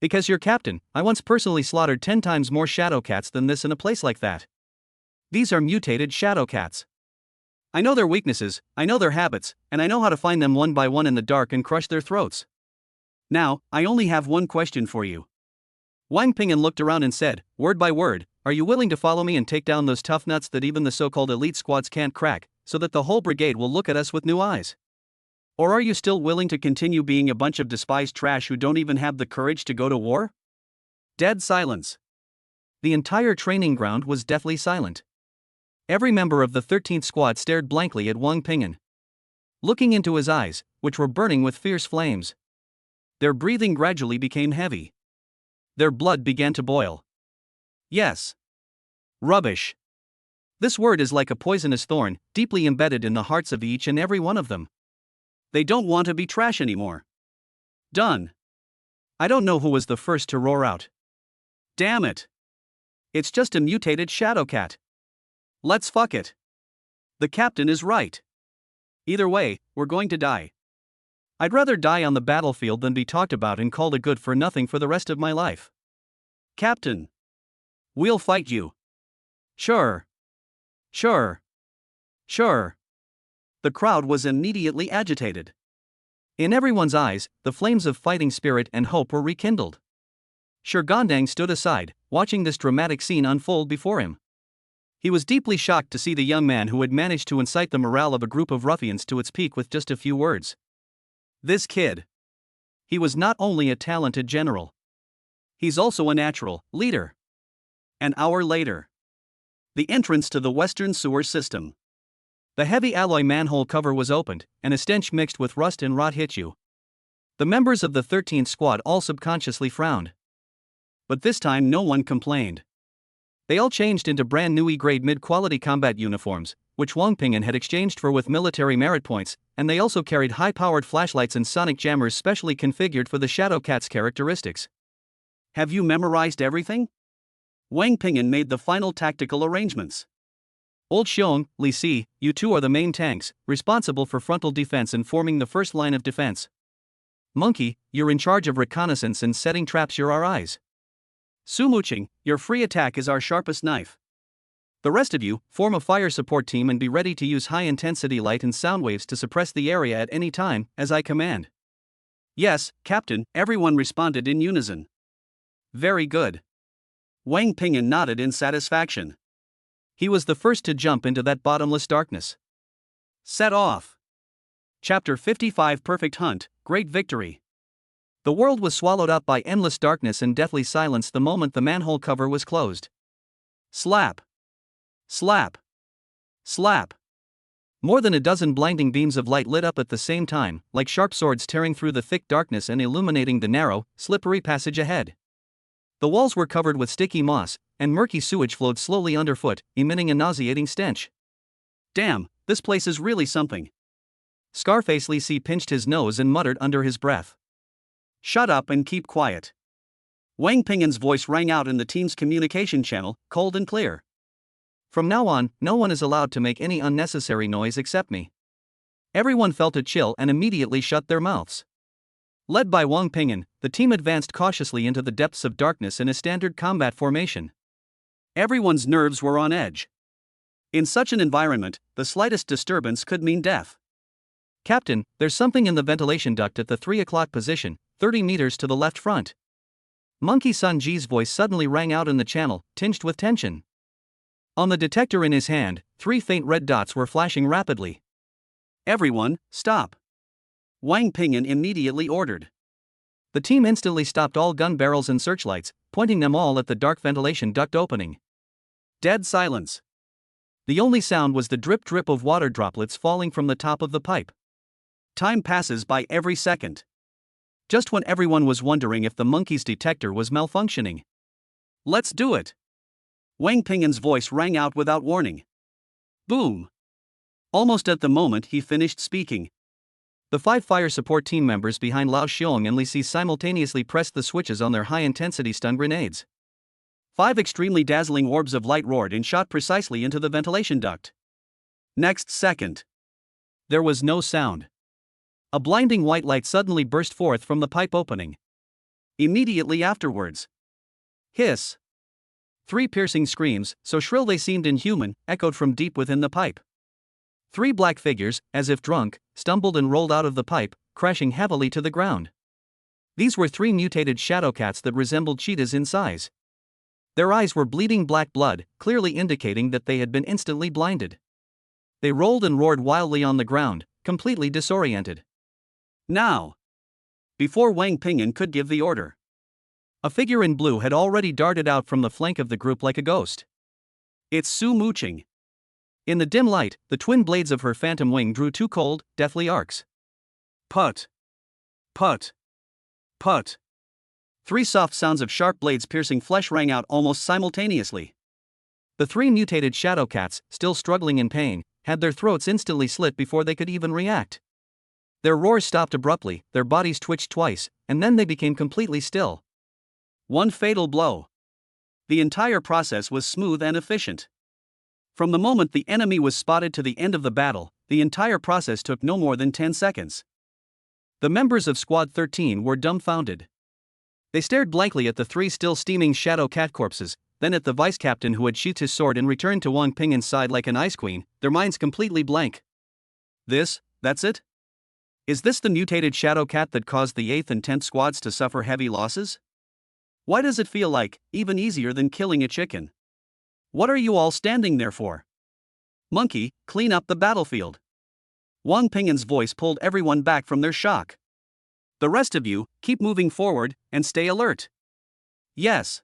Because you're captain, I once personally slaughtered 10 times more Shadowcats than this in a place like that. These are mutated Shadowcats. I know their weaknesses, I know their habits, and I know how to find them one by one in the dark and crush their throats. Now, I only have one question for you. Wang Ping'an looked around and said, word by word, are you willing to follow me and take down those tough nuts that even the so-called elite squads can't crack, so that the whole brigade will look at us with new eyes? Or are you still willing to continue being a bunch of despised trash who don't even have the courage to go to war? Dead silence. The entire training ground was deathly silent. Every member of the 13th squad stared blankly at Wang Ping'an, looking into his eyes, which were burning with fierce flames. Their breathing gradually became heavy. Their blood began to boil. Yes. Rubbish. This word is like a poisonous thorn, deeply embedded in the hearts of each and every one of them. They don't want to be trash anymore. Done. I don't know who was the first to roar out. Damn it. It's just a mutated Shadowcat. Let's fuck it. The captain is right. Either way, we're going to die. I'd rather die on the battlefield than be talked about and called a good for nothing for the rest of my life. Captain. We'll fight you. Sure. Sure. Sure. The crowd was immediately agitated. In everyone's eyes, the flames of fighting spirit and hope were rekindled. Shirgandang stood aside, watching this dramatic scene unfold before him. He was deeply shocked to see the young man who had managed to incite the morale of a group of ruffians to its peak with just a few words. This kid. He was not only a talented general. He's also a natural leader. An hour later. The entrance to the western sewer system. The heavy alloy manhole cover was opened, and a stench mixed with rust and rot hit you. The members of the 13th squad all subconsciously frowned. But this time no one complained. They all changed into brand new E-grade mid-quality combat uniforms, which Wang Ping'an had exchanged for with military merit points, and they also carried high-powered flashlights and sonic jammers specially configured for the Shadowcat's characteristics. Have you memorized everything? Wang Ping'an made the final tactical arrangements. Old Xiong, Li Si, you two are the main tanks, responsible for frontal defense and forming the first line of defense. Monkey, you're in charge of reconnaissance and setting traps. You're our eyes. Su Muqing, your free attack is our sharpest knife. The rest of you, form a fire support team and be ready to use high-intensity light and sound waves to suppress the area at any time, as I command. Yes, Captain, everyone responded in unison. Very good. Wang Ping'an nodded in satisfaction. He was the first to jump into that bottomless darkness. Set off. Chapter 55 Perfect Hunt, Great Victory. The world was swallowed up by endless darkness and deathly silence the moment the manhole cover was closed. Slap. Slap. Slap. More than a dozen blinding beams of light lit up at the same time, like sharp swords tearing through the thick darkness and illuminating the narrow, slippery passage ahead. The walls were covered with sticky moss, and murky sewage flowed slowly underfoot, emitting a nauseating stench. Damn, this place is really something. Scarface Li Si pinched his nose and muttered under his breath. Shut up and keep quiet. Wang Ping'an's voice rang out in the team's communication channel, cold and clear. From now on, no one is allowed to make any unnecessary noise except me. Everyone felt a chill and immediately shut their mouths. Led by Wang Ping'an, the team advanced cautiously into the depths of darkness in a standard combat formation. Everyone's nerves were on edge. In such an environment, the slightest disturbance could mean death. Captain, there's something in the ventilation duct at the 3 o'clock position, 30 meters to the left front. Monkey Sun Ji's voice suddenly rang out in the channel, tinged with tension. On the detector in his hand, 3 faint red dots were flashing rapidly. Everyone, stop. Wang Ping'an immediately ordered. The team instantly stopped all gun barrels and searchlights, pointing them all at the dark ventilation duct opening. Dead silence. The only sound was the drip-drip of water droplets falling from the top of the pipe. Time passes by every second. Just when everyone was wondering if the monkey's detector was malfunctioning. Let's do it. Wang Ping'an's voice rang out without warning. Boom. Almost at the moment he finished speaking, The 5 fire support team members behind Lao Xiong and Li Si simultaneously pressed the switches on their high-intensity stun grenades. 5 extremely dazzling orbs of light roared and shot precisely into the ventilation duct. Next second, there was no sound. A blinding white light suddenly burst forth from the pipe opening. Immediately afterwards, hiss! 3 piercing screams, so shrill they seemed inhuman, echoed from deep within the pipe. 3 black figures, as if drunk, stumbled and rolled out of the pipe, crashing heavily to the ground. These were 3 mutated shadow cats that resembled cheetahs in size. Their eyes were bleeding black blood, clearly indicating that they had been instantly blinded. They rolled and roared wildly on the ground, completely disoriented. Now, before Wang Ping'an could give the order, a figure in blue had already darted out from the flank of the group like a ghost. It's Su Muqing. In the dim light, the twin blades of her phantom wing drew 2 cold, deathly arcs. Put! Put! Put! 3 soft sounds of sharp blades piercing flesh rang out almost simultaneously. The 3 mutated shadow cats, still struggling in pain, had their throats instantly slit before they could even react. Their roars stopped abruptly, their bodies twitched twice, and then they became completely still. One fatal blow. The entire process was smooth and efficient. From the moment the enemy was spotted to the end of the battle, the entire process took no more than 10 seconds. The members of Squad 13 were dumbfounded. They stared blankly at the 3 still steaming shadow cat corpses, then at the vice captain who had sheathed his sword and returned to Wang Ping'an's side like an ice queen, their minds completely blank. That's it? Is this the mutated shadow cat that caused the 8th and 10th squads to suffer heavy losses? Why does it feel like, even easier than killing a chicken? What are you all standing there for? Monkey, clean up the battlefield. Wang Ping'an's voice pulled everyone back from their shock. The rest of you, keep moving forward, and stay alert. Yes.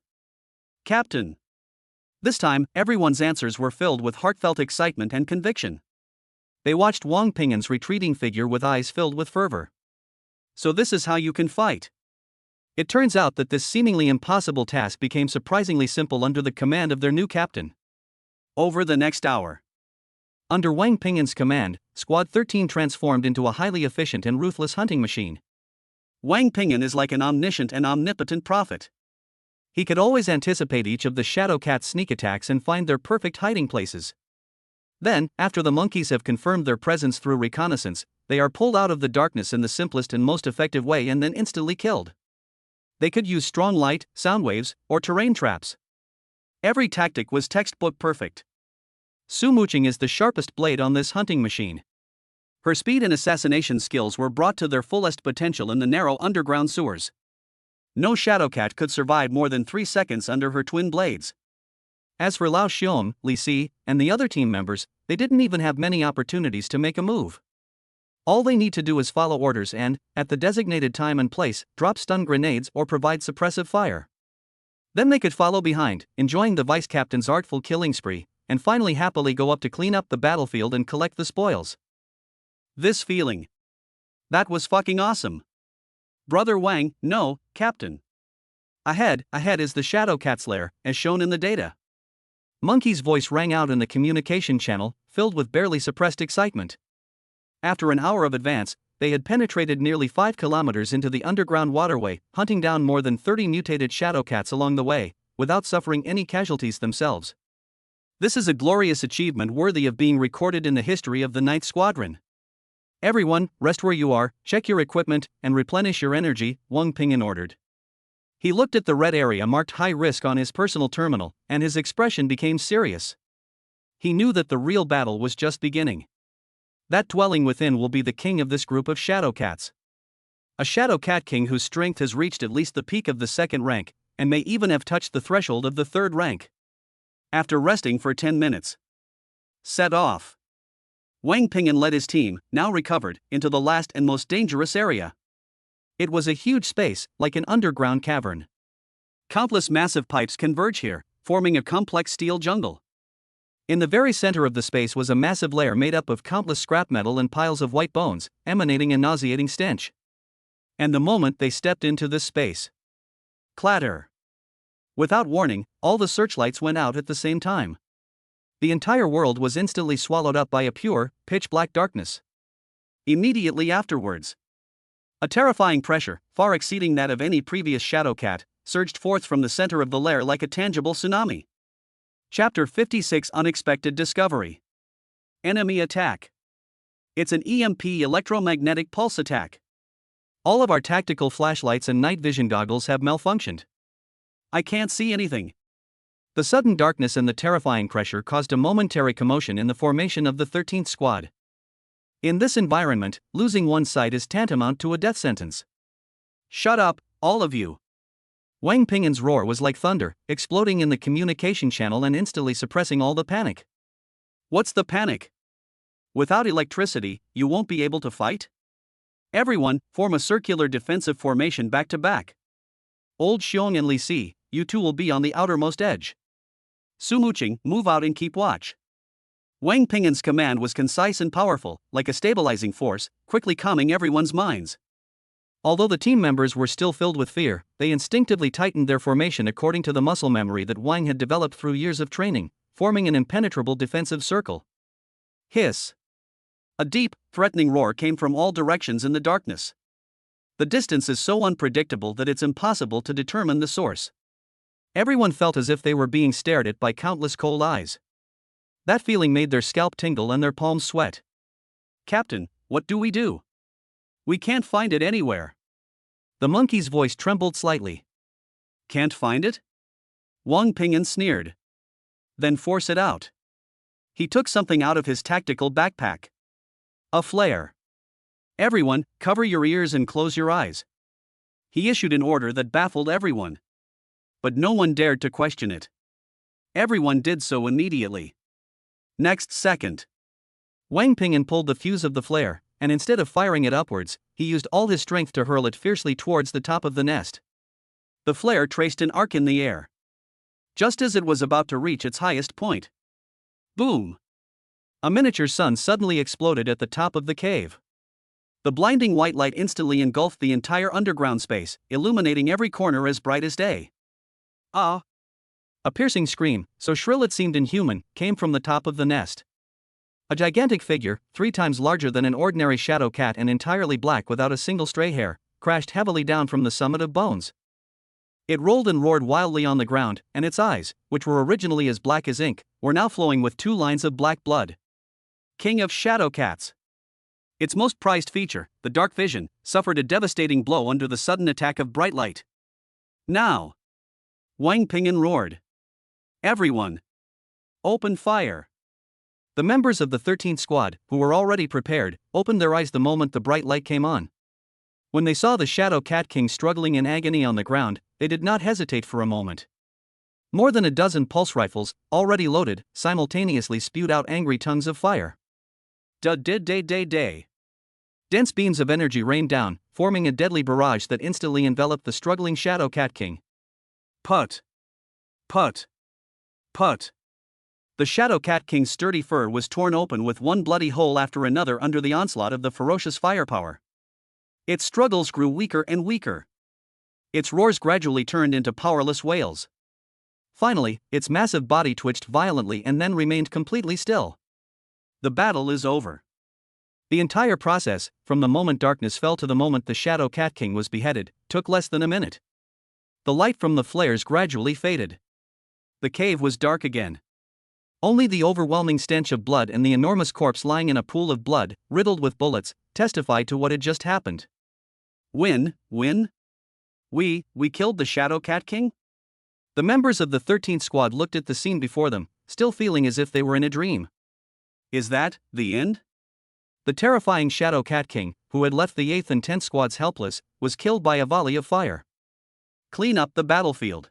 Captain. This time, everyone's answers were filled with heartfelt excitement and conviction. They watched Wang Ping'an's retreating figure with eyes filled with fervor. So this is how you can fight. It turns out that this seemingly impossible task became surprisingly simple under the command of their new captain. Over the next hour, under Wang Ping'an's command, Squad 13 transformed into a highly efficient and ruthless hunting machine. Wang Ping'an is like an omniscient and omnipotent prophet. He could always anticipate each of the shadow cat's sneak attacks and find their perfect hiding places. Then, after the monkeys have confirmed their presence through reconnaissance, they are pulled out of the darkness in the simplest and most effective way and then instantly killed. They could use strong light, sound waves, or terrain traps. Every tactic was textbook perfect. Su Muqing is the sharpest blade on this hunting machine. Her speed and assassination skills were brought to their fullest potential in the narrow underground sewers. No shadow cat could survive more than 3 seconds under her twin blades. As for Lao Xiong, Li Si, and the other team members, they didn't even have many opportunities to make a move. All they need to do is follow orders and, at the designated time and place, drop stun grenades or provide suppressive fire. Then they could follow behind, enjoying the vice captain's artful killing spree, and finally happily go up to clean up the battlefield and collect the spoils. This feeling. That was fucking awesome. Brother Wang, no, Captain. Ahead is the Shadow Cat's lair, as shown in the data. Monkey's voice rang out in the communication channel, filled with barely suppressed excitement. After an hour of advance, they had penetrated nearly 5 kilometers into the underground waterway, hunting down more than 30 mutated shadow cats along the way, without suffering any casualties themselves. This is a glorious achievement worthy of being recorded in the history of the 9th Squadron. Everyone, rest where you are, check your equipment, and replenish your energy, Wang Ping'an ordered. He looked at the red area marked high risk on his personal terminal, and his expression became serious. He knew that the real battle was just beginning. That dwelling within will be the king of this group of shadow cats. A shadow cat king whose strength has reached at least the peak of the 2nd rank, and may even have touched the threshold of the 3rd rank. After resting for 10 minutes. Set off. Wang Ping'an led his team, now recovered, into the last and most dangerous area. It was a huge space, like an underground cavern. Countless massive pipes converge here, forming a complex steel jungle. In the very center of the space was a massive lair made up of countless scrap metal and piles of white bones, emanating a nauseating stench. And the moment they stepped into this space, clatter. Without warning, all the searchlights went out at the same time. The entire world was instantly swallowed up by a pure, pitch-black darkness. Immediately afterwards, a terrifying pressure, far exceeding that of any previous shadow cat, surged forth from the center of the lair like a tangible tsunami. Chapter 56 Unexpected Discovery. Enemy Attack. It's an EMP electromagnetic pulse attack. All of our tactical flashlights and night vision goggles have malfunctioned. I can't see anything. The sudden darkness and the terrifying pressure caused a momentary commotion in the formation of the 13th Squad. In this environment, losing one's sight is tantamount to a death sentence. Shut up, all of you. Wang Ping'an's roar was like thunder, exploding in the communication channel and instantly suppressing all the panic. What's the panic? Without electricity, you won't be able to fight? Everyone, form a circular defensive formation back to back. Old Xiong and Li Si, you two will be on the outermost edge. Su Muqing, move out and keep watch. Wang Ping'an's command was concise and powerful, like a stabilizing force, quickly calming everyone's minds. Although the team members were still filled with fear, they instinctively tightened their formation according to the muscle memory that Wang had developed through years of training, forming an impenetrable defensive circle. Hiss. A deep, threatening roar came from all directions in the darkness. The distance is so unpredictable that it's impossible to determine the source. Everyone felt as if they were being stared at by countless cold eyes. That feeling made their scalp tingle and their palms sweat. Captain, what do we do? We can't find it anywhere. The monkey's voice trembled slightly. Can't find it? Wang Ping'an sneered. Then force it out. He took something out of his tactical backpack. A flare. Everyone, cover your ears and close your eyes. He issued an order that baffled everyone. But no one dared to question it. Everyone did so immediately. Next second, Wang Ping'an pulled the fuse of the flare, and instead of firing it upwards, he used all his strength to hurl it fiercely towards the top of the nest. The flare traced an arc in the air. Just as it was about to reach its highest point. Boom! A miniature sun suddenly exploded at the top of the cave. The blinding white light instantly engulfed the entire underground space, illuminating every corner as bright as day. Ah! A piercing scream, so shrill it seemed inhuman, came from the top of the nest. A gigantic figure, 3 times larger than an ordinary shadow cat and entirely black without a single stray hair, crashed heavily down from the summit of bones. It rolled and roared wildly on the ground, and its eyes, which were originally as black as ink, were now flowing with 2 lines of black blood. King of Shadow Cats. Its most prized feature, the dark vision, suffered a devastating blow under the sudden attack of bright light. Now! Wang Ping'an roared. Everyone! Open fire! The members of the 13th Squad, who were already prepared, opened their eyes the moment the bright light came on. When they saw the Shadow Cat King struggling in agony on the ground, they did not hesitate for a moment. More than a dozen pulse rifles, already loaded, simultaneously spewed out angry tongues of fire. Day. Dense beams of energy rained down, forming a deadly barrage that instantly enveloped the struggling Shadow Cat King. Put. The Shadow Cat King's sturdy fur was torn open with one bloody hole after another under the onslaught of the ferocious firepower. Its struggles grew weaker and weaker. Its roars gradually turned into powerless wails. Finally, its massive body twitched violently and then remained completely still. The battle is over. The entire process, from the moment darkness fell to the moment the Shadow Cat King was beheaded, took less than a minute. The light from the flares gradually faded. The cave was dark again. Only the overwhelming stench of blood and the enormous corpse lying in a pool of blood, riddled with bullets, testified to what had just happened. Win? We killed the Shadow Cat King? The members of the 13th Squad looked at the scene before them, still feeling as if they were in a dream. Is that the end? The terrifying Shadow Cat King, who had left the 8th and 10th Squads helpless, was killed by a volley of fire. Clean up the battlefield.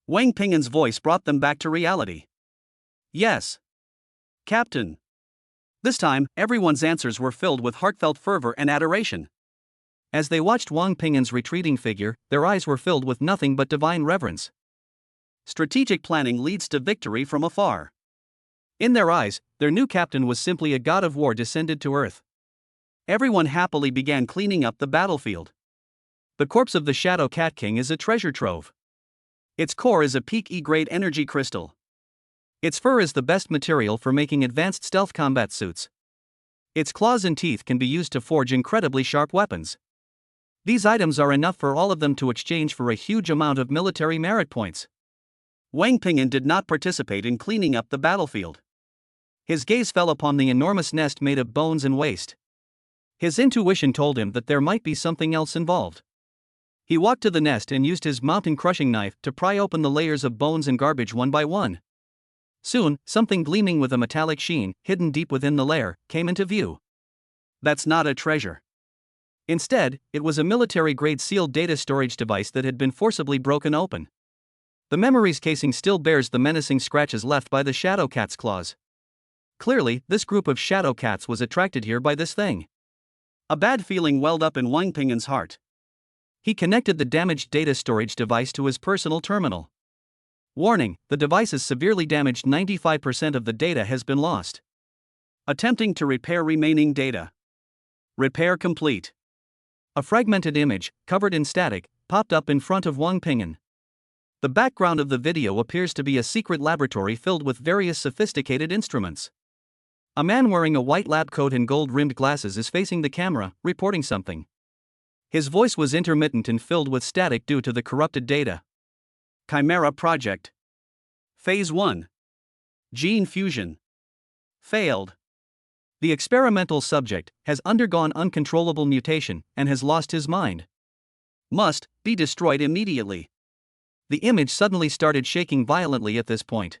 Wang Ping'an's voice brought them back to reality. Yes. Captain. This time, everyone's answers were filled with heartfelt fervor and adoration. As they watched Wang Ping'an's retreating figure, their eyes were filled with nothing but divine reverence. Strategic planning leads to victory from afar. In their eyes, their new captain was simply a god of war descended to earth. Everyone happily began cleaning up the battlefield. The corpse of the Shadow Cat King is a treasure trove. Its core is a peak E-grade energy crystal. Its fur is the best material for making advanced stealth combat suits. Its claws and teeth can be used to forge incredibly sharp weapons. These items are enough for all of them to exchange for a huge amount of military merit points. Wang Ping'an did not participate in cleaning up the battlefield. His gaze fell upon the enormous nest made of bones and waste. His intuition told him that there might be something else involved. He walked to the nest and used his mountain-crushing knife to pry open the layers of bones and garbage one by one. Soon, something gleaming with a metallic sheen, hidden deep within the layer, came into view. That's not a treasure. Instead, it was a military-grade sealed data storage device that had been forcibly broken open. The memory's casing still bears the menacing scratches left by the shadow cat's claws. Clearly, this group of shadow cats was attracted here by this thing. A bad feeling welled up in Wang Ping'an's heart. He connected the damaged data storage device to his personal terminal. Warning: the device is severely damaged. 95% of the data has been lost. Attempting to repair remaining data. Repair complete. A fragmented image, covered in static, popped up in front of Wang Ping'an. The background of the video appears to be a secret laboratory filled with various sophisticated instruments. A man wearing a white lab coat and gold-rimmed glasses is facing the camera, reporting something. His voice was intermittent and filled with static due to the corrupted data. Chimera Project. Phase 1. Gene fusion. Failed. The experimental subject has undergone uncontrollable mutation and has lost his mind. Must be destroyed immediately. The image suddenly started shaking violently at this point.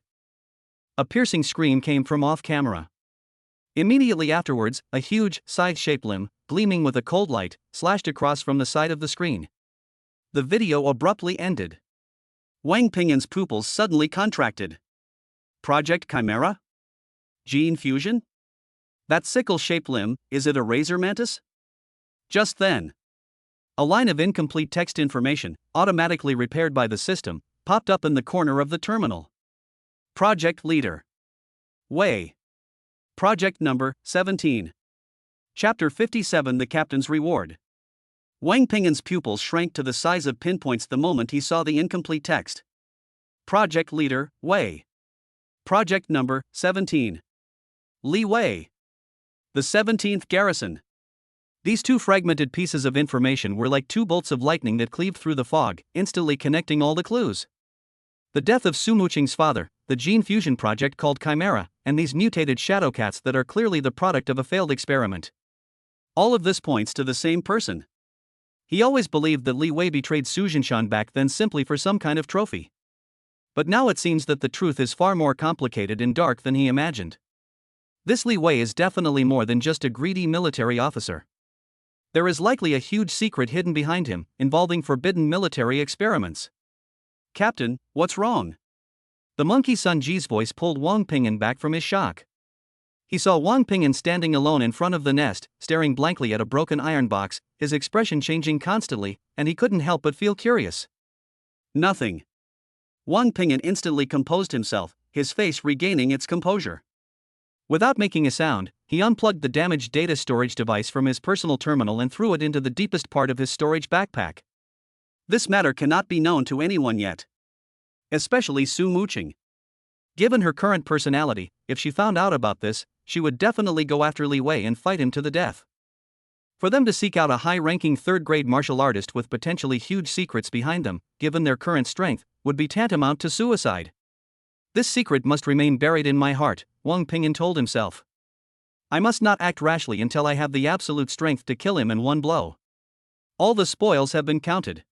A piercing scream came from off-camera. Immediately afterwards, a huge, scythe-shaped limb, gleaming with a cold light, slashed across from the side of the screen. The video abruptly ended. Wang Ping'an's pupils suddenly contracted. Project Chimera? Gene fusion? That sickle-shaped limb, is it a razor mantis? Just then, a line of incomplete text information, automatically repaired by the system, popped up in the corner of the terminal. Project Leader. Wei. Project Number 17. Chapter 57: The Captain's Reward. Wang Ping'an's pupils shrank to the size of pinpoints the moment he saw the incomplete text. Project Leader, Wei. Project Number 17. Li Wei. The 17th Garrison. These two fragmented pieces of information were like two bolts of lightning that cleaved through the fog, instantly connecting all the clues. The death of Su Muqing's father, the gene fusion project called Chimera, and these mutated shadow cats that are clearly the product of a failed experiment. All of this points to the same person. He always believed that Li Wei betrayed Su Jinshan back then simply for some kind of trophy. But now it seems that the truth is far more complicated and dark than he imagined. This Li Wei is definitely more than just a greedy military officer. There is likely a huge secret hidden behind him, involving forbidden military experiments. Captain, what's wrong? The monkey Sun Ji's voice pulled Wang Ping'an back from his shock. He saw Wang Ping'an standing alone in front of the nest, staring blankly at a broken iron box, his expression changing constantly, and he couldn't help but feel curious. Nothing. Wang Ping'an instantly composed himself, his face regaining its composure. Without making a sound, he unplugged the damaged data storage device from his personal terminal and threw it into the deepest part of his storage backpack. This matter cannot be known to anyone yet. Especially Su Muqing. Given her current personality, if she found out about this, she would definitely go after Li Wei and fight him to the death. For them to seek out a high-ranking third-grade martial artist with potentially huge secrets behind them, given their current strength, would be tantamount to suicide. This secret must remain buried in my heart, Wang Ping'an told himself. I must not act rashly until I have the absolute strength to kill him in one blow. All the spoils have been counted.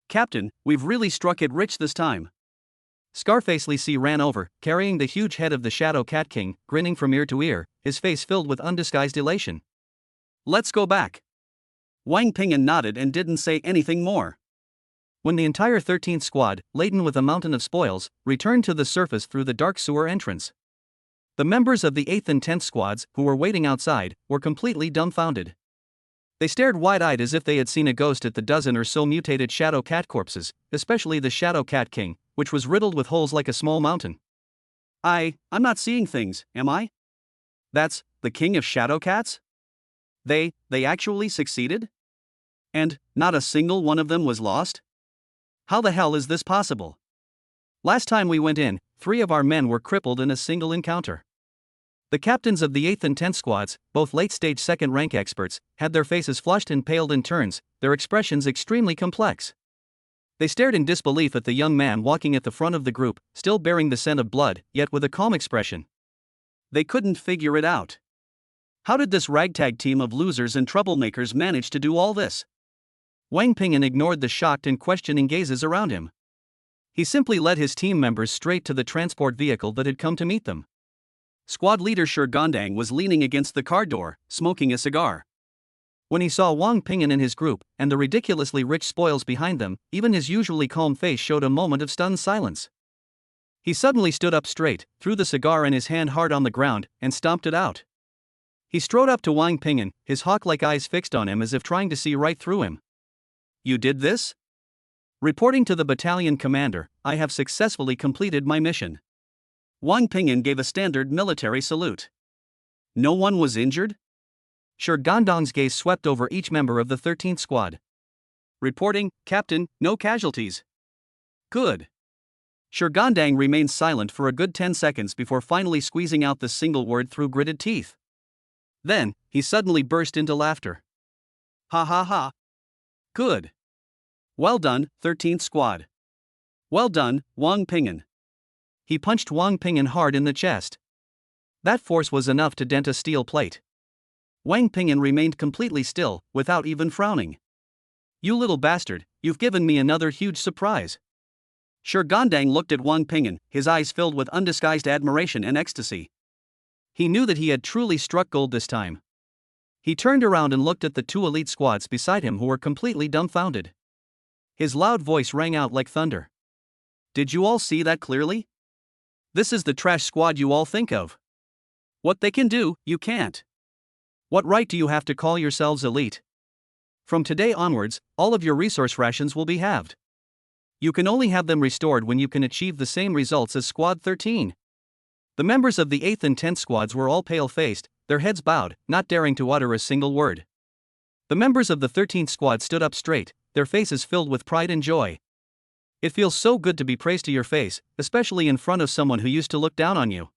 Captain, we've really struck it rich this time. Scarface Li Si ran over, carrying the huge head of the Shadow Cat King, grinning from ear to ear, his face filled with undisguised elation. Let's go back. Wang Ping'an nodded and didn't say anything more. When the entire 13th squad, laden with a mountain of spoils, returned to the surface through the dark sewer entrance, the members of the 8th and 10th squads, who were waiting outside, were completely dumbfounded. They stared wide-eyed as if they had seen a ghost at the dozen or so mutated Shadow Cat corpses, especially the Shadow Cat King, which was riddled with holes like a small mountain. I'm not seeing things, am I? That's the King of Shadow Cats? They actually succeeded? And not a single one of them was lost? How the hell is this possible? Last time we went in, 3 of our men were crippled in a single encounter. The captains of the 8th and 10th squads, both late-stage second-rank experts, had their faces flushed and paled in turns, their expressions extremely complex. They stared in disbelief at the young man walking at the front of the group, still bearing the scent of blood, yet with a calm expression. They couldn't figure it out. How did this ragtag team of losers and troublemakers manage to do all this? Wang Ping'an ignored the shocked and questioning gazes around him. He simply led his team members straight to the transport vehicle that had come to meet them. Squad leader Shi Gondang was leaning against the car door, smoking a cigar. When he saw Wang Ping'an and his group, and the ridiculously rich spoils behind them, even his usually calm face showed a moment of stunned silence. He suddenly stood up straight, threw the cigar in his hand hard on the ground, and stomped it out. He strode up to Wang Ping'an, his hawk-like eyes fixed on him as if trying to see right through him. "You did this?" Reporting to the battalion commander, "I have successfully completed my mission." Wang Ping'an gave a standard military salute. "No one was injured?" Shi Gondang's gaze swept over each member of the 13th squad. Reporting, "Captain, no casualties." "Good." Shi Gondang remained silent for a good 10 seconds before finally squeezing out the single word through gritted teeth. Then, he suddenly burst into laughter. "Ha ha ha. Good. Well done, 13th squad. Well done, Wang Ping'an." He punched Wang Ping'an hard in the chest. That force was enough to dent a steel plate. Wang Ping'an remained completely still, without even frowning. "You little bastard, you've given me another huge surprise." Shi Gondang looked at Wang Ping'an, his eyes filled with undisguised admiration and ecstasy. He knew that he had truly struck gold this time. He turned around and looked at the two elite squads beside him who were completely dumbfounded. His loud voice rang out like thunder. "Did you all see that clearly? This is the trash squad you all think of. What they can do, you can't. What right do you have to call yourselves elite? From today onwards, all of your resource rations will be halved. You can only have them restored when you can achieve the same results as Squad 13. The members of the 8th and 10th squads were all pale-faced, their heads bowed, not daring to utter a single word. The members of the 13th squad stood up straight, their faces filled with pride and joy. It feels so good to be praised to your face, especially in front of someone who used to look down on you.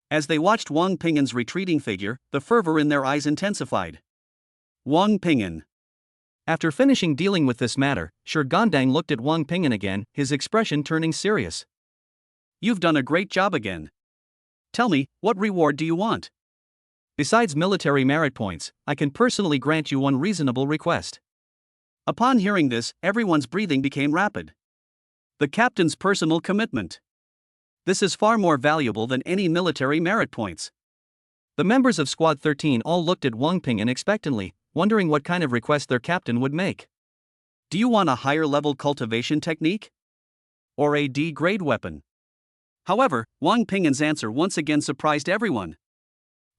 As they watched Wang Ping'an's retreating figure, the fervor in their eyes intensified. Wang Ping'an. After finishing dealing with this matter, Shi Gondang looked at Wang Ping'an again, his expression turning serious. "You've done a great job again. Tell me, what reward do you want? Besides military merit points, I can personally grant you one reasonable request." Upon hearing this, everyone's breathing became rapid. The captain's personal commitment. This is far more valuable than any military merit points. The members of Squad 13 all looked at Wang Ping'an expectantly, wondering what kind of request their captain would make. "Do you want a higher-level cultivation technique? Or a D-grade weapon?" However, Wang Ping'an's answer once again surprised everyone.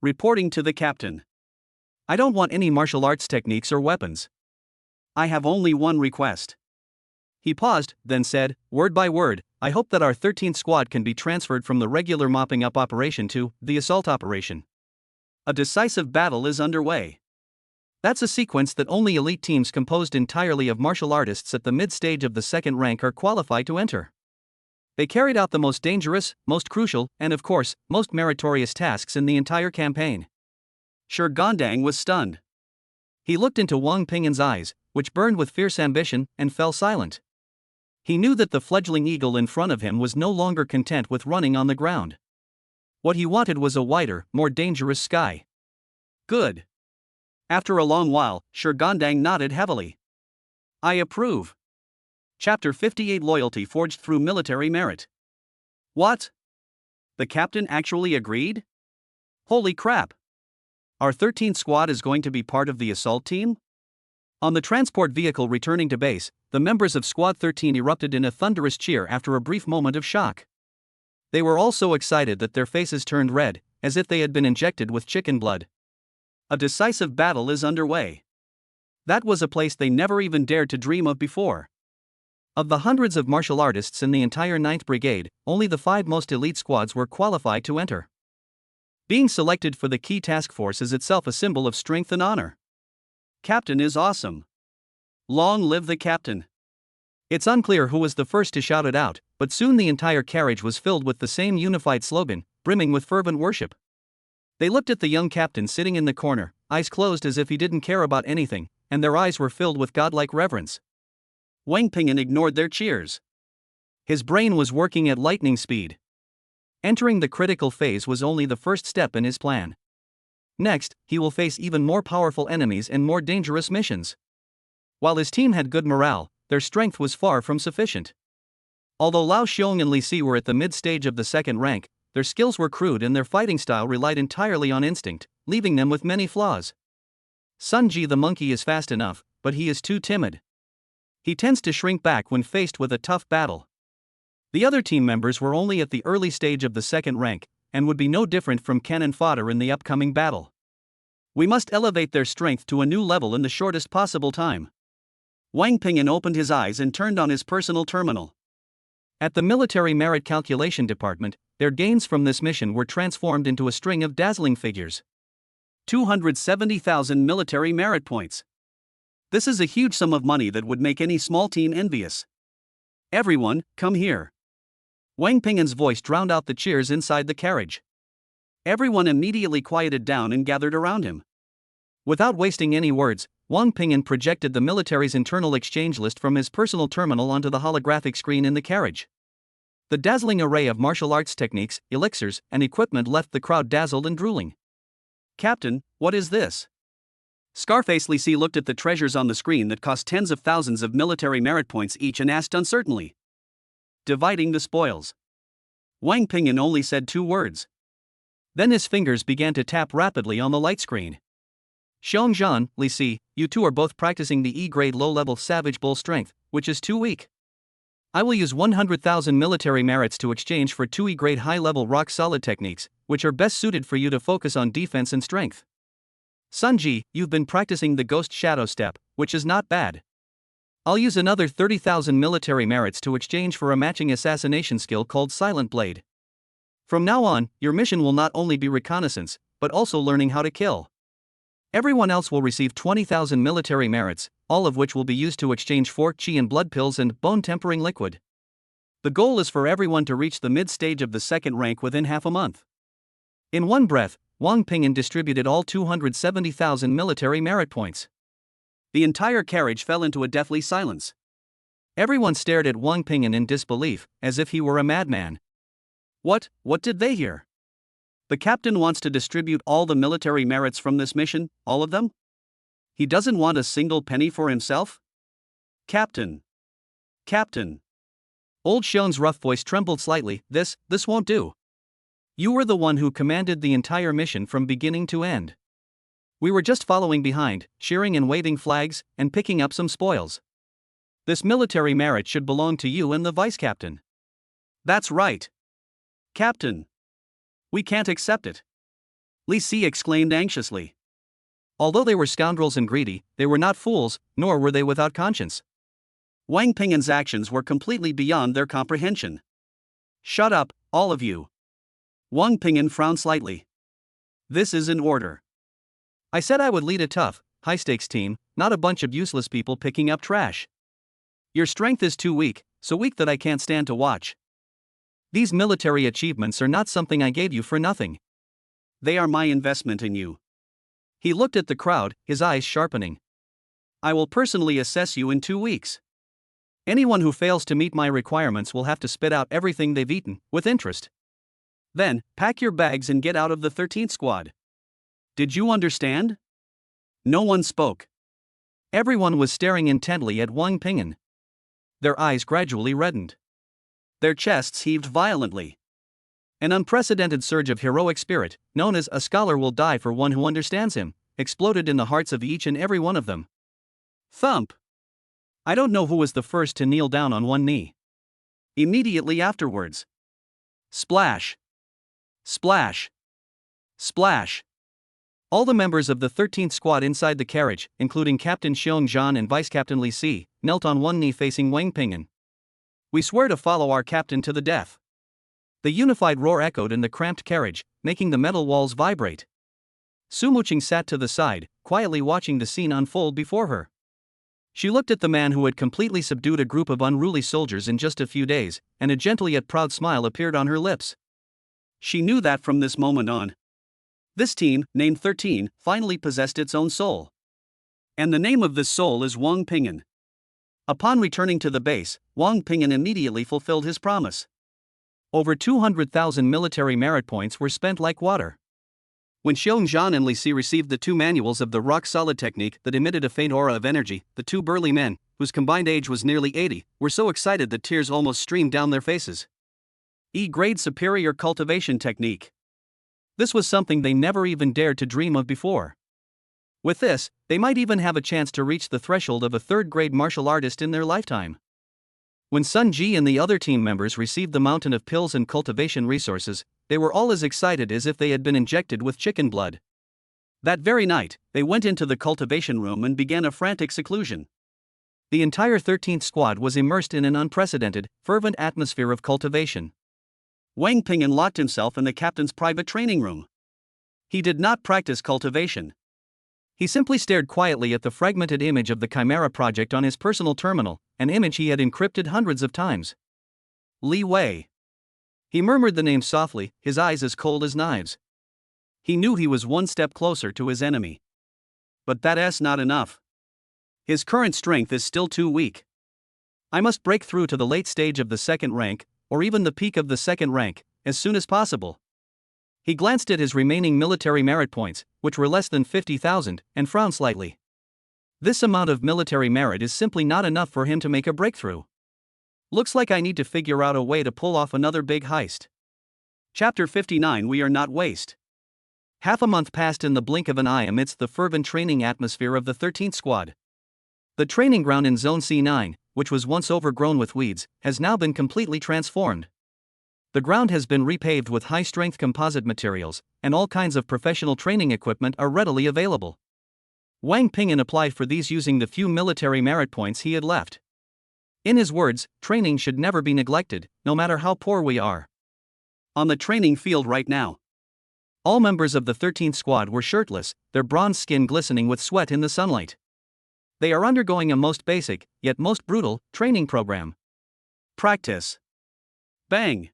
Reporting to the captain. "I don't want any martial arts techniques or weapons. I have only one request." He paused, then said, word by word, "I hope that our 13th squad can be transferred from the regular mopping up operation to the assault operation. A decisive battle is underway." That's a sequence that only elite teams composed entirely of martial artists at the mid-stage of the second rank are qualified to enter. They carried out the most dangerous, most crucial, and of course, most meritorious tasks in the entire campaign. Shi Gondang was stunned. He looked into Wang Ping'an's eyes, which burned with fierce ambition, and fell silent. He knew that the fledgling eagle in front of him was no longer content with running on the ground. What he wanted was a wider, more dangerous sky. "Good." After a long while, Shi Gondang nodded heavily. "I approve." Chapter 58 Loyalty forged through military merit. What? The captain actually agreed? Holy crap! Our 13th squad is going to be part of the assault team? On the transport vehicle returning to base, the members of Squad 13 erupted in a thunderous cheer after a brief moment of shock. They were all so excited that their faces turned red, as if they had been injected with chicken blood. A decisive battle is underway. That was a place they never even dared to dream of before. Of the hundreds of martial artists in the entire 9th Brigade, only the 5 most elite squads were qualified to enter. Being selected for the key task force is itself a symbol of strength and honor. Captain is awesome. Long live the captain. It's unclear who was the first to shout it out, but soon the entire carriage was filled with the same unified slogan, brimming with fervent worship. They looked at the young captain sitting in the corner, eyes closed as if he didn't care about anything, and their eyes were filled with godlike reverence. Wang Ping'an ignored their cheers. His brain was working at lightning speed. Entering the critical phase was only the first step in his plan. Next, he will face even more powerful enemies and more dangerous missions. While his team had good morale, their strength was far from sufficient. Although Lao Xiong and Li Si were at the mid-stage of the second rank, their skills were crude and their fighting style relied entirely on instinct, leaving them with many flaws. Sun Ji the monkey is fast enough, but he is too timid. He tends to shrink back when faced with a tough battle. The other team members were only at the early stage of the second rank, and would be no different from cannon fodder in the upcoming battle. We must elevate their strength to a new level in the shortest possible time. Wang Ping'an opened his eyes and turned on his personal terminal. At the military merit calculation department, their gains from this mission were transformed into a string of dazzling figures. 270,000 military merit points. This is a huge sum of money that would make any small team envious. Everyone, come here. Wang Ping'an's voice drowned out the cheers inside the carriage. Everyone immediately quieted down and gathered around him. Without wasting any words, Wang Ping'an projected the military's internal exchange list from his personal terminal onto the holographic screen in the carriage. The dazzling array of martial arts techniques, elixirs, and equipment left the crowd dazzled and drooling. Captain, what is this? Scarface Li Si looked at the treasures on the screen that cost tens of thousands of military merit points each and asked uncertainly. Dividing the spoils. Wang Ping'an only said 2 words. Then his fingers began to tap rapidly on the light screen. Xiongzhan, Li Si, you two are both practicing the E-grade low-level Savage Bull strength, which is too weak. I will use 100,000 military merits to exchange for 2 E-grade high-level rock-solid techniques, which are best suited for you to focus on defense and strength. Sun Ji, you've been practicing the Ghost Shadow Step, which is not bad. I'll use another 30,000 military merits to exchange for a matching assassination skill called Silent Blade. From now on, your mission will not only be reconnaissance, but also learning how to kill. Everyone else will receive 20,000 military merits, all of which will be used to exchange for chi and blood pills and bone-tempering liquid. The goal is for everyone to reach the mid-stage of the second rank within half a month. In one breath, Wang Ping'an distributed all 270,000 military merit points. The entire carriage fell into a deathly silence. Everyone stared at Wang Ping'an in disbelief, as if he were a madman. What did they hear? The captain wants to distribute all the military merits from this mission, all of them? He doesn't want a single penny for himself? Captain. Old Xiong's rough voice trembled slightly. This won't do. You were the one who commanded the entire mission from beginning to end. We were just following behind, cheering and waving flags, and picking up some spoils. This military merit should belong to you and the vice-captain. That's right. Captain. We can't accept it. Li Si exclaimed anxiously. Although they were scoundrels and greedy, they were not fools, nor were they without conscience. Wang Ping'an's actions were completely beyond their comprehension. Shut up, all of you. Wang Ping'an frowned slightly. This is an order. I said I would lead a tough, high-stakes team, not a bunch of useless people picking up trash. Your strength is too weak, so weak that I can't stand to watch. These military achievements are not something I gave you for nothing. They are my investment in you. He looked at the crowd, his eyes sharpening. I will personally assess you in 2 weeks. Anyone who fails to meet my requirements will have to spit out everything they've eaten, with interest. Then, pack your bags and get out of the 13th squad. Did you understand? No one spoke. Everyone was staring intently at Wang Ping'an. Their eyes gradually reddened. Their chests heaved violently. An unprecedented surge of heroic spirit, known as "a scholar will die for one who understands him," exploded in the hearts of each and every one of them. Thump! I don't know who was the first to kneel down on one knee. Immediately afterwards. Splash! Splash! Splash! All the members of the 13th squad inside the carriage, including Captain Xiongzhan and Vice-Captain Li Si, knelt on one knee facing Wang Ping'an. We swear to follow our captain to the death. The unified roar echoed in the cramped carriage, making the metal walls vibrate. Su Muqing sat to the side, quietly watching the scene unfold before her. She looked at the man who had completely subdued a group of unruly soldiers in just a few days, and a gentle yet proud smile appeared on her lips. She knew that from this moment on, This team, named 13, finally possessed its own soul. And the name of this soul is Wang Ping'an. Upon returning to the base, Wang Ping'an immediately fulfilled his promise. Over 200,000 military merit points were spent like water. When Xiongzhan and Li Si received the 2 manuals of the rock-solid technique that emitted a faint aura of energy, the 2 burly men, whose combined age was nearly 80, were so excited that tears almost streamed down their faces. E-grade superior cultivation technique. This was something they never even dared to dream of before. With this, they might even have a chance to reach the threshold of a 3rd-grade martial artist in their lifetime. When Sun Ji and the other team members received the mountain of pills and cultivation resources, they were all as excited as if they had been injected with chicken blood. That very night, they went into the cultivation room and began a frantic seclusion. The entire 13th squad was immersed in an unprecedented, fervent atmosphere of cultivation. Wang Ping'an locked himself in the captain's private training room. He did not practice cultivation. He simply stared quietly at the fragmented image of the Chimera project on his personal terminal, an image he had encrypted hundreds of times. Li Wei. He murmured the name softly, his eyes as cold as knives. He knew he was one step closer to his enemy. But that's not enough. His current strength is still too weak. I must break through to the late stage of the 2nd rank, or even the peak of the 2nd rank, as soon as possible. He glanced at his remaining military merit points, which were less than 50,000, and frowned slightly. This amount of military merit is simply not enough for him to make a breakthrough. Looks like I need to figure out a way to pull off another big heist. Chapter 59. We are not waste. Half a month passed in the blink of an eye amidst the fervent training atmosphere of the 13th squad. The training ground in Zone C9, which was once overgrown with weeds, has now been completely transformed. The ground has been repaved with high-strength composite materials, and all kinds of professional training equipment are readily available. Wang Ping'an applied for these using the few military merit points he had left. In his words, training should never be neglected, no matter how poor we are. On the training field right now, all members of the 13th squad were shirtless, their bronze skin glistening with sweat in the sunlight. They are undergoing a most basic, yet most brutal, training program. Practice. Bang!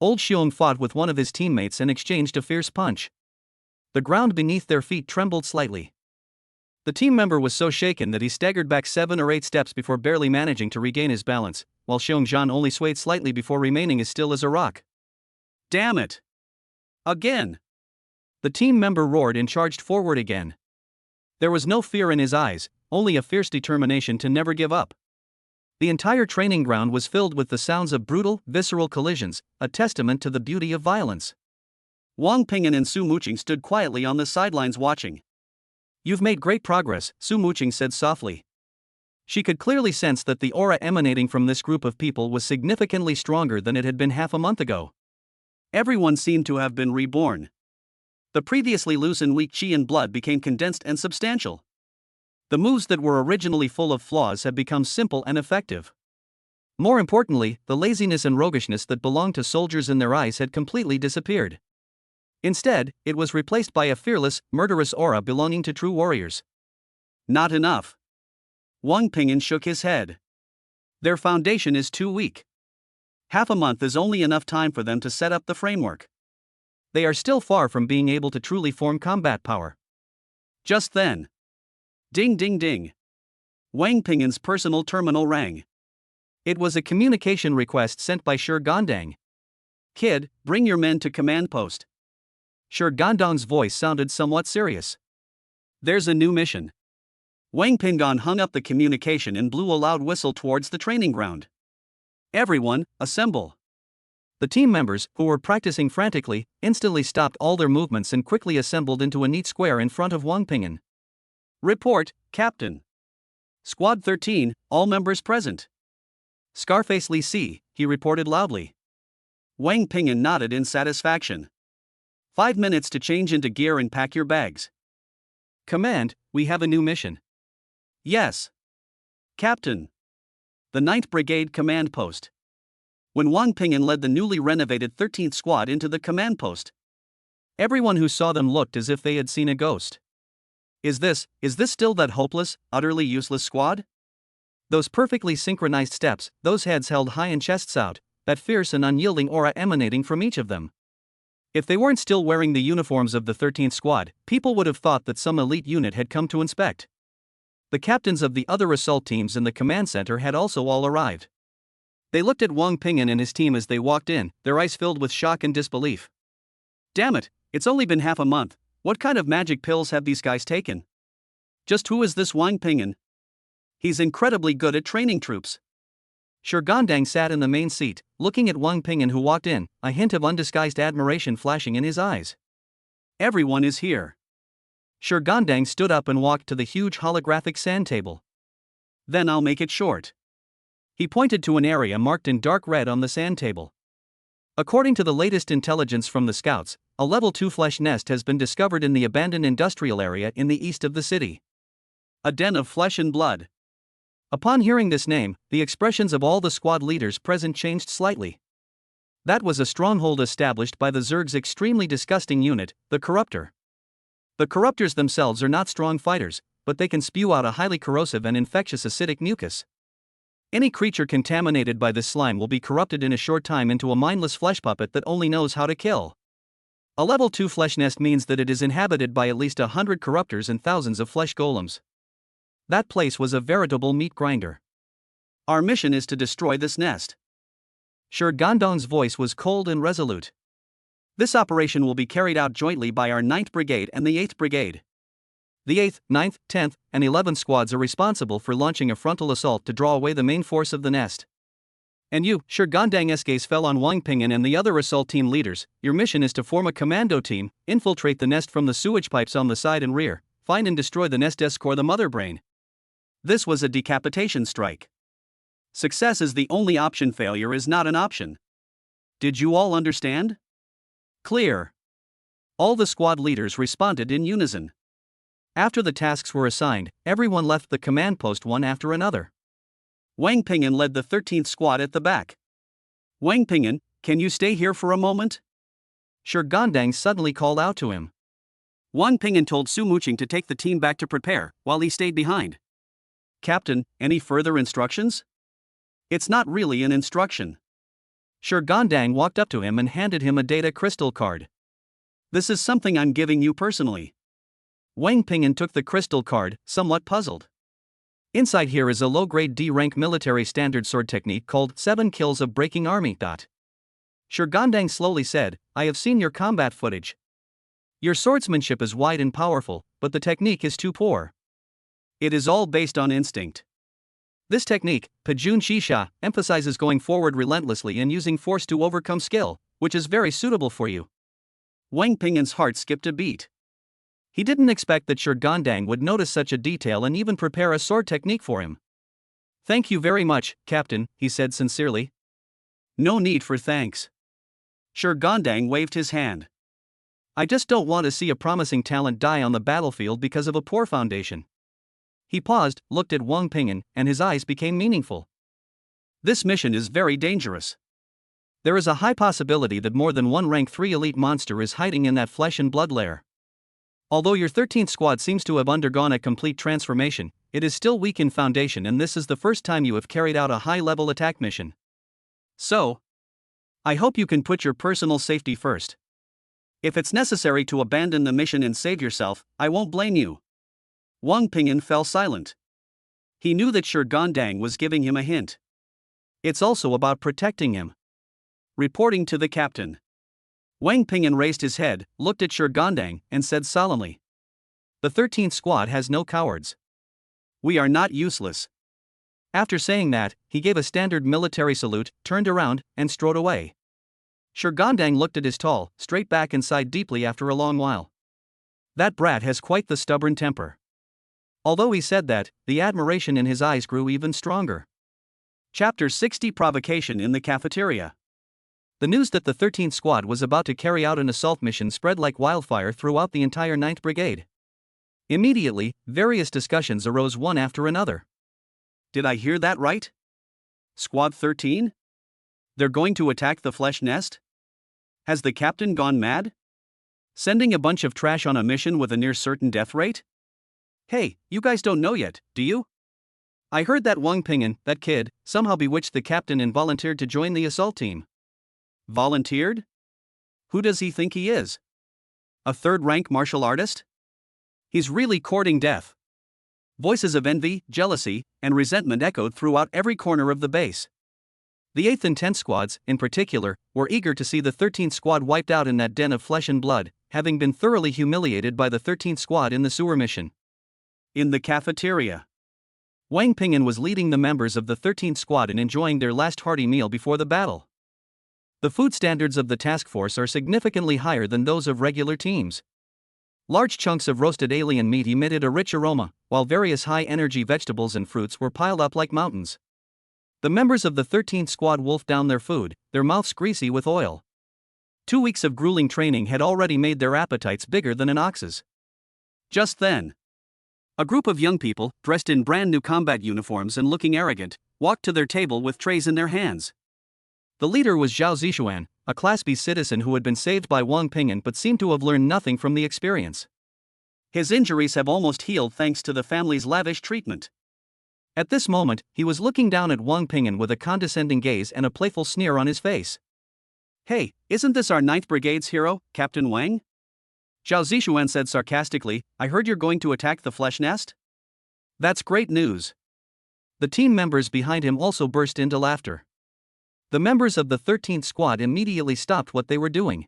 Old Xiong fought with one of his teammates and exchanged a fierce punch. The ground beneath their feet trembled slightly. The team member was so shaken that he staggered back 7 or 8 steps before barely managing to regain his balance, while Xiongzhan only swayed slightly before remaining as still as a rock. Damn it! Again! The team member roared and charged forward again. There was no fear in his eyes, only a fierce determination to never give up. The entire training ground was filled with the sounds of brutal, visceral collisions, a testament to the beauty of violence. Wang Ping'an and Su Muqing stood quietly on the sidelines watching. You've made great progress, Su Muqing said softly. She could clearly sense that the aura emanating from this group of people was significantly stronger than it had been half a month ago. Everyone seemed to have been reborn. The previously loose and weak qi and blood became condensed and substantial. The moves that were originally full of flaws had become simple and effective. More importantly, the laziness and roguishness that belonged to soldiers in their eyes had completely disappeared. Instead, it was replaced by a fearless, murderous aura belonging to true warriors. Not enough. Wang Ping'an shook his head. Their foundation is too weak. Half a month is only enough time for them to set up the framework. They are still far from being able to truly form combat power. Just then. Ding ding ding. Wang Ping'an's personal terminal rang. It was a communication request sent by Shi Gandang. Kid, bring your men to command post. Shi Gandang's voice sounded somewhat serious. There's a new mission. Wang Ping'an hung up the communication and blew a loud whistle towards the training ground. Everyone, assemble. The team members, who were practicing frantically, instantly stopped all their movements and quickly assembled into a neat square in front of Wang Ping'an. Report, Captain. Squad 13, all members present. Scarface Li Si, he reported loudly. Wang Ping'an nodded in satisfaction. 5 minutes to change into gear and pack your bags. Command, we have a new mission. Yes. Captain. The 9th Brigade Command Post. When Wang Ping'an led the newly renovated 13th Squad into the command post, everyone who saw them looked as if they had seen a ghost. Is this still that hopeless, utterly useless squad? Those perfectly synchronized steps, those heads held high and chests out, that fierce and unyielding aura emanating from each of them. If they weren't still wearing the uniforms of the 13th Squad, people would have thought that some elite unit had come to inspect. The captains of the other assault teams in the command center had also all arrived. They looked at Wang Ping'an and his team as they walked in, their eyes filled with shock and disbelief. Damn it, it's only been half a month. What kind of magic pills have these guys taken? Just who is this Wang Ping'an? He's incredibly good at training troops. Shurgandang sat in the main seat, looking at Wang Ping'an who walked in, a hint of undisguised admiration flashing in his eyes. Everyone is here. Shurgandang stood up and walked to the huge holographic sand table. Then I'll make it short. He pointed to an area marked in dark red on the sand table. According to the latest intelligence from the scouts, a level 2 flesh nest has been discovered in the abandoned industrial area in the east of the city. A den of flesh and blood. Upon hearing this name, the expressions of all the squad leaders present changed slightly. That was a stronghold established by the Zerg's extremely disgusting unit, the Corruptor. The Corruptors themselves are not strong fighters, but they can spew out a highly corrosive and infectious acidic mucus. Any creature contaminated by this slime will be corrupted in a short time into a mindless flesh puppet that only knows how to kill. A level 2 flesh nest means that it is inhabited by at least 100 corruptors and thousands of flesh golems. That place was a veritable meat grinder. Our mission is to destroy this nest. Shurgandang's voice was cold and resolute. This operation will be carried out jointly by our 9th Brigade and the 8th Brigade. The 8th, 9th, 10th, and 11th squads are responsible for launching a frontal assault to draw away the main force of the nest. And you, Shurgandang Esques fell on Wang Ping'an and the other assault team leaders. Your mission is to form a commando team, infiltrate the nest from the sewage pipes on the side and rear, find and destroy the nest, score the mother brain. This was a decapitation strike. Success is the only option, failure is not an option. Did you all understand? Clear. All the squad leaders responded in unison. After the tasks were assigned, everyone left the command post one after another. Wang Ping'an led the 13th squad at the back. Wang Ping'an, can you stay here for a moment? Shurgandang suddenly called out to him. Wang Ping'an told Su Muqing to take the team back to prepare, while he stayed behind. Captain, any further instructions? It's not really an instruction. Shurgandang walked up to him and handed him a data crystal card. This is something I'm giving you personally. Wang Ping'an took the crystal card, somewhat puzzled. Inside here is a low-grade D-rank military standard sword technique called 7 Kills of Breaking Army. Shurgandang slowly said, I have seen your combat footage. Your swordsmanship is wide and powerful, but the technique is too poor. It is all based on instinct. This technique, Pajun Shisha, emphasizes going forward relentlessly and using force to overcome skill, which is very suitable for you. Wang Ping'an's heart skipped a beat. He didn't expect that Shurgandang would notice such a detail and even prepare a sword technique for him. Thank you very much, Captain, he said sincerely. No need for thanks. Shurgandang waved his hand. I just don't want to see a promising talent die on the battlefield because of a poor foundation. He paused, looked at Wang Ping'an, and his eyes became meaningful. This mission is very dangerous. There is a high possibility that more than one rank 3 elite monster is hiding in that flesh and blood lair. Although your 13th squad seems to have undergone a complete transformation, it is still weak in foundation and this is the first time you have carried out a high-level attack mission. So, I hope you can put your personal safety first. If it's necessary to abandon the mission and save yourself, I won't blame you. Wang Ping'an fell silent. He knew that Shurgandang was giving him a hint. It's also about protecting him. Reporting to the captain. Wang Ping'an raised his head, looked at Shurgandang, and said solemnly. The 13th squad has no cowards. We are not useless. After saying that, he gave a standard military salute, turned around, and strode away. Shurgandang looked at his tall, straight back and sighed deeply after a long while. That brat has quite the stubborn temper. Although he said that, the admiration in his eyes grew even stronger. Chapter 60 Provocation in the Cafeteria. The news that the 13th Squad was about to carry out an assault mission spread like wildfire throughout the entire 9th Brigade. Immediately, various discussions arose one after another. Did I hear that right? Squad 13? They're going to attack the flesh nest? Has the captain gone mad? Sending a bunch of trash on a mission with a near certain death rate? Hey, you guys don't know yet, do you? I heard that Wang Ping'an, that kid, somehow bewitched the captain and volunteered to join the assault team. Volunteered? Who does he think he is? A third-rank martial artist? He's really courting death. Voices of envy, jealousy, and resentment echoed throughout every corner of the base. The 8th and 10th squads, in particular, were eager to see the 13th squad wiped out in that den of flesh and blood, having been thoroughly humiliated by the 13th squad in the sewer mission. In the cafeteria, Wang Ping'an was leading the members of the 13th squad in enjoying their last hearty meal before the battle. The food standards of the task force are significantly higher than those of regular teams. Large chunks of roasted alien meat emitted a rich aroma, while various high-energy vegetables and fruits were piled up like mountains. The members of the 13th squad wolfed down their food, their mouths greasy with oil. 2 weeks of grueling training had already made their appetites bigger than an ox's. Just then, a group of young people, dressed in brand new combat uniforms and looking arrogant, walked to their table with trays in their hands. The leader was Zhao Zixuan, a Class B citizen who had been saved by Wang Ping'an but seemed to have learned nothing from the experience. His injuries have almost healed thanks to the family's lavish treatment. At this moment, he was looking down at Wang Ping'an with a condescending gaze and a playful sneer on his face. "Hey, isn't this our 9th Brigade's hero, Captain Wang?" Zhao Zixuan said sarcastically, "I heard you're going to attack the flesh nest?" "That's great news." The team members behind him also burst into laughter. The members of the 13th squad immediately stopped what they were doing.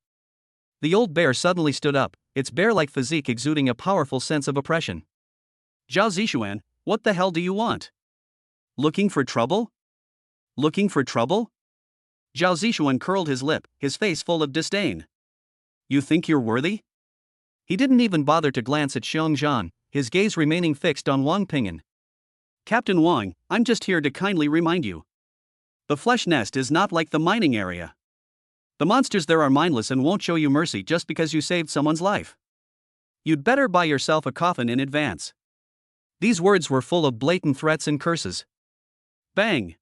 The old bear suddenly stood up, its bear-like physique exuding a powerful sense of oppression. "Zhao Zixuan, what the hell do you want? Looking for trouble? Looking for trouble?" Zhao Zixuan curled his lip, his face full of disdain. "You think you're worthy?" He didn't even bother to glance at Xiong Zhan, his gaze remaining fixed on Wang Ping'an. "Captain Wang, I'm just here to kindly remind you. The flesh nest is not like the mining area. The monsters there are mindless and won't show you mercy just because you saved someone's life. You'd better buy yourself a coffin in advance." These words were full of blatant threats and curses. Bang!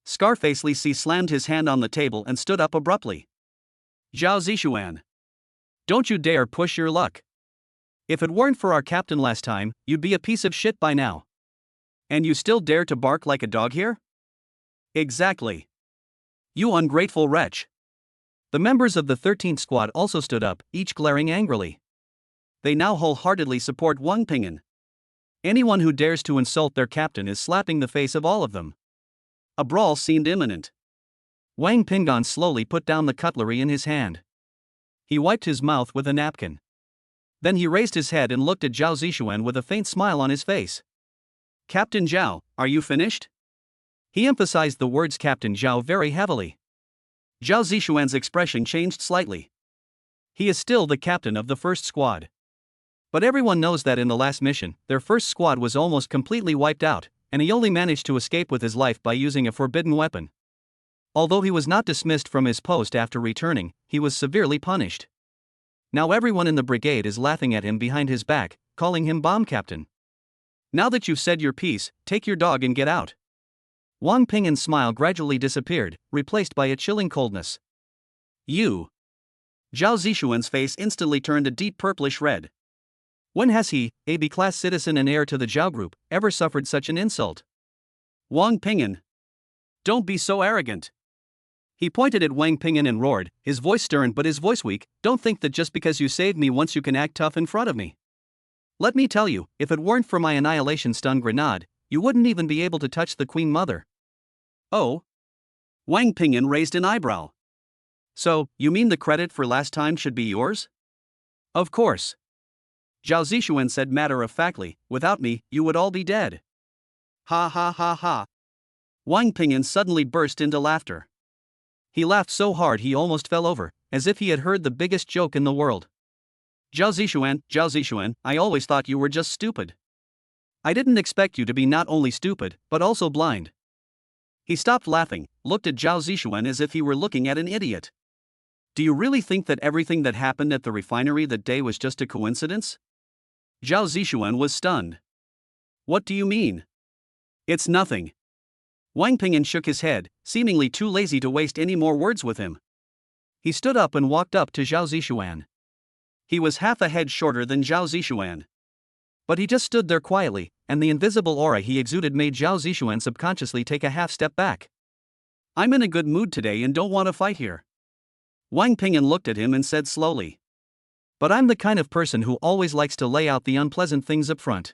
Scarface Li Si slammed his hand on the table and stood up abruptly. "Zhao Zixuan, don't you dare push your luck. If it weren't for our captain last time, you'd be a piece of shit by now. And you still dare to bark like a dog here?" "Exactly. You ungrateful wretch." The members of the 13th squad also stood up, each glaring angrily. They now wholeheartedly support Wang Ping'an. Anyone who dares to insult their captain is slapping the face of all of them. A brawl seemed imminent. Wang Ping'an slowly put down the cutlery in his hand. He wiped his mouth with a napkin. Then he raised his head and looked at Zhao Zixuan with a faint smile on his face. "Captain Zhao, are you finished?" He emphasized the words Captain Zhao very heavily. Zhao Zixuan's expression changed slightly. He is still the captain of the first squad. But everyone knows that in the last mission, their first squad was almost completely wiped out, and he only managed to escape with his life by using a forbidden weapon. Although he was not dismissed from his post after returning, he was severely punished. Now everyone in the brigade is laughing at him behind his back, calling him bomb captain. "Now that you've said your piece, take your dog and get out." Wang Ping'an's smile gradually disappeared, replaced by a chilling coldness. "You." Zhao Zixuan's face instantly turned a deep purplish red. When has he, a B-class citizen and heir to the Zhao group, ever suffered such an insult? "Wang Ping'an, don't be so arrogant." He pointed at Wang Ping'an and roared, his voice stern but his voice weak, "Don't think that just because you saved me once you can act tough in front of me. Let me tell you, if it weren't for my annihilation stun grenade, you wouldn't even be able to touch the Queen Mother." "Oh?" Wang Ping'an raised an eyebrow. "So, you mean the credit for last time should be yours?" "Of course." Zhao Zixuan said matter-of-factly, "Without me, you would all be dead." "Ha ha ha ha." Wang Ping'an suddenly burst into laughter. He laughed so hard he almost fell over, as if he had heard the biggest joke in the world. Zhao Zixuan, I always thought you were just stupid. I didn't expect you to be not only stupid, but also blind." He stopped laughing, looked at Zhao Zixuan as if he were looking at an idiot. "Do you really think that everything that happened at the refinery that day was just a coincidence?" Zhao Zixuan was stunned. "What do you mean?" "It's nothing." Wang Ping'an shook his head, seemingly too lazy to waste any more words with him. He stood up and walked up to Zhao Zixuan. He was half a head shorter than Zhao Zixuan. But he just stood there quietly, and the invisible aura he exuded made Zhao Zixuan subconsciously take a half step back. "I'm in a good mood today and don't want to fight here." Wang Ping'an looked at him and said slowly. But I'm the kind of person who always likes to lay out the unpleasant things up front.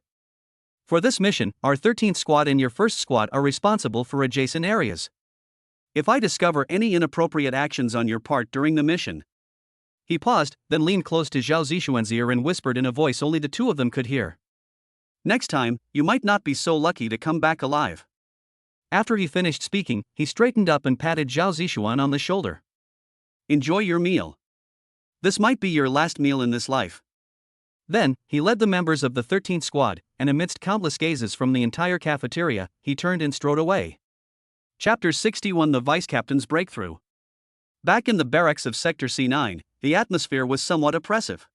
For this mission, our 13th squad and your 1st squad are responsible for adjacent areas. If I discover any inappropriate actions on your part during the mission. He paused, then leaned close to Zhao Zishuan's ear and whispered in a voice only the two of them could hear. Next time, you might not be so lucky to come back alive. After he finished speaking, he straightened up and patted Zhao Zishuan on the shoulder. Enjoy your meal. This might be your last meal in this life. Then, he led the members of the 13th squad, and amidst countless gazes from the entire cafeteria, he turned and strode away. Chapter 61: The Vice Captain's Breakthrough. Back in the barracks of Sector C9, the atmosphere was somewhat oppressive.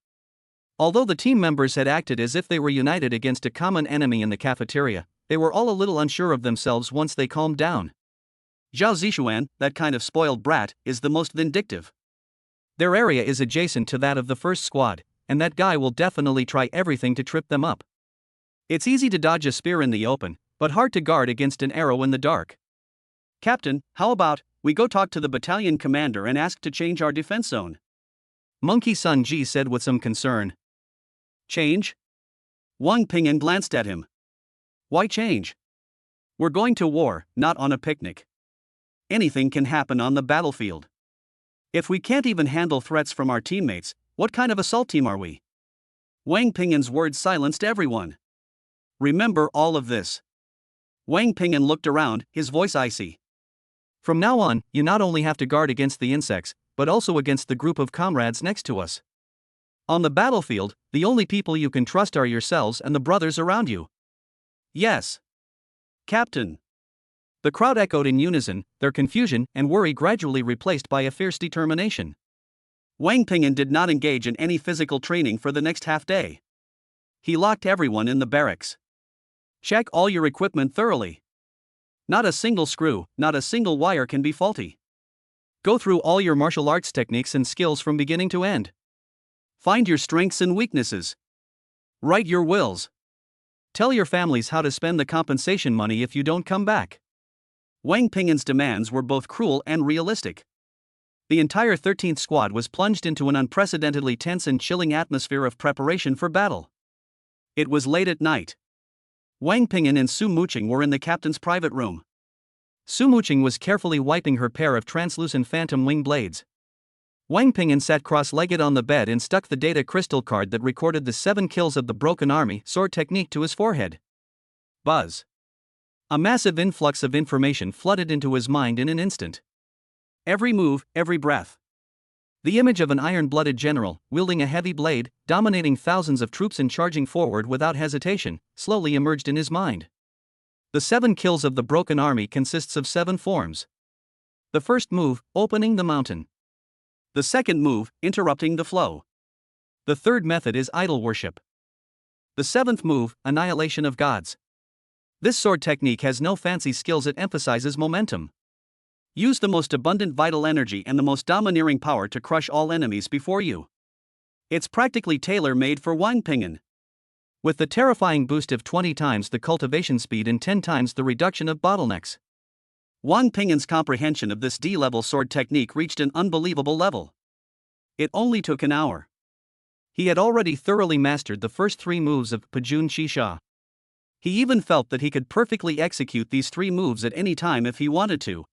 Although the team members had acted as if they were united against a common enemy in the cafeteria, they were all a little unsure of themselves once they calmed down. Zhao Zishuan, that kind of spoiled brat, is the most vindictive. Their area is adjacent to that of the 1st squad, and that guy will definitely try everything to trip them up. It's easy to dodge a spear in the open, but hard to guard against an arrow in the dark. Captain, how about we go talk to the battalion commander and ask to change our defense zone? Monkey Sun Ji said with some concern. Change? Wang Ping'an glanced at him. Why change? We're going to war, not on a picnic. Anything can happen on the battlefield. If we can't even handle threats from our teammates, what kind of assault team are we? Wang Ping'an's words silenced everyone. Remember all of this. Wang Ping'an looked around, his voice icy. From now on, you not only have to guard against the insects, but also against the group of comrades next to us. On the battlefield, the only people you can trust are yourselves and the brothers around you. Yes. Captain. The crowd echoed in unison, their confusion and worry gradually replaced by a fierce determination. Wang Ping'an did not engage in any physical training for the next half day. He locked everyone in the barracks. Check all your equipment thoroughly. Not a single screw, not a single wire can be faulty. Go through all your martial arts techniques and skills from beginning to end. Find your strengths and weaknesses. Write your wills. Tell your families how to spend the compensation money if you don't come back. Wang Ping'an's demands were both cruel and realistic. The entire 13th squad was plunged into an unprecedentedly tense and chilling atmosphere of preparation for battle. It was late at night. Wang Ping'an and Su Muqing were in the captain's private room. Su Muqing was carefully wiping her pair of translucent phantom wing blades. Wang Ping'an sat cross-legged on the bed and stuck the data crystal card that recorded the 7 kills of the Broken Army sword technique to his forehead. Buzz. A massive influx of information flooded into his mind in an instant. Every move, every breath. The image of an iron-blooded general, wielding a heavy blade, dominating thousands of troops and charging forward without hesitation, slowly emerged in his mind. The 7 kills of the Broken Army consists of 7 forms. The first move, opening the mountain. The second move, interrupting the flow. The third method is idol worship. The 7th move, annihilation of gods. This sword technique has no fancy skills, it emphasizes momentum. Use the most abundant vital energy and the most domineering power to crush all enemies before you. It's practically tailor-made for Wang Ping'an. With the terrifying boost of 20 times the cultivation speed and 10 times the reduction of bottlenecks. Wang Ping'an's comprehension of this D-level sword technique reached an unbelievable level. It only took an hour. He had already thoroughly mastered the first 3 moves of Pajun Shisha. He even felt that he could perfectly execute these 3 moves at any time if he wanted to.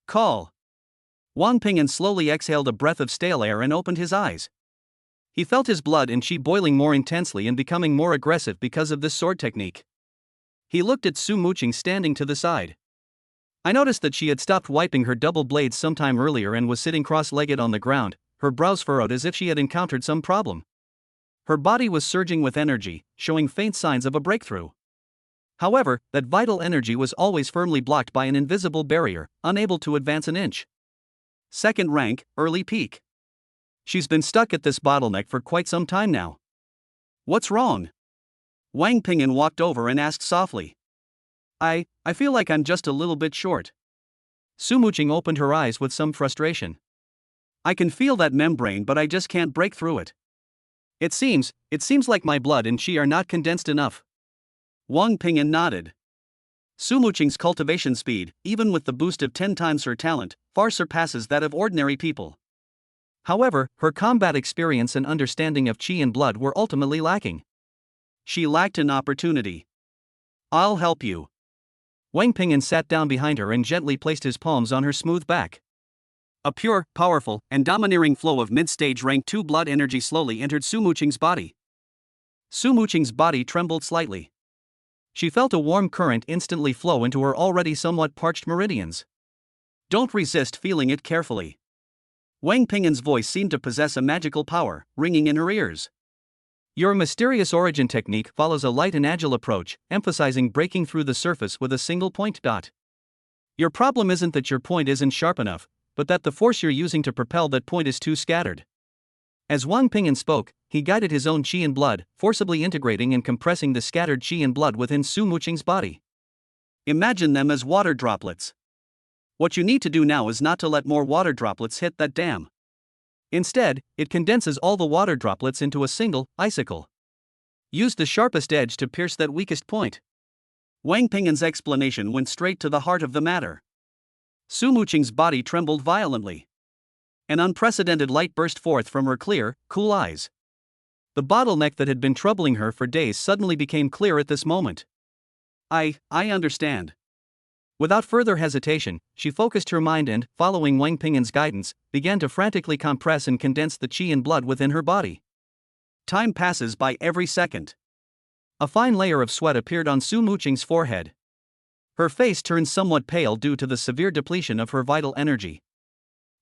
Call. Wang Ping'an slowly exhaled a breath of stale air and opened his eyes. He felt his blood and chi boiling more intensely and becoming more aggressive because of this sword technique. He looked at Su Muqing standing to the side. I noticed that she had stopped wiping her double blades sometime earlier and was sitting cross-legged on the ground, her brows furrowed as if she had encountered some problem. Her body was surging with energy, showing faint signs of a breakthrough. However, that vital energy was always firmly blocked by an invisible barrier, unable to advance an inch. Second rank, early peak. She's been stuck at this bottleneck for quite some time now. What's wrong? Wang Ping'an walked over and asked softly. I feel like I'm just a little bit short. Su Muqing opened her eyes with some frustration. I can feel that membrane, but I just can't break through it. It seems like my blood and chi are not condensed enough. Wang Ping'an nodded. Su Muqing's cultivation speed, even with the boost of 10 times her talent, far surpasses that of ordinary people. However, her combat experience and understanding of qi and blood were ultimately lacking. She lacked an opportunity. I'll help you. Wang Ping'an sat down behind her and gently placed his palms on her smooth back. A pure, powerful, and domineering flow of mid-stage rank 2 blood energy slowly entered Su Muqing's body. Su Muqing's body trembled slightly. She felt a warm current instantly flow into her already somewhat parched meridians. Don't resist feeling it carefully. Wang Ping'an's voice seemed to possess a magical power, ringing in her ears. Your mysterious origin technique follows a light and agile approach, emphasizing breaking through the surface with a single point. Your problem isn't that your point isn't sharp enough, but that the force you're using to propel that point is too scattered. As Wang Ping'an spoke, he guided his own qi and blood, forcibly integrating and compressing the scattered qi and blood within Su Muqing's body. Imagine them as water droplets. What you need to do now is not to let more water droplets hit that dam. Instead, it condenses all the water droplets into a single icicle. Use the sharpest edge to pierce that weakest point. Wang Ping'an's explanation went straight to the heart of the matter. Su Muqing's body trembled violently. An unprecedented light burst forth from her clear, cool eyes. The bottleneck that had been troubling her for days suddenly became clear at this moment. I understand. Without further hesitation, she focused her mind and, following Wang Ping'an's guidance, began to frantically compress and condense the qi and blood within her body. Time passes by every second. A fine layer of sweat appeared on Su Muqing's forehead. Her face turned somewhat pale due to the severe depletion of her vital energy.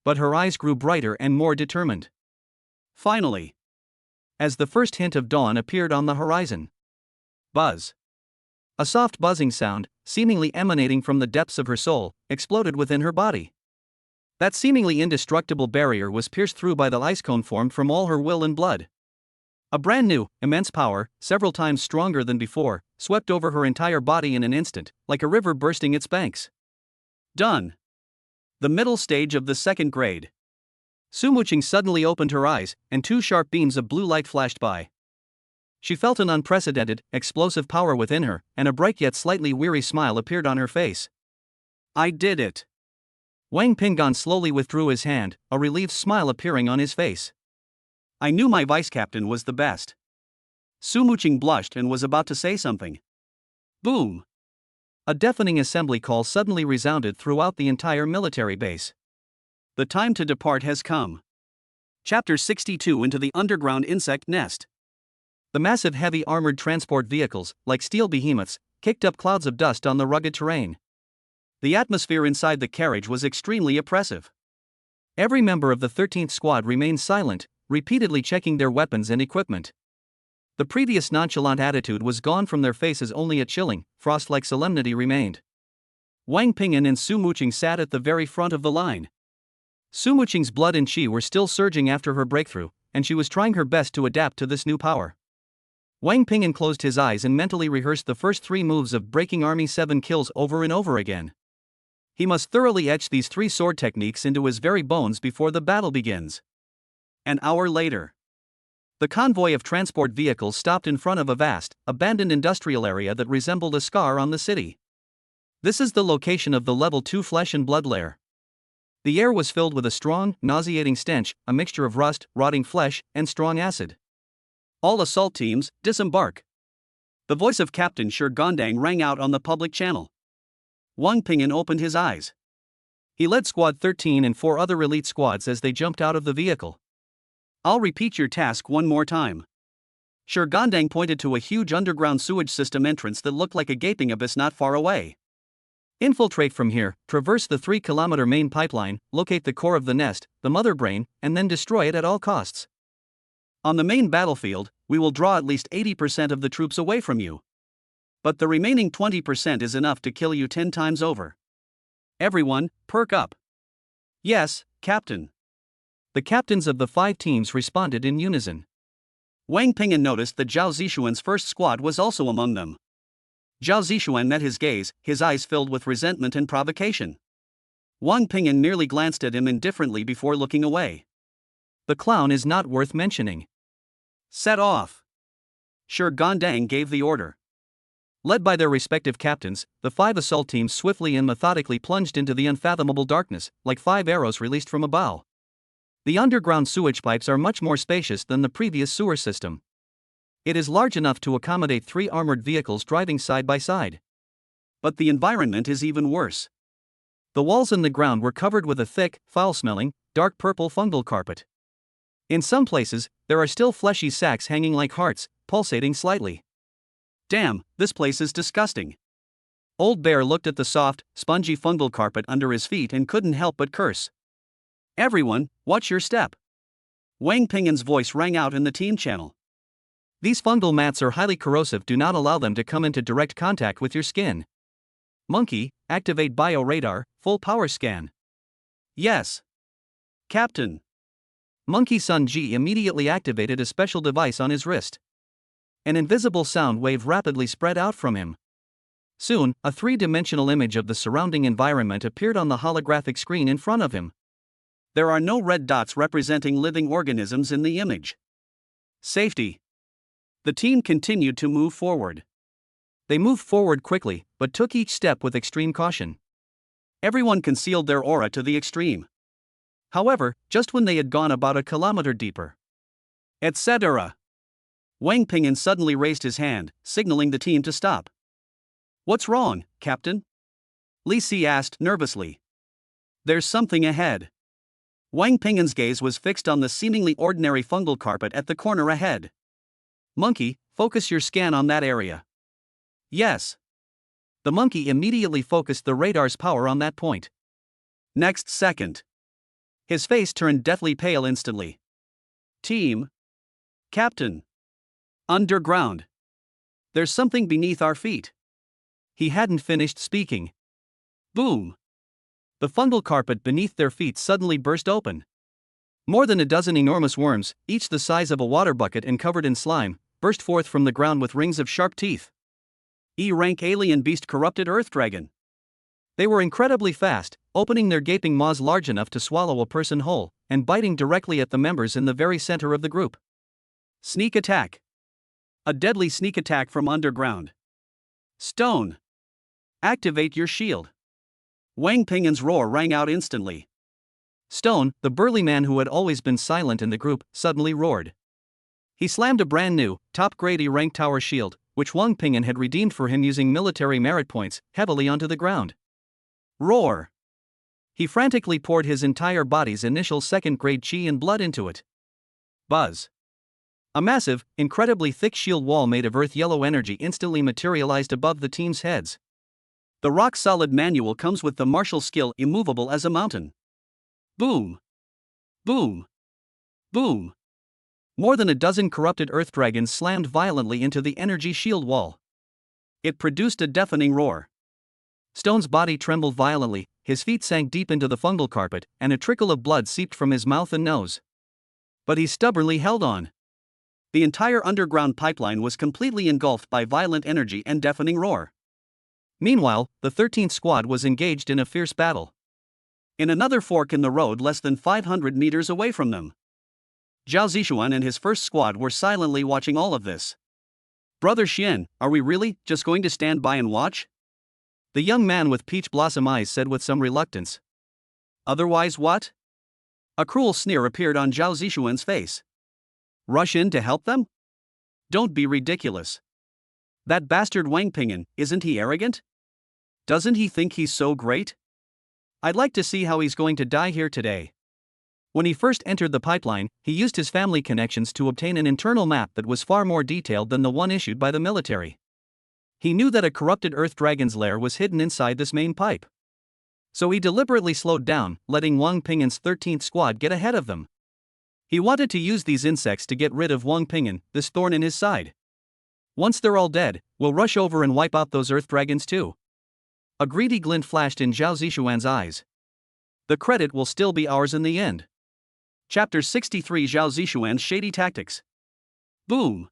But her eyes grew brighter and more determined. Finally, as the first hint of dawn appeared on the horizon. Buzz. A soft buzzing sound, seemingly emanating from the depths of her soul, exploded within her body. That seemingly indestructible barrier was pierced through by the ice cone formed from all her will and blood. A brand new, immense power, several times stronger than before, swept over her entire body in an instant, like a river bursting its banks. Done. The middle stage of the second grade. Su Muqing suddenly opened her eyes, and 2 sharp beams of blue light flashed by. She felt an unprecedented, explosive power within her, and a bright yet slightly weary smile appeared on her face. I did it. Wang Ping'an slowly withdrew his hand, a relieved smile appearing on his face. I knew my vice-captain was the best. Su Muqing blushed and was about to say something. Boom! A deafening assembly call suddenly resounded throughout the entire military base. The time to depart has come. Chapter 62 Into the Underground Insect Nest. The massive heavy armored transport vehicles, like steel behemoths, kicked up clouds of dust on the rugged terrain. The atmosphere inside the carriage was extremely oppressive. Every member of the 13th Squad remained silent, repeatedly checking their weapons and equipment. The previous nonchalant attitude was gone from their faces, only a chilling, frost-like solemnity remained. Wang Ping'an and Su Muqing sat at the very front of the line. Su Muqing's blood and qi were still surging after her breakthrough, and she was trying her best to adapt to this new power. Wang Ping'an closed his eyes and mentally rehearsed the first 3 moves of Breaking Army 7 kills over and over again. He must thoroughly etch these 3 sword techniques into his very bones before the battle begins. An hour later, the convoy of transport vehicles stopped in front of a vast, abandoned industrial area that resembled a scar on the city. This is the location of the Level 2 flesh and blood lair. The air was filled with a strong, nauseating stench, a mixture of rust, rotting flesh, and strong acid. All assault teams, disembark. The voice of Captain Shi Gondang rang out on the public channel. Wang Ping'an opened his eyes. He led Squad 13 and 4 other elite squads as they jumped out of the vehicle. I'll repeat your task one more time. Shi Gondang pointed to a huge underground sewage system entrance that looked like a gaping abyss not far away. Infiltrate from here, traverse the 3-kilometer main pipeline, locate the core of the nest, the mother brain, and then destroy it at all costs. On the main battlefield, we will draw at least 80% of the troops away from you. But the remaining 20% is enough to kill you 10 times over. Everyone, perk up. Yes, Captain. The captains of the 5 teams responded in unison. Wang Ping'an noticed that Zhao Zishuan's first squad was also among them. Zhao Zishuan met his gaze, his eyes filled with resentment and provocation. Wang Ping'an merely glanced at him indifferently before looking away. The clown is not worth mentioning. Set off. Shi Gondang gave the order. Led by their respective captains, the 5 assault teams swiftly and methodically plunged into the unfathomable darkness, like 5 arrows released from a bow. The underground sewage pipes are much more spacious than the previous sewer system. It is large enough to accommodate 3 armored vehicles driving side by side. But the environment is even worse. The walls and the ground were covered with a thick, foul-smelling, dark purple fungal carpet. In some places, there are still fleshy sacs hanging like hearts, pulsating slightly. Damn, this place is disgusting. Old Bear looked at the soft, spongy fungal carpet under his feet and couldn't help but curse. Everyone, watch your step. Wang Pingan's voice rang out in the team channel. These fungal mats are highly corrosive, do not allow them to come into direct contact with your skin. Monkey, activate bioradar, full power scan. Yes. Captain. Monkey Sun Ji immediately activated a special device on his wrist. An invisible sound wave rapidly spread out from him. Soon, a 3-dimensional image of the surrounding environment appeared on the holographic screen in front of him. There are no red dots representing living organisms in the image. Safety. The team continued to move forward. They moved forward quickly, but took each step with extreme caution. Everyone concealed their aura to the extreme. However, just when they had gone about a kilometer deeper, etc., Wang Pingan suddenly raised his hand, signaling the team to stop. What's wrong, Captain? Li Si asked nervously. There's something ahead. Wang Pingan's gaze was fixed on the seemingly ordinary fungal carpet at the corner ahead. Monkey, focus your scan on that area. Yes. The monkey immediately focused the radar's power on that point. Next second. His face turned deathly pale instantly. Team. Captain. Underground. There's something beneath our feet. He hadn't finished speaking. Boom. The fungal carpet beneath their feet suddenly burst open. More than a dozen enormous worms, each the size of a water bucket and covered in slime, burst forth from the ground with rings of sharp teeth. E-rank alien beast corrupted earth dragon. They were incredibly fast, opening their gaping maws large enough to swallow a person whole, and biting directly at the members in the very center of the group. Sneak attack. A deadly sneak attack from underground. Stone. Activate your shield. Wang Pingan's roar rang out instantly. Stone, the burly man who had always been silent in the group, suddenly roared. He slammed a brand new, top-grade E-rank tower shield, which Wang Pingan had redeemed for him using military merit points, heavily onto the ground. Roar. He frantically poured his entire body's initial second-grade chi and blood into it. Buzz. A massive, incredibly thick shield wall made of earth-yellow energy instantly materialized above the team's heads. The rock-solid manual comes with the martial skill immovable as a mountain. Boom. Boom. Boom. More than a dozen corrupted earth dragons slammed violently into the energy shield wall. It produced a deafening roar. Stone's body trembled violently, his feet sank deep into the fungal carpet, and a trickle of blood seeped from his mouth and nose. But he stubbornly held on. The entire underground pipeline was completely engulfed by violent energy and deafening roar. Meanwhile, the 13th squad was engaged in a fierce battle. In another fork in the road less than 500 meters away from them, Zhao Zishuan and his first squad were silently watching all of this. Brother Xian, are we really just going to stand by and watch? The young man with peach blossom eyes said with some reluctance. Otherwise what? A cruel sneer appeared on Zhao Zishuan's face. Rush in to help them? Don't be ridiculous. That bastard Wang Pingan, isn't he arrogant? Doesn't he think he's so great? I'd like to see how he's going to die here today. When he first entered the pipeline, he used his family connections to obtain an internal map that was far more detailed than the one issued by the military. He knew that a corrupted earth dragon's lair was hidden inside this main pipe. So he deliberately slowed down, letting Wang Pingan's 13th squad get ahead of them. He wanted to use these insects to get rid of Wang Pingan, this thorn in his side. Once they're all dead, we'll rush over and wipe out those earth dragons too. A greedy glint flashed in Zhao Zishuan's eyes. The credit will still be ours in the end. Chapter 63 Zhao Zishuan's Shady Tactics. Boom!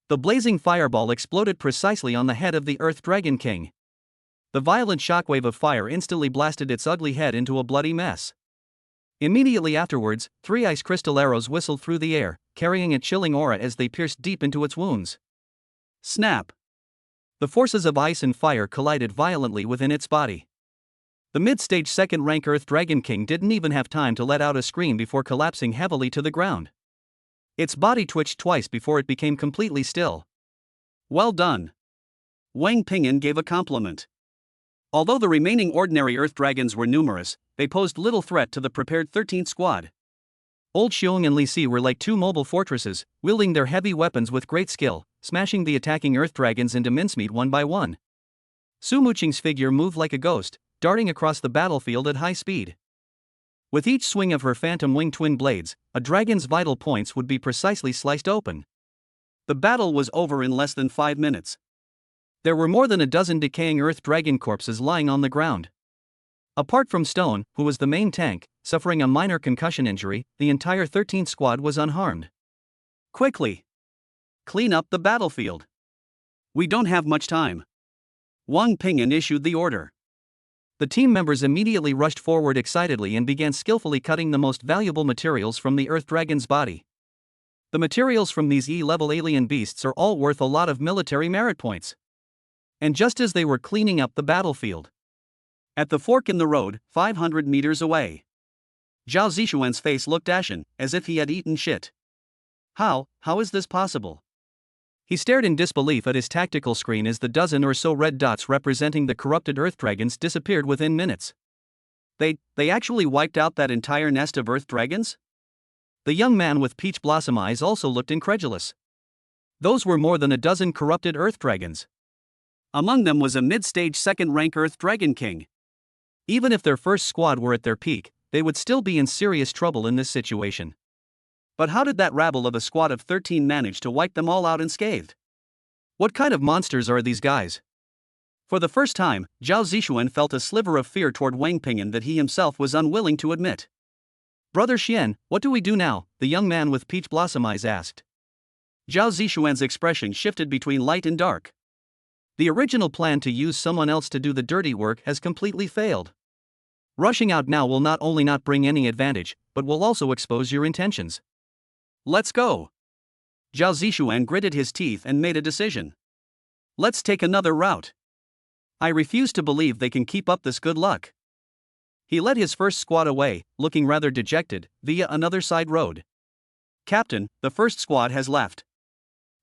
The blazing fireball exploded precisely on the head of the Earth Dragon King. The violent shockwave of fire instantly blasted its ugly head into a bloody mess. Immediately afterwards, 3 ice crystal arrows whistled through the air, carrying a chilling aura as they pierced deep into its wounds. Snap! The forces of ice and fire collided violently within its body. The mid-stage second-rank Earth Dragon King didn't even have time to let out a scream before collapsing heavily to the ground. Its body twitched twice before it became completely still. Well done. Wang Ping'an gave a compliment. Although the remaining ordinary Earth Dragons were numerous, they posed little threat to the prepared 13th squad. Old Xiong and Li Si were like two mobile fortresses, wielding their heavy weapons with great skill, smashing the attacking Earth Dragons into mincemeat one by one. Su Muqing's figure moved like a ghost, darting across the battlefield at high speed. With each swing of her phantom wing twin blades, a dragon's vital points would be precisely sliced open. The battle was over in less than 5 minutes. There were more than a dozen decaying Earth Dragon corpses lying on the ground. Apart from Stone, who was the main tank, suffering a minor concussion injury, the entire 13th squad was unharmed. Quickly! Clean up the battlefield. We don't have much time. Wang Ping'an issued the order. The team members immediately rushed forward excitedly and began skillfully cutting the most valuable materials from the Earth Dragon's body. The materials from these E-level alien beasts are all worth a lot of military merit points. And just as they were cleaning up the battlefield, at the fork in the road, 500 meters away, Zhao Zishuan's face looked ashen, as if he had eaten shit. How is this possible? He stared in disbelief at his tactical screen as the dozen or so red dots representing the corrupted Earth Dragons disappeared within minutes. They actually wiped out that entire nest of Earth Dragons? The young man with peach blossom eyes also looked incredulous. Those were more than a dozen corrupted Earth Dragons. Among them was a mid-stage second-rank Earth Dragon King. Even if their first squad were at their peak, they would still be in serious trouble in this situation. But how did that rabble of a squad of 13 manage to wipe them all out unscathed? What kind of monsters are these guys? For the first time, Zhao Zishuan felt a sliver of fear toward Wang Ping'an that he himself was unwilling to admit. Brother Xian, what do we do now? The young man with peach blossom eyes asked. Zhao Zishuan's expression shifted between light and dark. The original plan to use someone else to do the dirty work has completely failed. Rushing out now will not only not bring any advantage, but will also expose your intentions. Let's go. Zhao Zishuan gritted his teeth and made a decision. Let's take another route. I refuse to believe they can keep up this good luck. He led his first squad away, looking rather dejected, via another side road. Captain, the first squad has left.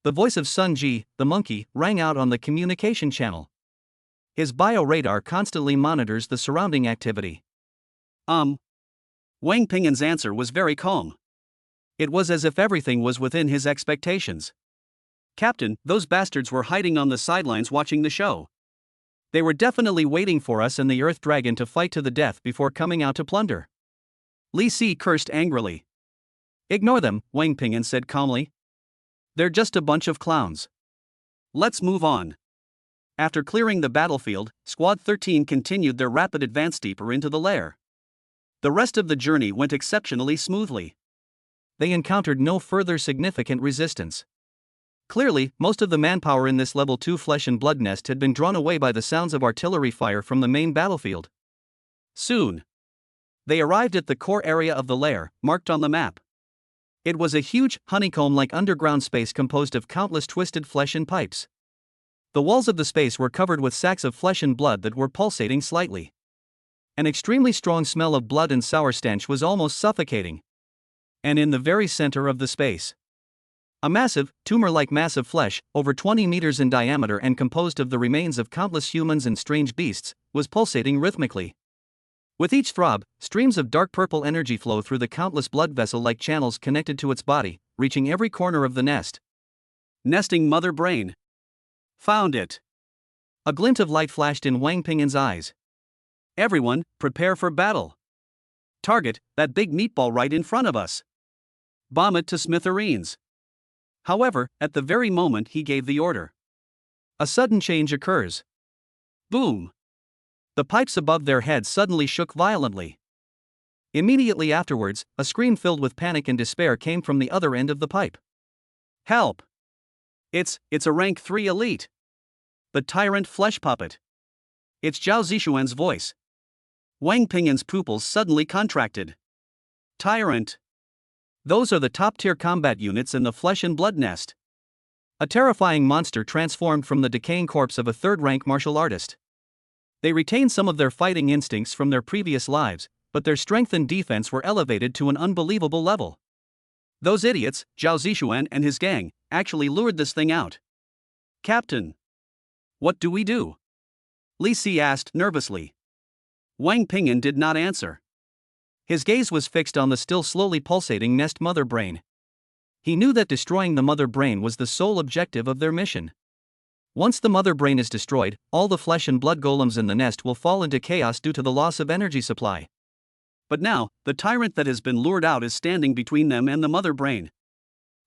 The voice of Sun Ji, the monkey, rang out on the communication channel. His bioradar constantly monitors the surrounding activity. Wang Ping'an's answer was very calm. It was as if everything was within his expectations. Captain, those bastards were hiding on the sidelines watching the show. They were definitely waiting for us and the Earth Dragon to fight to the death before coming out to plunder. Li Si cursed angrily. Ignore them, Wang Ping'an said calmly. They're just a bunch of clowns. Let's move on. After clearing the battlefield, Squad 13 continued their rapid advance deeper into the lair. The rest of the journey went exceptionally smoothly. They encountered no further significant resistance. Clearly, most of the manpower in this level 2 flesh and blood nest had been drawn away by the sounds of artillery fire from the main battlefield. Soon, they arrived at the core area of the lair, marked on the map. It was a huge, honeycomb-like underground space composed of countless twisted flesh and pipes. The walls of the space were covered with sacks of flesh and blood that were pulsating slightly. An extremely strong smell of blood and sour stench was almost suffocating. And in the very center of the space, a massive, tumor-like mass of flesh, over 20 meters in diameter and composed of the remains of countless humans and strange beasts, was pulsating rhythmically. With each throb, streams of dark purple energy flow through the countless blood vessel-like channels connected to its body, reaching every corner of the nest. Nesting mother brain. Found it. A glint of light flashed in Wang Ping'an's eyes. Everyone, prepare for battle. Target that big meatball right in front of us. Bomb it to smithereens. However, at the very moment he gave the order, a sudden change occurs. Boom! The pipes above their heads suddenly shook violently. Immediately afterwards, a scream filled with panic and despair came from the other end of the pipe. Help! It's a rank 3 elite. The tyrant flesh puppet. It's Zhao Zishuan's voice. Wang Ping'an's pupils suddenly contracted. Tyrant. Those are the top-tier combat units in the flesh and blood nest. A terrifying monster transformed from the decaying corpse of a third-rank martial artist. They retained some of their fighting instincts from their previous lives, but their strength and defense were elevated to an unbelievable level. Those idiots, Zhao Zishuan and his gang, actually lured this thing out. Captain. What do we do? Li Si asked nervously. Wang Ping'an did not answer. His gaze was fixed on the still slowly pulsating nest mother brain. He knew that destroying the mother brain was the sole objective of their mission. Once the mother brain is destroyed, all the flesh and blood golems in the nest will fall into chaos due to the loss of energy supply. But now, the tyrant that has been lured out is standing between them and the mother brain.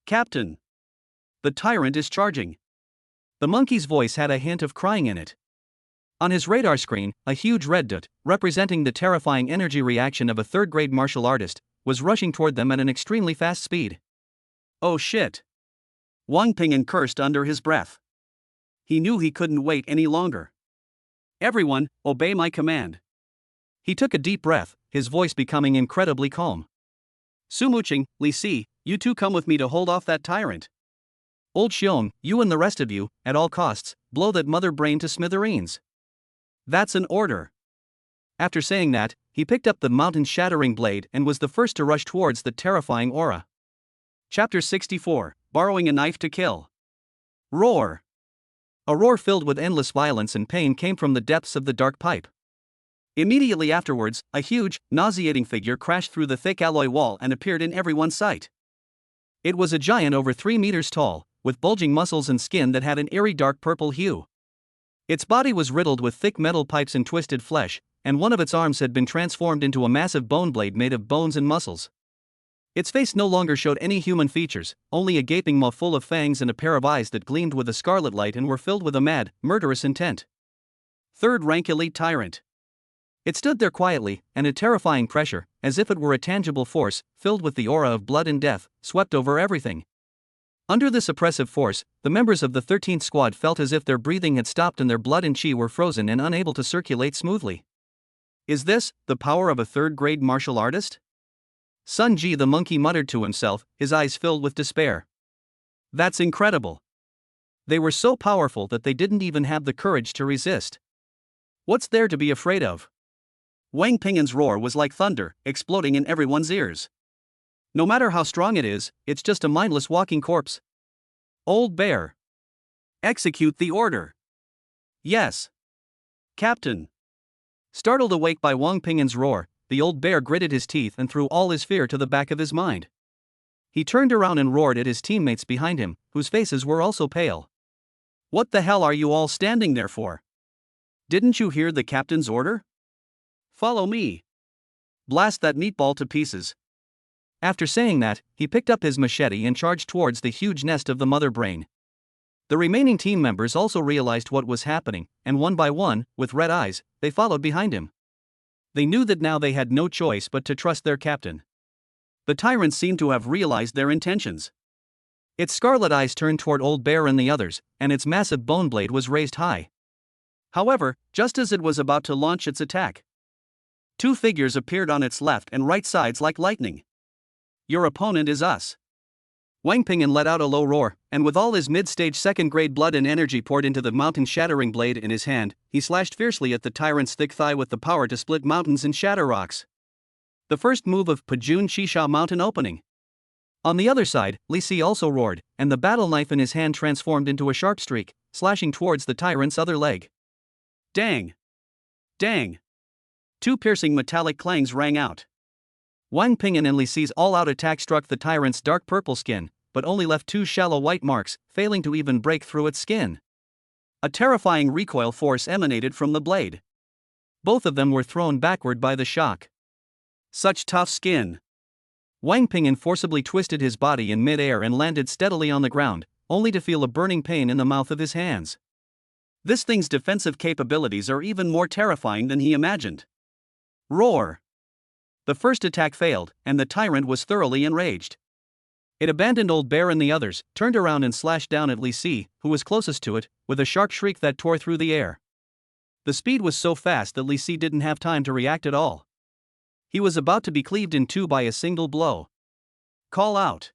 Captain. The tyrant is charging. The monkey's voice had a hint of crying in it. On his radar screen, a huge red dot, representing the terrifying energy reaction of a third-grade martial artist, was rushing toward them at an extremely fast speed. Oh shit! Wang Ping'an cursed under his breath. He knew he couldn't wait any longer. Everyone, obey my command. He took a deep breath, his voice becoming incredibly calm. Su Muqing, Li Si, you two come with me to hold off that tyrant. Old Xiong, you and the rest of you, at all costs, blow that mother brain to smithereens. That's an order. After saying that, he picked up the mountain-shattering blade and was the first to rush towards the terrifying aura. Chapter 64, Borrowing a Knife to Kill. Roar! A roar filled with endless violence and pain came from the depths of the dark pipe. Immediately afterwards, a huge, nauseating figure crashed through the thick alloy wall and appeared in everyone's sight. It was a giant over 3 meters tall, with bulging muscles and skin that had an eerie dark purple hue. Its body was riddled with thick metal pipes and twisted flesh, and one of its arms had been transformed into a massive bone blade made of bones and muscles. Its face no longer showed any human features, only a gaping maw full of fangs and a pair of eyes that gleamed with a scarlet light and were filled with a mad, murderous intent. Third-rank elite tyrant. It stood there quietly, and a terrifying pressure, as if it were a tangible force, filled with the aura of blood and death, swept over everything. Under this oppressive force, the members of the 13th Squad felt as if their breathing had stopped and their blood and chi were frozen and unable to circulate smoothly. Is this the power of a third-grade martial artist? Sun Ji the monkey muttered to himself, his eyes filled with despair. That's incredible. They were so powerful that they didn't even have the courage to resist. What's there to be afraid of? Wang Ping'an's roar was like thunder, exploding in everyone's ears. No matter how strong it is, it's just a mindless walking corpse. Old bear. Execute the order. Yes. Captain. Startled awake by Wang Ping'an's roar, the old bear gritted his teeth and threw all his fear to the back of his mind. He turned around and roared at his teammates behind him, whose faces were also pale. What the hell are you all standing there for? Didn't you hear the captain's order? Follow me. Blast that meatball to pieces. After saying that, he picked up his machete and charged towards the huge nest of the mother brain. The remaining team members also realized what was happening, and one by one, with red eyes, they followed behind him. They knew that now they had no choice but to trust their captain. The tyrant seemed to have realized their intentions. Its scarlet eyes turned toward Old Bear and the others, and its massive bone blade was raised high. However, just as it was about to launch its attack, two figures appeared on its left and right sides like lightning. Your opponent is us. Wang Ping'an let out a low roar, and with all his mid-stage second-grade blood and energy poured into the mountain-shattering blade in his hand, he slashed fiercely at the tyrant's thick thigh with the power to split mountains and shatter rocks. The first move of Pajun Shisha Mountain Opening. On the other side, Li Si also roared, and the battle knife in his hand transformed into a sharp streak, slashing towards the tyrant's other leg. Dang! Dang! Two piercing metallic clangs rang out. Wang Ping'an and Li Si's all-out attack struck the tyrant's dark purple skin, but only left two shallow white marks, failing to even break through its skin. A terrifying recoil force emanated from the blade. Both of them were thrown backward by the shock. Such tough skin. Wang Ping'an forcibly twisted his body in mid-air and landed steadily on the ground, only to feel a burning pain in the mouth of his hands. This thing's defensive capabilities are even more terrifying than he imagined. Roar! The first attack failed, and the tyrant was thoroughly enraged. It abandoned Old Bear and the others, turned around and slashed down at Li Si, who was closest to it, with a sharp shriek that tore through the air. The speed was so fast that Li Si didn't have time to react at all. He was about to be cleaved in two by a single blow. Call out!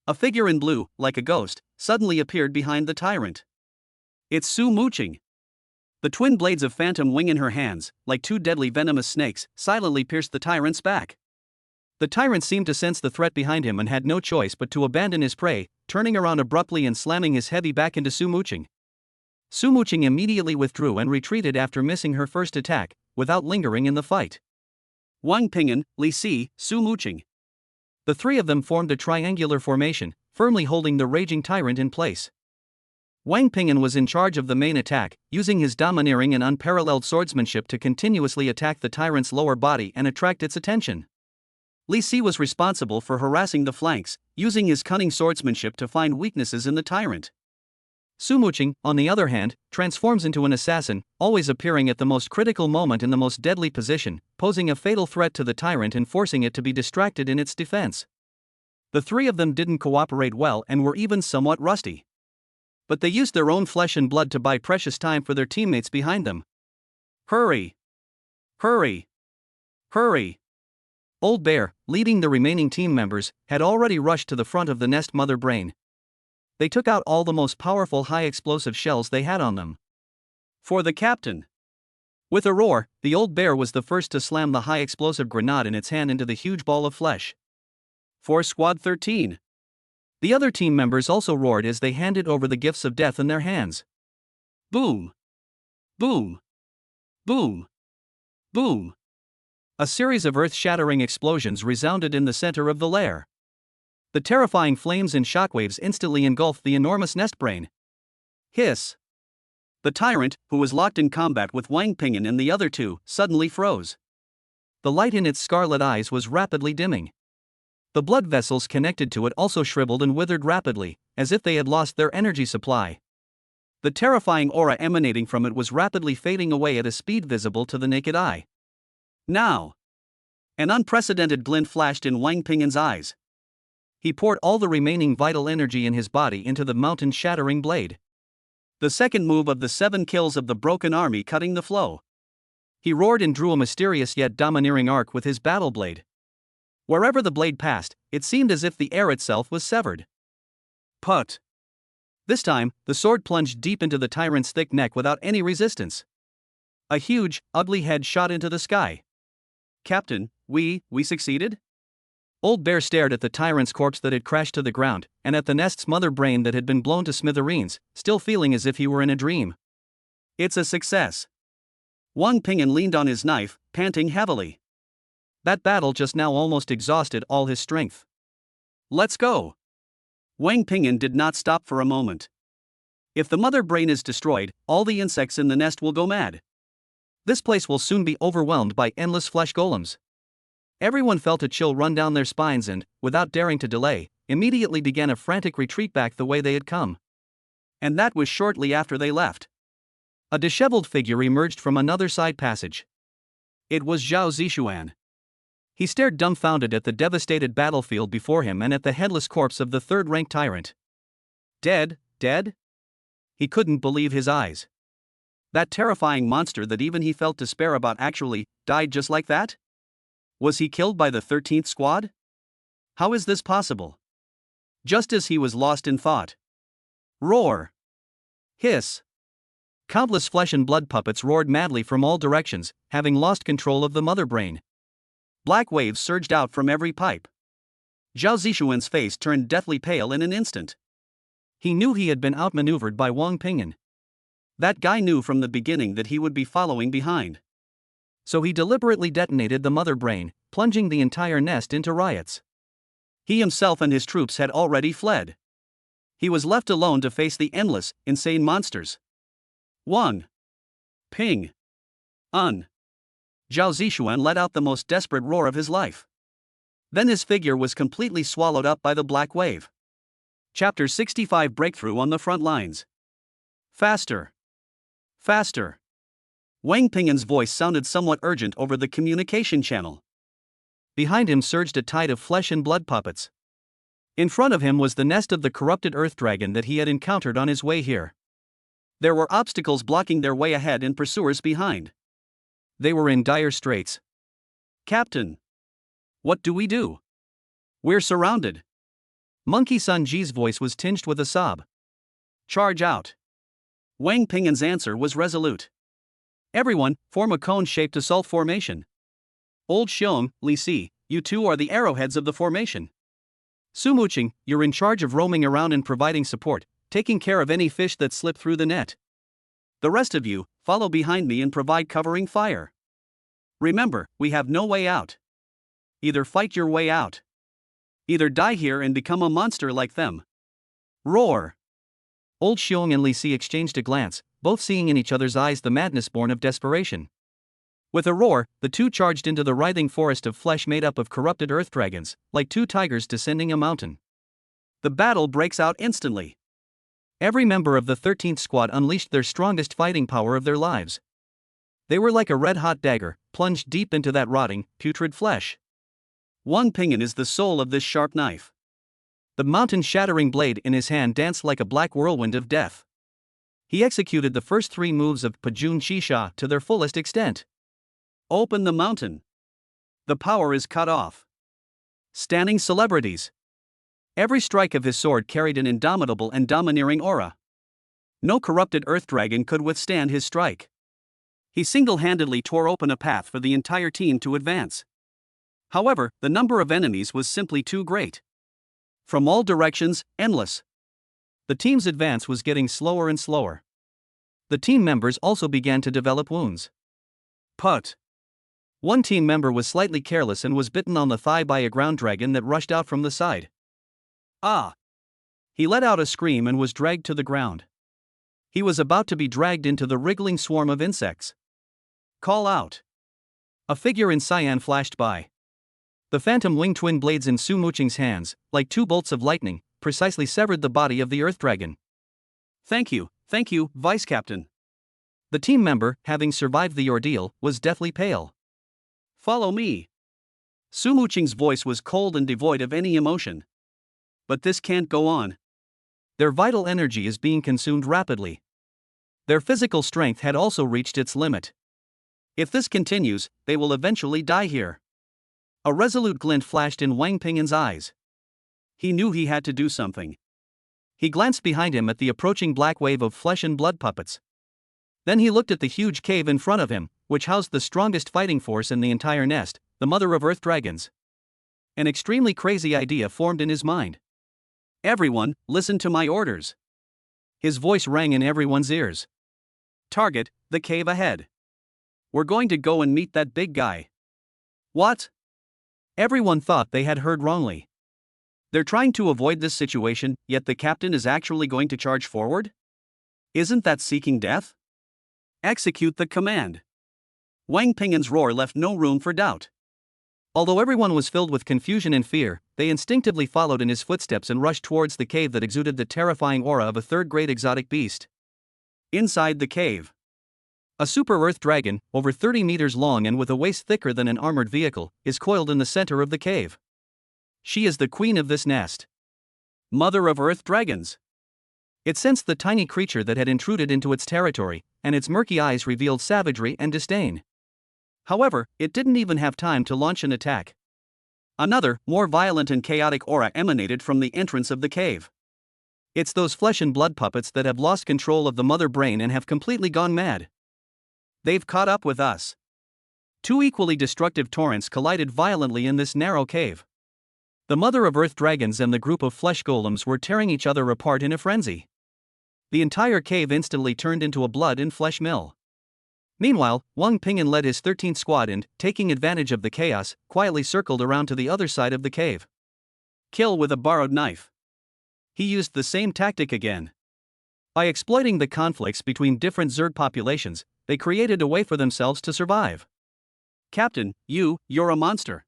A figure in blue, like a ghost, suddenly appeared behind the tyrant. It's Su Muqing. The twin blades of phantom wing in her hands, like two deadly venomous snakes, silently pierced the tyrant's back. The tyrant seemed to sense the threat behind him and had no choice but to abandon his prey, turning around abruptly and slamming his heavy back into Su Muching. Su Muching immediately withdrew and retreated after missing her first attack, without lingering in the fight. Wang Ping'an, Li Si, Su Muching. The three of them formed a triangular formation, firmly holding the raging tyrant in place. Wang Ping'an was in charge of the main attack, using his domineering and unparalleled swordsmanship to continuously attack the tyrant's lower body and attract its attention. Li Si was responsible for harassing the flanks, using his cunning swordsmanship to find weaknesses in the tyrant. Su Muching, on the other hand, transforms into an assassin, always appearing at the most critical moment in the most deadly position, posing a fatal threat to the tyrant and forcing it to be distracted in its defense. The three of them didn't cooperate well and were even somewhat rusty. But they used their own flesh and blood to buy precious time for their teammates behind them. Hurry! Hurry! Hurry! Old Bear, leading the remaining team members, had already rushed to the front of the nest mother brain. They took out all the most powerful high-explosive shells they had on them. For the captain! With a roar, the old bear was the first to slam the high-explosive grenade in its hand into the huge ball of flesh. For Squad 13! The other team members also roared as they handed over the gifts of death in their hands. Boom! Boom! Boom! Boom! A series of earth-shattering explosions resounded in the center of the lair. The terrifying flames and shockwaves instantly engulfed the enormous nest brain. Hiss! The tyrant, who was locked in combat with Wang Ping'an and the other two, suddenly froze. The light in its scarlet eyes was rapidly dimming. The blood vessels connected to it also shriveled and withered rapidly, as if they had lost their energy supply. The terrifying aura emanating from it was rapidly fading away at a speed visible to the naked eye. Now! An unprecedented glint flashed in Wang Ping'an's eyes. He poured all the remaining vital energy in his body into the mountain-shattering blade. The second move of the 7 kills of the broken army cutting the flow. He roared and drew a mysterious yet domineering arc with his battle blade. Wherever the blade passed, it seemed as if the air itself was severed. Put! This time, the sword plunged deep into the tyrant's thick neck without any resistance. A huge, ugly head shot into the sky. Captain, we succeeded? Old Bear stared at the tyrant's corpse that had crashed to the ground, and at the nest's mother brain that had been blown to smithereens, still feeling as if he were in a dream. It's a success. Wang Ping'an leaned on his knife, panting heavily. That battle just now almost exhausted all his strength. Let's go. Wang Ping'an did not stop for a moment. If the mother brain is destroyed, all the insects in the nest will go mad. This place will soon be overwhelmed by endless flesh golems. Everyone felt a chill run down their spines and, without daring to delay, immediately began a frantic retreat back the way they had come. And that was shortly after they left. A disheveled figure emerged from another side passage. It was Zhao Zishuan. He stared dumbfounded at the devastated battlefield before him and at the headless corpse of the third-rank tyrant. Dead? He couldn't believe his eyes. That terrifying monster that even he felt despair about actually died just like that? Was he killed by the 13th squad? How is this possible? Just as he was lost in thought. Roar! Hiss! Countless flesh and blood puppets roared madly from all directions, having lost control of the mother brain. Black waves surged out from every pipe. Zhao Zishuan's face turned deathly pale in an instant. He knew he had been outmaneuvered by Wang Ping'an. That guy knew from the beginning that he would be following behind. So he deliberately detonated the mother brain, plunging the entire nest into riots. He himself and his troops had already fled. He was left alone to face the endless, insane monsters. Wang Ping Un. Zhao Zishuan let out the most desperate roar of his life. Then his figure was completely swallowed up by the black wave. Chapter 65 Breakthrough on the front lines. Faster! Faster! Wang Ping'an's voice sounded somewhat urgent over the communication channel. Behind him surged a tide of flesh and blood puppets. In front of him was the nest of the corrupted earth dragon that he had encountered on his way here. There were obstacles blocking their way ahead and pursuers behind. They were in dire straits. Captain! What do we do? We're surrounded. Monkey Sun Ji's voice was tinged with a sob. Charge out! Wang Ping'an's answer was resolute. Everyone, form a cone-shaped assault formation. Old Xiong, Li Si, you two are the arrowheads of the formation. Su Muqing, you're in charge of roaming around and providing support, taking care of any fish that slip through the net. The rest of you, follow behind me and provide covering fire. Remember, we have no way out. Either fight your way out. Either die here and become a monster like them. Roar! Old Xiong and Li Si exchanged a glance, both seeing in each other's eyes the madness born of desperation. With a roar, the two charged into the writhing forest of flesh made up of corrupted earth dragons, like two tigers descending a mountain. The battle breaks out instantly. Every member of the 13th squad unleashed their strongest fighting power of their lives. They were like a red-hot dagger, plunged deep into that rotting, putrid flesh. Wang Ping'an is the soul of this sharp knife. The mountain-shattering blade in his hand danced like a black whirlwind of death. He executed the first three moves of Pajun Shisha to their fullest extent. Open the mountain. The power is cut off. Standing celebrities. Every strike of his sword carried an indomitable and domineering aura. No corrupted earth dragon could withstand his strike. He single-handedly tore open a path for the entire team to advance. However, the number of enemies was simply too great. From all directions, endless. The team's advance was getting slower and slower. The team members also began to develop wounds. Put. One team member was slightly careless and was bitten on the thigh by a ground dragon that rushed out from the side. Ah! He let out a scream and was dragged to the ground. He was about to be dragged into the wriggling swarm of insects. Call out! A figure in cyan flashed by. The phantom wing twin blades in Su Muqing's hands, like two bolts of lightning, precisely severed the body of the earth dragon. Thank you, Vice Captain. The team member, having survived the ordeal, was deathly pale. Follow me. Su Muqing's voice was cold and devoid of any emotion. But this can't go on. Their vital energy is being consumed rapidly. Their physical strength had also reached its limit. If this continues, they will eventually die here. A resolute glint flashed in Wang Ping'an's eyes. He knew he had to do something. He glanced behind him at the approaching black wave of flesh and blood puppets. Then he looked at the huge cave in front of him, which housed the strongest fighting force in the entire nest, the mother of earth dragons. An extremely crazy idea formed in his mind. Everyone, listen to my orders. His voice rang in everyone's ears. Target, the cave ahead. We're going to go and meet that big guy. What? Everyone thought they had heard wrongly. They're trying to avoid this situation, yet the captain is actually going to charge forward? Isn't that seeking death? Execute the command. Wang Ping'an's roar left no room for doubt. Although everyone was filled with confusion and fear, they instinctively followed in his footsteps and rushed towards the cave that exuded the terrifying aura of a third-grade exotic beast. Inside the cave, a super-earth dragon, over 30 meters long and with a waist thicker than an armored vehicle, is coiled in the center of the cave. She is the queen of this nest. Mother of earth dragons. It sensed the tiny creature that had intruded into its territory, and its murky eyes revealed savagery and disdain. However, it didn't even have time to launch an attack. Another, more violent and chaotic aura emanated from the entrance of the cave. It's those flesh and blood puppets that have lost control of the mother brain and have completely gone mad. They've caught up with us. Two equally destructive torrents collided violently in this narrow cave. The mother of earth dragons and the group of flesh golems were tearing each other apart in a frenzy. The entire cave instantly turned into a blood and flesh mill. Meanwhile, Wang Ping'an led his 13th squad and, taking advantage of the chaos, quietly circled around to the other side of the cave. Kill with a borrowed knife. He used the same tactic again. By exploiting the conflicts between different Zerg populations, they created a way for themselves to survive. Captain, you're a monster.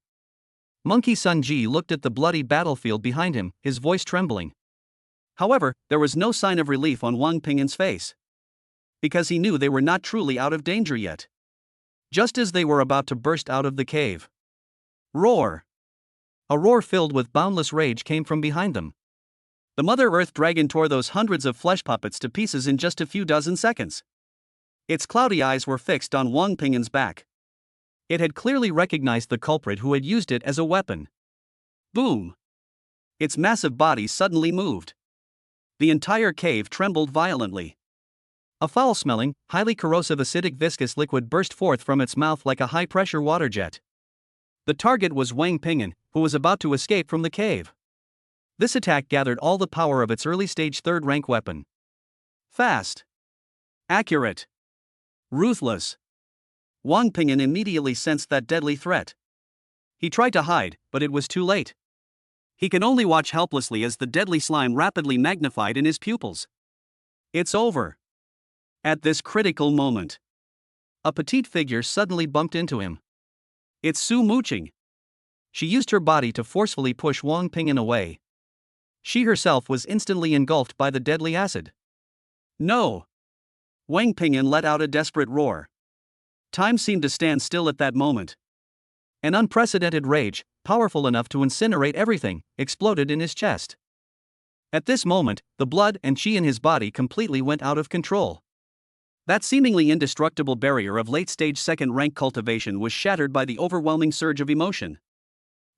Monkey Sun Ji looked at the bloody battlefield behind him, his voice trembling. However, there was no sign of relief on Wang Ping'an's face. Because he knew they were not truly out of danger yet. Just as they were about to burst out of the cave. Roar! A roar filled with boundless rage came from behind them. The Mother Earth Dragon tore those hundreds of flesh puppets to pieces in just a few dozen seconds. Its cloudy eyes were fixed on Wang Ping'an's back. It had clearly recognized the culprit who had used it as a weapon. Boom! Its massive body suddenly moved. The entire cave trembled violently. A foul-smelling, highly corrosive acidic viscous liquid burst forth from its mouth like a high-pressure water jet. The target was Wang Ping'an, who was about to escape from the cave. This attack gathered all the power of its early-stage third-rank weapon. Fast. Accurate. Ruthless. Wang Ping'an immediately sensed that deadly threat. He tried to hide, but it was too late. He can only watch helplessly as the deadly slime rapidly magnified in his pupils. It's over. At this critical moment, a petite figure suddenly bumped into him. It's Su Muqing. She used her body to forcefully push Wang Ping'an away. She herself was instantly engulfed by the deadly acid. No! Wang Ping'an let out a desperate roar. Time seemed to stand still at that moment. An unprecedented rage, powerful enough to incinerate everything, exploded in his chest. At this moment, the blood and qi in his body completely went out of control. That seemingly indestructible barrier of late-stage second-rank cultivation was shattered by the overwhelming surge of emotion.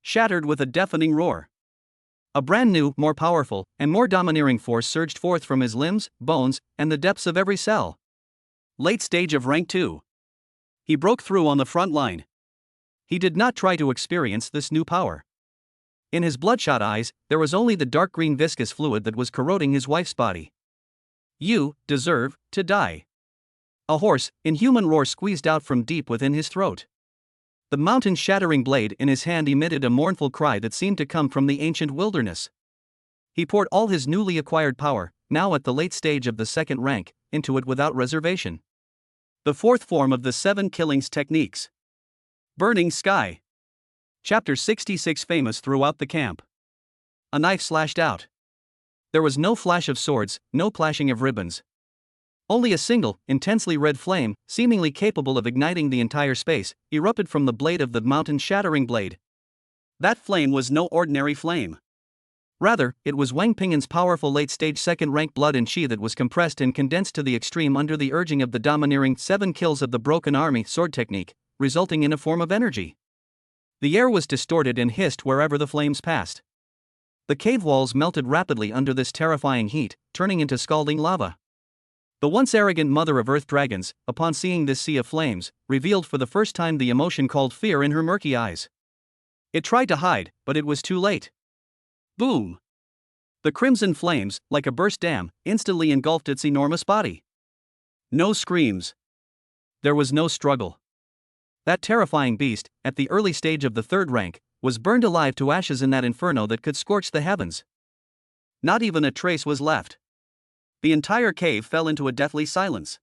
Shattered with a deafening roar. A brand new, more powerful, and more domineering force surged forth from his limbs, bones, and the depths of every cell. Late stage of rank 2. He broke through on the front line. He did not try to experience this new power. In his bloodshot eyes, there was only the dark green viscous fluid that was corroding his wife's body. You deserve to die. A hoarse, inhuman roar squeezed out from deep within his throat. The mountain-shattering blade in his hand emitted a mournful cry that seemed to come from the ancient wilderness. He poured all his newly acquired power, now at the late stage of the second rank, into it without reservation. The fourth form of the 7 killings techniques. Burning Sky. Chapter 66 famous throughout the camp. A knife slashed out. There was no flash of swords, no clashing of ribbons. Only a single, intensely red flame, seemingly capable of igniting the entire space, erupted from the blade of the mountain-shattering blade. That flame was no ordinary flame. Rather, it was Wang Ping'an's powerful late-stage second-rank blood and qi that was compressed and condensed to the extreme under the urging of the domineering 7 kills of the Broken Army sword technique, resulting in a form of energy. The air was distorted and hissed wherever the flames passed. The cave walls melted rapidly under this terrifying heat, turning into scalding lava. The once arrogant mother of earth dragons, upon seeing this sea of flames, revealed for the first time the emotion called fear in her murky eyes. It tried to hide, but it was too late. Boom! The crimson flames, like a burst dam, instantly engulfed its enormous body. No screams. There was no struggle. That terrifying beast, at the early stage of the third rank, was burned alive to ashes in that inferno that could scorch the heavens. Not even a trace was left. The entire cave fell into a deathly silence.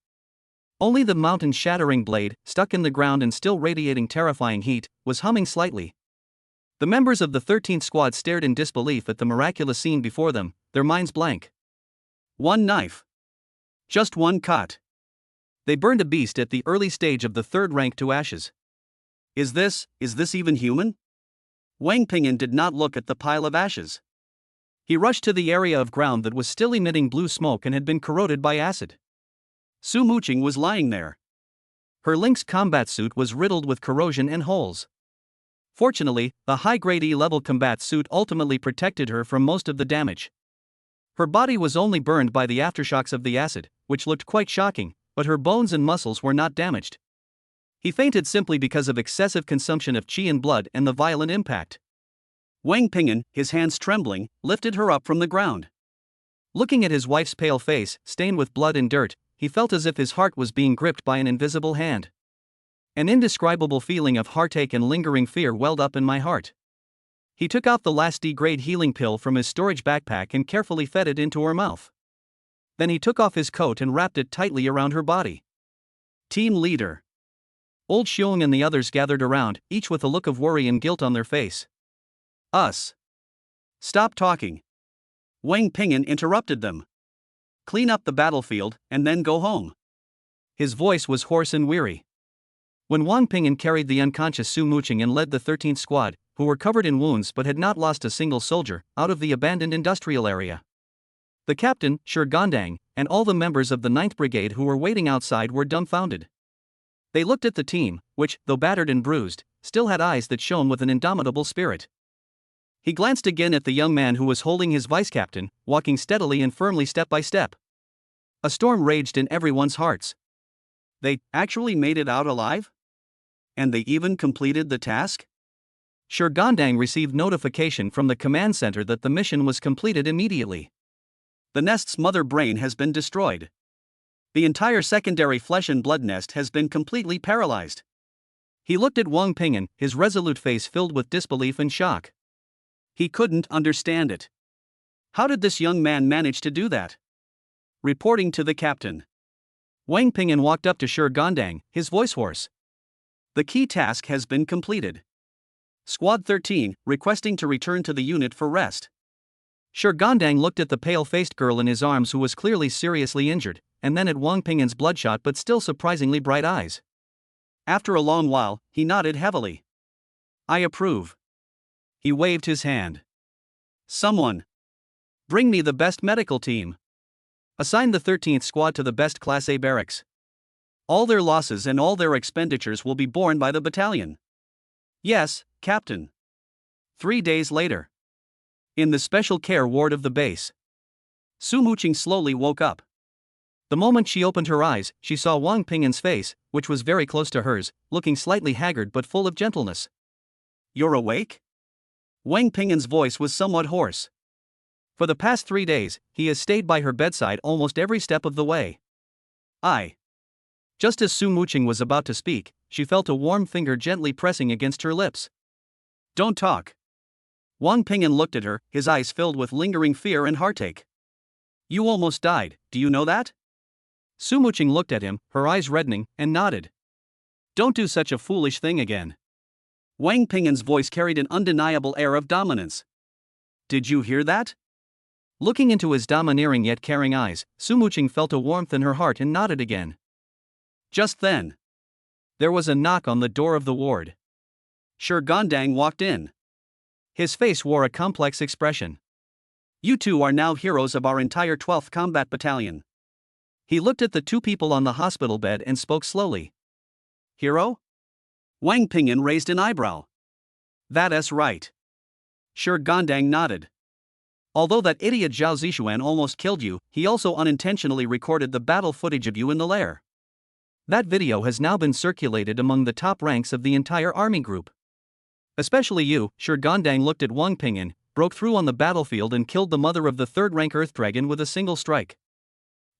Only the mountain-shattering blade, stuck in the ground and still radiating terrifying heat, was humming slightly. The members of the 13th squad stared in disbelief at the miraculous scene before them, their minds blank. One knife. Just one cut. They burned a beast at the early stage of the third rank to ashes. Is this even human? Wang Ping'an did not look at the pile of ashes. He rushed to the area of ground that was still emitting blue smoke and had been corroded by acid. Su Muqing was lying there. Her lynx combat suit was riddled with corrosion and holes. Fortunately, the high-grade E-level combat suit ultimately protected her from most of the damage. Her body was only burned by the aftershocks of the acid, which looked quite shocking, but her bones and muscles were not damaged. He fainted simply because of excessive consumption of qi and blood and the violent impact. Wang Ping'an, his hands trembling, lifted her up from the ground. Looking at his wife's pale face, stained with blood and dirt, he felt as if his heart was being gripped by an invisible hand. An indescribable feeling of heartache and lingering fear welled up in my heart. He took out the last D-grade healing pill from his storage backpack and carefully fed it into her mouth. Then he took off his coat and wrapped it tightly around her body. Team leader. Old Xiong and the others gathered around, each with a look of worry and guilt on their face. Us. Stop talking. Wang Ping'an interrupted them. Clean up the battlefield, and then go home. His voice was hoarse and weary. When Wang Ping'an carried the unconscious Su Muqing and led the 13th squad, who were covered in wounds but had not lost a single soldier, out of the abandoned industrial area. The captain, Shi Gondang, and all the members of the 9th Brigade who were waiting outside were dumbfounded. They looked at the team, which, though battered and bruised, still had eyes that shone with an indomitable spirit. He glanced again at the young man who was holding his vice-captain, walking steadily and firmly step by step. A storm raged in everyone's hearts. They actually made it out alive? And they even completed the task? Shurgandang received notification from the command center that the mission was completed immediately. The nest's mother brain has been destroyed. The entire secondary flesh and blood nest has been completely paralyzed. He looked at Wang Ping'an, his resolute face filled with disbelief and shock. He couldn't understand it. How did this young man manage to do that? Reporting to the captain. Wang Ping'an walked up to Shurgandang, his voice hoarse. The key task has been completed. Squad 13, requesting to return to the unit for rest. Shurgandang looked at the pale-faced girl in his arms who was clearly seriously injured, and then at Wang Ping'an's bloodshot but still surprisingly bright eyes. After a long while, he nodded heavily. I approve. He waved his hand. Someone. Bring me the best medical team. Assign the 13th squad to the best Class A barracks. All their losses and all their expenditures will be borne by the battalion. Yes, Captain. 3 days later. In the special care ward of the base. Su Muqing slowly woke up. The moment she opened her eyes, she saw Wang Ping'an's face, which was very close to hers, looking slightly haggard but full of gentleness. You're awake? Wang Ping'an's voice was somewhat hoarse. For the past 3 days, he has stayed by her bedside almost every step of the way. Just as Su Muqing was about to speak, she felt a warm finger gently pressing against her lips. Don't talk. Wang Ping'an looked at her, his eyes filled with lingering fear and heartache. You almost died, do you know that? Su Muqing looked at him, her eyes reddening, and nodded. Don't do such a foolish thing again. Wang Ping'an's voice carried an undeniable air of dominance. Did you hear that? Looking into his domineering yet caring eyes, Su Muqing felt a warmth in her heart and nodded again. Just then, there was a knock on the door of the ward. Shurgandang walked in. His face wore a complex expression. You two are now heroes of our entire 12th Combat Battalion. He looked at the two people on the hospital bed and spoke slowly. Hero? Wang Ping'an raised an eyebrow. That's right. Shurgandang nodded. Although that idiot Zhao Zishuan almost killed you, he also unintentionally recorded the battle footage of you in the lair. That video has now been circulated among the top ranks of the entire army group. Especially you, Shurgandang looked at Wang Ping'an, broke through on the battlefield and killed the mother of the 3rd rank Earth Dragon with a single strike.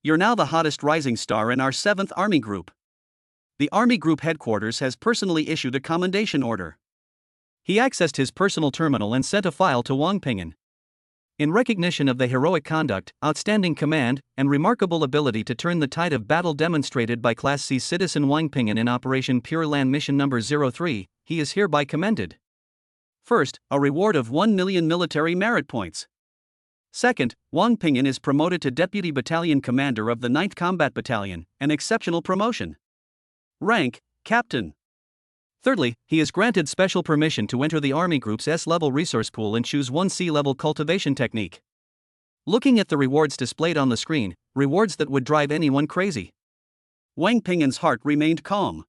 You're now the hottest rising star in our 7th Army Group. The Army Group headquarters has personally issued a commendation order. He accessed his personal terminal and sent a file to Wang Ping'an. In recognition of the heroic conduct, outstanding command, and remarkable ability to turn the tide of battle demonstrated by Class C citizen Wang Ping'an in Operation Pure Land Mission No. 03, he is hereby commended. First, a reward of 1 million military merit points. Second, Wang Ping'an is promoted to Deputy Battalion Commander of the 9th Combat Battalion, an exceptional promotion. Rank, Captain. Thirdly, he is granted special permission to enter the Army Group's S-level resource pool and choose one C-level cultivation technique. Looking at the rewards displayed on the screen, rewards that would drive anyone crazy. Wang Ping'an's heart remained calm.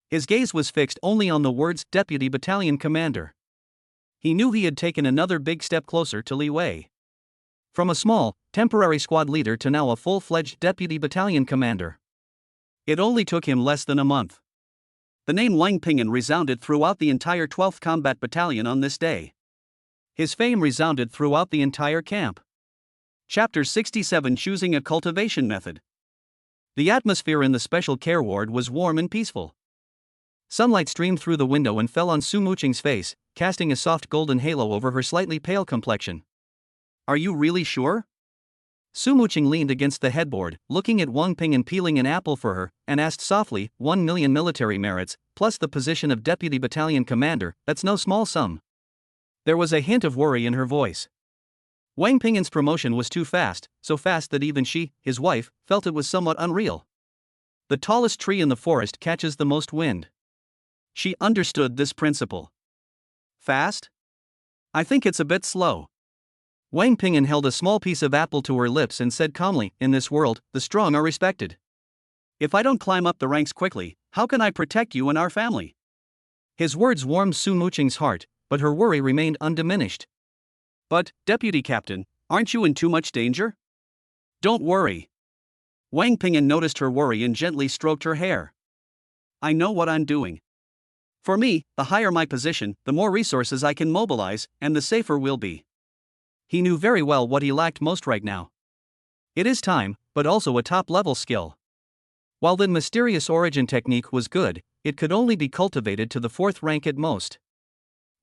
His gaze was fixed only on the words Deputy Battalion Commander. He knew he had taken another big step closer to Li Wei. From a small, temporary squad leader to now a full-fledged Deputy Battalion Commander. It only took him less than a month. The name Wang Ping'an resounded throughout the entire 12th Combat Battalion on this day. His fame resounded throughout the entire camp. Chapter 67: Choosing a Cultivation Method. The atmosphere in the special care ward was warm and peaceful. Sunlight streamed through the window and fell on Su Muqing's face, casting a soft golden halo over her slightly pale complexion. Are you really sure? Su Muqing leaned against the headboard, looking at Wang Ping'an peeling an apple for her, and asked softly, 1 million military merits, plus the position of Deputy Battalion Commander, that's no small sum. There was a hint of worry in her voice. Wang Ping'an's promotion was too fast, so fast that even she, his wife, felt it was somewhat unreal. The tallest tree in the forest catches the most wind. She understood this principle. Fast? I think it's a bit slow. Wang Ping'an held a small piece of apple to her lips and said calmly, in this world, the strong are respected. If I don't climb up the ranks quickly, how can I protect you and our family? His words warmed Su Muqing's heart, but her worry remained undiminished. But, Deputy Captain, aren't you in too much danger? Don't worry. Wang Ping'an noticed her worry and gently stroked her hair. I know what I'm doing. For me, the higher my position, the more resources I can mobilize, and the safer we'll be. He knew very well what he lacked most right now. It is time, but also a top-level skill. While the mysterious origin technique was good, it could only be cultivated to the 4th rank at most.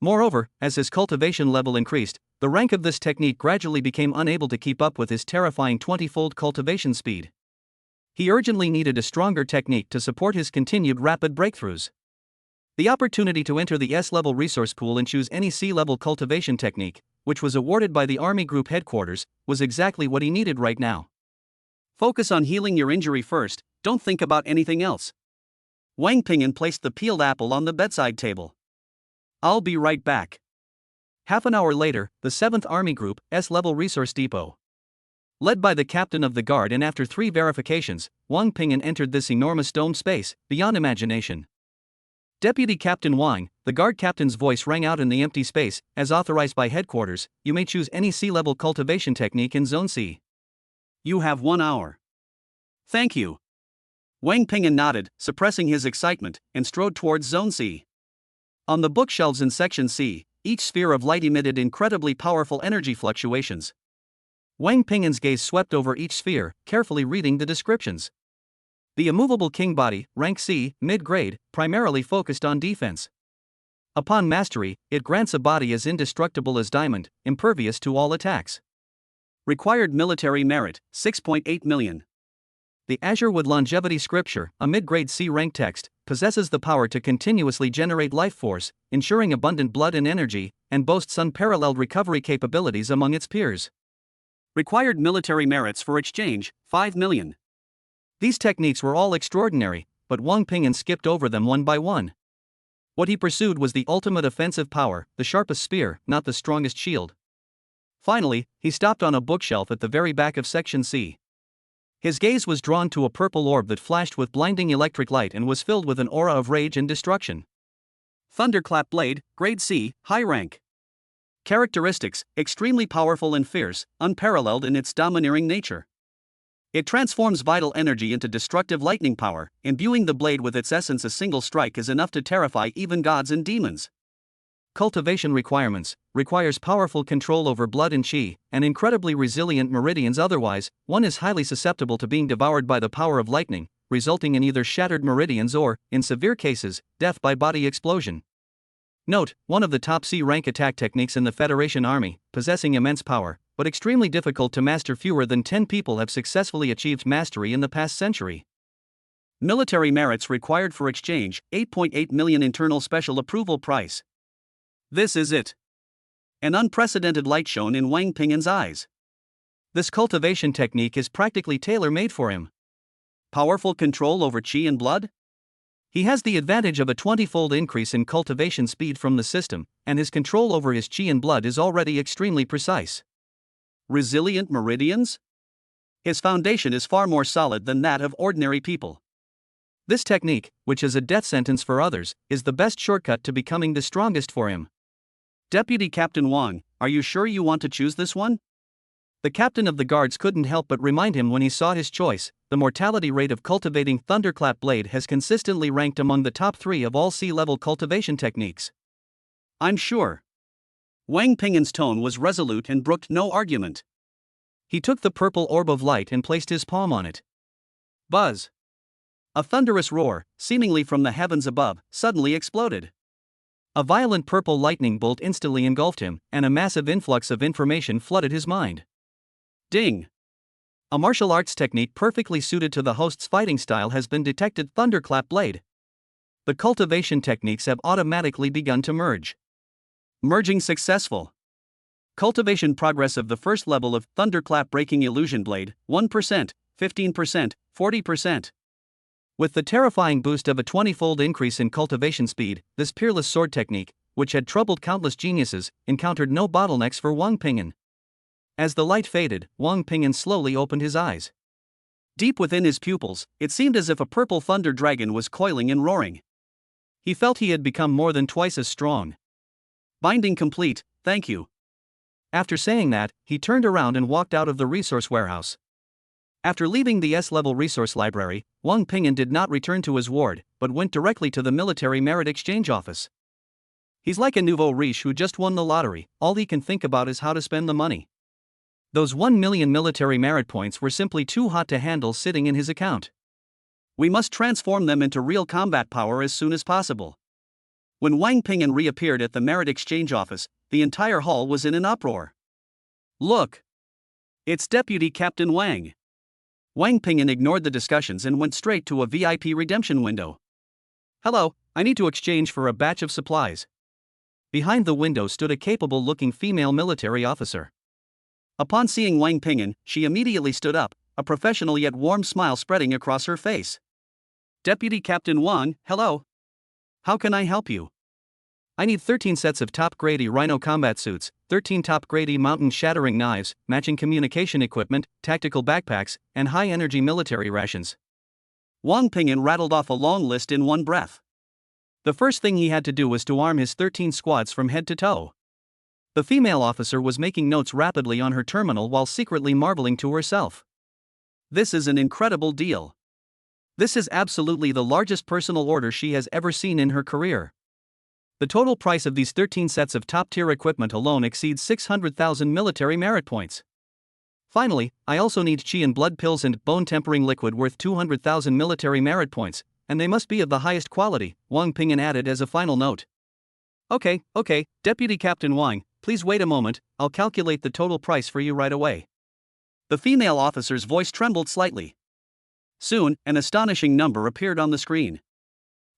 Moreover, as his cultivation level increased, the rank of this technique gradually became unable to keep up with his terrifying 20-fold cultivation speed. He urgently needed a stronger technique to support his continued rapid breakthroughs. The opportunity to enter the S-level resource pool and choose any C-level cultivation technique, which was awarded by the Army Group headquarters, was exactly what he needed right now. Focus on healing your injury first, don't think about anything else. Wang Ping'an placed the peeled apple on the bedside table. I'll be right back. Half an hour later, the 7th Army Group, S-level resource depot. Led by the captain of the guard, and after 3 verifications, Wang Ping'an entered this enormous dome space, beyond imagination. Deputy Captain Wang, the guard captain's voice rang out in the empty space. As authorized by headquarters, you may choose any C-level cultivation technique in Zone C. You have 1 hour. Thank you. Wang Ping'an nodded, suppressing his excitement, and strode towards Zone C. On the bookshelves in Section C, each sphere of light emitted incredibly powerful energy fluctuations. Wang Ping'an's gaze swept over each sphere, carefully reading the descriptions. The immovable king body, rank C, mid-grade, primarily focused on defense. Upon mastery, it grants a body as indestructible as diamond, impervious to all attacks. Required military merit, 6.8 million. The Azure with Longevity Scripture, a mid-grade C-rank text, possesses the power to continuously generate life force, ensuring abundant blood and energy, and boasts unparalleled recovery capabilities among its peers. Required military merits for exchange, 5 million. These techniques were all extraordinary, but Wang Ping'an skipped over them one by one. What he pursued was the ultimate offensive power, the sharpest spear, not the strongest shield. Finally, he stopped on a bookshelf at the very back of Section C. His gaze was drawn to a purple orb that flashed with blinding electric light and was filled with an aura of rage and destruction. Thunderclap Blade, Grade C, High Rank. Characteristics: extremely powerful and fierce, unparalleled in its domineering nature. It transforms vital energy into destructive lightning power, imbuing the blade with its essence. A single strike is enough to terrify even gods and demons. Cultivation requirements: requires powerful control over blood and chi, and incredibly resilient meridians. Otherwise, one is highly susceptible to being devoured by the power of lightning, resulting in either shattered meridians or, in severe cases, death by body explosion. Note: one of the top C-rank attack techniques in the Federation Army, possessing immense power, but extremely difficult to master. Fewer than 10 people have successfully achieved mastery in the past century. Military merits required for exchange, 8.8 million. Internal special approval price. This is it. An unprecedented light shone in Wang Ping'an's eyes. This cultivation technique is practically tailor-made for him. Powerful control over chi and blood? He has the advantage of a 20-fold increase in cultivation speed from the system, and his control over his chi and blood is already extremely precise. Resilient meridians? His foundation is far more solid than that of ordinary people. This technique, which is a death sentence for others, is the best shortcut to becoming the strongest for him. Deputy Captain Wang, are you sure you want to choose this one? The captain of the guards couldn't help but remind him when he saw his choice. The mortality rate of cultivating Thunderclap Blade has consistently ranked among the top 3 of all C-level cultivation techniques. I'm sure. Wang Ping'an's tone was resolute and brooked no argument. He took the purple orb of light and placed his palm on it. Buzz! A thunderous roar, seemingly from the heavens above, suddenly exploded. A violent purple lightning bolt instantly engulfed him, and a massive influx of information flooded his mind. Ding! A martial arts technique perfectly suited to the host's fighting style has been detected. Thunderclap Blade. The cultivation techniques have automatically begun to merge. Merging successful. Cultivation progress of the first level of Thunderclap Breaking Illusion Blade, 1%, 15%, 40%. With the terrifying boost of a 20-fold increase in cultivation speed, this peerless sword technique, which had troubled countless geniuses, encountered no bottlenecks for Wang Ping'an. As the light faded, Wang Ping'an slowly opened his eyes. Deep within his pupils, it seemed as if a purple thunder dragon was coiling and roaring. He felt he had become more than twice as strong. Binding complete, thank you. After saying that, he turned around and walked out of the resource warehouse. After leaving the S-level resource library, Wang Ping'an did not return to his ward, but went directly to the military merit exchange office. He's like a nouveau riche who just won the lottery, all he can think about is how to spend the money. Those 1 million military merit points were simply too hot to handle sitting in his account. We must transform them into real combat power as soon as possible. When Wang Ping'an reappeared at the merit exchange office, the entire hall was in an uproar. Look! It's Deputy Captain Wang. Wang Ping'an ignored the discussions and went straight to a VIP redemption window. Hello, I need to exchange for a batch of supplies. Behind the window stood a capable-looking female military officer. Upon seeing Wang Ping'an, she immediately stood up, a professional yet warm smile spreading across her face. Deputy Captain Wang, hello. How can I help you? I need 13 sets of top-grade Rhino combat suits, 13 top-grade mountain-shattering knives, matching communication equipment, tactical backpacks, and high-energy military rations. Wang Ping'an rattled off a long list in one breath. The first thing he had to do was to arm his 13 squads from head to toe. The female officer was making notes rapidly on her terminal while secretly marveling to herself. This is an incredible deal. This is absolutely the largest personal order she has ever seen in her career. The total price of these 13 sets of top-tier equipment alone exceeds 600,000 military merit points. Finally, I also need chi and blood pills and bone-tempering liquid worth 200,000 military merit points, and they must be of the highest quality, Wang Ping'an added as a final note. Okay, Deputy Captain Wang, please wait a moment, I'll calculate the total price for you right away. The female officer's voice trembled slightly. Soon, an astonishing number appeared on the screen.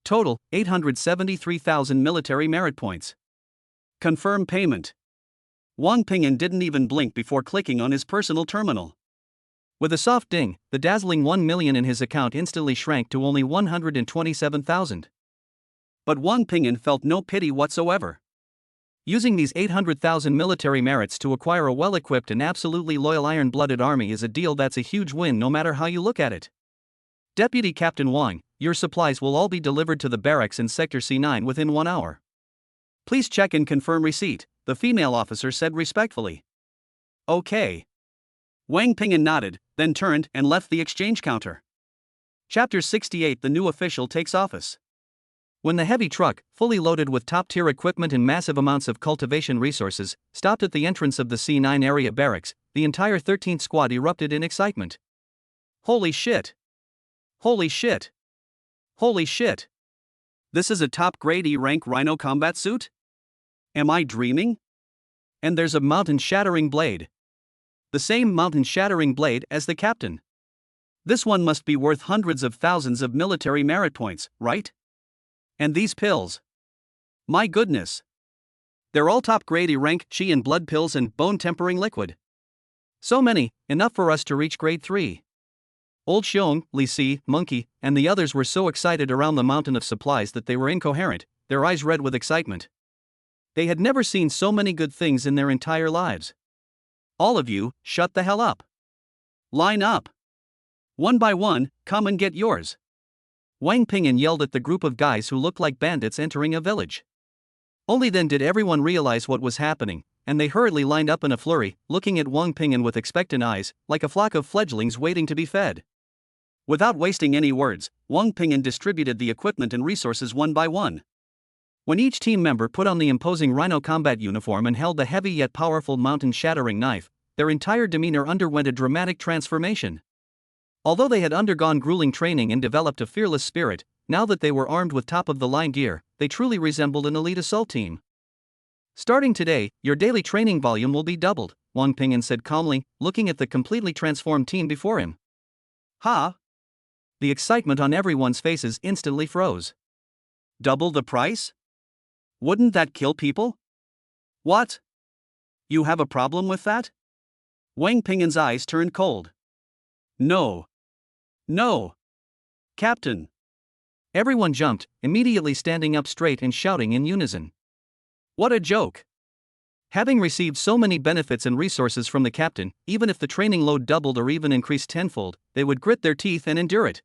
Total, 873,000 military merit points. Confirm payment. Wang Ping'an didn't even blink before clicking on his personal terminal. With a soft ding, the dazzling 1 million in his account instantly shrank to only 127,000. But Wang Ping'an felt no pity whatsoever. Using these 800,000 military merits to acquire a well-equipped and absolutely loyal iron-blooded army is a deal that's a huge win no matter how you look at it. Deputy Captain Wang, your supplies will all be delivered to the barracks in Sector C9 within 1 hour. Please check and confirm receipt, the female officer said respectfully. Okay. Wang Ping'an nodded, then turned and left the exchange counter. Chapter 68 The new official takes office. When the heavy truck, fully loaded with top-tier equipment and massive amounts of cultivation resources, stopped at the entrance of the C9 area barracks, the entire 13th squad erupted in excitement. Holy shit! Holy shit! Holy shit! This is a top-grade E-rank Rhino combat suit? Am I dreaming? And there's a mountain-shattering blade. The same mountain-shattering blade as the captain. This one must be worth hundreds of thousands of military merit points, right? And these pills. My goodness. They're all top-grade E-rank chi and blood pills and bone-tempering liquid. So many, enough for us to reach grade 3. Old Xiong, Li Si, Monkey, and the others were so excited around the mountain of supplies that they were incoherent, their eyes red with excitement. They had never seen so many good things in their entire lives. All of you, shut the hell up. Line up. One by one, come and get yours. Wang Ping'an yelled at the group of guys who looked like bandits entering a village. Only then did everyone realize what was happening, and they hurriedly lined up in a flurry, looking at Wang Ping'an with expectant eyes, like a flock of fledglings waiting to be fed. Without wasting any words, Wang Ping'an distributed the equipment and resources one by one. When each team member put on the imposing Rhino combat uniform and held the heavy yet powerful mountain-shattering knife, their entire demeanor underwent a dramatic transformation. Although they had undergone grueling training and developed a fearless spirit, now that they were armed with top-of-the-line gear, they truly resembled an elite assault team. Starting today, your daily training volume will be doubled, Wang Ping'an said calmly, looking at the completely transformed team before him. Ha! The excitement on everyone's faces instantly froze. Double the price? Wouldn't that kill people? What? You have a problem with that? Wang Ping'an's eyes turned cold. No. No. Captain. Everyone jumped, immediately standing up straight and shouting in unison. What a joke. Having received so many benefits and resources from the captain, even if the training load doubled or even increased tenfold, they would grit their teeth and endure it.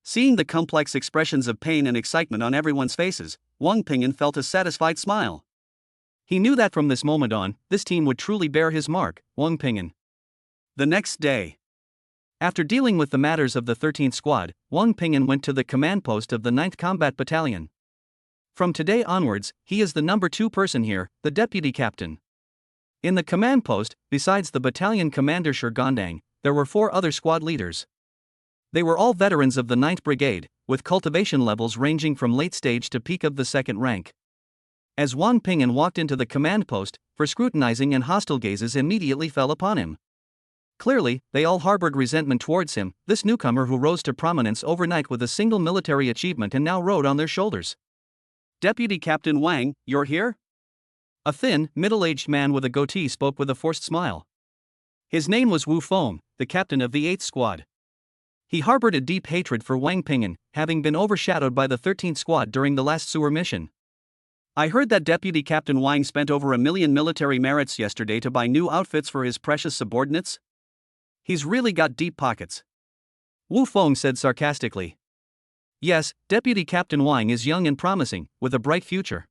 Seeing the complex expressions of pain and excitement on everyone's faces, Wang Ping'an felt a satisfied smile. He knew that from this moment on, this team would truly bear his mark, Wang Ping'an. The next day. After dealing with the matters of the 13th Squad, Wang Ping'an went to the command post of the 9th Combat Battalion. From today onwards, he is the number 2 person here, the deputy captain. In the command post, besides the battalion commander Shirgandang, there were 4 other squad leaders. They were all veterans of the 9th Brigade, with cultivation levels ranging from late stage to peak of the 2nd rank. As Wang Ping'an walked into the command post, for scrutinizing and hostile gazes immediately fell upon him. Clearly, they all harbored resentment towards him, this newcomer who rose to prominence overnight with a single military achievement and now rode on their shoulders. "Deputy Captain Wang, you're here?" A thin, middle-aged man with a goatee spoke with a forced smile. His name was Wu Feng, the captain of the 8th Squad. He harbored a deep hatred for Wang Ping'an, having been overshadowed by the 13th Squad during the last sewer mission. "I heard that Deputy Captain Wang spent over 1 million military merits yesterday to buy new outfits for his precious subordinates? He's really got deep pockets." Wu Feng said sarcastically. "Yes, Deputy Captain Wang is young and promising, with a bright future.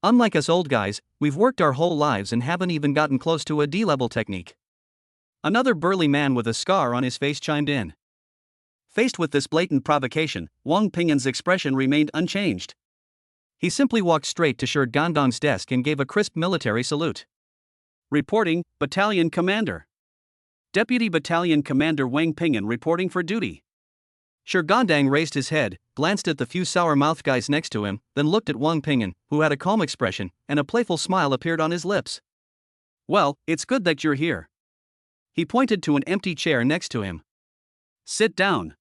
Unlike us old guys, we've worked our whole lives and haven't even gotten close to a D-level technique." Another burly man with a scar on his face chimed in. Faced with this blatant provocation, Wang Ping'an's expression remained unchanged. He simply walked straight to Shirgandang's desk and gave a crisp military salute. "Reporting, Battalion Commander. Deputy Battalion Commander Wang Ping'an reporting for duty." Shirgandang raised his head, glanced at the few sour-mouthed guys next to him, then looked at Wang Ping'an, who had a calm expression, and a playful smile appeared on his lips. "Well, it's good that you're here." He pointed to an empty chair next to him. "Sit down."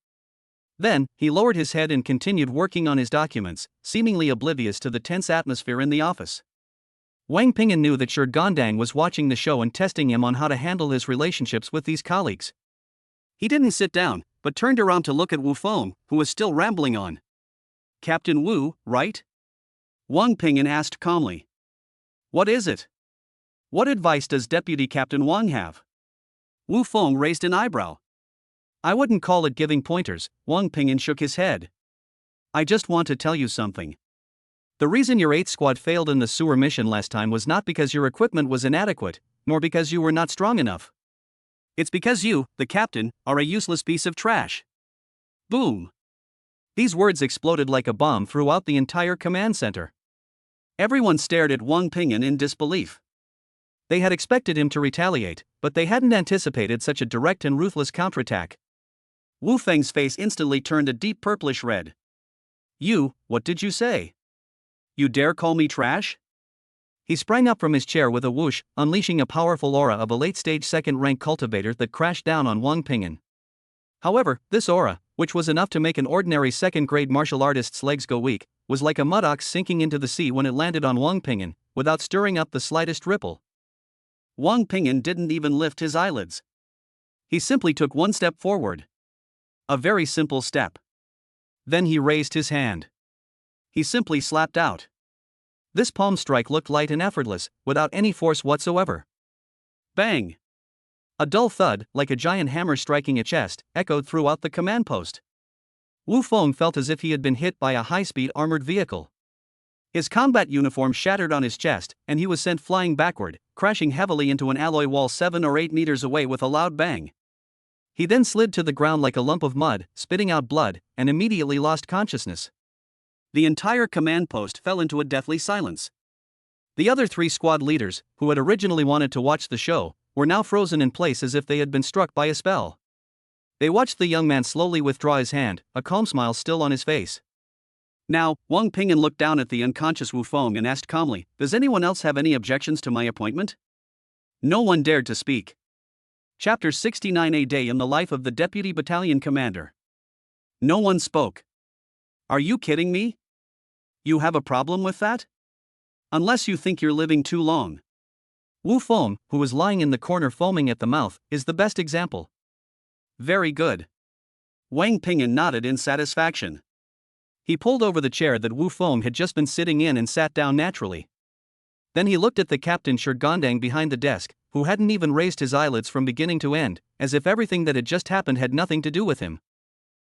Then, he lowered his head and continued working on his documents, seemingly oblivious to the tense atmosphere in the office. Wang Ping'an knew that Shirgandang was watching the show and testing him on how to handle his relationships with these colleagues. He didn't sit down, but turned around to look at Wu Feng, who was still rambling on. "Captain Wu, right?" Wang Ping'an asked calmly. "What is it? What advice does Deputy Captain Wang have?" Wu Feng raised an eyebrow. "I wouldn't call it giving pointers," Wang Ping'an shook his head. "I just want to tell you something. The reason your 8th Squad failed in the sewer mission last time was not because your equipment was inadequate, nor because you were not strong enough. It's because you, the captain, are a useless piece of trash." Boom! These words exploded like a bomb throughout the entire command center. Everyone stared at Wang Ping'an in disbelief. They had expected him to retaliate, but they hadn't anticipated such a direct and ruthless counterattack. Wu Feng's face instantly turned a deep purplish red. What did you say? You dare call me trash?" He sprang up from his chair with a whoosh, unleashing a powerful aura of a late-stage 2nd-rank cultivator that crashed down on Wang Ping'an. However, this aura, which was enough to make an ordinary 2nd-grade martial artist's legs go weak, was like a mud ox sinking into the sea when it landed on Wang Ping'an, without stirring up the slightest ripple. Wang Ping'an didn't even lift his eyelids. He simply took one step forward. A very simple step. Then he raised his hand. He simply slapped out. This palm strike looked light and effortless, without any force whatsoever. Bang! A dull thud, like a giant hammer striking a chest, echoed throughout the command post. Wu Feng felt as if he had been hit by a high-speed armored vehicle. His combat uniform shattered on his chest, and he was sent flying backward, crashing heavily into an alloy wall 7 or 8 meters away with a loud bang. He then slid to the ground like a lump of mud, spitting out blood, and immediately lost consciousness. The entire command post fell into a deathly silence. The other 3 squad leaders, who had originally wanted to watch the show, were now frozen in place as if they had been struck by a spell. They watched the young man slowly withdraw his hand, a calm smile still on his face. Now, Wang Ping'an looked down at the unconscious Wu Feng and asked calmly, "Does anyone else have any objections to my appointment?" No one dared to speak. Chapter 69, A Day in the Life of the Deputy Battalion Commander. No one spoke. Are you kidding me? You have a problem with that? Unless you think you're living too long. Wu Feng, who was lying in the corner foaming at the mouth, is the best example. Very good. Wang Ping'an nodded in satisfaction. He pulled over the chair that Wu Feng had just been sitting in and sat down naturally. Then he looked at the captain Shirgandang behind the desk, who hadn't even raised his eyelids from beginning to end, as if everything that had just happened had nothing to do with him.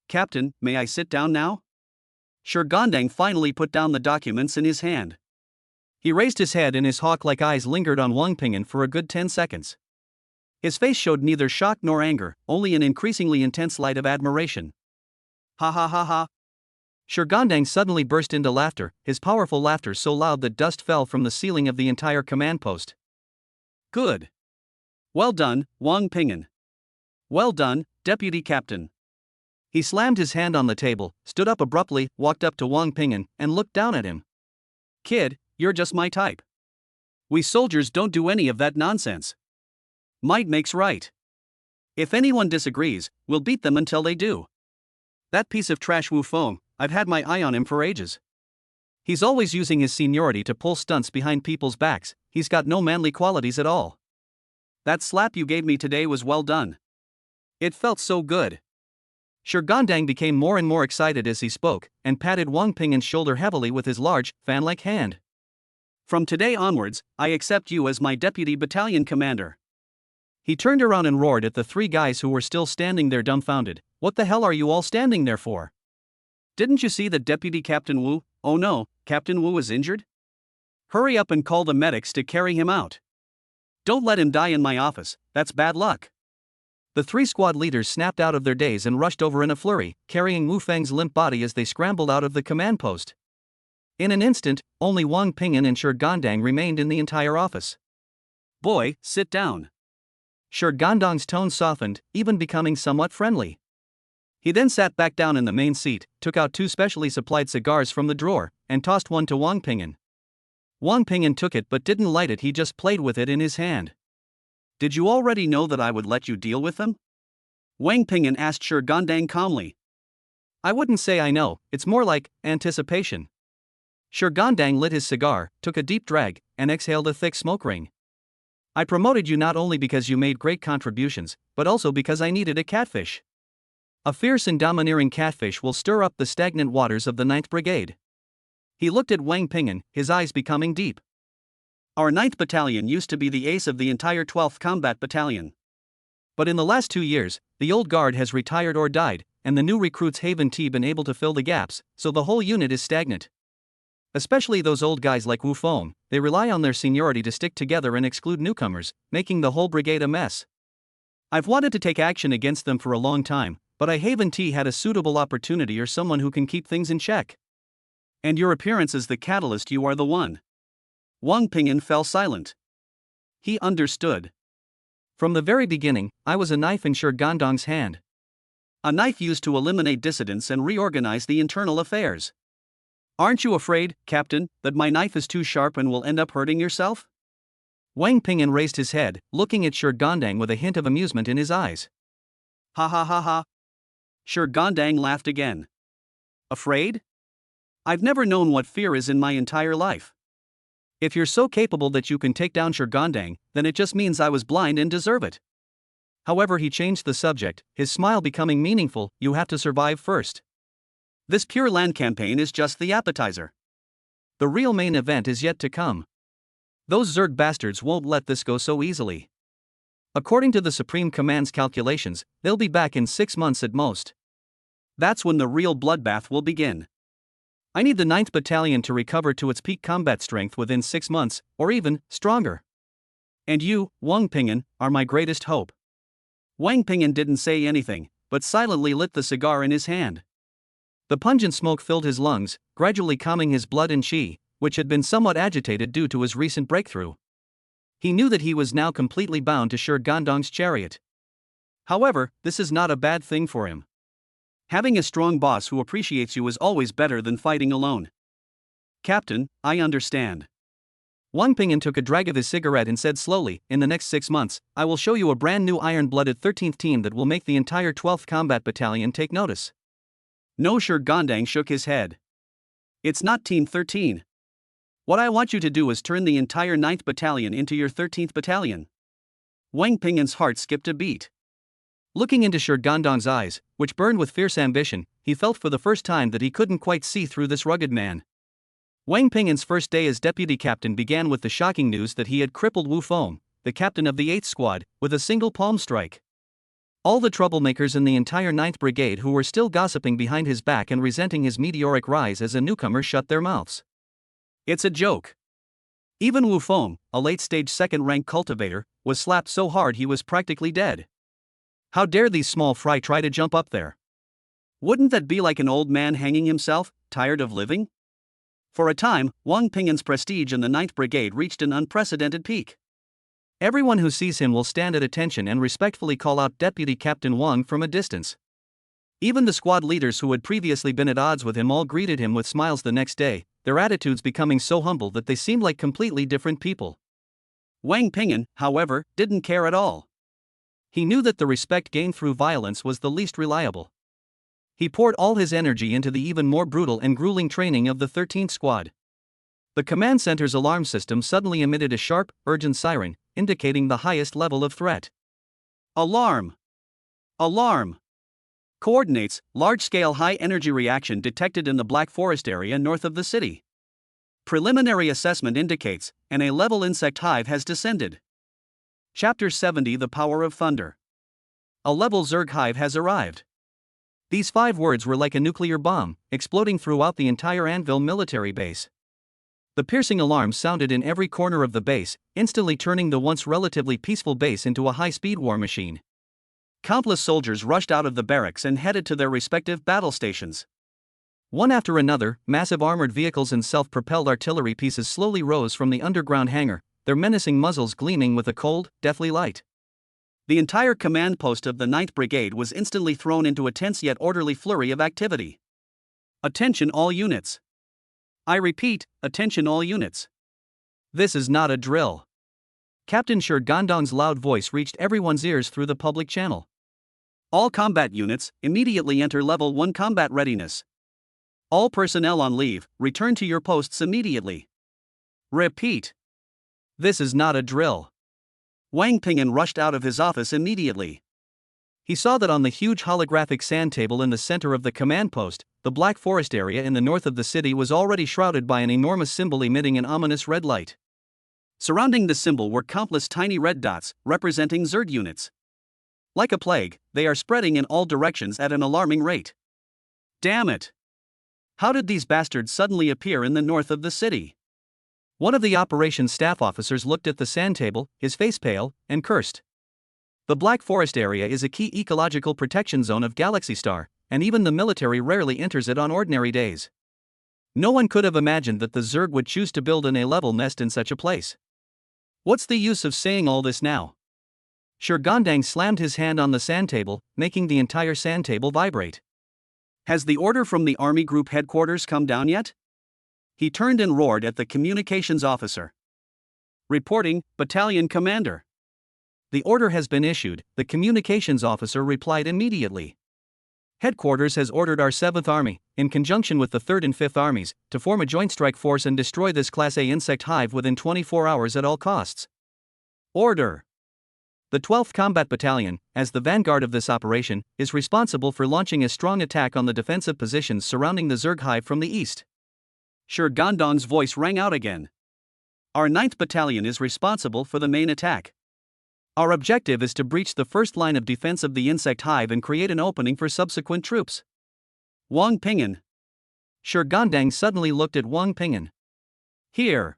"Captain, may I sit down now?" Shirgandang finally put down the documents in his hand. He raised his head and his hawk-like eyes lingered on Wang Ping'an for a good 10 seconds. His face showed neither shock nor anger, only an increasingly intense light of admiration. Ha ha ha ha. Shurgandang suddenly burst into laughter, his powerful laughter so loud that dust fell from the ceiling of the entire command post. Good. Well done, Wang Ping'an. Well done, Deputy Captain. He slammed his hand on the table, stood up abruptly, walked up to Wang Ping'an, and looked down at him. Kid, you're just my type. We soldiers don't do any of that nonsense. Might makes right. If anyone disagrees, we'll beat them until they do. That piece of trash Wu Feng, I've had my eye on him for ages. He's always using his seniority to pull stunts behind people's backs, he's got no manly qualities at all. That slap you gave me today was well done. It felt so good. Shurgandang became more and more excited as he spoke, and patted Wang Ping'an's shoulder heavily with his large, fan-like hand. From today onwards, I accept you as my deputy battalion commander. He turned around and roared at the three guys who were still standing there dumbfounded. What the hell are you all standing there for? Didn't you see that Deputy Captain Wu? Oh no, Captain Wu is injured? Hurry up and call the medics to carry him out. Don't let him die in my office, that's bad luck. The three squad leaders snapped out of their daze and rushed over in a flurry, carrying Wu Feng's limp body as they scrambled out of the command post. In an instant, only Wang Ping'an and Shurgandang remained in the entire office. Boy, sit down. Shurgandang's tone softened, even becoming somewhat friendly. He then sat back down in the main seat, took out two specially supplied cigars from the drawer, and tossed one to Wang Ping'an. Wang Ping'an took it but didn't light it, he just played with it in his hand. Did you already know that I would let you deal with them? Wang Ping'an asked Shurgandang calmly. I wouldn't say I know, it's more like anticipation. Shurgandang lit his cigar, took a deep drag, and exhaled a thick smoke ring. I promoted you not only because you made great contributions, but also because I needed a catfish. A fierce and domineering catfish will stir up the stagnant waters of the 9th Brigade. He looked at Wang Ping'an, his eyes becoming deep. Our 9th Battalion used to be the ace of the entire 12th Combat Battalion. But in the last 2 years, the old guard has retired or died, and the new recruits haven't been able to fill the gaps, so the whole unit is stagnant. Especially those old guys like Wu Feng, they rely on their seniority to stick together and exclude newcomers, making the whole brigade a mess. I've wanted to take action against them for a long time, but I haven't had a suitable opportunity or someone who can keep things in check. And your appearance as the catalyst, you are the one. Wang Ping'an fell silent. He understood. From the very beginning, I was a knife in Shurgandang's hand. A knife used to eliminate dissidents and reorganize the internal affairs. Aren't you afraid, Captain, that my knife is too sharp and will end up hurting yourself? Wang Ping'an raised his head, looking at Shurgandang with a hint of amusement in his eyes. Ha ha ha ha. Shurgandang laughed again. Afraid? I've never known what fear is in my entire life. If you're so capable that you can take down Shurgandang, then it just means I was blind and deserve it. However, he changed the subject, his smile becoming meaningful. You have to survive first. This Pure Land campaign is just the appetizer. The real main event is yet to come. Those Zerg bastards won't let this go so easily. According to the Supreme Command's calculations, they'll be back in 6 months at most. That's when the real bloodbath will begin. I need the 9th Battalion to recover to its peak combat strength within 6 months, or even stronger. And you, Wang Ping'an, are my greatest hope. Wang Ping'an didn't say anything, but silently lit the cigar in his hand. The pungent smoke filled his lungs, gradually calming his blood and qi, which had been somewhat agitated due to his recent breakthrough. He knew that he was now completely bound to Shurgandang's chariot. However, this is not a bad thing for him. Having a strong boss who appreciates you is always better than fighting alone. Captain, I understand. Wang Ping'an took a drag of his cigarette and said slowly, in the next 6 months, I will show you a brand new iron-blooded 13th team that will make the entire 12th Combat Battalion take notice. No, Shurgandang shook his head. It's not Team 13. What I want you to do is turn the entire 9th Battalion into your 13th Battalion. Wang Ping'an's heart skipped a beat. Looking into Shurgandang's eyes, which burned with fierce ambition, he felt for the first time that he couldn't quite see through this rugged man. Wang Ping'an's first day as deputy captain began with the shocking news that he had crippled Wu Feng, the captain of the 8th Squad, with a single palm strike. All the troublemakers in the entire 9th Brigade who were still gossiping behind his back and resenting his meteoric rise as a newcomer shut their mouths. It's a joke. Even Wu Feng, a late-stage second-rank cultivator, was slapped so hard he was practically dead. How dare these small fry try to jump up there? Wouldn't that be like an old man hanging himself, tired of living? For a time, Wang Ping'an's prestige in the 9th Brigade reached an unprecedented peak. Everyone who sees him will stand at attention and respectfully call out Deputy Captain Wang from a distance. Even the squad leaders who had previously been at odds with him all greeted him with smiles the next day, their attitudes becoming so humble that they seemed like completely different people. Wang Ping'an, however, didn't care at all. He knew that the respect gained through violence was the least reliable. He poured all his energy into the even more brutal and grueling training of the 13th Squad. The command center's alarm system suddenly emitted a sharp, urgent siren, indicating the highest level of threat. Alarm! Alarm! Coordinates, large-scale high-energy reaction detected in the Black Forest area north of the city. Preliminary assessment indicates an A-level insect hive has descended. Chapter 70 The Power of Thunder. A level Zerg hive has arrived. These 5 words were like a nuclear bomb, exploding throughout the entire Anvil military base. The piercing alarms sounded in every corner of the base, instantly turning the once relatively peaceful base into a high-speed war machine. Countless soldiers rushed out of the barracks and headed to their respective battle stations. One after another, massive armored vehicles and self-propelled artillery pieces slowly rose from the underground hangar, their menacing muzzles gleaming with a cold, deathly light. The entire command post of the 9th Brigade was instantly thrown into a tense yet orderly flurry of activity. Attention all units. I repeat, attention all units. This is not a drill. Captain Gandong's loud voice reached everyone's ears through the public channel. All combat units, immediately enter Level 1 combat readiness. All personnel on leave, return to your posts immediately. Repeat. This is not a drill. Wang Ping'an rushed out of his office immediately. He saw that on the huge holographic sand table in the center of the command post, the Black Forest area in the north of the city was already shrouded by an enormous symbol emitting an ominous red light. Surrounding the symbol were countless tiny red dots, representing Zerg units. Like a plague, they are spreading in all directions at an alarming rate. Damn it! How did these bastards suddenly appear in the north of the city? One of the operations staff officers looked at the sand table, his face pale, and cursed. The Black Forest area is a key ecological protection zone of Galaxy Star, and even the military rarely enters it on ordinary days. No one could have imagined that the Zerg would choose to build an A-level nest in such a place. What's the use of saying all this now? Gandang slammed his hand on the sand table, making the entire sand table vibrate. Has the order from the Army Group headquarters come down yet? He turned and roared at the communications officer. Reporting, Battalion Commander. The order has been issued, the communications officer replied immediately. Headquarters has ordered our 7th Army, in conjunction with the 3rd and 5th Armies, to form a joint strike force and destroy this Class A insect hive within 24 hours at all costs. Order. The 12th Combat Battalion, as the vanguard of this operation, is responsible for launching a strong attack on the defensive positions surrounding the Zerg hive from the east. Gandong's voice rang out again. Our 9th Battalion is responsible for the main attack. Our objective is to breach the first line of defense of the insect hive and create an opening for subsequent troops. Wang Ping'an. Gandang suddenly looked at Wang Ping'an. Here.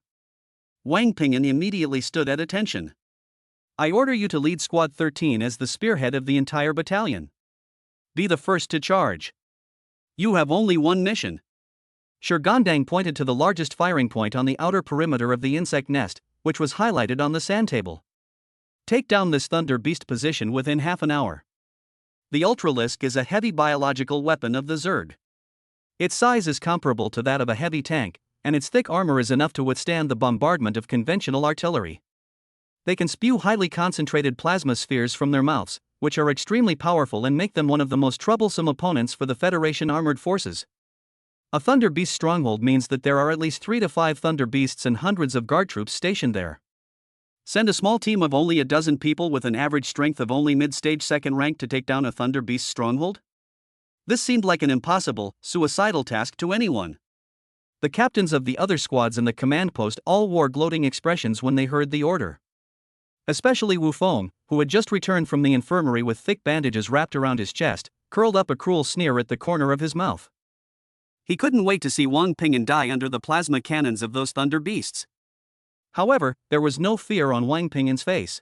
Wang Ping'an immediately stood at attention. I order you to lead Squad 13 as the spearhead of the entire battalion. Be the first to charge. You have only one mission. Gandang pointed to the largest firing point on the outer perimeter of the insect nest, which was highlighted on the sand table. Take down this Thunder Beast position within half an hour. The Ultralisk is a heavy biological weapon of the Zerg. Its size is comparable to that of a heavy tank, and its thick armor is enough to withstand the bombardment of conventional artillery. They can spew highly concentrated plasma spheres from their mouths, which are extremely powerful and make them one of the most troublesome opponents for the Federation armored forces. A Thunder Beast stronghold means that there are at least 3 to 5 Thunder Beasts and hundreds of guard troops stationed there. Send a small team of only a dozen people with an average strength of only mid-stage 2nd rank to take down a Thunder Beast stronghold? This seemed like an impossible, suicidal task to anyone. The captains of the other squads in the command post all wore gloating expressions when they heard the order. Especially Wu Feng, who had just returned from the infirmary with thick bandages wrapped around his chest, curled up a cruel sneer at the corner of his mouth. He couldn't wait to see Wang Ping'an die under the plasma cannons of those Thunder Beasts. However, there was no fear on Wang Ping'an's face.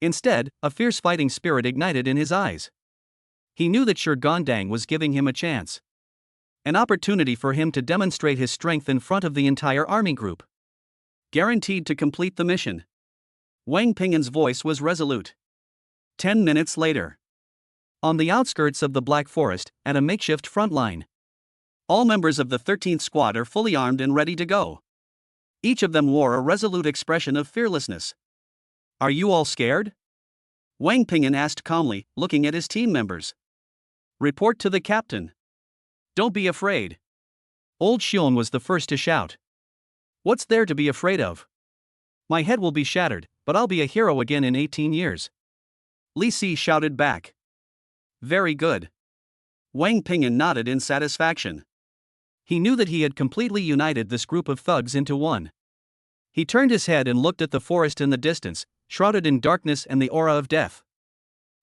Instead, a fierce fighting spirit ignited in his eyes. He knew that Shurgondang was giving him a chance. An opportunity for him to demonstrate his strength in front of the entire army group. Guaranteed to complete the mission. Wang Ping'an's voice was resolute. 10 minutes later. On the outskirts of the Black Forest, at a makeshift front line. All members of the 13th Squad are fully armed and ready to go. Each of them wore a resolute expression of fearlessness. Are you all scared? Wang Ping'an asked calmly, looking at his team members. Report to the captain. Don't be afraid. Old Xion was the first to shout. What's there to be afraid of? My head will be shattered, but I'll be a hero again in 18 years. Li Si shouted back. Very good. Wang Ping'an nodded in satisfaction. He knew that he had completely united this group of thugs into one. He turned his head and looked at the forest in the distance, shrouded in darkness and the aura of death.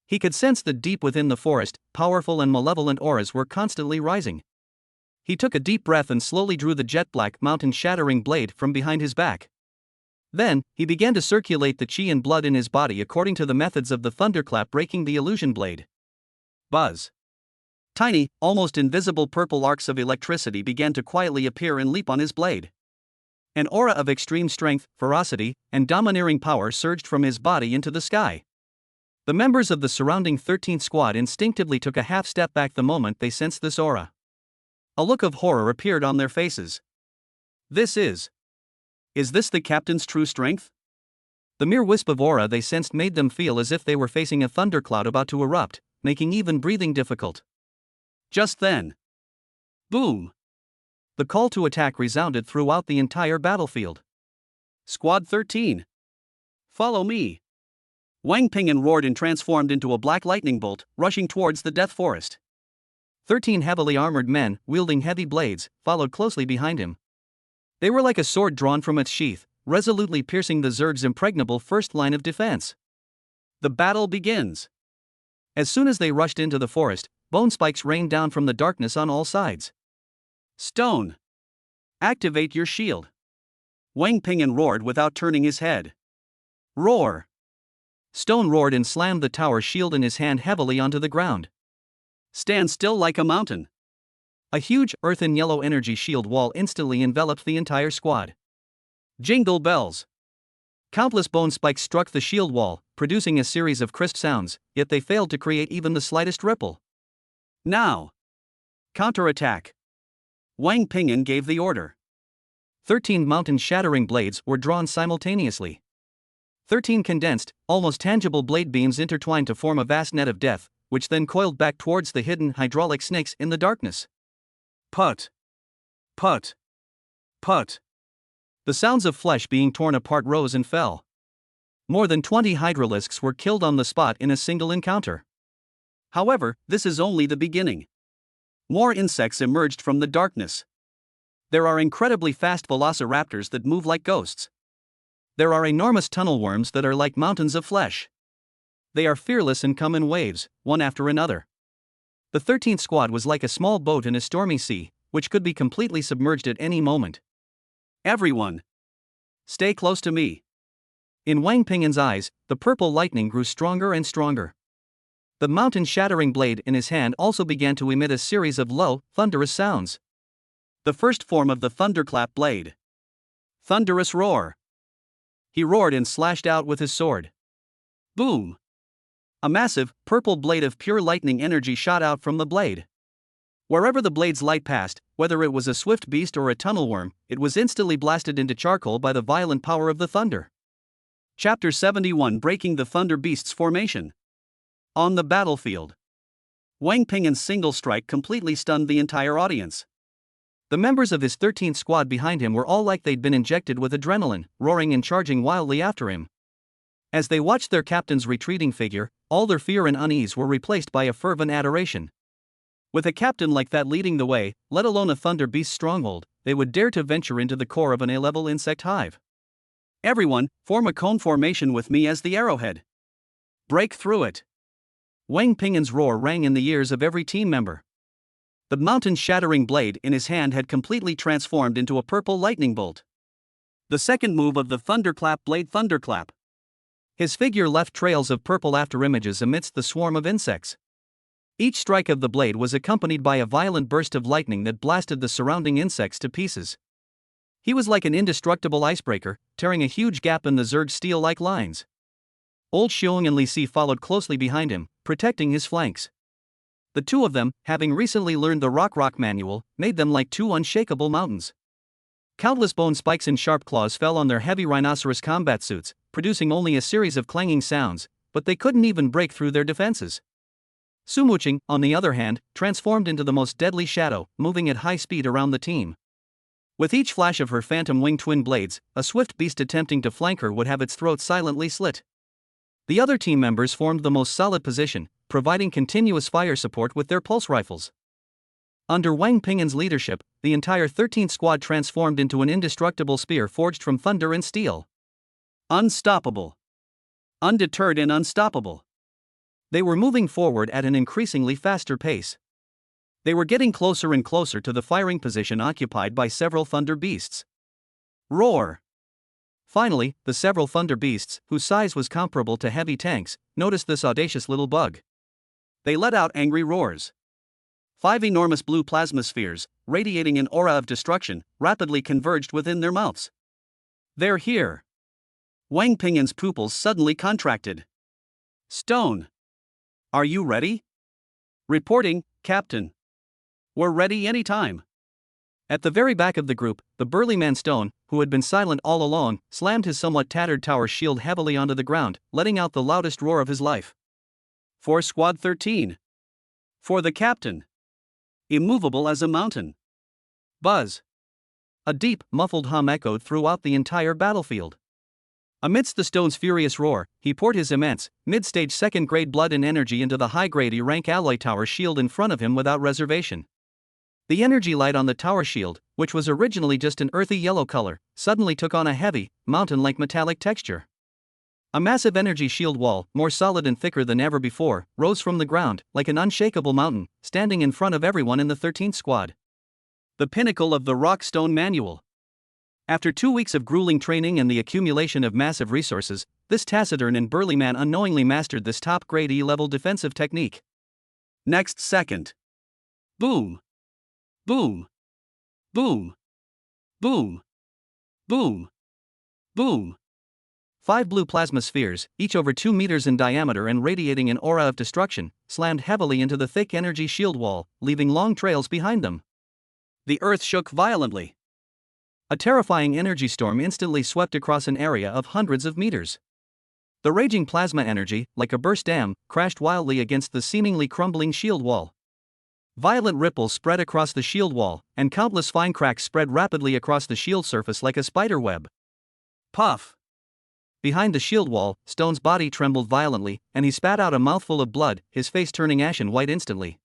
He could sense that deep within the forest, powerful and malevolent auras were constantly rising. He took a deep breath and slowly drew the jet-black mountain-shattering blade from behind his back. Then, he began to circulate the chi and blood in his body according to the methods of the thunderclap, breaking the illusion blade. Buzz. Tiny, almost invisible purple arcs of electricity began to quietly appear and leap on his blade. An aura of extreme strength, ferocity, and domineering power surged from his body into the sky. The members of the surrounding 13th Squad instinctively took a half step back the moment they sensed this aura. A look of horror appeared on their faces. Is this the captain's true strength? The mere wisp of aura they sensed made them feel as if they were facing a thundercloud about to erupt, making even breathing difficult. Just then. Boom! The call to attack resounded throughout the entire battlefield. Squad 13. Follow me. Wang Ping'an roared and transformed into a black lightning bolt, rushing towards the death forest. 13 heavily armored men, wielding heavy blades, followed closely behind him. They were like a sword drawn from its sheath, resolutely piercing the Zerg's impregnable first line of defense. The battle begins. As soon as they rushed into the forest, bone spikes rained down from the darkness on all sides. Stone. Activate your shield. Wang Ping'an roared without turning his head. Roar. Stone roared and slammed the tower shield in his hand heavily onto the ground. Stand still like a mountain. A huge, earthen yellow energy shield wall instantly enveloped the entire squad. Jingle bells. Countless bone spikes struck the shield wall, producing a series of crisp sounds, yet they failed to create even the slightest ripple. Now. Counterattack. Wang Ping'an gave the order. 13 mountain-shattering blades were drawn simultaneously. 13 condensed, almost tangible blade beams intertwined to form a vast net of death, which then coiled back towards the hidden hydraulic snakes in the darkness. Put. Put. Put. The sounds of flesh being torn apart rose and fell. More than 20 hydralisks were killed on the spot in a single encounter. However, this is only the beginning. More insects emerged from the darkness. There are incredibly fast velociraptors that move like ghosts. There are enormous tunnel worms that are like mountains of flesh. They are fearless and come in waves, one after another. The 13th Squad was like a small boat in a stormy sea, which could be completely submerged at any moment. Everyone! Stay close to me. In Wang Ping'an's eyes, the purple lightning grew stronger and stronger. The mountain-shattering blade in his hand also began to emit a series of low, thunderous sounds. The first form of the thunderclap blade. Thunderous roar. He roared and slashed out with his sword. Boom! A massive, purple blade of pure lightning energy shot out from the blade. Wherever the blade's light passed, whether it was a swift beast or a tunnel worm, it was instantly blasted into charcoal by the violent power of the thunder. Chapter 71: Breaking the Thunder Beast's Formation. On the battlefield. Wang Ping'an's single strike completely stunned the entire audience. The members of his 13th Squad behind him were all like they'd been injected with adrenaline, roaring and charging wildly after him. As they watched their captain's retreating figure, all their fear and unease were replaced by a fervent adoration. With a captain like that leading the way, let alone a thunder beast stronghold, they would dare to venture into the core of an A-level insect hive. Everyone, form a cone formation with me as the arrowhead. Break through it. Wang Ping'an's roar rang in the ears of every team member. The mountain-shattering blade in his hand had completely transformed into a purple lightning bolt. The second move of the thunderclap blade thunderclap. His figure left trails of purple afterimages amidst the swarm of insects. Each strike of the blade was accompanied by a violent burst of lightning that blasted the surrounding insects to pieces. He was like an indestructible icebreaker, tearing a huge gap in the Zerg's steel-like lines. Old Xiong and Li Si followed closely behind him, protecting his flanks. The two of them, having recently learned the rock manual, made them like two unshakable mountains. Countless bone spikes and sharp claws fell on their heavy rhinoceros combat suits, producing only a series of clanging sounds, but they couldn't even break through their defenses. Su Muqing, on the other hand, transformed into the most deadly shadow, moving at high speed around the team. With each flash of her phantom wing twin blades, a swift beast attempting to flank her would have its throat silently slit. The other team members formed the most solid position, providing continuous fire support with their pulse rifles. Under Wang Ping'an's leadership, the entire 13th squad transformed into an indestructible spear forged from thunder and steel. Unstoppable. Undeterred and unstoppable. They were moving forward at an increasingly faster pace. They were getting closer and closer to the firing position occupied by several thunder beasts. Roar! Finally, the several thunder beasts, whose size was comparable to heavy tanks, noticed this audacious little bug. They let out angry roars. 5 enormous blue plasma spheres, radiating an aura of destruction, rapidly converged within their mouths. They're here. Wang Ping'an's pupils suddenly contracted. Stone. Are you ready? Reporting, Captain. We're ready anytime. At the very back of the group, the burly man Stone, who had been silent all along, slammed his somewhat tattered tower shield heavily onto the ground, letting out the loudest roar of his life. For Squad 13. For the captain. Immovable as a mountain. Buzz. A deep, muffled hum echoed throughout the entire battlefield. Amidst the Stone's furious roar, he poured his immense, mid-stage second-grade blood and energy into the high-grade E-rank alloy tower shield in front of him without reservation. The energy light on the tower shield, which was originally just an earthy yellow color, suddenly took on a heavy, mountain-like metallic texture. A massive energy shield wall, more solid and thicker than ever before, rose from the ground, like an unshakable mountain, standing in front of everyone in the 13th squad. The pinnacle of the Rock-Stone Manual. After 2 weeks of grueling training and the accumulation of massive resources, this taciturn and burly man unknowingly mastered this top-grade E-level defensive technique. Next second. Boom. Boom. Boom. Boom. Boom. Boom. 5 blue plasma spheres, each over 2 meters in diameter and radiating an aura of destruction, slammed heavily into the thick energy shield wall, leaving long trails behind them. The earth shook violently. A terrifying energy storm instantly swept across an area of hundreds of meters. The raging plasma energy, like a burst dam, crashed wildly against the seemingly crumbling shield wall. Violent ripples spread across the shield wall, and countless fine cracks spread rapidly across the shield surface like a spider web. Puff! Behind the shield wall, Stone's body trembled violently, and he spat out a mouthful of blood, his face turning ashen white instantly.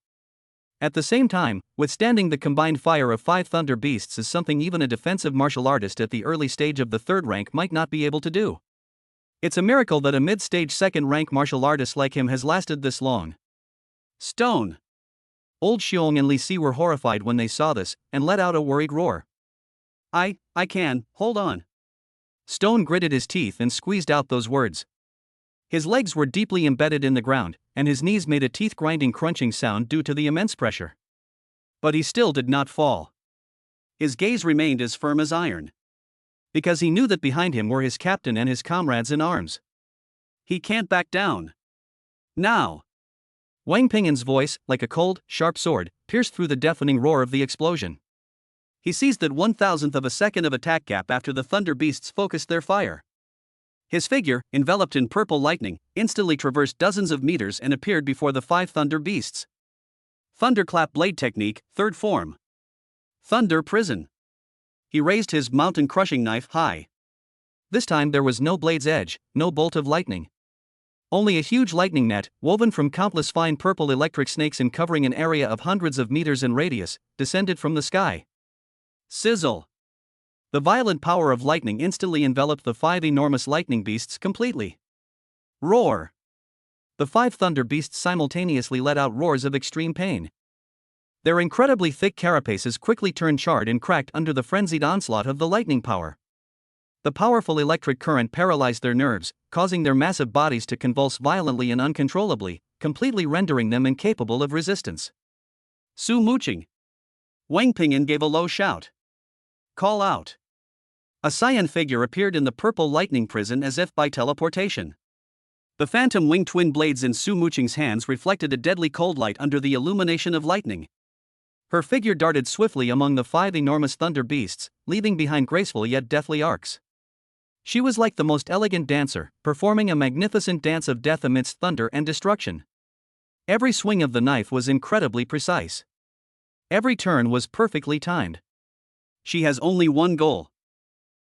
At the same time, withstanding the combined fire of 5 thunder beasts is something even a defensive martial artist at the early stage of the 3rd rank might not be able to do. It's a miracle that a mid-stage 2nd rank martial artist like him has lasted this long. Stone! Old Xiong and Li Si were horrified when they saw this, and let out a worried roar. I can, hold on. Stone gritted his teeth and squeezed out those words. His legs were deeply embedded in the ground, and his knees made a teeth-grinding crunching sound due to the immense pressure. But he still did not fall. His gaze remained as firm as iron. Because he knew that behind him were his captain and his comrades in arms. He can't back down. Now! Wang Ping'an's voice, like a cold, sharp sword, pierced through the deafening roar of the explosion. He seized that 1,000th of a second of attack gap after the thunder beasts focused their fire. His figure, enveloped in purple lightning, instantly traversed dozens of meters and appeared before the 5 thunder beasts. Thunderclap blade technique, 3rd form. Thunder prison. He raised his mountain-crushing knife high. This time there was no blade's edge, no bolt of lightning. Only a huge lightning net, woven from countless fine purple electric snakes and covering an area of hundreds of meters in radius, descended from the sky. Sizzle! The violent power of lightning instantly enveloped the 5 enormous lightning beasts completely. Roar! The 5 thunder beasts simultaneously let out roars of extreme pain. Their incredibly thick carapaces quickly turned charred and cracked under the frenzied onslaught of the lightning power. The powerful electric current paralyzed their nerves, causing their massive bodies to convulse violently and uncontrollably, completely rendering them incapable of resistance. Su Muqing. Wang Ping'an gave a low shout. Call out. A cyan figure appeared in the purple lightning prison as if by teleportation. The phantom winged twin blades in Su Muqing's hands reflected a deadly cold light under the illumination of lightning. Her figure darted swiftly among the 5 enormous thunder beasts, leaving behind graceful yet deathly arcs. She was like the most elegant dancer, performing a magnificent dance of death amidst thunder and destruction. Every swing of the knife was incredibly precise. Every turn was perfectly timed. She has only one goal.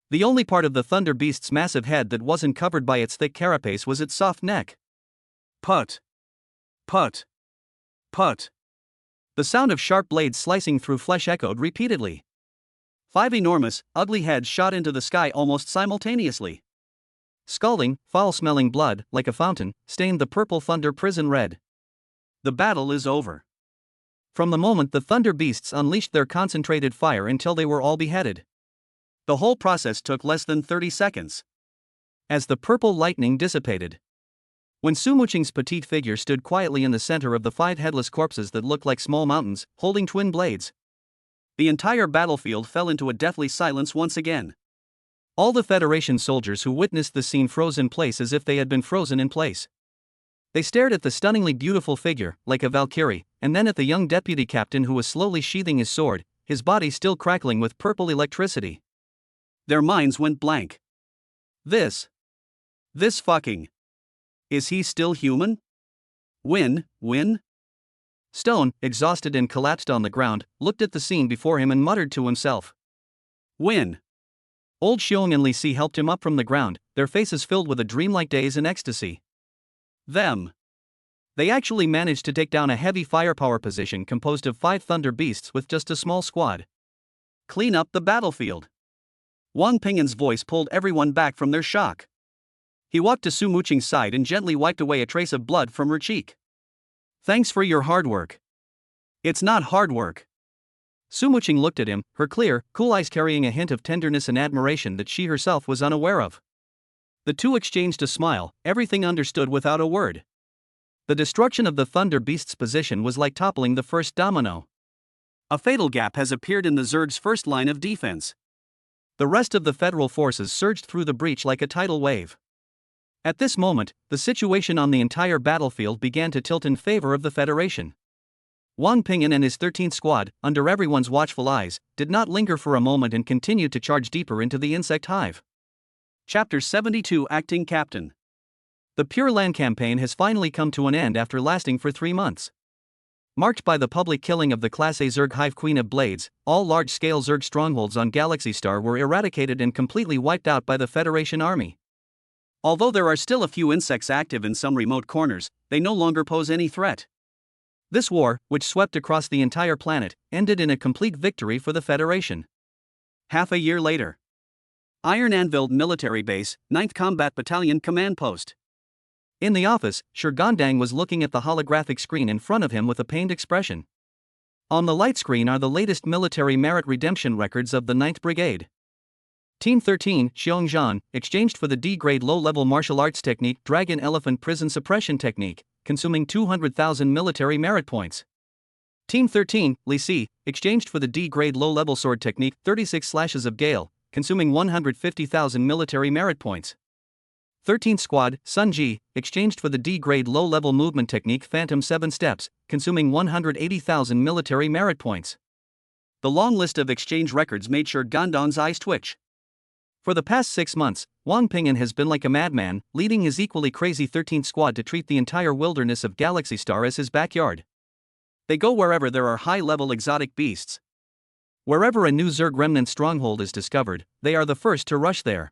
The only part of the thunder beast's massive head that wasn't covered by its thick carapace was its soft neck. Put. Put. Put. The sound of sharp blades slicing through flesh echoed repeatedly. 5 enormous, ugly heads shot into the sky almost simultaneously. Scalding, foul-smelling blood, like a fountain, stained the purple thunder prison red. The battle is over. From the moment the thunder beasts unleashed their concentrated fire until they were all beheaded. The whole process took less than 30 seconds. As the purple lightning dissipated. When Su Muqing's petite figure stood quietly in the center of the 5 headless corpses that looked like small mountains, holding twin blades, the entire battlefield fell into a deathly silence once again. All the Federation soldiers who witnessed the scene froze in place as if they had been frozen in place. They stared at the stunningly beautiful figure, like a valkyrie, and then at the young deputy captain who was slowly sheathing his sword, his body still crackling with purple electricity. Their minds went blank. This fucking. Is he still human? Win? Stone, exhausted and collapsed on the ground, looked at the scene before him and muttered to himself. Win. Old Xiong and Li Si helped him up from the ground, their faces filled with a dreamlike daze and ecstasy. They actually managed to take down a heavy firepower position composed of 5 thunder beasts with just a small squad. Clean up the battlefield. Wang Ping'an's voice pulled everyone back from their shock. He walked to Su Muqing's side and gently wiped away a trace of blood from her cheek. Thanks for your hard work. It's not hard work. Su Muqing looked at him, her clear, cool eyes carrying a hint of tenderness and admiration that she herself was unaware of. The two exchanged a smile, everything understood without a word. The destruction of the Thunder Beast's position was like toppling the first domino. A fatal gap has appeared in the Zerg's first line of defense. The rest of the federal forces surged through the breach like a tidal wave. At this moment, the situation on the entire battlefield began to tilt in favor of the Federation. Wang Ping'an and his 13th squad, under everyone's watchful eyes, did not linger for a moment and continued to charge deeper into the insect hive. Chapter 72 Acting Captain. The Pure Land campaign has finally come to an end after lasting for 3 months. Marked by the public killing of the Class A Zerg Hive Queen of Blades, all large-scale Zerg strongholds on Galaxy Star were eradicated and completely wiped out by the Federation Army. Although there are still a few insects active in some remote corners, they no longer pose any threat. This war, which swept across the entire planet, ended in a complete victory for the Federation. Half a year later. Iron Anvil Military Base, 9th Combat Battalion Command Post. In the office, Shurgandang was looking at the holographic screen in front of him with a pained expression. On the light screen are the latest military merit redemption records of the 9th Brigade. Team 13, Xiongzhan, exchanged for the D-grade low-level martial arts technique Dragon Elephant Prison Suppression Technique, consuming 200,000 military merit points. Team 13, Li Si, exchanged for the D-grade low-level sword technique 36 Slashes of Gale, consuming 150,000 military merit points. 13th Squad, Sun Ji, exchanged for the D-grade low-level movement technique Phantom 7 Steps, consuming 180,000 military merit points. The long list of exchange records made Shurgandang's eyes twitch. For the past 6 months, Wang Ping'an has been like a madman, leading his equally crazy 13th Squad to treat the entire wilderness of Galaxy Star as his backyard. They go wherever there are high-level exotic beasts. Wherever a new Zerg remnant stronghold is discovered, they are the first to rush there.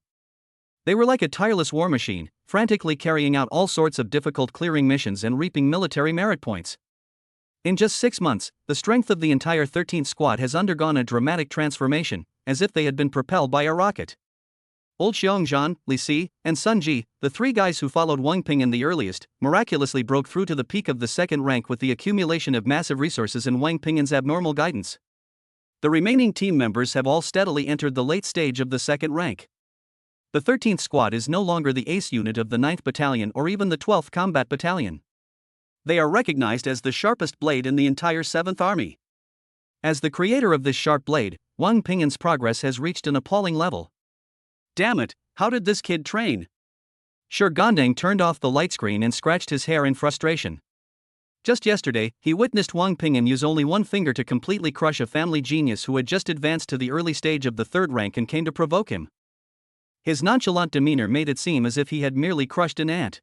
They were like a tireless war machine, frantically carrying out all sorts of difficult clearing missions and reaping military merit points. In just 6 months, the strength of the entire 13th Squad has undergone a dramatic transformation, as if they had been propelled by a rocket. Old Xiongzhan, Li Si, and Sun Ji, the 3 guys who followed Wang Ping'an the earliest, miraculously broke through to the peak of the 2nd rank with the accumulation of massive resources and Wang Ping'an's abnormal guidance. The remaining team members have all steadily entered the late stage of the 2nd rank. The 13th Squad is no longer the ace unit of the 9th Battalion or even the 12th Combat Battalion. They are recognized as the sharpest blade in the entire 7th Army. As the creator of this sharp blade, Wang Ping'an's progress has reached an appalling level. Damn it, how did this kid train? Gandang turned off the light screen and scratched his hair in frustration. Just yesterday, he witnessed Wang Ping'an use only one finger to completely crush a family genius who had just advanced to the early stage of the 3rd rank and came to provoke him. His nonchalant demeanor made it seem as if he had merely crushed an ant.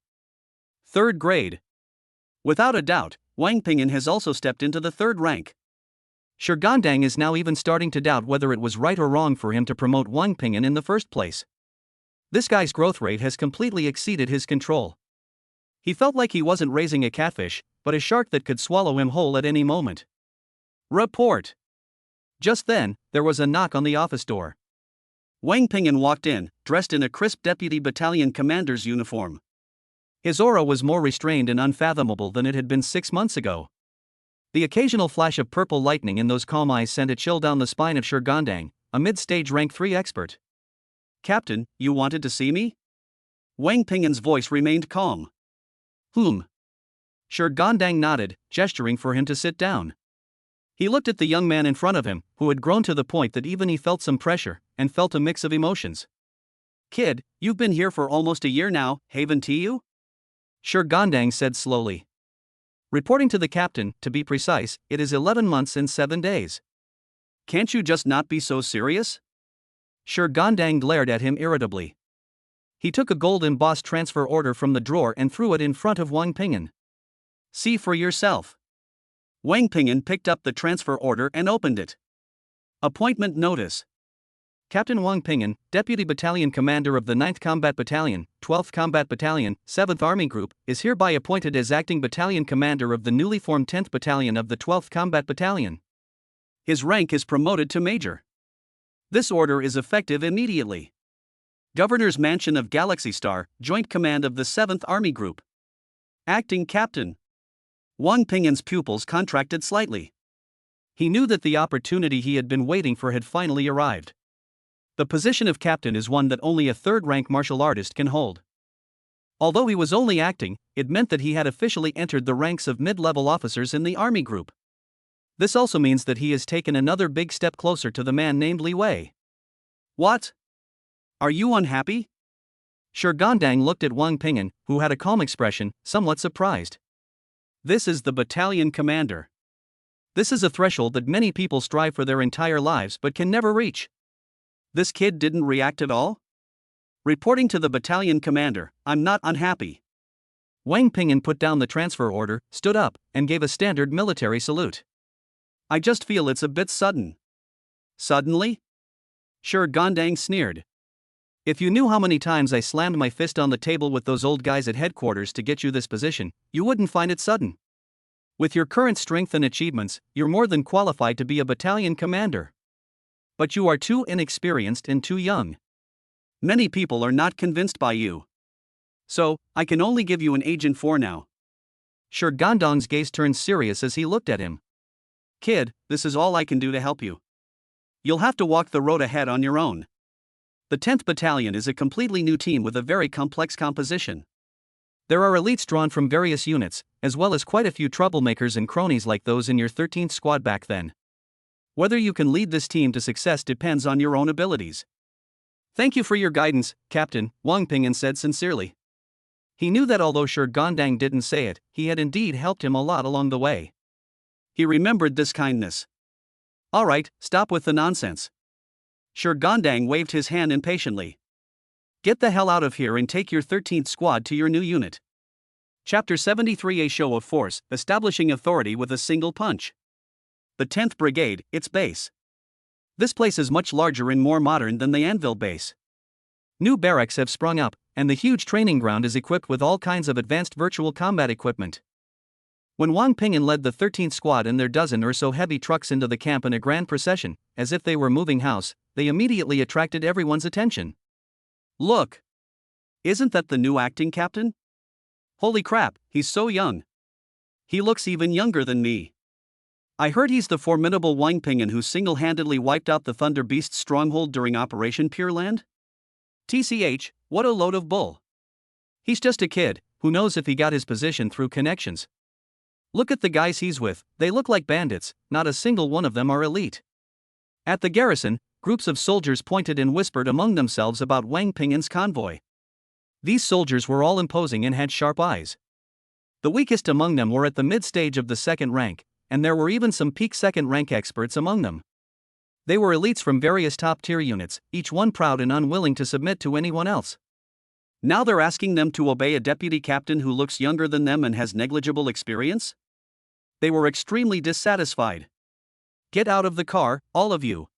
3rd grade. Without a doubt, Wang Ping'an has also stepped into the 3rd rank. Gandang is now even starting to doubt whether it was right or wrong for him to promote Wang Ping'an in the first place. This guy's growth rate has completely exceeded his control. He felt like he wasn't raising a catfish, but a shark that could swallow him whole at any moment. Report. Just then, there was a knock on the office door. Wang Ping'an walked in, dressed in a crisp deputy battalion commander's uniform. His aura was more restrained and unfathomable than it had been 6 months ago. The occasional flash of purple lightning in those calm eyes sent a chill down the spine of Gandang, a mid-stage rank 3 expert. Captain, you wanted to see me? Wang Ping'an's voice remained calm. Gandang nodded, gesturing for him to sit down. He looked at the young man in front of him, who had grown to the point that even he felt some pressure, and felt a mix of emotions. Kid, you've been here for almost a year now, haven't you? Gandang said slowly. Reporting to the captain, to be precise, it is 11 months and 7 days. Can't you just not be so serious? Gandang glared at him irritably. He took a gold-embossed transfer order from the drawer and threw it in front of Wang Ping'an. See for yourself. Wang Ping'an picked up the transfer order and opened it. Appointment notice. Captain Wang Ping'an, Deputy Battalion Commander of the 9th Combat Battalion, 12th Combat Battalion, 7th Army Group, is hereby appointed as Acting Battalion Commander of the newly formed 10th Battalion of the 12th Combat Battalion. His rank is promoted to Major. This order is effective immediately. Governor's Mansion of Galaxy Star, Joint Command of the 7th Army Group. Acting Captain. Wang Ping'an's pupils contracted slightly. He knew that the opportunity he had been waiting for had finally arrived. The position of captain is one that only a 3rd-rank martial artist can hold. Although he was only acting, it meant that he had officially entered the ranks of mid-level officers in the Army Group. This also means that he has taken another big step closer to the man named Li Wei. What? Are you unhappy? Gandang looked at Wang Ping'an, who had a calm expression, somewhat surprised. This is the battalion commander. This is a threshold that many people strive for their entire lives but can never reach. This kid didn't react at all? Reporting to the battalion commander, I'm not unhappy. Wang Ping'an put down the transfer order, stood up, and gave a standard military salute. I just feel it's a bit sudden. Suddenly? Gandang sneered. If you knew how many times I slammed my fist on the table with those old guys at headquarters to get you this position, you wouldn't find it sudden. With your current strength and achievements, you're more than qualified to be a battalion commander. But you are too inexperienced and too young. Many people are not convinced by you. So, I can only give you an agent for now. Gandang's gaze turned serious as he looked at him. Kid, this is all I can do to help you. You'll have to walk the road ahead on your own. The 10th Battalion is a completely new team with a very complex composition. There are elites drawn from various units, as well as quite a few troublemakers and cronies like those in your 13th Squad back then. Whether you can lead this team to success depends on your own abilities. Thank you for your guidance, Captain, Wang Ping'an said sincerely. He knew that although Gandang didn't say it, he had indeed helped him a lot along the way. He remembered this kindness. All right, stop with the nonsense. Gandang waved his hand impatiently. Get the hell out of here and take your 13th Squad to your new unit. Chapter 73: A Show of Force, Establishing Authority with a Single Punch. The 10th Brigade, its base. This place is much larger and more modern than the Anvil base. New barracks have sprung up, and the huge training ground is equipped with all kinds of advanced virtual combat equipment. When Wang Ping'an led the 13th Squad and their dozen or so heavy trucks into the camp in a grand procession, as if they were moving house, they immediately attracted everyone's attention. Look! Isn't that the new acting captain? Holy crap, he's so young. He looks even younger than me. I heard he's the formidable Wang Ping'an who single-handedly wiped out the Thunder Beast's stronghold during Operation Pure Land? TCH, what a load of bull. He's just a kid, who knows if he got his position through connections. Look at the guys he's with, they look like bandits, not a single one of them are elite. At the garrison, groups of soldiers pointed and whispered among themselves about Wang Ping'an's convoy. These soldiers were all imposing and had sharp eyes. The weakest among them were at the mid-stage of the second rank, and there were even some peak second rank experts among them. They were elites from various top-tier units, each one proud and unwilling to submit to anyone else. Now they're asking them to obey a deputy captain who looks younger than them and has negligible experience? They were extremely dissatisfied. Get out of the car, all of you.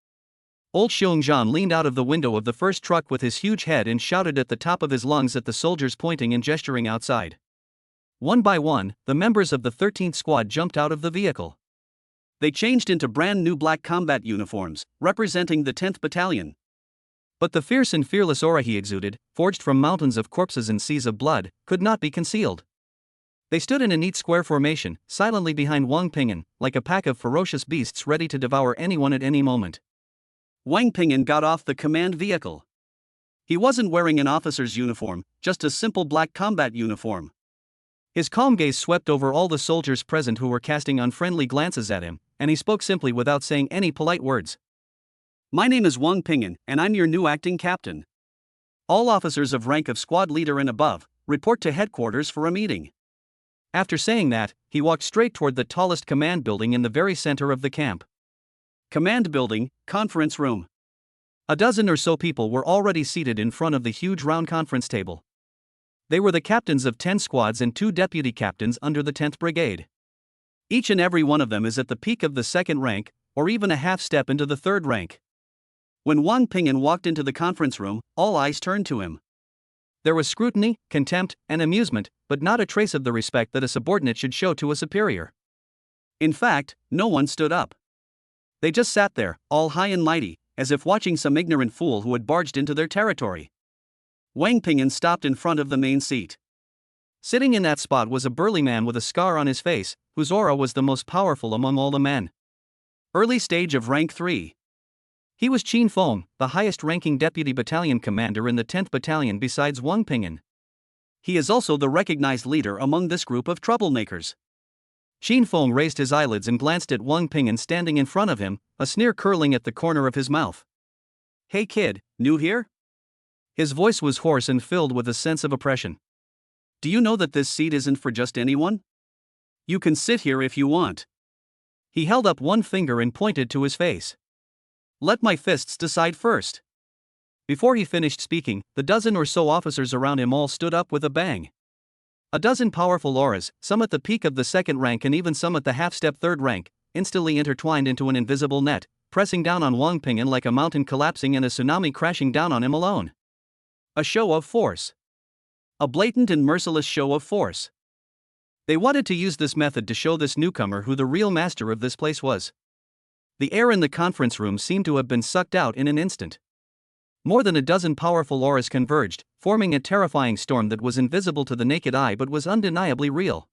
Old Xiongzhan leaned out of the window of the first truck with his huge head and shouted at the top of his lungs at the soldiers pointing and gesturing outside. One by one, the members of the 13th Squad jumped out of the vehicle. They changed into brand new black combat uniforms, representing the 10th Battalion. But the fierce and fearless aura he exuded, forged from mountains of corpses and seas of blood, could not be concealed. They stood in a neat square formation, silently behind Wang Ping'an, like a pack of ferocious beasts ready to devour anyone at any moment. Wang Ping'an got off the command vehicle. He wasn't wearing an officer's uniform, just a simple black combat uniform. His calm gaze swept over all the soldiers present who were casting unfriendly glances at him, and he spoke simply without saying any polite words. My name is Wang Ping'an, and I'm your new acting captain. All officers of rank of squad leader and above, report to headquarters for a meeting. After saying that, he walked straight toward the tallest command building in the very center of the camp. Command building, conference room. A dozen or so people were already seated in front of the huge round conference table. They were the captains of 10 squads and 2 deputy captains under the 10th Brigade. Each and every one of them is at the peak of the second rank, or even a half step into the third rank. When Wang Ping'an walked into the conference room, all eyes turned to him. There was scrutiny, contempt, and amusement, but not a trace of the respect that a subordinate should show to a superior. In fact, no one stood up. They just sat there, all high and mighty, as if watching some ignorant fool who had barged into their territory. Wang Ping'an stopped in front of the main seat. Sitting in that spot was a burly man with a scar on his face, whose aura was the most powerful among all the men. Early stage of rank 3. He was Qin Feng, the highest-ranking deputy battalion commander in the 10th Battalion besides Wang Ping'an. He is also the recognized leader among this group of troublemakers. Qin Feng raised his eyelids and glanced at Wang Ping'an standing in front of him, a sneer curling at the corner of his mouth. Hey kid, new here? His voice was hoarse and filled with a sense of oppression. Do you know that this seat isn't for just anyone? You can sit here if you want. He held up one finger and pointed to his face. Let my fists decide first. Before he finished speaking, the dozen or so officers around him all stood up with a bang. A dozen powerful auras, some at the peak of the second rank and even some at the half-step third rank, instantly intertwined into an invisible net, pressing down on Wang Ping'an like a mountain collapsing and a tsunami crashing down on him alone. A show of force. A blatant and merciless show of force. They wanted to use this method to show this newcomer who the real master of this place was. The air in the conference room seemed to have been sucked out in an instant. More than a dozen powerful auras converged, forming a terrifying storm that was invisible to the naked eye but was undeniably real.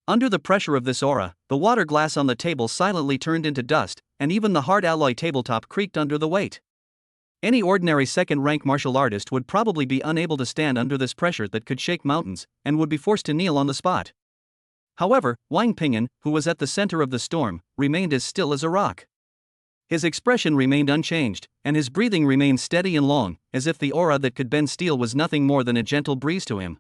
Under the pressure of this aura, the water glass on the table silently turned into dust, and even the hard alloy tabletop creaked under the weight. Any ordinary second-rank martial artist would probably be unable to stand under this pressure that could shake mountains, and would be forced to kneel on the spot. However, Wang Ping'an, who was at the center of the storm, remained as still as a rock. His expression remained unchanged, and his breathing remained steady and long, as if the aura that could bend steel was nothing more than a gentle breeze to him.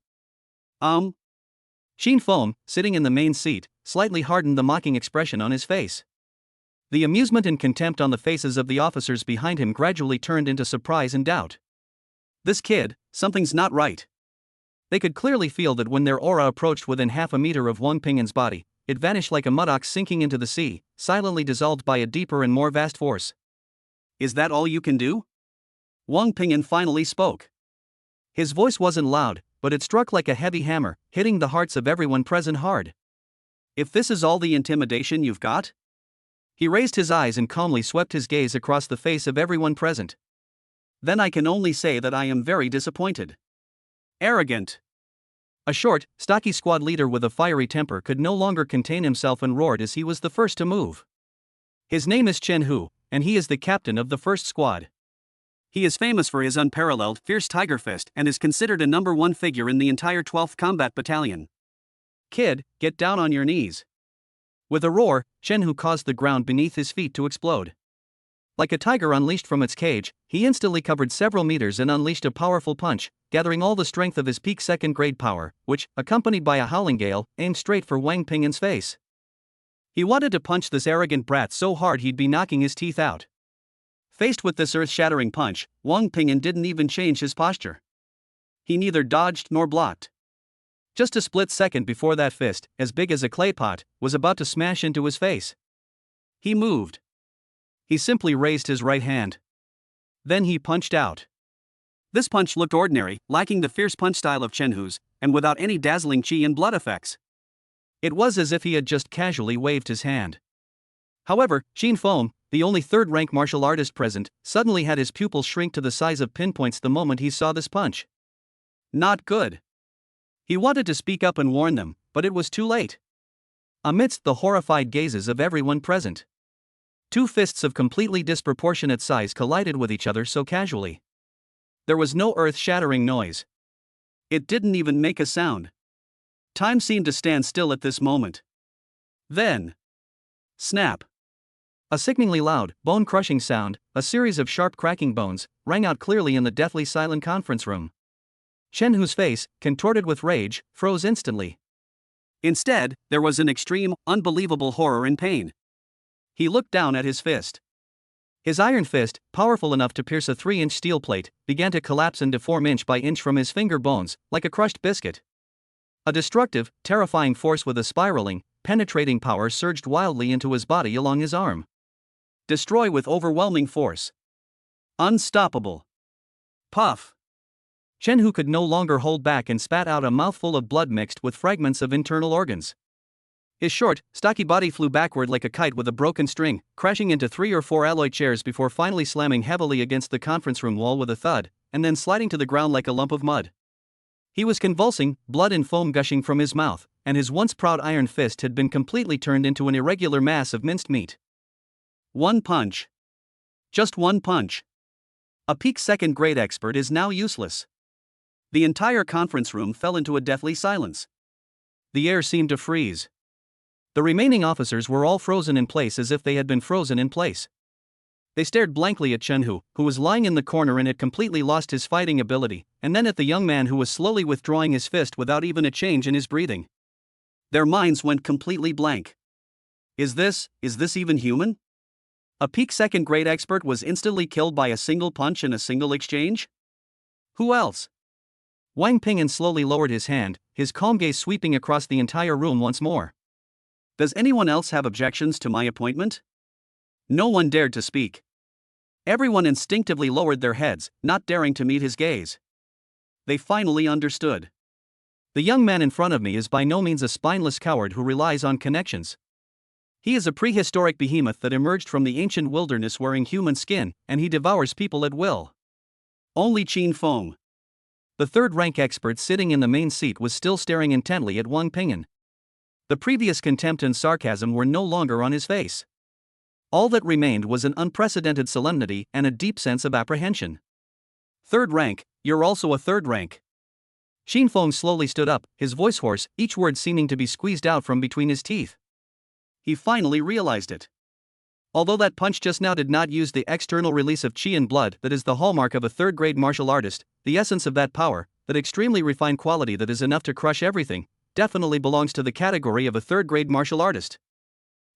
Qin Feng, sitting in the main seat, slightly hardened the mocking expression on his face. The amusement and contempt on the faces of the officers behind him gradually turned into surprise and doubt. This kid, something's not right. They could clearly feel that when their aura approached within half a meter of Wang Ping'an's body, it vanished like a muddox sinking into the sea, silently dissolved by a deeper and more vast force. Is that all you can do? Wang Ping'an finally spoke. His voice wasn't loud, but it struck like a heavy hammer, hitting the hearts of everyone present hard. If this is all the intimidation you've got? He raised his eyes and calmly swept his gaze across the face of everyone present. Then I can only say that I am very disappointed. Arrogant. A short, stocky squad leader with a fiery temper could no longer contain himself and roared as he was the first to move. His name is Chen Hu, and he is the captain of the first squad. He is famous for his unparalleled, fierce tiger fist and is considered a number one figure in the entire 12th Combat Battalion. Kid, get down on your knees. With a roar, Chen Hu caused the ground beneath his feet to explode. Like a tiger unleashed from its cage, he instantly covered several meters and unleashed a powerful punch, gathering all the strength of his peak second-grade power, which, accompanied by a howling gale, aimed straight for Wang Ping'an's face. He wanted to punch this arrogant brat so hard he'd be knocking his teeth out. Faced with this earth-shattering punch, Wang Ping'an didn't even change his posture. He neither dodged nor blocked. Just a split second before that fist, as big as a clay pot, was about to smash into his face. He moved. He simply raised his right hand. Then he punched out. This punch looked ordinary, lacking the fierce punch style of Chen Hu's, and without any dazzling chi and blood effects. It was as if he had just casually waved his hand. However, Xin Feng, the only third-rank martial artist present, suddenly had his pupils shrink to the size of pinpoints the moment he saw this punch. Not good. He wanted to speak up and warn them, but it was too late. Amidst the horrified gazes of everyone present, two fists of completely disproportionate size collided with each other so casually. There was no earth-shattering noise. It didn't even make a sound. Time seemed to stand still at this moment. Then, snap. A sickeningly loud, bone-crushing sound, a series of sharp cracking bones, rang out clearly in the deathly silent conference room. Chen Hu's face, contorted with rage, froze instantly. Instead, there was an extreme, unbelievable horror and pain. He looked down at his fist. His iron fist, powerful enough to pierce a 3-inch steel plate, began to collapse and deform inch by inch from his finger bones, like a crushed biscuit. A destructive, terrifying force with a spiraling, penetrating power surged wildly into his body along his arm. Destroy with overwhelming force. Unstoppable. Puff. Chen Hu could no longer hold back and spat out a mouthful of blood mixed with fragments of internal organs. His short, stocky body flew backward like a kite with a broken string, crashing into 3 or 4 alloy chairs before finally slamming heavily against the conference room wall with a thud, and then sliding to the ground like a lump of mud. He was convulsing, blood and foam gushing from his mouth, and his once proud iron fist had been completely turned into an irregular mass of minced meat. One punch. Just one punch. A peak second-grade expert is now useless. The entire conference room fell into a deathly silence. The air seemed to freeze. The remaining officers were all frozen in place as if they had been frozen in place. They stared blankly at Chen Hu, who was lying in the corner and had completely lost his fighting ability, and then at the young man who was slowly withdrawing his fist without even a change in his breathing. Their minds went completely blank. Is this even human? A peak second-grade expert was instantly killed by a single punch in a single exchange? Who else? Wang Ping'an slowly lowered his hand, his calm gaze sweeping across the entire room once more. Does anyone else have objections to my appointment? No one dared to speak. Everyone instinctively lowered their heads, not daring to meet his gaze. They finally understood. The young man in front of me is by no means a spineless coward who relies on connections. He is a prehistoric behemoth that emerged from the ancient wilderness wearing human skin, and he devours people at will. Only Qin Feng, the third-rank expert sitting in the main seat, was still staring intently at Wang Ping'an. The previous contempt and sarcasm were no longer on his face. All that remained was an unprecedented solemnity and a deep sense of apprehension. Third rank, you're also a third rank. Xin Feng slowly stood up, his voice hoarse, each word seeming to be squeezed out from between his teeth. He finally realized it. Although that punch just now did not use the external release of qi and blood that is the hallmark of a third-grade martial artist, the essence of that power, that extremely refined quality that is enough to crush everything, definitely belongs to the category of a third-grade martial artist.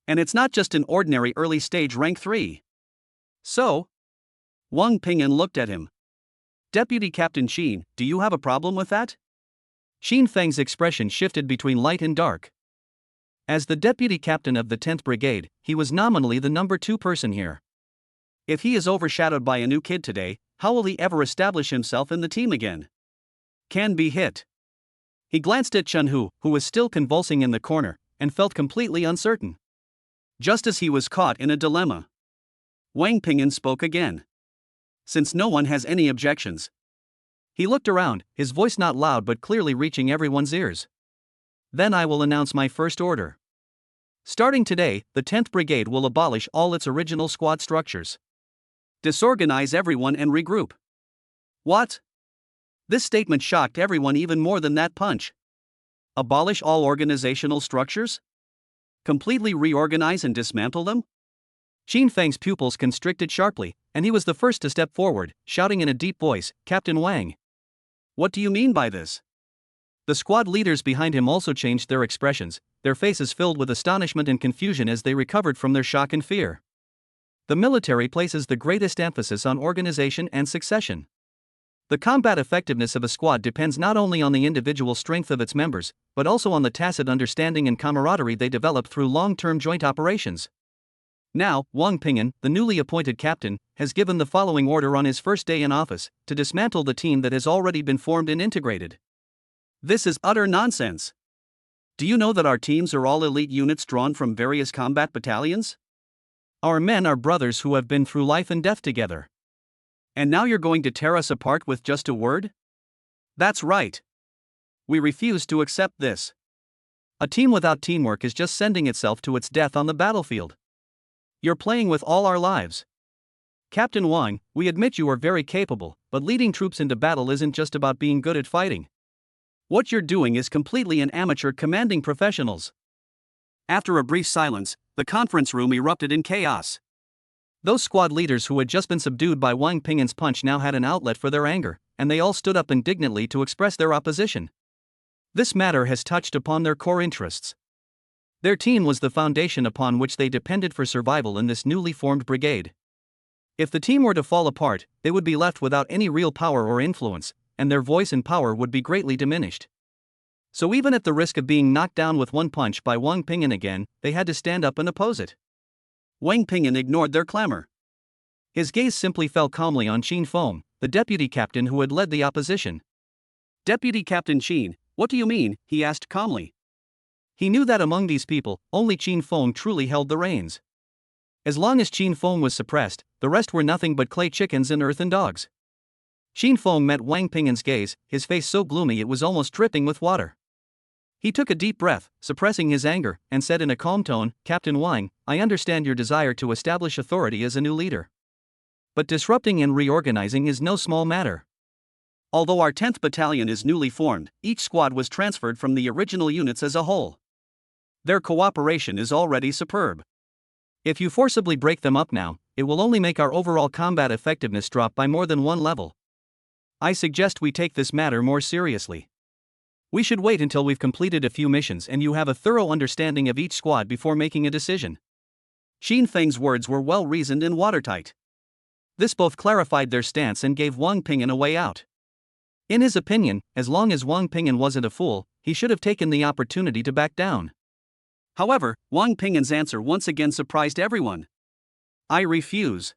And it's not just an ordinary early-stage rank 3. So? Wang Ping'an looked at him. Deputy Captain Xin, do you have a problem with that? Xin Feng's expression shifted between light and dark. As the deputy captain of the 10th Brigade, he was nominally the number 2 person here. If he is overshadowed by a new kid today, how will he ever establish himself in the team again? Can be hit. He glanced at Chen Hu, who was still convulsing in the corner, and felt completely uncertain. Just as he was caught in a dilemma, Wang Ping'an spoke again. Since no one has any objections. He looked around, his voice not loud but clearly reaching everyone's ears. Then I will announce my first order. Starting today, the 10th Brigade will abolish all its original squad structures. Disorganize everyone and regroup. What? This statement shocked everyone even more than that punch. Abolish all organizational structures? Completely reorganize and dismantle them? Qin Feng's pupils constricted sharply, and he was the first to step forward, shouting in a deep voice, "Captain Wang! What do you mean by this?" The squad leaders behind him also changed their expressions, their faces filled with astonishment and confusion as they recovered from their shock and fear. The military places the greatest emphasis on organization and succession. The combat effectiveness of a squad depends not only on the individual strength of its members, but also on the tacit understanding and camaraderie they develop through long-term joint operations. Now, Wang Ping'an, the newly appointed captain, has given the following order on his first day in office: to dismantle the team that has already been formed and integrated. This is utter nonsense. Do you know that our teams are all elite units drawn from various combat battalions? Our men are brothers who have been through life and death together. And now you're going to tear us apart with just a word? That's right. We refuse to accept this. A team without teamwork is just sending itself to its death on the battlefield. You're playing with all our lives. Captain Wang, we admit you are very capable, but leading troops into battle isn't just about being good at fighting. What you're doing is completely an amateur commanding professionals. After a brief silence, the conference room erupted in chaos. Those squad leaders who had just been subdued by Wang Ping'an's punch now had an outlet for their anger, and they all stood up indignantly to express their opposition. This matter has touched upon their core interests. Their team was the foundation upon which they depended for survival in this newly formed brigade. If the team were to fall apart, they would be left without any real power or influence, and their voice and power would be greatly diminished. So even at the risk of being knocked down with one punch by Wang Ping'an again, they had to stand up and oppose it. Wang Ping'an ignored their clamor. His gaze simply fell calmly on Qin Feng, the deputy captain who had led the opposition. "Deputy Captain Qin, what do you mean?" he asked calmly. He knew that among these people, only Qin Feng truly held the reins. As long as Qin Feng was suppressed, the rest were nothing but clay chickens and earthen dogs. Qin Feng met Wang Ping'an's gaze, his face so gloomy it was almost dripping with water. He took a deep breath, suppressing his anger, and said in a calm tone, "Captain Wang, I understand your desire to establish authority as a new leader. But disrupting and reorganizing is no small matter. Although our 10th Battalion is newly formed, each squad was transferred from the original units as a whole. Their cooperation is already superb. If you forcibly break them up now, it will only make our overall combat effectiveness drop by more than one level. I suggest we take this matter more seriously. We should wait until we've completed a few missions and you have a thorough understanding of each squad before making a decision." Qin Feng's words were well reasoned and watertight. This both clarified their stance and gave Wang Ping'an a way out. In his opinion, as long as Wang Ping'an wasn't a fool, he should have taken the opportunity to back down. However, Wang Ping'an's answer once again surprised everyone. "I refuse."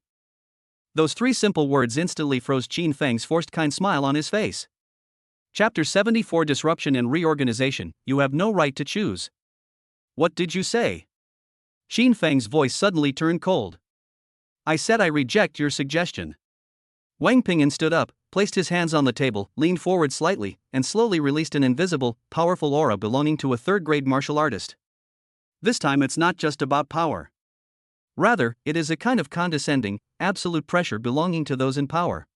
Those three simple words instantly froze Qin Feng's forced kind smile on his face. Chapter 74: Disruption and Reorganization. You have no right to choose. What did you say? Qin Feng's voice suddenly turned cold. I said I reject your suggestion. Wang Ping'an stood up, placed his hands on the table, leaned forward slightly, and slowly released an invisible, powerful aura belonging to a third-grade martial artist. This time it's not just about power. Rather, it is a kind of condescending, absolute pressure belonging to those in power.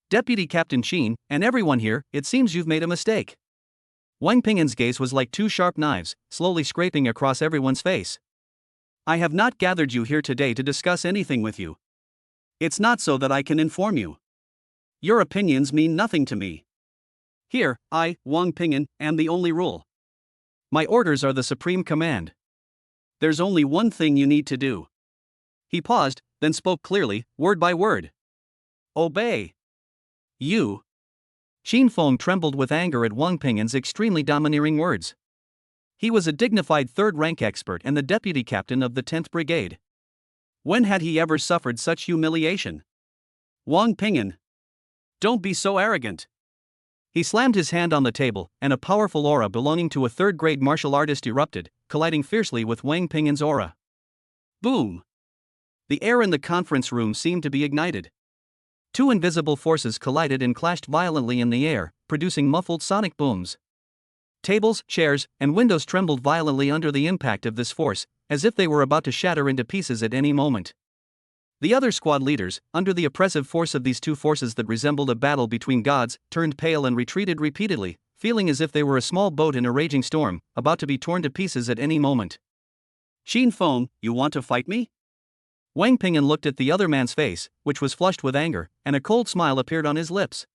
Deputy Captain Qin, and everyone here, it seems you've made a mistake. Wang Ping'an's gaze was like two sharp knives, slowly scraping across everyone's face. I have not gathered you here today to discuss anything with you. It's not so that I can inform you. Your opinions mean nothing to me. Here, I, Wang Ping'an, am the only rule. My orders are the supreme command. There's only one thing you need to do. He paused, then spoke clearly, word by word. Obey. You. Qin Feng trembled with anger at Wang Ping'an's extremely domineering words. He was a dignified third-rank expert and the deputy captain of the 10th Brigade. When had he ever suffered such humiliation? Wang Ping'an. Don't be so arrogant. He slammed his hand on the table, and a powerful aura belonging to a third-grade martial artist erupted, colliding fiercely with Wang Ping'an's aura. Boom! The air in the conference room seemed to be ignited. Two invisible forces collided and clashed violently in the air, producing muffled sonic booms. Tables, chairs, and windows trembled violently under the impact of this force, as if they were about to shatter into pieces at any moment. The other squad leaders, under the oppressive force of these two forces that resembled a battle between gods, turned pale and retreated repeatedly, feeling as if they were a small boat in a raging storm, about to be torn to pieces at any moment. Qin Feng, you want to fight me? Wang Ping'an looked at the other man's face, which was flushed with anger, and a cold smile appeared on his lips.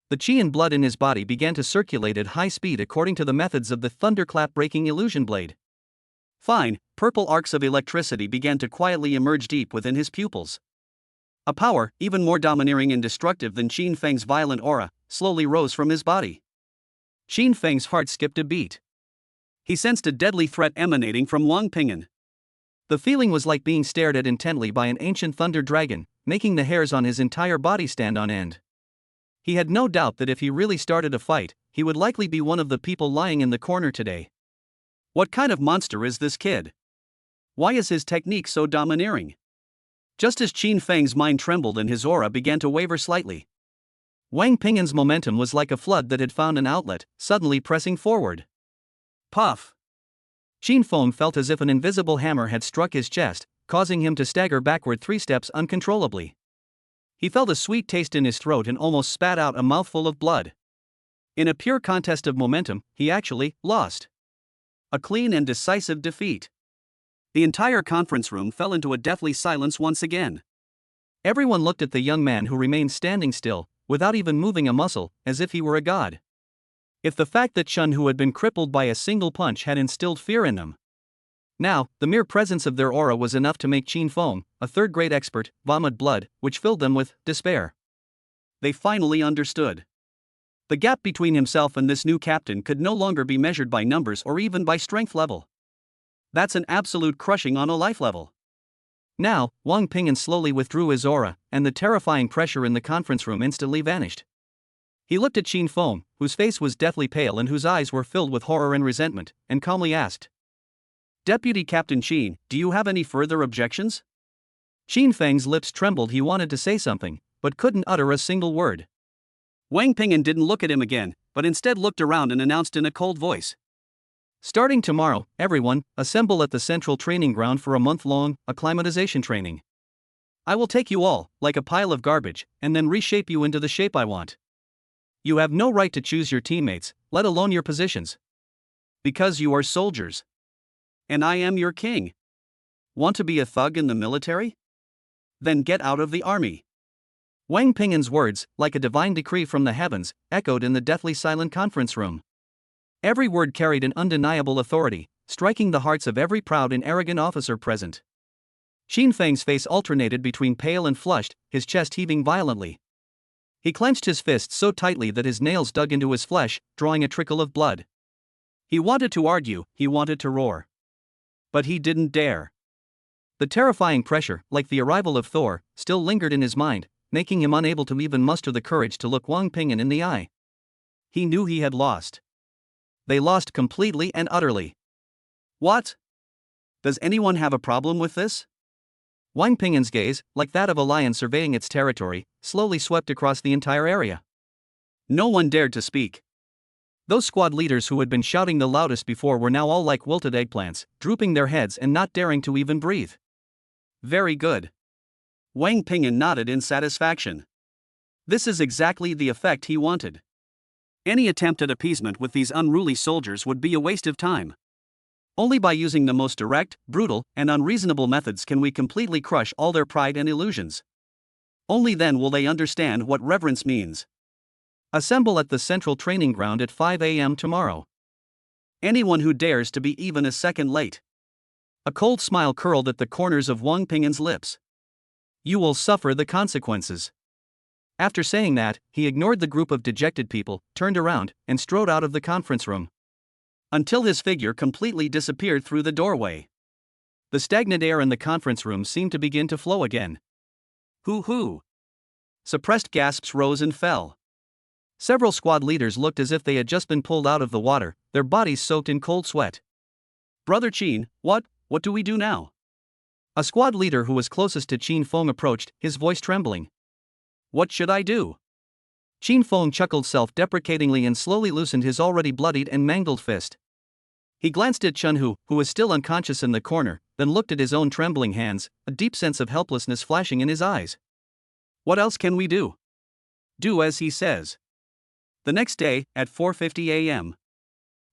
The qi and blood in his body began to circulate at high speed according to the methods of the thunderclap-breaking illusion blade. Fine, purple arcs of electricity began to quietly emerge deep within his pupils. A power, even more domineering and destructive than Qin Feng's violent aura, slowly rose from his body. Qin Feng's heart skipped a beat. He sensed a deadly threat emanating from Wang Ping'an. The feeling was like being stared at intently by an ancient thunder dragon, making the hairs on his entire body stand on end. He had no doubt that if he really started a fight, he would likely be one of the people lying in the corner today. What kind of monster is this kid? Why is his technique so domineering? Just as Qin Feng's mind trembled and his aura began to waver slightly, Wang Ping'an's momentum was like a flood that had found an outlet, suddenly pressing forward. Puff! Qin Feng felt as if an invisible hammer had struck his chest, causing him to stagger backward 3 steps uncontrollably. He felt a sweet taste in his throat and almost spat out a mouthful of blood. In a pure contest of momentum, he actually lost. A clean and decisive defeat. The entire conference room fell into a deathly silence once again. Everyone looked at the young man who remained standing still, without even moving a muscle, as if he were a god. If the fact that Chun, who had been crippled by a single punch, had instilled fear in them, now, the mere presence of their aura was enough to make Qin Feng, a third-grade expert, vomit blood, which filled them with despair. They finally understood. The gap between himself and this new captain could no longer be measured by numbers or even by strength level. That's an absolute crushing on a life level. Now, Wang Ping'an slowly withdrew his aura, and the terrifying pressure in the conference room instantly vanished. He looked at Qin Feng, whose face was deathly pale and whose eyes were filled with horror and resentment, and calmly asked, "Deputy Captain Qin, do you have any further objections?" Qin Feng's lips trembled. He wanted to say something, but couldn't utter a single word. Wang Ping'an didn't look at him again, but instead looked around and announced in a cold voice, "Starting tomorrow, everyone, assemble at the central training ground for a month-long acclimatization training. I will take you all, like a pile of garbage, and then reshape you into the shape I want. You have no right to choose your teammates, let alone your positions. Because you are soldiers. And I am your king. Want to be a thug in the military? Then get out of the army." Wang Ping'an's words, like a divine decree from the heavens, echoed in the deathly silent conference room. Every word carried an undeniable authority, striking the hearts of every proud and arrogant officer present. Qin Feng's face alternated between pale and flushed, his chest heaving violently. He clenched his fists so tightly that his nails dug into his flesh, drawing a trickle of blood. He wanted to argue, he wanted to roar. But he didn't dare. The terrifying pressure, like the arrival of Thor, still lingered in his mind, making him unable to even muster the courage to look Wang Ping'an in the eye. He knew he had lost. They lost completely and utterly. What? Does anyone have a problem with this? Wang Ping'an's gaze, like that of a lion surveying its territory, slowly swept across the entire area. No one dared to speak. Those squad leaders who had been shouting the loudest before were now all like wilted eggplants, drooping their heads and not daring to even breathe. Very good. Wang Ping'an nodded in satisfaction. This is exactly the effect he wanted. Any attempt at appeasement with these unruly soldiers would be a waste of time. Only by using the most direct, brutal, and unreasonable methods can we completely crush all their pride and illusions. Only then will they understand what reverence means. Assemble at the central training ground at 5 a.m. tomorrow. Anyone who dares to be even a second late. A cold smile curled at the corners of Wang Ping'an's lips. You will suffer the consequences. After saying that, he ignored the group of dejected people, turned around, and strode out of the conference room. Until his figure completely disappeared through the doorway. The stagnant air in the conference room seemed to begin to flow again. Hoo-hoo! Suppressed gasps rose and fell. Several squad leaders looked as if they had just been pulled out of the water, their bodies soaked in cold sweat. Brother Qin, what do we do now? A squad leader who was closest to Qin Feng approached, his voice trembling. What should I do? Qin Feng chuckled self-deprecatingly and slowly loosened his already bloodied and mangled fist. He glanced at Chunhu, who was still unconscious in the corner, then looked at his own trembling hands, a deep sense of helplessness flashing in his eyes. What else can we do? Do as he says. The next day, at 4:50 a.m.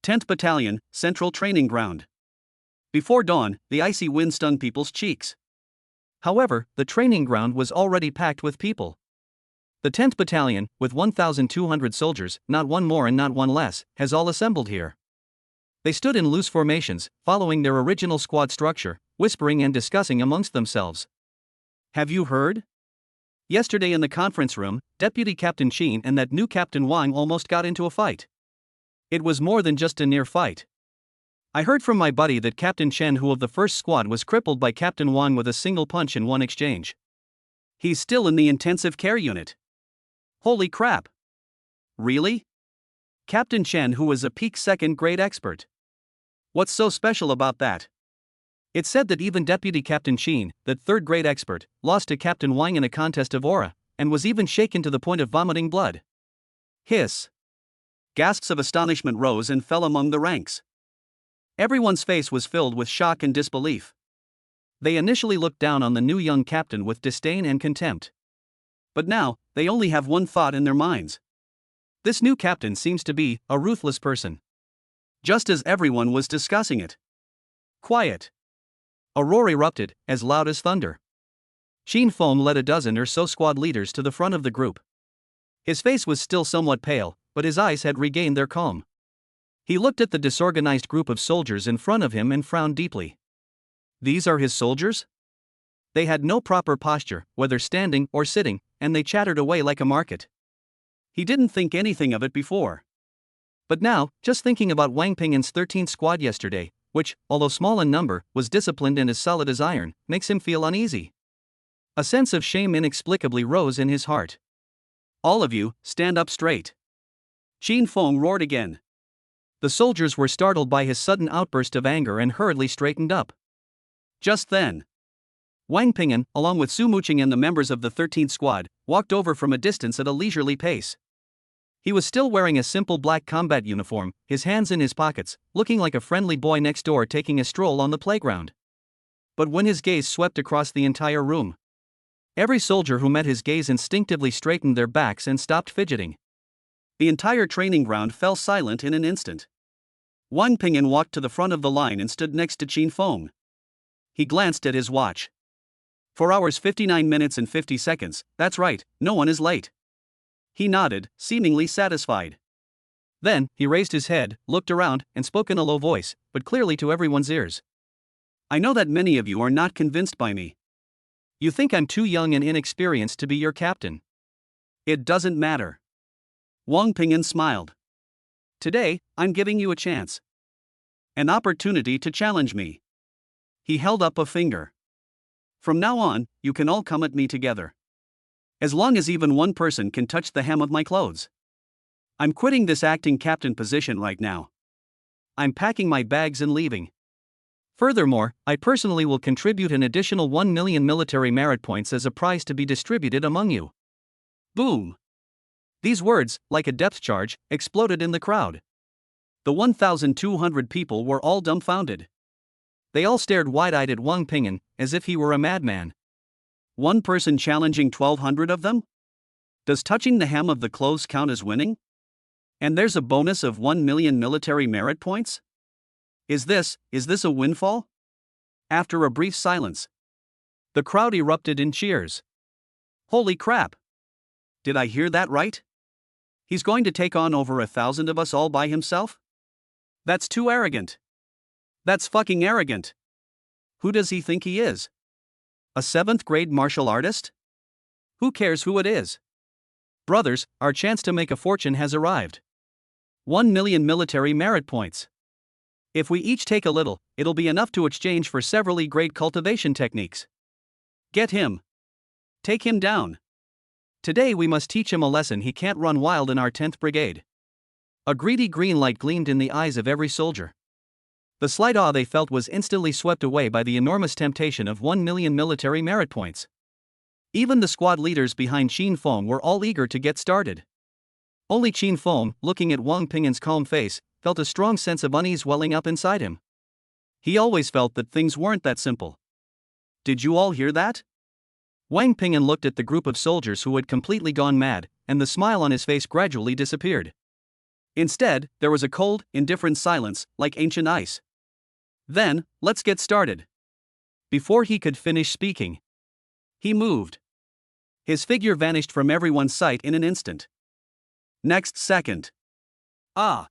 10th Battalion, Central Training Ground. Before dawn, the icy wind stung people's cheeks. However, the training ground was already packed with people. The 10th Battalion, with 1,200 soldiers, not one more and not one less, has all assembled here. They stood in loose formations, following their original squad structure, whispering and discussing amongst themselves. Have you heard? Yesterday in the conference room, Deputy Captain Sheen and that new Captain Wang almost got into a fight. It was more than just a near fight. I heard from my buddy that Captain Chen, who of the first squad, was crippled by Captain Wang with a single punch in one exchange. He's still in the intensive care unit. Holy crap. Really? Captain Chen, who was a peak second-grade expert. What's so special about that? It's said that even Deputy Captain Sheen, that third-grade expert, lost to Captain Wang in a contest of aura, and was even shaken to the point of vomiting blood. Hiss. Gasps of astonishment rose and fell among the ranks. Everyone's face was filled with shock and disbelief. They initially looked down on the new young captain with disdain and contempt. But now, they only have one thought in their minds. This new captain seems to be a ruthless person. Just as everyone was discussing it. Quiet. A roar erupted, as loud as thunder. Sheen Fong led a dozen or so squad leaders to the front of the group. His face was still somewhat pale, but his eyes had regained their calm. He looked at the disorganized group of soldiers in front of him and frowned deeply. These are his soldiers? They had no proper posture, whether standing or sitting, and they chattered away like a market. He didn't think anything of it before. But now, just thinking about Wang Ping'an's 13th squad yesterday, which, although small in number, was disciplined and as solid as iron, makes him feel uneasy. A sense of shame inexplicably rose in his heart. All of you, stand up straight. Sheen Fong roared again. The soldiers were startled by his sudden outburst of anger and hurriedly straightened up. Just then, Wang Ping'an, along with Su Muqing and the members of the 13th squad, walked over from a distance at a leisurely pace. He was still wearing a simple black combat uniform, his hands in his pockets, looking like a friendly boy next door taking a stroll on the playground. But when his gaze swept across the entire room, every soldier who met his gaze instinctively straightened their backs and stopped fidgeting. The entire training ground fell silent in an instant. Wang Ping'an walked to the front of the line and stood next to Qin Feng. He glanced at his watch. 4 hours 59 minutes and 50 seconds, that's right, no one is late. He nodded, seemingly satisfied. Then, he raised his head, looked around, and spoke in a low voice, but clearly to everyone's ears. I know that many of you are not convinced by me. You think I'm too young and inexperienced to be your captain. It doesn't matter. Wang Ping'an smiled. Today, I'm giving you a chance. An opportunity to challenge me. He held up a finger. From now on, you can all come at me together. As long as even one person can touch the hem of my clothes. I'm quitting this acting captain position right now. I'm packing my bags and leaving. Furthermore, I personally will contribute an additional 1 million military merit points as a prize to be distributed among you. Boom! These words, like a depth charge, exploded in the crowd. The 1,200 people were all dumbfounded. They all stared wide-eyed at Wang Ping'an, as if he were a madman. One person challenging 1,200 of them? Does touching the hem of the clothes count as winning? And there's a bonus of 1 million military merit points? Is this a windfall? After a brief silence, the crowd erupted in cheers. Holy crap! Did I hear that right? He's going to take on over 1,000 of us all by himself? That's too arrogant. That's fucking arrogant. Who does he think he is? A 7th grade martial artist? Who cares who it is? Brothers, our chance to make a fortune has arrived. 1 million military merit points. If we each take a little, it'll be enough to exchange for several E-grade cultivation techniques. Get him. Take him down. Today we must teach him a lesson he can't run wild in our 10th brigade. A greedy green light gleamed in the eyes of every soldier. The slight awe they felt was instantly swept away by the enormous temptation of 1 million military merit points. Even the squad leaders behind Qin Feng were all eager to get started. Only Qin Feng, looking at Wang Ping'an's calm face, felt a strong sense of unease welling up inside him. He always felt that things weren't that simple. Did you all hear that? Wang Ping'an looked at the group of soldiers who had completely gone mad, and the smile on his face gradually disappeared. Instead, there was a cold, indifferent silence, like ancient ice. Then, let's get started. Before he could finish speaking, he moved. His figure vanished from everyone's sight in an instant. Next second. Ah!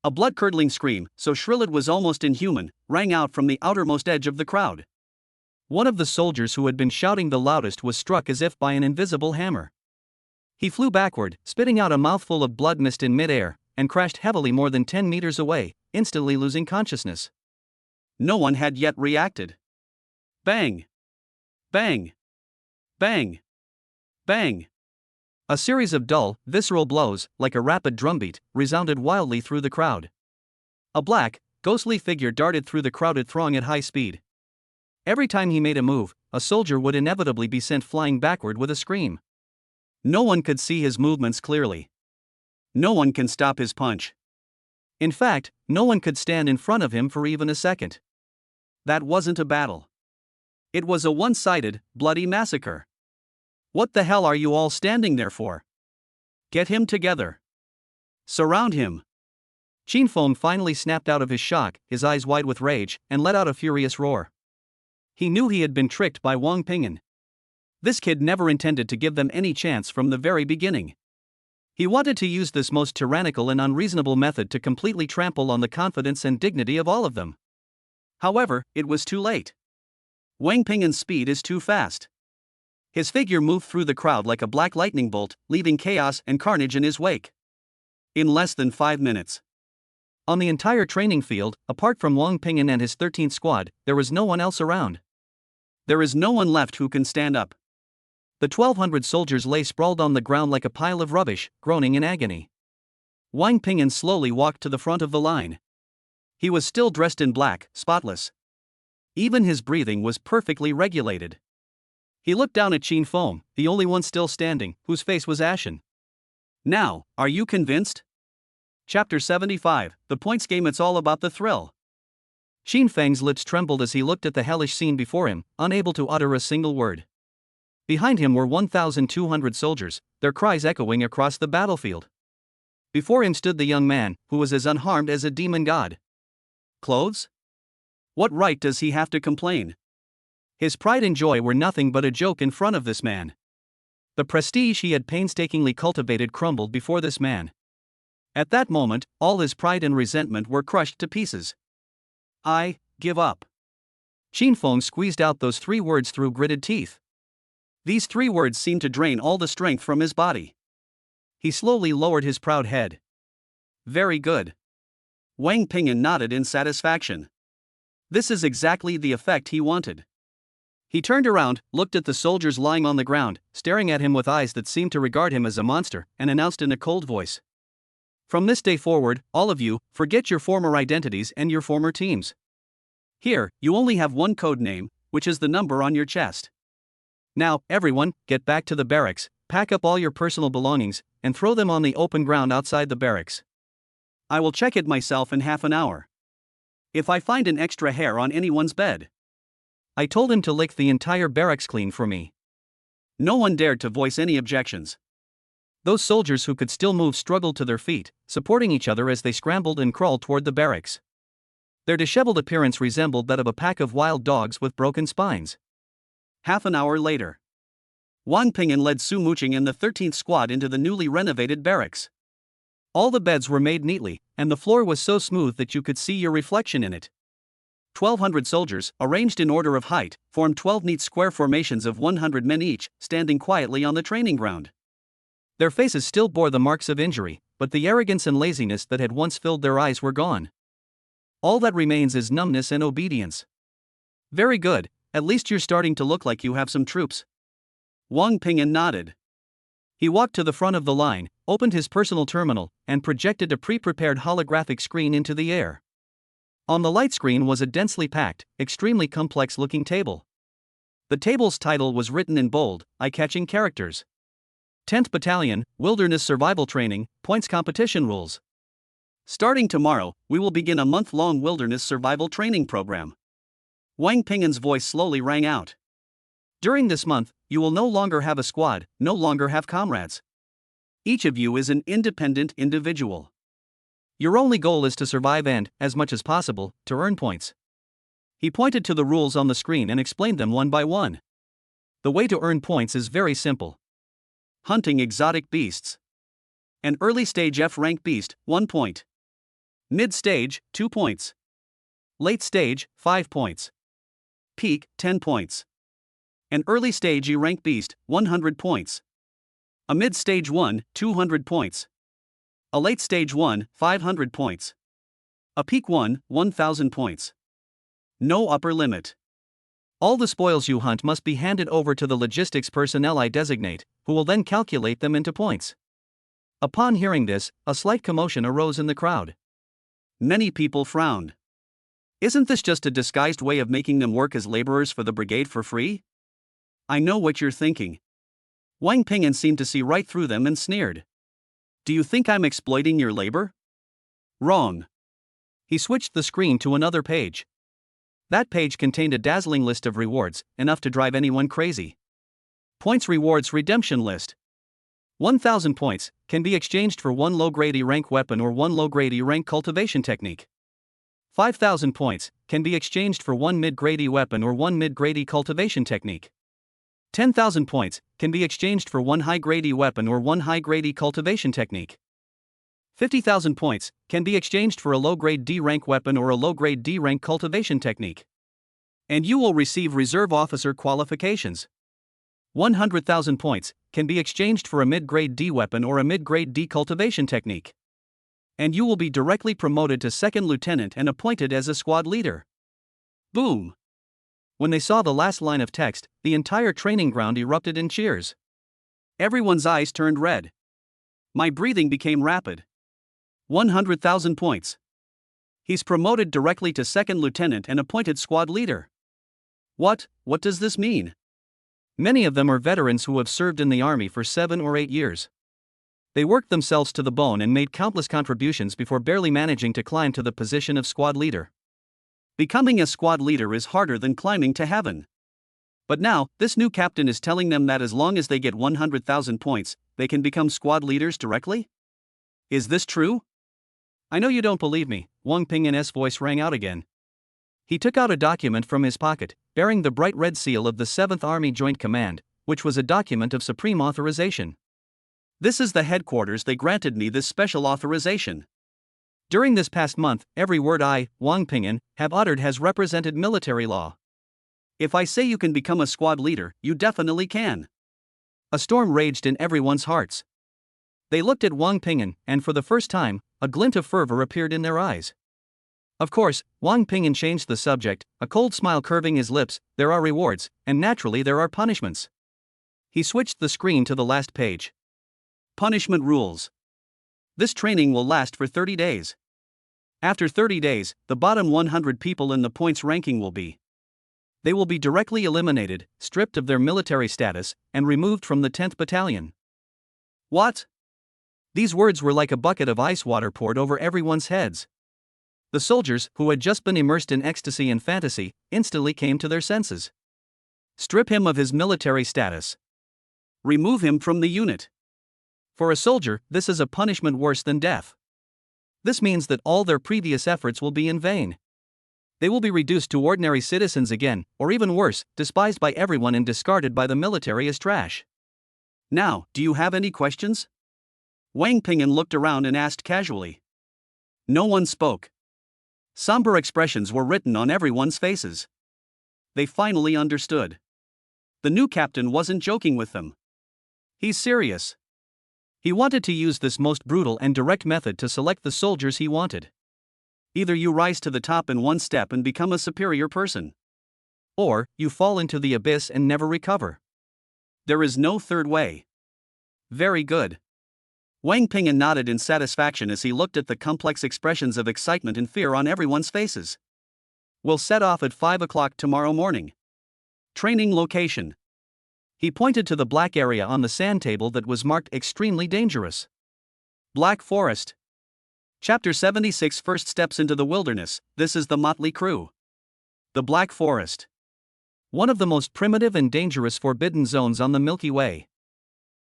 A blood-curdling scream, so shrill it was almost inhuman, rang out from the outermost edge of the crowd. One of the soldiers who had been shouting the loudest was struck as if by an invisible hammer. He flew backward, spitting out a mouthful of blood mist in midair, and crashed heavily more than 10 meters away, instantly losing consciousness. No one had yet reacted. Bang! Bang! Bang! Bang! A series of dull, visceral blows, like a rapid drumbeat, resounded wildly through the crowd. A black, ghostly figure darted through the crowded throng at high speed. Every time he made a move, a soldier would inevitably be sent flying backward with a scream. No one could see his movements clearly. No one can stop his punch. In fact, no one could stand in front of him for even a second. That wasn't a battle. It was a one-sided, bloody massacre. What the hell are you all standing there for? Get him together. Surround him. Qin Feng finally snapped out of his shock, his eyes wide with rage, and let out a furious roar. He knew he had been tricked by Wang Ping'an. This kid never intended to give them any chance from the very beginning. He wanted to use this most tyrannical and unreasonable method to completely trample on the confidence and dignity of all of them. However, it was too late. Wang Ping'an's speed is too fast. His figure moved through the crowd like a black lightning bolt, leaving chaos and carnage in his wake. In less than 5 minutes. On the entire training field, apart from Wang Ping'an and his 13th squad, there was no one else around. There is no one left who can stand up. The 1,200 soldiers lay sprawled on the ground like a pile of rubbish, groaning in agony. Wang Ping'an slowly walked to the front of the line. He was still dressed in black, spotless. Even his breathing was perfectly regulated. He looked down at Qin Feng, the only one still standing, whose face was ashen. Now, are you convinced? Chapter 75, The Points Game. It's all about the thrill. Qin Feng's lips trembled as he looked at the hellish scene before him, unable to utter a single word. Behind him were 1,200 soldiers, their cries echoing across the battlefield. Before him stood the young man, who was as unharmed as a demon god. Clothes? What right does he have to complain? His pride and joy were nothing but a joke in front of this man. The prestige he had painstakingly cultivated crumbled before this man. At that moment, all his pride and resentment were crushed to pieces. I give up. Qin Feng squeezed out those 3 words through gritted teeth. These 3 words seemed to drain all the strength from his body. He slowly lowered his proud head. Very good. Wang Ping'an nodded in satisfaction. This is exactly the effect he wanted. He turned around, looked at the soldiers lying on the ground, staring at him with eyes that seemed to regard him as a monster, and announced in a cold voice. From this day forward, all of you, forget your former identities and your former teams. Here, you only have one code name, which is the number on your chest. Now, everyone, get back to the barracks, pack up all your personal belongings, and throw them on the open ground outside the barracks. I will check it myself in half an hour. If I find an extra hair on anyone's bed. I told him to lick the entire barracks clean for me. No one dared to voice any objections. Those soldiers who could still move struggled to their feet, supporting each other as they scrambled and crawled toward the barracks. Their disheveled appearance resembled that of a pack of wild dogs with broken spines. Half an hour later, Wang Ping'an led Su Muqing and the 13th squad into the newly renovated barracks. All the beds were made neatly, and the floor was so smooth that you could see your reflection in it. 1,200 soldiers, arranged in order of height, formed 12 neat square formations of 100 men each, standing quietly on the training ground. Their faces still bore the marks of injury, but the arrogance and laziness that had once filled their eyes were gone. All that remains is numbness and obedience. Very good, at least you're starting to look like you have some troops. Wang Ping'an nodded. He walked to the front of the line, opened his personal terminal, and projected a pre-prepared holographic screen into the air. On the light screen was a densely packed, extremely complex-looking table. The table's title was written in bold, eye-catching characters. 10th Battalion, Wilderness Survival Training, Points Competition Rules. Starting tomorrow, we will begin a month-long wilderness survival training program. Wang Ping'an's voice slowly rang out. During this month, you will no longer have a squad, no longer have comrades. Each of you is an independent individual. Your only goal is to survive and, as much as possible, to earn points. He pointed to the rules on the screen and explained them one by one. The way to earn points is very simple. Hunting exotic beasts. An early stage F rank beast, 1 point. Mid stage, 2 points. Late stage, 5 points. Peak, 10 points. An early stage E rank beast, 100 points. A mid stage 1, 200 points. A late stage 1, 500 points. A peak 1, 1000 points. No upper limit. All the spoils you hunt must be handed over to the logistics personnel I designate, who will then calculate them into points. Upon hearing this, a slight commotion arose in the crowd. Many people frowned. Isn't this just a disguised way of making them work as laborers for the brigade for free? I know what you're thinking. Wang Ping'an seemed to see right through them and sneered. Do you think I'm exploiting your labor? Wrong. He switched the screen to another page. That page contained a dazzling list of rewards, enough to drive anyone crazy. Points rewards redemption list. 1000 points can be exchanged for 1 low-grade E rank weapon or 1 low-grade E rank cultivation technique. 5000 points can be exchanged for 1 mid-grade E weapon or 1 mid-grade E cultivation technique. 10,000 points can be exchanged for 1 high-grade E weapon or 1 high-grade E cultivation technique. 50,000 points can be exchanged for a low-grade D rank weapon or a low-grade D rank cultivation technique. And you will receive reserve officer qualifications. 100,000 points can be exchanged for a mid-grade D weapon or a mid-grade D cultivation technique. And you will be directly promoted to second lieutenant and appointed as a squad leader. Boom! When they saw the last line of text, the entire training ground erupted in cheers. Everyone's eyes turned red. My breathing became rapid. 100,000 points. He's promoted directly to second lieutenant and appointed squad leader. What does this mean? Many of them are veterans who have served in the army for 7 or 8 years. They worked themselves to the bone and made countless contributions before barely managing to climb to the position of squad leader. Becoming a squad leader is harder than climbing to heaven. But now, this new captain is telling them that as long as they get 100,000 points, they can become squad leaders directly? Is this true? I know you don't believe me, Wang Ping'an's voice rang out again. He took out a document from his pocket, bearing the bright red seal of the 7th Army Joint Command, which was a document of supreme authorization. This is the headquarters they granted me this special authorization. During this past month, every word I, Wang Ping'an, have uttered has represented military law. If I say you can become a squad leader, you definitely can. A storm raged in everyone's hearts. They looked at Wang Ping'an, and for the first time, a glint of fervor appeared in their eyes. Of course, Wang Ping'an changed the subject, a cold smile curving his lips. There are rewards, and naturally there are punishments. He switched the screen to the last page. Punishment rules. This training will last for 30 days. After 30 days, the bottom 100 people in the points ranking will be. They will be directly eliminated, stripped of their military status, and removed from the 10th Battalion. What? These words were like a bucket of ice water poured over everyone's heads. The soldiers, who had just been immersed in ecstasy and fantasy, instantly came to their senses. Strip him of his military status. Remove him from the unit. For a soldier, this is a punishment worse than death. This means that all their previous efforts will be in vain. They will be reduced to ordinary citizens again, or even worse, despised by everyone and discarded by the military as trash. Now, do you have any questions? Wang Ping'an looked around and asked casually. No one spoke. Somber expressions were written on everyone's faces. They finally understood. The new captain wasn't joking with them. He's serious. He wanted to use this most brutal and direct method to select the soldiers he wanted. Either you rise to the top in one step and become a superior person. Or, you fall into the abyss and never recover. There is no third way. Very good. Wang Ping'an nodded in satisfaction as he looked at the complex expressions of excitement and fear on everyone's faces. We'll set off at 5 o'clock tomorrow morning. Training location. He pointed to the black area on the sand table that was marked extremely dangerous. Black Forest. Chapter 76 First Steps into the Wilderness. This is the motley crew. The Black Forest. One of the most primitive and dangerous forbidden zones on the Milky Way.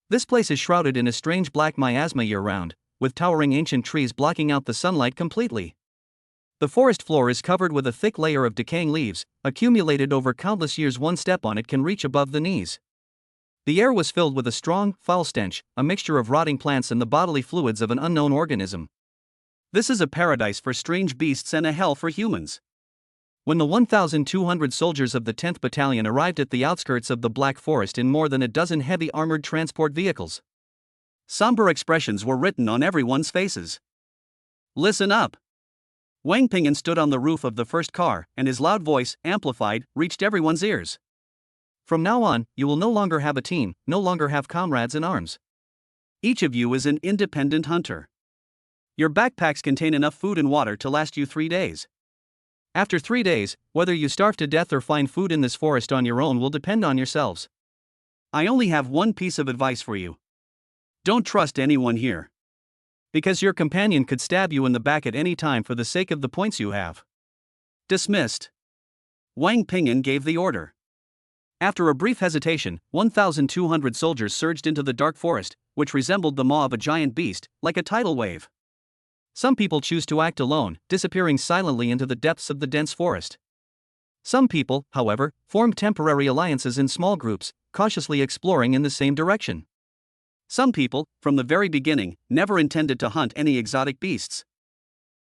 This place is shrouded in a strange black miasma year-round, with towering ancient trees blocking out the sunlight completely. The forest floor is covered with a thick layer of decaying leaves, accumulated over countless years. One step on it can reach above the knees. The air was filled with a strong, foul stench, a mixture of rotting plants and the bodily fluids of an unknown organism. This is a paradise for strange beasts and a hell for humans. When the 1,200 soldiers of the 10th Battalion arrived at the outskirts of the Black Forest in more than a dozen heavy armored transport vehicles, somber expressions were written on everyone's faces. Listen up! Wang Ping'an stood on the roof of the first car, and his loud voice, amplified, reached everyone's ears. From now on, you will no longer have a team, no longer have comrades in arms. Each of you is an independent hunter. Your backpacks contain enough food and water to last you 3 days. After 3 days, whether you starve to death or find food in this forest on your own will depend on yourselves. I only have one piece of advice for you. Don't trust anyone here. Because your companion could stab you in the back at any time for the sake of the points you have. Dismissed. Wang Ping'an gave the order. After a brief hesitation, 1,200 soldiers surged into the dark forest, which resembled the maw of a giant beast, like a tidal wave. Some people choose to act alone, disappearing silently into the depths of the dense forest. Some people, however, formed temporary alliances in small groups, cautiously exploring in the same direction. Some people, from the very beginning, never intended to hunt any exotic beasts.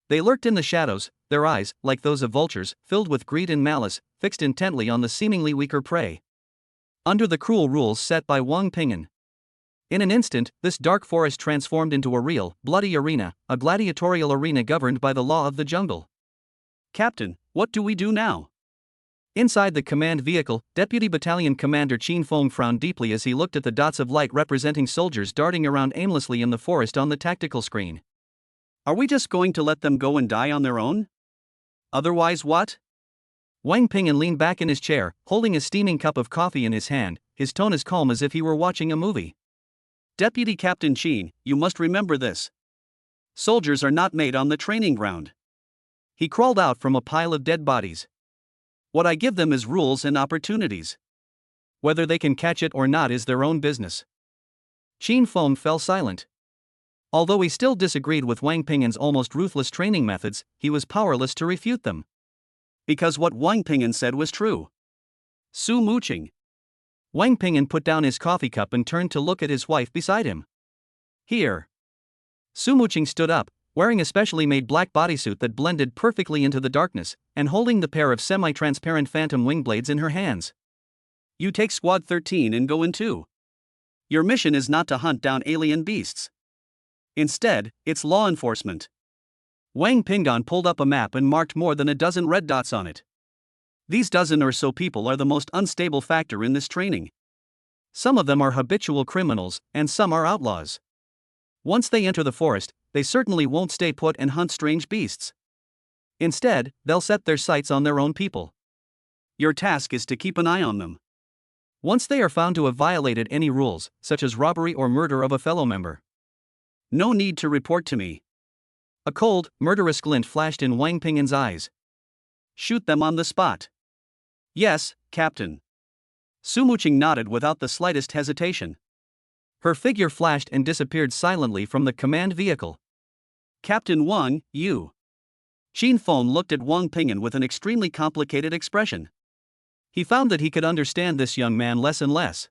They lurked in the shadows, their eyes, like those of vultures, filled with greed and malice, fixed intently on the seemingly weaker prey. Under the cruel rules set by Wang Ping'an, in an instant, this dark forest transformed into a real, bloody arena, a gladiatorial arena governed by the law of the jungle. Captain, what do we do now? Inside the command vehicle, Deputy Battalion Commander Qin Feng frowned deeply as he looked at the dots of light representing soldiers darting around aimlessly in the forest on the tactical screen. Are we just going to let them go and die on their own? Otherwise what? Wang Ping'an leaned back in his chair, holding a steaming cup of coffee in his hand, his tone as calm as if he were watching a movie. Deputy Captain Qin, you must remember this. Soldiers are not made on the training ground. He crawled out from a pile of dead bodies. What I give them is rules and opportunities. Whether they can catch it or not is their own business. Qin Feng fell silent. Although he still disagreed with Wang Ping'an's almost ruthless training methods, he was powerless to refute them. Because what Wang Ping'an said was true. Su Muqing. Wang Ping'an put down his coffee cup and turned to look at his wife beside him. Here. Su Muqing stood up, wearing a specially made black bodysuit that blended perfectly into the darkness, and holding the pair of semi-transparent phantom wing blades in her hands. You take Squad 13 and go in too. Your mission is not to hunt down alien beasts. Instead, it's law enforcement. Wang Ping'an pulled up a map and marked more than a dozen red dots on it. These dozen or so people are the most unstable factor in this training. Some of them are habitual criminals, and some are outlaws. Once they enter the forest, they certainly won't stay put and hunt strange beasts. Instead, they'll set their sights on their own people. Your task is to keep an eye on them. Once they are found to have violated any rules, such as robbery or murder of a fellow member, no need to report to me. A cold, murderous glint flashed in Wang Ping'an's eyes. Shoot them on the spot. Yes, Captain. Su Muqing nodded without the slightest hesitation. Her figure flashed and disappeared silently from the command vehicle. Captain Wang, you. Qin Feng looked at Wang Ping'an with an extremely complicated expression. He found that he could understand this young man less and less.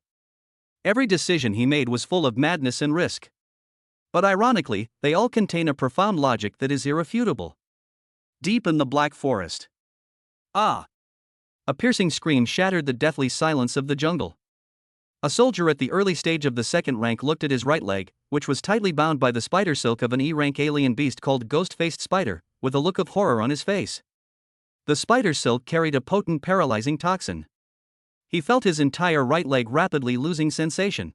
Every decision he made was full of madness and risk. But ironically, they all contain a profound logic that is irrefutable. Deep in the Black Forest. Ah! A piercing scream shattered the deathly silence of the jungle. A soldier at the early stage of the second rank looked at his right leg, which was tightly bound by the spider silk of an E-rank alien beast called Ghost-Faced Spider, with a look of horror on his face. The spider silk carried a potent paralyzing toxin. He felt his entire right leg rapidly losing sensation.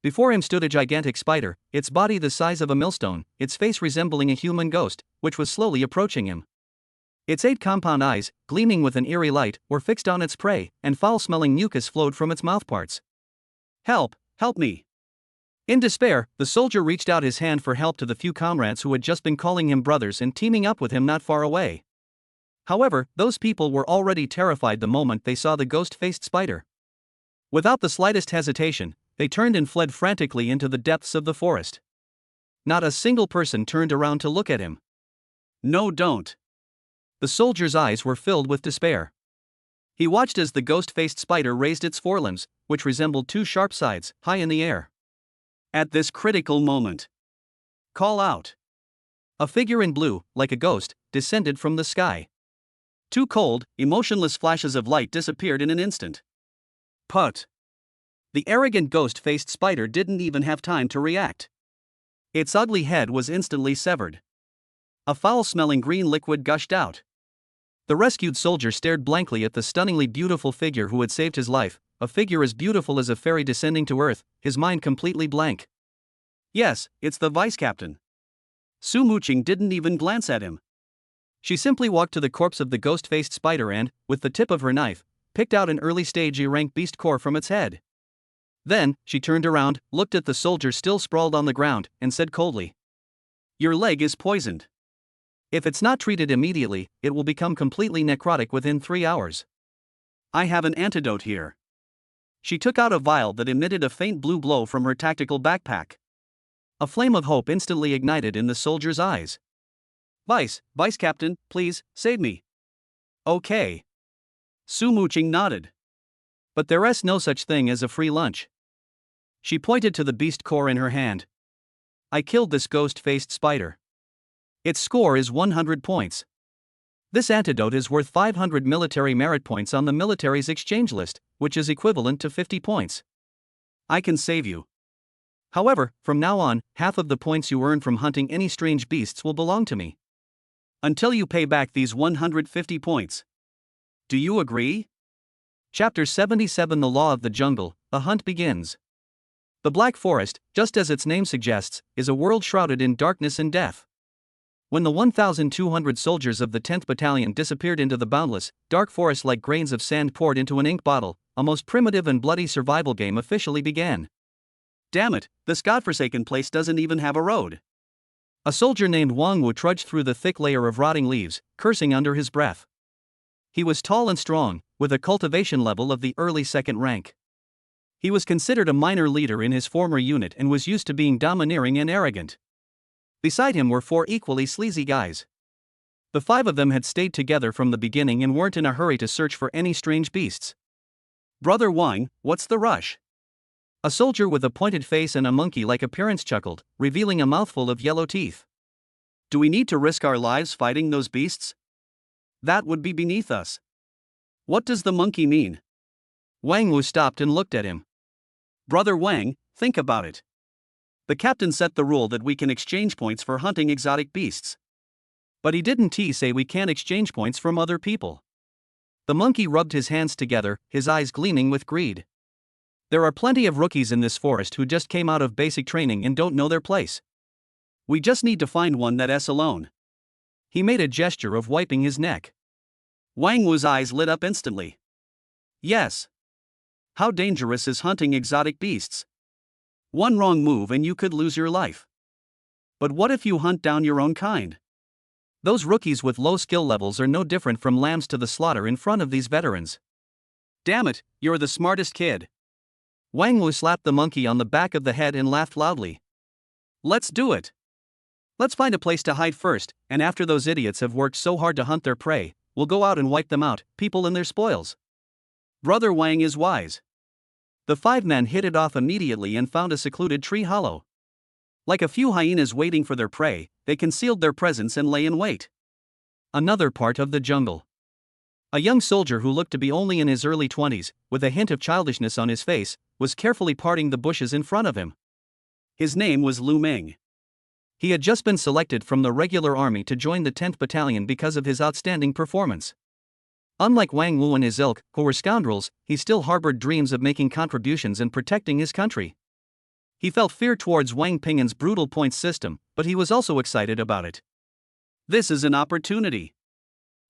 Before him stood a gigantic spider, its body the size of a millstone, its face resembling a human ghost, which was slowly approaching him. Its 8 compound eyes, gleaming with an eerie light, were fixed on its prey, and foul-smelling mucus flowed from its mouthparts. Help! Help me! In despair, the soldier reached out his hand for help to the few comrades who had just been calling him brothers and teaming up with him not far away. However, those people were already terrified the moment they saw the ghost-faced spider. Without the slightest hesitation, they turned and fled frantically into the depths of the forest. Not a single person turned around to look at him. No, don't. The soldier's eyes were filled with despair. He watched as the ghost-faced spider raised its forelimbs, which resembled two sharp sides, high in the air. At this critical moment, call out. A figure in blue, like a ghost, descended from the sky. Two cold, emotionless flashes of light disappeared in an instant. Put. The arrogant ghost-faced spider didn't even have time to react. Its ugly head was instantly severed. A foul-smelling green liquid gushed out. The rescued soldier stared blankly at the stunningly beautiful figure who had saved his life, a figure as beautiful as a fairy descending to earth, his mind completely blank. Yes, it's the vice captain. Su Muqing didn't even glance at him. She simply walked to the corpse of the ghost-faced spider and, with the tip of her knife, picked out an early-stage E-rank beast core from its head. Then, she turned around, looked at the soldier still sprawled on the ground, and said coldly, "Your leg is poisoned. If it's not treated immediately, it will become completely necrotic within 3 hours. I have an antidote here." She took out a vial that emitted a faint blue glow from her tactical backpack. A flame of hope instantly ignited in the soldier's eyes. Vice Captain, please, save me." "Okay." Su Muqing nodded. "But there's no such thing as a free lunch." She pointed to the beast core in her hand. "I killed this ghost-faced spider. Its score is 100 points. This antidote is worth 500 military merit points on the military's exchange list, which is equivalent to 50 points. I can save you. However, from now on, half of the points you earn from hunting any strange beasts will belong to me. Until you pay back these 150 points. Do you agree?" Chapter 77 The Law of the Jungle, A Hunt Begins. The Black Forest, just as its name suggests, is a world shrouded in darkness and death. When the 1,200 soldiers of the 10th Battalion disappeared into the boundless, dark forest like grains of sand poured into an ink bottle, a most primitive and bloody survival game officially began. "Damn it, this godforsaken place doesn't even have a road." A soldier named Wang Wu trudged through the thick layer of rotting leaves, cursing under his breath. He was tall and strong, with a cultivation level of the early second rank. He was considered a minor leader in his former unit and was used to being domineering and arrogant. Beside him were 4 equally sleazy guys. The 5 of them had stayed together from the beginning and weren't in a hurry to search for any strange beasts. "Brother Wang, what's the rush?" A soldier with a pointed face and a monkey-like appearance chuckled, revealing a mouthful of yellow teeth. "Do we need to risk our lives fighting those beasts? That would be beneath us." "What does the monkey mean?" Wang Wu stopped and looked at him. "Brother Wang, think about it. The captain set the rule that we can exchange points for hunting exotic beasts. But he didn't say we can't exchange points from other people." The monkey rubbed his hands together, his eyes gleaming with greed. "There are plenty of rookies in this forest who just came out of basic training and don't know their place. We just need to find one that's alone." He made a gesture of wiping his neck. Wang Wu's eyes lit up instantly. "Yes. How dangerous is hunting exotic beasts? One wrong move and you could lose your life. But what if you hunt down your own kind? Those rookies with low skill levels are no different from lambs to the slaughter in front of these veterans." "Damn it, you're the smartest kid." Wang Wu slapped the monkey on the back of the head and laughed loudly. "Let's do it. Let's find a place to hide first, and after those idiots have worked so hard to hunt their prey, we'll go out and wipe them out, people and their spoils." Brother Wang is wise. The 5 men hit it off immediately and found a secluded tree hollow. Like a few hyenas waiting for their prey, they concealed their presence and lay in wait. Another part of the jungle. A young soldier who looked to be only in his early 20s, with a hint of childishness on his face, was carefully parting the bushes in front of him. His name was Lu Ming. He had just been selected from the regular army to join the 10th Battalion because of his outstanding performance. Unlike Wang Wu and his ilk, who were scoundrels, he still harbored dreams of making contributions and protecting his country. He felt fear towards Wang Ping'an's brutal points system, but he was also excited about it. This is an opportunity.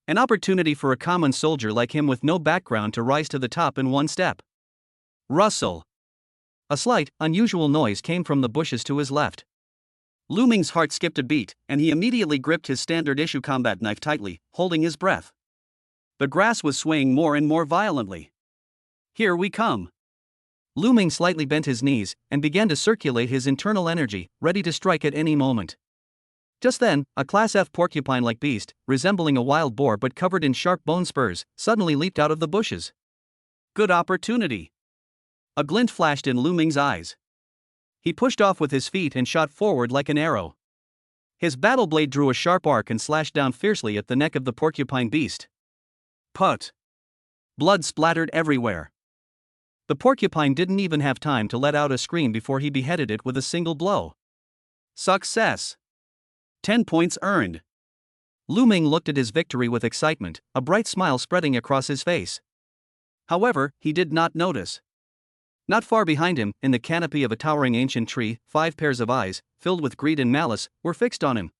An opportunity for a common soldier like him with no background to rise to the top in one step. Russell. A slight, unusual noise came from the bushes to his left. Lu Ming's heart skipped a beat, and he immediately gripped his standard-issue combat knife tightly, holding his breath. The grass was swaying more and more violently. Here we come. Lu Ming slightly bent his knees and began to circulate his internal energy, ready to strike at any moment. Just then, a Class F porcupine-like beast, resembling a wild boar but covered in sharp bone spurs, suddenly leaped out of the bushes. Good opportunity. A glint flashed in Lu Ming's eyes. He pushed off with his feet and shot forward like an arrow. His battle blade drew a sharp arc and slashed down fiercely at the neck of the porcupine beast. Put! Blood splattered everywhere. The porcupine didn't even have time to let out a scream before he beheaded it with a single blow. Success! 10 points earned. Lu Ming looked at his victory with excitement, a bright smile spreading across his face. However, he did not notice. Not far behind him, in the canopy of a towering ancient tree, 5 pairs of eyes, filled with greed and malice, were fixed on him.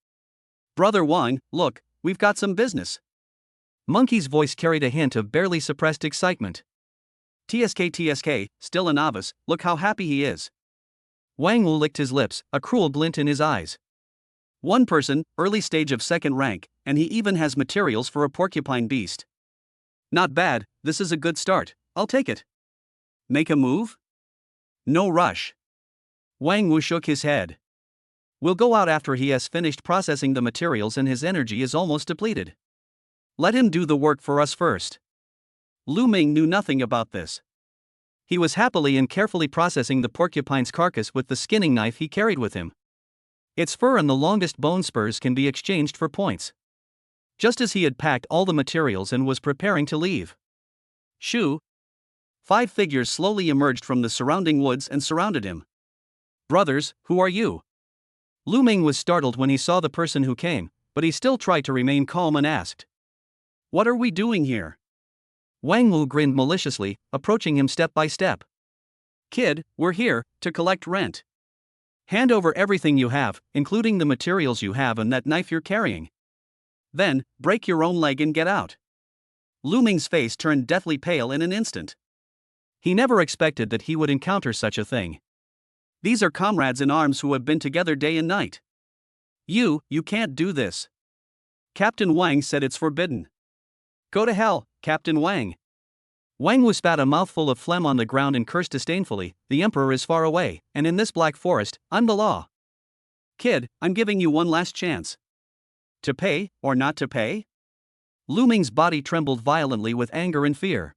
Brother Wang, look, we've got some business. Monkey's voice carried a hint of barely suppressed excitement. TSK, still a novice, look how happy he is. Wang Wu licked his lips, a cruel glint in his eyes. One person, early stage of second rank, and he even has materials for a porcupine beast. Not bad, this is a good start, I'll take it. Make a move? No rush. Wang Wu shook his head. We'll go out after he has finished processing the materials and his energy is almost depleted. Let him do the work for us first. Lu Ming knew nothing about this. He was happily and carefully processing the porcupine's carcass with the skinning knife he carried with him. Its fur and the longest bone spurs can be exchanged for points. Just as he had packed all the materials and was preparing to leave. Shoo! 5 figures slowly emerged from the surrounding woods and surrounded him. Brothers, who are you? Lu Ming was startled when he saw the person who came, but he still tried to remain calm and asked. What are we doing here? Wang Wu grinned maliciously, approaching him step by step. Kid, we're here to collect rent. Hand over everything you have, including the materials you have and that knife you're carrying. Then, break your own leg and get out. Lu Ming's face turned deathly pale in an instant. He never expected that he would encounter such a thing. These are comrades in arms who have been together day and night. You can't do this. Captain Wang said it's forbidden. Go to hell, Captain Wang. Wang Wu spat a mouthful of phlegm on the ground and cursed disdainfully, the emperor is far away, and in this black forest, I'm the law. Kid, I'm giving you one last chance. To pay, or not to pay? Lu Ming's body trembled violently with anger and fear.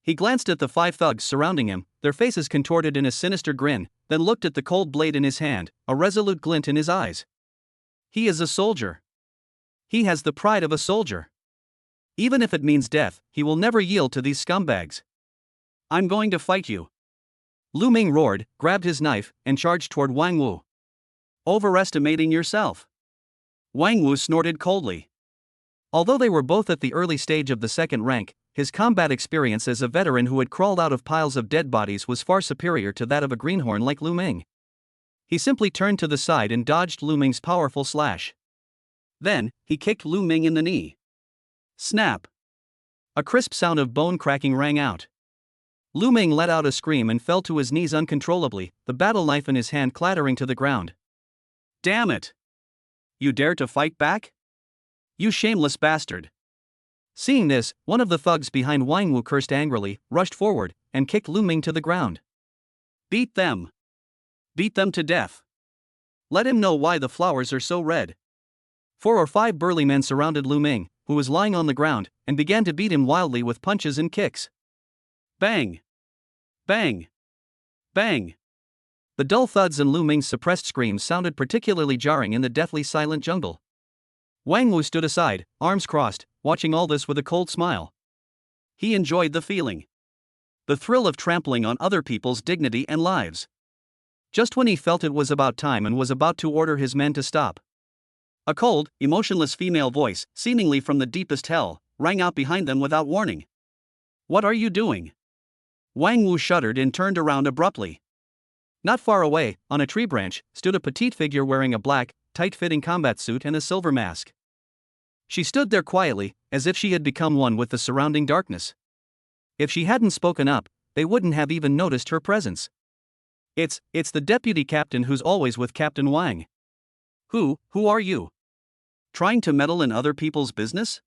He glanced at the 5 thugs surrounding him, their faces contorted in a sinister grin, then looked at the cold blade in his hand, a resolute glint in his eyes. He is a soldier. He has the pride of a soldier. Even if it means death, he will never yield to these scumbags. I'm going to fight you. Lu Ming roared, grabbed his knife, and charged toward Wang Wu. Overestimating yourself. Wang Wu snorted coldly. Although they were both at the early stage of the second rank, his combat experience as a veteran who had crawled out of piles of dead bodies was far superior to that of a greenhorn like Lu Ming. He simply turned to the side and dodged Lu Ming's powerful slash. Then, he kicked Lu Ming in the knee. Snap! A crisp sound of bone cracking rang out. Lu Ming let out a scream and fell to his knees uncontrollably, the battle knife in his hand clattering to the ground. Damn it! You dare to fight back? You shameless bastard! Seeing this, one of the thugs behind Wang Wu cursed angrily, rushed forward, and kicked Lu Ming to the ground. Beat them! Beat them to death! Let him know why the flowers are so red. 4 or 5 burly men surrounded Lu Ming, who was lying on the ground, and began to beat him wildly with punches and kicks. Bang! Bang! Bang! The dull thuds and Lu Ming's suppressed screams sounded particularly jarring in the deathly silent jungle. Wang Wu stood aside, arms crossed, watching all this with a cold smile. He enjoyed the feeling. The thrill of trampling on other people's dignity and lives. Just when he felt it was about time and was about to order his men to stop, a cold, emotionless female voice, seemingly from the deepest hell, rang out behind them without warning. What are you doing? Wang Wu shuddered and turned around abruptly. Not far away, on a tree branch, stood a petite figure wearing a black, tight-fitting combat suit and a silver mask. She stood there quietly, as if she had become one with the surrounding darkness. If she hadn't spoken up, they wouldn't have even noticed her presence. It's the deputy captain who's always with Captain Wang. Who are you? Trying to meddle in other people's business?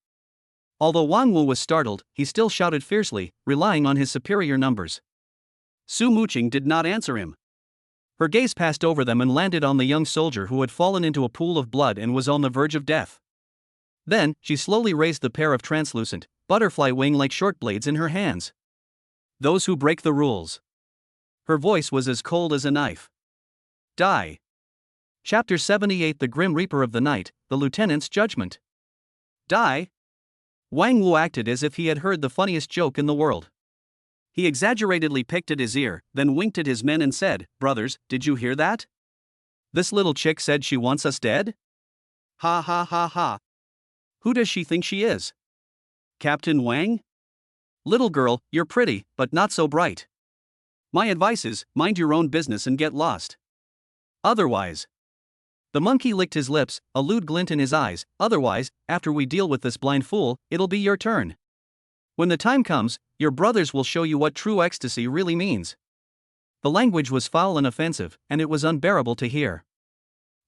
Although Wang Wu was startled, he still shouted fiercely, relying on his superior numbers. Su Muqing did not answer him. Her gaze passed over them and landed on the young soldier who had fallen into a pool of blood and was on the verge of death. Then, she slowly raised the pair of translucent, butterfly wing-like short blades in her hands. Those who break the rules. Her voice was as cold as a knife. Die. Chapter 78 The Grim Reaper of the Night, the Lieutenant's Judgment. Die? Wang Wu acted as if he had heard the funniest joke in the world. He exaggeratedly picked at his ear, then winked at his men and said, "Brothers, did you hear that? This little chick said she wants us dead? Ha ha ha ha. Who does she think she is? Captain Wang? Little girl, you're pretty, but not so bright. My advice is, mind your own business and get lost. Otherwise..." The monkey licked his lips, a lewd glint in his eyes. "Otherwise, after we deal with this blind fool, it'll be your turn. When the time comes, your brothers will show you what true ecstasy really means." The language was foul and offensive, and it was unbearable to hear.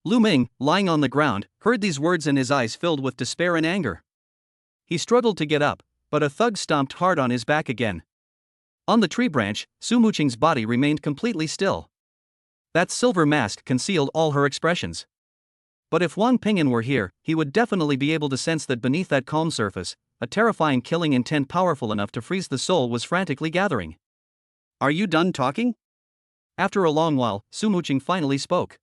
Lu Ming, lying on the ground, heard these words and his eyes filled with despair and anger. He struggled to get up, but a thug stomped hard on his back again. On the tree branch, Su Muqing's body remained completely still. That silver mask concealed all her expressions. But if Wang Ping'an were here, he would definitely be able to sense that beneath that calm surface, a terrifying killing intent powerful enough to freeze the soul was frantically gathering. "Are you done talking?" After a long while, Su Muqing finally spoke.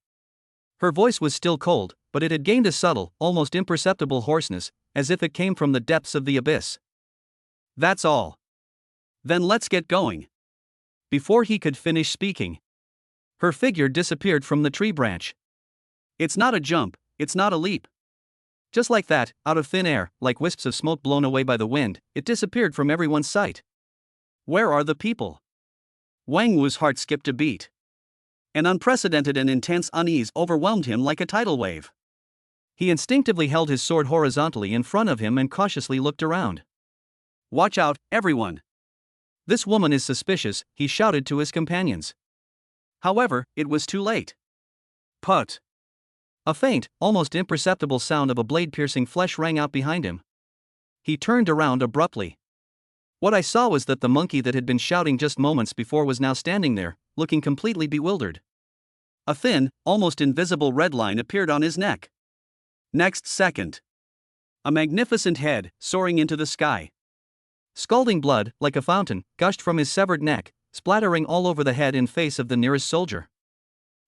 Her voice was still cold, but it had gained a subtle, almost imperceptible hoarseness, as if it came from the depths of the abyss. "That's all. Then let's get going." Before he could finish speaking, her figure disappeared from the tree branch. It's not a jump, it's not a leap. Just like that, out of thin air, like wisps of smoke blown away by the wind, it disappeared from everyone's sight. Where are the people? Wang Wu's heart skipped a beat. An unprecedented and intense unease overwhelmed him like a tidal wave. He instinctively held his sword horizontally in front of him and cautiously looked around. "Watch out, everyone! This woman is suspicious," he shouted to his companions. However, it was too late. Put! A faint, almost imperceptible sound of a blade piercing flesh rang out behind him. He turned around abruptly. What I saw was that the monkey that had been shouting just moments before was now standing there, looking completely bewildered. A thin, almost invisible red line appeared on his neck. Next second, a magnificent head, soaring into the sky. Scalding blood, like a fountain, gushed from his severed neck, splattering all over the head and face of the nearest soldier.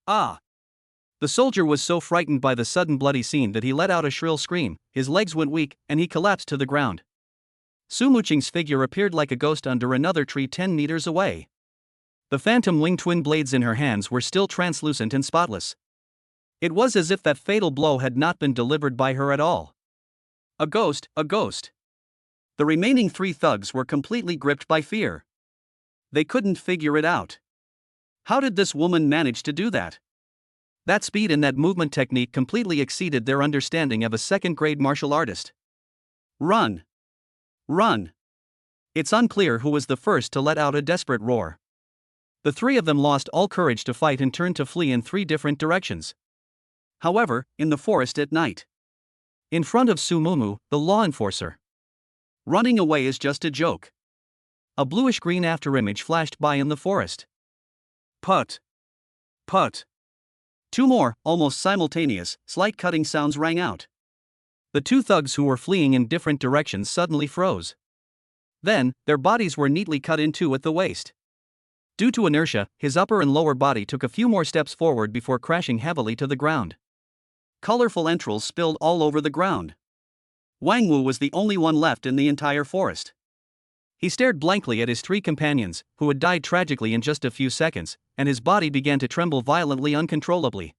Ah! The soldier was so frightened by the sudden bloody scene that he let out a shrill scream, his legs went weak, and he collapsed to the ground. Su Muqing's figure appeared like a ghost under another tree 10 meters away. The phantom winged twin blades in her hands were still translucent and spotless. It was as if that fatal blow had not been delivered by her at all. A ghost, a ghost. The remaining 3 thugs were completely gripped by fear. They couldn't figure it out. How did this woman manage to do that? That speed and that movement technique completely exceeded their understanding of a second-grade martial artist. Run! Run! It's unclear who was the first to let out a desperate roar. The 3 of them lost all courage to fight and turned to flee in 3 different directions. However, in the forest at night. In front of Su Mumu, the law enforcer. Running away is just a joke. A bluish-green afterimage flashed by in the forest. Put! Put! 2 more, almost simultaneous, slight cutting sounds rang out. The 2 thugs who were fleeing in different directions suddenly froze. Then, their bodies were neatly cut in 2 at the waist. Due to inertia, his upper and lower body took a few more steps forward before crashing heavily to the ground. Colorful entrails spilled all over the ground. Wang Wu was the only one left in the entire forest. He stared blankly at his 3 companions, who had died tragically in just a few seconds, and his body began to tremble violently uncontrollably.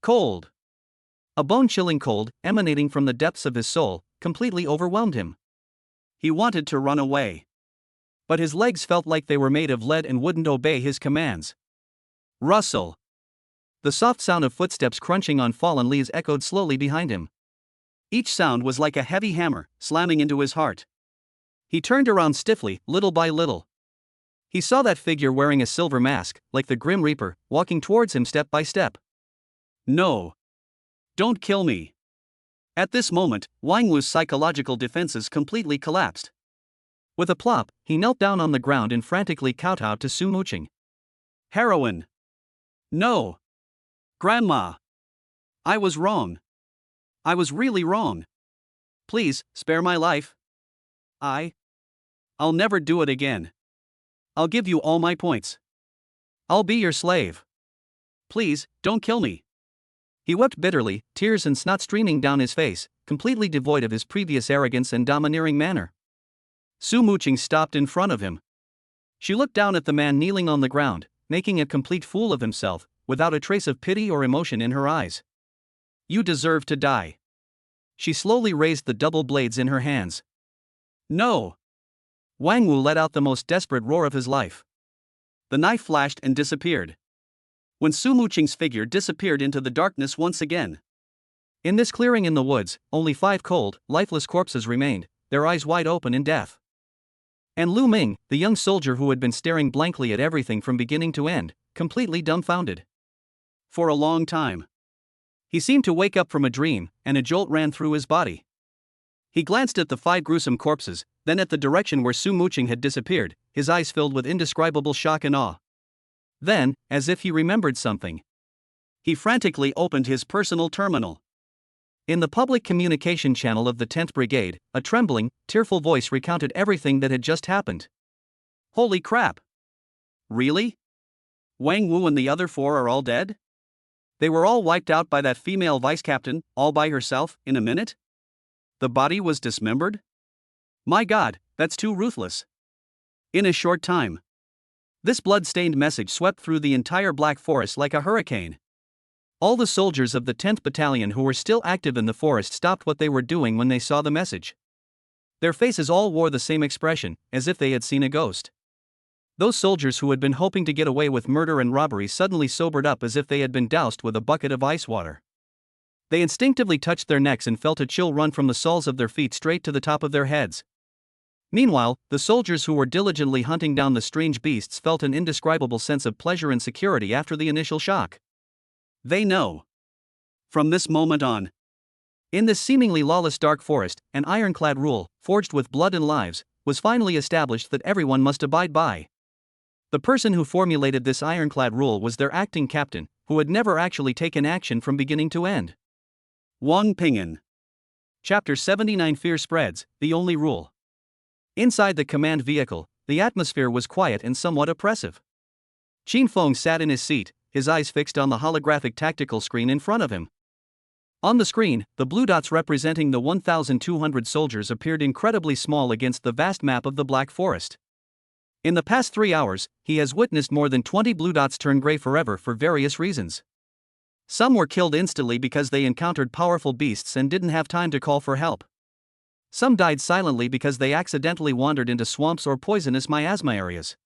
Cold. A bone-chilling cold, emanating from the depths of his soul, completely overwhelmed him. He wanted to run away. But his legs felt like they were made of lead and wouldn't obey his commands. Rustle. The soft sound of footsteps crunching on fallen leaves echoed slowly behind him. Each sound was like a heavy hammer, slamming into his heart. He turned around stiffly, little by little. He saw that figure wearing a silver mask, like the Grim Reaper, walking towards him step by step. No. Don't kill me. At this moment, Wang Wu's psychological defenses completely collapsed. With a plop, he knelt down on the ground and frantically kowtowed to Su Muqing. Heroine. No. Grandma. I was wrong. I was really wrong. Please, spare my life. I'll never do it again. I'll give you all my points. I'll be your slave. Please, don't kill me. He wept bitterly, tears and snot streaming down his face, completely devoid of his previous arrogance and domineering manner. Su Muqing stopped in front of him. She looked down at the man kneeling on the ground, making a complete fool of himself, without a trace of pity or emotion in her eyes. You deserve to die. She slowly raised the double blades in her hands. No! Wang Wu let out the most desperate roar of his life. The knife flashed and disappeared. When Su Muqing's figure disappeared into the darkness once again. In this clearing in the woods, only 5 cold, lifeless corpses remained, their eyes wide open in death. And Lu Ming, the young soldier who had been staring blankly at everything from beginning to end, completely dumbfounded. For a long time. He seemed to wake up from a dream, and a jolt ran through his body. He glanced at the 5 gruesome corpses, then at the direction where Su Muqing had disappeared, his eyes filled with indescribable shock and awe. Then, as if he remembered something, he frantically opened his personal terminal. In the public communication channel of the 10th Brigade, a trembling, tearful voice recounted everything that had just happened. Holy crap! Really? Wang Wu and the other 4 are all dead? They were all wiped out by that female vice-captain, all by herself, in a minute? The body was dismembered? My God, that's too ruthless. In a short time. This blood-stained message swept through the entire Black Forest like a hurricane. All the soldiers of the 10th Battalion who were still active in the forest stopped what they were doing when they saw the message. Their faces all wore the same expression, as if they had seen a ghost. Those soldiers who had been hoping to get away with murder and robbery suddenly sobered up as if they had been doused with a bucket of ice water. They instinctively touched their necks and felt a chill run from the soles of their feet straight to the top of their heads. Meanwhile, the soldiers who were diligently hunting down the strange beasts felt an indescribable sense of pleasure and security after the initial shock. They know. From this moment on. In this seemingly lawless dark forest, an ironclad rule, forged with blood and lives, was finally established that everyone must abide by. The person who formulated this ironclad rule was their acting captain, who had never actually taken action from beginning to end. Wang Ping'an. Chapter 79 Fear Spreads, The Only Rule. Inside the command vehicle, the atmosphere was quiet and somewhat oppressive. Qin Feng sat in his seat, his eyes fixed on the holographic tactical screen in front of him. On the screen, the blue dots representing the 1,200 soldiers appeared incredibly small against the vast map of the Black Forest. In the past 3 hours, he has witnessed more than 20 blue dots turn gray forever for various reasons. Some were killed instantly because they encountered powerful beasts and didn't have time to call for help. Some died silently because they accidentally wandered into swamps or poisonous miasma areas.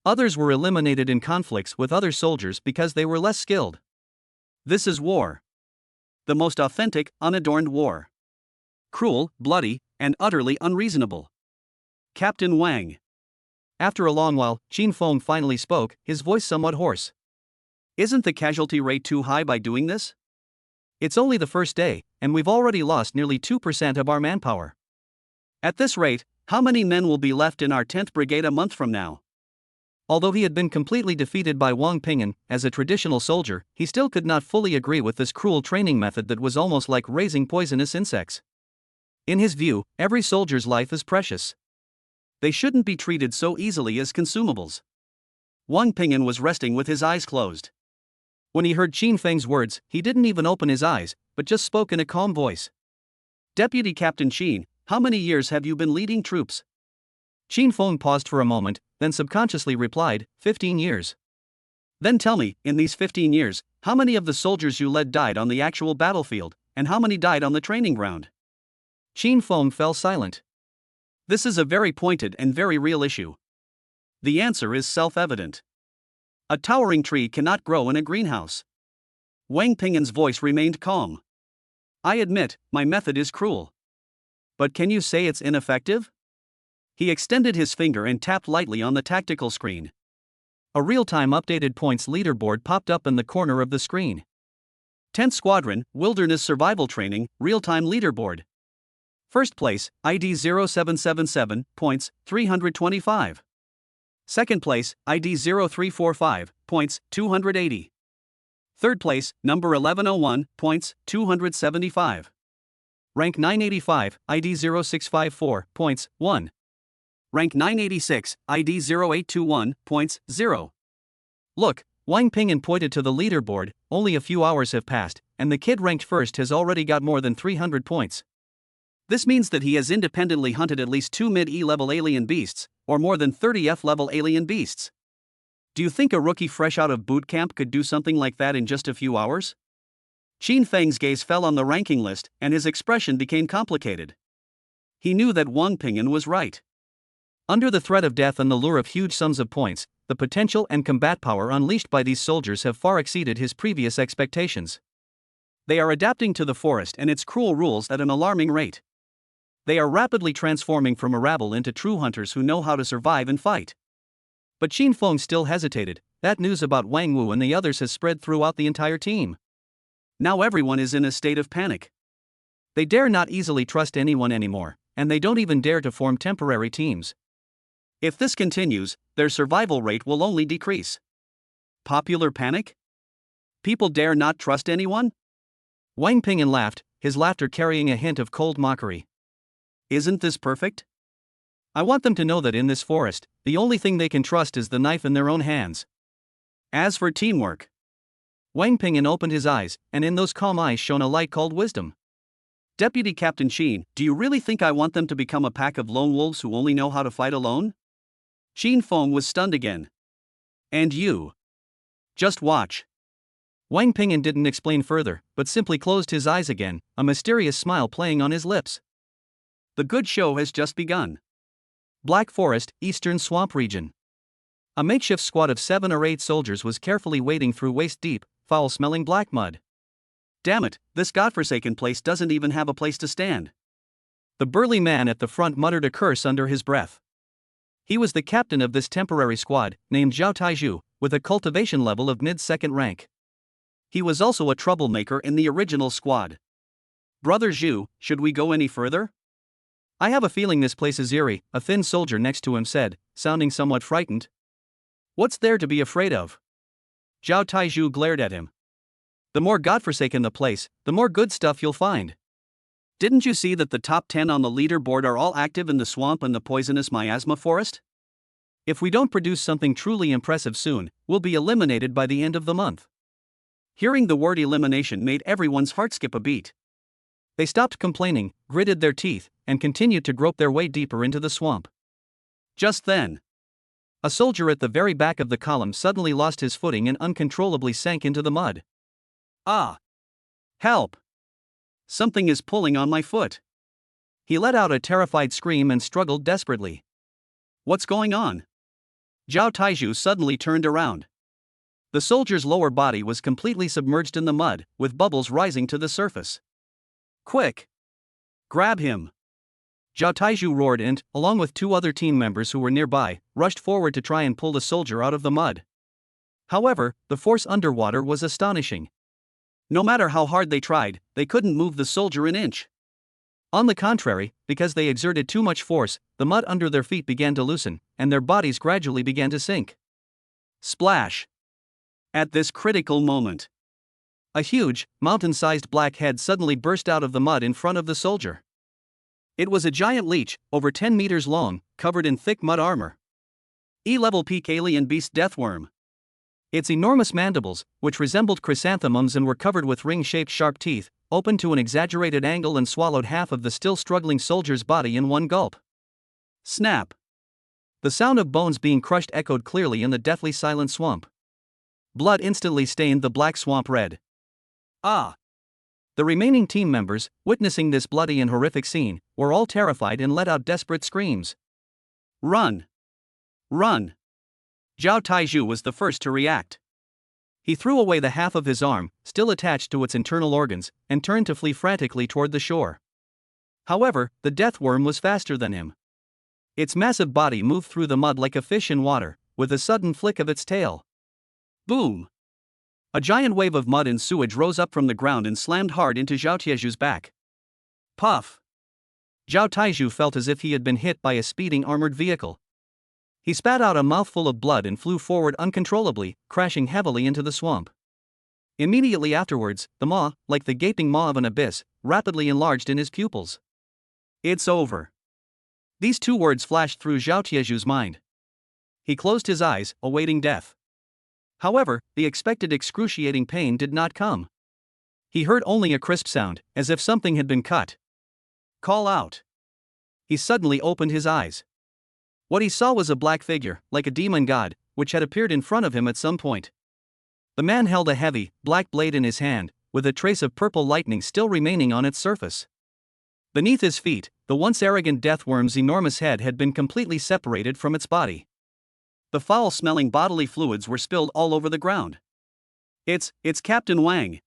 Others were eliminated in conflicts with other soldiers because they were less skilled. This is war. The most authentic, unadorned war. Cruel, bloody, and utterly unreasonable. Captain Wang. After a long while, Qin Feng finally spoke, his voice somewhat hoarse. Isn't the casualty rate too high by doing this? It's only the first day, and we've already lost nearly 2% of our manpower. At this rate, how many men will be left in our 10th Brigade a month from now? Although he had been completely defeated by Wang Ping'an, as a traditional soldier, he still could not fully agree with this cruel training method that was almost like raising poisonous insects. In his view, every soldier's life is precious. They shouldn't be treated so easily as consumables. Wang Ping'an was resting with his eyes closed. When he heard Qin Feng's words, he didn't even open his eyes, but just spoke in a calm voice. Deputy Captain Qin, how many years have you been leading troops? Qin Feng paused for a moment, then subconsciously replied, 15 years. Then tell me, in these 15 years, how many of the soldiers you led died on the actual battlefield, and how many died on the training ground? Qin Feng fell silent. This is a very pointed and very real issue. The answer is self-evident. A towering tree cannot grow in a greenhouse. Wang Ping'an's voice remained calm. I admit, my method is cruel. But can you say it's ineffective? He extended his finger and tapped lightly on the tactical screen. A real-time updated points leaderboard popped up in the corner of the screen. 10th Squadron, Wilderness Survival Training, real-time leaderboard. First place, ID 0777, points, 325. Second place, ID 0345, points, 280. Third place, number 1101, points, 275. Rank 985, ID 0654, points, 1. Rank 986, ID 0821, points, 0. Look, Wang Ping'an pointed to the leaderboard. Only a few hours have passed, and the kid ranked first has already got more than 300 points. This means that he has independently hunted at least 2 mid-E level alien beasts, or more than 30 F level alien beasts. Do you think a rookie fresh out of boot camp could do something like that in just a few hours? Qin Feng's gaze fell on the ranking list, and his expression became complicated. He knew that Wang Ping'an was right. Under the threat of death and the lure of huge sums of points, the potential and combat power unleashed by these soldiers have far exceeded his previous expectations. They are adapting to the forest and its cruel rules at an alarming rate. They are rapidly transforming from a rabble into true hunters who know how to survive and fight. But Qin Feng still hesitated. That news about Wang Wu and the others has spread throughout the entire team. Now everyone is in a state of panic. They dare not easily trust anyone anymore, and they don't even dare to form temporary teams. If this continues, their survival rate will only decrease. Popular panic? People dare not trust anyone? Wang Ping'an laughed, his laughter carrying a hint of cold mockery. Isn't this perfect? I want them to know that in this forest, the only thing they can trust is the knife in their own hands. As for teamwork. Wang Ping'an opened his eyes, and in those calm eyes shone a light called wisdom. Deputy Captain Qin, do you really think I want them to become a pack of lone wolves who only know how to fight alone? Qin Feng was stunned again. And you? Just watch. Wang Ping'an didn't explain further, but simply closed his eyes again, a mysterious smile playing on his lips. The good show has just begun. Black Forest, Eastern Swamp Region. A makeshift squad of 7 or 8 soldiers was carefully wading through waist-deep, foul-smelling black mud. Damn it, this godforsaken place doesn't even have a place to stand. The burly man at the front muttered a curse under his breath. He was the captain of this temporary squad, named Zhao Taizhu, with a cultivation level of mid-second rank. He was also a troublemaker in the original squad. Brother Zhu, should we go any further? I have a feeling this place is eerie, a thin soldier next to him said, sounding somewhat frightened. What's there to be afraid of? Zhao Taizhu glared at him. The more godforsaken the place, the more good stuff you'll find. Didn't you see that the top 10 on the leaderboard are all active in the swamp and the poisonous miasma forest? If we don't produce something truly impressive soon, we'll be eliminated by the end of the month. Hearing the word elimination made everyone's heart skip a beat. They stopped complaining, gritted their teeth, and continued to grope their way deeper into the swamp. Just then, a soldier at the very back of the column suddenly lost his footing and uncontrollably sank into the mud. Ah! Help! Something is pulling on my foot. He let out a terrified scream and struggled desperately. What's going on? Zhao Taizhu suddenly turned around. The soldier's lower body was completely submerged in the mud, with bubbles rising to the surface. Quick! Grab him! Zhao Taizhu roared and, along with 2 other team members who were nearby, rushed forward to try and pull the soldier out of the mud. However, the force underwater was astonishing. No matter how hard they tried, they couldn't move the soldier an inch. On the contrary, because they exerted too much force, the mud under their feet began to loosen, and their bodies gradually began to sink. Splash! At this critical moment, a huge, mountain-sized black head suddenly burst out of the mud in front of the soldier. It was a giant leech, over 10 meters long, covered in thick mud armor. E-level peak alien beast deathworm. Its enormous mandibles, which resembled chrysanthemums and were covered with ring-shaped sharp teeth, opened to an exaggerated angle and swallowed half of the still struggling soldier's body in one gulp. Snap! The sound of bones being crushed echoed clearly in the deathly silent swamp. Blood instantly stained the black swamp red. Ah! The remaining team members, witnessing this bloody and horrific scene, were all terrified and let out desperate screams. Run! Run! Zhao Taizhu was the first to react. He threw away the half of his arm, still attached to its internal organs, and turned to flee frantically toward the shore. However, the death worm was faster than him. Its massive body moved through the mud like a fish in water, with a sudden flick of its tail. Boom! A giant wave of mud and sewage rose up from the ground and slammed hard into Zhao Tieju's back. Puff! Zhao Taiju felt as if he had been hit by a speeding armored vehicle. He spat out a mouthful of blood and flew forward uncontrollably, crashing heavily into the swamp. Immediately afterwards, the maw, like the gaping maw of an abyss, rapidly enlarged in his pupils. It's over. These two words flashed through Zhao Tieju's mind. He closed his eyes, awaiting death. However, the expected excruciating pain did not come. He heard only a crisp sound, as if something had been cut. Call out. He suddenly opened his eyes. What he saw was a black figure, like a demon god, which had appeared in front of him at some point. The man held a heavy, black blade in his hand, with a trace of purple lightning still remaining on its surface. Beneath his feet, the once arrogant deathworm's enormous head had been completely separated from its body. The foul-smelling bodily fluids were spilled all over the ground. It's Captain Wang.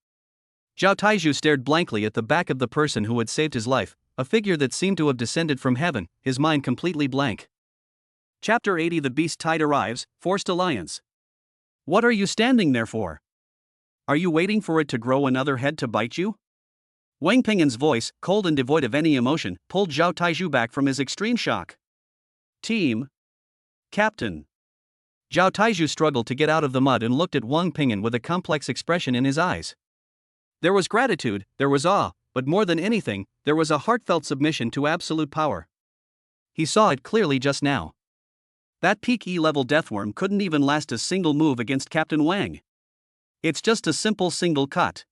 Zhao Taiju stared blankly at the back of the person who had saved his life, a figure that seemed to have descended from heaven, his mind completely blank. Chapter 80. The Beast Tide arrives, Forced Alliance. What are you standing there for? Are you waiting for it to grow another head to bite you? Wang Ping'an's voice, cold and devoid of any emotion, pulled Zhao Taiju back from his extreme shock. Team. Captain. Zhao Taiju struggled to get out of the mud and looked at Wang Ping'an with a complex expression in his eyes. There was gratitude, there was awe, but more than anything, there was a heartfelt submission to absolute power. He saw it clearly just now. That peak E-level deathworm couldn't even last a single move against Captain Wang. It's just a simple single cut.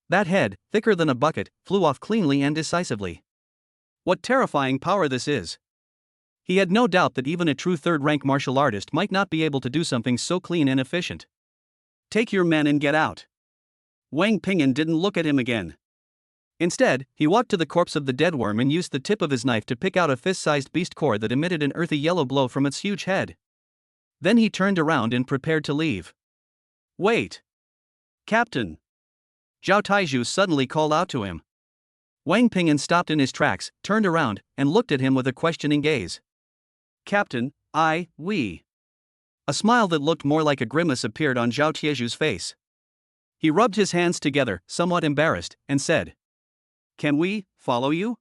That head, thicker than a bucket, flew off cleanly and decisively. What terrifying power this is! He had no doubt that even a true third-rank martial artist might not be able to do something so clean and efficient. Take your men and get out. Wang Ping'an didn't look at him again. Instead, he walked to the corpse of the dead worm and used the tip of his knife to pick out a fist-sized beast core that emitted an earthy yellow glow from its huge head. Then he turned around and prepared to leave. Wait! Captain! Zhao Taiju suddenly called out to him. Wang Ping'an stopped in his tracks, turned around, and looked at him with a questioning gaze. Captain, we. A smile that looked more like a grimace appeared on Zhao Tieju's face. He rubbed his hands together, somewhat embarrassed, and said, Can we follow you?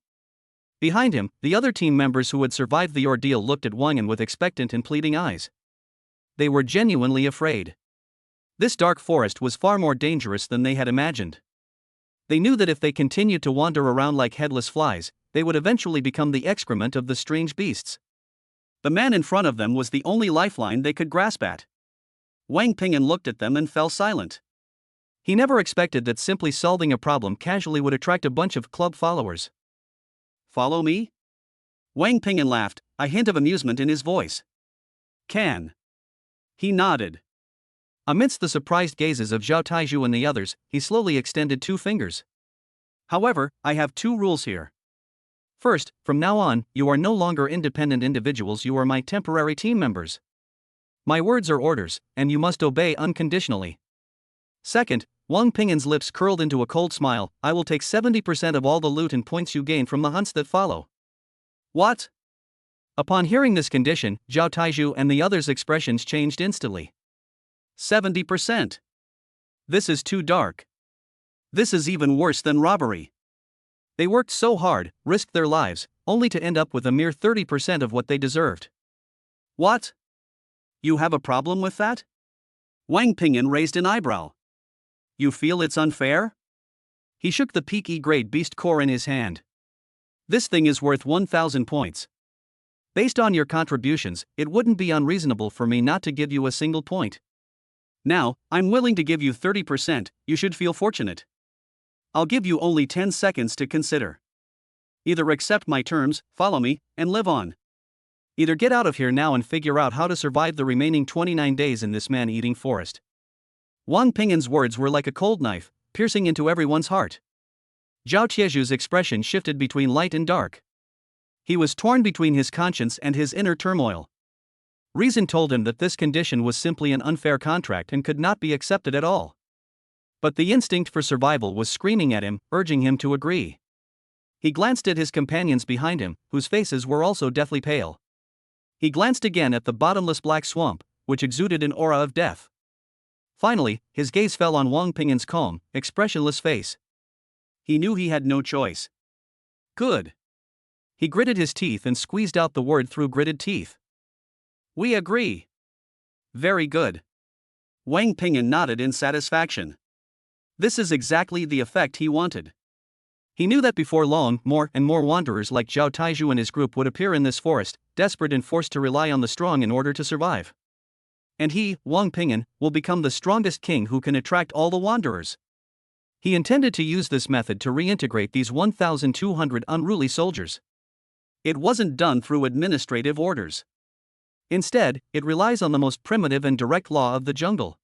Behind him, the other team members who had survived the ordeal looked at Wang with expectant and pleading eyes. They were genuinely afraid. This dark forest was far more dangerous than they had imagined. They knew that if they continued to wander around like headless flies, they would eventually become the excrement of the strange beasts. The man in front of them was the only lifeline they could grasp at. Wang Ping'an looked at them and fell silent. He never expected that simply solving a problem casually would attract a bunch of club followers. Follow me? Wang Ping'an laughed, a hint of amusement in his voice. Can. He nodded. Amidst the surprised gazes of Zhao Taiju and the others, he slowly extended 2 fingers. However, I have 2 rules here. First, from now on, you are no longer independent individuals, you are my temporary team members. My words are orders, and you must obey unconditionally. Second, Wang Ping'an's lips curled into a cold smile, I will take 70% of all the loot and points you gain from the hunts that follow. What? Upon hearing this condition, Zhao Taiju and the others' expressions changed instantly. 70%. This is too dark. This is even worse than robbery. They worked so hard, risked their lives, only to end up with a mere 30% of what they deserved. What? You have a problem with that? Wang Ping'an raised an eyebrow. You feel it's unfair? He shook the peak E-grade beast core in his hand. This thing is worth 1,000 points. Based on your contributions, it wouldn't be unreasonable for me not to give you a single point. Now, I'm willing to give you 30%, you should feel fortunate. I'll give you only 10 seconds to consider. Either accept my terms, follow me, and live on. Either get out of here now and figure out how to survive the remaining 29 days in this man-eating forest. Wang Ping'an's words were like a cold knife, piercing into everyone's heart. Zhao Tieju's expression shifted between light and dark. He was torn between his conscience and his inner turmoil. Reason told him that this condition was simply an unfair contract and could not be accepted at all. But the instinct for survival was screaming at him, urging him to agree. He glanced at his companions behind him, whose faces were also deathly pale. He glanced again at the bottomless black swamp, which exuded an aura of death. Finally, his gaze fell on Wang Pingin's calm, expressionless face. He knew he had no choice. Good. He gritted his teeth and squeezed out the word through gritted teeth. We agree. Very good. Wang Pingin nodded in satisfaction. This is exactly the effect he wanted. He knew that before long, more and more wanderers like Zhao Taizhu and his group would appear in this forest, desperate and forced to rely on the strong in order to survive. And he, Wang Pingin, will become the strongest king who can attract all the wanderers. He intended to use this method to reintegrate these 1,200 unruly soldiers. It wasn't done through administrative orders. Instead, it relies on the most primitive and direct law of the jungle.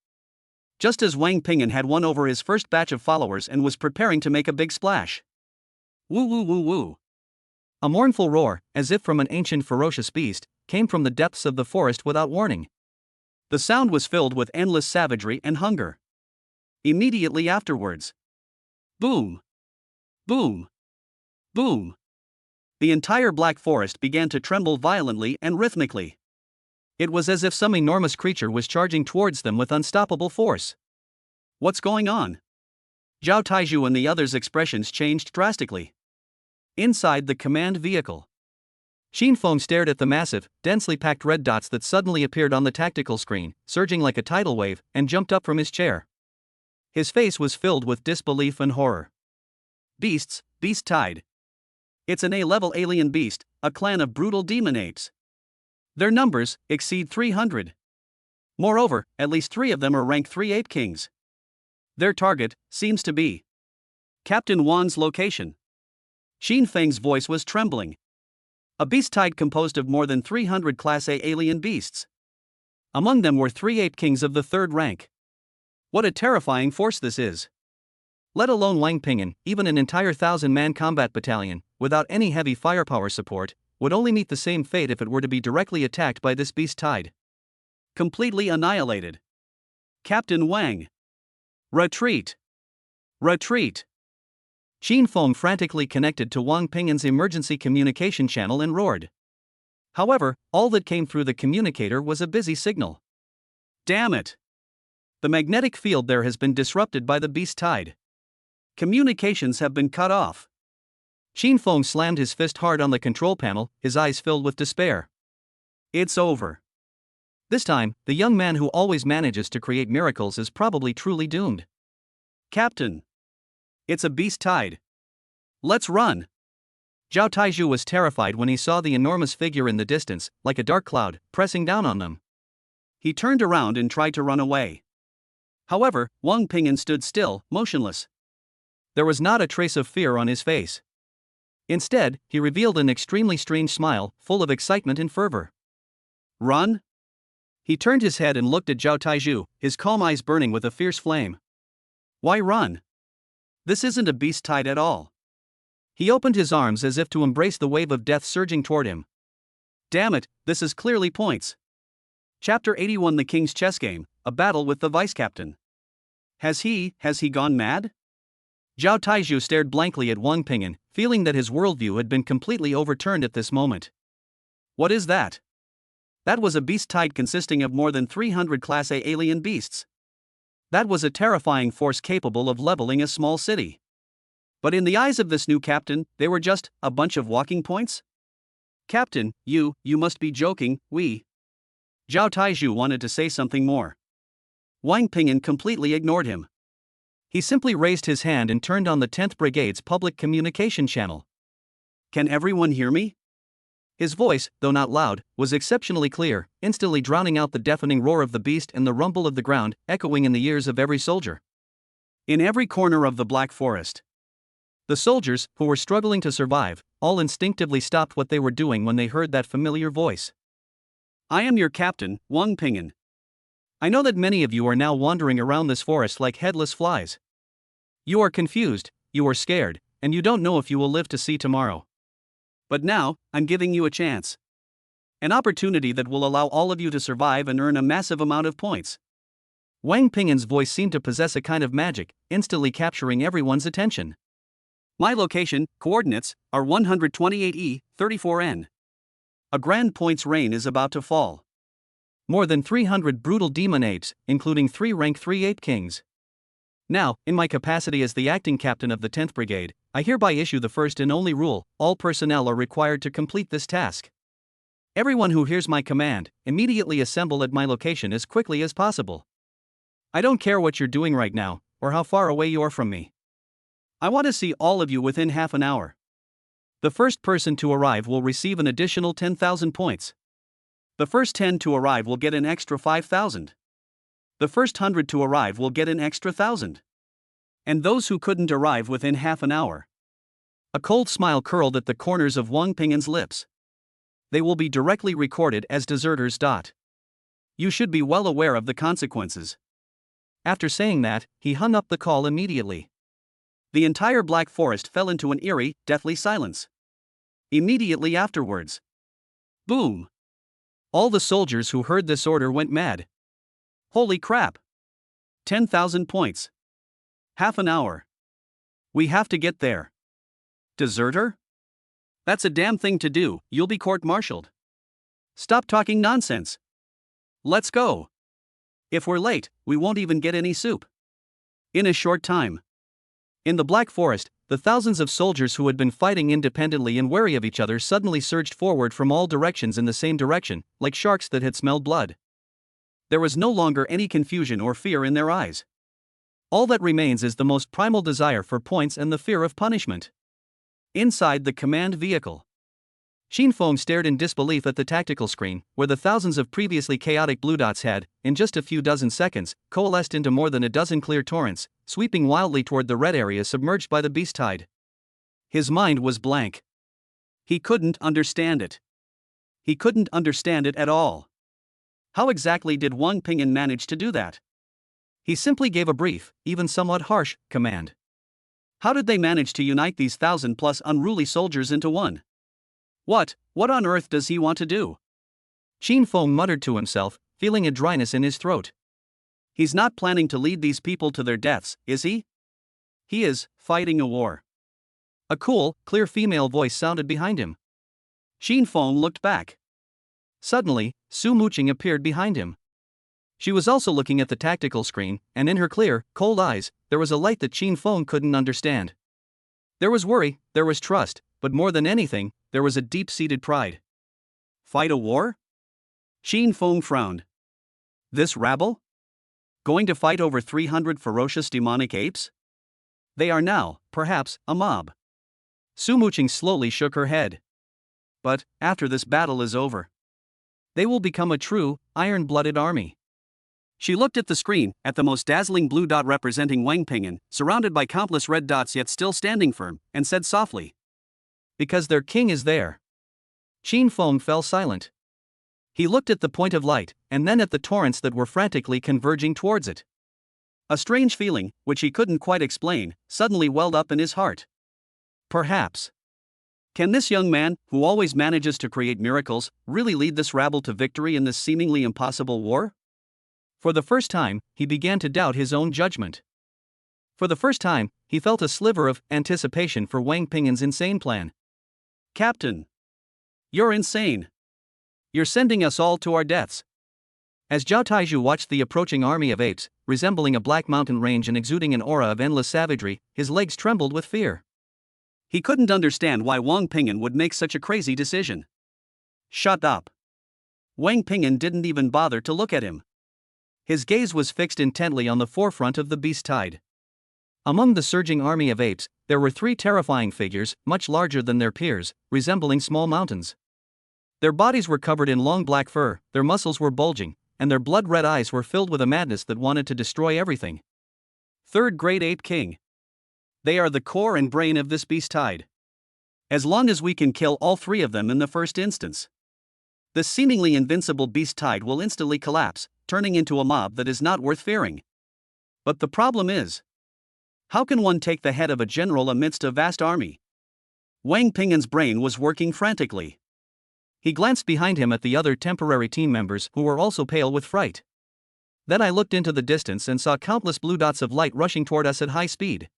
Just as Wang Pingin had won over his first batch of followers and was preparing to make a big splash. Woo woo woo woo. A mournful roar, as if from an ancient ferocious beast, came from the depths of the forest without warning. The sound was filled with endless savagery and hunger. Immediately afterwards. Boom! Boom! Boom! The entire black forest began to tremble violently and rhythmically. It was as if some enormous creature was charging towards them with unstoppable force. What's going on? Zhao Taizhu and the others' expressions changed drastically. Inside the command vehicle, Xin Feng stared at the massive, densely packed red dots that suddenly appeared on the tactical screen, surging like a tidal wave, and jumped up from his chair. His face was filled with disbelief and horror. Beasts, beast tide. It's an A-level alien beast, a clan of brutal demon apes. Their numbers exceed 300. Moreover, at least 3 of them are rank 3 ape kings. Their target seems to be Captain Wan's location. Xin Feng's voice was trembling. A beast tide composed of more than 300 Class A alien beasts. Among them were 3 ape kings of the 3rd rank. What a terrifying force this is. Let alone Wang Pingin, even an entire 1,000-man combat battalion, without any heavy firepower support, would only meet the same fate if it were to be directly attacked by this beast tide. Completely annihilated. Captain Wang. Retreat! Retreat! Xin Feng frantically connected to Wang Pingin's emergency communication channel and roared. However, all that came through the communicator was a busy signal. Damn it! The magnetic field there has been disrupted by the beast tide. Communications have been cut off. Xin Feng slammed his fist hard on the control panel, his eyes filled with despair. It's over. This time, the young man who always manages to create miracles is probably truly doomed. Captain! It's a beast tide. Let's run! Zhao Taizhu was terrified when he saw the enormous figure in the distance, like a dark cloud, pressing down on them. He turned around and tried to run away. However, Wang Pingin stood still, motionless. There was not a trace of fear on his face. Instead, he revealed an extremely strange smile, full of excitement and fervor. Run? He turned his head and looked at Zhao Taizhu, his calm eyes burning with a fierce flame. Why run? This isn't a beast tide at all. He opened his arms as if to embrace the wave of death surging toward him. Damn it, this is clearly points. Chapter 81 The King's Chess Game, a battle with the vice captain. Has he gone mad? Zhao Taizhu stared blankly at Wang Pingin, feeling that his worldview had been completely overturned at this moment. What is that? That was a beast tide consisting of more than 300 Class A alien beasts. That was a terrifying force capable of leveling a small city. But in the eyes of this new captain, they were just a bunch of walking points? Captain, you must be joking, we. Zhao Taizhu wanted to say something more. Wang Pingin completely ignored him. He simply raised his hand and turned on the 10th Brigade's public communication channel. Can everyone hear me? His voice, though not loud, was exceptionally clear, instantly drowning out the deafening roar of the beast and the rumble of the ground, echoing in the ears of every soldier. In every corner of the Black Forest, the soldiers, who were struggling to survive, all instinctively stopped what they were doing when they heard that familiar voice. I am your captain, Wang Pingin. I know that many of you are now wandering around this forest like headless flies. You are confused, you are scared, and you don't know if you will live to see tomorrow. But now, I'm giving you a chance. An opportunity that will allow all of you to survive and earn a massive amount of points. Wang Pingin's voice seemed to possess a kind of magic, instantly capturing everyone's attention. My location, coordinates, are 128E, 34N. A grand points rain is about to fall. More than 300 brutal demon apes, including 3 rank 3 ape kings. Now, in my capacity as the acting captain of the 10th Brigade, I hereby issue the first and only rule: all personnel are required to complete this task. Everyone who hears my command, immediately assemble at my location as quickly as possible. I don't care what you're doing right now, or how far away you are from me. I want to see all of you within half an hour. The first person to arrive will receive an additional 10,000 points. The first 10 to arrive will get an extra 5,000. The first 100 to arrive will get an extra 1,000. And those who couldn't arrive within half an hour. A cold smile curled at the corners of Wang Ping'an's lips. They will be directly recorded as deserters. You should be well aware of the consequences. After saying that, he hung up the call immediately. The entire Black Forest fell into an eerie, deathly silence. Immediately afterwards, boom! All the soldiers who heard this order went mad. Holy crap! 10,000 points. Half an hour. We have to get there. Deserter? That's a damn thing to do, you'll be court-martialed. Stop talking nonsense. Let's go. If we're late, we won't even get any soup. In a short time. In the Black Forest, the thousands of soldiers who had been fighting independently and wary of each other suddenly surged forward from all directions in the same direction, like sharks that had smelled blood. There was no longer any confusion or fear in their eyes. All that remains is the most primal desire for points and the fear of punishment. Inside the command vehicle, Xin Feng stared in disbelief at the tactical screen, where the thousands of previously chaotic blue dots had, in just a few dozen seconds, coalesced into more than a dozen clear torrents, sweeping wildly toward the red area submerged by the beast tide. His mind was blank. He couldn't understand it. He couldn't understand it at all. How exactly did Wang Ping'an manage to do that? He simply gave a brief, even somewhat harsh, command. How did they manage to unite these 1,000+ unruly soldiers into one? What on earth does he want to do? Xin Feng muttered to himself, feeling a dryness in his throat. He's not planning to lead these people to their deaths, is he? He is fighting a war. A cool, clear female voice sounded behind him. Xin Feng looked back. Suddenly, Su Muqing appeared behind him. She was also looking at the tactical screen, and in her clear, cold eyes, there was a light that Xin Feng couldn't understand. There was worry, there was trust, but more than anything, there was a deep-seated pride. Fight a war? Xin Feng frowned. This rabble? Going to fight over 300 ferocious demonic apes? They are now, perhaps, a mob. Su Muqing slowly shook her head. But, after this battle is over, they will become a true, iron-blooded army. She looked at the screen, at the most dazzling blue dot representing Wang Ping'an, surrounded by countless red dots yet still standing firm, and said softly, "Because their king is there." Xin Feng fell silent. He looked at the point of light, and then at the torrents that were frantically converging towards it. A strange feeling, which he couldn't quite explain, suddenly welled up in his heart. Perhaps. Can this young man, who always manages to create miracles, really lead this rabble to victory in this seemingly impossible war? For the first time, he began to doubt his own judgment. For the first time, he felt a sliver of anticipation for Wang Ping'an's insane plan. Captain! You're insane! You're sending us all to our deaths. As Zhao Taizhu watched the approaching army of apes, resembling a black mountain range and exuding an aura of endless savagery, his legs trembled with fear. He couldn't understand why Wang Ping'an would make such a crazy decision. Shut up! Wang Ping'an didn't even bother to look at him. His gaze was fixed intently on the forefront of the beast tide. Among the surging army of apes, there were 3 terrifying figures, much larger than their peers, resembling small mountains. Their bodies were covered in long black fur, their muscles were bulging, and their blood-red eyes were filled with a madness that wanted to destroy everything. Third Great Ape King. They are the core and brain of this beast tide. As long as we can kill all 3 of them in the first instance, the seemingly invincible beast tide will instantly collapse, turning into a mob that is not worth fearing. But the problem is, how can one take the head of a general amidst a vast army? Wang Ping'an's brain was working frantically. He glanced behind him at the other temporary team members who were also pale with fright. Then I looked into the distance and saw countless blue dots of light rushing toward us at high speed.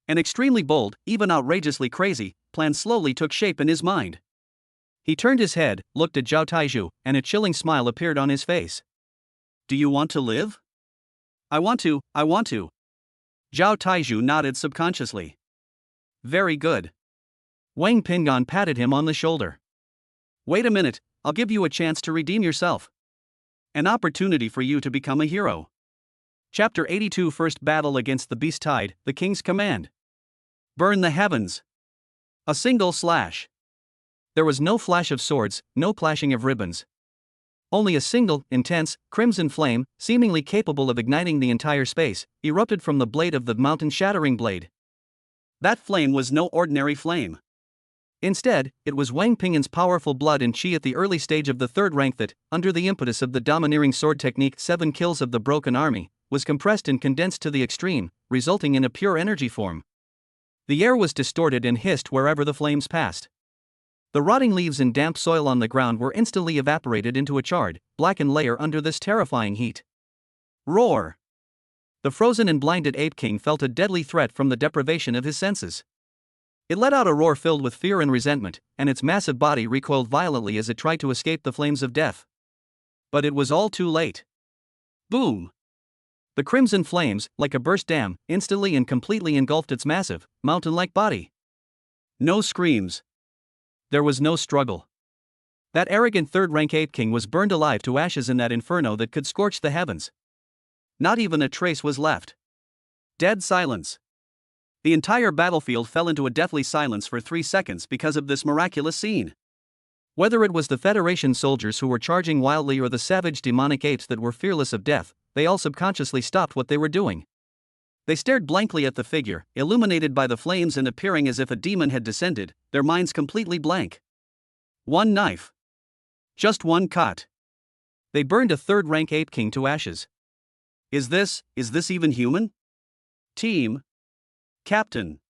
An extremely bold, even outrageously crazy, plan slowly took shape in his mind. He turned his head, looked at Zhao Taizhu, and a chilling smile appeared on his face. Do you want to live? I want to. Zhao Taizhu nodded subconsciously. Very good. Wang Pingan patted him on the shoulder. Wait a minute, I'll give you a chance to redeem yourself. An opportunity for you to become a hero. Chapter 82 First Battle Against the Beast Tide, the King's Command. Burn the heavens. A single slash. There was no flash of swords, no clashing of ribbons. Only a single, intense, crimson flame, seemingly capable of igniting the entire space, erupted from the blade of the mountain-shattering blade. That flame was no ordinary flame. Instead, it was Wang Pingan's powerful blood and chi at the early stage of the third rank that, under the impetus of the domineering sword technique 7 kills of the broken army, was compressed and condensed to the extreme, resulting in a pure energy form. The air was distorted and hissed wherever the flames passed. The rotting leaves and damp soil on the ground were instantly evaporated into a charred, blackened layer under this terrifying heat. Roar! The frozen and blinded Ape King felt a deadly threat from the deprivation of his senses. It let out a roar filled with fear and resentment, and its massive body recoiled violently as it tried to escape the flames of death. But it was all too late. Boom! The crimson flames, like a burst dam, instantly and completely engulfed its massive, mountain-like body. No screams. There was no struggle. That arrogant third-rank Ape King was burned alive to ashes in that inferno that could scorch the heavens. Not even a trace was left. Dead silence. The entire battlefield fell into a deathly silence for 3 seconds because of this miraculous scene. Whether it was the Federation soldiers who were charging wildly or the savage demonic apes that were fearless of death, they all subconsciously stopped what they were doing. They stared blankly at the figure, illuminated by the flames and appearing as if a demon had descended, their minds completely blank. One knife. Just one cut. They burned a third-rank Ape King to ashes. Is this even human? Team. Captain.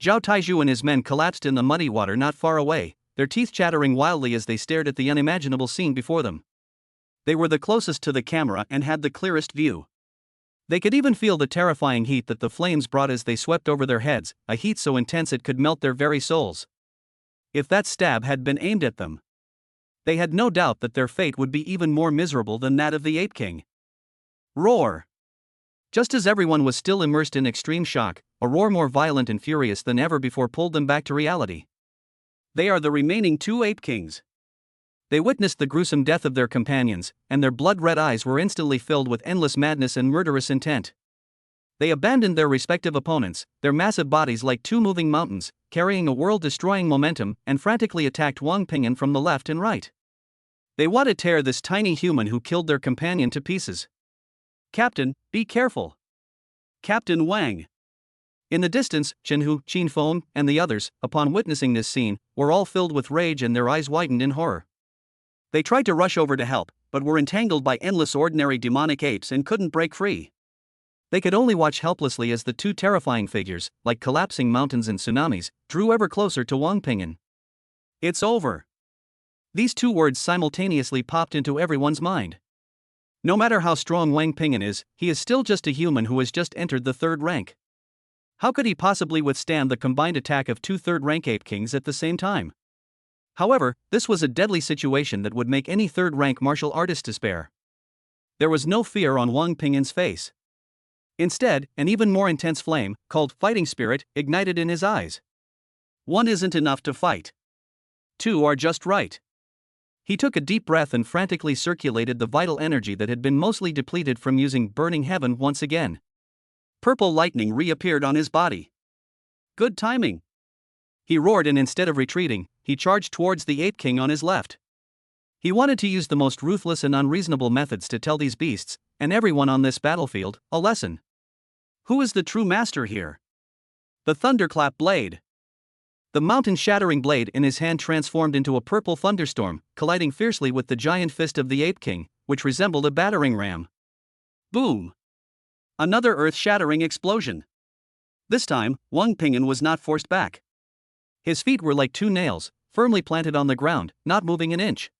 Zhao Taizhu and his men collapsed in the muddy water not far away, their teeth chattering wildly as they stared at the unimaginable scene before them. They were the closest to the camera and had the clearest view. They could even feel the terrifying heat that the flames brought as they swept over their heads, a heat so intense it could melt their very souls. If that stab had been aimed at them, they had no doubt that their fate would be even more miserable than that of the Ape King. Roar! Just as everyone was still immersed in extreme shock, a roar more violent and furious than ever before pulled them back to reality. They are the remaining 2 Ape Kings. They witnessed the gruesome death of their companions, and their blood-red eyes were instantly filled with endless madness and murderous intent. They abandoned their respective opponents, their massive bodies like 2 moving mountains, carrying a world-destroying momentum, and frantically attacked Wang Pingan from the left and right. They wanted to tear this tiny human who killed their companion to pieces. Captain, be careful. Captain Wang. In the distance, Chenhu, Qin Feng, and the others, upon witnessing this scene, were all filled with rage and their eyes widened in horror. They tried to rush over to help, but were entangled by endless ordinary demonic apes and couldn't break free. They could only watch helplessly as the 2 terrifying figures, like collapsing mountains and tsunamis, drew ever closer to Wang Pingan. It's over. These 2 words simultaneously popped into everyone's mind. No matter how strong Wang Pingan is, he is still just a human who has just entered the 3rd rank. How could he possibly withstand the combined attack of 2 third-rank Ape Kings at the same time? However, this was a deadly situation that would make any 3rd-rank martial artist despair. There was no fear on Wang Pingan's face. Instead, an even more intense flame, called fighting spirit, ignited in his eyes. 1 isn't enough to fight. 2 are just right. He took a deep breath and frantically circulated the vital energy that had been mostly depleted from using burning heaven once again. Purple lightning reappeared on his body. Good timing. He roared, and instead of retreating, he charged towards the Ape King on his left. He wanted to use the most ruthless and unreasonable methods to tell these beasts, and everyone on this battlefield, a lesson. Who is the true master here? The thunderclap blade. The mountain-shattering blade in his hand transformed into a purple thunderstorm, colliding fiercely with the giant fist of the Ape King, which resembled a battering ram. Boom! Another earth-shattering explosion. This time, Wang Pingan was not forced back. His feet were like 2 nails, firmly planted on the ground, not moving an inch.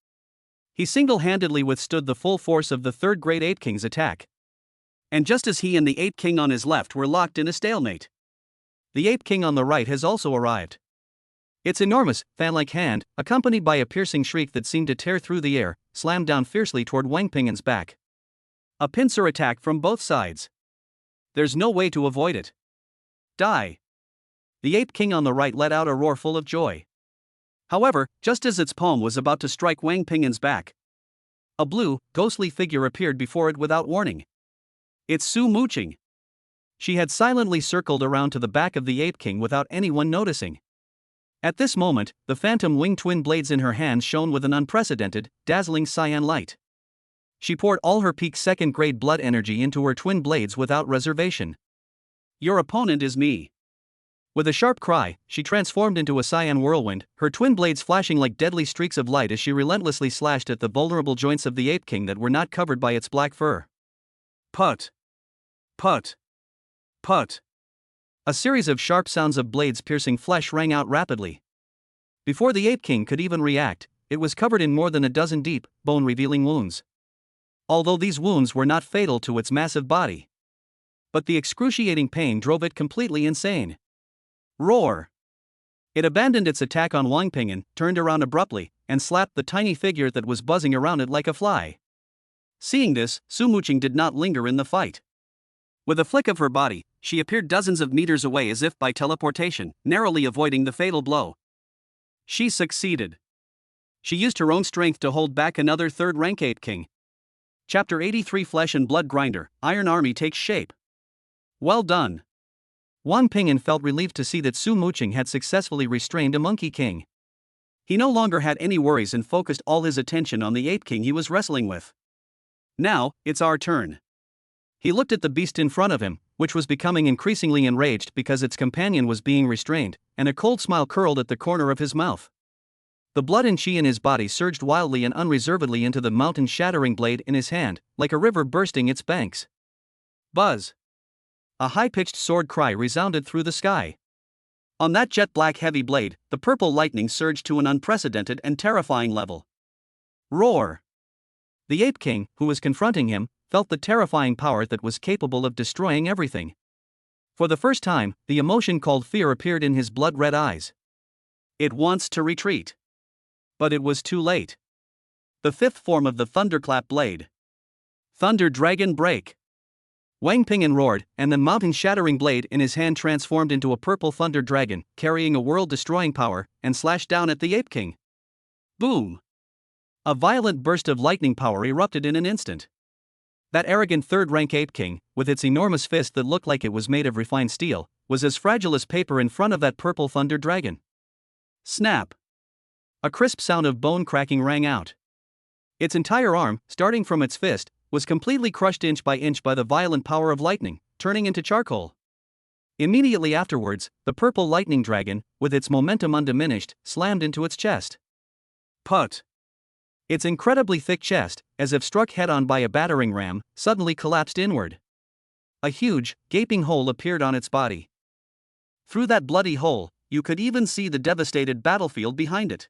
He single-handedly withstood the full force of the 3rd Great Ape King's attack. And just as he and the Ape King on his left were locked in a stalemate, the Ape King on the right has also arrived. Its enormous, fan-like hand, accompanied by a piercing shriek that seemed to tear through the air, slammed down fiercely toward Wang Ping'an's back. A pincer attack from both sides. There's no way to avoid it. Die. The Ape King on the right let out a roar full of joy. However, just as its palm was about to strike Wang Ping'an's back, a blue, ghostly figure appeared before it without warning. It's Su Muqing. She had silently circled around to the back of the Ape King without anyone noticing. At this moment, the phantom winged twin blades in her hands shone with an unprecedented, dazzling cyan light. She poured all her peak second-grade blood energy into her twin blades without reservation. Your opponent is me. With a sharp cry, she transformed into a cyan whirlwind, her twin blades flashing like deadly streaks of light as she relentlessly slashed at the vulnerable joints of the Ape King that were not covered by its black fur. Put! Put! Put! A series of sharp sounds of blades piercing flesh rang out rapidly. Before the Ape King could even react, it was covered in more than a dozen deep, bone-revealing wounds. Although these wounds were not fatal to its massive body. But the excruciating pain drove it completely insane. Roar! It abandoned its attack on Wang Ping'an, turned around abruptly, and slapped the tiny figure that was buzzing around it like a fly. Seeing this, Su Muqing did not linger in the fight. With a flick of her body, she appeared dozens of meters away as if by teleportation, narrowly avoiding the fatal blow. She succeeded. She used her own strength to hold back another third-rank Ape King. Chapter 83 Flesh and Blood Grinder, Iron Army takes shape. Well done. Wang Ping'an felt relieved to see that Su Muqing had successfully restrained a Monkey King. He no longer had any worries and focused all his attention on the Ape King he was wrestling with. Now, it's our turn. He looked at the beast in front of him, which was becoming increasingly enraged because its companion was being restrained, and a cold smile curled at the corner of his mouth. The blood and chi in his body surged wildly and unreservedly into the mountain-shattering blade in his hand, like a river bursting its banks. Buzz! A high-pitched sword cry resounded through the sky. On that jet-black heavy blade, the purple lightning surged to an unprecedented and terrifying level. Roar! The Ape King, who was confronting him, felt the terrifying power that was capable of destroying everything. For the first time, the emotion called fear appeared in his blood-red eyes. It wants to retreat. But it was too late. The fifth form of the Thunderclap Blade. Thunder Dragon Break. Wang Ping'an roared, and the mountain-shattering blade in his hand transformed into a purple thunder dragon, carrying a world-destroying power, and slashed down at the Ape King. Boom! A violent burst of lightning power erupted in an instant. That arrogant third-rank Ape King, with its enormous fist that looked like it was made of refined steel, was as fragile as paper in front of that purple thunder dragon. Snap! A crisp sound of bone cracking rang out. Its entire arm, starting from its fist, was completely crushed inch by the violent power of lightning, turning into charcoal. Immediately afterwards, the purple lightning dragon, with its momentum undiminished, slammed into its chest. Put! Its incredibly thick chest, as if struck head-on by a battering ram, suddenly collapsed inward. A huge, gaping hole appeared on its body. Through that bloody hole, you could even see the devastated battlefield behind it.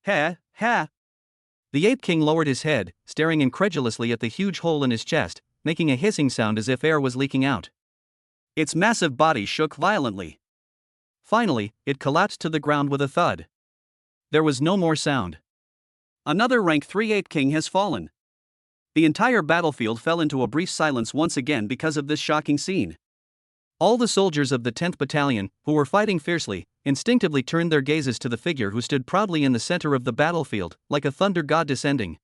Ha, ha! The Ape King lowered his head, staring incredulously at the huge hole in his chest, making a hissing sound as if air was leaking out. Its massive body shook violently. Finally, it collapsed to the ground with a thud. There was no more sound. Another rank 3 Ape King has fallen. The entire battlefield fell into a brief silence once again because of this shocking scene. All the soldiers of the 10th Battalion, who were fighting fiercely, instinctively turned their gazes to the figure who stood proudly in the center of the battlefield, like a thunder god descending.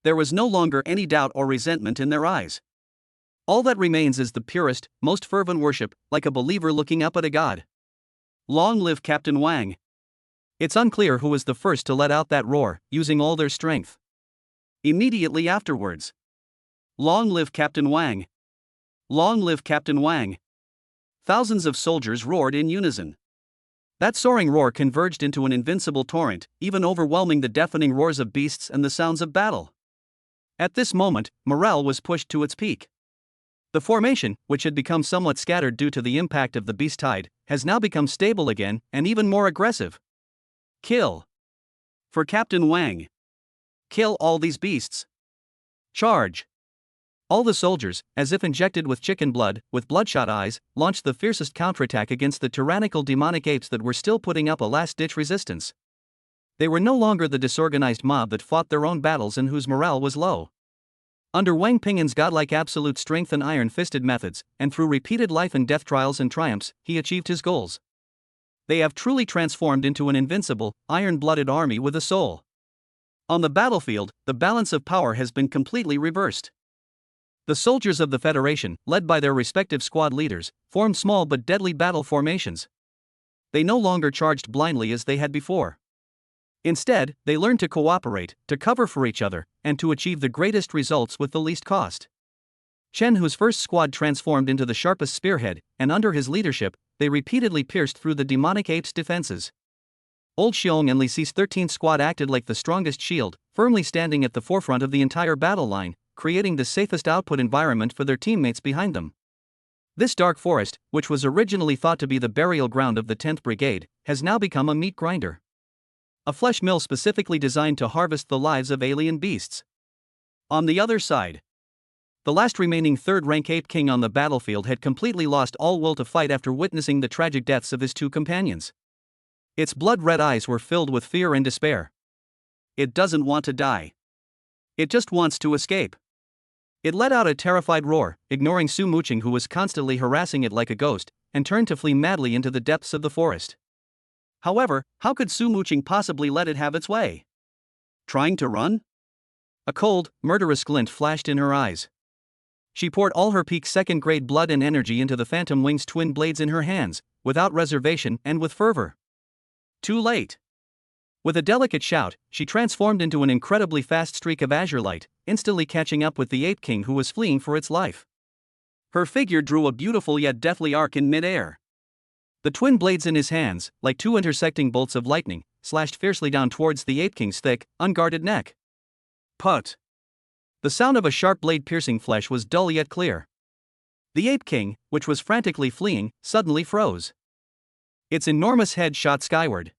There was no longer any doubt or resentment in their eyes. All that remains is the purest, most fervent worship, like a believer looking up at a god. Long live Captain Wang! It's unclear who was the first to let out that roar, using all their strength. Immediately afterwards. Long live Captain Wang! Long live Captain Wang! Thousands of soldiers roared in unison. That soaring roar converged into an invincible torrent, even overwhelming the deafening roars of beasts and the sounds of battle. At this moment, morale was pushed to its peak. The formation, which had become somewhat scattered due to the impact of the beast tide, has now become stable again and even more aggressive. Kill! For Captain Wang! Kill all these beasts! Charge! All the soldiers, as if injected with chicken blood, with bloodshot eyes, launched the fiercest counterattack against the tyrannical demonic apes that were still putting up a last-ditch resistance. They were no longer the disorganized mob that fought their own battles and whose morale was low. Under Wang Ping'an's godlike absolute strength and iron-fisted methods, and through repeated life and death trials and triumphs, he achieved his goals. They have truly transformed into an invincible, iron-blooded army with a soul. On the battlefield, the balance of power has been completely reversed. The soldiers of the Federation, led by their respective squad leaders, formed small but deadly battle formations. They no longer charged blindly as they had before. Instead, they learned to cooperate, to cover for each other, and to achieve the greatest results with the least cost. Chen, whose first squad transformed into the sharpest spearhead, and under his leadership, they repeatedly pierced through the demonic ape's defenses. Old Xiong and Li Si's 13th squad acted like the strongest shield, firmly standing at the forefront of the entire battle line, creating the safest output environment for their teammates behind them. This dark forest, which was originally thought to be the burial ground of the 10th Brigade, has now become a meat grinder. A flesh mill specifically designed to harvest the lives of alien beasts. On the other side, the last remaining third-rank ape king on the battlefield had completely lost all will to fight after witnessing the tragic deaths of his two companions. Its blood-red eyes were filled with fear and despair. It doesn't want to die. It just wants to escape. It let out a terrified roar, ignoring Su Muqing, who was constantly harassing it like a ghost, and turned to flee madly into the depths of the forest. However, how could Su Muqing possibly let it have its way? Trying to run? A cold, murderous glint flashed in her eyes. She poured all her peak second-grade blood and energy into the Phantom Wing's twin blades in her hands, without reservation and with fervor. Too late. With a delicate shout, she transformed into an incredibly fast streak of azure light, instantly catching up with the Ape King, who was fleeing for its life. Her figure drew a beautiful yet deathly arc in mid-air. The twin blades in his hands, like two intersecting bolts of lightning, slashed fiercely down towards the Ape King's thick, unguarded neck. Put! The sound of a sharp blade piercing flesh was dull yet clear. The Ape King, which was frantically fleeing, suddenly froze. Its enormous head shot skyward.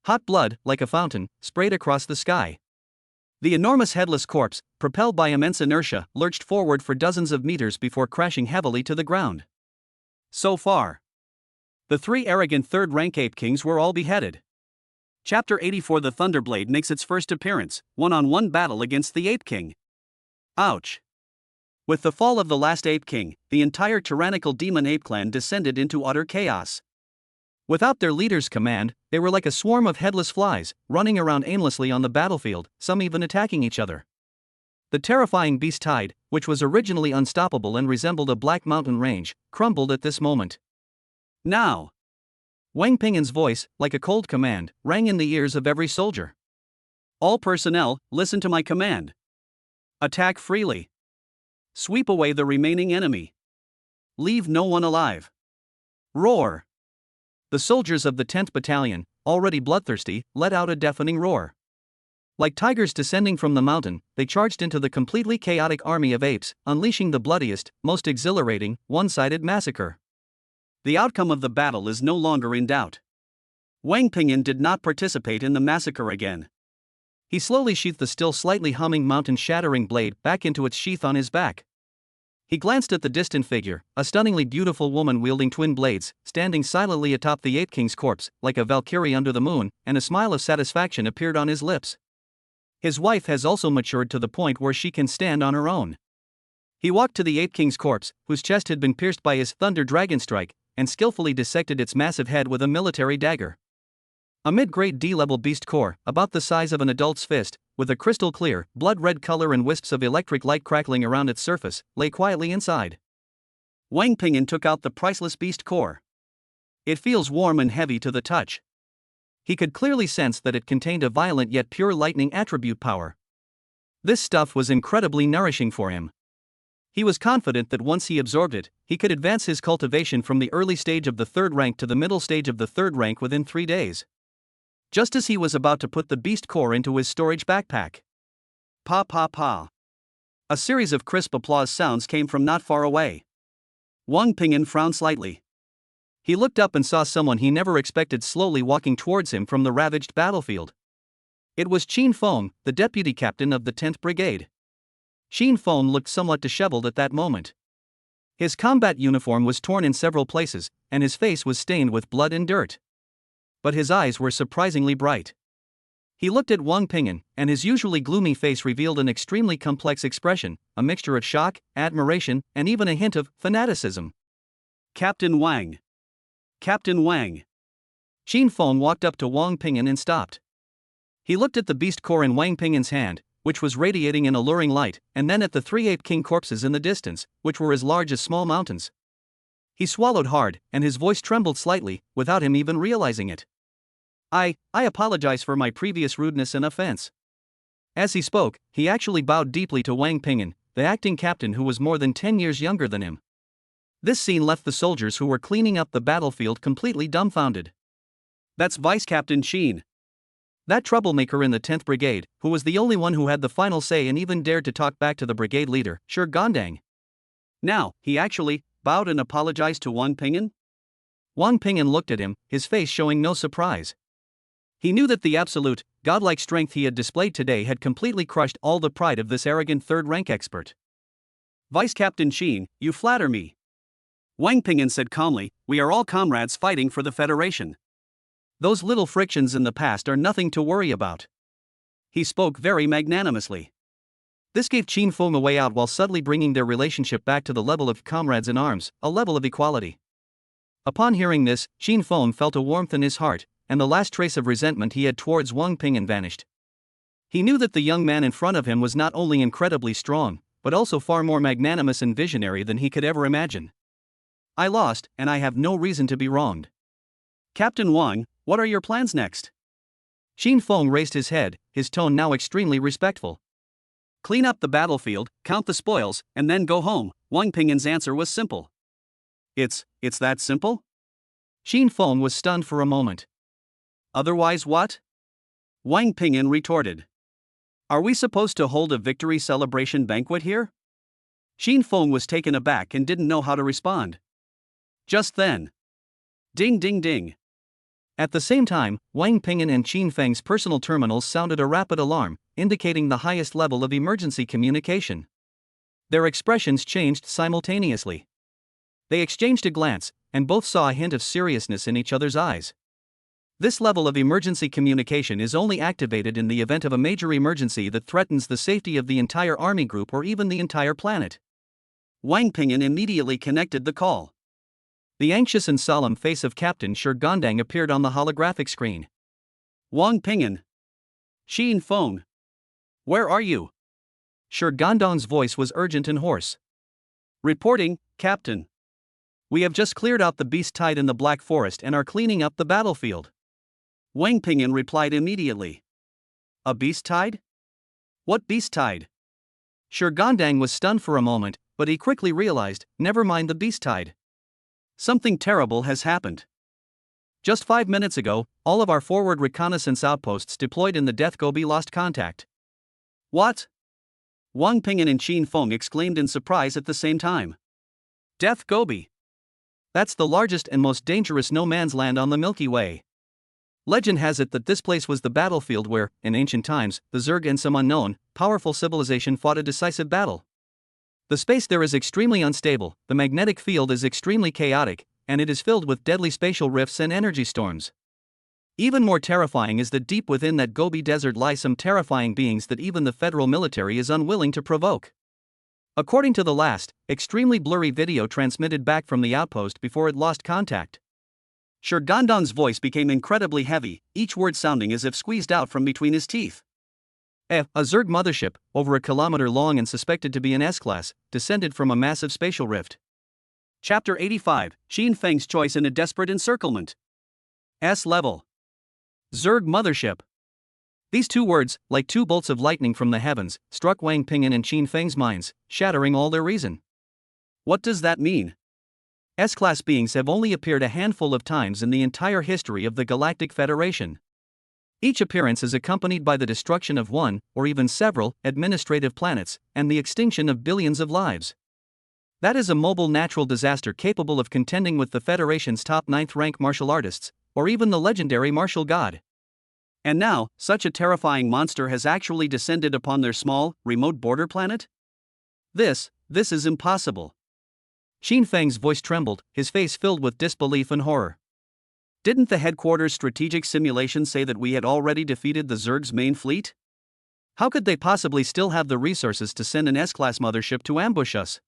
Hot blood, like a fountain, sprayed across the sky. The enormous headless corpse, propelled by immense inertia, lurched forward for dozens of meters before crashing heavily to the ground. So far, the three arrogant third-rank ape kings were all beheaded. Chapter 84: The Thunderblade makes its first appearance, one-on-one battle against the Ape King. Ouch! With the fall of the last Ape King, the entire tyrannical demon ape clan descended into utter chaos. Without their leader's command, they were like a swarm of headless flies, running around aimlessly on the battlefield, some even attacking each other. The terrifying beast tide, which was originally unstoppable and resembled a black mountain range, crumbled at this moment. Now! Wang Ping'an's voice, like a cold command, rang in the ears of every soldier. All personnel, listen to my command. Attack freely. Sweep away the remaining enemy. Leave no one alive. Roar! The soldiers of the 10th Battalion, already bloodthirsty, let out a deafening roar. Like tigers descending from the mountain, they charged into the completely chaotic army of apes, unleashing the bloodiest, most exhilarating, one-sided massacre. The outcome of the battle is no longer in doubt. Wang Ping'an did not participate in the massacre again. He slowly sheathed the still slightly humming mountain-shattering blade back into its sheath on his back. He glanced at the distant figure, a stunningly beautiful woman wielding twin blades, standing silently atop the Ape King's corpse, like a Valkyrie under the moon, and a smile of satisfaction appeared on his lips. His wife has also matured to the point where she can stand on her own. He walked to the Ape King's corpse, whose chest had been pierced by his Thunder Dragon Strike, and skillfully dissected its massive head with a military dagger. A mid-grade D-level beast core, about the size of an adult's fist, with a crystal-clear, blood-red color and wisps of electric light crackling around its surface, lay quietly inside. Wang Ping'an took out the priceless beast core. It feels warm and heavy to the touch. He could clearly sense that it contained a violent yet pure lightning attribute power. This stuff was incredibly nourishing for him. He was confident that once he absorbed it, he could advance his cultivation from the early stage of the third rank to the middle stage of the third rank within 3 days. Just as he was about to put the beast core into his storage backpack. Pa pa pa. A series of crisp applause sounds came from not far away. Wang Ping'an frowned slightly. He looked up and saw someone he never expected slowly walking towards him from the ravaged battlefield. It was Qin Feng, the deputy captain of the 10th Brigade. Shin Fong looked somewhat disheveled at that moment. His combat uniform was torn in several places, and his face was stained with blood and dirt. But his eyes were surprisingly bright. He looked at Wang Ping'an, and his usually gloomy face revealed an extremely complex expression, a mixture of shock, admiration, and even a hint of fanaticism. Captain Wang. Captain Wang. Shin Fong walked up to Wang Ping'an and stopped. He looked at the beast core in Wang Ping'an's hand, which was radiating an alluring light, and then at the three ape king corpses in the distance, which were as large as small mountains. He swallowed hard, and his voice trembled slightly, without him even realizing it. I apologize for my previous rudeness and offense. As he spoke, he actually bowed deeply to Wang Ping'an, the acting captain who was more than 10 years younger than him. This scene left the soldiers who were cleaning up the battlefield completely dumbfounded. That's Vice Captain Shin. That troublemaker in the 10th Brigade, who was the only one who had the final say and even dared to talk back to the brigade leader, Shi Gondang. Now, he actually bowed and apologized to Wang Ping'an? Wang Ping'an looked at him, his face showing no surprise. He knew that the absolute, godlike strength he had displayed today had completely crushed all the pride of this arrogant third-rank expert. Vice Captain Shin, you flatter me. Wang Ping'an said calmly, we are all comrades fighting for the Federation. Those little frictions in the past are nothing to worry about. He spoke very magnanimously. This gave Shin Fong a way out while subtly bringing their relationship back to the level of comrades in arms, a level of equality. Upon hearing this, Shin Fong felt a warmth in his heart, and the last trace of resentment he had towards Wang Ping'an vanished. He knew that the young man in front of him was not only incredibly strong, but also far more magnanimous and visionary than he could ever imagine. I lost, and I have no reason to be wronged. Captain Wang, what are your plans next? Shin Fong raised his head, his tone now extremely respectful. Clean up the battlefield, count the spoils, and then go home. Wang Ping'an's answer was simple. It's that simple? Shin Fong was stunned for a moment. Otherwise what? Wang Ping'an retorted. Are we supposed to hold a victory celebration banquet here? Shin Fong was taken aback and didn't know how to respond. Just then. Ding ding ding. At the same time, Wang Ping'an and Qin Feng's personal terminals sounded a rapid alarm, indicating the highest level of emergency communication. Their expressions changed simultaneously. They exchanged a glance, and both saw a hint of seriousness in each other's eyes. This level of emergency communication is only activated in the event of a major emergency that threatens the safety of the entire army group or even the entire planet. Wang Ping'an immediately connected the call. The anxious and solemn face of Captain Shi Gondang appeared on the holographic screen. Wang Ping'an. Shin Fong. Where are you? Shi Gondang's voice was urgent and hoarse. Reporting, Captain. We have just cleared out the beast tide in the Black Forest and are cleaning up the battlefield. Wang Ping'an replied immediately. A beast tide? What beast tide? Shi Gondang was stunned for a moment, but he quickly realized, never mind the beast tide. Something terrible has happened. Just 5 minutes ago, all of our forward reconnaissance outposts deployed in the Death Gobi lost contact. What? Wang Ping'an and Shin Fong exclaimed in surprise at the same time. Death Gobi. That's the largest and most dangerous no-man's land on the Milky Way. Legend has it that this place was the battlefield where, in ancient times, the Zerg and some unknown, powerful civilization fought a decisive battle. The space there is extremely unstable, the magnetic field is extremely chaotic, and it is filled with deadly spatial rifts and energy storms. Even more terrifying is that deep within that Gobi desert lie some terrifying beings that even the federal military is unwilling to provoke. According to the last, extremely blurry video transmitted back from the outpost before it lost contact, Shi Gondang's voice became incredibly heavy, each word sounding as if squeezed out from between his teeth. A Zerg mothership, over a kilometer long and suspected to be an S-class, descended from a massive spatial rift. Chapter 85, Shin Feng's choice in a desperate encirclement. S-level. Zerg mothership. These two words, like two bolts of lightning from the heavens, struck Wang Ping'an and Shin Feng's minds, shattering all their reason. What does that mean? S-class beings have only appeared a handful of times in the entire history of the Galactic Federation. Each appearance is accompanied by the destruction of one, or even several, administrative planets, and the extinction of billions of lives. That is a mobile natural disaster capable of contending with the Federation's top 9th-rank martial artists, or even the legendary martial god. And now, such a terrifying monster has actually descended upon their small, remote border planet? This is impossible. Xin Feng's voice trembled, his face filled with disbelief and horror. Didn't the headquarters strategic simulation say that we had already defeated the Zerg's main fleet? How could they possibly still have the resources to send an S-class mothership to ambush us?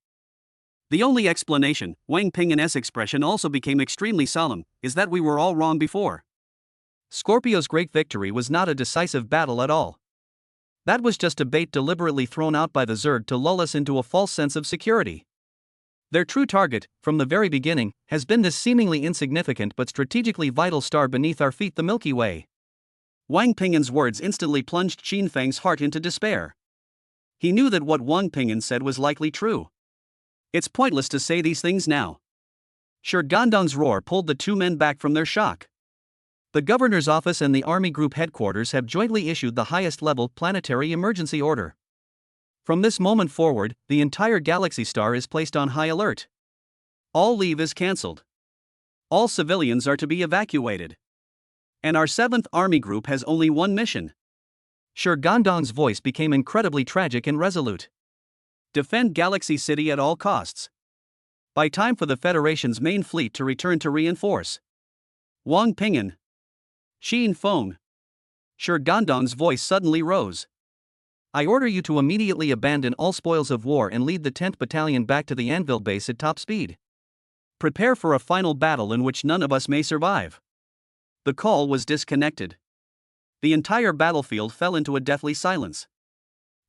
The only explanation, Wang Ping's expression also became extremely solemn, is that we were all wrong before. Scorpio's great victory was not a decisive battle at all. That was just a bait deliberately thrown out by the Zerg to lull us into a false sense of security. Their true target, from the very beginning, has been this seemingly insignificant but strategically vital star beneath our feet, the Milky Way. Wang Ping's words instantly plunged Xin Feng's heart into despair. He knew that what Wang Ping said was likely true. It's pointless to say these things now. Shi Gandong's roar pulled the two men back from their shock. The governor's office and the army group headquarters have jointly issued the highest-level planetary emergency order. From this moment forward, the entire galaxy star is placed on high alert. All leave is cancelled. All civilians are to be evacuated. And our 7th Army Group has only one mission. Shi Gandong's voice became incredibly tragic and resolute. Defend Galaxy City at all costs. By time for the Federation's main fleet to return to reinforce. Wang Ping. Xin Feng. Shi Gandong's voice suddenly rose. I order you to immediately abandon all spoils of war and lead the 10th Battalion back to the Anvil base at top speed. Prepare for a final battle in which none of us may survive. The call was disconnected. The entire battlefield fell into a deathly silence.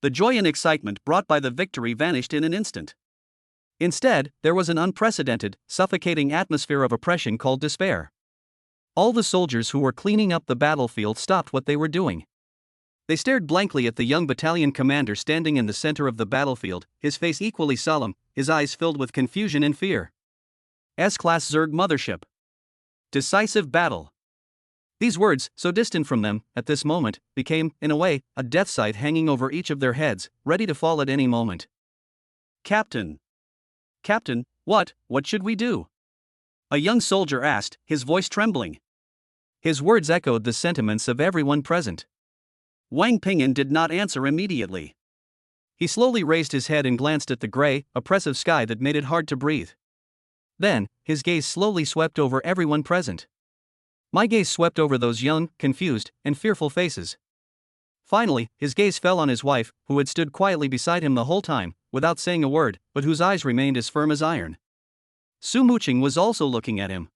The joy and excitement brought by the victory vanished in an instant. Instead, there was an unprecedented, suffocating atmosphere of oppression called despair. All the soldiers who were cleaning up the battlefield stopped what they were doing. They stared blankly at the young battalion commander standing in the center of the battlefield, his face equally solemn, his eyes filled with confusion and fear. S-class Zerg mothership. Decisive battle. These words, so distant from them, at this moment, became, in a way, a death sight hanging over each of their heads, ready to fall at any moment. Captain, what should we do? A young soldier asked, his voice trembling. His words echoed the sentiments of everyone present. Wang Ping did not answer immediately. He slowly raised his head and glanced at the gray, oppressive sky that made it hard to breathe. Then, his gaze slowly swept over everyone present. My gaze swept over those young, confused, and fearful faces. Finally, his gaze fell on his wife, who had stood quietly beside him the whole time, without saying a word, but whose eyes remained as firm as iron. Su Muqing was also looking at him.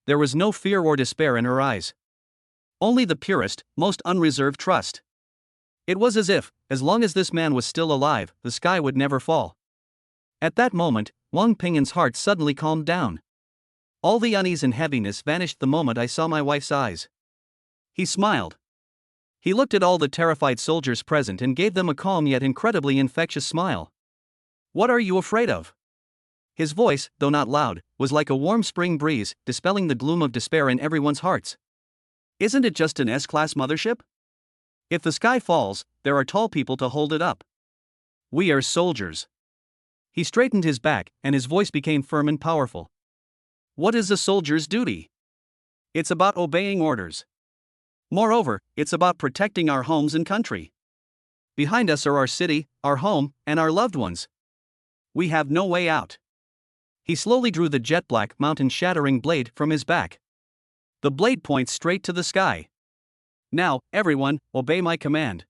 There was no fear or despair in her eyes. Only the purest, most unreserved trust. It was as if, as long as this man was still alive, the sky would never fall. At that moment, Wang Ping's heart suddenly calmed down. All the unease and heaviness vanished the moment I saw my wife's eyes. He smiled. He looked at all the terrified soldiers present and gave them a calm yet incredibly infectious smile. What are you afraid of? His voice, though not loud, was like a warm spring breeze, dispelling the gloom of despair in everyone's hearts. Isn't it just an S-class mothership? If the sky falls, there are tall people to hold it up. We are soldiers. He straightened his back, and his voice became firm and powerful. What is a soldier's duty? It's about obeying orders. Moreover, it's about protecting our homes and country. Behind us are our city, our home, and our loved ones. We have no way out. He slowly drew the jet-black, mountain-shattering blade from his back. The blade points straight to the sky. Now, everyone, obey my command.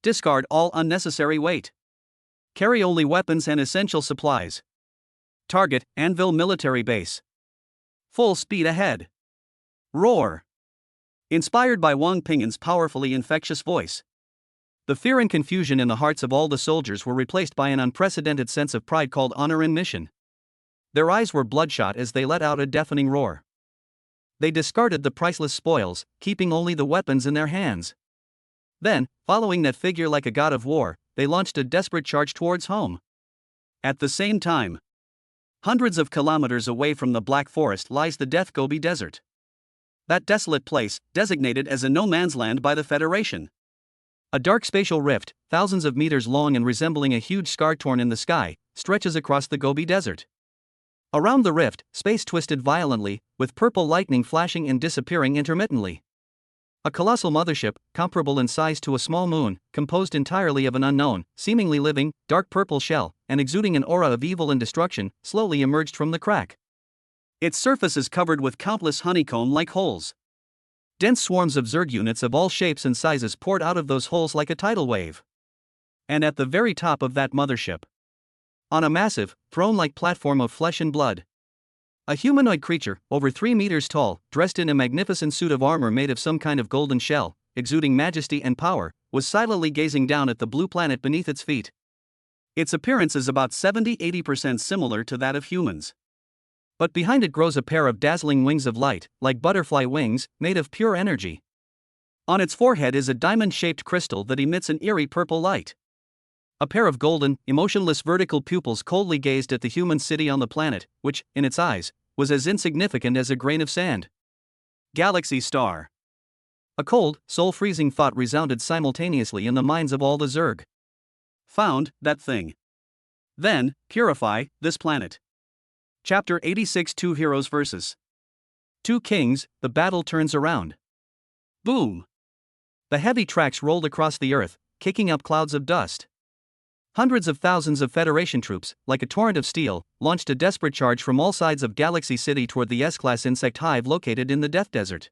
Discard all unnecessary weight. Carry only weapons and essential supplies. Target, Anvil military base. Full speed ahead. Roar. Inspired by Wang Ping's powerfully infectious voice. The fear and confusion in the hearts of all the soldiers were replaced by an unprecedented sense of pride called honor and mission. Their eyes were bloodshot as they let out a deafening roar. They discarded the priceless spoils, keeping only the weapons in their hands. Then, following that figure like a god of war, they launched a desperate charge towards home. At the same time, hundreds of kilometers away from the Black Forest lies the Death Gobi Desert. That desolate place, designated as a no-man's land by the Federation. A dark spatial rift, thousands of meters long and resembling a huge scar torn in the sky, stretches across the Gobi Desert. Around the rift, space twisted violently, with purple lightning flashing and disappearing intermittently. A colossal mothership, comparable in size to a small moon, composed entirely of an unknown, seemingly living, dark purple shell, and exuding an aura of evil and destruction, slowly emerged from the crack. Its surface is covered with countless honeycomb-like holes. Dense swarms of Zerg units of all shapes and sizes poured out of those holes like a tidal wave. And at the very top of that mothership, on a massive, throne-like platform of flesh and blood, a humanoid creature, over 3 meters tall, dressed in a magnificent suit of armor made of some kind of golden shell, exuding majesty and power, was silently gazing down at the blue planet beneath its feet. Its appearance is about 70–80% similar to that of humans. But behind it grows a pair of dazzling wings of light, like butterfly wings, made of pure energy. On its forehead is a diamond-shaped crystal that emits an eerie purple light. A pair of golden, emotionless vertical pupils coldly gazed at the human city on the planet, which, in its eyes, was as insignificant as a grain of sand. Galaxy Star. A cold, soul-freezing thought resounded simultaneously in the minds of all the Zerg. Found that thing. Then, purify this planet. Chapter 86. Two Heroes vs. Two Kings, the battle turns around. Boom! The heavy tracks rolled across the earth, kicking up clouds of dust. Hundreds of thousands of Federation troops, like a torrent of steel, launched a desperate charge from all sides of Galaxy City toward the S-class insect hive located in the Death Desert.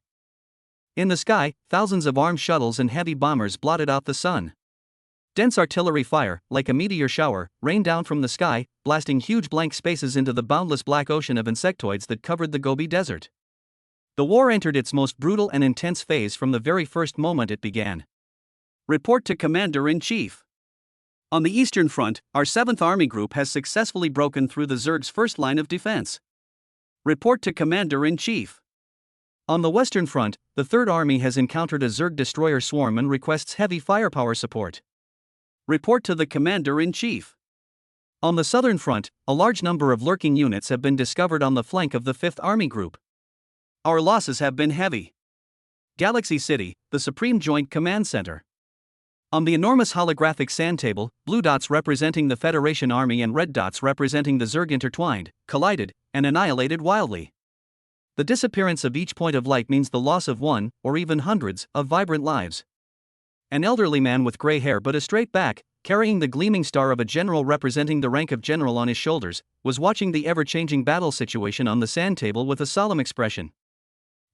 In the sky, thousands of armed shuttles and heavy bombers blotted out the sun. Dense artillery fire, like a meteor shower, rained down from the sky, blasting huge blank spaces into the boundless black ocean of insectoids that covered the Gobi Desert. The war entered its most brutal and intense phase from the very first moment it began. Report to Commander-in-Chief. On the Eastern Front, our 7th Army Group has successfully broken through the Zerg's first line of defense. Report to Commander-in-Chief. On the Western Front, the 3rd Army has encountered a Zerg destroyer swarm and requests heavy firepower support. Report to the Commander-in-Chief. On the Southern Front, a large number of lurking units have been discovered on the flank of the 5th Army Group. Our losses have been heavy. Galaxy City, the Supreme Joint Command Center. On the enormous holographic sand table, blue dots representing the Federation Army and red dots representing the Zerg intertwined, collided, and annihilated wildly. The disappearance of each point of light means the loss of one, or even hundreds, of vibrant lives. An elderly man with gray hair but a straight back, carrying the gleaming star of a general representing the rank of general on his shoulders, was watching the ever-changing battle situation on the sand table with a solemn expression.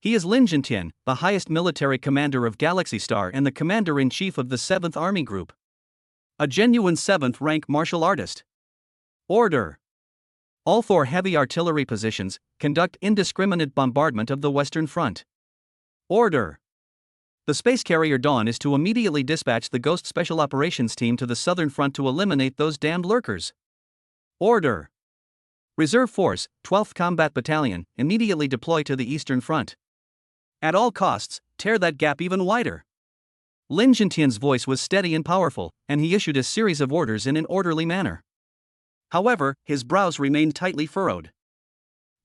He is Lin Jintian, the highest military commander of Galaxy Star and the commander-in-chief of the 7th Army Group. A genuine 7th rank martial artist. Order. All 4 heavy artillery positions, conduct indiscriminate bombardment of the Western Front. Order. The space carrier Dawn is to immediately dispatch the Ghost Special Operations Team to the Southern Front to eliminate those damned lurkers. Order. Reserve Force, 12th Combat Battalion, immediately deploy to the Eastern Front. At all costs, tear that gap even wider. Lin Jintian's voice was steady and powerful, and he issued a series of orders in an orderly manner. However, his brows remained tightly furrowed.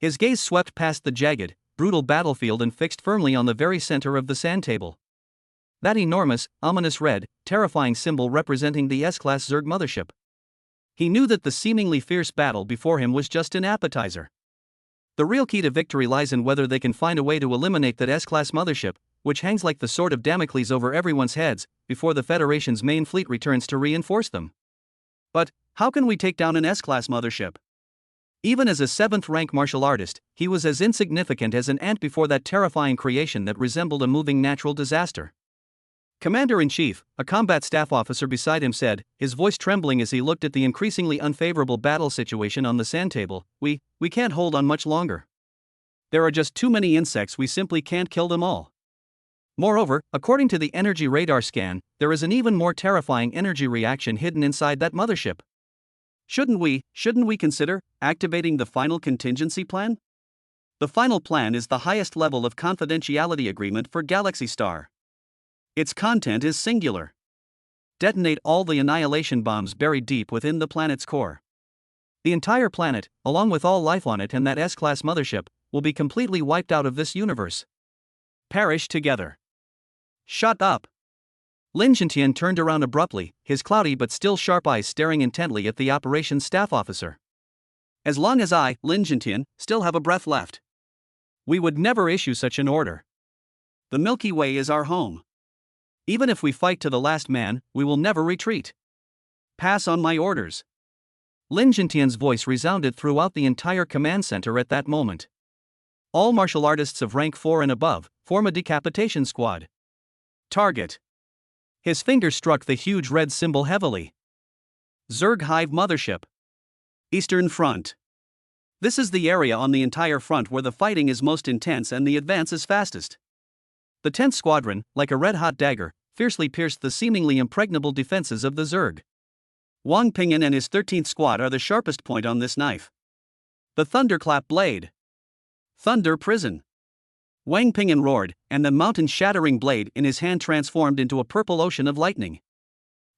His gaze swept past the jagged, brutal battlefield and fixed firmly on the very center of the sand table. That enormous, ominous red, terrifying symbol representing the S-class Zerg mothership. He knew that the seemingly fierce battle before him was just an appetizer. The real key to victory lies in whether they can find a way to eliminate that S-class mothership, which hangs like the sword of Damocles over everyone's heads, before the Federation's main fleet returns to reinforce them. But, how can we take down an S-class mothership? Even as a 7th rank martial artist, he was as insignificant as an ant before that terrifying creation that resembled a moving natural disaster. Commander-in-Chief, a combat staff officer beside him said, his voice trembling as he looked at the increasingly unfavorable battle situation on the sand table, we can't hold on much longer. There are just too many insects, we simply can't kill them all. Moreover, according to the energy radar scan, there is an even more terrifying energy reaction hidden inside that mothership. Shouldn't we consider activating the final contingency plan? The final plan is the highest level of confidentiality agreement for Galaxy Star. Its content is singular. Detonate all the annihilation bombs buried deep within the planet's core. The entire planet, along with all life on it and that S-class mothership, will be completely wiped out of this universe. Perish together. Shut up. Lin Jintian turned around abruptly, his cloudy but still sharp eyes staring intently at the operations staff officer. As long as I, Lin Jintian, still have a breath left, we would never issue such an order. The Milky Way is our home. Even if we fight to the last man, we will never retreat. Pass on my orders. Lin Jintian's voice resounded throughout the entire command center at that moment. All martial artists of rank 4 and above form a decapitation squad. Target. His finger struck the huge red symbol heavily. Zerg Hive Mothership. Eastern Front. This is the area on the entire front where the fighting is most intense and the advance is fastest. The 10th Squadron, like a red-hot dagger, fiercely pierced the seemingly impregnable defenses of the Zerg. Wang Pingyan and his 13th Squad are the sharpest point on this knife. The Thunderclap Blade. Thunder Prison. Wang Pingyan roared, and the mountain-shattering blade in his hand transformed into a purple ocean of lightning.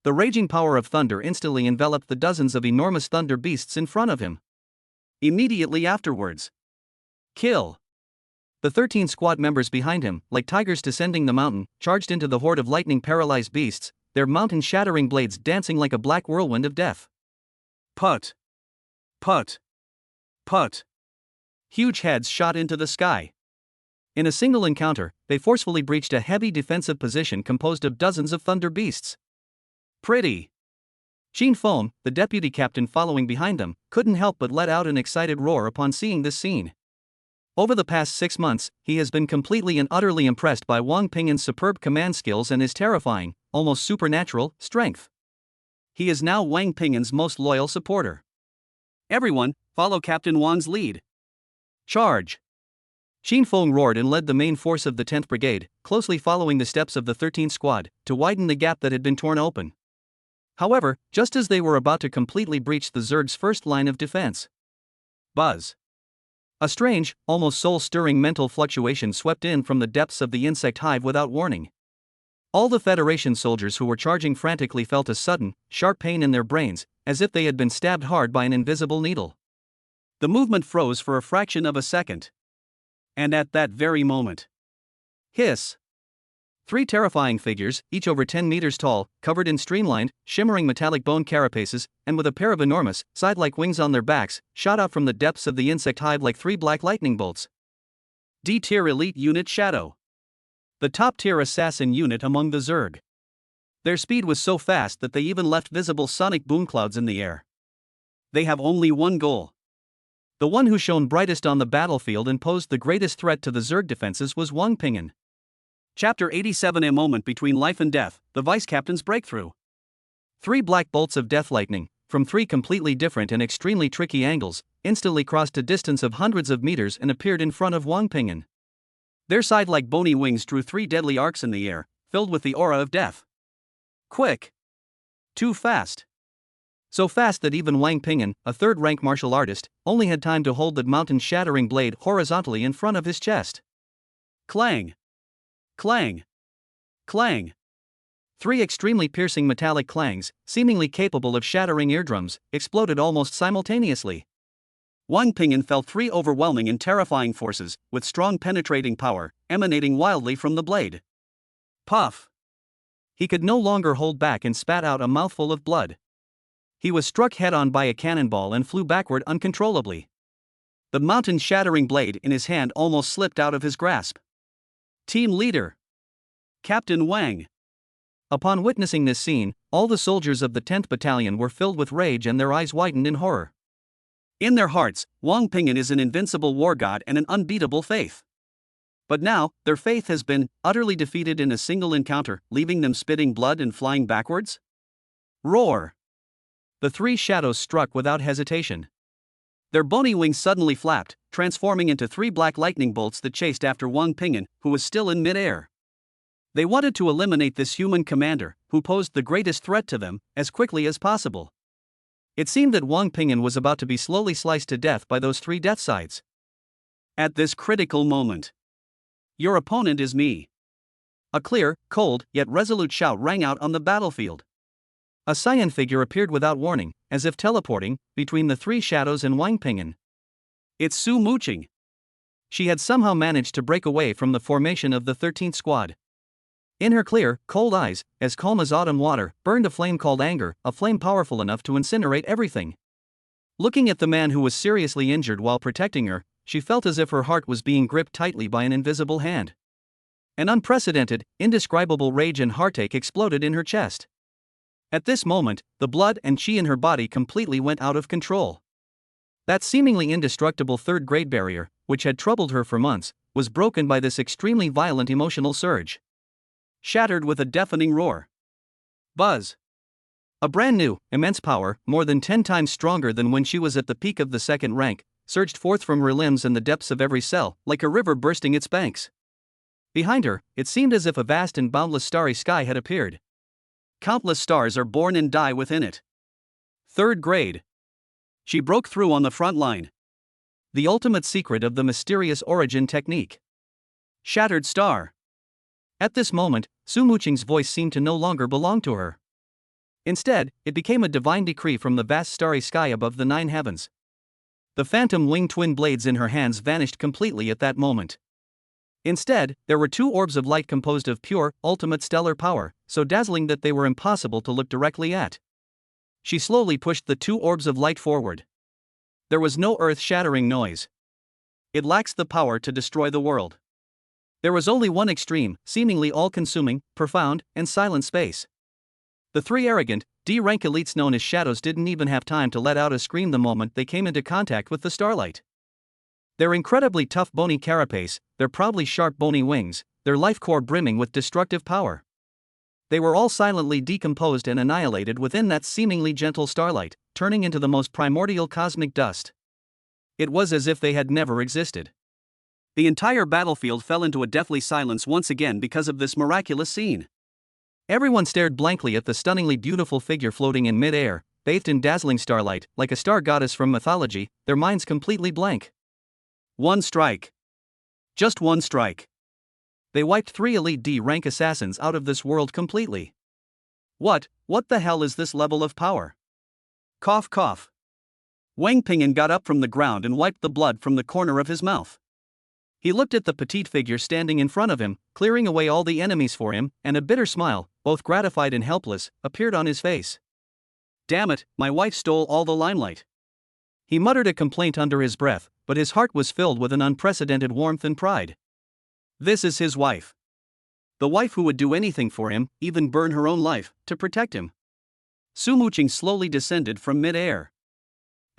The raging power of thunder instantly enveloped the dozens of enormous thunder beasts in front of him. Immediately afterwards, kill. The 13 squad members behind him, like tigers descending the mountain, charged into the horde of lightning-paralyzed beasts, their mountain-shattering blades dancing like a black whirlwind of death. Put. Put. Put. Huge heads shot into the sky. In a single encounter, they forcefully breached a heavy defensive position composed of dozens of thunder beasts. Pretty. Sheen Foam, the deputy captain following behind them, couldn't help but let out an excited roar upon seeing this scene. Over the past 6 months, he has been completely and utterly impressed by Wang Pingyan's superb command skills and his terrifying, almost supernatural, strength. He is now Wang Pingyan's most loyal supporter. Everyone, follow Captain Wang's lead. Charge! Sheen Fong roared and led the main force of the 10th Brigade, closely following the steps of the 13th Squad, to widen the gap that had been torn open. However, just as they were about to completely breach the Zerg's first line of defense, buzz! A strange, almost soul-stirring mental fluctuation swept in from the depths of the insect hive without warning. All the Federation soldiers who were charging frantically felt a sudden, sharp pain in their brains, as if they had been stabbed hard by an invisible needle. The movement froze for a fraction of a second. And at that very moment, hiss! 3 terrifying figures, each over 10 meters tall, covered in streamlined, shimmering metallic bone carapaces, and with a pair of enormous, side-like wings on their backs, shot out from the depths of the insect hive like 3 black lightning bolts. D-tier elite unit Shadow. The top-tier assassin unit among the Zerg. Their speed was so fast that they even left visible sonic boom clouds in the air. They have only one goal. The one who shone brightest on the battlefield and posed the greatest threat to the Zerg defenses was Wang Pingyan. Chapter 87. A moment between life and death, the Vice Captain's breakthrough. 3 black bolts of death lightning, from 3 completely different and extremely tricky angles, instantly crossed a distance of hundreds of meters and appeared in front of Wang Pingyan. Their side-like bony wings drew 3 deadly arcs in the air, filled with the aura of death. Quick! Too fast! So fast that even Wang Pingyan, a third-rank martial artist, only had time to hold the mountain-shattering blade horizontally in front of his chest. Clang! Clang! Clang! 3 extremely piercing metallic clangs, seemingly capable of shattering eardrums, exploded almost simultaneously. Wang Pingyan felt 3 overwhelming and terrifying forces, with strong penetrating power, emanating wildly from the blade. Puff! He could no longer hold back and spat out a mouthful of blood. He was struck head-on by a cannonball and flew backward uncontrollably. The mountain-shattering blade in his hand almost slipped out of his grasp. Team leader, Captain Wang. Upon witnessing this scene, all the soldiers of the 10th Battalion were filled with rage and their eyes widened in horror. In their hearts, Wang Pingyan is an invincible war god and an unbeatable faith. But now, their faith has been utterly defeated in a single encounter, leaving them spitting blood and flying backwards. Roar! The 3 shadows struck without hesitation. Their bony wings suddenly flapped, transforming into 3 black lightning bolts that chased after Wang Pingyan, who was still in mid-air. They wanted to eliminate this human commander, who posed the greatest threat to them, as quickly as possible. It seemed that Wang Pingyan was about to be slowly sliced to death by those 3 death sides. At this critical moment, your opponent is me. A clear, cold, yet resolute shout rang out on the battlefield. A cyan figure appeared without warning, as if teleporting, between the 3 shadows and Wang Pingyan. It's Su Muqing. She had somehow managed to break away from the formation of the 13th Squad. In her clear, cold eyes, as calm as autumn water, burned a flame called anger, a flame powerful enough to incinerate everything. Looking at the man who was seriously injured while protecting her, she felt as if her heart was being gripped tightly by an invisible hand. An unprecedented, indescribable rage and heartache exploded in her chest. At this moment, the blood and chi in her body completely went out of control. That seemingly indestructible third-grade barrier, which had troubled her for months, was broken by this extremely violent emotional surge. Shattered with a deafening roar. Buzz. A brand new, immense power, more than 10 times stronger than when she was at the peak of the second rank, surged forth from her limbs and the depths of every cell, like a river bursting its banks. Behind her, it seemed as if a vast and boundless starry sky had appeared. Countless stars are born and die within it. Third grade. She broke through on the front line. The ultimate secret of the mysterious origin technique. Shattered star. At this moment, Su Muqing's voice seemed to no longer belong to her. Instead, it became a divine decree from the vast starry sky above the 9 heavens. The phantom winged twin blades in her hands vanished completely at that moment. Instead, there were 2 orbs of light composed of pure, ultimate stellar power, so dazzling that they were impossible to look directly at. She slowly pushed the 2 orbs of light forward. There was no earth-shattering noise. It lacks the power to destroy the world. There was only one extreme, seemingly all-consuming, profound, and silent space. The 3 arrogant, D-rank elites known as shadows didn't even have time to let out a scream the moment they came into contact with the starlight. Their incredibly tough bony carapace, their proudly sharp bony wings, their life core brimming with destructive power. They were all silently decomposed and annihilated within that seemingly gentle starlight, turning into the most primordial cosmic dust. It was as if they had never existed. The entire battlefield fell into a deathly silence once again because of this miraculous scene. Everyone stared blankly at the stunningly beautiful figure floating in mid-air, bathed in dazzling starlight, like a star goddess from mythology, their minds completely blank. One strike. Just one strike. They wiped 3 elite D-rank assassins out of this world completely. What the hell is this level of power? Cough cough. Wang Ping'an got up from the ground and wiped the blood from the corner of his mouth. He looked at the petite figure standing in front of him, clearing away all the enemies for him, and a bitter smile, both gratified and helpless, appeared on his face. Damn it, my wife stole all the limelight. He muttered a complaint under his breath, but his heart was filled with an unprecedented warmth and pride. This is his wife. The wife who would do anything for him, even burn her own life, to protect him. Su Muqing slowly descended from mid-air.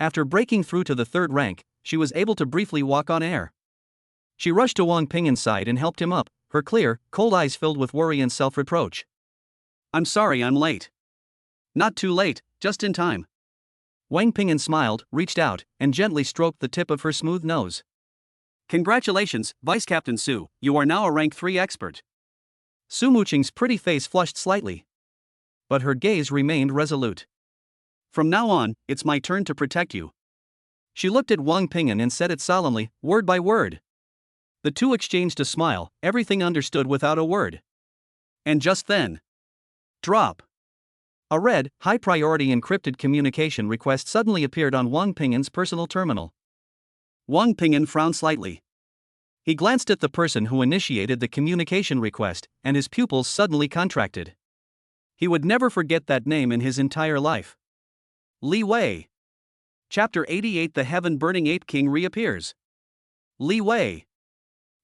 After breaking through to the 3rd rank, she was able to briefly walk on air. She rushed to Wang Ping'an's side and helped him up, her clear, cold eyes filled with worry and self-reproach. I'm sorry I'm late. Not too late, just in time. Wang Ping'an smiled, reached out, and gently stroked the tip of her smooth nose. Congratulations, Vice Captain Su, you are now a rank 3 expert. Su Muqing's pretty face flushed slightly. But her gaze remained resolute. From now on, it's my turn to protect you. She looked at Wang Ping'an and said it solemnly, word by word. The two exchanged a smile, everything understood without a word. And just then. Drop. A red, high-priority encrypted communication request suddenly appeared on Wang Ping'an's personal terminal. Wang Ping'an frowned slightly. He glanced at the person who initiated the communication request, and his pupils suddenly contracted. He would never forget that name in his entire life. Li Wei. Chapter 88. The Heaven-Burning Ape King reappears. Li Wei.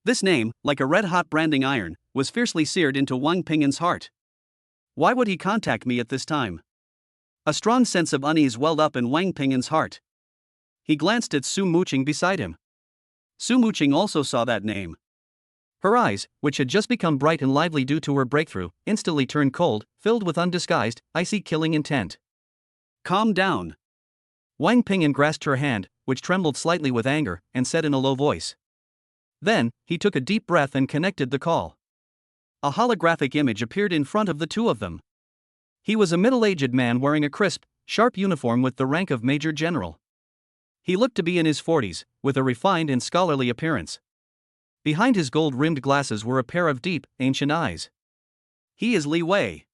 This name, like a red-hot branding iron, was fiercely seared into Wang Ping'an's heart. Why would he contact me at this time? A strong sense of unease welled up in Wang Ping'an's heart. He glanced at Su Muqing beside him. Su Muqing also saw that name. Her eyes, which had just become bright and lively due to her breakthrough, instantly turned cold, filled with undisguised, icy killing intent. Calm down. Wang Ping'an grasped her hand, which trembled slightly with anger, and said in a low voice. Then, he took a deep breath and connected the call. A holographic image appeared in front of the two of them. He was a middle-aged man wearing a crisp, sharp uniform with the rank of Major General. He looked to be in his 40s, with a refined and scholarly appearance. Behind his gold-rimmed glasses were a pair of deep, ancient eyes. He is Li Wei.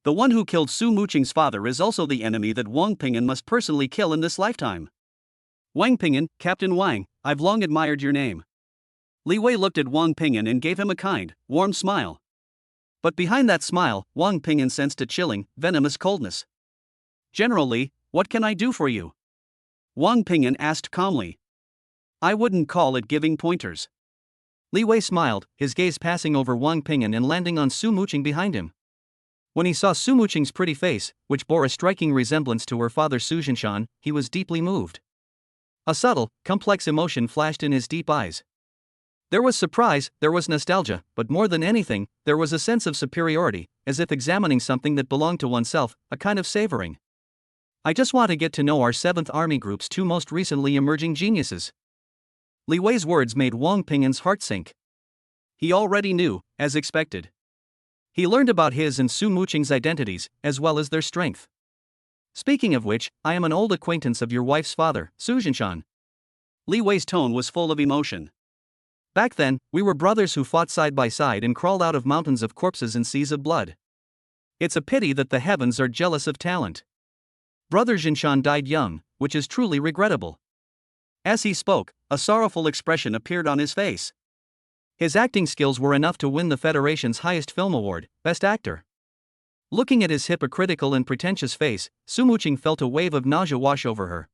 The one who killed Su Muqing's father is also the enemy that Wang Ping'an must personally kill in this lifetime. Wang Ping'an, Captain Wang, I've long admired your name. Li Wei looked at Wang Ping'an and gave him a kind, warm smile. But behind that smile, Wang Ping'an sensed a chilling, venomous coldness. General Li, what can I do for you? Wang Ping'an asked calmly. I wouldn't call it giving pointers. Li Wei smiled, his gaze passing over Wang Ping'an and landing on Su Muqing behind him. When he saw Su Muqing's pretty face, which bore a striking resemblance to her father Su Jinshan, he was deeply moved. A subtle, complex emotion flashed in his deep eyes. There was surprise, there was nostalgia, but more than anything, there was a sense of superiority, as if examining something that belonged to oneself, a kind of savoring. I just want to get to know our 7th Army Group's 2 most recently emerging geniuses. Li Wei's words made Wang Ping'an's heart sink. He already knew, as expected. He learned about his and Su Muqing's identities, as well as their strength. Speaking of which, I am an old acquaintance of your wife's father, Su Jinshan. Li Wei's tone was full of emotion. Back then, we were brothers who fought side by side and crawled out of mountains of corpses and seas of blood. It's a pity that the heavens are jealous of talent. Brother Jinshan died young, which is truly regrettable. As he spoke, a sorrowful expression appeared on his face. His acting skills were enough to win the Federation's highest film award, Best Actor. Looking at his hypocritical and pretentious face, Su Muqing felt a wave of nausea wash over her.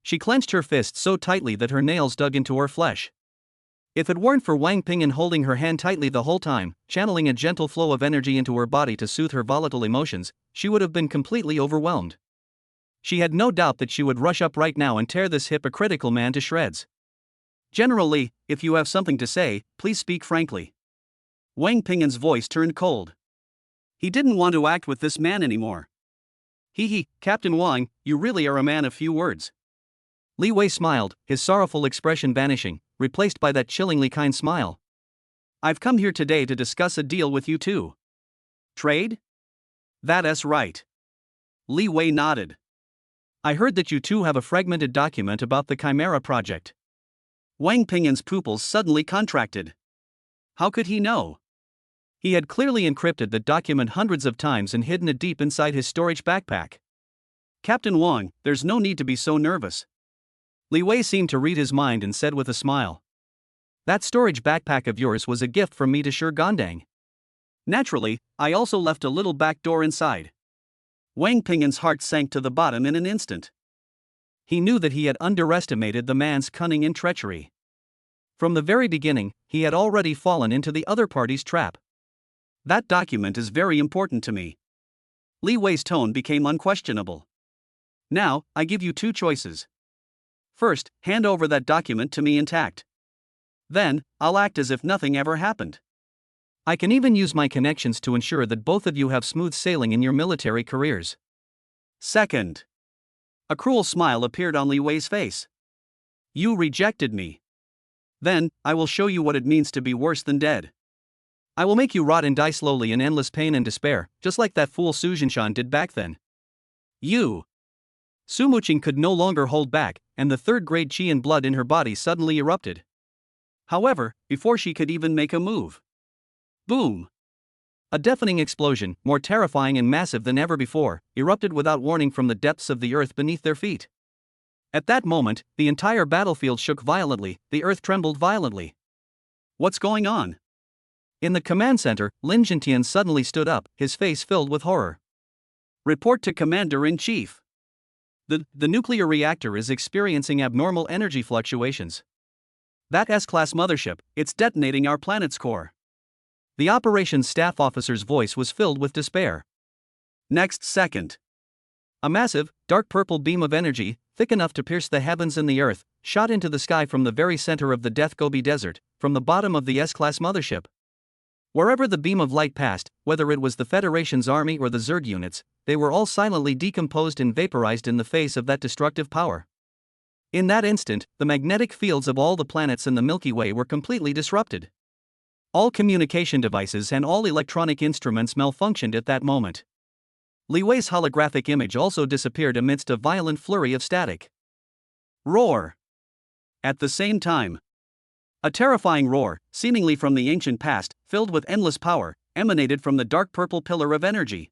She clenched her fists so tightly that her nails dug into her flesh. If it weren't for Wang Ping'an holding her hand tightly the whole time, channeling a gentle flow of energy into her body to soothe her volatile emotions, she would have been completely overwhelmed. She had no doubt that she would rush up right now and tear this hypocritical man to shreds. General Li, if you have something to say, please speak frankly. Wang Ping'an's voice turned cold. He didn't want to act with this man anymore. Captain Wang, you really are a man of few words. Li Wei smiled, his sorrowful expression vanishing, replaced by that chillingly kind smile. I've come here today to discuss a deal with you too. Trade? That's right. Li Wei nodded. I heard that you two have a fragmented document about the Chimera project. Wang Ping'an's pupils suddenly contracted. How could he know? He had clearly encrypted the document hundreds of times and hidden it deep inside his storage backpack. Captain Wang, there's no need to be so nervous. Li Wei seemed to read his mind and said with a smile. That storage backpack of yours was a gift from me to Shi Gondang. Naturally, I also left a little back door inside. Wang Ping'an's heart sank to the bottom in an instant. He knew that he had underestimated the man's cunning and treachery. From the very beginning, he had already fallen into the other party's trap. That document is very important to me. Li Wei's tone became unquestionable. Now, I give you 2 choices. First, hand over that document to me intact. Then, I'll act as if nothing ever happened. I can even use my connections to ensure that both of you have smooth sailing in your military careers. Second. A cruel smile appeared on Li Wei's face. You rejected me. Then, I will show you what it means to be worse than dead. I will make you rot and die slowly in endless pain and despair, just like that fool Su Jinshan did back then. You. Su Muqing could no longer hold back, and the 3rd-grade qi and blood in her body suddenly erupted. However, before she could even make a move. Boom! A deafening explosion, more terrifying and massive than ever before, erupted without warning from the depths of the earth beneath their feet. At that moment, the entire battlefield shook violently, the earth trembled violently. What's going on? In the command center, Lin Jintian suddenly stood up, his face filled with horror. Report to Commander-in-Chief. The nuclear reactor is experiencing abnormal energy fluctuations. That S-class mothership, it's detonating our planet's core. The operations staff officer's voice was filled with despair. Next second. A massive, dark purple beam of energy, thick enough to pierce the heavens and the earth, shot into the sky from the very center of the Death Gobi Desert, from the bottom of the S-class mothership. Wherever the beam of light passed, whether it was the Federation's army or the Zerg units, they were all silently decomposed and vaporized in the face of that destructive power. In that instant, the magnetic fields of all the planets in the Milky Way were completely disrupted. All communication devices and all electronic instruments malfunctioned at that moment. Li Wei's holographic image also disappeared amidst a violent flurry of static. Roar! At the same time, a terrifying roar, seemingly from the ancient past, filled with endless power, emanated from the dark purple pillar of energy.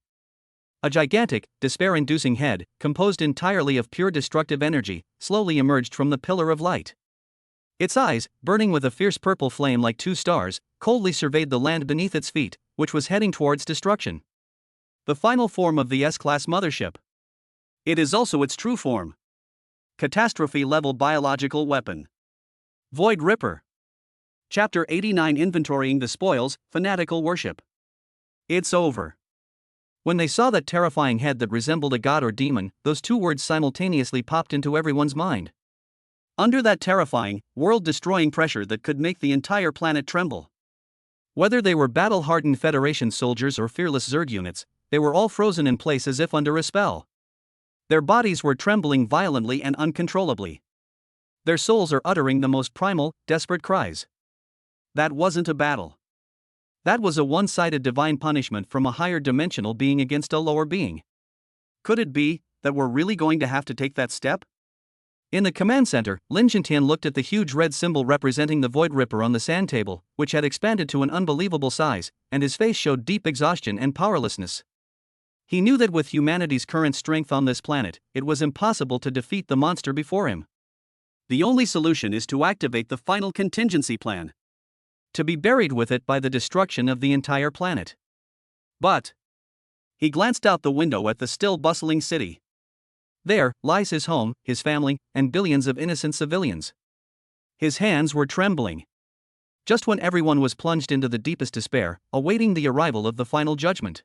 A gigantic, despair-inducing head, composed entirely of pure destructive energy, slowly emerged from the pillar of light. Its eyes, burning with a fierce purple flame like 2 stars, coldly surveyed the land beneath its feet, which was heading towards destruction. The final form of the S-class mothership. It is also its true form. Catastrophe-level biological weapon. Void Ripper. Chapter 89, Inventorying the Spoils, Fanatical Worship. It's over. When they saw that terrifying head that resembled a god or demon, those two words simultaneously popped into everyone's mind. Under that terrifying, world-destroying pressure that could make the entire planet tremble. Whether they were battle-hardened Federation soldiers or fearless Zerg units, they were all frozen in place as if under a spell. Their bodies were trembling violently and uncontrollably. Their souls are uttering the most primal, desperate cries. That wasn't a battle. That was a one-sided divine punishment from a higher dimensional being against a lower being. Could it be that we're really going to have to take that step? In the command center, Lin Jintian looked at the huge red symbol representing the Void Ripper on the sand table, which had expanded to an unbelievable size, and his face showed deep exhaustion and powerlessness. He knew that with humanity's current strength on this planet, it was impossible to defeat the monster before him. The only solution is to activate the final contingency plan. To be buried with it by the destruction of the entire planet. But he glanced out the window at the still bustling city. There lies his home, his family, and billions of innocent civilians. His hands were trembling. Just when everyone was plunged into the deepest despair, awaiting the arrival of the final judgment.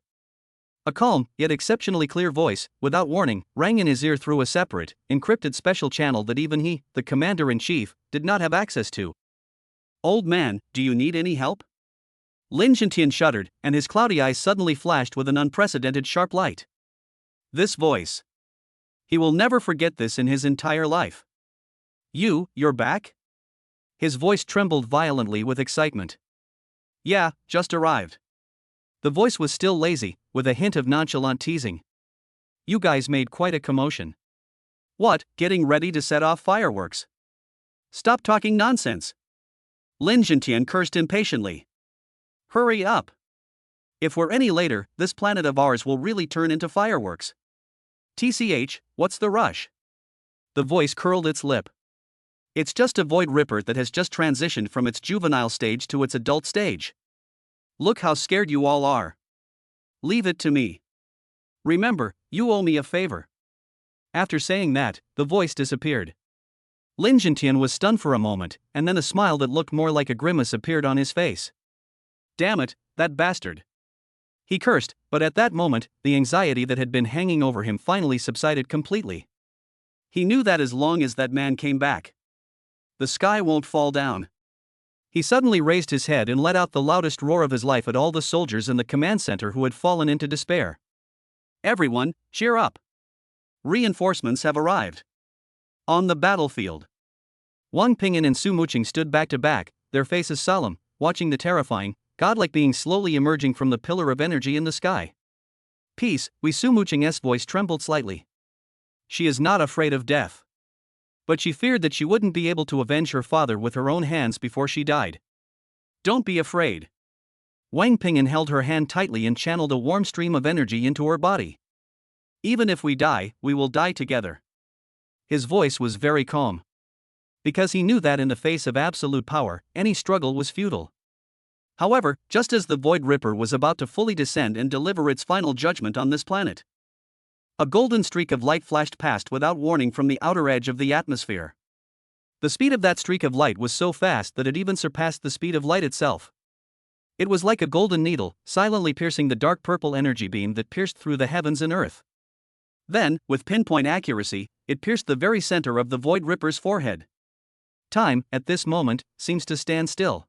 A calm, yet exceptionally clear voice, without warning, rang in his ear through a separate, encrypted special channel that even he, the commander-in-chief, did not have access to. "Old man, do you need any help?" Lin Jintian shuddered, and his cloudy eyes suddenly flashed with an unprecedented sharp light. This voice. He will never forget this in his entire life. You're back?" His voice trembled violently with excitement. "Yeah, just arrived." The voice was still lazy, with a hint of nonchalant teasing. "You guys made quite a commotion." "What, getting ready to set off fireworks?" "Stop talking nonsense." Lin Jintian cursed impatiently. "Hurry up. If we're any later, this planet of ours will really turn into fireworks. TCH, what's the rush?" The voice curled its lip. "It's just a Void Ripper that has just transitioned from its juvenile stage to its adult stage. Look how scared you all are. Leave it to me. Remember, you owe me a favor." After saying that, the voice disappeared. Lin Jintian was stunned for a moment, and then a smile that looked more like a grimace appeared on his face. "Damn it, that bastard." He cursed, but at that moment, the anxiety that had been hanging over him finally subsided completely. He knew that as long as that man came back, the sky won't fall down. He suddenly raised his head and let out the loudest roar of his life at all the soldiers in the command center who had fallen into despair. "Everyone, cheer up. Reinforcements have arrived." On the battlefield, Wang Ping'an and Su Muqing stood back to back, their faces solemn, watching the terrifying, godlike being slowly emerging from the pillar of energy in the sky. "Peace," Su Muqing's voice trembled slightly. She is not afraid of death. But she feared that she wouldn't be able to avenge her father with her own hands before she died. "Don't be afraid." Wang Ping'an held her hand tightly and channeled a warm stream of energy into her body. "Even if we die, we will die together." His voice was very calm. Because he knew that in the face of absolute power, any struggle was futile. However, just as the Void Ripper was about to fully descend and deliver its final judgment on this planet, a golden streak of light flashed past without warning from the outer edge of the atmosphere. The speed of that streak of light was so fast that it even surpassed the speed of light itself. It was like a golden needle, silently piercing the dark purple energy beam that pierced through the heavens and earth. Then, with pinpoint accuracy, it pierced the very center of the Void Ripper's forehead. Time, at this moment, seems to stand still.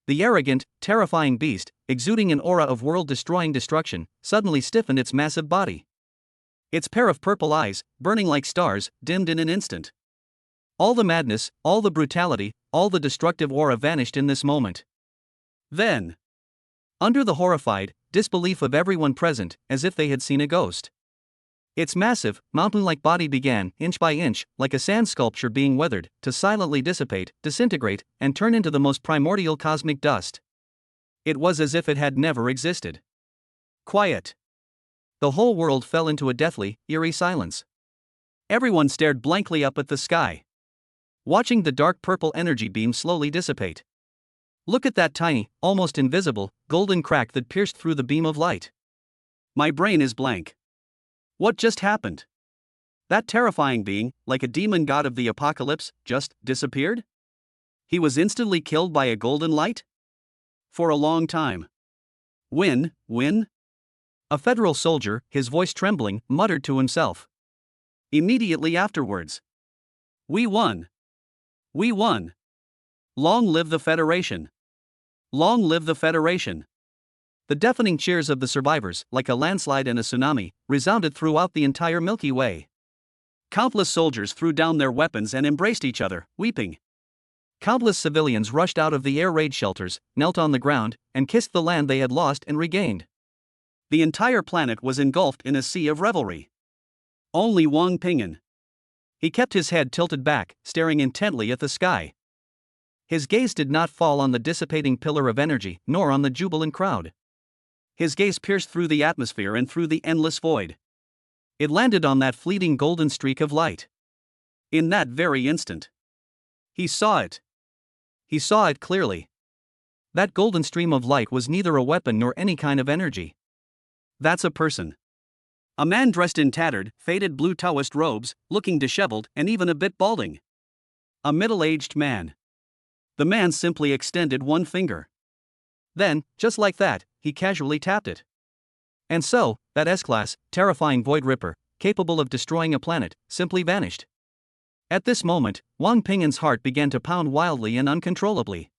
The arrogant, terrifying beast, exuding an aura of world-destroying destruction, suddenly stiffened its massive body. Its pair of purple eyes, burning like stars, dimmed in an instant. All the madness, all the brutality, all the destructive aura vanished in this moment. Then, under the horrified disbelief of everyone present, as if they had seen a ghost, its massive, mountain-like body began, inch by inch, like a sand sculpture being weathered, to silently dissipate, disintegrate, and turn into the most primordial cosmic dust. It was as if it had never existed. Quiet. The whole world fell into a deathly, eerie silence. Everyone stared blankly up at the sky, watching the dark purple energy beam slowly dissipate. Look at that tiny, almost invisible, golden crack that pierced through the beam of light. My brain is blank. What just happened? That terrifying being, like a demon god of the apocalypse, just disappeared? He was instantly killed by a golden light? For a long time. Win? A federal soldier, his voice trembling, muttered to himself. Immediately afterwards. We won. We won. Long live the Federation. Long live the Federation. The deafening cheers of the survivors, like a landslide and a tsunami, resounded throughout the entire Milky Way. Countless soldiers threw down their weapons and embraced each other, weeping. Countless civilians rushed out of the air raid shelters, knelt on the ground, and kissed the land they had lost and regained. The entire planet was engulfed in a sea of revelry. Only Wang Ping'an. He kept his head tilted back, staring intently at the sky. His gaze did not fall on the dissipating pillar of energy, nor on the jubilant crowd. His gaze pierced through the atmosphere and through the endless void. It landed on that fleeting golden streak of light. In that very instant. He saw it. He saw it clearly. That golden stream of light was neither a weapon nor any kind of energy. That's a person. A man dressed in tattered, faded blue Taoist robes, looking disheveled and even a bit balding. A middle-aged man. The man simply extended one finger. Then, just like that, he casually tapped it. And so, that S-class, terrifying Void Ripper, capable of destroying a planet, simply vanished. At this moment, Wang Ping'an's heart began to pound wildly and uncontrollably.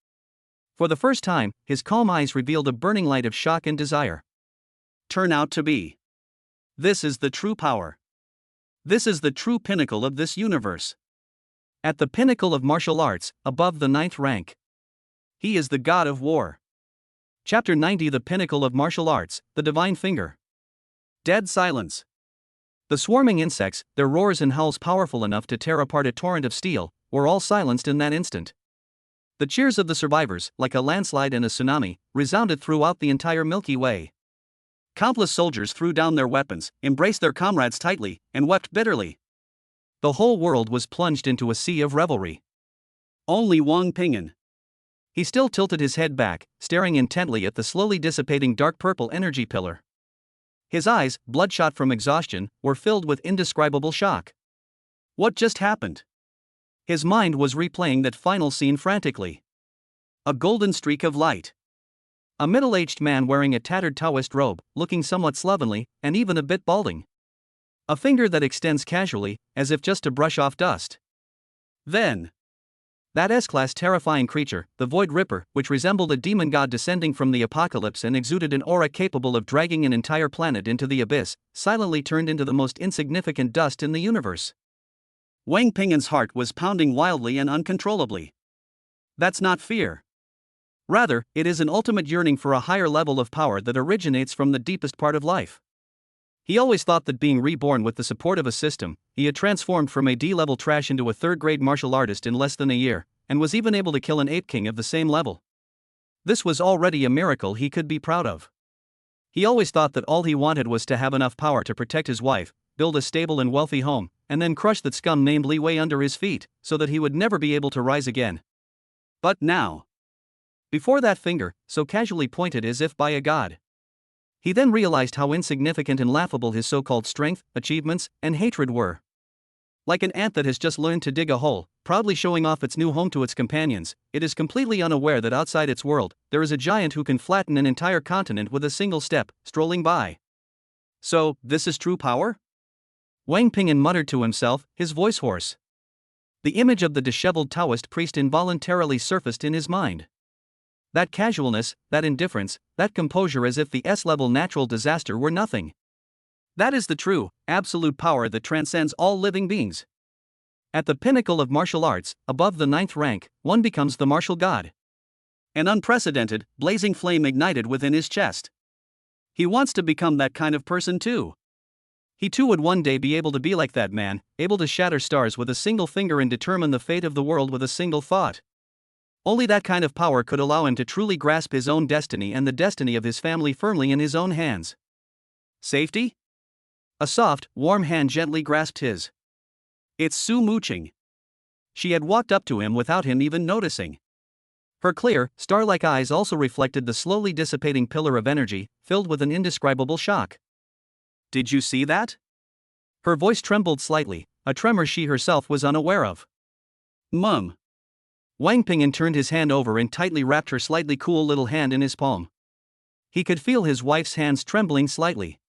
For the first time, his calm eyes revealed a burning light of shock and desire. Turn out to be. This is the true power. This is the true pinnacle of this universe. At the pinnacle of martial arts, above the 9th rank. He is the god of war. Chapter 90 The Pinnacle of Martial Arts, the Divine Finger. Dead silence. The swarming insects, their roars and howls powerful enough to tear apart a torrent of steel, were all silenced in that instant. The cheers of the survivors, like a landslide and a tsunami, resounded throughout the entire Milky Way. Countless soldiers threw down their weapons, embraced their comrades tightly, and wept bitterly. The whole world was plunged into a sea of revelry. Only Wang Ping'an. He still tilted his head back, staring intently at the slowly dissipating dark purple energy pillar. His eyes, bloodshot from exhaustion, were filled with indescribable shock. What just happened? His mind was replaying that final scene frantically. A golden streak of light. A middle-aged man wearing a tattered Taoist robe, looking somewhat slovenly, and even a bit balding. A finger that extends casually, as if just to brush off dust. Then, that S-class terrifying creature, the Void Ripper, which resembled a demon god descending from the apocalypse and exuded an aura capable of dragging an entire planet into the abyss, silently turned into the most insignificant dust in the universe. Wang Ping'an's heart was pounding wildly and uncontrollably. That's not fear. Rather, it is an ultimate yearning for a higher level of power that originates from the deepest part of life. He always thought that being reborn with the support of a system, he had transformed from a D-level trash into a third-grade martial artist in less than a year, and was even able to kill an ape king of the same level. This was already a miracle he could be proud of. He always thought that all he wanted was to have enough power to protect his wife, build a stable and wealthy home, and then crush that scum named Li Wei under his feet, so that he would never be able to rise again. But now, before that finger, so casually pointed as if by a god, he then realized how insignificant and laughable his so-called strength, achievements, and hatred were. Like an ant that has just learned to dig a hole, proudly showing off its new home to its companions, it is completely unaware that outside its world, there is a giant who can flatten an entire continent with a single step, strolling by. So, this is true power? Wang Ping'an muttered to himself, his voice hoarse. The image of the disheveled Taoist priest involuntarily surfaced in his mind. That casualness, that indifference, that composure as if the S-level natural disaster were nothing. That is the true, absolute power that transcends all living beings. At the pinnacle of martial arts, above the 9th rank, one becomes the martial god. An unprecedented, blazing flame ignited within his chest. He wants to become that kind of person too. He too would one day be able to be like that man, able to shatter stars with a single finger and determine the fate of the world with a single thought. Only that kind of power could allow him to truly grasp his own destiny and the destiny of his family firmly in his own hands. Safety? A soft, warm hand gently grasped his. It's Su Muqing. She had walked up to him without him even noticing. Her clear, star-like eyes also reflected the slowly dissipating pillar of energy, filled with an indescribable shock. Did you see that? Her voice trembled slightly, a tremor she herself was unaware of. Mum. Wang Ping'an turned his hand over and tightly wrapped her slightly cool little hand in his palm. He could feel his wife's hands trembling slightly.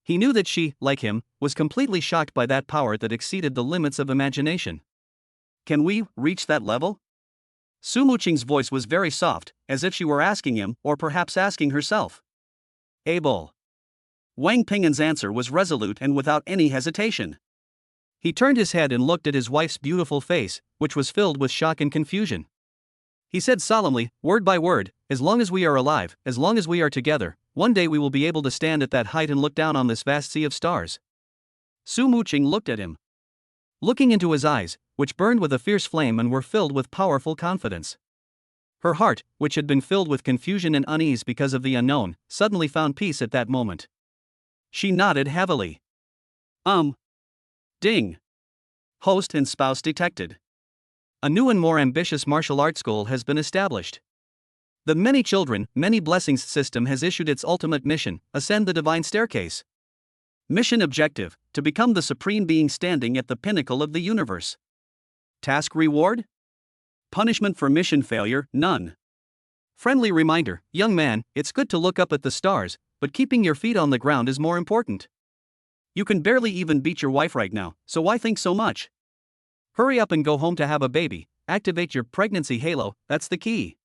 He knew that she, like him, was completely shocked by that power that exceeded the limits of imagination. Can we reach that level? Su Muqing's voice was very soft, as if she were asking him, or perhaps asking herself. Able. Wang Ping'an's answer was resolute and without any hesitation. He turned his head and looked at his wife's beautiful face, which was filled with shock and confusion. He said solemnly, word by word, as long as we are alive, as long as we are together, one day we will be able to stand at that height and look down on this vast sea of stars. Su Muqing looked at him. Looking into his eyes, which burned with a fierce flame and were filled with powerful confidence. Her heart, which had been filled with confusion and unease because of the unknown, suddenly found peace at that moment. She nodded heavily. Ding. Host and spouse detected. A new and more ambitious martial arts school has been established. The Many Children, Many Blessings system has issued its ultimate mission, ascend the divine staircase. Mission objective, to become the supreme being standing at the pinnacle of the universe. Task reward? Punishment for mission failure, none. Friendly reminder, young man, it's good to look up at the stars, but keeping your feet on the ground is more important. You can barely even beat your wife right now, so why think so much? Hurry up and go home to have a baby, activate your pregnancy halo, that's the key.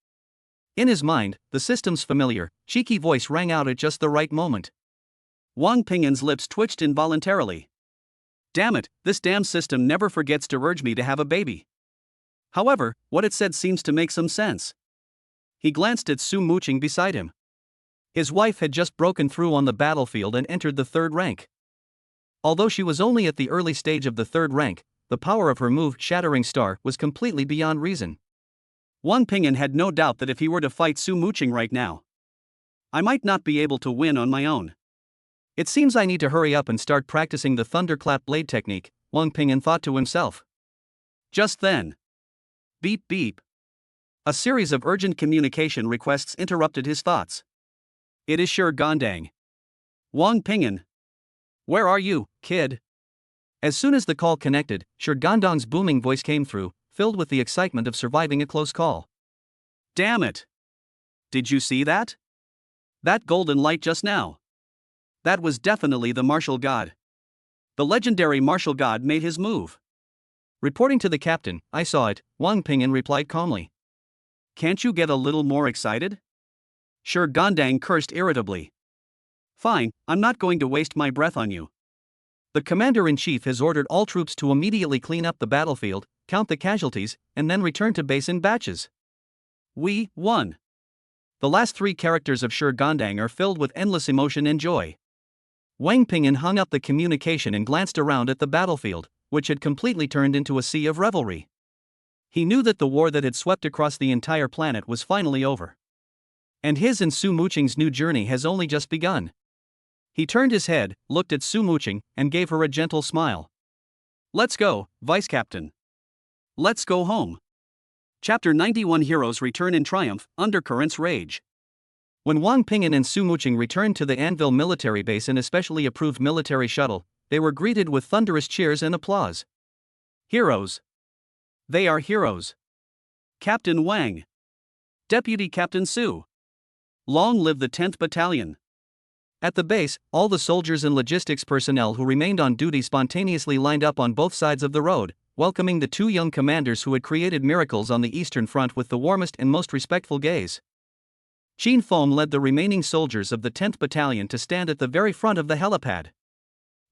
In his mind, the system's familiar, cheeky voice rang out at just the right moment. Wang Ping'an's lips twitched involuntarily. Damn it, this damn system never forgets to urge me to have a baby. However, what it said seems to make some sense. He glanced at Su Muqing beside him. His wife had just broken through on the battlefield and entered the third rank. Although she was only at the early stage of the third rank, the power of her move, Shattering Star, was completely beyond reason. Wang Ping'an had no doubt that if he were to fight Su Muqing right now, I might not be able to win on my own. It seems I need to hurry up and start practicing the thunderclap blade technique, Wang Ping'an thought to himself. Just then. Beep beep. A series of urgent communication requests interrupted his thoughts. It is Shi Gandang. Wang Ping'an. Where are you, kid? As soon as the call connected, Shi Gandang's booming voice came through, filled with the excitement of surviving a close call. Damn it! Did you see that? That golden light just now. That was definitely the martial god. The legendary martial god made his move. Reporting to the captain, I saw it, Wang Ping'an replied calmly. Can't you get a little more excited? Shi Gandang cursed irritably. Fine, I'm not going to waste my breath on you. The commander-in-chief has ordered all troops to immediately clean up the battlefield, count the casualties, and then return to base in batches. We won. The last three characters of Shi Gandang are filled with endless emotion and joy. Wang Ping'an hung up the communication and glanced around at the battlefield, which had completely turned into a sea of revelry. He knew that the war that had swept across the entire planet was finally over. And his and Su Muqing's new journey has only just begun. He turned his head, looked at Su Muqing, and gave her a gentle smile. Let's go, Vice Captain. Let's go home. Chapter 91 Heroes Return in Triumph, Undercurrents Rage. When Wang Ping'an and Su Muqing returned to the Anvil military base in a specially approved military shuttle, they were greeted with thunderous cheers and applause. Heroes. They are heroes. Captain Wang. Deputy Captain Su. Long live the 10th Battalion. At the base, all the soldiers and logistics personnel who remained on duty spontaneously lined up on both sides of the road, welcoming the two young commanders who had created miracles on the Eastern Front with the warmest and most respectful gaze. Qin Feng led the remaining soldiers of the 10th Battalion to stand at the very front of the helipad.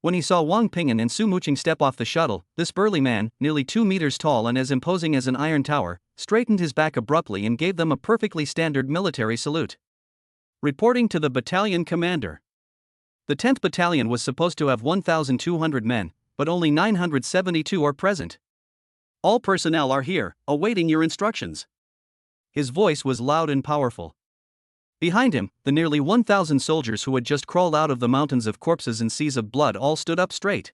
When he saw Wang Ping'an and Su Muqing step off the shuttle, this burly man, nearly 2 meters tall and as imposing as an iron tower, straightened his back abruptly and gave them a perfectly standard military salute. Reporting to the battalion commander. The 10th Battalion was supposed to have 1,200 men, but only 972 are present. All personnel are here, awaiting your instructions. His voice was loud and powerful. Behind him, the nearly 1,000 soldiers who had just crawled out of the mountains of corpses and seas of blood all stood up straight.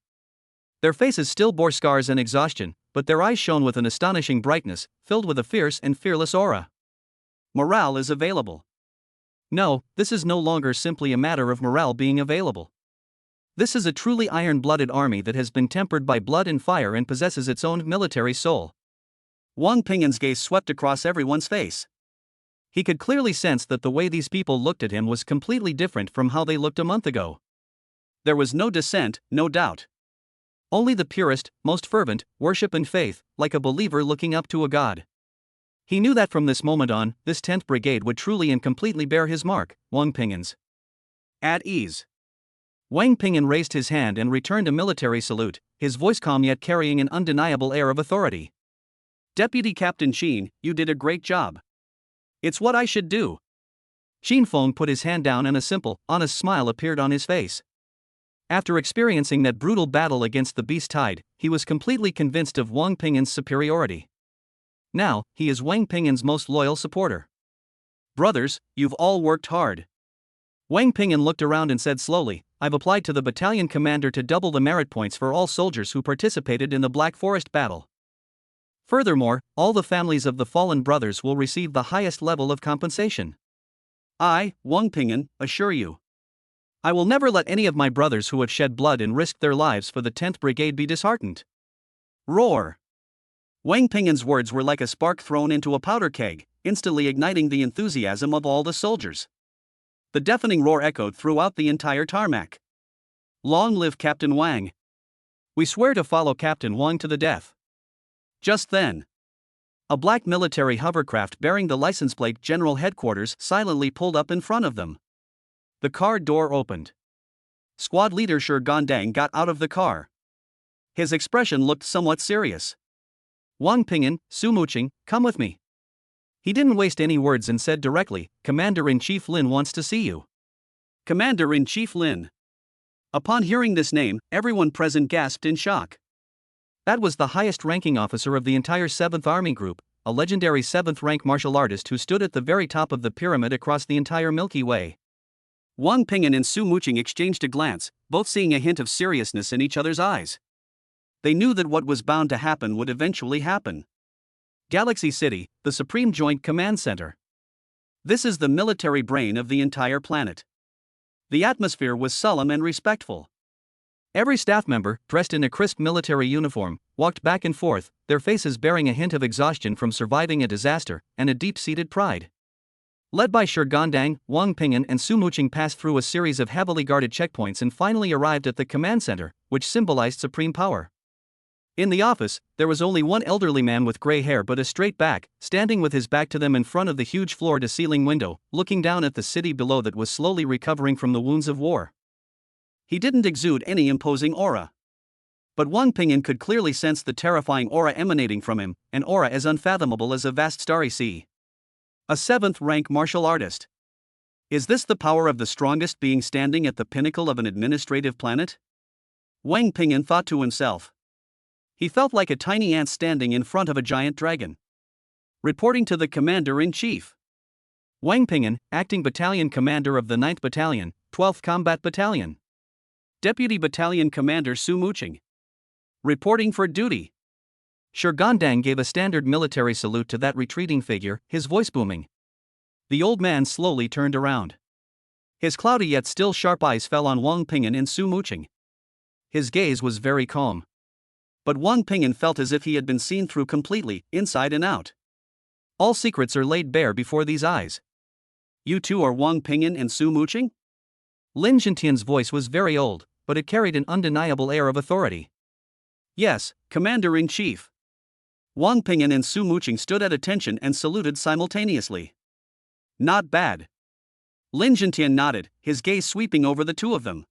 Their faces still bore scars and exhaustion, but their eyes shone with an astonishing brightness, filled with a fierce and fearless aura. Morale is available. No, this is no longer simply a matter of morale being available. This is a truly iron-blooded army that has been tempered by blood and fire and possesses its own military soul. Wang Ping'an's gaze swept across everyone's face. He could clearly sense that the way these people looked at him was completely different from how they looked a month ago. There was no dissent, no doubt. Only the purest, most fervent worship and faith, like a believer looking up to a god. He knew that from this moment on, this 10th Brigade would truly and completely bear his mark, Wang Ping'an's. At ease. Wang Ping'an raised his hand and returned a military salute, his voice calm yet carrying an undeniable air of authority. Deputy Captain Xin, you did a great job. It's what I should do. Xin Feng put his hand down and a simple, honest smile appeared on his face. After experiencing that brutal battle against the beast tide, he was completely convinced of Wang Ping'an's superiority. Now, he is Wang Ping'an's most loyal supporter. Brothers, you've all worked hard. Wang Ping'an looked around and said slowly, I've applied to the battalion commander to double the merit points for all soldiers who participated in the Black Forest battle. Furthermore, all the families of the fallen brothers will receive the highest level of compensation. I, Wang Ping'an, assure you. I will never let any of my brothers who have shed blood and risked their lives for the 10th Brigade be disheartened. Roar! Wang Ping'an's words were like a spark thrown into a powder keg, instantly igniting the enthusiasm of all the soldiers. The deafening roar echoed throughout the entire tarmac. Long live Captain Wang! We swear to follow Captain Wang to the death. Just then, a black military hovercraft bearing the license plate General Headquarters silently pulled up in front of them. The car door opened. Squad leader Shi Gondang got out of the car. His expression looked somewhat serious. Wang Ping'an, Su Muqing, come with me. He didn't waste any words and said directly, Commander-in-Chief Lin wants to see you. Commander-in-Chief Lin. Upon hearing this name, everyone present gasped in shock. That was the highest ranking officer of the entire 7th Army Group, a legendary 7th rank martial artist who stood at the very top of the pyramid across the entire Milky Way. Wang Ping'an and Su Muqing exchanged a glance, both seeing a hint of seriousness in each other's eyes. They knew that what was bound to happen would eventually happen. Galaxy City, the Supreme Joint Command Center. This is the military brain of the entire planet. The atmosphere was solemn and respectful. Every staff member, dressed in a crisp military uniform, walked back and forth, their faces bearing a hint of exhaustion from surviving a disaster, and a deep-seated pride. Led by Shi Gondang, Wang Ping'an and Su Muqing passed through a series of heavily guarded checkpoints and finally arrived at the command center, which symbolized supreme power. In the office, there was only one elderly man with gray hair but a straight back, standing with his back to them in front of the huge floor-to-ceiling window, looking down at the city below that was slowly recovering from the wounds of war. He didn't exude any imposing aura. But Wang Ping'an could clearly sense the terrifying aura emanating from him, an aura as unfathomable as a vast starry sea. A 7th rank martial artist. Is this the power of the strongest being standing at the pinnacle of an administrative planet? Wang Ping'an thought to himself. He felt like a tiny ant standing in front of a giant dragon. Reporting to the Commander-in-Chief. Wang Ping'an, acting battalion commander of the 9th Battalion, 12th Combat Battalion. Deputy Battalion Commander Su Muqing. Reporting for duty. Shi Gondang gave a standard military salute to that retreating figure, his voice booming. The old man slowly turned around. His cloudy yet still sharp eyes fell on Wang Ping'an and Su Muqing. His gaze was very calm. But Wang Ping'an felt as if he had been seen through completely, inside and out. All secrets are laid bare before these eyes. You two are Wang Ping'an and Su Muqing? Lin Jintian's voice was very old, but it carried an undeniable air of authority. Yes, Commander-in-Chief. Wang Ping'an and Su Muqing stood at attention and saluted simultaneously. Not bad. Lin Jintian nodded, his gaze sweeping over the two of them.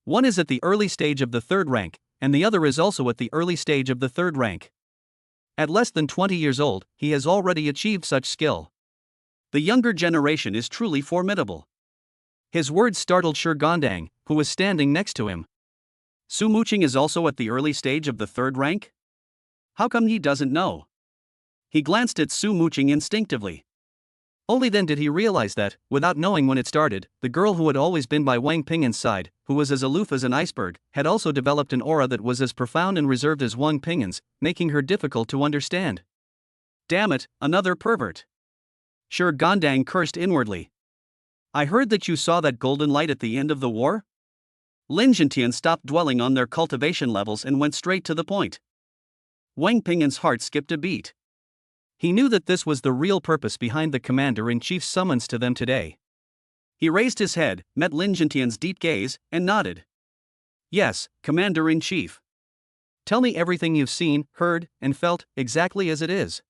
One is at the early stage of the 3rd rank, and the other is also at the early stage of the 3rd rank. At less than 20 years old, he has already achieved such skill. The younger generation is truly formidable. His words startled Shi Gondang, who was standing next to him. Su Muqing is also at the early stage of the 3rd rank? How come he doesn't know? He glanced at Su Muqing instinctively. Only then did he realize that, without knowing when it started, the girl who had always been by Wang Ping'an's side, who was as aloof as an iceberg, had also developed an aura that was as profound and reserved as Wang Ping'an's, making her difficult to understand. Damn it, another pervert. Shi Gondang cursed inwardly. I heard that you saw that golden light at the end of the war? Lin Jintian stopped dwelling on their cultivation levels and went straight to the point. Wang Ping'an's heart skipped a beat. He knew that this was the real purpose behind the commander-in-chief's summons to them today. He raised his head, met Lin Jintian's deep gaze, and nodded. Yes, Commander-in-Chief. Tell me everything you've seen, heard, and felt, exactly as it is.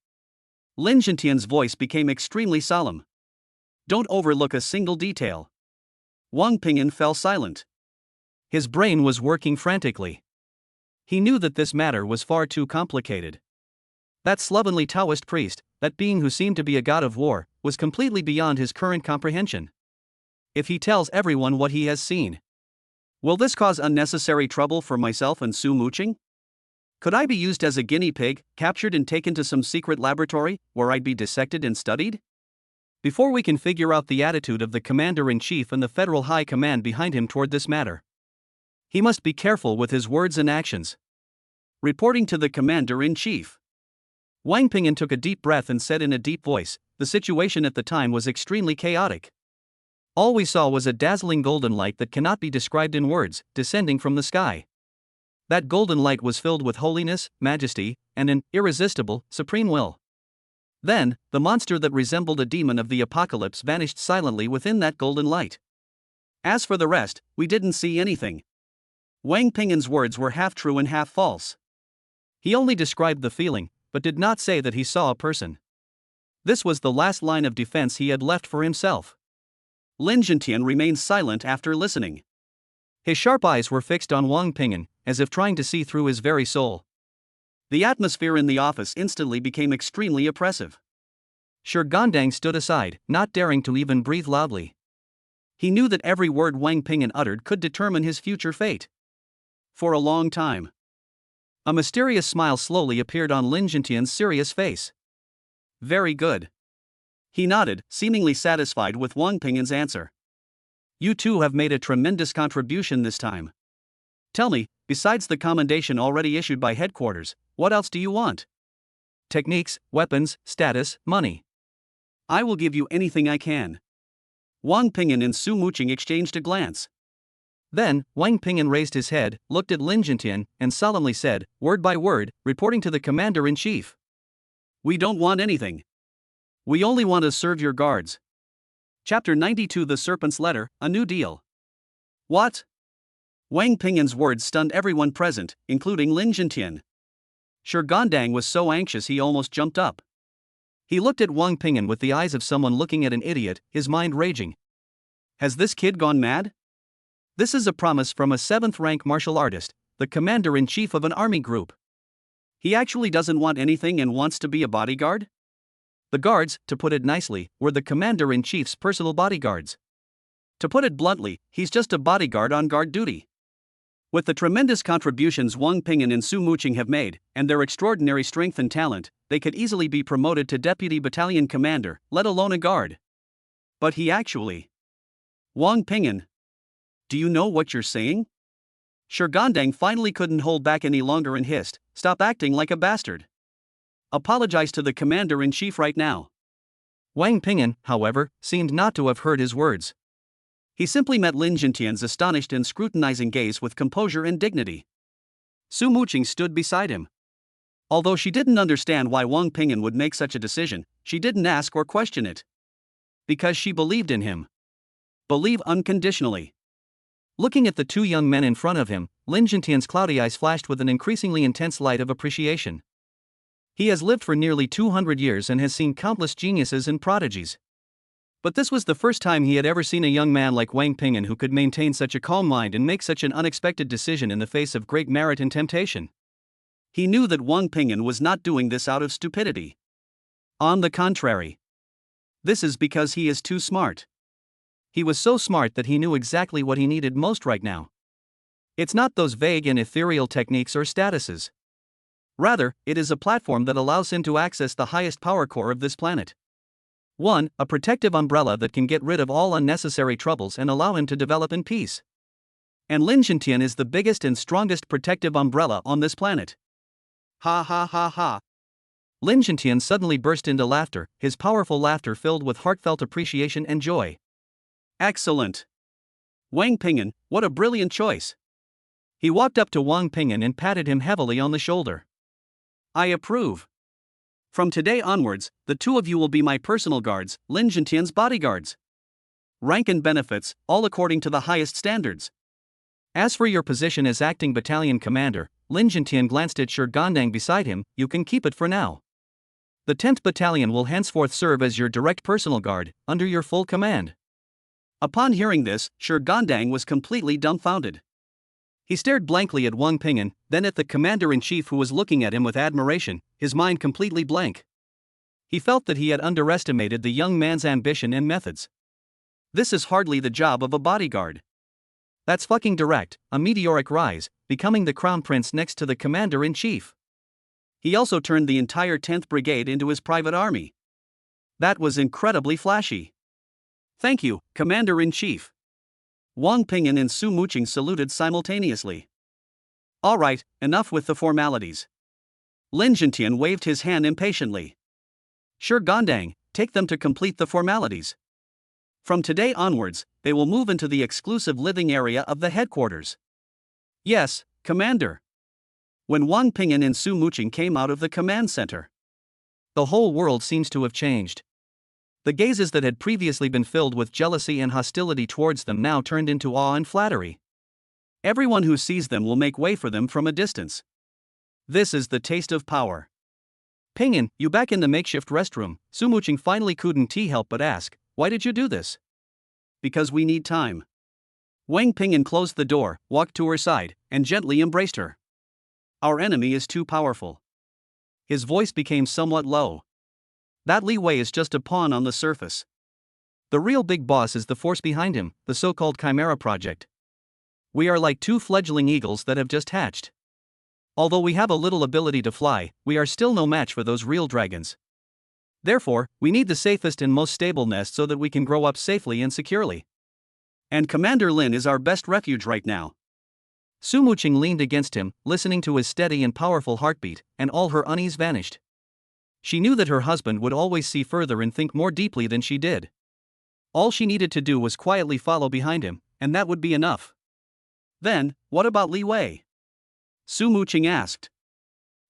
Lin Jintian's voice became extremely solemn. Don't overlook a single detail. Wang Pingyan fell silent. His brain was working frantically. He knew that this matter was far too complicated. That slovenly Taoist priest, that being who seemed to be a god of war, was completely beyond his current comprehension. If he tells everyone what he has seen, will this cause unnecessary trouble for myself and Su Muqing? Could I be used as a guinea pig, captured and taken to some secret laboratory, where I'd be dissected and studied? Before we can figure out the attitude of the commander-in-chief and the federal high command behind him toward this matter, he must be careful with his words and actions. Reporting to the commander-in-chief, Wang Pingyan took a deep breath and said in a deep voice, the situation at the time was extremely chaotic. All we saw was a dazzling golden light that cannot be described in words, descending from the sky. That golden light was filled with holiness, majesty, and an irresistible, supreme will. Then, the monster that resembled a demon of the apocalypse vanished silently within that golden light. As for the rest, we didn't see anything. Wang Pingyan's words were half true and half false. He only described the feeling, but did not say that he saw a person. This was the last line of defense he had left for himself. Lin Jintian remained silent after listening. His sharp eyes were fixed on Wang Pingyan, as if trying to see through his very soul. The atmosphere in the office instantly became extremely oppressive. Shi Gandang stood aside, not daring to even breathe loudly. He knew that every word Wang Pingyan uttered could determine his future fate. For a long time, a mysterious smile slowly appeared on Lin Jintian's serious face. Very good. He nodded, seemingly satisfied with Wang Pingyan's answer. You two have made a tremendous contribution this time. Tell me, besides the commendation already issued by headquarters, what else do you want? Techniques, weapons, status, money. I will give you anything I can. Wang Pingyan and Su Muqing exchanged a glance. Then, Wang Pingyan raised his head, looked at Lin Jintian, and solemnly said, word by word, reporting to the commander-in-chief. We don't want anything. We only want to serve your guards. Chapter 92 The Serpent's Letter, A New Deal. What? Wang Pingyan's words stunned everyone present, including Lin Jintian. Shi Gandang was so anxious he almost jumped up. He looked at Wang Pingyan with the eyes of someone looking at an idiot, his mind raging. Has this kid gone mad? This is a promise from a 7th-rank martial artist, the commander-in-chief of an army group. He actually doesn't want anything and wants to be a bodyguard? The guards, to put it nicely, were the commander-in-chief's personal bodyguards. To put it bluntly, he's just a bodyguard on guard duty. With the tremendous contributions Wang Pingyan and Su Muqing have made, and their extraordinary strength and talent, they could easily be promoted to deputy battalion commander, let alone a guard. But he actually... Wang Pingyan, do you know what you're saying? Shi Gandang finally couldn't hold back any longer and hissed, stop acting like a bastard. Apologize to the commander-in-chief right now. Wang Pingyan, however, seemed not to have heard his words. He simply met Lin Jintian's astonished and scrutinizing gaze with composure and dignity. Su Muqing stood beside him. Although she didn't understand why Wang Pingyan would make such a decision, she didn't ask or question it. Because she believed in him. Believe unconditionally. Looking at the two young men in front of him, Lin Jintian's cloudy eyes flashed with an increasingly intense light of appreciation. He has lived for nearly 200 years and has seen countless geniuses and prodigies. But this was the first time he had ever seen a young man like Wang Pingyan who could maintain such a calm mind and make such an unexpected decision in the face of great merit and temptation. He knew that Wang Pingyan was not doing this out of stupidity. On the contrary. This is because he is too smart. He was so smart that he knew exactly what he needed most right now. It's not those vague and ethereal techniques or statuses. Rather, it is a platform that allows him to access the highest power core of this planet. 1. A protective umbrella that can get rid of all unnecessary troubles and allow him to develop in peace. And Lin Jintian is the biggest and strongest protective umbrella on this planet. Ha ha ha ha. Lin Jintian suddenly burst into laughter, his powerful laughter filled with heartfelt appreciation and joy. Excellent. Wang Pingyan, what a brilliant choice. He walked up to Wang Pingyan and patted him heavily on the shoulder. I approve. From today onwards, the two of you will be my personal guards, Lin Jintian's bodyguards. Rank and benefits, all according to the highest standards. As for your position as acting battalion commander, Lin Jintian glanced at Shi Gandang beside him, you can keep it for now. The 10th Battalion will henceforth serve as your direct personal guard, under your full command. Upon hearing this, Shi Gandang was completely dumbfounded. He stared blankly at Wang Ping'an, then at the commander-in-chief who was looking at him with admiration, his mind completely blank. He felt that he had underestimated the young man's ambition and methods. This is hardly the job of a bodyguard. That's fucking direct, a meteoric rise, becoming the crown prince next to the commander-in-chief. He also turned the entire 10th Brigade into his private army. That was incredibly flashy. Thank you, Commander-in-Chief. Wang Ping'an and Su Muqing saluted simultaneously. All right, enough with the formalities. Lin Jintian waved his hand impatiently. Shi Gandang, take them to complete the formalities. From today onwards, they will move into the exclusive living area of the headquarters. Yes, Commander. When Wang Ping'an and Su Muqing came out of the command center, the whole world seems to have changed. The gazes that had previously been filled with jealousy and hostility towards them now turned into awe and flattery. Everyone who sees them will make way for them from a distance. This is the taste of power. Ping'an, you back in the makeshift restroom, Su Muqing finally couldn't help but ask, why did you do this? Because we need time. Wang Ping'an closed the door, walked to her side, and gently embraced her. Our enemy is too powerful. His voice became somewhat low. That Li Wei is just a pawn on the surface. The real big boss is the force behind him, the so-called Chimera Project. We are like two fledgling eagles that have just hatched. Although we have a little ability to fly, we are still no match for those real dragons. Therefore, we need the safest and most stable nest so that we can grow up safely and securely. And Commander Lin is our best refuge right now. Su Muqing leaned against him, listening to his steady and powerful heartbeat, and all her unease vanished. She knew that her husband would always see further and think more deeply than she did. All she needed to do was quietly follow behind him, and that would be enough. Then, what about Li Wei? Su Muqing asked.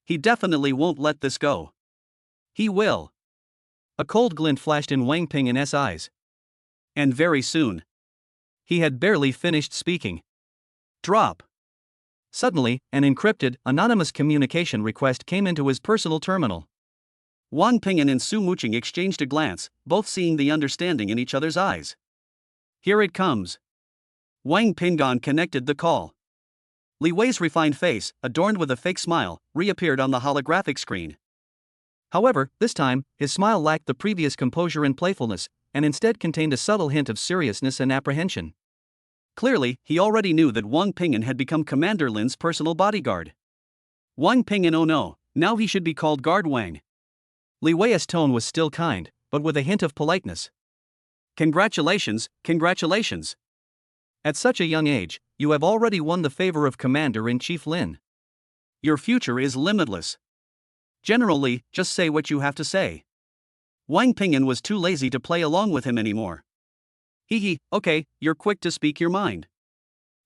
He definitely won't let this go. He will. A cold glint flashed in Wang Ping'an's eyes. And very soon. He had barely finished speaking. Drop. Suddenly, an encrypted, anonymous communication request came into his personal terminal. Wang Ping'an and Su Muqing exchanged a glance, both seeing the understanding in each other's eyes. Here it comes. Wang Ping'an connected the call. Li Wei's refined face, adorned with a fake smile, reappeared on the holographic screen. However, this time, his smile lacked the previous composure and playfulness, and instead contained a subtle hint of seriousness and apprehension. Clearly, he already knew that Wang Ping'an had become Commander Lin's personal bodyguard. Wang Ping'an, oh no, now he should be called Guard Wang. Li Wei's tone was still kind, but with a hint of politeness. Congratulations, congratulations. At such a young age, you have already won the favor of Commander-in-Chief Lin. Your future is limitless. General Li, just say what you have to say. Wang Ping'an was too lazy to play along with him anymore. Okay, you're quick to speak your mind.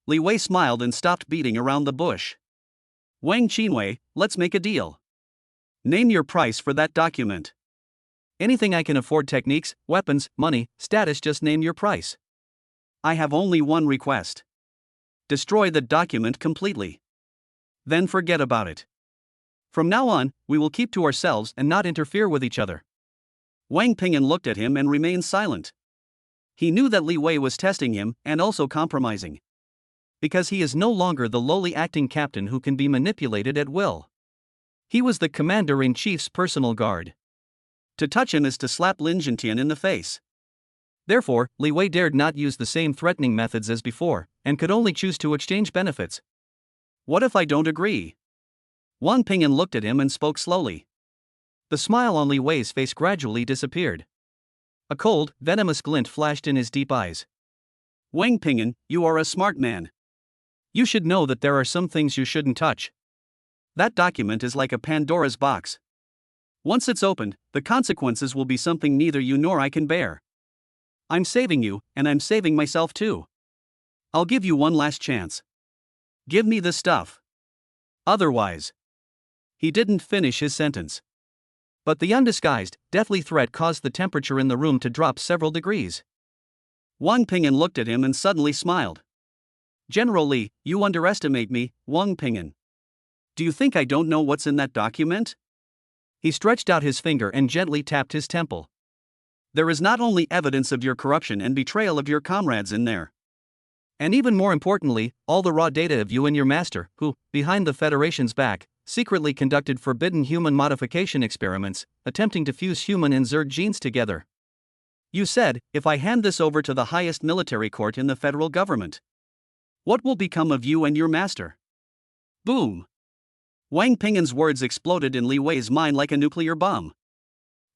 Li Wei smiled and stopped beating around the bush. Wang Qinwei, let's make a deal. Name your price for that document. Anything I can afford: techniques, weapons, money, status, just name your price. I have only one request. Destroy the document completely. Then forget about it. From now on, we will keep to ourselves and not interfere with each other. Wang Ping'an looked at him and remained silent. He knew that Li Wei was testing him and also compromising. Because he is no longer the lowly acting captain who can be manipulated at will. He was the Commander-in-Chief's personal guard. To touch him is to slap Lin Jintian in the face. Therefore, Li Wei dared not use the same threatening methods as before, and could only choose to exchange benefits. What if I don't agree? Wang Ping'an looked at him and spoke slowly. The smile on Li Wei's face gradually disappeared. A cold, venomous glint flashed in his deep eyes. Wang Ping'an, you are a smart man. You should know that there are some things you shouldn't touch. That document is like a Pandora's box. Once it's opened, the consequences will be something neither you nor I can bear. I'm saving you, and I'm saving myself too. I'll give you one last chance. Give me the stuff. Otherwise. He didn't finish his sentence. But the undisguised, deathly threat caused the temperature in the room to drop several degrees. Wang Ping'an looked at him and suddenly smiled. "General Li, you underestimate me, Wang Ping'an. Do you think I don't know what's in that document?" He stretched out his finger and gently tapped his temple. "There is not only evidence of your corruption and betrayal of your comrades in there, and even more importantly, all the raw data of you and your master, who, behind the Federation's back, secretly conducted forbidden human modification experiments, attempting to fuse human and Zerg genes together. You said, if I hand this over to the highest military court in the federal government, what will become of you and your master?" Boom! Wang Ping'an's words exploded in Li Wei's mind like a nuclear bomb.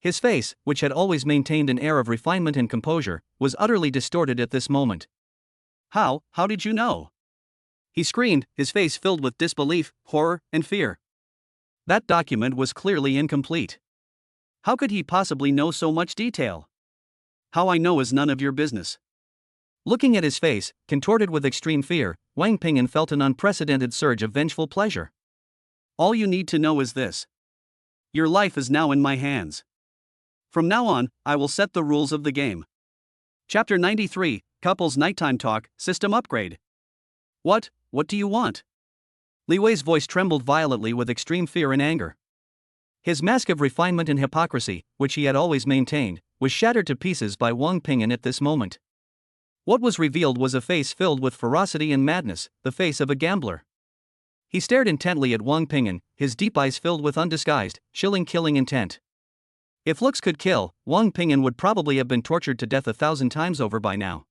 His face, which had always maintained an air of refinement and composure, was utterly distorted at this moment. How did you know?" he screamed, his face filled with disbelief, horror, and fear. That document was clearly incomplete. How could he possibly know so much detail? "How I know is none of your business." Looking at his face, contorted with extreme fear, Wang Ping'an felt an unprecedented surge of vengeful pleasure. "All you need to know is this. Your life is now in my hands. From now on, I will set the rules of the game." Chapter 93, Couples Nighttime Talk, System Upgrade. What do you want?" Li Wei's voice trembled violently with extreme fear and anger. His mask of refinement and hypocrisy, which he had always maintained, was shattered to pieces by Wang Ping'an at this moment. What was revealed was a face filled with ferocity and madness, the face of a gambler. He stared intently at Wang Ping'an, his deep eyes filled with undisguised, chilling killing intent. If looks could kill, Wang Ping'an would probably have been tortured to death 1,000 times over by now.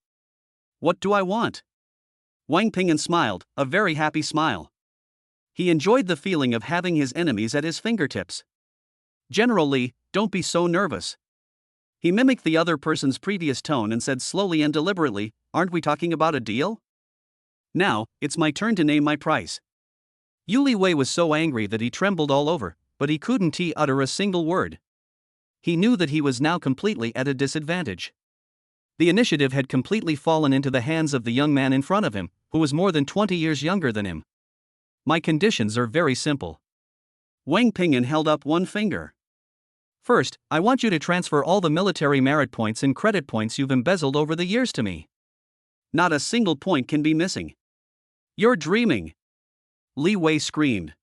"What do I want?" Wang Ping'an smiled, a very happy smile. He enjoyed the feeling of having his enemies at his fingertips. "General Li, don't be so nervous." He mimicked the other person's previous tone and said slowly and deliberately, "Aren't we talking about a deal? Now, it's my turn to name my price." Li Wei was so angry that he trembled all over, but he couldn't utter a single word. He knew that he was now completely at a disadvantage. The initiative had completely fallen into the hands of the young man in front of him, who was more than 20 years younger than him. "My conditions are very simple." Wang Ping'an held up one finger. "First, I want you to transfer all the military merit points and credit points you've embezzled over the years to me. Not a single point can be missing." "You're dreaming!" Li Wei screamed.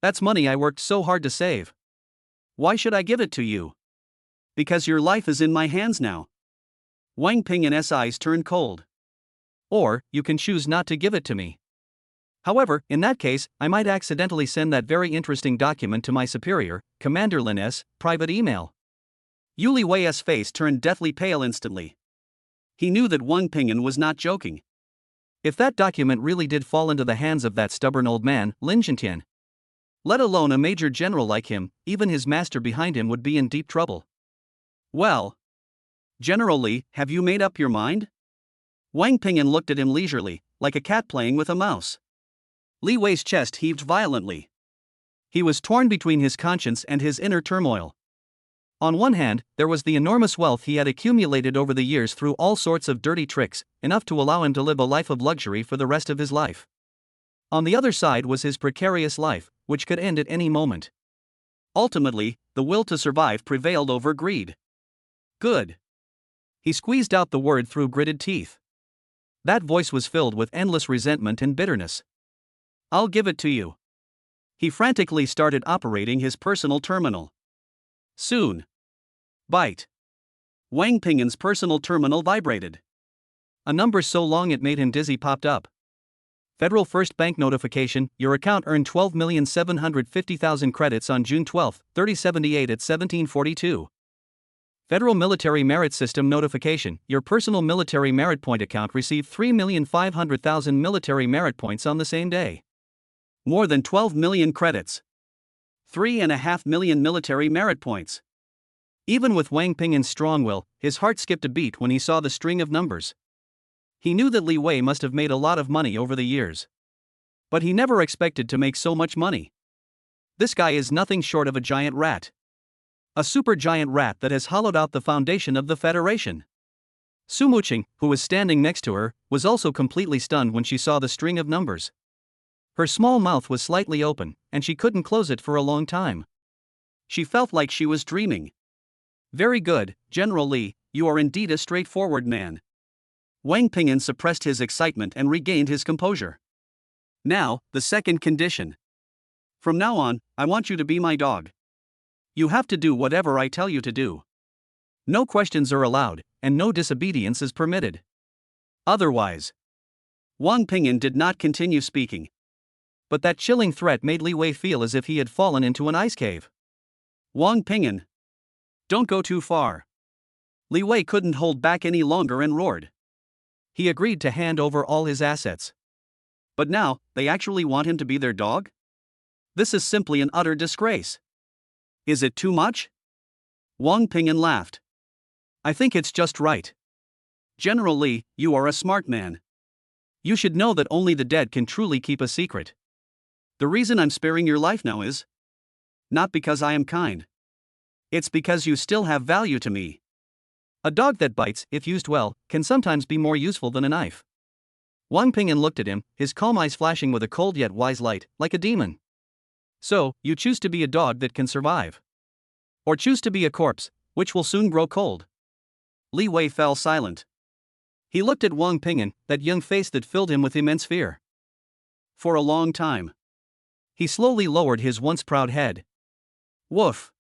"That's money I worked so hard to save. Why should I give it to you?" "Because your life is in my hands now." Wang Ping'an's eyes turned cold. "Or, you can choose not to give it to me. However, in that case, I might accidentally send that very interesting document to my superior, Commander Lin's, private email." Li Wei's face turned deathly pale instantly. He knew that Wang Ping'an was not joking. If that document really did fall into the hands of that stubborn old man, Lin Zhentian, let alone a major general like him, even his master behind him would be in deep trouble. "Well, General Li, have you made up your mind?" Wang Ping'an looked at him leisurely, like a cat playing with a mouse. Li Wei's chest heaved violently. He was torn between his conscience and his inner turmoil. On one hand, there was the enormous wealth he had accumulated over the years through all sorts of dirty tricks, enough to allow him to live a life of luxury for the rest of his life. On the other side was his precarious life, which could end at any moment. Ultimately, the will to survive prevailed over greed. "Good." He squeezed out the word through gritted teeth. That voice was filled with endless resentment and bitterness. "I'll give it to you." He frantically started operating his personal terminal. Soon. Bite. Wang Ping'an's personal terminal vibrated. A number so long it made him dizzy popped up. Federal First Bank notification, your account earned 12,750,000 credits on June 12, 3078 at 1742. Federal Military Merit System notification, your personal military merit point account received 3,500,000 military merit points on the same day. More than 12 million credits. 3.5 million military merit points. Even with Wang Ping'an's strong will, his heart skipped a beat when he saw the string of numbers. He knew that Li Wei must have made a lot of money over the years. But he never expected to make so much money. This guy is nothing short of a giant rat. A supergiant rat that has hollowed out the foundation of the Federation. Su Muqing, who was standing next to her, was also completely stunned when she saw the string of numbers. Her small mouth was slightly open, and she couldn't close it for a long time. She felt like she was dreaming. Very good, General Li, you are indeed a straightforward man. Wang Ping'an suppressed his excitement and regained his composure. Now, the second condition. From now on, I want you to be my dog. You have to do whatever I tell you to do. No questions are allowed, and no disobedience is permitted. Otherwise, Wang Ping'an did not continue speaking. But that chilling threat made Li Wei feel as if he had fallen into an ice cave. Wang Ping'an, don't go too far. Li Wei couldn't hold back any longer and roared. He agreed to hand over all his assets. But now, they actually want him to be their dog? This is simply an utter disgrace. Is it too much? Wang Ping'an laughed. I think it's just right. General Li, you are a smart man. You should know that only the dead can truly keep a secret. The reason I'm sparing your life now is not because I am kind. It's because you still have value to me. A dog that bites, if used well, can sometimes be more useful than a knife. Wang Ping'an looked at him, his calm eyes flashing with a cold yet wise light, like a demon. So, you choose to be a dog that can survive? Or choose to be a corpse, which will soon grow cold? Li Wei fell silent. He looked at Wang Ping'an, that young face that filled him with immense fear. For a long time. He slowly lowered his once proud head. Woof.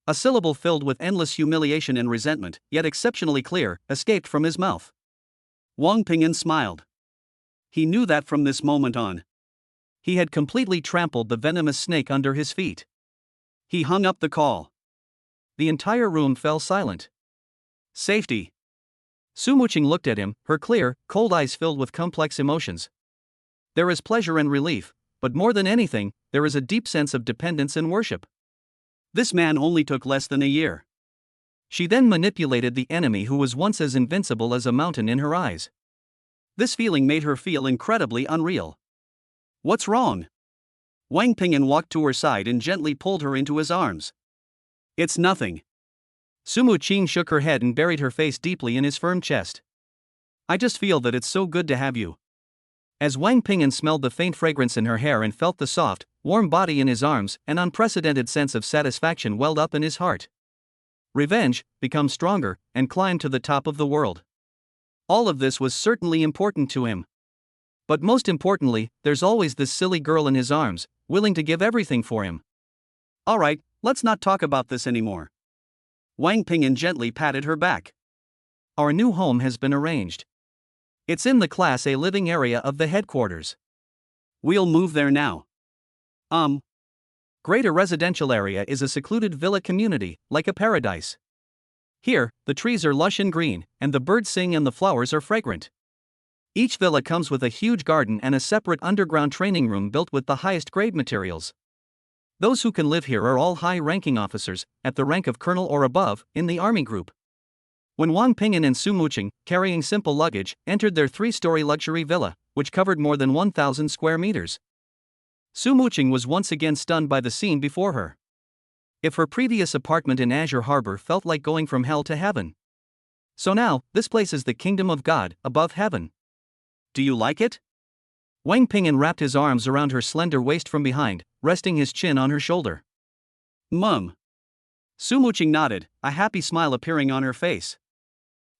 A syllable filled with endless humiliation and resentment, yet exceptionally clear, escaped from his mouth. Wang Ping'an smiled. He knew that from this moment on, he had completely trampled the venomous snake under his feet. He hung up the call. The entire room fell silent. Safety. Su Muqing looked at him, her clear, cold eyes filled with complex emotions. There is pleasure and relief, but more than anything, there is a deep sense of dependence and worship. This man only took less than a year. She then manipulated the enemy who was once as invincible as a mountain in her eyes. This feeling made her feel incredibly unreal. What's wrong? Wang Ping'an walked to her side and gently pulled her into his arms. It's nothing. Su Muqing shook her head and buried her face deeply in his firm chest. I just feel that it's so good to have you. As Wang Ping'an smelled the faint fragrance in her hair and felt the soft, warm body in his arms, an unprecedented sense of satisfaction welled up in his heart. Revenge, become stronger, and climb to the top of the world. All of this was certainly important to him. But most importantly, there's always this silly girl in his arms, willing to give everything for him. Alright, let's not talk about this anymore. Wang Ping'an gently patted her back. Our new home has been arranged. It's in the Class A living area of the headquarters. We'll move there now. Greater residential area is a secluded villa community, like a paradise. Here, the trees are lush and green, and the birds sing and the flowers are fragrant. Each villa comes with a huge garden and a separate underground training room built with the highest grade materials. Those who can live here are all high-ranking officers, at the rank of colonel or above, in the army group. When Wang Ping'an and Su Muqing, carrying simple luggage, entered their 3-story luxury villa, which covered more than 1,000 square meters, Su Muqing was once again stunned by the scene before her. If her previous apartment in Azure Harbor felt like going from hell to heaven, so now, this place is the kingdom of God, above heaven. Do you like it? Wang Ping'an wrapped his arms around her slender waist from behind, resting his chin on her shoulder. Mum. Su Muqing nodded, a happy smile appearing on her face.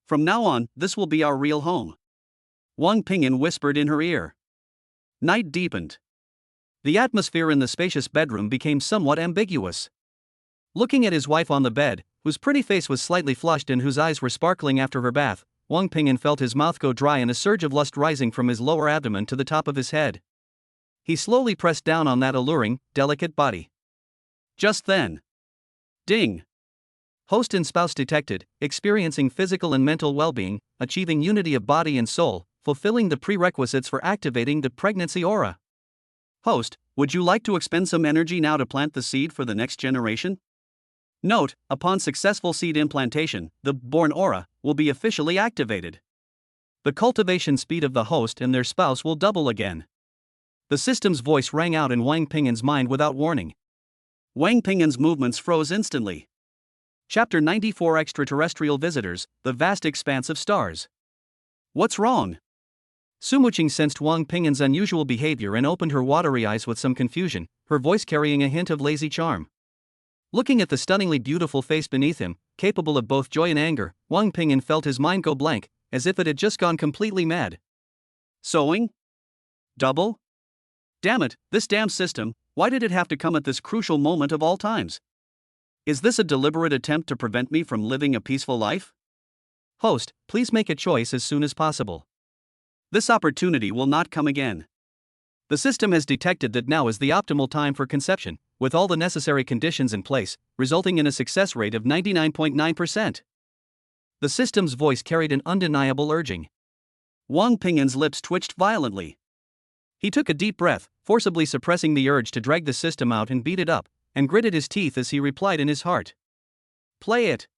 From now on, this will be our real home. Wang Ping'an whispered in her ear. Night deepened. The atmosphere in the spacious bedroom became somewhat ambiguous. Looking at his wife on the bed, whose pretty face was slightly flushed and whose eyes were sparkling after her bath, Wang Ping'an felt his mouth go dry and a surge of lust rising from his lower abdomen to the top of his head. He slowly pressed down on that alluring, delicate body. Just then. Ding! Host and spouse detected, experiencing physical and mental well-being, achieving unity of body and soul, fulfilling the prerequisites for activating the pregnancy aura. Host, would you like to expend some energy now to plant the seed for the next generation? Note, upon successful seed implantation, the born aura will be officially activated. The cultivation speed of the host and their spouse will double again. The system's voice rang out in Wang Ping'an's mind without warning. Wang Ping'an's movements froze instantly. Chapter 94 Extraterrestrial Visitors, the Vast Expanse of Stars. What's wrong? Su Muqing sensed Wang Ping'an's unusual behavior and opened her watery eyes with some confusion, her voice carrying a hint of lazy charm. Looking at the stunningly beautiful face beneath him, capable of both joy and anger, Wang Ping'an felt his mind go blank, as if it had just gone completely mad. Sewing? Double? Damn it, this damn system, why did it have to come at this crucial moment of all times? Is this a deliberate attempt to prevent me from living a peaceful life? Host, please make a choice as soon as possible. This opportunity will not come again. The system has detected that now is the optimal time for conception, with all the necessary conditions in place, resulting in a success rate of 99.9%. The system's voice carried an undeniable urging. Wang Ping'an's lips twitched violently. He took a deep breath, forcibly suppressing the urge to drag the system out and beat it up, and gritted his teeth as he replied in his heart. Play it.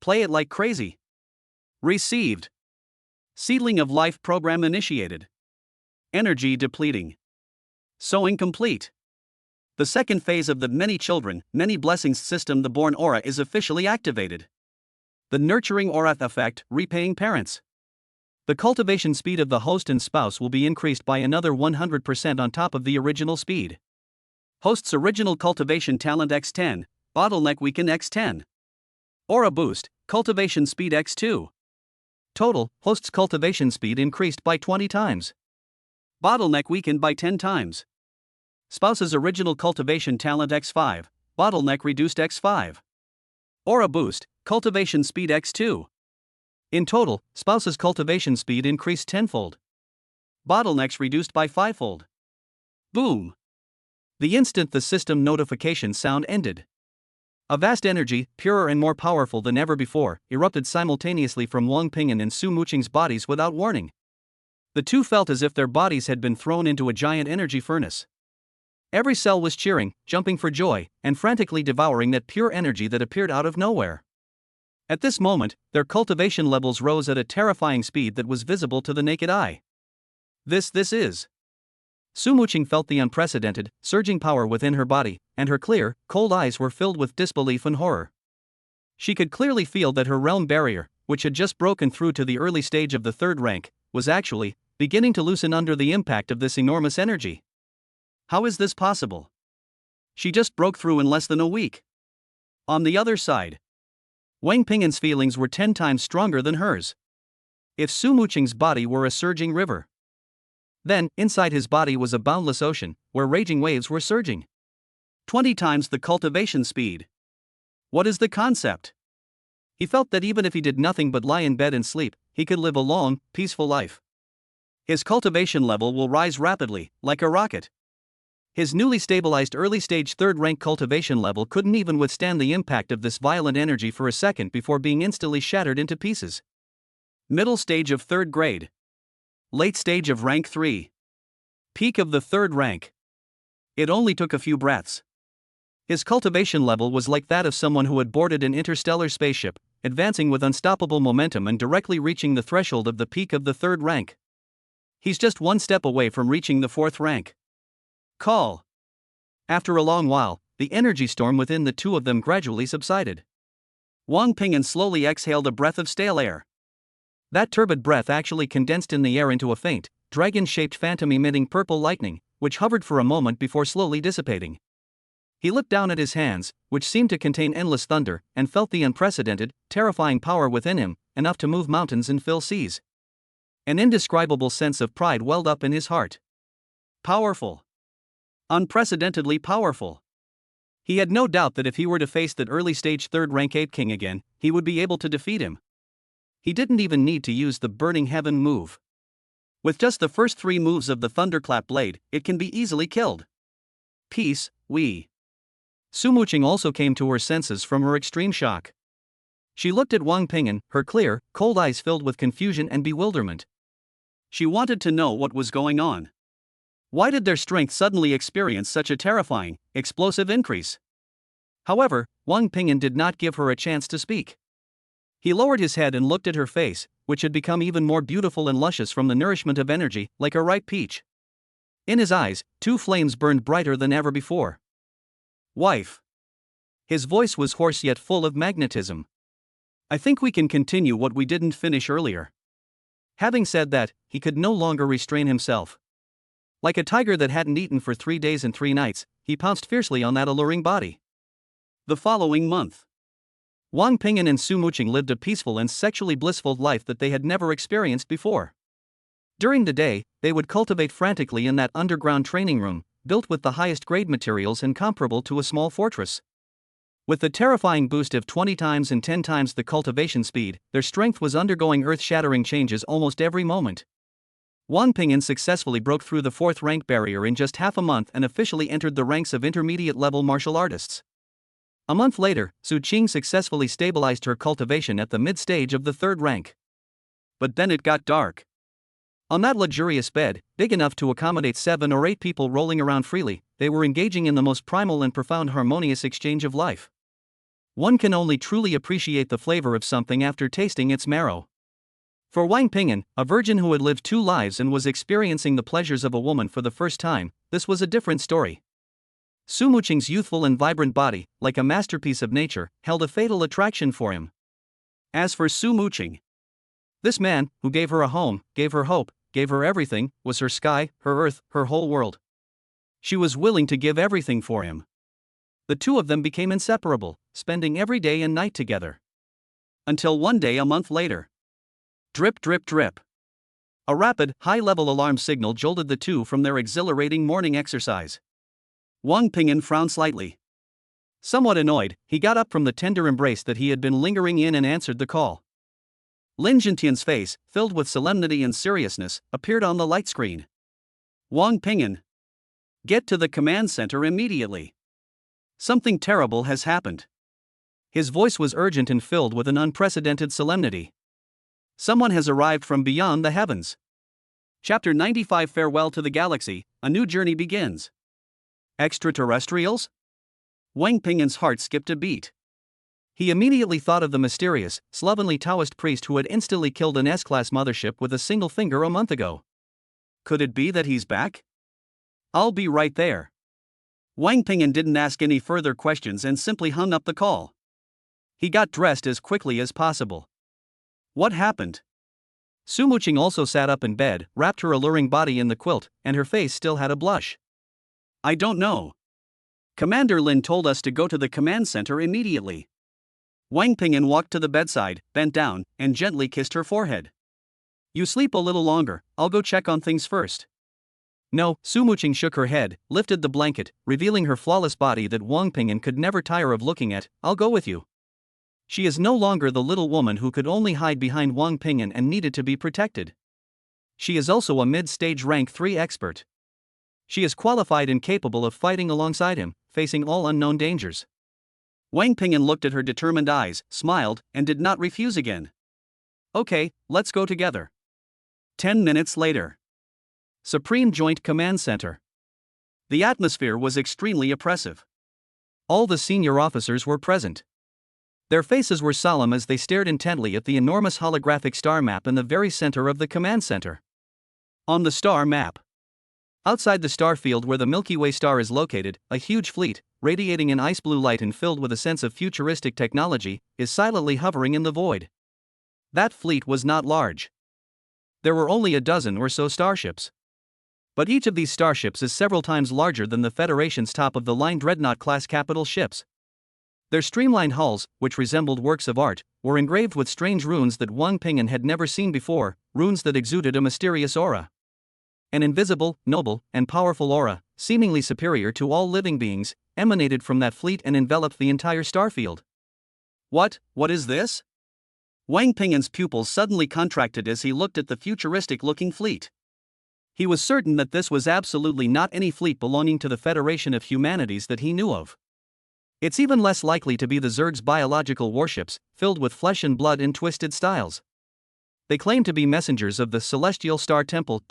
Play it like crazy. Received. Seedling of Life program initiated. Energy depleting. Sowing complete. The second phase of the Many Children, Many Blessings system, the Born Aura, is officially activated. The Nurturing Aura effect, repaying parents. The cultivation speed of the host and spouse will be increased by another 100% on top of the original speed. Host's original cultivation talent x10, bottleneck weaken x10. Aura boost, cultivation speed x2. Total, host's cultivation speed increased by 20 times. Bottleneck weakened by 10 times. Spouse's original cultivation talent x5, bottleneck reduced x5. Aura boost, cultivation speed x2. In total, spouse's cultivation speed increased tenfold. Bottlenecks reduced by fivefold. Boom! The instant the system notification sound ended, a vast energy, purer and more powerful than ever before, erupted simultaneously from Wang Ping'an and Su Muqing's bodies without warning. The two felt as if their bodies had been thrown into a giant energy furnace. Every cell was cheering, jumping for joy, and frantically devouring that pure energy that appeared out of nowhere. At this moment, their cultivation levels rose at a terrifying speed that was visible to the naked eye. This is. Su Muqing felt the unprecedented, surging power within her body, and her clear, cold eyes were filled with disbelief and horror. She could clearly feel that her realm barrier, which had just broken through to the early stage of the third rank, was actually beginning to loosen under the impact of this enormous energy. How is this possible? She just broke through in less than a week. On the other side, Wang Ping'an's feelings were 10 times stronger than hers. If Su Muqing's body were a surging river, then, inside his body was a boundless ocean, where raging waves were surging. 20 times the cultivation speed. What is the concept? He felt that even if he did nothing but lie in bed and sleep, he could live a long, peaceful life. His cultivation level will rise rapidly, like a rocket. His newly stabilized early-stage third-rank cultivation level couldn't even withstand the impact of this violent energy for a second before being instantly shattered into pieces. Middle stage of third grade. Late stage of rank 3. Peak of the third rank. It only took a few breaths. His cultivation level was like that of someone who had boarded an interstellar spaceship, advancing with unstoppable momentum and directly reaching the threshold of the peak of the third rank. He's just one step away from reaching the fourth rank. Call. After a long while, the energy storm within the two of them gradually subsided. Wang Ping'an slowly exhaled a breath of stale air. That turbid breath actually condensed in the air into a faint, dragon-shaped phantom emitting purple lightning, which hovered for a moment before slowly dissipating. He looked down at his hands, which seemed to contain endless thunder, and felt the unprecedented, terrifying power within him, enough to move mountains and fill seas. An indescribable sense of pride welled up in his heart. Powerful. Unprecedentedly powerful. He had no doubt that if he were to face that early-stage third-rank Ape King again, he would be able to defeat him. He didn't even need to use the Burning Heaven move. With just the first 3 moves of the Thunderclap Blade, it can be easily killed. Peace, we. Su Muqing also came to her senses from her extreme shock. She looked at Wang Ping'an, her clear, cold eyes filled with confusion and bewilderment. She wanted to know what was going on. Why did their strength suddenly experience such a terrifying, explosive increase? However, Wang Ping'an did not give her a chance to speak. He lowered his head and looked at her face, which had become even more beautiful and luscious from the nourishment of energy, like a ripe peach. In his eyes, 2 flames burned brighter than ever before. Wife. His voice was hoarse yet full of magnetism. I think we can continue what we didn't finish earlier. Having said that, he could no longer restrain himself. Like a tiger that hadn't eaten for 3 days and 3 nights, he pounced fiercely on that alluring body. The following month, Wang Ping'an and Su Muqing lived a peaceful and sexually blissful life that they had never experienced before. During the day, they would cultivate frantically in that underground training room, built with the highest grade materials and comparable to a small fortress. With the terrifying boost of 20 times and 10 times the cultivation speed, their strength was undergoing earth-shattering changes almost every moment. Wang Ping'an successfully broke through the 4th rank barrier in just half a month and officially entered the ranks of intermediate-level martial artists. A month later, Su Qing successfully stabilized her cultivation at the mid-stage of the 3rd rank. But then it got dark. On that luxurious bed, big enough to accommodate 7 or 8 people rolling around freely, they were engaging in the most primal and profound harmonious exchange of life. One can only truly appreciate the flavor of something after tasting its marrow. For Wang Ping'an, a virgin who had lived 2 lives and was experiencing the pleasures of a woman for the first time, this was a different story. Su Muqing's youthful and vibrant body, like a masterpiece of nature, held a fatal attraction for him. As for Su Muqing, this man, who gave her a home, gave her hope, gave her everything, was her sky, her earth, her whole world. She was willing to give everything for him. The two of them became inseparable, spending every day and night together. Until one day a month later. Drip, drip, drip. A rapid, high-level alarm signal jolted the two from their exhilarating morning exercise. Wang Ping'an frowned slightly. Somewhat annoyed, he got up from the tender embrace that he had been lingering in and answered the call. Lin Jintian's face, filled with solemnity and seriousness, appeared on the light screen. Wang Ping'an, get to the command center immediately. Something terrible has happened. His voice was urgent and filled with an unprecedented solemnity. Someone has arrived from beyond the heavens. Chapter 95 Farewell to the Galaxy, a new journey begins. Extraterrestrials? Wang Ping'an's heart skipped a beat. He immediately thought of the mysterious, slovenly Taoist priest who had instantly killed an S-class mothership with a single finger a month ago. Could it be that he's back? I'll be right there. Wang Ping'an didn't ask any further questions and simply hung up the call. He got dressed as quickly as possible. What happened? Su Muqing also sat up in bed, wrapped her alluring body in the quilt, and her face still had a blush. I don't know. Commander Lin told us to go to the command center immediately. Wang Ping'an walked to the bedside, bent down, and gently kissed her forehead. You sleep a little longer, I'll go check on things first. No, Su Muqing shook her head, lifted the blanket, revealing her flawless body that Wang Ping'an could never tire of looking at. I'll go with you. She is no longer the little woman who could only hide behind Wang Ping'an and needed to be protected. She is also a mid-stage rank 3 expert. She is qualified and capable of fighting alongside him, facing all unknown dangers. Wang Ping'an looked at her determined eyes, smiled, and did not refuse again. Okay, let's go together. 10 minutes later. Supreme Joint Command Center. The atmosphere was extremely oppressive. All the senior officers were present. Their faces were solemn as they stared intently at the enormous holographic star map in the very center of the command center. On the star map, outside the star field where the Milky Way star is located, a huge fleet, radiating an ice blue light and filled with a sense of futuristic technology, is silently hovering in the void. That fleet was not large. There were only a dozen or so starships. But each of these starships is several times larger than the Federation's top-of-the-line Dreadnought-class capital ships. Their streamlined hulls, which resembled works of art, were engraved with strange runes that Wang Ping'an had never seen before, runes that exuded a mysterious aura. An invisible, noble, and powerful aura, seemingly superior to all living beings, emanated from that fleet and enveloped the entire starfield. What is this? Wang Ping'an's pupils suddenly contracted as he looked at the futuristic-looking fleet. He was certain that this was absolutely not any fleet belonging to the Federation of Humanities that he knew of. It's even less likely to be the Zerg's biological warships, filled with flesh and blood in twisted styles. They claim to be messengers of the Celestial Star Temple.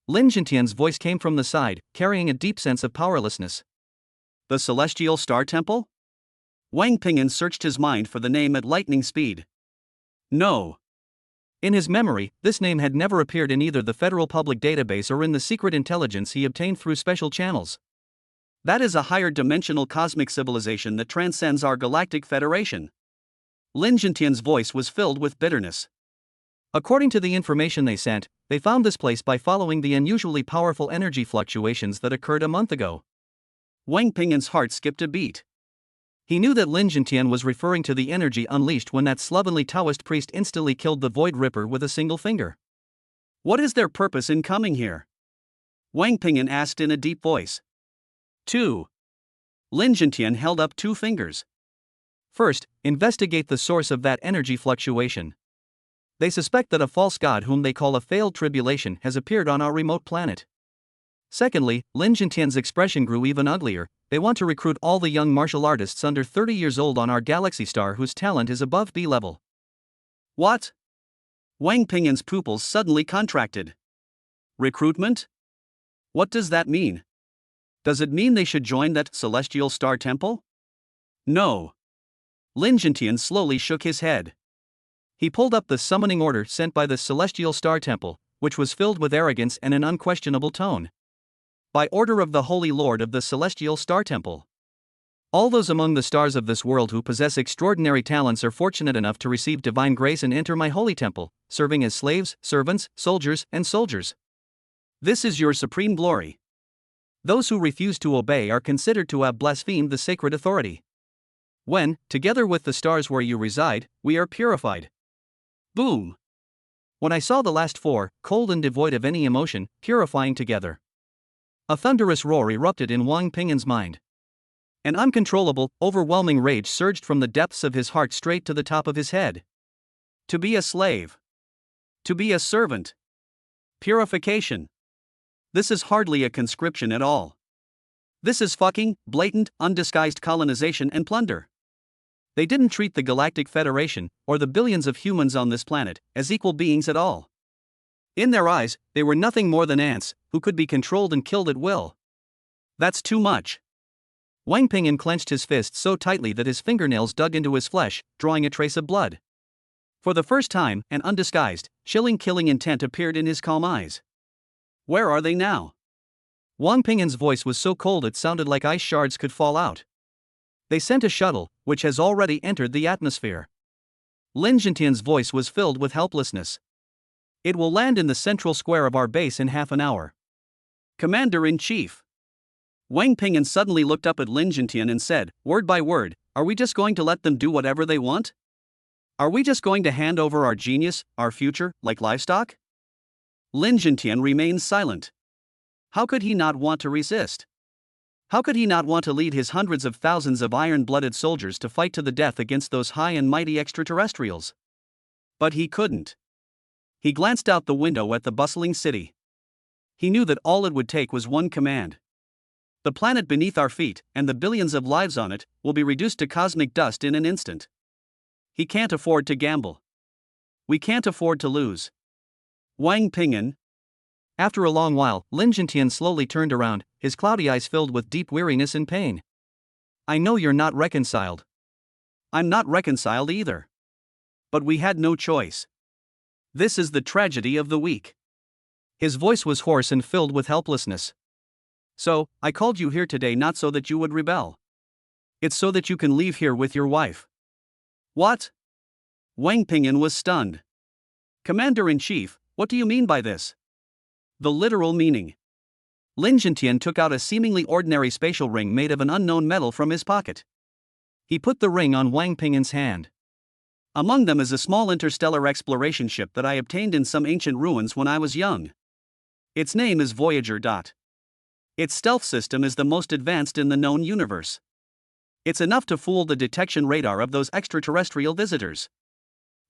Lin Jintian's voice came from the side, carrying a deep sense of powerlessness. The Celestial Star Temple? Wang Ping'an searched his mind for the name at lightning speed. No. In his memory, this name had never appeared in either the Federal Public Database or in the secret intelligence he obtained through special channels. That is a higher dimensional cosmic civilization that transcends our galactic federation. Lin Jintian's voice was filled with bitterness. According to the information they sent, they found this place by following the unusually powerful energy fluctuations that occurred a month ago. Wang Ping'an's heart skipped a beat. He knew that Lin Jintian was referring to the energy unleashed when that slovenly Taoist priest instantly killed the Void Ripper with a single finger. What is their purpose in coming here? Wang Pingyan asked in a deep voice. 2. Lin Jintian held up 2 fingers. First, investigate the source of that energy fluctuation. They suspect that a false god whom they call a failed tribulation has appeared on our remote planet. Secondly, Lin Jintian's expression grew even uglier. They want to recruit all the young martial artists under 30 years old on our galaxy star whose talent is above B level. What? Wang Pingyan's pupils suddenly contracted. Recruitment? What does that mean? Does it mean they should join that celestial star temple? No. Lin Jintian slowly shook his head. He pulled up the summoning order sent by the celestial star temple, which was filled with arrogance and an unquestionable tone. By order of the Holy Lord of the Celestial Star Temple. All those among the stars of this world who possess extraordinary talents are fortunate enough to receive divine grace and enter my holy temple, serving as slaves, servants, soldiers, and soldiers. This is your supreme glory. Those who refuse to obey are considered to have blasphemed the sacred authority. When, together with the stars where you reside, we are purified. Boom! When I saw the last 4, cold and devoid of any emotion, purifying together. A thunderous roar erupted in Wang Pingyan's mind. An uncontrollable, overwhelming rage surged from the depths of his heart straight to the top of his head. To be a slave. To be a servant. Purification. This is hardly a conscription at all. This is fucking, blatant, undisguised colonization and plunder. They didn't treat the Galactic Federation, or the billions of humans on this planet, as equal beings at all. In their eyes, they were nothing more than ants, who could be controlled and killed at will. That's too much. Wang Pingyan clenched his fist so tightly that his fingernails dug into his flesh, drawing a trace of blood. For the first time, an undisguised, chilling killing intent appeared in his calm eyes. Where are they now? Wang Pingyan's voice was so cold it sounded like ice shards could fall out. They sent a shuttle, which has already entered the atmosphere. Lin Jintian's voice was filled with helplessness. It will land in the central square of our base in half an hour. Commander-in-Chief. Wang Pingyan suddenly looked up at Lin Jintian and said, word by word, are we just going to let them do whatever they want? Are we just going to hand over our genius, our future, like livestock? Lin Jintian remained silent. How could he not want to resist? How could he not want to lead his hundreds of thousands of iron-blooded soldiers to fight to the death against those high and mighty extraterrestrials? But he couldn't. He glanced out the window at the bustling city. He knew that all it would take was one command. The planet beneath our feet, and the billions of lives on it, will be reduced to cosmic dust in an instant. He can't afford to gamble. We can't afford to lose. Wang Pingyan. After a long while, Lin Jintian slowly turned around, his cloudy eyes filled with deep weariness and pain. I know you're not reconciled. I'm not reconciled either. But we had no choice. This is the tragedy of the week. His voice was hoarse and filled with helplessness. So, I called you here today not so that you would rebel. It's so that you can leave here with your wife. What? Wang Pingyan was stunned. Commander-in-Chief, what do you mean by this? The literal meaning. Lin Jintian took out a seemingly ordinary spatial ring made of an unknown metal from his pocket. He put the ring on Wang Pingyan's hand. Among them is a small interstellar exploration ship that I obtained in some ancient ruins when I was young. Its name is Voyager. Its stealth system is the most advanced in the known universe. It's enough to fool the detection radar of those extraterrestrial visitors.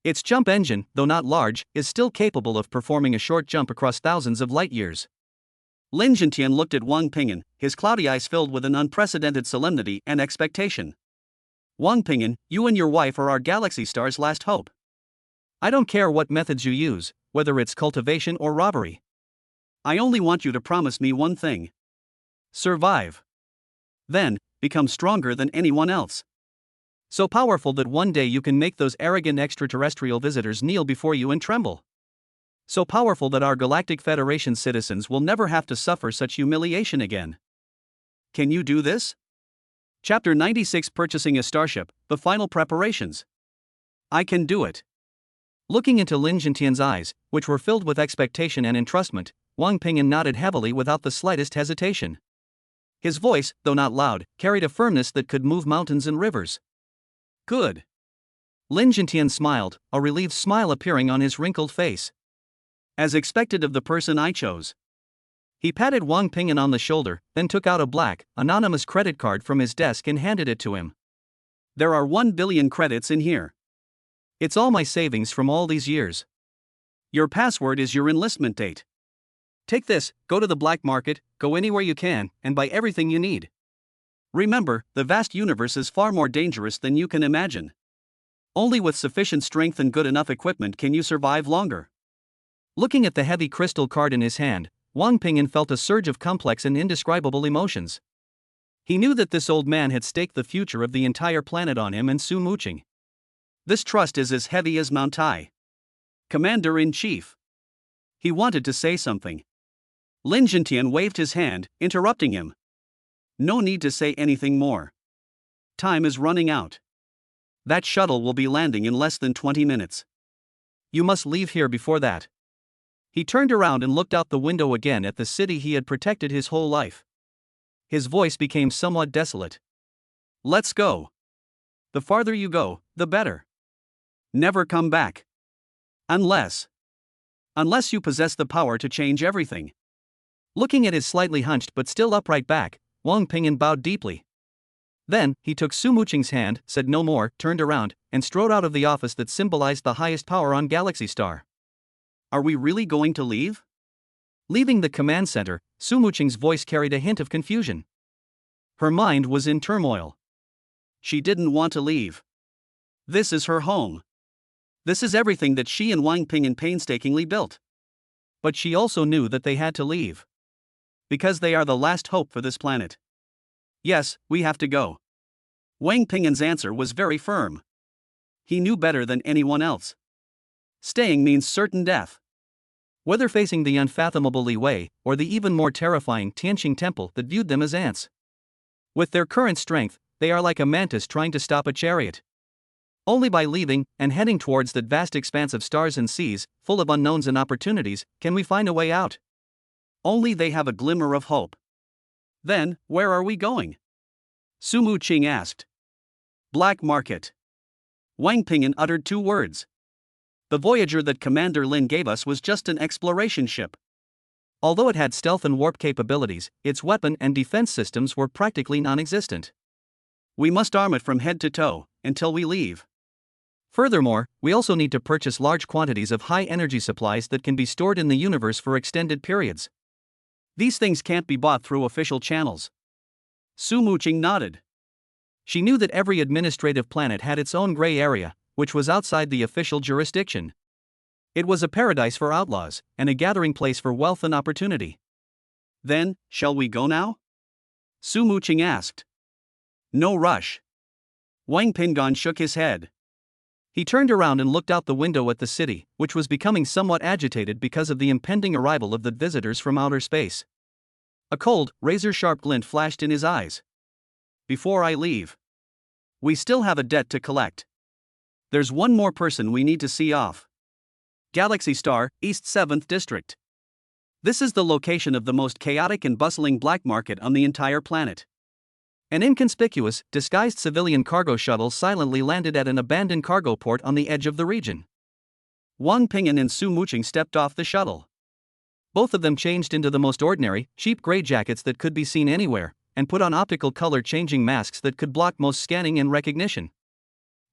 Its jump engine, though not large, is still capable of performing a short jump across thousands of light years. Lin Jintian looked at Wang Pingyan, his cloudy eyes filled with an unprecedented solemnity and expectation. Wang Pingyan, you and your wife are our galaxy star's last hope. I don't care what methods you use, whether it's cultivation or robbery. I only want you to promise me one thing. Survive. Then, become stronger than anyone else. So powerful that one day you can make those arrogant extraterrestrial visitors kneel before you and tremble. So powerful that our Galactic Federation citizens will never have to suffer such humiliation again. Can you do this? Chapter 96 Purchasing a Starship, the Final Preparations. I can do it. Looking into Lin Jintian's eyes, which were filled with expectation and entrustment, Wang Pingyan nodded heavily without the slightest hesitation. His voice, though not loud, carried a firmness that could move mountains and rivers. Good. Lin Jintian smiled, a relieved smile appearing on his wrinkled face. As expected of the person I chose. He patted Wang Ping'an on the shoulder, then took out a black, anonymous credit card from his desk and handed it to him. There are 1 billion credits in here. It's all my savings from all these years. Your password is your enlistment date. Take this, go to the black market, go anywhere you can, and buy everything you need. Remember, the vast universe is far more dangerous than you can imagine. Only with sufficient strength and good enough equipment can you survive longer. Looking at the heavy crystal card in his hand, Wang Ping'an felt a surge of complex and indescribable emotions. He knew that this old man had staked the future of the entire planet on him and Su Muqing. This trust is as heavy as Mount Tai. Commander-in-Chief. He wanted to say something. Lin Jintian waved his hand, interrupting him. No need to say anything more. Time is running out. That shuttle will be landing in less than 20 minutes. You must leave here before that. He turned around and looked out the window again at the city he had protected his whole life. His voice became somewhat desolate. Let's go. The farther you go, the better. Never come back. Unless you possess the power to change everything. Looking at his slightly hunched but still upright back, Wang Ping'an bowed deeply. Then, he took Su Muqing's hand, said no more, turned around, and strode out of the office that symbolized the highest power on Galaxy Star. Are we really going to leave? Leaving the command center, Su Muqing's voice carried a hint of confusion. Her mind was in turmoil. She didn't want to leave. This is her home. This is everything that she and Wang Ping'an painstakingly built. But she also knew that they had to leave. Because they are the last hope for this planet. Yes, we have to go. Wang Ping'an's answer was very firm. He knew better than anyone else. Staying means certain death. Whether facing the unfathomable Li Wei, or the even more terrifying Tianqing Temple that viewed them as ants. With their current strength, they are like a mantis trying to stop a chariot. Only by leaving, and heading towards that vast expanse of stars and seas, full of unknowns and opportunities, can we find a way out. Only they have a glimmer of hope. Then, where are we going? Su Muqing asked. Black market. Wang Ping'an uttered 2 words. The Voyager that Commander Lin gave us was just an exploration ship. Although it had stealth and warp capabilities, its weapon and defense systems were practically non-existent. We must arm it from head to toe, until we leave. Furthermore, we also need to purchase large quantities of high-energy supplies that can be stored in the universe for extended periods. These things can't be bought through official channels. Su Muqing nodded. She knew that every administrative planet had its own gray area, which was outside the official jurisdiction. It was a paradise for outlaws, and a gathering place for wealth and opportunity. Then, shall we go now? Su Muqing asked. No rush. Wang Ping'an shook his head. He turned around and looked out the window at the city, which was becoming somewhat agitated because of the impending arrival of the visitors from outer space. A cold, razor-sharp glint flashed in his eyes. Before I leave. We still have a debt to collect. There's one more person we need to see off. Galaxy Star, East 7th District. This is the location of the most chaotic and bustling black market on the entire planet. An inconspicuous, disguised civilian cargo shuttle silently landed at an abandoned cargo port on the edge of the region. Wang Ping'an and Su Muqing stepped off the shuttle. Both of them changed into the most ordinary, cheap gray jackets that could be seen anywhere, and put on optical color-changing masks that could block most scanning and recognition.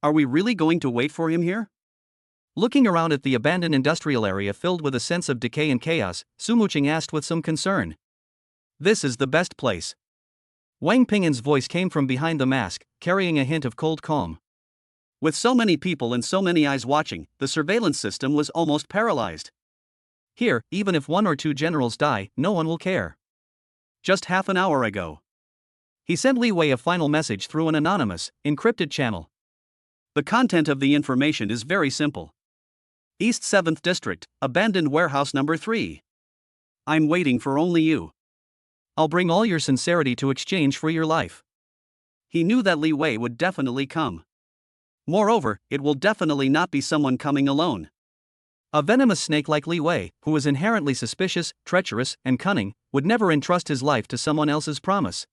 Are we really going to wait for him here? Looking around at the abandoned industrial area filled with a sense of decay and chaos, Su Muqing asked with some concern. This is the best place. Wang Ping'an's voice came from behind the mask, carrying a hint of cold calm. With so many people and so many eyes watching, the surveillance system was almost paralyzed. Here, even if 1 or 2 generals die, no one will care. Just half an hour ago. He sent Li Wei a final message through an anonymous, encrypted channel. The content of the information is very simple. East 7th District, abandoned warehouse number 3. I'm waiting for only you. I'll bring all your sincerity to exchange for your life. He knew that Li Wei would definitely come. Moreover, it will definitely not be someone coming alone. A venomous snake like Li Wei, who was inherently suspicious, treacherous, and cunning, would never entrust his life to someone else's promise.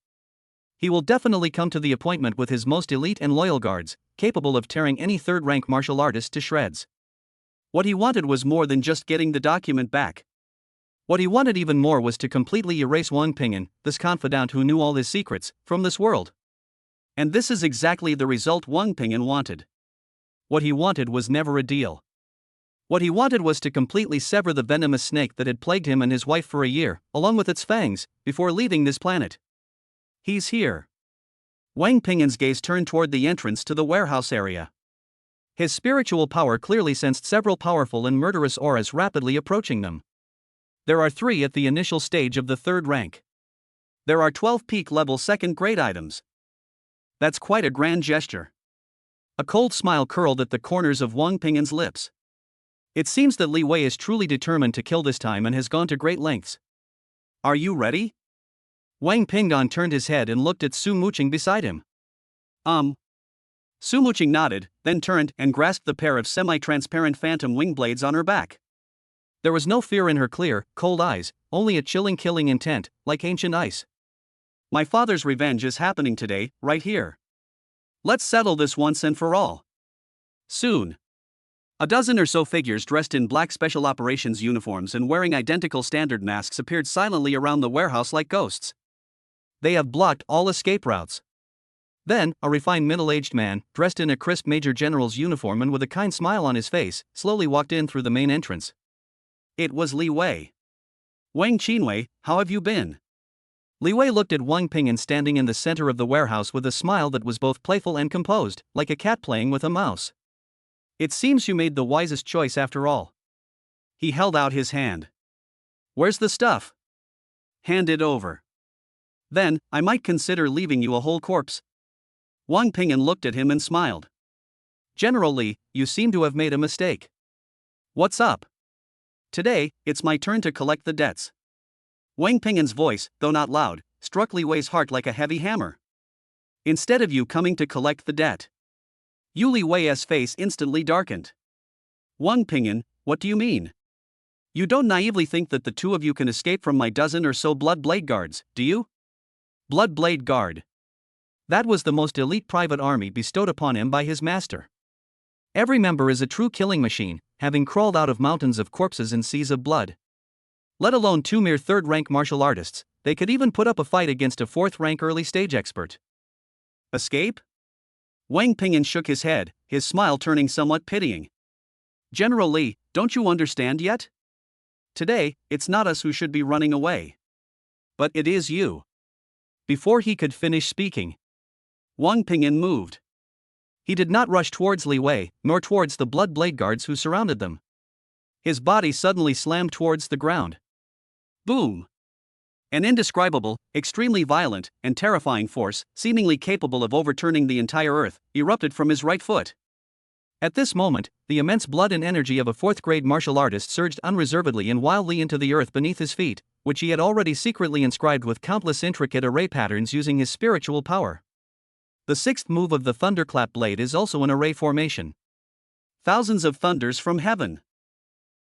He will definitely come to the appointment with his most elite and loyal guards, capable of tearing any third-rank martial artist to shreds. What he wanted was more than just getting the document back. What he wanted even more was to completely erase Wang Ping'an, this confidant who knew all his secrets, from this world. And this is exactly the result Wang Ping'an wanted. What he wanted was never a deal. What he wanted was to completely sever the venomous snake that had plagued him and his wife for a year, along with its fangs, before leaving this planet. He's here. Wang Ping'an's gaze turned toward the entrance to the warehouse area. His spiritual power clearly sensed several powerful and murderous auras rapidly approaching them. There are 3 at the initial stage of the 3rd rank. There are 12 peak-level 2nd grade items. That's quite a grand gesture. A cold smile curled at the corners of Wang Ping'an's lips. It seems that Li Wei is truly determined to kill this time and has gone to great lengths. Are you ready? Wang Ping'an turned his head and looked at Su Muqing beside him. Su Muqing nodded, then turned and grasped the pair of semi-transparent phantom wing blades on her back. There was no fear in her clear, cold eyes, only a chilling killing intent, like ancient ice. My father's revenge is happening today, right here. Let's settle this once and for all. Soon. A dozen or so figures dressed in black special operations uniforms and wearing identical standard masks appeared silently around the warehouse like ghosts. They have blocked all escape routes. Then, a refined middle-aged man, dressed in a crisp Major General's uniform and with a kind smile on his face, slowly walked in through the main entrance. It was Li Wei. Wang Qinwei, how have you been? Li Wei looked at Wang Ping'an standing in the center of the warehouse with a smile that was both playful and composed, like a cat playing with a mouse. It seems you made the wisest choice after all. He held out his hand. Where's the stuff? Hand it over. Then, I might consider leaving you a whole corpse. Wang Ping'an looked at him and smiled. General Li, you seem to have made a mistake. What's up? Today, it's my turn to collect the debts. Wang Ping'an's voice, though not loud, struck Li Wei's heart like a heavy hammer. Instead of you coming to collect the debt. Li Wei's face instantly darkened. Wang Ping'an, what do you mean? You don't naively think that the 2 of you can escape from my dozen or so Blood Blade Guards, do you? Blood Blade Guard. That was the most elite private army bestowed upon him by his master. Every member is a true killing machine, having crawled out of mountains of corpses and seas of blood. Let alone 2 mere 3rd-rank martial artists, they could even put up a fight against a 4th-rank early-stage expert. Escape? Wang Ping'an shook his head, his smile turning somewhat pitying. General Li, don't you understand yet? Today, it's not us who should be running away. But it is you. Before he could finish speaking, Wang Ping'an moved. He did not rush towards Li Wei, nor towards the Blood Blade Guards who surrounded them. His body suddenly slammed towards the ground. Boom! An indescribable, extremely violent, and terrifying force, seemingly capable of overturning the entire earth, erupted from his right foot. At this moment, the immense blood and energy of a 4th-grade martial artist surged unreservedly and wildly into the earth beneath his feet, which he had already secretly inscribed with countless intricate array patterns using his spiritual power. The 6th move of the thunderclap blade is also an array formation. Thousands of thunders from heaven.